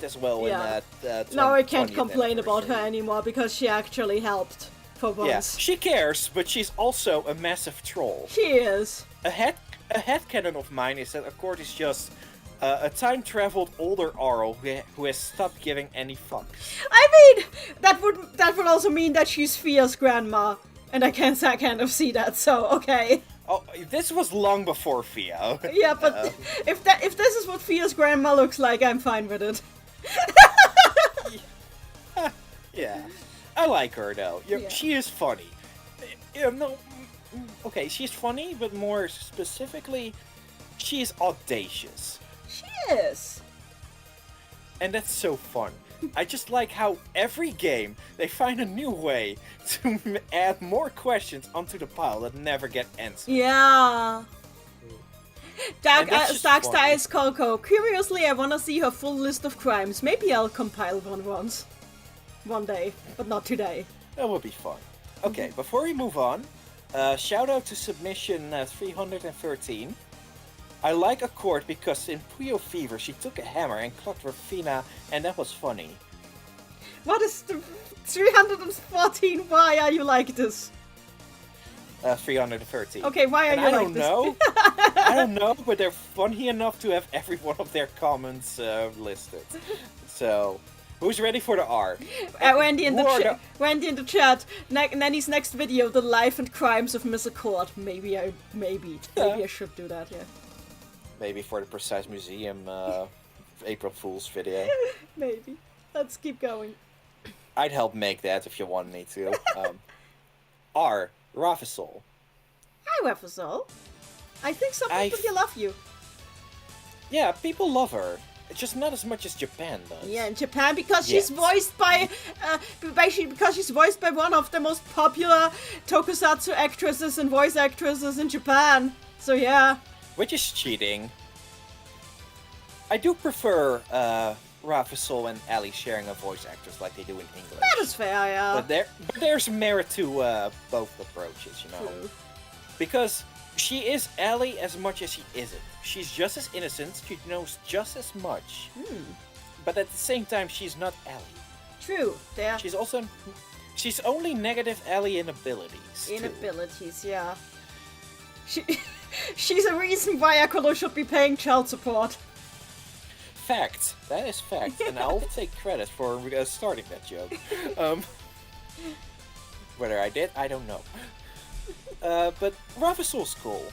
as well in that. Now I can't complain about her anymore because she actually helped for once. Yeah, she cares, but she's also a massive troll. She is. A headcanon of mine is that Accord is just a time-traveled older Arl who has stopped giving any fucks. I mean, that would also mean that she's Fia's grandma, and I kind of see that. So okay. Oh, this was long before Fia. Yeah, but if this is what Fia's grandma looks like, I'm fine with it. Yeah, I like her though. Yeah. She is funny. Okay, she's funny, but more specifically, she is audacious. She is. And that's so fun. I just like how every game they find a new way to add more questions onto the pile that never get answered. Yeah. Dark Skies Coco. Curiously, I wanna see her full list of crimes. Maybe I'll compile one day, but not today. That would be fun. Okay, before we move on, shout out to submission 313. I like Accord because in Puyo Fever she took a hammer and clocked Rafina, and that was funny. What is the 314? Why are you like this? 313. Okay, why are you like this? I don't know, but they're funny enough to have every one of their comments listed. So, who's ready for the R? Wendy in the chat. Nanny's next video: the life and crimes of Miss Accord. Maybe I should do that. Yeah. Maybe for the Precise Museum April Fool's video. Maybe. Let's keep going. I'd help make that if you want me to. R. Rafisol. Hi, Rafisol. I think some people here love you. Yeah, people love her. It's just not as much as Japan does. Yeah, in Japan, because she's voiced by, because she's voiced by one of the most popular tokusatsu actresses and voice actresses in Japan. So yeah. Which is cheating. I do prefer Rafisol and Ali sharing a voice actress like they do in English. That is fair, yeah. But there's merit to both approaches, you know. True. Because she is Ali as much as she isn't. She's just as innocent, she knows just as much. But at the same time, she's not Ali. True, there. She's only negative Ali in abilities. In too. abilities, yeah. She's a reason why Akolo should be paying child support. Fact. That is fact. And I'll take credit for starting that joke. Whether I did, I don't know. But Ravisol's cool.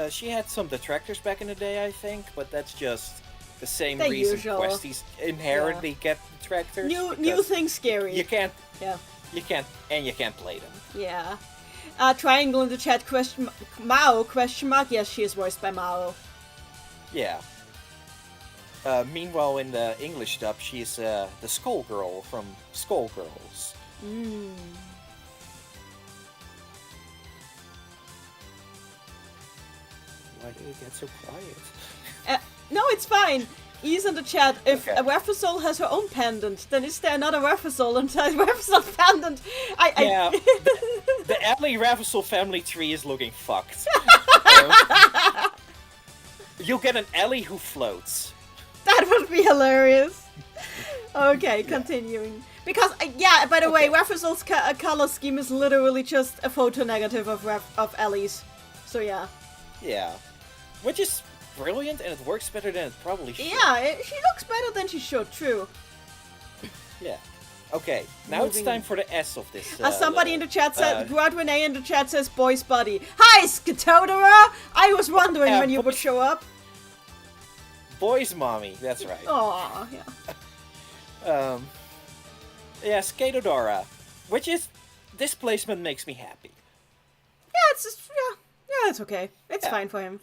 She had some detractors back in the day, I think, but that's just the same reason usual. questies inherently get detractors. New things scary. You can't play them. Yeah. Triangle in the chat, Mao, ? Yes, she is voiced by Mao. Yeah. Meanwhile, in the English dub, she's the Skull Girl from Skullgirls. Why did it get so quiet? No, it's fine. He's in the chat. If a Rafisol has her own pendant, then is there another Rafisol and a Rafisol pendant? Yeah, the Ali Rafisol family tree is looking fucked. You'll get an Ellie who floats. That would be hilarious. Okay, continuing. Because, by the way, Rafisol's color scheme is literally just a photo negative of Ellie's. So, yeah. Yeah. Which is brilliant, and it works better than it probably should. Yeah, she looks better than she should, true. Yeah. Okay, now it's time for the S of this. Somebody in the chat said, Rod Renee in the chat says, boy's buddy. Hi, Skatodora! I was wondering when you would show up. Boy's mommy, that's right. Aw, yeah. Yeah, Skatodora. Which is, this placement makes me happy. Yeah, it's just, yeah, it's okay. It's fine for him.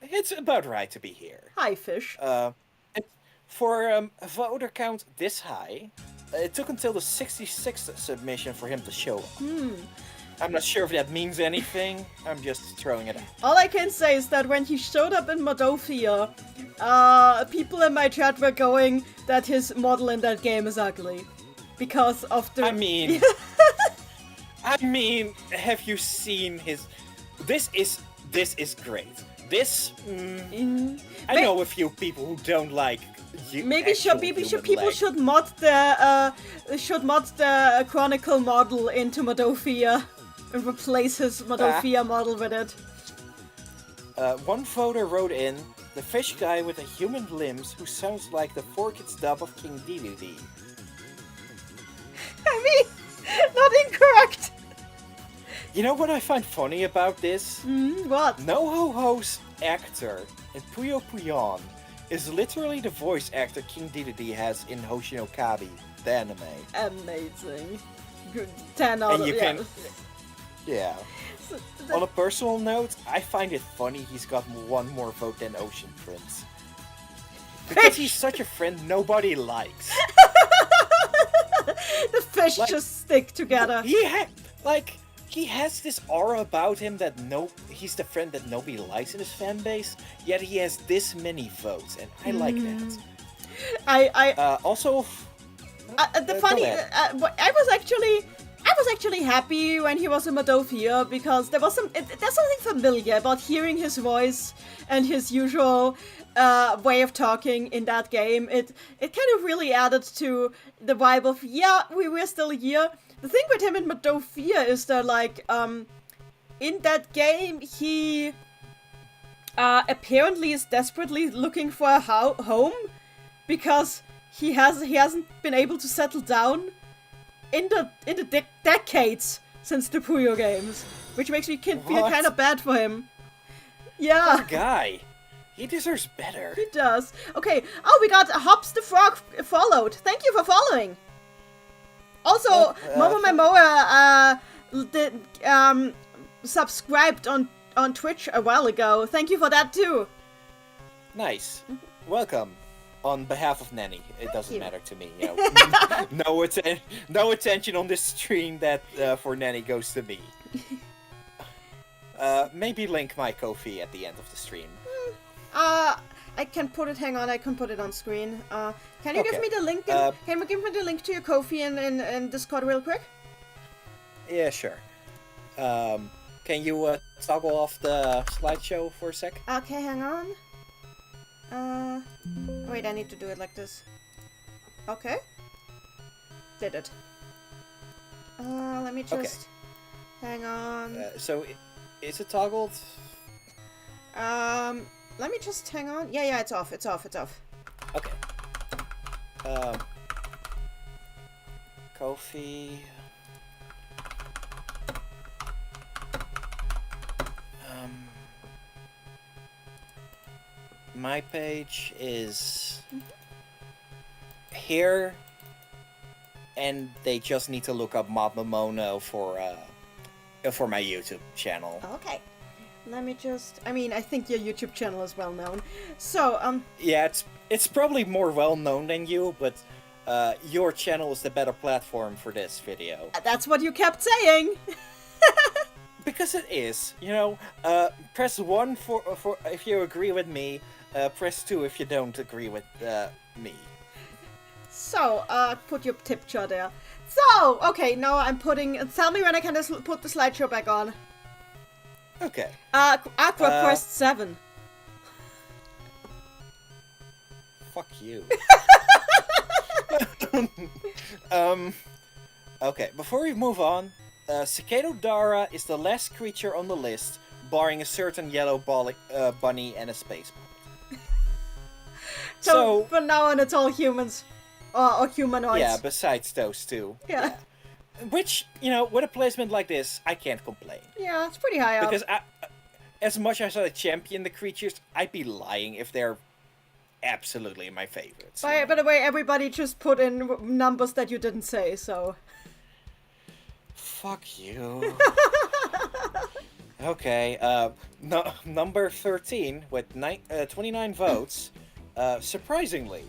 It's about right to be here. Hi, fish. For a voter count this high, it took until the 66th submission for him to show up. I'm not sure if that means anything. I'm just throwing it out. All I can say is that when he showed up in Modofia, people in my chat were going that his model in that game is ugly. Because of the... I mean, have you seen his... This is great. This... I know a few people who don't like... Maybe people should mod the Chronicle model into Modofia and replace his Modofia model with it. One voter wrote in, the fish guy with the human limbs who sounds like the 4Kids dub of King Dedede. I mean, not incorrect. You know what I find funny about this? What? No-Ho-Ho's actor in Puyo Puyon is literally the voice actor King Dedede has in Hoshinokabi, the anime. Amazing. Good. 10 out of... can... Yeah. On a personal note, I find it funny he's got one more vote than Ocean Prince. Because he's such a friend nobody likes. The fish just stick together. He has this aura about him that he's the friend that nobody likes in his fan base, yet he has this many votes, and I like that. I was actually happy when he was in Modofia because there's something familiar about hearing his voice and his usual way of talking in that game. It kind of really added to the vibe of, we're still here. The thing with him in Modofia is that, in that game, he apparently is desperately looking for a home because he hasn't been able to settle down in the decades since the Puyo games, which makes me feel kind of bad for him. Yeah. Poor guy. He deserves better. He does. Okay. Oh, we got Hops the Frog followed. Thank you for following. Also, Momo Mamoa subscribed on Twitch a while ago. Thank you for that too. Nice. Welcome. On behalf of Nanny, it doesn't you. matter to me. You know, no attention on this stream that for Nanny goes to me. Maybe link my Ko-fi at the end of the stream. I can put it. Hang on, I can put it on screen. Can you give Okay. me the link? Can you give me the link to your Ko-fi in Discord real quick? Yeah, sure. Can you toggle off the slideshow for a sec? Okay, hang on. Wait, I need to do it like this. Okay. Did it. Let me just... Hang on. So, is it toggled? Let me just hang on. Yeah, it's off. It's off. Okay. Ko-fi... my page is here, and they just need to look up Mod Mamono for my YouTube channel. Okay. Let me just... I mean, I think your YouTube channel is well known. So, Yeah, it's probably more well known than you, but your channel is the better platform for this video. that's what you kept saying! Because it is, you know. Press 1 for if you agree with me. Press 2 if you don't agree with me. So, put your tip jar there. So, okay, now I'm putting... Tell me when I can just put the slideshow back on. Okay. Aqua Quest 7. Fuck you. Okay, before we move on, Cicado Dara is the last creature on the list, barring a certain yellow bunny and a space ball. So, from now on, it's all humans. Or humanoids. Yeah, besides those two. Yeah. Which, you know, with a placement like this, I can't complain. Yeah, it's pretty high up. Because as much as I champion the creatures, I'd be lying if they're absolutely my favorites. By the way, everybody just put in numbers that you didn't say, so... Fuck you. Okay, number 13 with 29 votes. Surprisingly,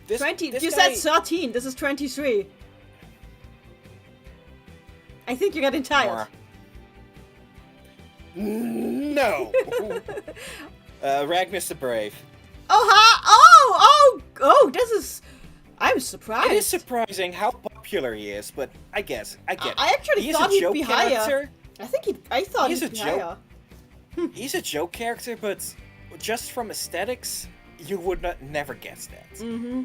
this 20. this You guy... said 13. This is 23. I think you're getting tired. No. Ragnus the Brave. Oh! This is... I'm surprised. It is surprising how popular he is, but I get it. I actually He's thought a he'd joke be higher. character. I thought He's he'd a be joke. higher. He's a joke character, but just from aesthetics, you would never guess that. Mm-hmm.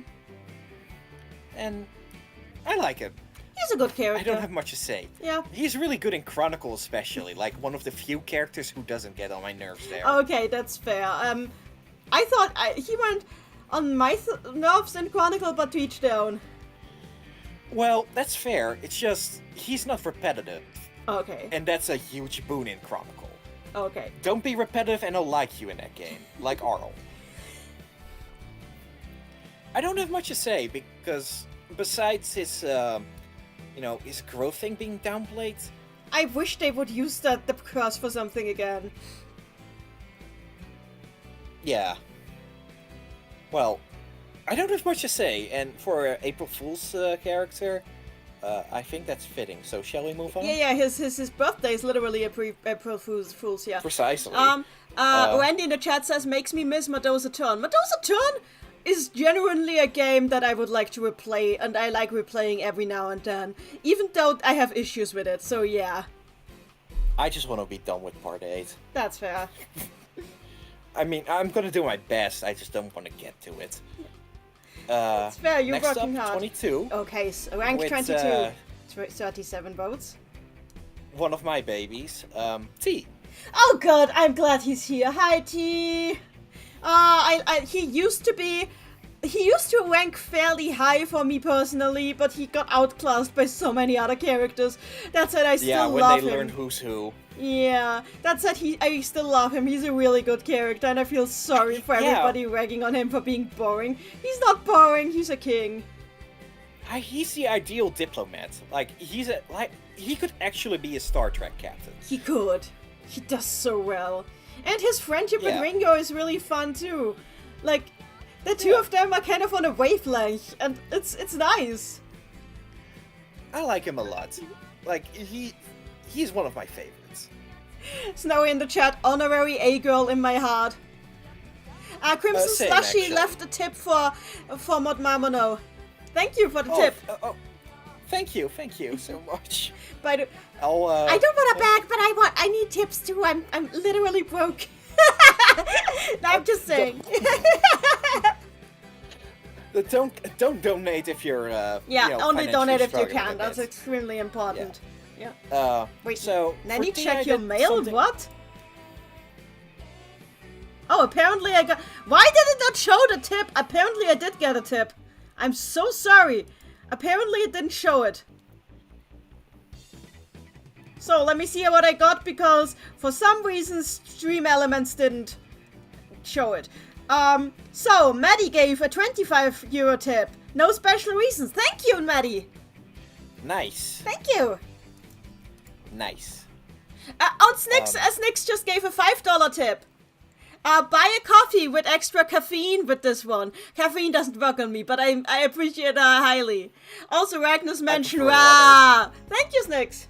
And I like him. He's a good character. I don't have much to say. Yeah. He's really good in Chronicle, especially. Like, one of the few characters who doesn't get on my nerves there. Okay, that's fair. I thought he went on my nerves in Chronicle, but to each their own. Well, that's fair. It's just, he's not repetitive. Okay. And that's a huge boon in Chronicle. Okay. Don't be repetitive and I'll like you in that game. Like Arl. I don't have much to say, because besides his, his growth thing being downplayed... I wish they would use the curse for something again. Yeah. Well, I don't have much to say, and for an April Fool's character, I think that's fitting. So shall we move on? Yeah, his birthday is literally April Fool's, yeah. Precisely. Randy in the chat says, makes me miss Medoza Turn. Medoza Turn is genuinely a game that I would like to replay, and I like replaying every now and then, even though I have issues with it, so yeah. I just want to be done with Part 8. That's fair. I mean, I'm gonna do my best, I just don't want to get to it. It's fair, you're next working up, hard. 22. Okay, so rank with, 22. 37 votes. One of my babies, T. Oh god, I'm glad he's here. Hi, T. He used to rank fairly high for me personally, but he got outclassed by so many other characters. That said, I still love him. Yeah, when they learn who's who. Yeah, that said, I still love him. He's a really good character, and I feel sorry for everybody ragging on him for being boring. He's not boring. He's a king. He's the ideal diplomat. Like, he could actually be a Star Trek captain. He could. He does so well. And his friendship with Ringo is really fun too. Like, the two of them are kind of on a wavelength, and it's nice. I like him a lot. Like, he's one of my favorites. Snowy in the chat, honorary A-girl in my heart. Crimson Same, Slushy actually. left a tip for Mod Mamono. Thank you for the tip. Thank you so much. But I don't want a bag, but I need tips too. I'm literally broke. No, I'm just saying. Don't donate if you're only donate if you struggling can. with That's it. extremely important. Yeah. Wait, so Nanny, for tea, check I your did mail. something- What? Oh, apparently I got. Why did it not show the tip? Apparently I did get a tip. I'm so sorry. Apparently it didn't show it. So let me see what I got, because for some reason Stream Elements didn't show it. So Maddie gave a 25 euro tip. No special reasons. Thank you, Maddie. Nice. Thank you. Nice. Snix just gave a $5 tip. Buy a coffee with extra caffeine with this one. Caffeine doesn't work on me, but I appreciate it highly. Also, Ragnus mentioned, prefer thank you, Snix.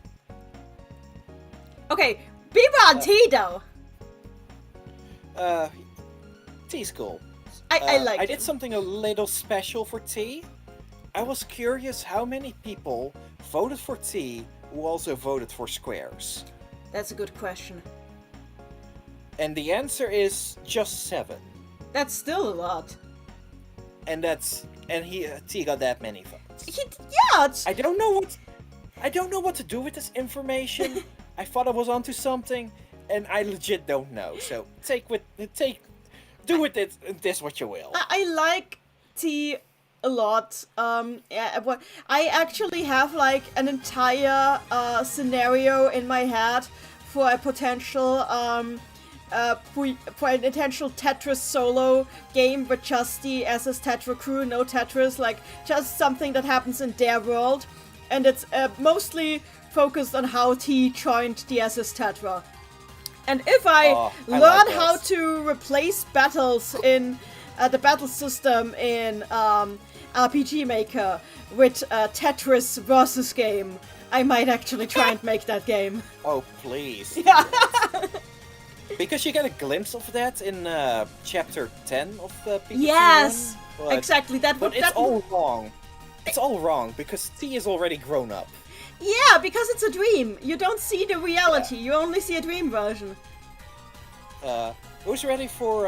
Okay, Bieber on tea, though. Tea's cool. I like I it. did something a little special for tea. I was curious how many people voted for tea who also voted for squares. That's a good question. And the answer is just 7. That's still a lot. And T got that many votes. I don't know what to do with this information. I thought I was onto something, and I legit don't know. So do with this what you will. I like tea a lot. But I actually have like an entire scenario in my head for a potential Tetris solo game with just the SS Tetra crew, no Tetris, like just something that happens in their world, and it's mostly focused on how T joined the SS Tetra. And if I learn how to replace battles in the battle system in RPG Maker with a Tetris versus game, I might actually try and make that game. Oh, please. Yeah. Because you get a glimpse of that in chapter 10 of the Pikachu Yes, one, but, exactly. But it's all wrong. It's all wrong because T is already grown up. Yeah, because it's a dream. You don't see the reality. You only see a dream version. Who's ready for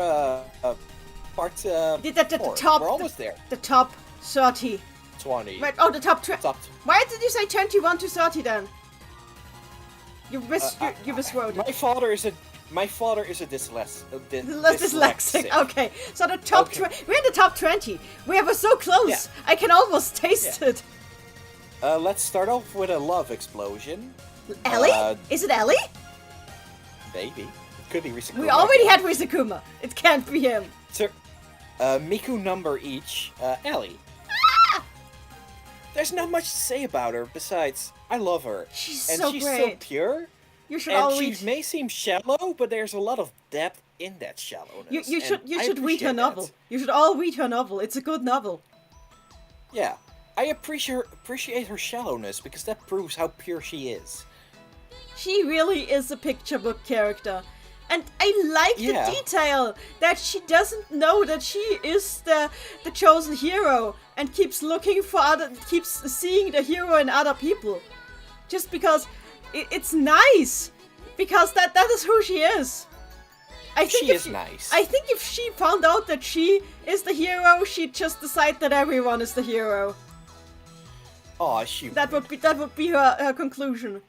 part 4? The top. We're almost there. The top 30. 20. Right. Oh, the top 20. Why did you say 21 to 30 then? You miswrote it. My father is a dyslexic. Okay, so the top we're in the top 20. We were so close. Yeah. I can almost taste it. Let's start off with a love explosion. Ellie? Is it Ellie? Maybe. It could be Risakuma. We already had Risakuma. It can't be him. Miku number each. Ellie. Ah! There's not much to say about her besides I love her. She's so great. so pure. You should and all she read. may seem shallow, but there's a lot of depth in that shallowness. You should read her appreciate novel. that. You should all read her novel. It's a good novel. Yeah, I appreciate her shallowness because that proves how pure she is. She really is a picture book character. And I like the detail that she doesn't know that she is the chosen hero and keeps keeps seeing the hero in other people. Just because it's nice. Because that is who she is. I think she is nice. I think if she found out that she is the hero, she'd just decide that everyone is the hero. Oh, that would be her conclusion.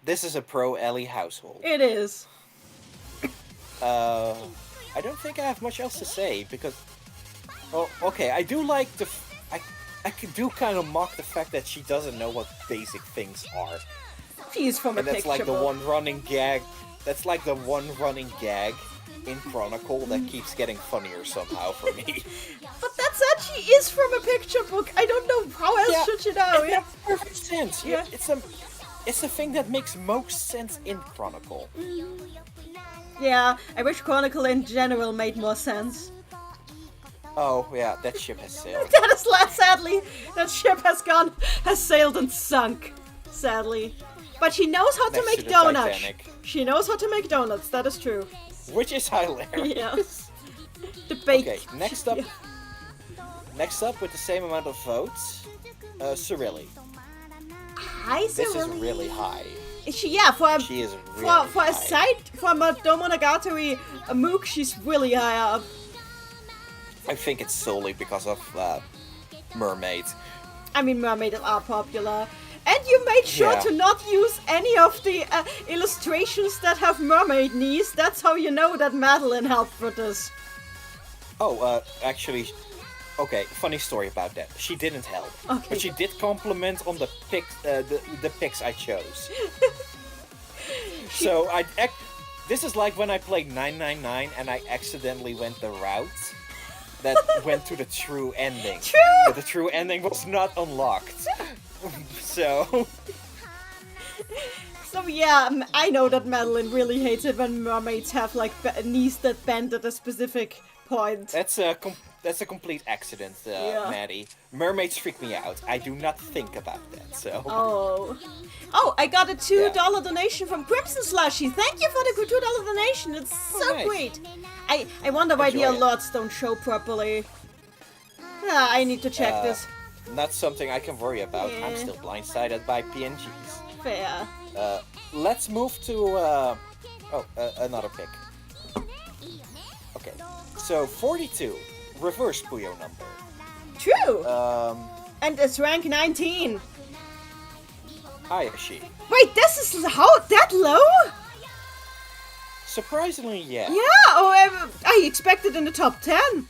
This is a pro Ellie household. It is. I don't think I have much else to say because, okay, I do like I do kind of mock the fact that she doesn't know what basic things are. She's from a and that's picture like the book. one running gag. That's like the one running gag in Chronicle that keeps getting funnier somehow for me. But that's it. She is from a picture book. I don't know how else should you know. It makes perfect sense. Yeah. It's the thing that makes most sense in Chronicle. Yeah, I wish Chronicle in general made more sense. Oh, yeah, that ship has sailed. That is sadly, that ship has sailed and sunk. Sadly. But she knows how to Next make to the donuts. Titanic. She knows how to make donuts, that is true. Which is hilarious. Yeah. The bake. Okay, next up. Yeah. Next up with the same amount of votes, Cyrilli. Hi, This is Cyrilli. really high. She is She is really for high. a side from a Domonogatari Mook, she's really high up. I think it's solely because of Mermaid. I mean, mermaids are popular. And you made sure Yeah. to not use any of the illustrations that have mermaid knees. That's how you know that Madeline helped with this. Oh, actually, okay, funny story about that. She didn't help, Okay. but she did compliment on the pics, the pics I chose. So this is like when I played 999 and I accidentally went the route that went to the true ending. True! But the true ending was not unlocked. So Yeah, I know that Madeline really hates it when mermaids have like knees that bend at a specific point. that's a complete accident, Yeah. Maddie. Mermaids freak me out. I do not think about that. So Oh, I got a $2 donation from Crimson Slushy. Thank you for the $2 donation. It's so nice. great. I wonder why the Enjoy it. alerts don't show properly. I need to check this. not something I can worry about. I'm Yeah. still blindsided by PNGs. Fair. Let's move to another pick. Okay, so 42, reverse Puyo number. True. And it's rank 19. Hayashi. Wait, this is that low? Surprisingly, yeah. Yeah, I expected in the top 10.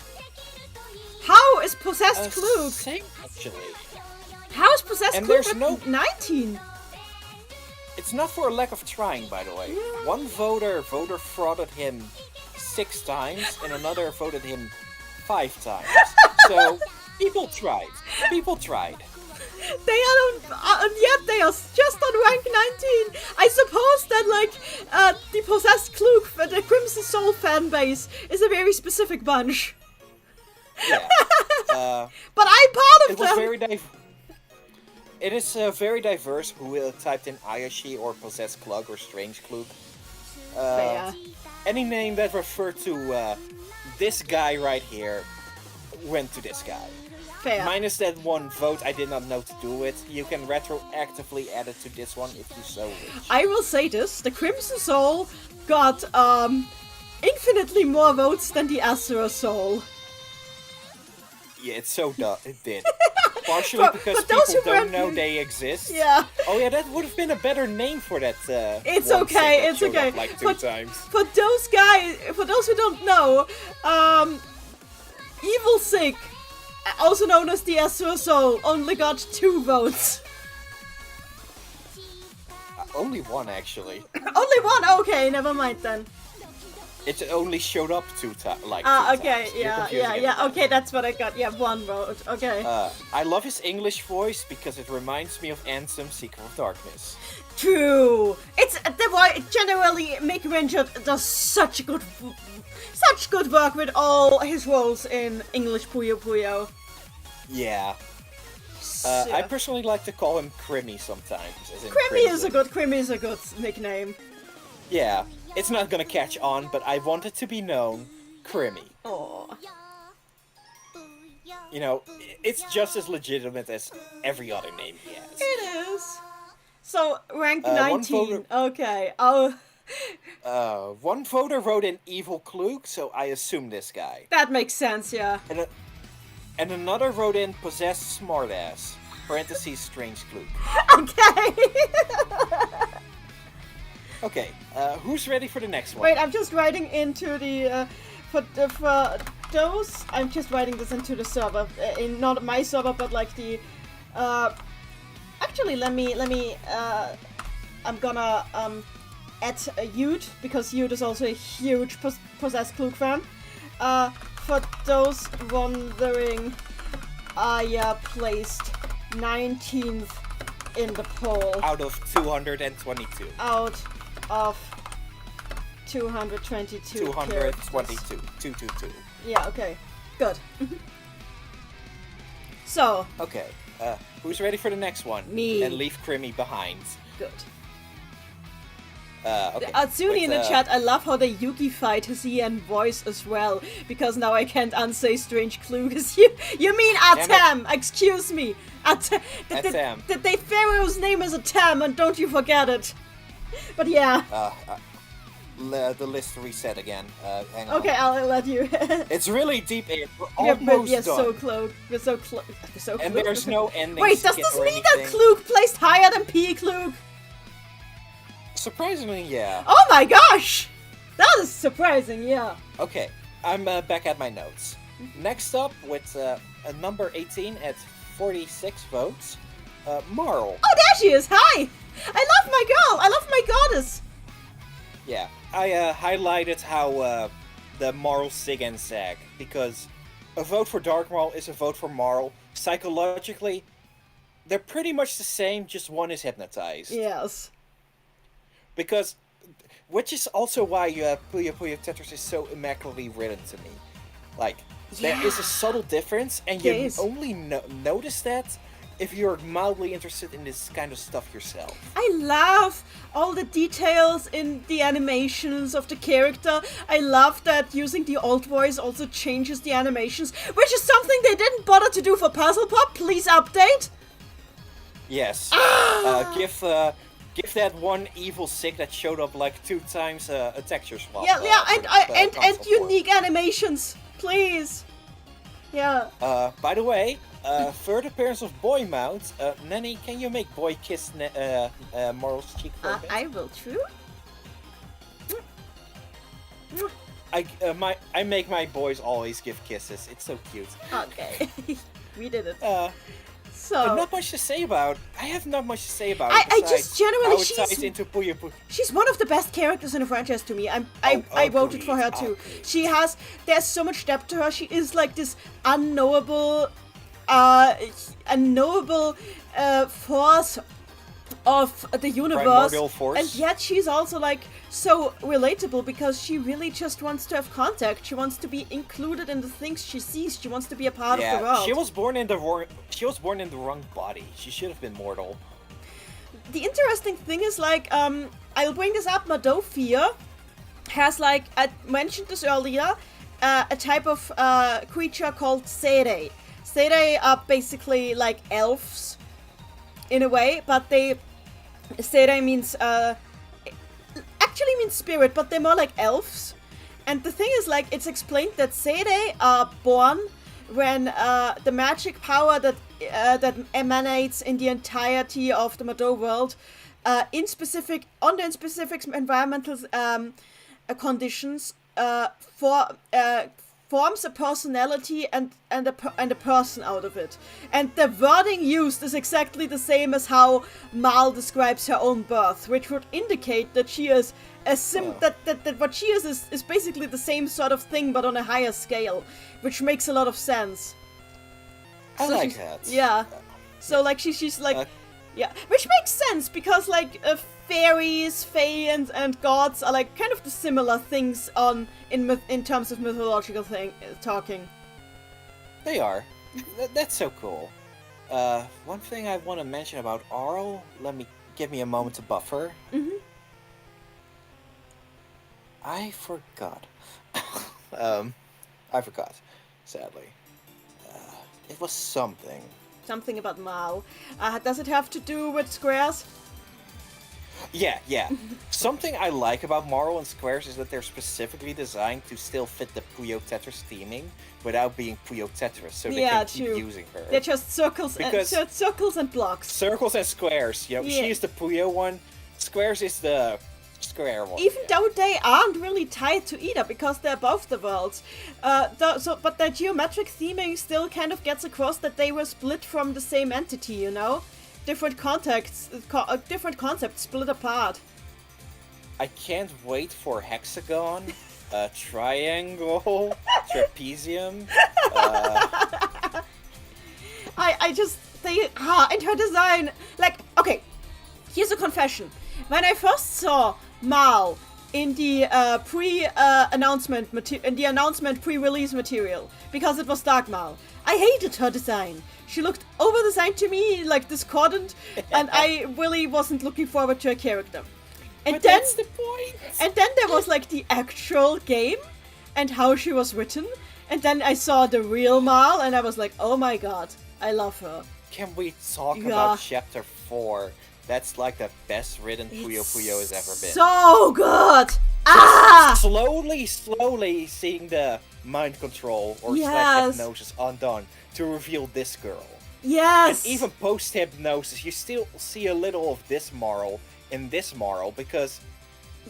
How is Possessed Klug? Same, actually. How is Possessed And Klug there's at 19? It's not for a lack of trying, by the way. One voter frauded him 6 times, and another voted him 5 times. So, people tried. People tried. They are and yet they are just on rank 19. I suppose that the Possessed Klug, the Crimson Soul fan base, is a very specific bunch. Yeah. But I'm part of It was them. very It is very diverse who typed in Ayashi or Possessed Klug or Strange Klug. Fair. Any name that referred to this guy right here went to this guy. Fair. Minus that one vote I did not know to do it. You can retroactively add it to this one if you so wish. I will say this: the Crimson Soul got infinitely more votes than the Azure Soul. Yeah, it's so dumb. It did. Partially because for those people who don't weren't- know they exist. Yeah. Oh yeah, that would have been a better name for that. It's one okay, set that it's showed okay. up like 2 But- times. For those who don't know, Evil Sick, also known as the Azure Soul, only got 2 votes. Only one actually. Only one? Okay, never mind then. It only showed up 2 times. Okay, times. You're yeah, confusing everybody. okay, that's what I got. Yeah, 1 vote. Okay. I love his English voice because it reminds me of Anthem Seeker of Darkness. True. It's generally Mick Ranger does such good work with all his roles in English Puyo Puyo. Yeah. I personally like to call him Crimmy sometimes. As in Crimmy is a Crimson. good nickname. Yeah. It's not gonna catch on, but I want it to be known Crimmy. Oh. You know, it's just as legitimate as every other name he has. It is. So rank One 19. voter- Okay. Oh, One voter wrote in Evil Klug, so I assume this guy. that makes sense. Yeah. And another wrote in Possessed Smartass, parentheses Strange Klug. Okay. Okay, who's ready for the next one? Wait, I'm just writing into the for those. I'm just writing this into the server, in not my server, but like the. Actually, let me. I'm gonna add Yude because Yude is also a huge Possessed Klug fan. For those wondering, I placed 19th in the poll Out of 222. out of 222. 222. 222. Yeah, okay. Good. So. Okay, who's ready for the next one? Me. And leave Crimmy behind. Good. Okay. Atsuni in the chat, I love how they Yuki-fied his EN voice as well, because now I can't unsay strange clue. You mean Atem! Excuse me! Atem! The pharaoh's name is Atem, and don't you forget it! But yeah. The list reset again. Hang on. Okay, I'll let you. It's really deep in. We're almost done. So close. We're so close. And there's no ending. Wait, does this mean that Klug placed higher than P. Klug? Surprisingly, yeah. Oh my gosh! That is surprising, yeah. Okay, I'm back at my notes. Next up, with a number 18 at 46 votes, Marl. Oh, there she is! Hi! I love my girl! I love my goddess! Yeah, I highlighted how the Marl sig and sag, because a vote for Dark Marl is a vote for Marl. Psychologically, they're pretty much the same, just one is hypnotized. Yes. Because, which is also why Puyo Puyo Tetris is so immaculately written to me. Like, there is a subtle difference, and you only notice that if you're mildly interested in this kind of stuff yourself. I love all the details in the animations of the character. I love that using the alt voice also changes the animations, which is something they didn't bother to do for Puzzle Pop. Please update. Yes. Give that one evil sig that showed up like 2 times a texture swap. And unique animations, please. Yeah. By the way, third appearance of Boy Mount. Nanny, can you make Boy kiss Marl's cheek for a bit? I will too. I make my boys always give kisses. It's so cute. Okay. We did it. So I have not much to say about it. I just generally how it ties into Puyo Puyo. She's one of the best characters in the franchise to me. I voted for her too. There's so much depth to her. She is like this unknowable force of the universe. Primordial force. And yet she's also like so relatable because she really just wants to have contact. She wants to be included in the things she sees. She wants to be a part of the world. She was born in the wrong body. She should have been mortal. The interesting thing is like I'll bring this up. Madofia has, like I mentioned this earlier, a type of creature called Seirei. Seirei are basically like elves in a way, but Seirei means actually means spirit, but they're more like elves. And the thing is, like, it's explained that Seirei are born when the magic power that emanates in the entirety of the Mado world, in specific environmental conditions, forms a personality and a person out of it. And the wording used is exactly the same as how Mal describes her own birth, which would indicate that she is that what she is basically the same sort of thing but on a higher scale, which makes a lot of sense. I like that. Yeah. So like she's like yeah, which makes sense because like fairies, fae, and gods are like kind of the similar things in terms of mythological talking. They are. That's so cool. One thing I want to mention about Arl. Give me a moment to buffer. Mm-hmm. I forgot. Sadly. It was something. Something about Mao. Does it have to do with squares? Yeah. Something I like about Marl and squares is that they're specifically designed to still fit the Puyo Tetris theming without being Puyo Tetris, so they can keep using her. They're just circles and blocks. Circles and squares. You know, she is the Puyo one. Squares is the square one. Even though they aren't really tied to either, because they're both the worlds. But the geometric theming still kind of gets across that they were split from the same entity, you know? Different concepts split apart. I can't wait for hexagon, triangle, trapezium. And her design, like, okay, here's a confession. When I first saw Mal in the announcement pre-release material because it was Dark Mal. I hated her design. She looked over-designed to me, like discordant, and I really wasn't looking forward to her character. And but then, that's the point. And then there was like the actual game and how she was written. And then I saw the real Mal and I was like, oh my god, I love her. Can we talk about Chapter 4? That's like the best written Puyo Puyo has ever been. So good! Ah! Slowly seeing the mind control or slash hypnosis undone to reveal this girl. Yes! And even post-hypnosis, you still see a little of this Marl in this Marl because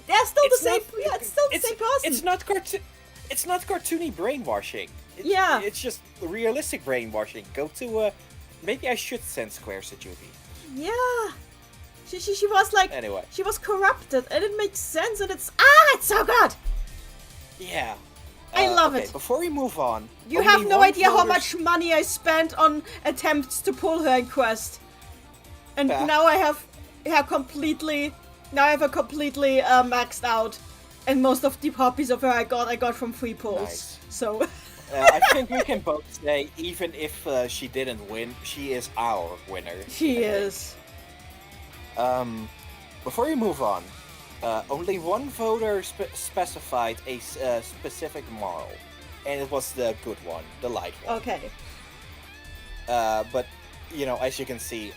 they're still the same. It's still the same person. It's not cartoony brainwashing. It's just realistic brainwashing. Go to maybe I should send squares to Judy. Yeah. She was like anyway. She was corrupted and it makes sense and it's so good. Yeah. I love it. Before we move on, you have no idea how much money I spent on attempts to pull her in Quest, and now I have a completely maxed out, and most of the copies of her I got from free pulls. Nice. So I think we can both say, even if she didn't win, she is our winner. She is. Before we move on, only one voter specified a specific Marl, and it was the good one, the light one. Okay. But, you know, as you can see,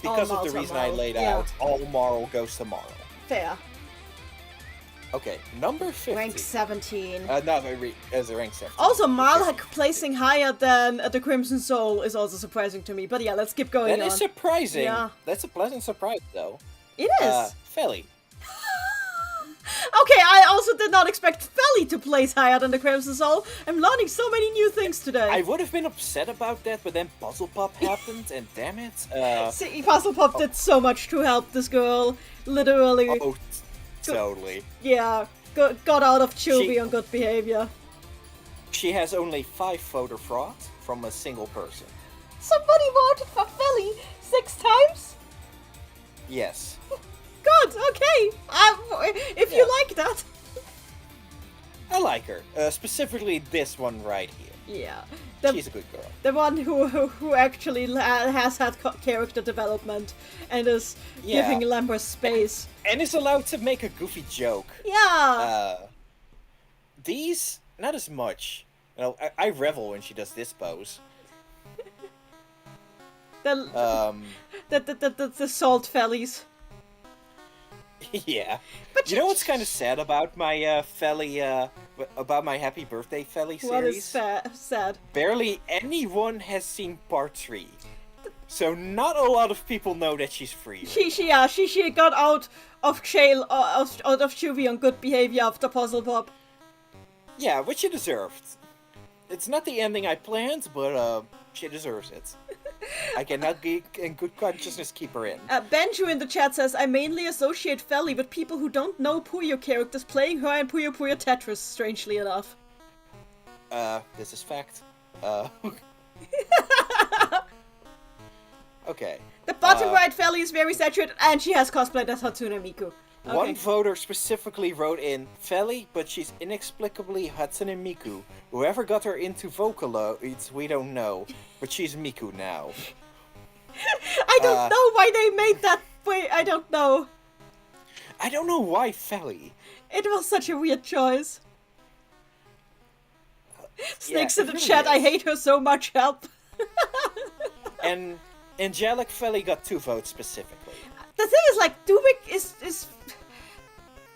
because of the reason I laid out, all Marl goes to Marl. Fair. Okay, number 50. Rank 17. As a rank 17. Also, Marl placing higher than the Crimson Soul is also surprising to me. But yeah, let's keep going on. That is surprising. Yeah. That's a pleasant surprise, though. It is. Feli. Okay, I also did not expect Feli to place higher than the Crimson Soul. I'm learning so many new things today. I would have been upset about that, but then Puzzle Pop happened, and damn it. See, Puzzle Pop did so much to help this girl. Literally. Oh, totally. Yeah, got out of Chubby on good behavior. She has only 5 voter fraud from a single person. Somebody voted for Feli 6 times? Yes. Good, okay. If you like that. I like her. Specifically this one right here. Yeah. She's a good girl. The one who actually has had character development and is giving Lambert space. And is allowed to make a goofy joke. Yeah. These, not as much. You know, I revel when she does this pose. The salt fellies. Yeah. But you know what's kind of sad about my about my Happy Birthday Feli series? What is sad? Barely anyone has seen part 3. So not a lot of people know that she's free. She got out of jail, out of juvie on good behavior after Puzzle Pop. Yeah, which she deserved. It's not the ending I planned, but she deserves it. I cannot be in good consciousness keep her in. Benju in the chat says, I mainly associate Feli with people who don't know Puyo characters playing her in Puyo Puyo Tetris, strangely enough. This is fact. Okay. The bottom right Feli is very saturated, and she has cosplayed as Hatsune Miku. Okay. One voter specifically wrote in Feli, but she's inexplicably Hatsune Miku. Whoever got her into Vocaloid, we don't know, but she's Miku now. I don't know why they made that way. I don't know. I don't know why Feli. It was such a weird choice. Snakes in the really chat. is. I hate her so much. Help. And Angelic Feli got 2 votes specifically. The thing is, like, Dubik is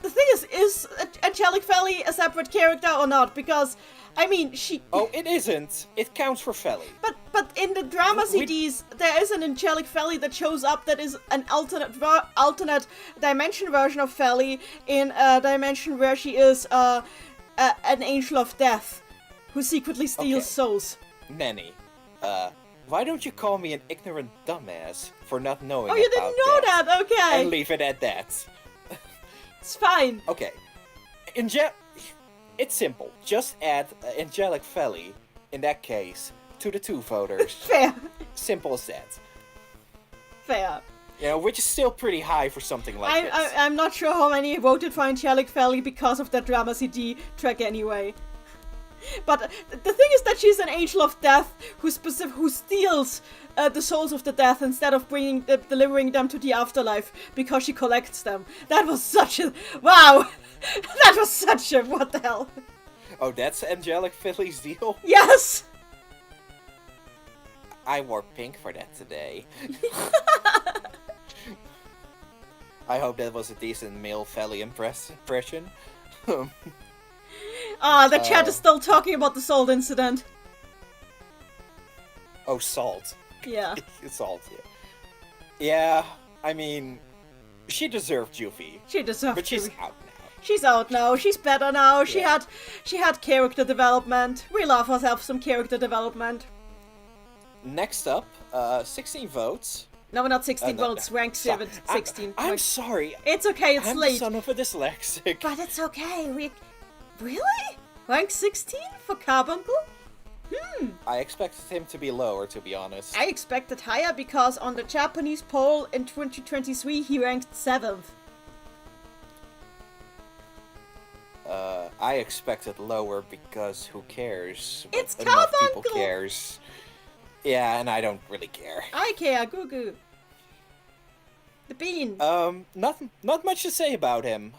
the thing is Angelic Feli a separate character or not? Because, I mean, she... Oh, it isn't. It counts for Feli. But in the drama CDs, there is an Angelic Feli that shows up that is an alternate dimension version of Feli in a dimension where she is an angel of death who secretly steals souls. Nenny, why don't you call me an ignorant dumbass for not knowing Oh, you didn't know that? Okay. And leave it at that. It's fine. Okay. It's simple. Just add Angelic Feli, in that case, to the 2 voters. Fair. Simple as that. Fair. You know, which is still pretty high for something like this. I'm not sure how many voted for Angelic Valley because of that Drama CD track anyway. But the thing is that she's an angel of death who steals the souls of the death instead of delivering them to the afterlife because she collects them. That was such a... Wow! That was such a... What the hell? Oh, that's Angelic Valley's deal? Yes! I wore pink for that today. I hope that was a decent male Valley impression. The chat is still talking about the salt incident. Oh, salt. Yeah. Salt, yeah. Yeah, I mean, she deserved Juvie. She deserved But she's Juvie. out now. She's out now. She's better now. Yeah. She had character development. We love ourselves some character development. Next up, 16 votes. No, not 16 No, votes. Rank 7, 16. I'm sorry. It's okay. It's I'm late. the son of a dyslexic. But it's okay. Really? Rank 16 for Carbuncle? I expected him to be lower, to be honest. I expected higher because on the Japanese poll in 2023 he ranked 7th. I expected lower because who cares? It's Enough people Carbuncle! cares. Yeah, and I don't really care. I care, Gugu. The bean. Not much to say about him.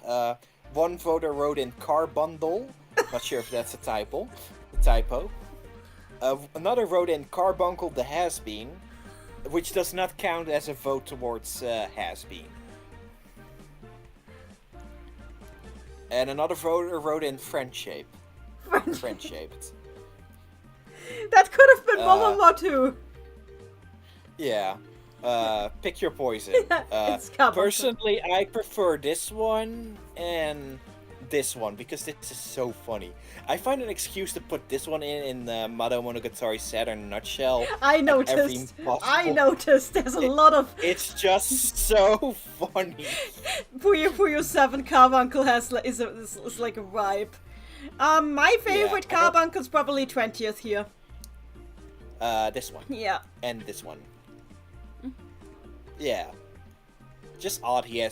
One voter wrote in Carbundle. Not sure if that's a typo. Another wrote in Carbuncle the Has-Been, which does not count as a vote towards Has-Been. And another voter wrote in Friend-Shaped. Friend-Shaped. That could have been Momomo too. Yeah. Pick your poison. It's Carbuncle. Personally, I prefer this one and this one because this is so funny. I find an excuse to put this one in the Mod Monogatari Saturn nutshell. I at noticed. every possible- There's a lot of It's just so funny. Puyo 7 Carbuncle is like a vibe. My favorite Yeah, I don't- Carbuncle's probably 20th here. This one. Yeah. And this one. Yeah. Just odd he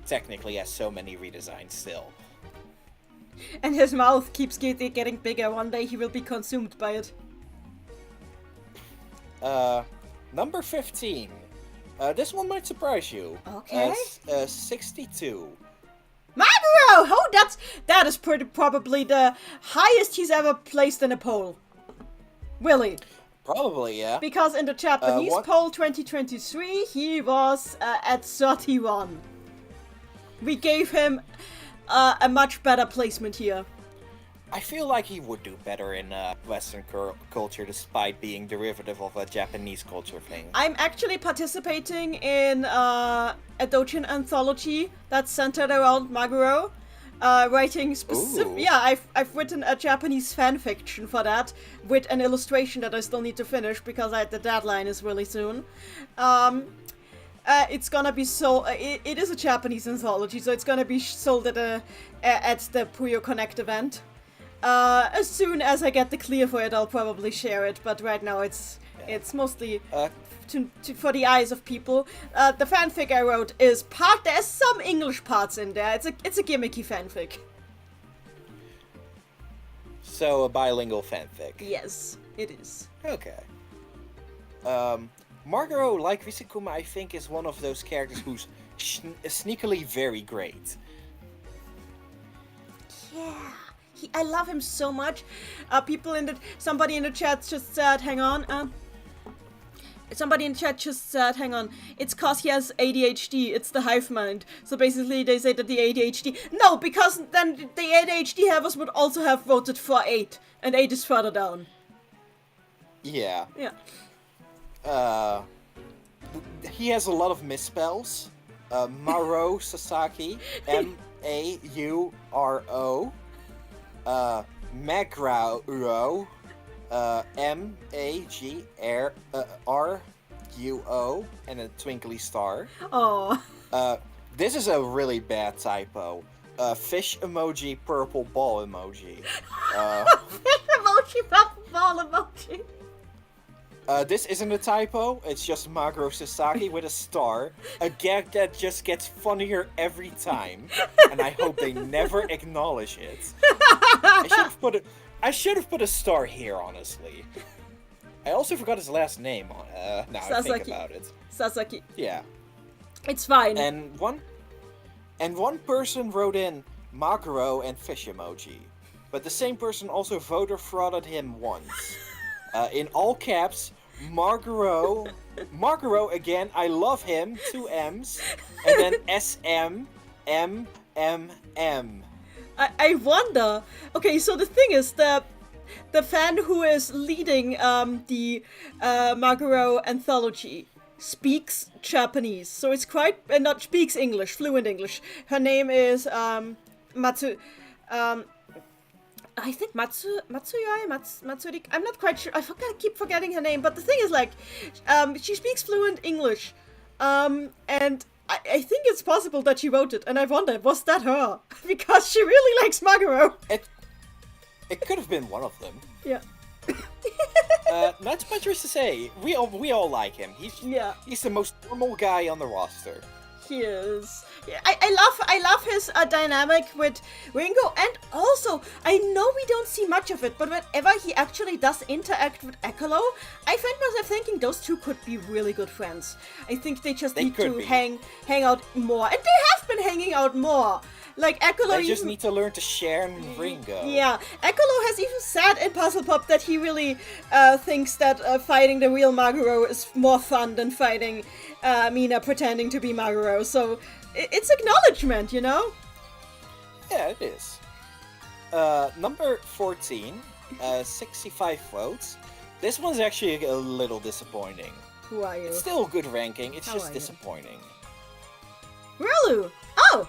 technically has so many redesigns still. And his mouth keeps getting bigger. One day he will be consumed by it. Number 15. This one might surprise you. Okay. 62. Maguro! Oh, that is probably the highest he's ever placed in a poll. Really. Probably, yeah. Because in the Japanese poll 2023, he was at 31. We gave him a much better placement here. I feel like he would do better in Western culture despite being derivative of a Japanese culture thing. I'm actually participating in a Dojin anthology that's centered around Maguro. Writing specific... Ooh. Yeah, I've written a Japanese fanfiction for that with an illustration that I still need to finish because the deadline is really soon. It's gonna be sold... It is a Japanese anthology, so it's gonna be sold at the Puyo Connect event. As soon as I get the clear for it, I'll probably share it, but right now it's mostly... for the eyes of people. The fanfic I wrote is there's some English parts in there. It's a gimmicky fanfic. So, a bilingual fanfic. Yes, it is. Okay. Margaro, like Risukuma, I think is one of those characters who's sneakily very great. Yeah. I love him so much. Somebody in the chat just said, hang on. Somebody in chat just said, hang on, it's cause he has ADHD, it's the hive mind. So basically they say that the ADHD... No, because then the ADHD havers would also have voted for 8, and 8 is further down. Yeah. Yeah. He has a lot of misspells. Maro Sasaki, M-A-U-R-O. Magruo. M-A-G-R-U-O, and a twinkly star. Oh. This is a really bad typo. Fish emoji, purple ball emoji. Fish emoji, purple ball emoji. This isn't a typo, it's just Maguro Sasaki with a star. A gag that just gets funnier every time. And I hope they never acknowledge it. I should have put a star here, honestly. I also forgot his last name. Now I think about it. Sasaki. Yeah. It's fine. And one person wrote in Maguro and fish emoji. But the same person also voter frauded him once. In all caps, Maguro again, I love him, 2 M's, and then SMMMM. I wonder. Okay, so the thing is, the fan who is leading the Maguro anthology speaks Japanese, so it's quite not speaks English, fluent English. Her name is Matsu. I think Matsuri. I'm not quite sure. I keep forgetting her name. But the thing is, like, she speaks fluent English, and I think it's possible that she wrote it. And I wonder, was that her? Because she really likes Maguro. It could have been one of them. Yeah. Not much to say. We all like him. He's the most normal guy on the roster. He is. Yeah, I love his dynamic with Ringo, and also I know we don't see much of it, but whenever he actually does interact with Ekolo, I find myself thinking those two could be really good friends. I think they just need to hang out more, and they have been hanging out more. Like Ekolo, they just need to learn to share Ringo. Yeah, Ekolo has even said in Puzzle Pop that he really thinks that fighting the real Maguro is more fun than fighting Mina pretending to be Maguro. So it's acknowledgement, you know? Yeah, it is. Number 14, 65 votes. This one's actually a little disappointing. Who are you? It's still a good ranking, it's just disappointing. Rulu! Oh!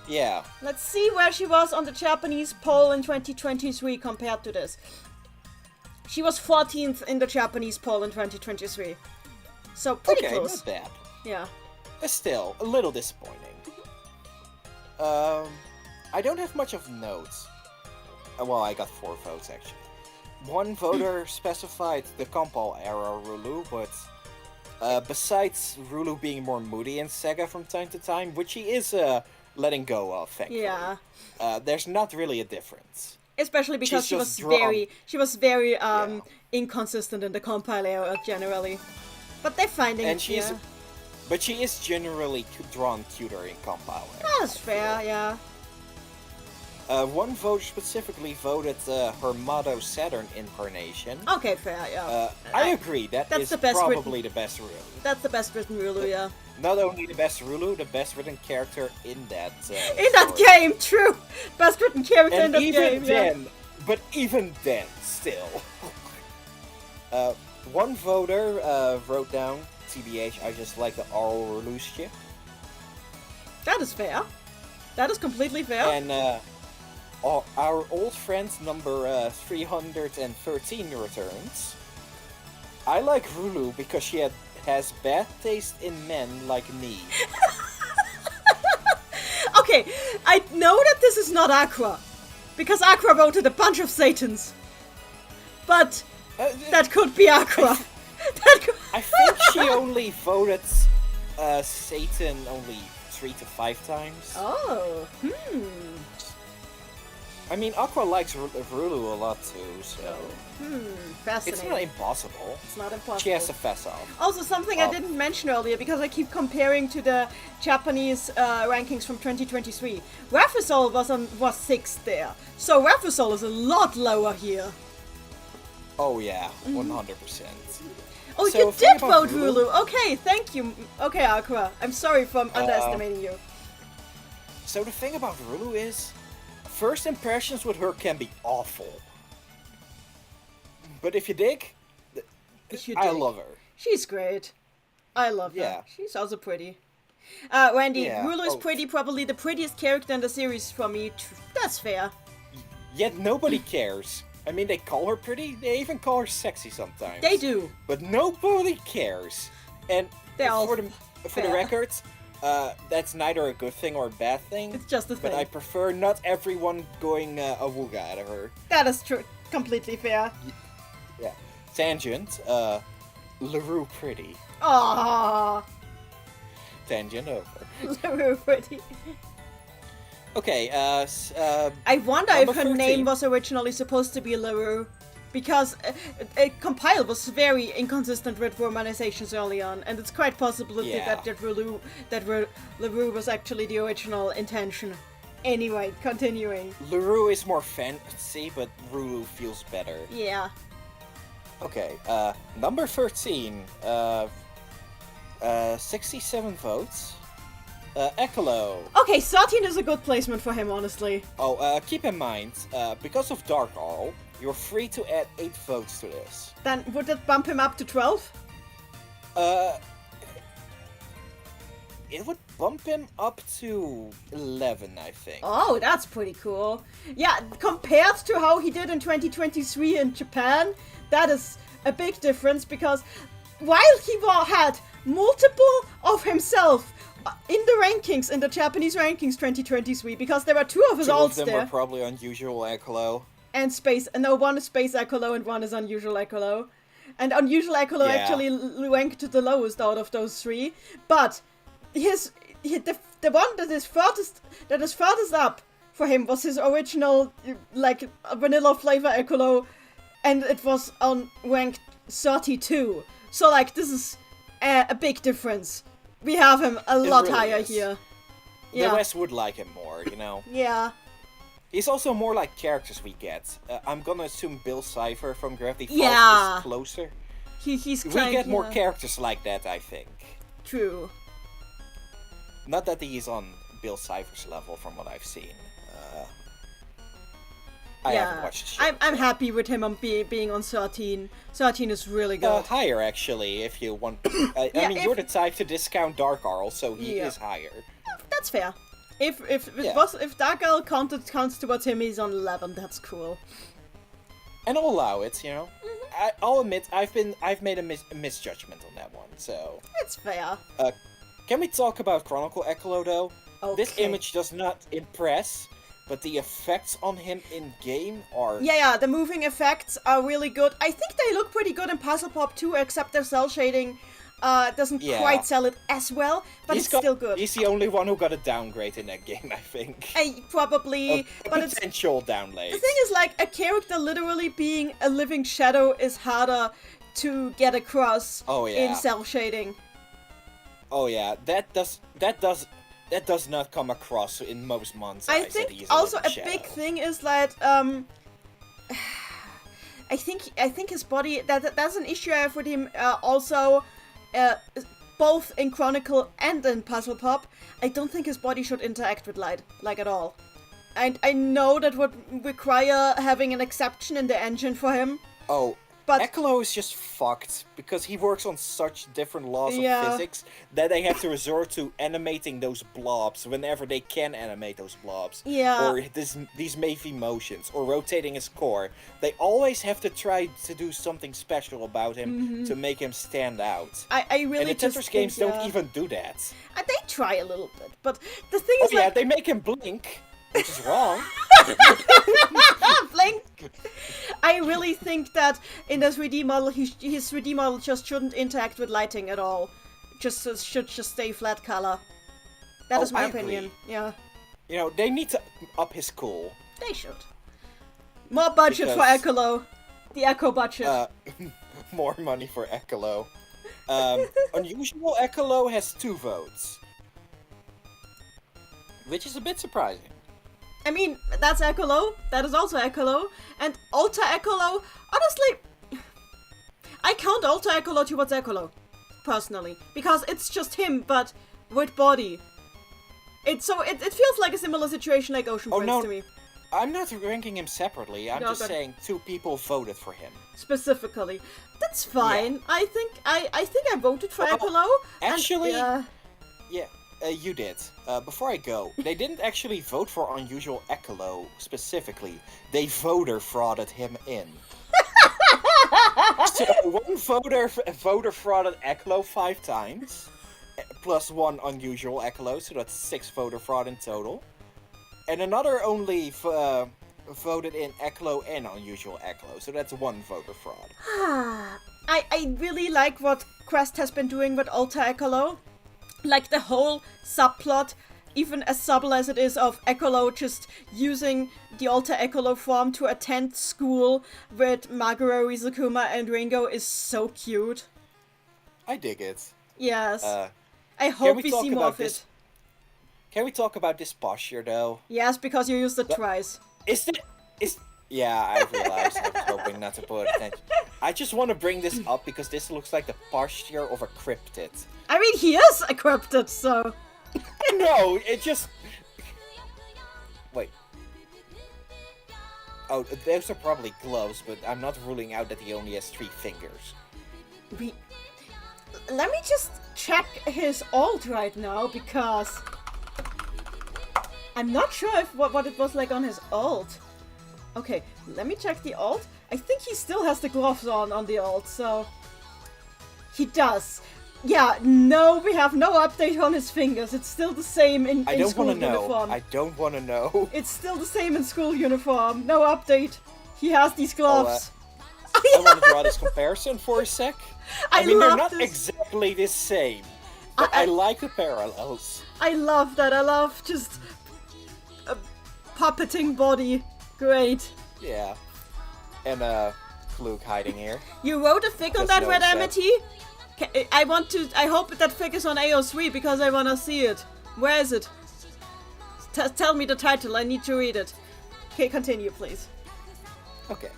Yeah. Let's see where she was on the Japanese poll in 2023 compared to this. She was 14th in the Japanese poll in 2023. So pretty close. Not bad. Yeah. But still, a little disappointing. I don't have much of notes. Well, I got 4 votes actually. One voter specified the Compal era Rulu, but besides Rulu being more moody in Sega from time to time, which he is letting go of, thankfully. Yeah. There's not really a difference. Especially because she was very inconsistent in the Compile era generally. But they're finding it here. But she is generally drawn cuter in Compile era. That's fair, yeah. One voter specifically voted her Motto Saturn incarnation. Okay, fair, yeah. I agree, that's probably the best Rulu. That's the best written Rulu, yeah. Not only the best Rulu, the best written character in that game, true! Best written character in that game, But even then, still. One voter wrote down, TBH, I just like the oral Rulu ship. That is fair. That is completely fair. And our old friend number 313 returns. I like Rulu because she has bad taste in men like me. Okay, I know that this is not Aqua, because Aqua voted a bunch of Satans. But that could be Aqua. I think she only voted Satan only 3 to 5 times. Oh, I mean, Aqua likes Rulu a lot too, so... fascinating. It's not impossible. It's not impossible. She has to fess off. Also, something I didn't mention earlier, because I keep comparing to the Japanese rankings from 2023. Rafusol was 6th there, so Rafusol is a lot lower here. Oh yeah, 100%. Oh, so you did vote Rulu! Okay, thank you. Okay, Aqua, I'm sorry for underestimating you. So the thing about Rulu is, first impressions with her can be awful. But if you dig, I love her. She's great. I love her. She's also pretty. Randy, Rulu is pretty, probably the prettiest character in the series for me. That's fair. Yet nobody cares. I mean, they call her pretty, they even call her sexy sometimes. They do. But nobody cares. And for the records, that's neither a good thing or a bad thing. It's just a thing. But I prefer not everyone going awooga at her. That is true. Completely fair. Yeah. Tangent. LaRue pretty. Aww. Tangent over. LaRue pretty. Okay, I wonder if her 13. name was originally supposed to be LaRue. Because Compile was very inconsistent with romanizations early on, and it's quite possible that LaRue was actually the original intention. Anyway, continuing. LaRue is more fancy, but Rulu feels better. Yeah. Okay, number 13, 67 votes. Ekalo. Okay, 13 is a good placement for him, honestly. Oh, keep in mind, because of Dark Arl, you're free to add 8 votes to this. Then would that bump him up to 12? It would bump him up to 11, I think. Oh, that's pretty cool. Yeah, compared to how he did in 2023 in Japan, that is a big difference, because while he had multiple of himself in the rankings, in the Japanese rankings 2023, because there were 2 of his alts there. 2 of them were probably Unusual Ekalo. And Space, no, one is Space Ekalo and one is Unusual Ekalo. And Unusual Ekalo actually ranked the lowest out of those 3, but the one that is furthest up for him was his original, like, vanilla flavor Ekalo, and it was on ranked 32. So, like, this is a big difference. We have him a lot really higher is. here. The Yeah. West would like him more, you know? Yeah. He's also more like characters we get. I'm gonna assume Bill Cipher from Gravity Falls Yeah. is closer. He's We kind, get more characters like that, I think. True. Not that he's on Bill Cipher's level from what I've seen. I haven't watched the show. I'm happy with him on being on 13. 13 is really good. Higher, actually, if you want. I Yeah, mean, you're the type to discount Dark Arl, so he Yeah. is higher. That's fair. If Yeah. if Dark Girl counts towards him, he's on 11. That's cool. And I'll allow it, you know. Mm-hmm. I'll admit I've made a misjudgment on that one. So It's fair. can we talk about Chronicle Ekalo though? This Okay. image does not impress, but the effects on him in game are. Yeah, the moving effects are really good. I think they look pretty good in Puzzle Pop too, except their cell shading doesn't quite sell it as well, but it's still good. He's the only one who got a downgrade in that game, I think. Probably, A but it's potential downgrade. the thing is, like, a character literally being a living shadow is harder to get across in cell shading. Oh yeah, that does not come across in most months. I think also a big thing is that I think his body that's an issue I have with him also both in Chronicle and in Puzzle Pop. I don't think his body should interact with light, like, at all. And I know that would require having an exception in the engine for him. Oh, but Ekalo is just fucked because he works on such different laws of Yeah. physics that they have to resort to animating those blobs whenever they can animate those blobs. Yeah. Or these Mavie motions, or rotating his core. They always have to try to do something special about him to make him stand out. I really And the just Tetris games think, don't even do that. They try a little bit, but the thing Oh is, yeah, like, they make him blink, which is wrong. Blink. I really think that in the 3D model, his 3D model just shouldn't interact with lighting at all. Should just stay flat color. That is my opinion. Agree. Yeah, You know, they need to up his cool. they should. More budget for Because- Ekalo. The Echo budget. More money for Ekalo. Unusual Ekalo has 2 votes. Which is a bit surprising. I mean, that's Ekalo. That is also Ekalo. And Alter Ekalo, honestly, I count Alter Ekalo towards Ekalo, personally. Because it's just him, but with body. It feels like a similar situation like Ocean Prince to me. I'm not ranking him separately. I'm No, just but- saying 2 people voted for him. Specifically. That's fine. Yeah. I think I voted for Well, Ekalo. actually- And, Yeah, you did. Before I go, they didn't actually vote for Unusual Ekalo specifically. They voter frauded him in. So one voter frauded Ekalo 5 times, plus 1 Unusual Ekalo, so that's 6 voter fraud in total. And another only voted in Ekalo and Unusual Ekalo, so that's 1 voter fraud. I really like what Quest has been doing with Alter Ecolo. Like the whole subplot, even as subtle as it is, of Ecolo just using the Alter Ecolo form to attend school with Maguro, Rizukuma, and Ringo is so cute. I dig it. Yes. I hope we see more of it. Can we talk about this posture, though? Yes, because you used it twice. Yeah, I realized. I was hoping not to put attention. I just want to bring this up because this looks like the posture of a cryptid. I mean, he is a cryptid, so... No, it just... Wait. Oh, those are probably gloves, but I'm not ruling out that he only has 3 fingers. Let me just check his alt right now, because... I'm not sure if what it was like on his alt. Okay, let me check the alt. I think he still has the gloves on the alt, so... He does. Yeah, no, we have no update on his fingers. It's still the same in school uniform. I don't want to know. It's still the same in school uniform. No update. He has these gloves. I want to draw this comparison for a sec. I mean, they're not exactly the same. But I like the parallels. I love that. I love just a puppeting body. Great. Yeah. And Fluke hiding here. You wrote a fic on that, Red Amity? I hope that fic is on AO3 because I want to see it. Where is it? Tell me the title. I need to read it. Okay, continue, please. Okay.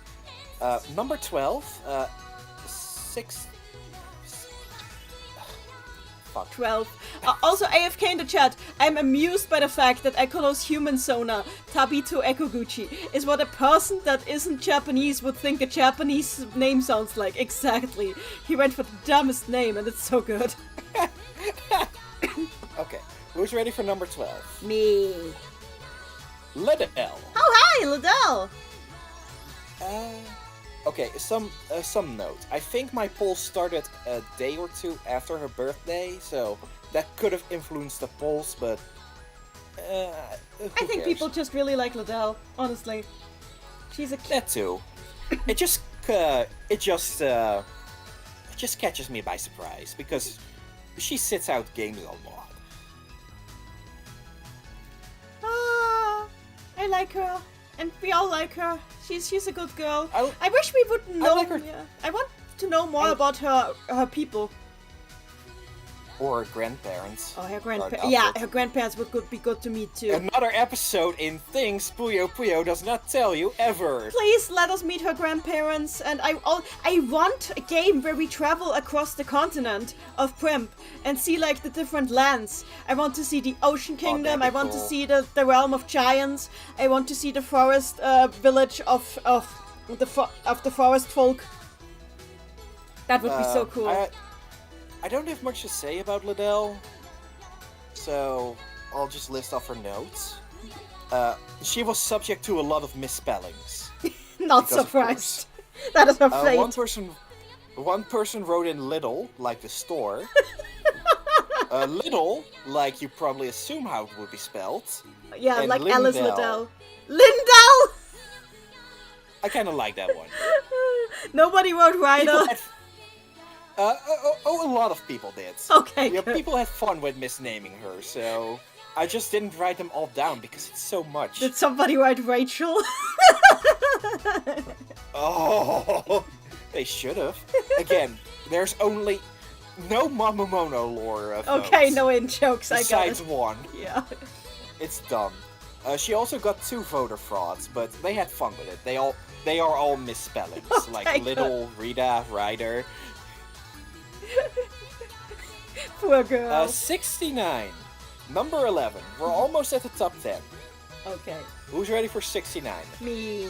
Number 12. 6... Fuck. 12. Also, AFK in the chat. I'm amused by the fact that Ekolo's human sonar, Tabito Ekoguchi, is what a person that isn't Japanese would think a Japanese name sounds like. Exactly. He went for the dumbest name, and it's so good. Okay. Who's ready for number 12? Me. Liddell. Oh, hi, Liddell. Okay, some note. I think my poll started a day or 2 after her birthday, so that could have influenced the polls, but I think people just really like Liddell, honestly. She's a kid. That too. It just catches me by surprise because she sits out games a lot. I like her. And we all like her. She's a good girl. I wish we would know. I like her. Yeah. I want to know more about her people. Or her grandparents. Oh, her grandparents. Yeah, her grandparents would be good to meet too. Another episode in Things Puyo does not tell you ever. Please let us meet her grandparents. And I want a game where we travel across the continent of Primp and see like the different lands. I want to see the Ocean Kingdom. I want to see the Realm of Giants. I want to see the forest village of the forest folk. That would be so cool. I don't have much to say about Liddell, so I'll just list off her notes. She was subject to a lot of misspellings. Not surprised. That is her fate. One person wrote in Little, like the store. Little, like you probably assume how it would be spelled. Yeah, and like Lindell. Alice Liddell. Lindell! I kind of like that one. Nobody wrote Ryder. A lot of people did. Okay, yeah, good. people had fun with misnaming her, so I just didn't write them all down because it's so much. Did somebody write Rachel? Oh, they should have. Again, there's only no Mod Mamono lore of Okay, those, no in jokes, I got it. besides one. Yeah. It's dumb. She also got 2 voter frauds, but they had fun with it. They are all misspellings, Okay, like Little, Rita, Ryder. Poor girl. 69. Number 11. We're almost at the top 10. Okay. Who's ready for 69? Me.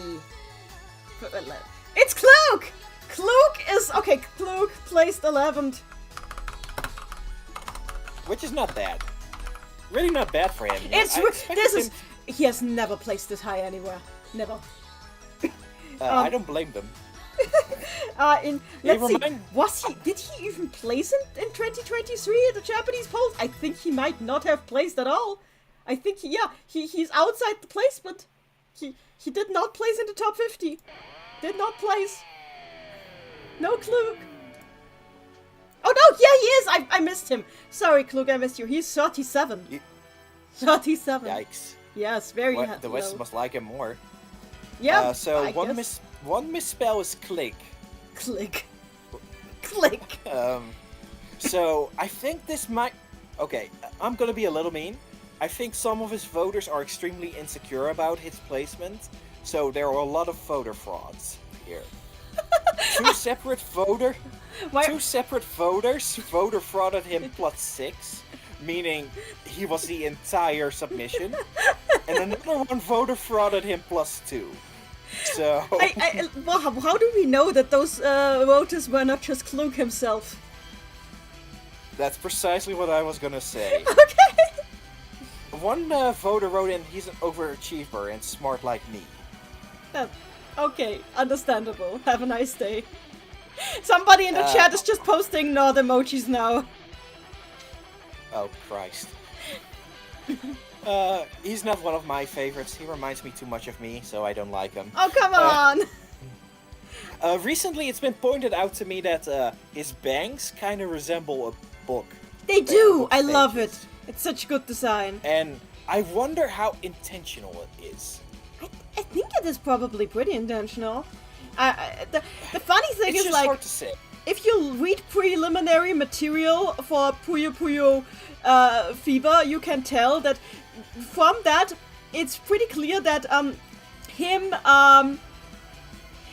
It's Cloak! Cloak is... Okay, Cloak placed 11th. Which is not bad. Really not bad for him. He has never placed this high anywhere. Never. I don't blame them. Let's see. Did he even place in 2023 at the Japanese polls? I think he might not have placed at all. I think he's outside the placement. He did not place in the top 50. Did not place. No clue. Oh no, yeah, he is! I missed him. Sorry, Klug, I missed you. He's 37. 37. Yikes. Yes, very The West low. must like him more. Yeah, So I one guess. misspell is click. Click. Click. So I think this might... Okay, I'm gonna be a little mean. I think some of his voters are extremely insecure about his placement, so there are a lot of voter frauds here. Two separate voters voter frauded him +6, meaning he was the entire submission, and another one voter frauded him +2. So... Well, how do we know that those voters were not just Klug himself? That's precisely what I was gonna say. Okay. One voter wrote in, he's an overachiever and smart like me. Okay, understandable. Have a nice day. Somebody in the chat is just posting nod emojis now. Oh, Christ. He's not one of my favorites. He reminds me too much of me, so I don't like him. Oh, come on! Recently, it's been pointed out to me that his bangs kind of resemble a book. They do! I pages. love it. It's such good design. And I wonder how intentional it is. I think it is probably pretty intentional. The funny thing It's is, just like, hard to say. if you read preliminary material for Puyo Puyo Fever, you can tell that from that, it's pretty clear that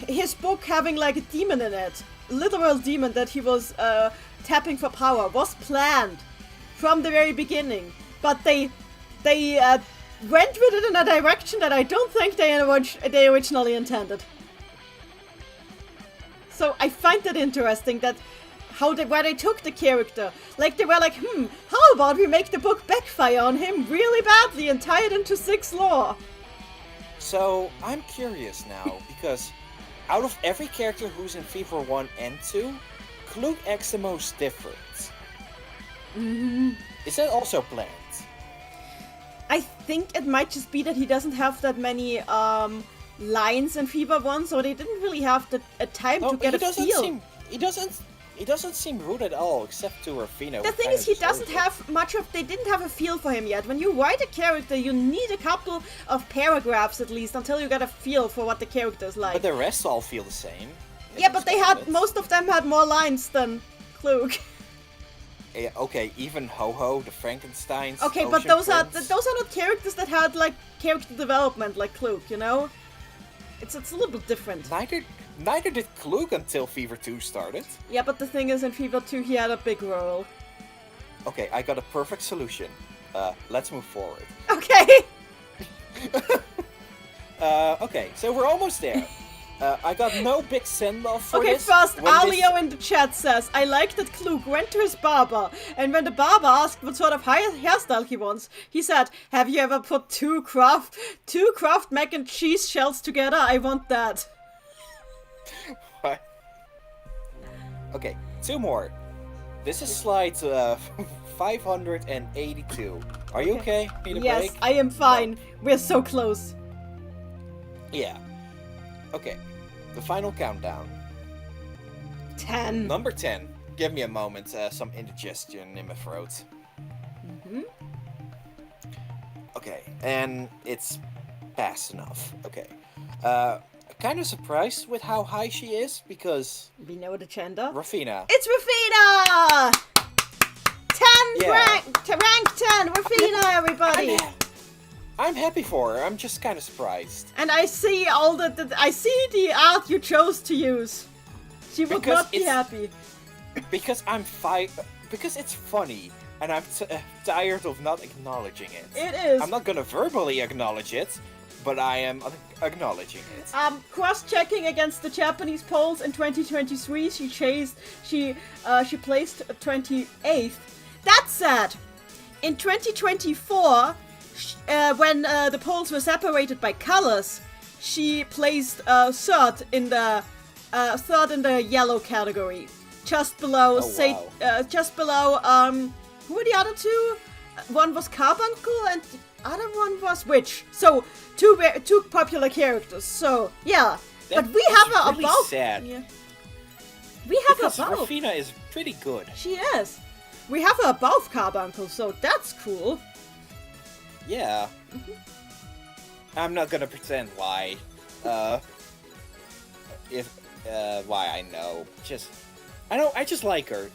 his book having like a demon in it, literal demon that he was tapping for power, was planned from the very beginning. But they went with it in a direction that I don't think they originally intended. So I find that interesting, that where they took the character. Like, they were like, how about we make the book backfire on him really badly and tie it into 6 lore? So, I'm curious now, because out of every character who's in Fever 1 and 2, Klug acts the most different. Is that also planned? I think it might just be that he doesn't have that many lines in Fever 1, so they didn't really have a time to get a feel. He doesn't seem rude at all, except to Rufino. The thing is, he doesn't have much of... They didn't have a feel for him yet. When you write a character, you need a couple of paragraphs at least until you get a feel for what the character is like. But the rest all feel the same. Yeah, but most of them had more lines than Klug. Yeah, okay, even Ho-Ho, the Frankensteins. Okay, but Ocean those are Prince. not characters that had like character development like Klug, you know? It's a little bit different. Neither did Klug until Fever 2 started. Yeah, but the thing is, in Fever 2 he had a big role. Okay, I got a perfect solution. Let's move forward. Okay. Okay, so we're almost there. I got no big send-off for Okay, this. first, When Alio in the chat says, I like that Klug went to his barber, and when the barber asked what sort of hairstyle he wants, he said, have you ever put two Kraft mac and cheese shells together? I want that. What? Okay, 2 more. This is slide 582. Are you okay? Need a Yes, break? I am fine. We're so close. Yeah. Okay, the final countdown. 10. Number 10. Give me a moment, some indigestion in my throat. Okay, and it's fast enough. Okay. Kind of surprised with how high she is, because... We know the gender. Rufina. It's Rufina! 10 Yeah. rank 10, Rufina, everybody! I'm happy for her, I'm just kind of surprised. And I see I see the art you chose to use. She would Because not be it's- happy. Because because it's funny, and I'm tired of not acknowledging it. It is. I'm not gonna verbally acknowledge it, but I am acknowledging it. Cross-checking against the Japanese polls in 2023, she placed 28th. That's sad. In 2024, when the polls were separated by colors, she placed third in the yellow category, just below who were the other two? One was Carbuncle and the other one was Witch. So two popular characters. So yeah, but we have her really above. sad. Yeah. We have Because her both. Rafina is pretty good. She is. We have her both Carbuncle, so that's cool. Yeah. I'm not gonna pretend why. Why I know. I just like her.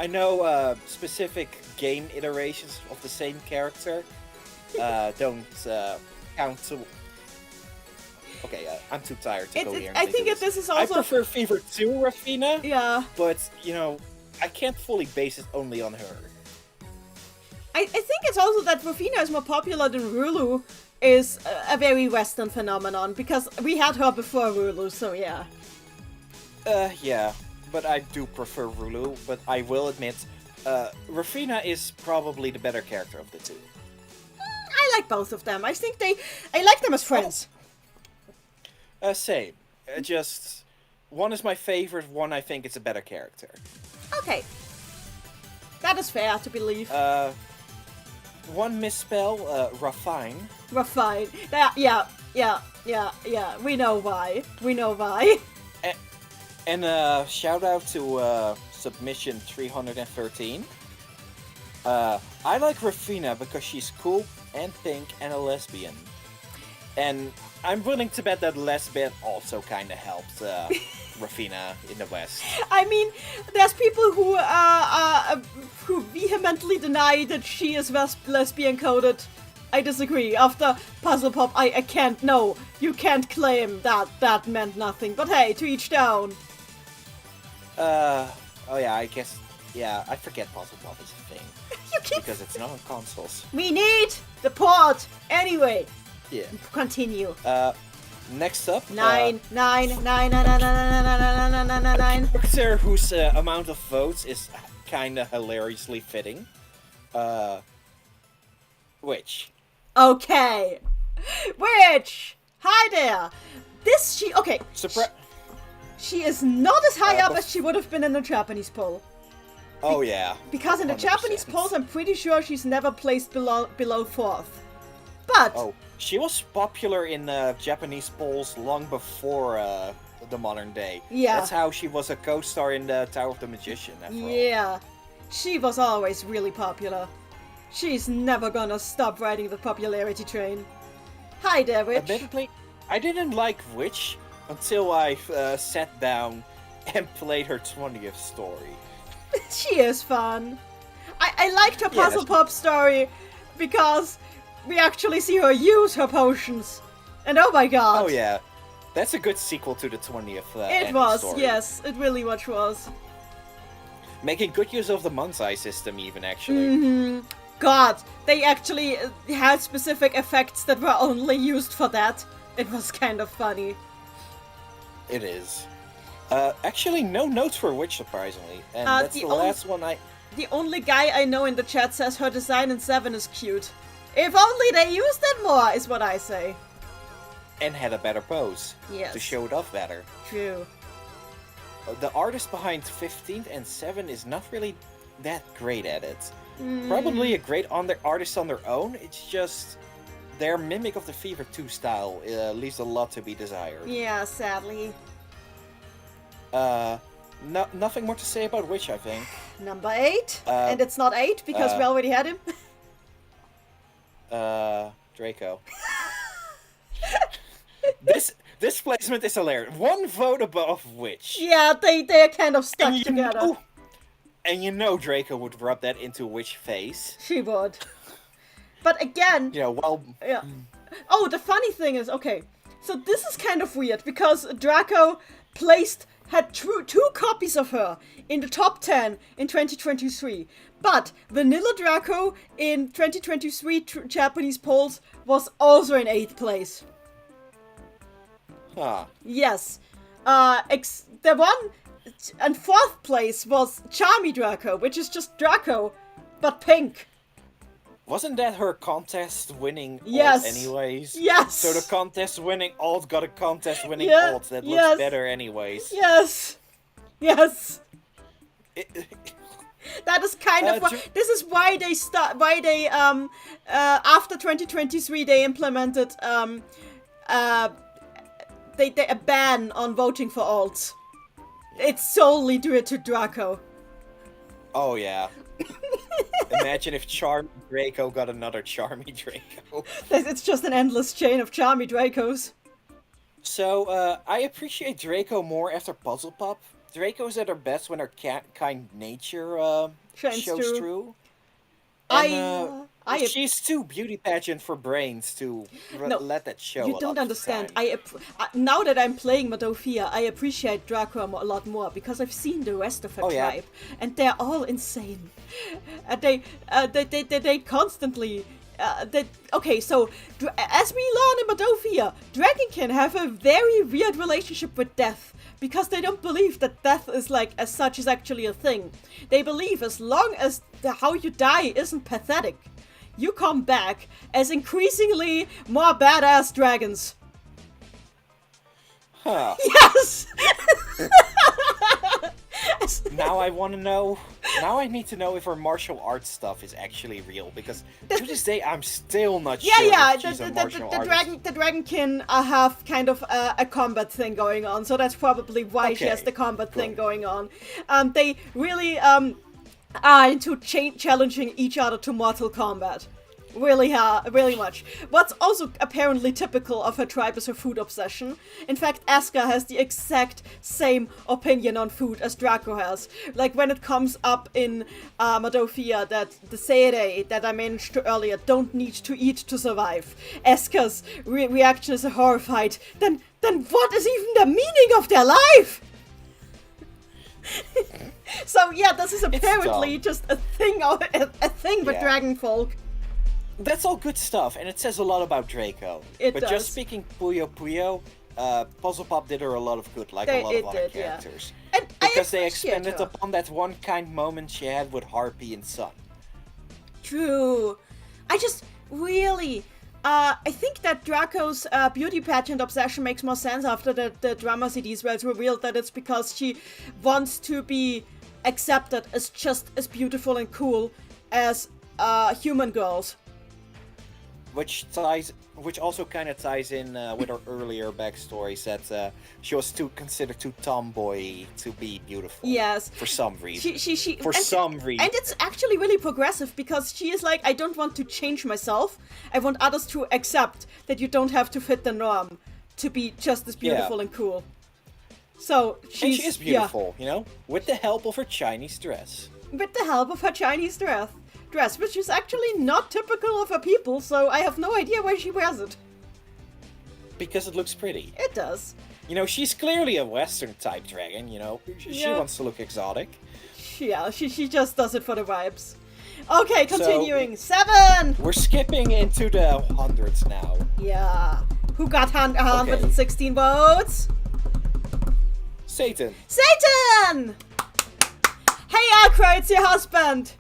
I know specific game iterations of the same character. Don't count to. Okay, I'm too tired to go here. I think this is also. I prefer Fever 2 Rafina. Yeah. But I can't fully base it only on her. I think it's also that Rafina is more popular than Rulu is a very Western phenomenon, because we had her before Rulu, so yeah. Yeah, but I do prefer Rulu, but I will admit, Rafina is probably the better character of the two. I like both of them. I like them as friends. Same. Just, one is my favorite, one I think is a better character. Okay. That is fair to believe. One misspell, Rafine. Rafine. Yeah. We know why. And shout out to submission 313. I like Rafina because she's cool and pink and a lesbian. And I'm willing to bet that lesbian also kind of helped Rafina in the West. I mean, there's people who vehemently deny that she is lesbian coded. I disagree. After Puzzle Pop, I can't. No, you can't claim that meant nothing. But hey, to each their own. Oh yeah, I guess. Yeah, I forget Puzzle Pop is a thing. You keep. Because it's not on consoles. We need the port anyway. Yeah. Continue. Next up, Nine. Character whose amount of votes is kind of hilariously fitting. Witch. Okay. Witch. Hi there. Okay. She is not as high up as she would have been in the Japanese poll. Oh yeah. Because in the 100%. Japanese polls, I'm pretty sure she's never placed below 4th. But Oh, she was popular in Japanese polls long before the modern day. Yeah. That's how she was a co-star in the Tower of the Magician. After all. yeah, she was always really popular. She's never gonna stop riding the popularity train. Hi there, Witch. Admittedly, I didn't like Witch until I sat down and played her 20th story. She is fun. I liked her Puzzle that's- Pop story because we actually see her use her potions. And oh my god. Oh yeah, that's a good sequel to the 20th It ending was, story. yes, it really much was. Making good use of the Mansai system even, actually. God, they actually had specific effects that were only used for that. It was kind of funny. It is. Actually, no notes for Witch, surprisingly. And that's the last one I... The only guy I know in the chat says her design in 7 is cute. If only they used it more, is what I say. And had a better pose. Yes. To show it off better. True. The artist behind 15th and 7 is not really that great at it. Probably a great artist on their own, it's just... Their mimic of the Fever 2 style leaves a lot to be desired. Yeah, sadly. Nothing more to say about Witch, I think. Number 8. And it's not 8 because we already had him. Draco. This placement is hilarious. One vote above Witch. Yeah, they're kind of stuck together. And you know Draco would rub that into Witch face. She would. But again... Yeah, well... Yeah. Oh, the funny thing is, okay, so this is kind of weird, because Draco had two copies of her in the top 10 in 2023. But Vanilla Draco in 2023 Japanese polls was also in 8th place. Huh. Yes. The one in 4th place was Charmy Draco, which is just Draco, but pink. Wasn't that her contest-winning Yes. alt anyways? Yes. So the contest-winning alt got a contest-winning Yeah, alt that yes. looks better anyways. Yes. Yes. That is kind of this is why they after 2023 they implemented a ban on voting for alts. It's solely due to Draco. Oh yeah. Imagine if Charmy Draco got another Charmy Draco. It's just an endless chain of Charmy Dracos. So, I appreciate Draco more after Puzzle Pop. Draco's at her best when her kind nature Shines shows through. through. I She's too beauty pageant for brains to No, let that show. You a don't lot of understand. time. Now that I'm playing Madofia, I appreciate Draco a lot more because I've seen the rest of her tribe, and they're all insane. They constantly. Okay, so as we learn in Madofia, Dragon can have a very weird relationship with death because they don't believe that death is as such is actually a thing. They believe as long as how you die isn't pathetic, you come back as increasingly more badass dragons. Huh. Yes! Now I want to know. Now I need to know if her martial arts stuff is actually real, because to this day I'm still not sure if she's a martial artist. The dragonkin have kind of a combat thing going on, so that's probably why she has the combat thing going on. They really are into challenging each other to mortal combat. Really much. What's also apparently typical of her tribe is her food obsession. In fact, Asuka has the exact same opinion on food as Draco has. Like when it comes up in Madofia that the Seirei that I mentioned earlier don't need to eat to survive. Asuka's reaction is horrified. Then what is even the meaning of their life? So yeah, this is apparently just a thing with dragon folk. That's all good stuff, and it says a lot about Draco. It does. Just speaking Puyo, Puzzle Pop did her a lot of good, like a lot of other characters. Yeah. And because they expanded upon that one kind moment she had with Harpy and Sun. True. I just really... I think that Draco's beauty pageant obsession makes more sense after the drama CDs where it's revealed that it's because she wants to be accepted as just as beautiful and cool as human girls. Which also kind of ties in with her earlier backstories that she was considered too tomboy to be beautiful. Yes. For some reason. She some reason. And it's actually really progressive because she is like, I don't want to change myself. I want others to accept that you don't have to fit the norm to be just as beautiful and cool. So she is beautiful, you know, with the help of her Chinese dress. With the help of her Chinese dress, which is actually not typical of her people, so I have no idea why she wears it. Because it looks pretty. It does. You know, she's clearly a Western type dragon, you know. She wants to look exotic. Yeah, she just does it for the vibes. Okay, continuing. So, 7! We're skipping into the hundreds now. Yeah. Who got 116 votes? Satan! Hey, Akra, it's your husband!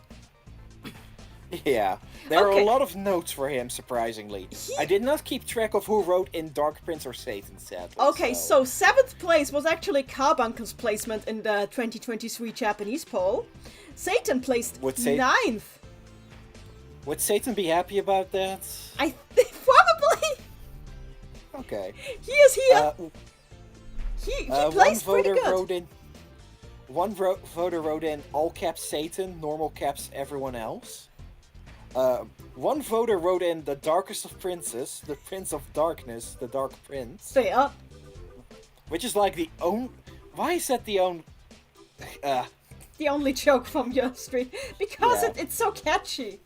Yeah, there are a lot of notes for him, surprisingly. I did not keep track of who wrote in Dark Prince or Satan, sadly. Okay, so 7th place was actually Carbunkel's placement in the 2023 Japanese poll. Satan placed 9th. Would Satan be happy about that? I think probably. Okay. He is here. He plays pretty good. One voter wrote in all caps Satan, normal caps everyone else. One voter wrote in the darkest of princes, the Prince of Darkness, the Dark Prince. Fair. Which is like the only... Why is that the only... The only joke from your street? Because it's so catchy.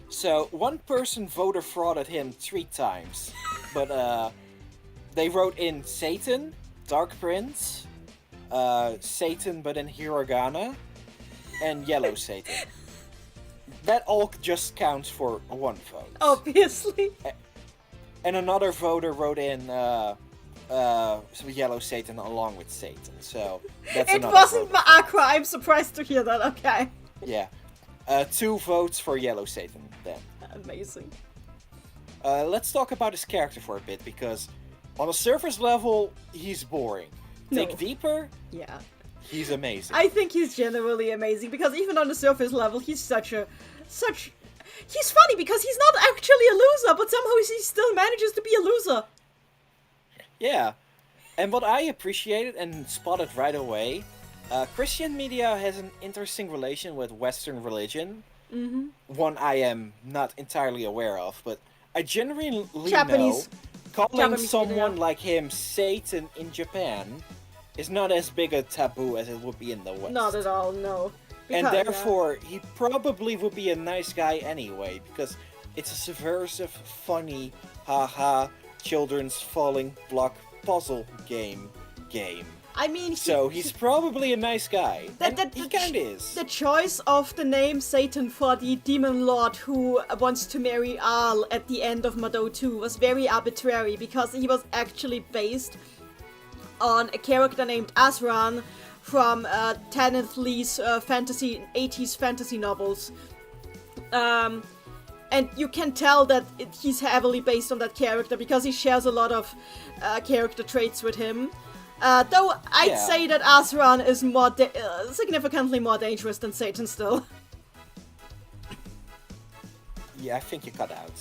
So, one person voter frauded him 3 times. But, they wrote in Satan, Dark Prince, Satan but in hiragana, and Yellow Satan. That all just counts for 1 vote. Obviously. And another voter wrote in Yellow Satan along with Satan. So that's it wasn't Akra. I'm surprised to hear that. Okay. Yeah. 2 votes for Yellow Satan then. Amazing. Let's talk about his character for a bit, because on a surface level, he's boring. Dig deeper. Yeah. He's amazing. I think he's generally amazing because even on the surface level, he's he's funny because he's not actually a loser, but somehow he still manages to be a loser. Yeah. And what I appreciated and spotted right away, Christian media has an interesting relation with Western religion. Mm-hmm. One I am not entirely aware of, but I genuinely Japanese. know calling Japanese someone media. like him Satan in Japan is not as big a taboo as it would be in the West. Not at all, no. And Because- therefore, he probably would be a nice guy anyway, because it's a subversive, funny, haha, children's falling block puzzle game. I mean, So he's probably a nice guy. And he kinda is. The choice of the name Satan for the demon lord who wants to marry Al at the end of Mado 2 was very arbitrary because he was actually based on a character named Asran from Tanith Lee's 80s fantasy novels. And you can tell that he's heavily based on that character because he shares a lot of character traits with him. Though I'd say that Asran is more significantly more dangerous than Satan still. Yeah, I think you cut out.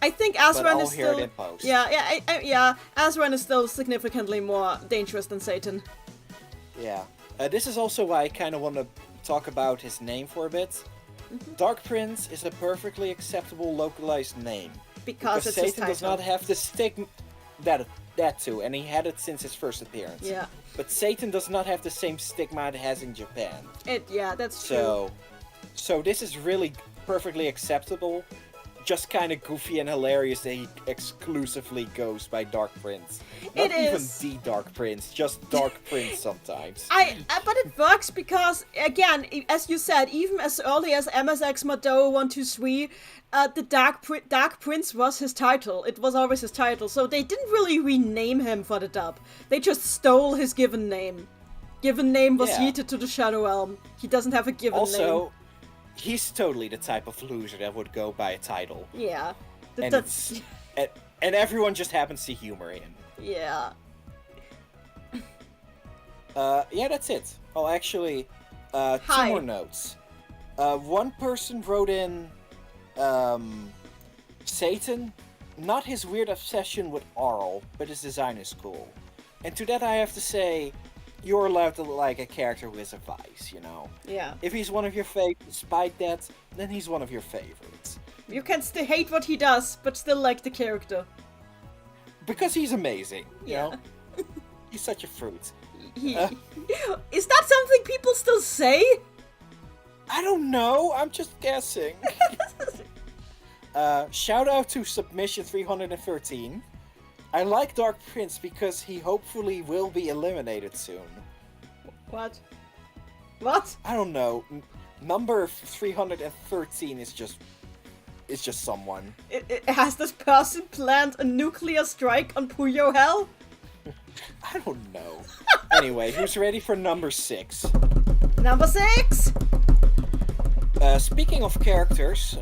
I think But Asran I'll is hear still... it in post. Yeah, Asran is still significantly more dangerous than Satan. Yeah. This is also why I kind of want to talk about his name for a bit. Mm-hmm. Dark Prince is a perfectly acceptable localized name. Because it's his Satan does title. not have the stigma... That too, and he had it since his first appearance. Yeah. But Satan does not have the same stigma it has in Japan. That's true. So this is really perfectly acceptable. Just kind of goofy and hilarious that he exclusively goes by Dark Prince. Not even the Dark Prince, just Dark Prince sometimes. But it works because, again, as you said, even as early as MSX Mado 123, the Dark Prince was his title. It was always his title, so they didn't really rename him for the dub. They just stole his given name. Given name was yeeted to the Shadow Realm. He doesn't have a given name. Also, he's totally the type of loser that would go by a title. Yeah. And everyone just happens to humor him. Yeah. Yeah, that's it. Oh, actually, two more notes. One person wrote in, Satan, not his weird obsession with Arl, but his design is cool. And to that I have to say, you're allowed to like a character who has a vice, you know? Yeah. If he's one of your favorites, despite that, then he's one of your favorites. You can still hate what he does, but still like the character. Because he's amazing, you Yeah. know? He's such a fruit. Is that something people still say? I don't know, I'm just guessing. Shout out to Submission 313. I like Dark Prince because he hopefully will be eliminated soon. What? What? I don't know. Number 313 is just someone. Has this person planned a nuclear strike on Puyo Hell? I don't know. Anyway, who's ready for number 6? Number 6! Speaking of characters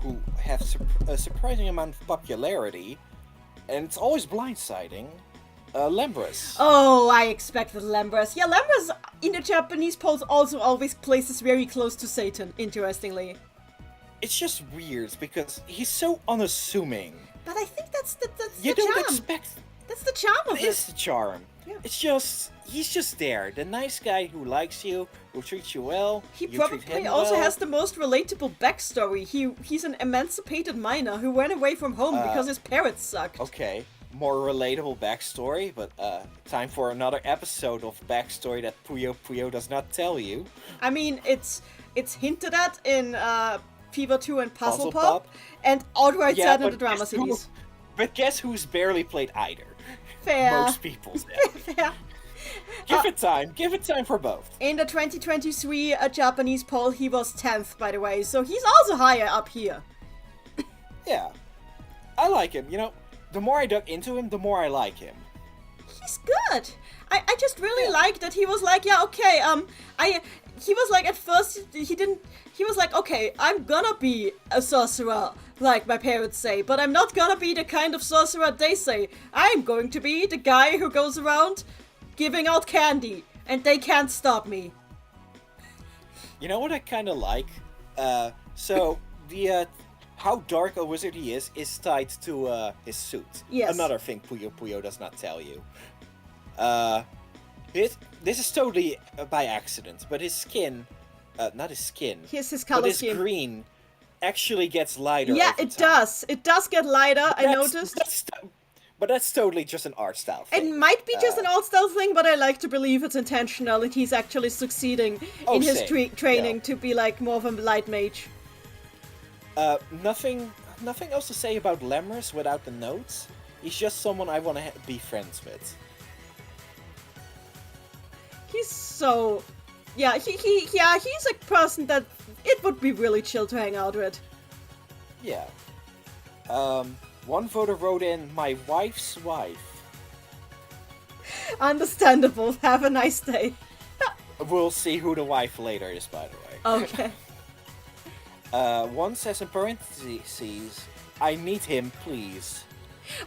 who have a surprising amount of popularity, and it's always blindsiding, Lembris. Oh, I expected Lembris. Yeah, Lembris in the Japanese polls also always places very close to Satan, interestingly. It's just weird because he's so unassuming. But I think that's the You charm. don't expect... That's the charm of It is the charm. Yeah. It's just... He's just there. The nice guy who likes you, who treats you well. He you treat probably him also well. has the most relatable backstory. He's an emancipated miner who ran away from home because his parents sucked. Okay, more relatable backstory, but time for another episode of backstory that Puyo does not tell you. I mean, it's hinted at in Fever 2 and Puzzle Puzzle Pop, Pop? and outright Yeah, said in but the drama guess who- series. But guess who's barely played either? Fair. Most people. Fair. Give it time for both. In the 2023 Japanese poll, he was 10th, by the way, so he's also higher up here. Yeah. I like him, you know, the more I dug into him, the more I like him. He's good. I just really like that he was like, yeah, okay, he was like, at first, he was like, okay, I'm gonna be a sorcerer, like my parents say, but I'm not gonna be the kind of sorcerer they say. I'm going to be the guy who goes around giving out candy, and they can't stop me. You know what I kind of like? So, the, how dark a wizard he is tied to, his suit. Yes. Another thing Puyo does not tell you. This is totally by accident, but his skin, not his skin, His but color his scheme. green actually gets lighter. Yeah, over it time. does. It does get lighter, I noticed. But that's totally just an art style thing. It might be just an art style thing, but I like to believe it's intentional and he's actually succeeding in his training to be like more of a light mage. Nothing else to say about Lemris without the notes. He's just someone I want to be friends with. He's so... Yeah, he's a person that it would be really chill to hang out with. Yeah. One voter wrote in, my wife's wife. Understandable. Have a nice day. We'll see who the wife later is, by the way. Okay. One says in parentheses, I need him, please.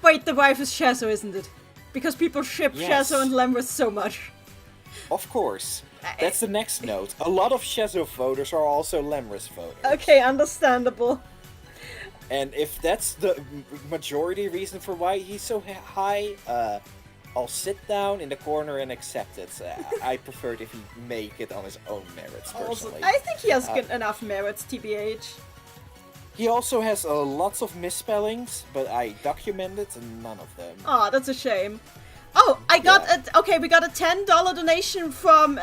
Wait, the wife is Shazo, isn't it? Because people ship Yes. Shazo and Lemris so much. Of course. That's the next note. A lot of Shazo voters are also Lemris voters. Okay, understandable. And if that's the majority reason for why he's so high, I'll sit down in the corner and accept it. I prefer if he make it on his own merits, personally. I think he has good enough merits, TBH. He also has lots of misspellings, but I documented none of them. Aw, that's a shame. Oh, I got we got a $10 donation from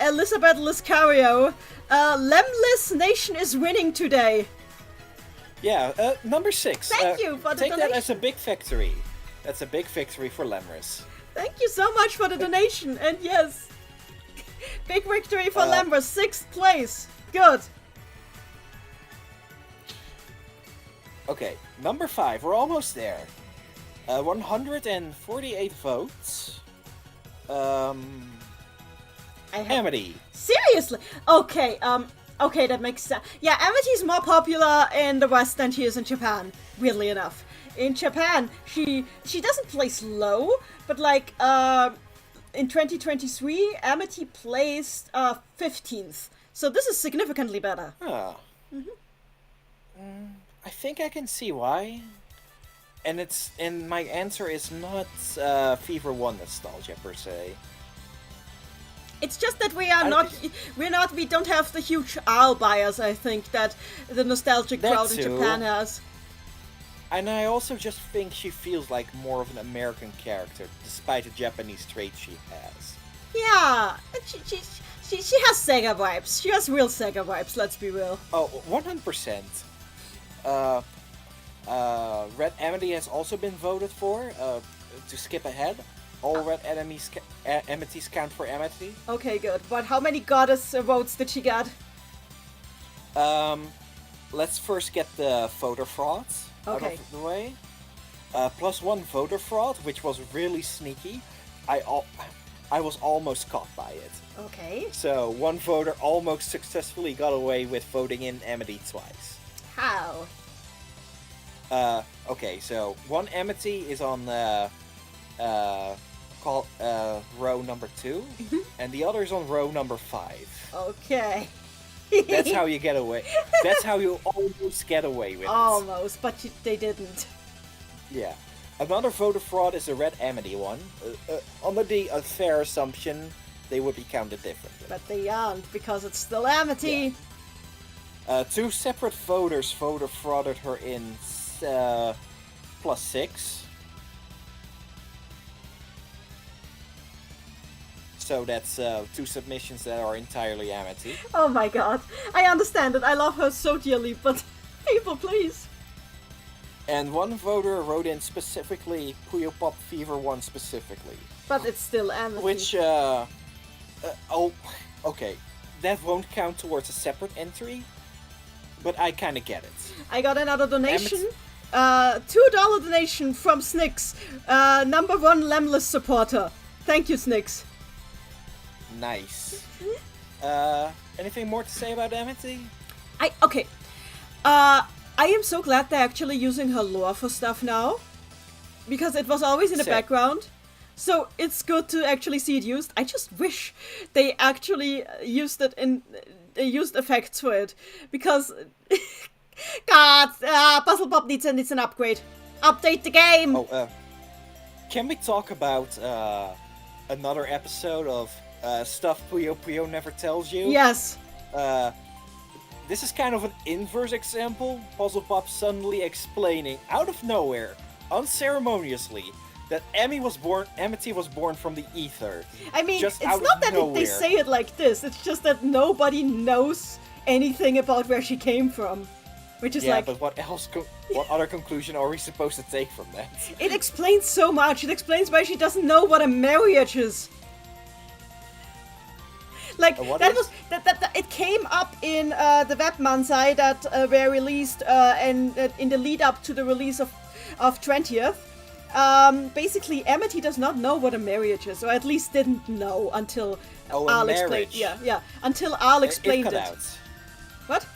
Elizabeth Liscario. Lemless Nation is winning today. Yeah, number 6. Thank you for the take donation. that as a big victory. That's a big victory for Lemris. Thank you so much for the donation, and yes, big victory for Lemris, 6th place. Good. Okay, number 5. We're almost there. 148 votes. Amity. Seriously? Okay, okay, that makes sense. Yeah, Amity's more popular in the West than she is in Japan, weirdly enough. In Japan, she doesn't place low, but like, in 2023, Amity placed 15th. So this is significantly better. Huh. I think I can see why. And my answer is not Fever 1 nostalgia per se. It's just that we don't have the huge owl bias, I think, that the nostalgic crowd in Japan has. And I also just think she feels like more of an American character, despite the Japanese traits she has. Yeah, she has Sega vibes. She has real Sega vibes, let's be real. Oh, 100%. Red Amity has also been voted for, to skip ahead. All red amities count for Amity. Okay, good. But how many goddess votes did she get? Let's first get the voter fraud out of the way. +1 voter fraud, which was really sneaky. I was almost caught by it. Okay. So, one voter almost successfully got away with voting in Amity twice. How? Okay, so one Amity is on row number 2, and the other is on row number 5. Okay. That's how you get away. That's how you almost get away with it. Almost, but they didn't. Yeah. Another voter fraud is the red Amity one. Under the fair assumption, they would be counted differently. But they aren't, because it's still Amity. Yeah. 2 separate voters voter frauded her in +6. So that's 2 submissions that are entirely Amity. Oh my god. I understand it. I love her so dearly, but people, please. And one voter wrote in specifically Puyo Pop Fever 1 specifically. But it's still Amity. Which, okay. That won't count towards a separate entry, but I kinda get it. I got another donation. $2 donation from Snicks. Number 1 Lemless supporter. Thank you, Snicks. Nice. Anything more to say about Amity? I am so glad they're actually using her lore for stuff now. Because it was always in the background. So it's good to actually see it used. I just wish they actually used it used effects for it. Because God, Puzzle Pop needs an upgrade. Update the game! Can we talk about another episode of Stuff Puyo Puyo Never Tells You. Yes. This is kind of an inverse example. Puzzle Pop suddenly explaining, out of nowhere, unceremoniously, that Amity was born from the ether. I mean, just it's out not of that nowhere. they say it like this, it's just that nobody knows anything about where she came from. Which is like... but what else? What other conclusion are we supposed to take from that? It explains so much. It explains why she doesn't know what a marriage is. Like, that it came up in the Webmansai that were released and in the lead up to the release of 20th. Basically, Amity does not know what a marriage is, or at least didn't know until Al explained. Yeah, until Al explained it. Out. What?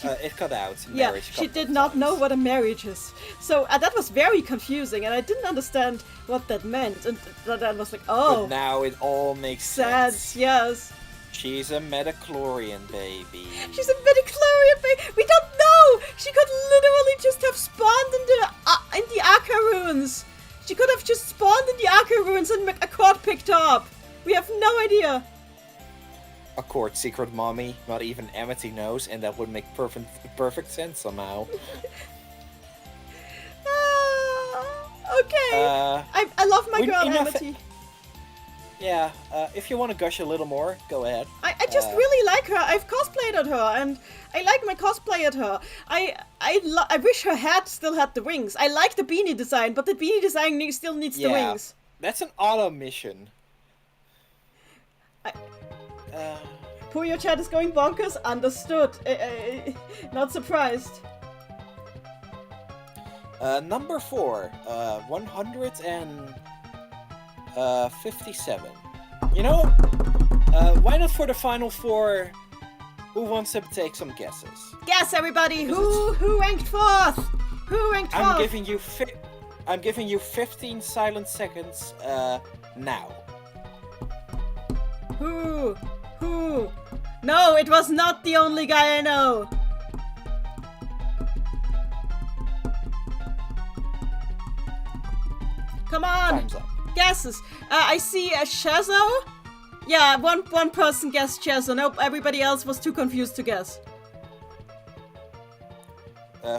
It cut out. Yeah, she did not know what a marriage is. So that was very confusing, and I didn't understand what that meant. And that was like, oh. But now it all makes sense. Yes. She's a metachlorian baby. She's a midichlorian baby. We don't know. She could literally just have spawned in the Akka ruins. She could have just spawned in the Akka ruins and Accord picked her up. We have no idea. Accord secret mommy, not even Amity knows, and that would make perfect sense somehow. Okay. I love my girl Amity. Yeah, if you want to gush a little more, go ahead. I just really like her. I've cosplayed at her, and I like my cosplay at her. I wish her hat still had the wings. I like the beanie design, but the beanie design still needs the wings. That's an auto mission. Puyo chat is going bonkers. Understood. Not surprised. Number 4, 157. You know, why not for the final 4? Who wants to take some guesses? Guess, everybody. Who ranked 4th? Who ranked 4th? I'm giving you 15 silent seconds. Now. Who? No, it was not the only guy I know. Come on. Time's up. Guesses. I see a Shazo. Yeah, one person guessed Shazo. Nope, everybody else was too confused to guess.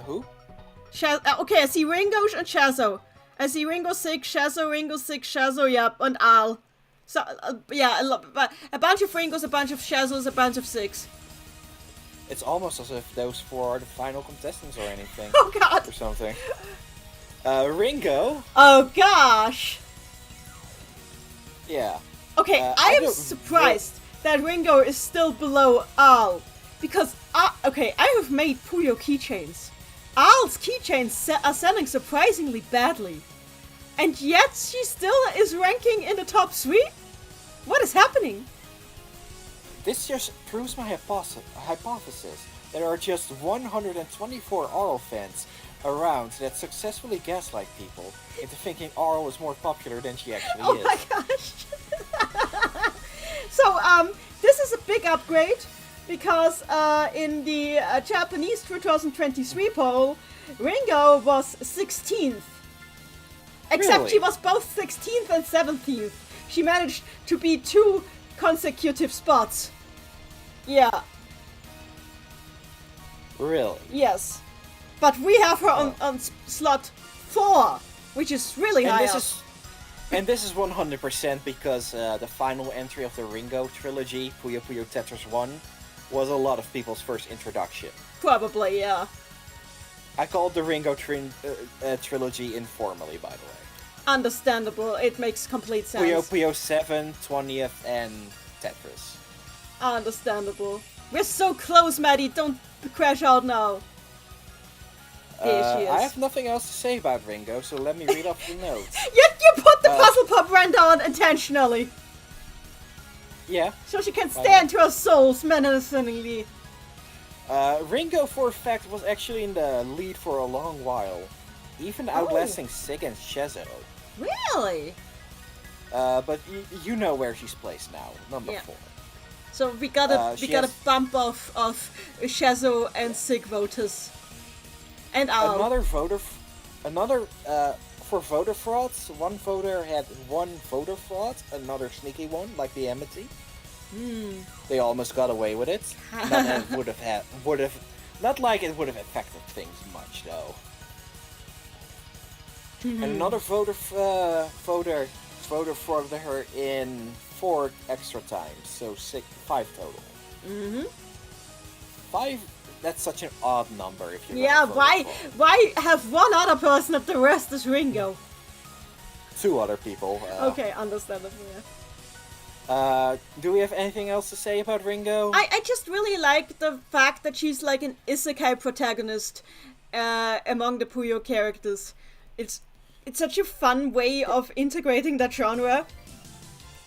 Who? Okay, I see Ringo and Shazo. I see Ringo 6, Shazo, Ringo 6, Shazo, yep, and Al. So, yeah, a bunch of Ringos, a bunch of Shazos, a bunch of 6. It's almost as if those 4 are the final contestants or anything. Oh god! Or something. Ringo. Oh gosh! Yeah. Okay, I am surprised that Ringo is still below Al. Because, I have made Puyo keychains. Al's keychains are selling surprisingly badly. And yet she still is ranking in the top 3? What is happening? This just proves my hypothesis. There are just 124 Arl fans around that successfully gaslight people into thinking Arl is more popular than she actually is. Oh my gosh! So, this is a big upgrade because in the Japanese 2023 poll, Ringo was 16th. Except Really? she was both 16th and 17th. She managed to be 2 consecutive spots. Yeah. Really? Yes. But we have her on slot 4, which is really high up. And this is 100% because the final entry of the Ringo trilogy, Puyo Puyo Tetris 1, was a lot of people's first introduction. Probably, yeah. I called the Ringo trilogy informally, by the way. Understandable. It makes complete sense. Puyo Puyo 7, 20th, and Tetris. Understandable. We're so close, Maddie. Don't crash out now. There she is. I have nothing else to say about Ringo, so let me read off the notes. You put the puzzle pop run down intentionally. Yeah. So she can stand to her souls menacingly. Ringo, for a fact, was actually in the lead for a long while, even outlasting Sig and Shazo. Really? But you know where she's placed now, number 4. So we got a bump of Shazo and Sig voters, and Al. Another for voter frauds, one voter had one voter fraud, another sneaky one, like the Amity. They almost got away with it. Not like it would have affected things much, though. And another voter frauded her in 4 extra times, so 5 total. 5. That's such an odd number if you. Yeah, why have one other person if the rest is Ringo? 2 other people. Okay, understandable. Yeah. Do we have anything else to say about Ringo? I just really like the fact that she's like an isekai protagonist among the Puyo characters. It's such a fun way of integrating that genre.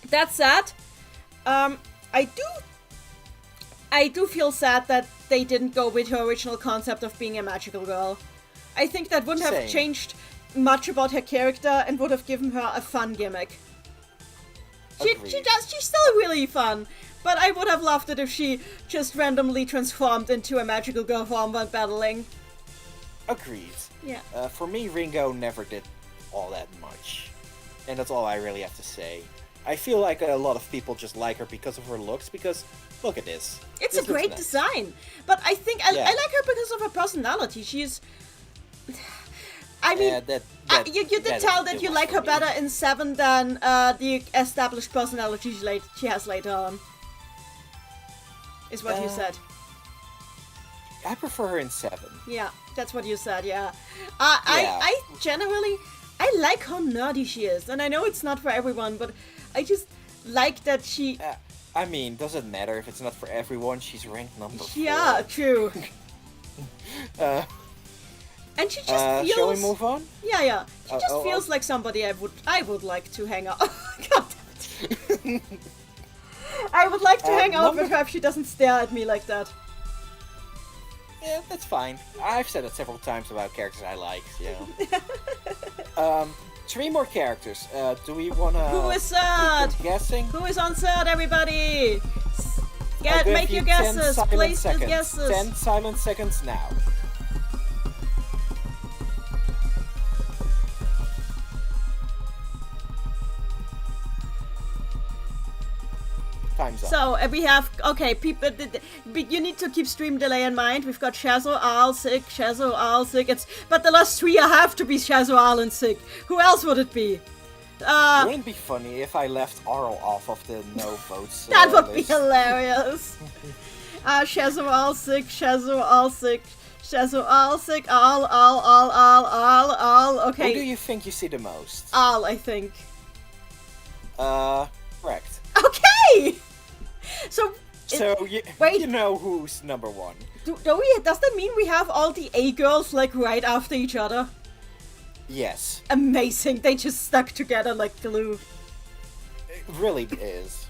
That said, I do feel sad that they didn't go with her original concept of being a magical girl. I think that wouldn't have changed much about her character and would have given her a fun gimmick. She's still really fun, but I would have loved it if she just randomly transformed into a magical girl form while battling. Agreed. Yeah. For me, Ringo never did all that much. And that's all I really have to say. I feel like a lot of people just like her because of her looks, because look at this. It's a great design, but I think I like her because of her personality. She's... I mean, you did tell that you like her better in 7 than the established personality she has later on. Is what you said. I prefer her in 7. Yeah, that's what you said, yeah. I generally... I like how nerdy she is, and I know it's not for everyone, but I just like that she... I mean, does it matter if it's not for everyone? She's ranked number 4. Yeah, true. And she just feels... Shall we move on? Yeah. She just feels like somebody I would like to hang out... God damn it. I would like to hang out with her if she doesn't stare at me like that. Yeah, that's fine. I've said it several times about characters I like, you know. 3 more characters. Do we wanna... Who is third? Guessing? Who is on third, everybody? Make your 10 guesses. silent Place the seconds. guesses. 10 silent seconds now. Time's up. So we have people. You need to keep stream delay in mind. We've got Shazo, Aal, Sig, Shazo, Aal, Sig. But the last 3 have to be Shazo, Aal, and Sig. Who else would it be? Wouldn't it be funny if I left Arl off of the no votes? That would be list? hilarious. Shazo, Aal, Sig, Shazo, Aal, Sig, Shazo, Aal, Sig, Aal. Okay. Who do you think you see the most? Aal, I think. Correct. Okay. So you know who's number 1. Does that mean we have all the A girls like right after each other? Yes. Amazing. They just stuck together like glue. It really is.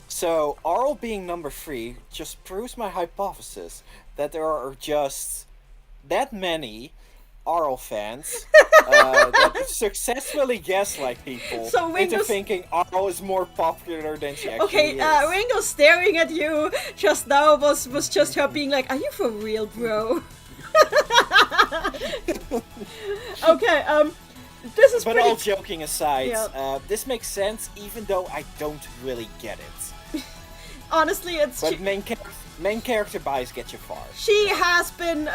So Arl being number 3 just proves my hypothesis that there are just that many Arl fans that successfully gaslight people into thinking Arl is more popular than she actually is. Ringo staring at you just now was just her being like, "Are you for real, bro?" Okay, this is But all joking aside, this makes sense even though I don't really get it. Honestly, it's... But main character bias gets you far. She has been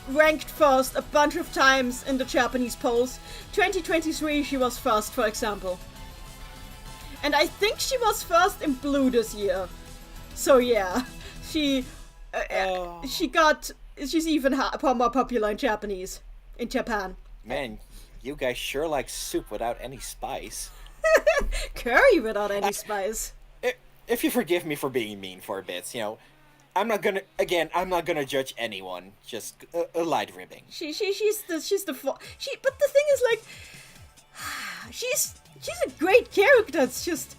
ranked first a bunch of times in the Japanese polls. 2023 she was first, for example. And I think she was first in blue this year. So yeah, she's even more popular in Japan. Man, you guys sure like soup without any spice. Curry without any spice. If you forgive me for being mean for a bit, you know, I'm not gonna judge anyone. Just a light ribbing. But the thing is, like, she's a great character. It's just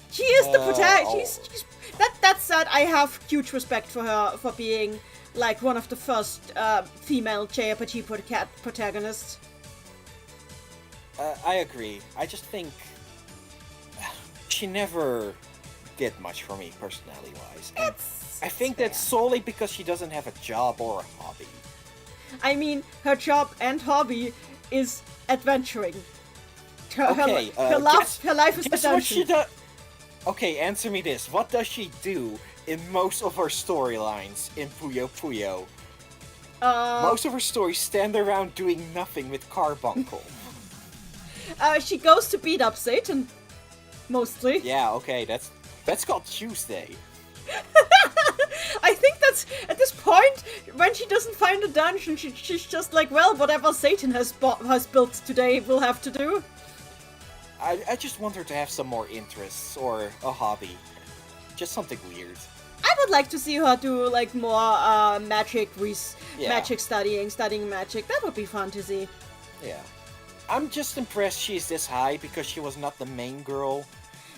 she is the protagonist. That said, I have huge respect for her for being like one of the first female JRPG protagonists. I agree. I just think she never did much for me personality-wise. I think that's solely because she doesn't have a job or a hobby. I mean, her job and hobby is adventuring. Her guess life is what adventure. she does. Okay, answer me this. What does she do in most of her storylines in Puyo Puyo? Most of her stories stand around doing nothing with Carbuncle. She goes to beat up Satan, mostly. Yeah, okay, that's called Tuesday. I think that's, at this point, when she doesn't find a dungeon, she's just like, well, whatever Satan has built today will have to do. I just want her to have some more interests or a hobby. Just something weird. I would like to see her do like more magic studying magic. That would be fun to see. Yeah. I'm just impressed she's this high because she was not the main girl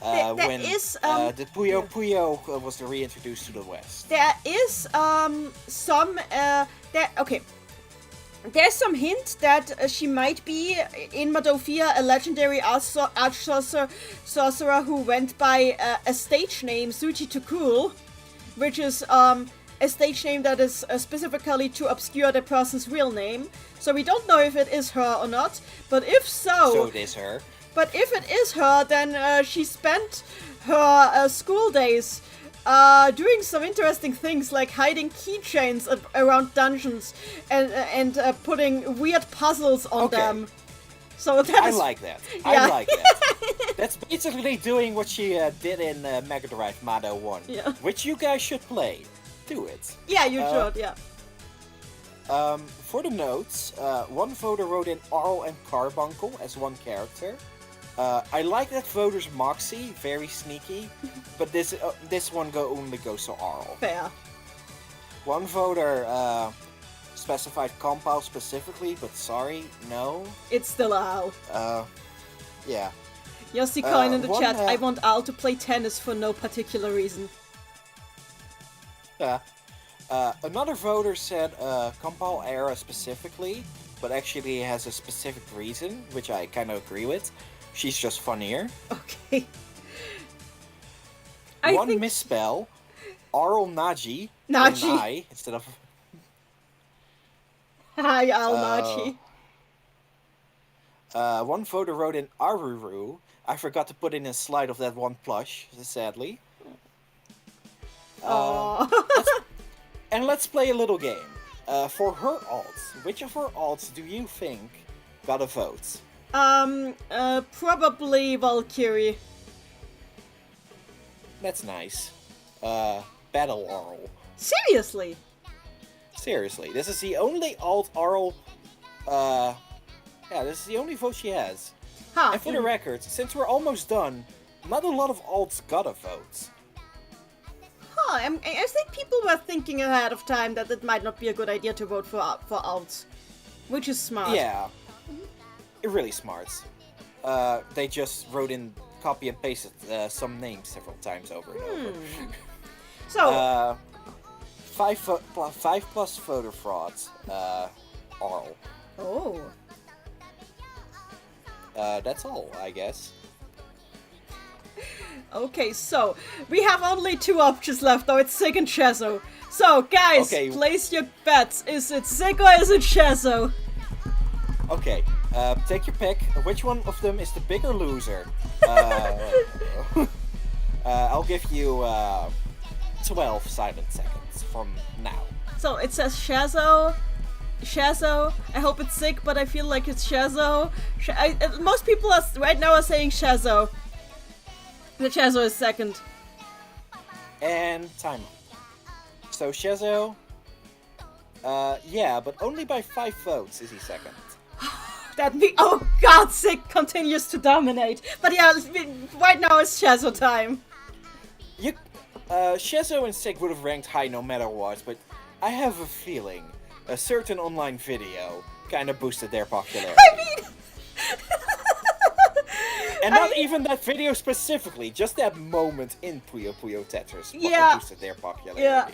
There when is, the Puyo Puyo was reintroduced to the West. There is there's some hint that she might be, in Madofia, a legendary sorcerer who went by a stage name, Suchi Tukul, which is a stage name that is specifically to obscure the person's real name. So we don't know if it is her or not, but if so... So it is her. But if it is her, then she spent her school days doing some interesting things, like hiding keychains around dungeons and putting weird puzzles on them. So that I is... like that. Yeah. I like that. That's basically doing what she did in Mega Drive Mado 1, which you guys should play. Do it. Yeah, you should, yeah. For the notes, one voter wrote in Arl and Carbuncle as one character. I like that voter's Moxie, very sneaky, but this one only goes to Arl. Fair. One voter specified Compile specifically, but sorry, no. It's still Al. Yeah. Yossi Coin in the chat, one, I want Al to play tennis for no particular reason. Another voter said Compile Era specifically, but actually has a specific reason, which I kind of agree with. She's just funnier. Okay. One misspell, Arl Naji. Naji. With an I instead of... Hi, Al Naji. One voter wrote in Aruru. I forgot to put in a slide of that one plush, sadly. And let's play a little game. For her alts, which of her alts do you think got a vote? Probably Valkyrie. That's nice. Battle Arl. Seriously? Seriously, this is the only alt Arl. This is the only vote she has. Huh. And for the record, since we're almost done, not a lot of alts got a vote. Huh, I think people were thinking ahead of time that it might not be a good idea to vote for alts. Which is smart. Yeah. Really smart. They just wrote in, copy and pasted some names several times over and over. So... 5 plus voter frauds, Arl. Oh. That's all, I guess. Okay, so we have only 2 options left, though. It's Sig and Shazo. So, guys, place your bets. Is it Sig or is it Shazo? Okay, take your pick. Which one of them is the bigger loser? I'll give you 12 silent seconds from now. So it says Shazo. I hope it's Sig, but I feel like it's Shazo. Most people right now are saying Shazo. The Shazo is second. And time. So Shazo, yeah, but only by 5 votes is he second. Oh god, Sig continues to dominate. But yeah, right now it's Shazo time. Shazo and Sig would have ranked high no matter what, but I have a feeling a certain online video kind of boosted their popularity. I mean... And not even that video specifically, just that moment in Puyo Puyo Tetris boosted their popularity. Yeah.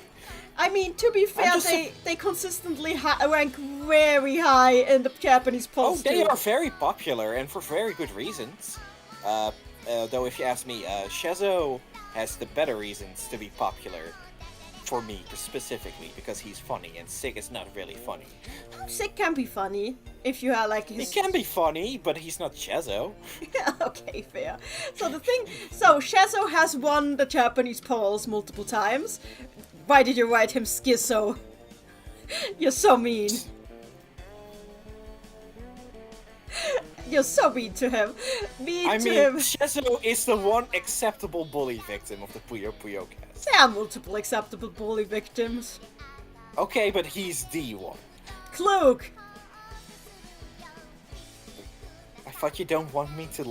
I mean, to be fair, they consistently rank very high in the Japanese polls. Oh, they are very popular, and for very good reasons. Though if you ask me, Shazo has the better reasons to be popular. For me, specifically, because he's funny, and Sig is not really funny. Sig can be funny. If you are like He his... can be funny, but he's not Shazo. Okay, fair. So Shazo has won the Japanese polls multiple times. Why did you write him Schizo? You're so mean. You're so mean to him. Shazo is the one acceptable bully victim of the Puyo Puyo cast. There are multiple acceptable bully victims. Okay, but he's the one. Klug! I thought you don't want me to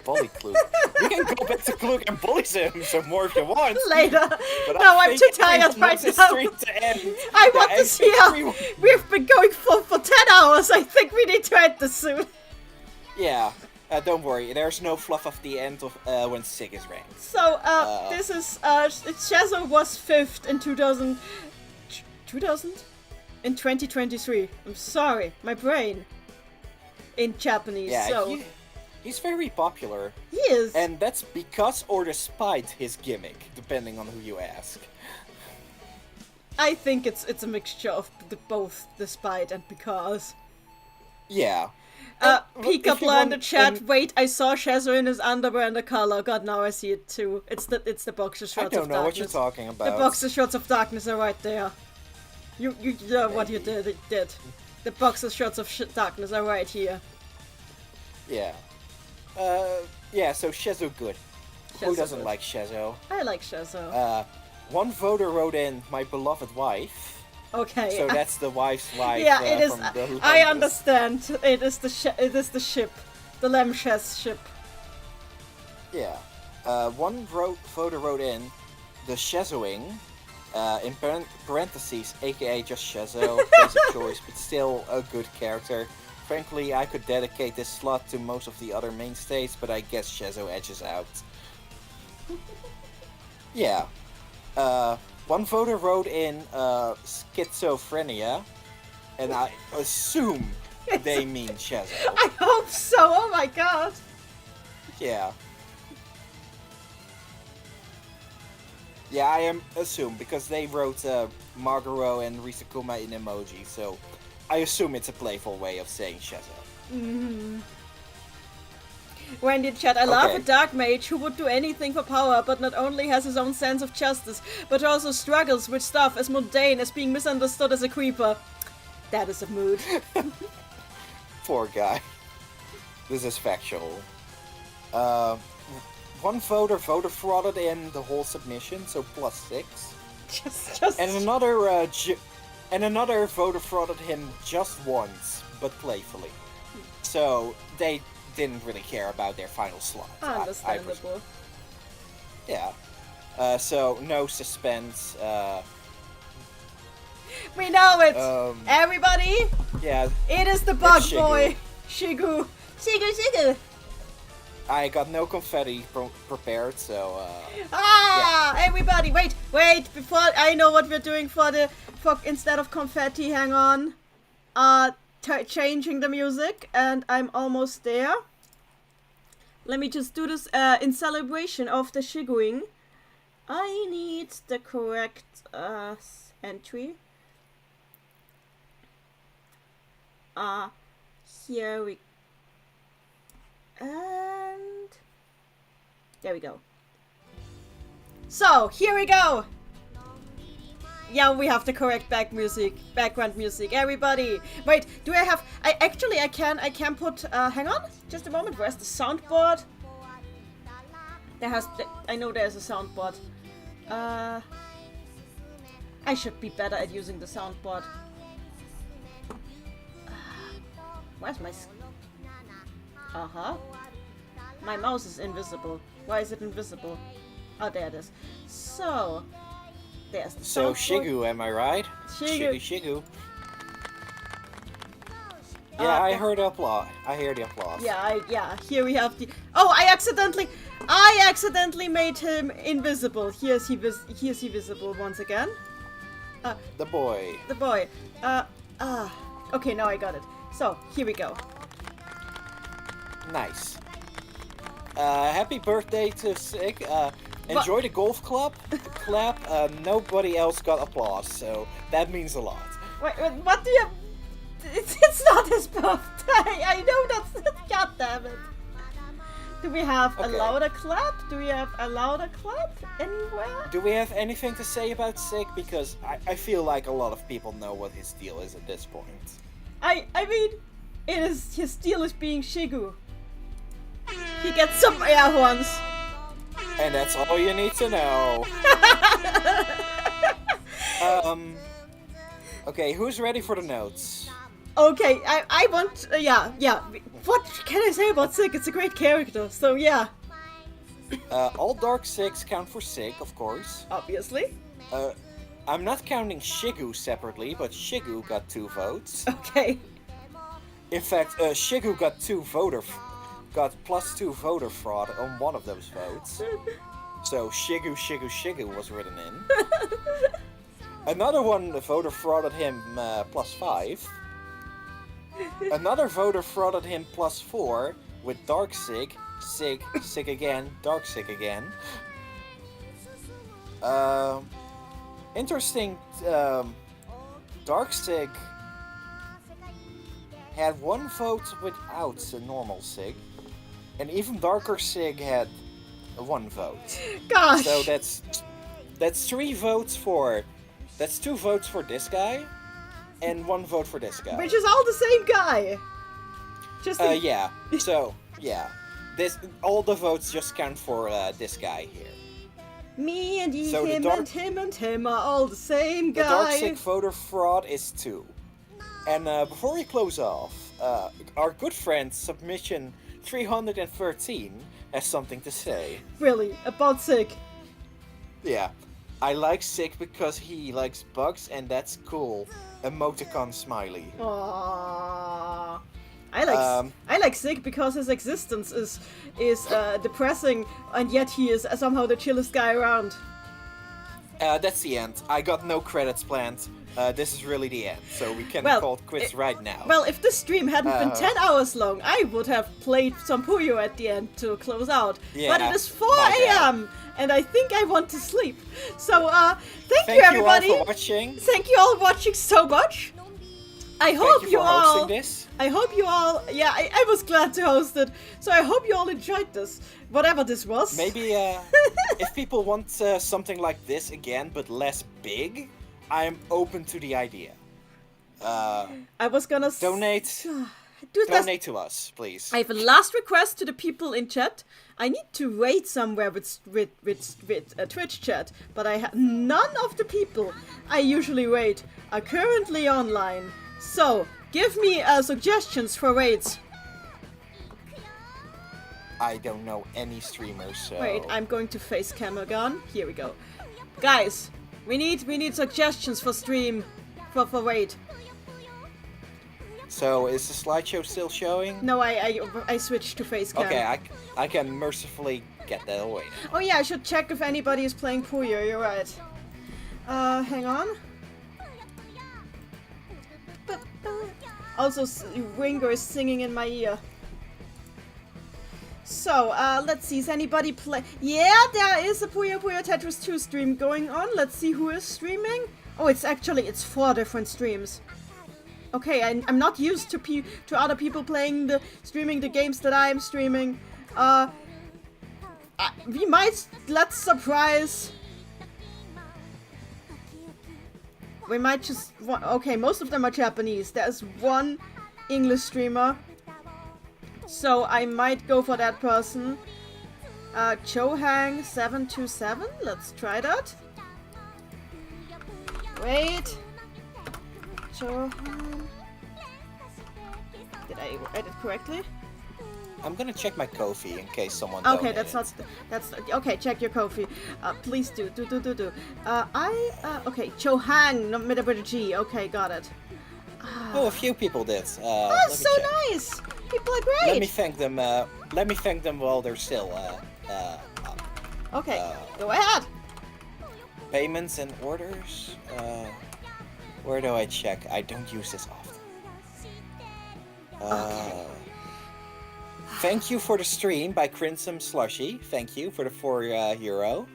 bully Klug. We can go back to Klug and bully him some more if you want. Later. But No, I'm think too tired we right want the now. stream to end. I Yeah, want to see everyone- how... We've been going for 10 hours. I think we need to end this soon. Yeah, don't worry. There's no fluff at the end of when Sig is ranked. So, this is... Shazo was 5th in 2000... 2000? In 2023. I'm sorry. My brain. In Japanese, Yeah, so... he's very popular. He is. And that's because or despite his gimmick, depending on who you ask. I think it's a mixture of both despite and because. Yeah. Peekabla in the chat. Wait, I saw Shazo in his underwear and the color. God, now I see it too. It's the boxer shorts of darkness. I don't know what you're talking about. The boxer shorts of darkness are right there. You know what you did. The boxer shorts of darkness are right here. Yeah. Yeah, so Shazo good. Who Shazo doesn't good. like Shazo? I like Shazo. One voter wrote in, my beloved wife. Okay. So that's the wife's wife. Yeah, it is. From the I Lambus. understand. It is the ship, the Lemshes ship. Yeah. One voter wrote in, the Shazoing, in parentheses, aka just Shazo, basic choice, but still a good character. Frankly, I could dedicate this slot to most of the other mainstays, but I guess Shazo edges out. Yeah. One voter wrote in schizophrenia, and I assume they mean Shazo. I hope so. Oh my god. Yeah. Yeah, I assume, because they wrote Margaro and Risakuma in emoji, so I assume it's a playful way of saying Shazo. Mm-hmm. Wendy chat, I love Okay. a dark mage who would do anything for power, but not only has his own sense of justice, but also struggles with stuff as mundane as being misunderstood as a creeper. That is a mood. Poor guy. This is factual. One voter frauded in the whole submission, so +6. just And another voter frauded him just once, but playfully. So they didn't really care about their final slot. understandable. Yeah. So no suspense. We know it! Um, Everybody! Yeah. It is the bug Shigu. boy! Shigu! Shigu! I got no confetti prepared, so Everybody, wait! Before I know what we're doing for instead of confetti, hang on. Changing the music, and I'm almost there. Let me just do this in celebration of the Shiguing. I need the correct entry. Here we and there we go. So here we go. Yeah, we have the correct background music. Everybody, wait. Do I have? I can put. Hang on, just a moment. Where's the soundboard? I know there's a soundboard. I should be better at using the soundboard. Where's my? My mouse is invisible. Why is it invisible? Oh, there it is. So, there's the So soundboard. Shigu, am I right? Shigu. Shigu. Yeah, I heard applause. I hear the applause. Yeah. Here we have the. Oh, I accidentally made him invisible. Here's he visible once again. The boy. The boy. Okay, now I got it. So here we go. Nice. Happy birthday to Sig. Enjoy the golf club. Clap. Nobody else got applause, so that means a lot. Wait, what do you? It's not his birthday. I know that's it. God damn it. Do we have a louder clap? Do we have a louder clap anywhere? Do we have anything to say about Sig? Because I feel like a lot of people know what his deal is at this point. I mean, his deal is being Shigu. He gets some air horns. And that's all you need to know. Okay, who's ready for the notes? Okay, I want, yeah. What can I say about Sig? It's a great character, so yeah. All Dark Sigs count for Sig, of course. Obviously. I'm not counting Shigu separately, but Shigu got 2 votes. Okay. In fact, Shigu got +2 voter fraud on one of those votes. So Shigu was written in. Another one voter frauded him +5. Another voter frauded him +4 with Dark Sig, Sig again, Dark Sig again. Interesting, Dark Sig had 1 vote without a normal Sig, and even Darker Sig had 1 vote. Gosh! So that's 3 votes for... That's 2 votes for this guy, and 1 vote for this guy. Which is all the same guy. Just yeah. So, yeah. All the votes just count for this guy here. Me and So him and him are all the same guy. The Dark Sig voter fraud is 2. And before we close off, our good friend Submission 313 has something to say. Really? About Sig? Yeah. I like Sig because he likes bugs and that's cool. Emoticon smiley. Aww. I like Sig because his existence is depressing, and yet he is somehow the chillest guy around. That's the end. I got no credits planned. This is really the end, so we can call it quits right now. Well, if this stream hadn't been 10 hours long, I would have played some Puyo at the end to close out. Yeah, but it is 4 a.m. and I think I want to sleep. So, thank you everybody. Thank you all for watching. Thank you all for watching so much. I hope Thank you for hosting this. I hope you all. Yeah, I was glad to host it. So I hope you all enjoyed this, whatever this was. Maybe if people want something like this again, but less big, I am open to the idea. I was gonna donate to us, please. I have a last request to the people in chat. I need to rate somewhere with Twitch chat, but none of the people I usually rate are currently online. So give me suggestions for raids. I don't know any streamers. So... Wait, I'm going to face cam again. Here we go, guys. We need suggestions for stream for raid. So is the slideshow still showing? No, I switched to face cam. Okay, I can mercifully get that away now. Oh yeah, I should check if anybody is playing Puyo. You're right. Hang on. Also, Ringo is singing in my ear. So, let's see, is anybody play? Yeah, there is a Puyo Tetris 2 stream going on. Let's see who is streaming. Oh, it's 4 different streams. Okay, I'm not used to other people streaming the games that I'm streaming. Let's surprise. We might just... Okay, most of them are Japanese. There's one English streamer. So I might go for that person. Chohang727. Let's try that. Wait. Chohang. Did I write it correctly? I'm gonna check my Ko-fi in case someone. Okay, donated. that's okay. Check your Ko-fi. Please do. Okay, Chohang, not with a G. Okay, got it. Oh, a few people did. That's so nice. People are great. Let me thank them. Let me thank them while they're still up. Okay, go ahead. Payments and orders. Where do I check? I don't use this often. Okay. Thank you for the stream by Crimson Slushy. Thank you for the €4.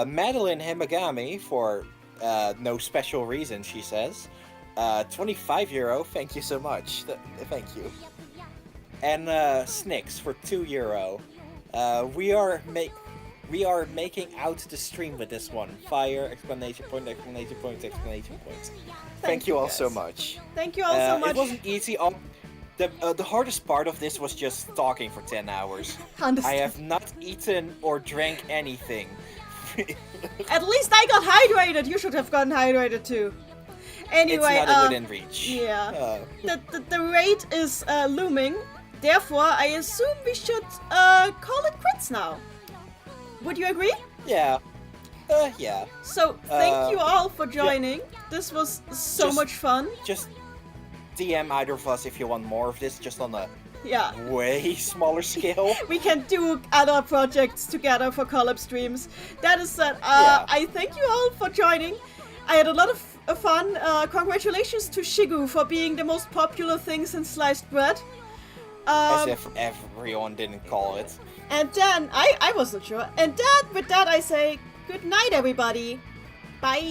Madeline Himagami for no special reason, she says. €25, thank you so much. Thank you. And Snicks for €2. We are making out the stream with this one. Fire, exclamation point, exclamation point, exclamation point. Thank you all so guys. much. Thank you all so much. It wasn't easy. The hardest part of this was just talking for 10 hours. Understood. I have not eaten or drank anything. At least I got hydrated. You should have gotten hydrated too. Anyway, it's not within reach. Yeah. The raid is looming. Therefore, I assume we should call it quits now. Would you agree? Yeah. Yeah. So, thank you all for joining. Yeah. This was so much fun. Just DM either of us if you want more of this, just on a way smaller scale. We can do other projects together for collab streams. That is said, I thank you all for joining. I had a lot of fun. Congratulations to Shigu for being the most popular thing since sliced bread. As if everyone didn't call it. And then, I wasn't sure. And then, with that, I say good night, everybody. Bye.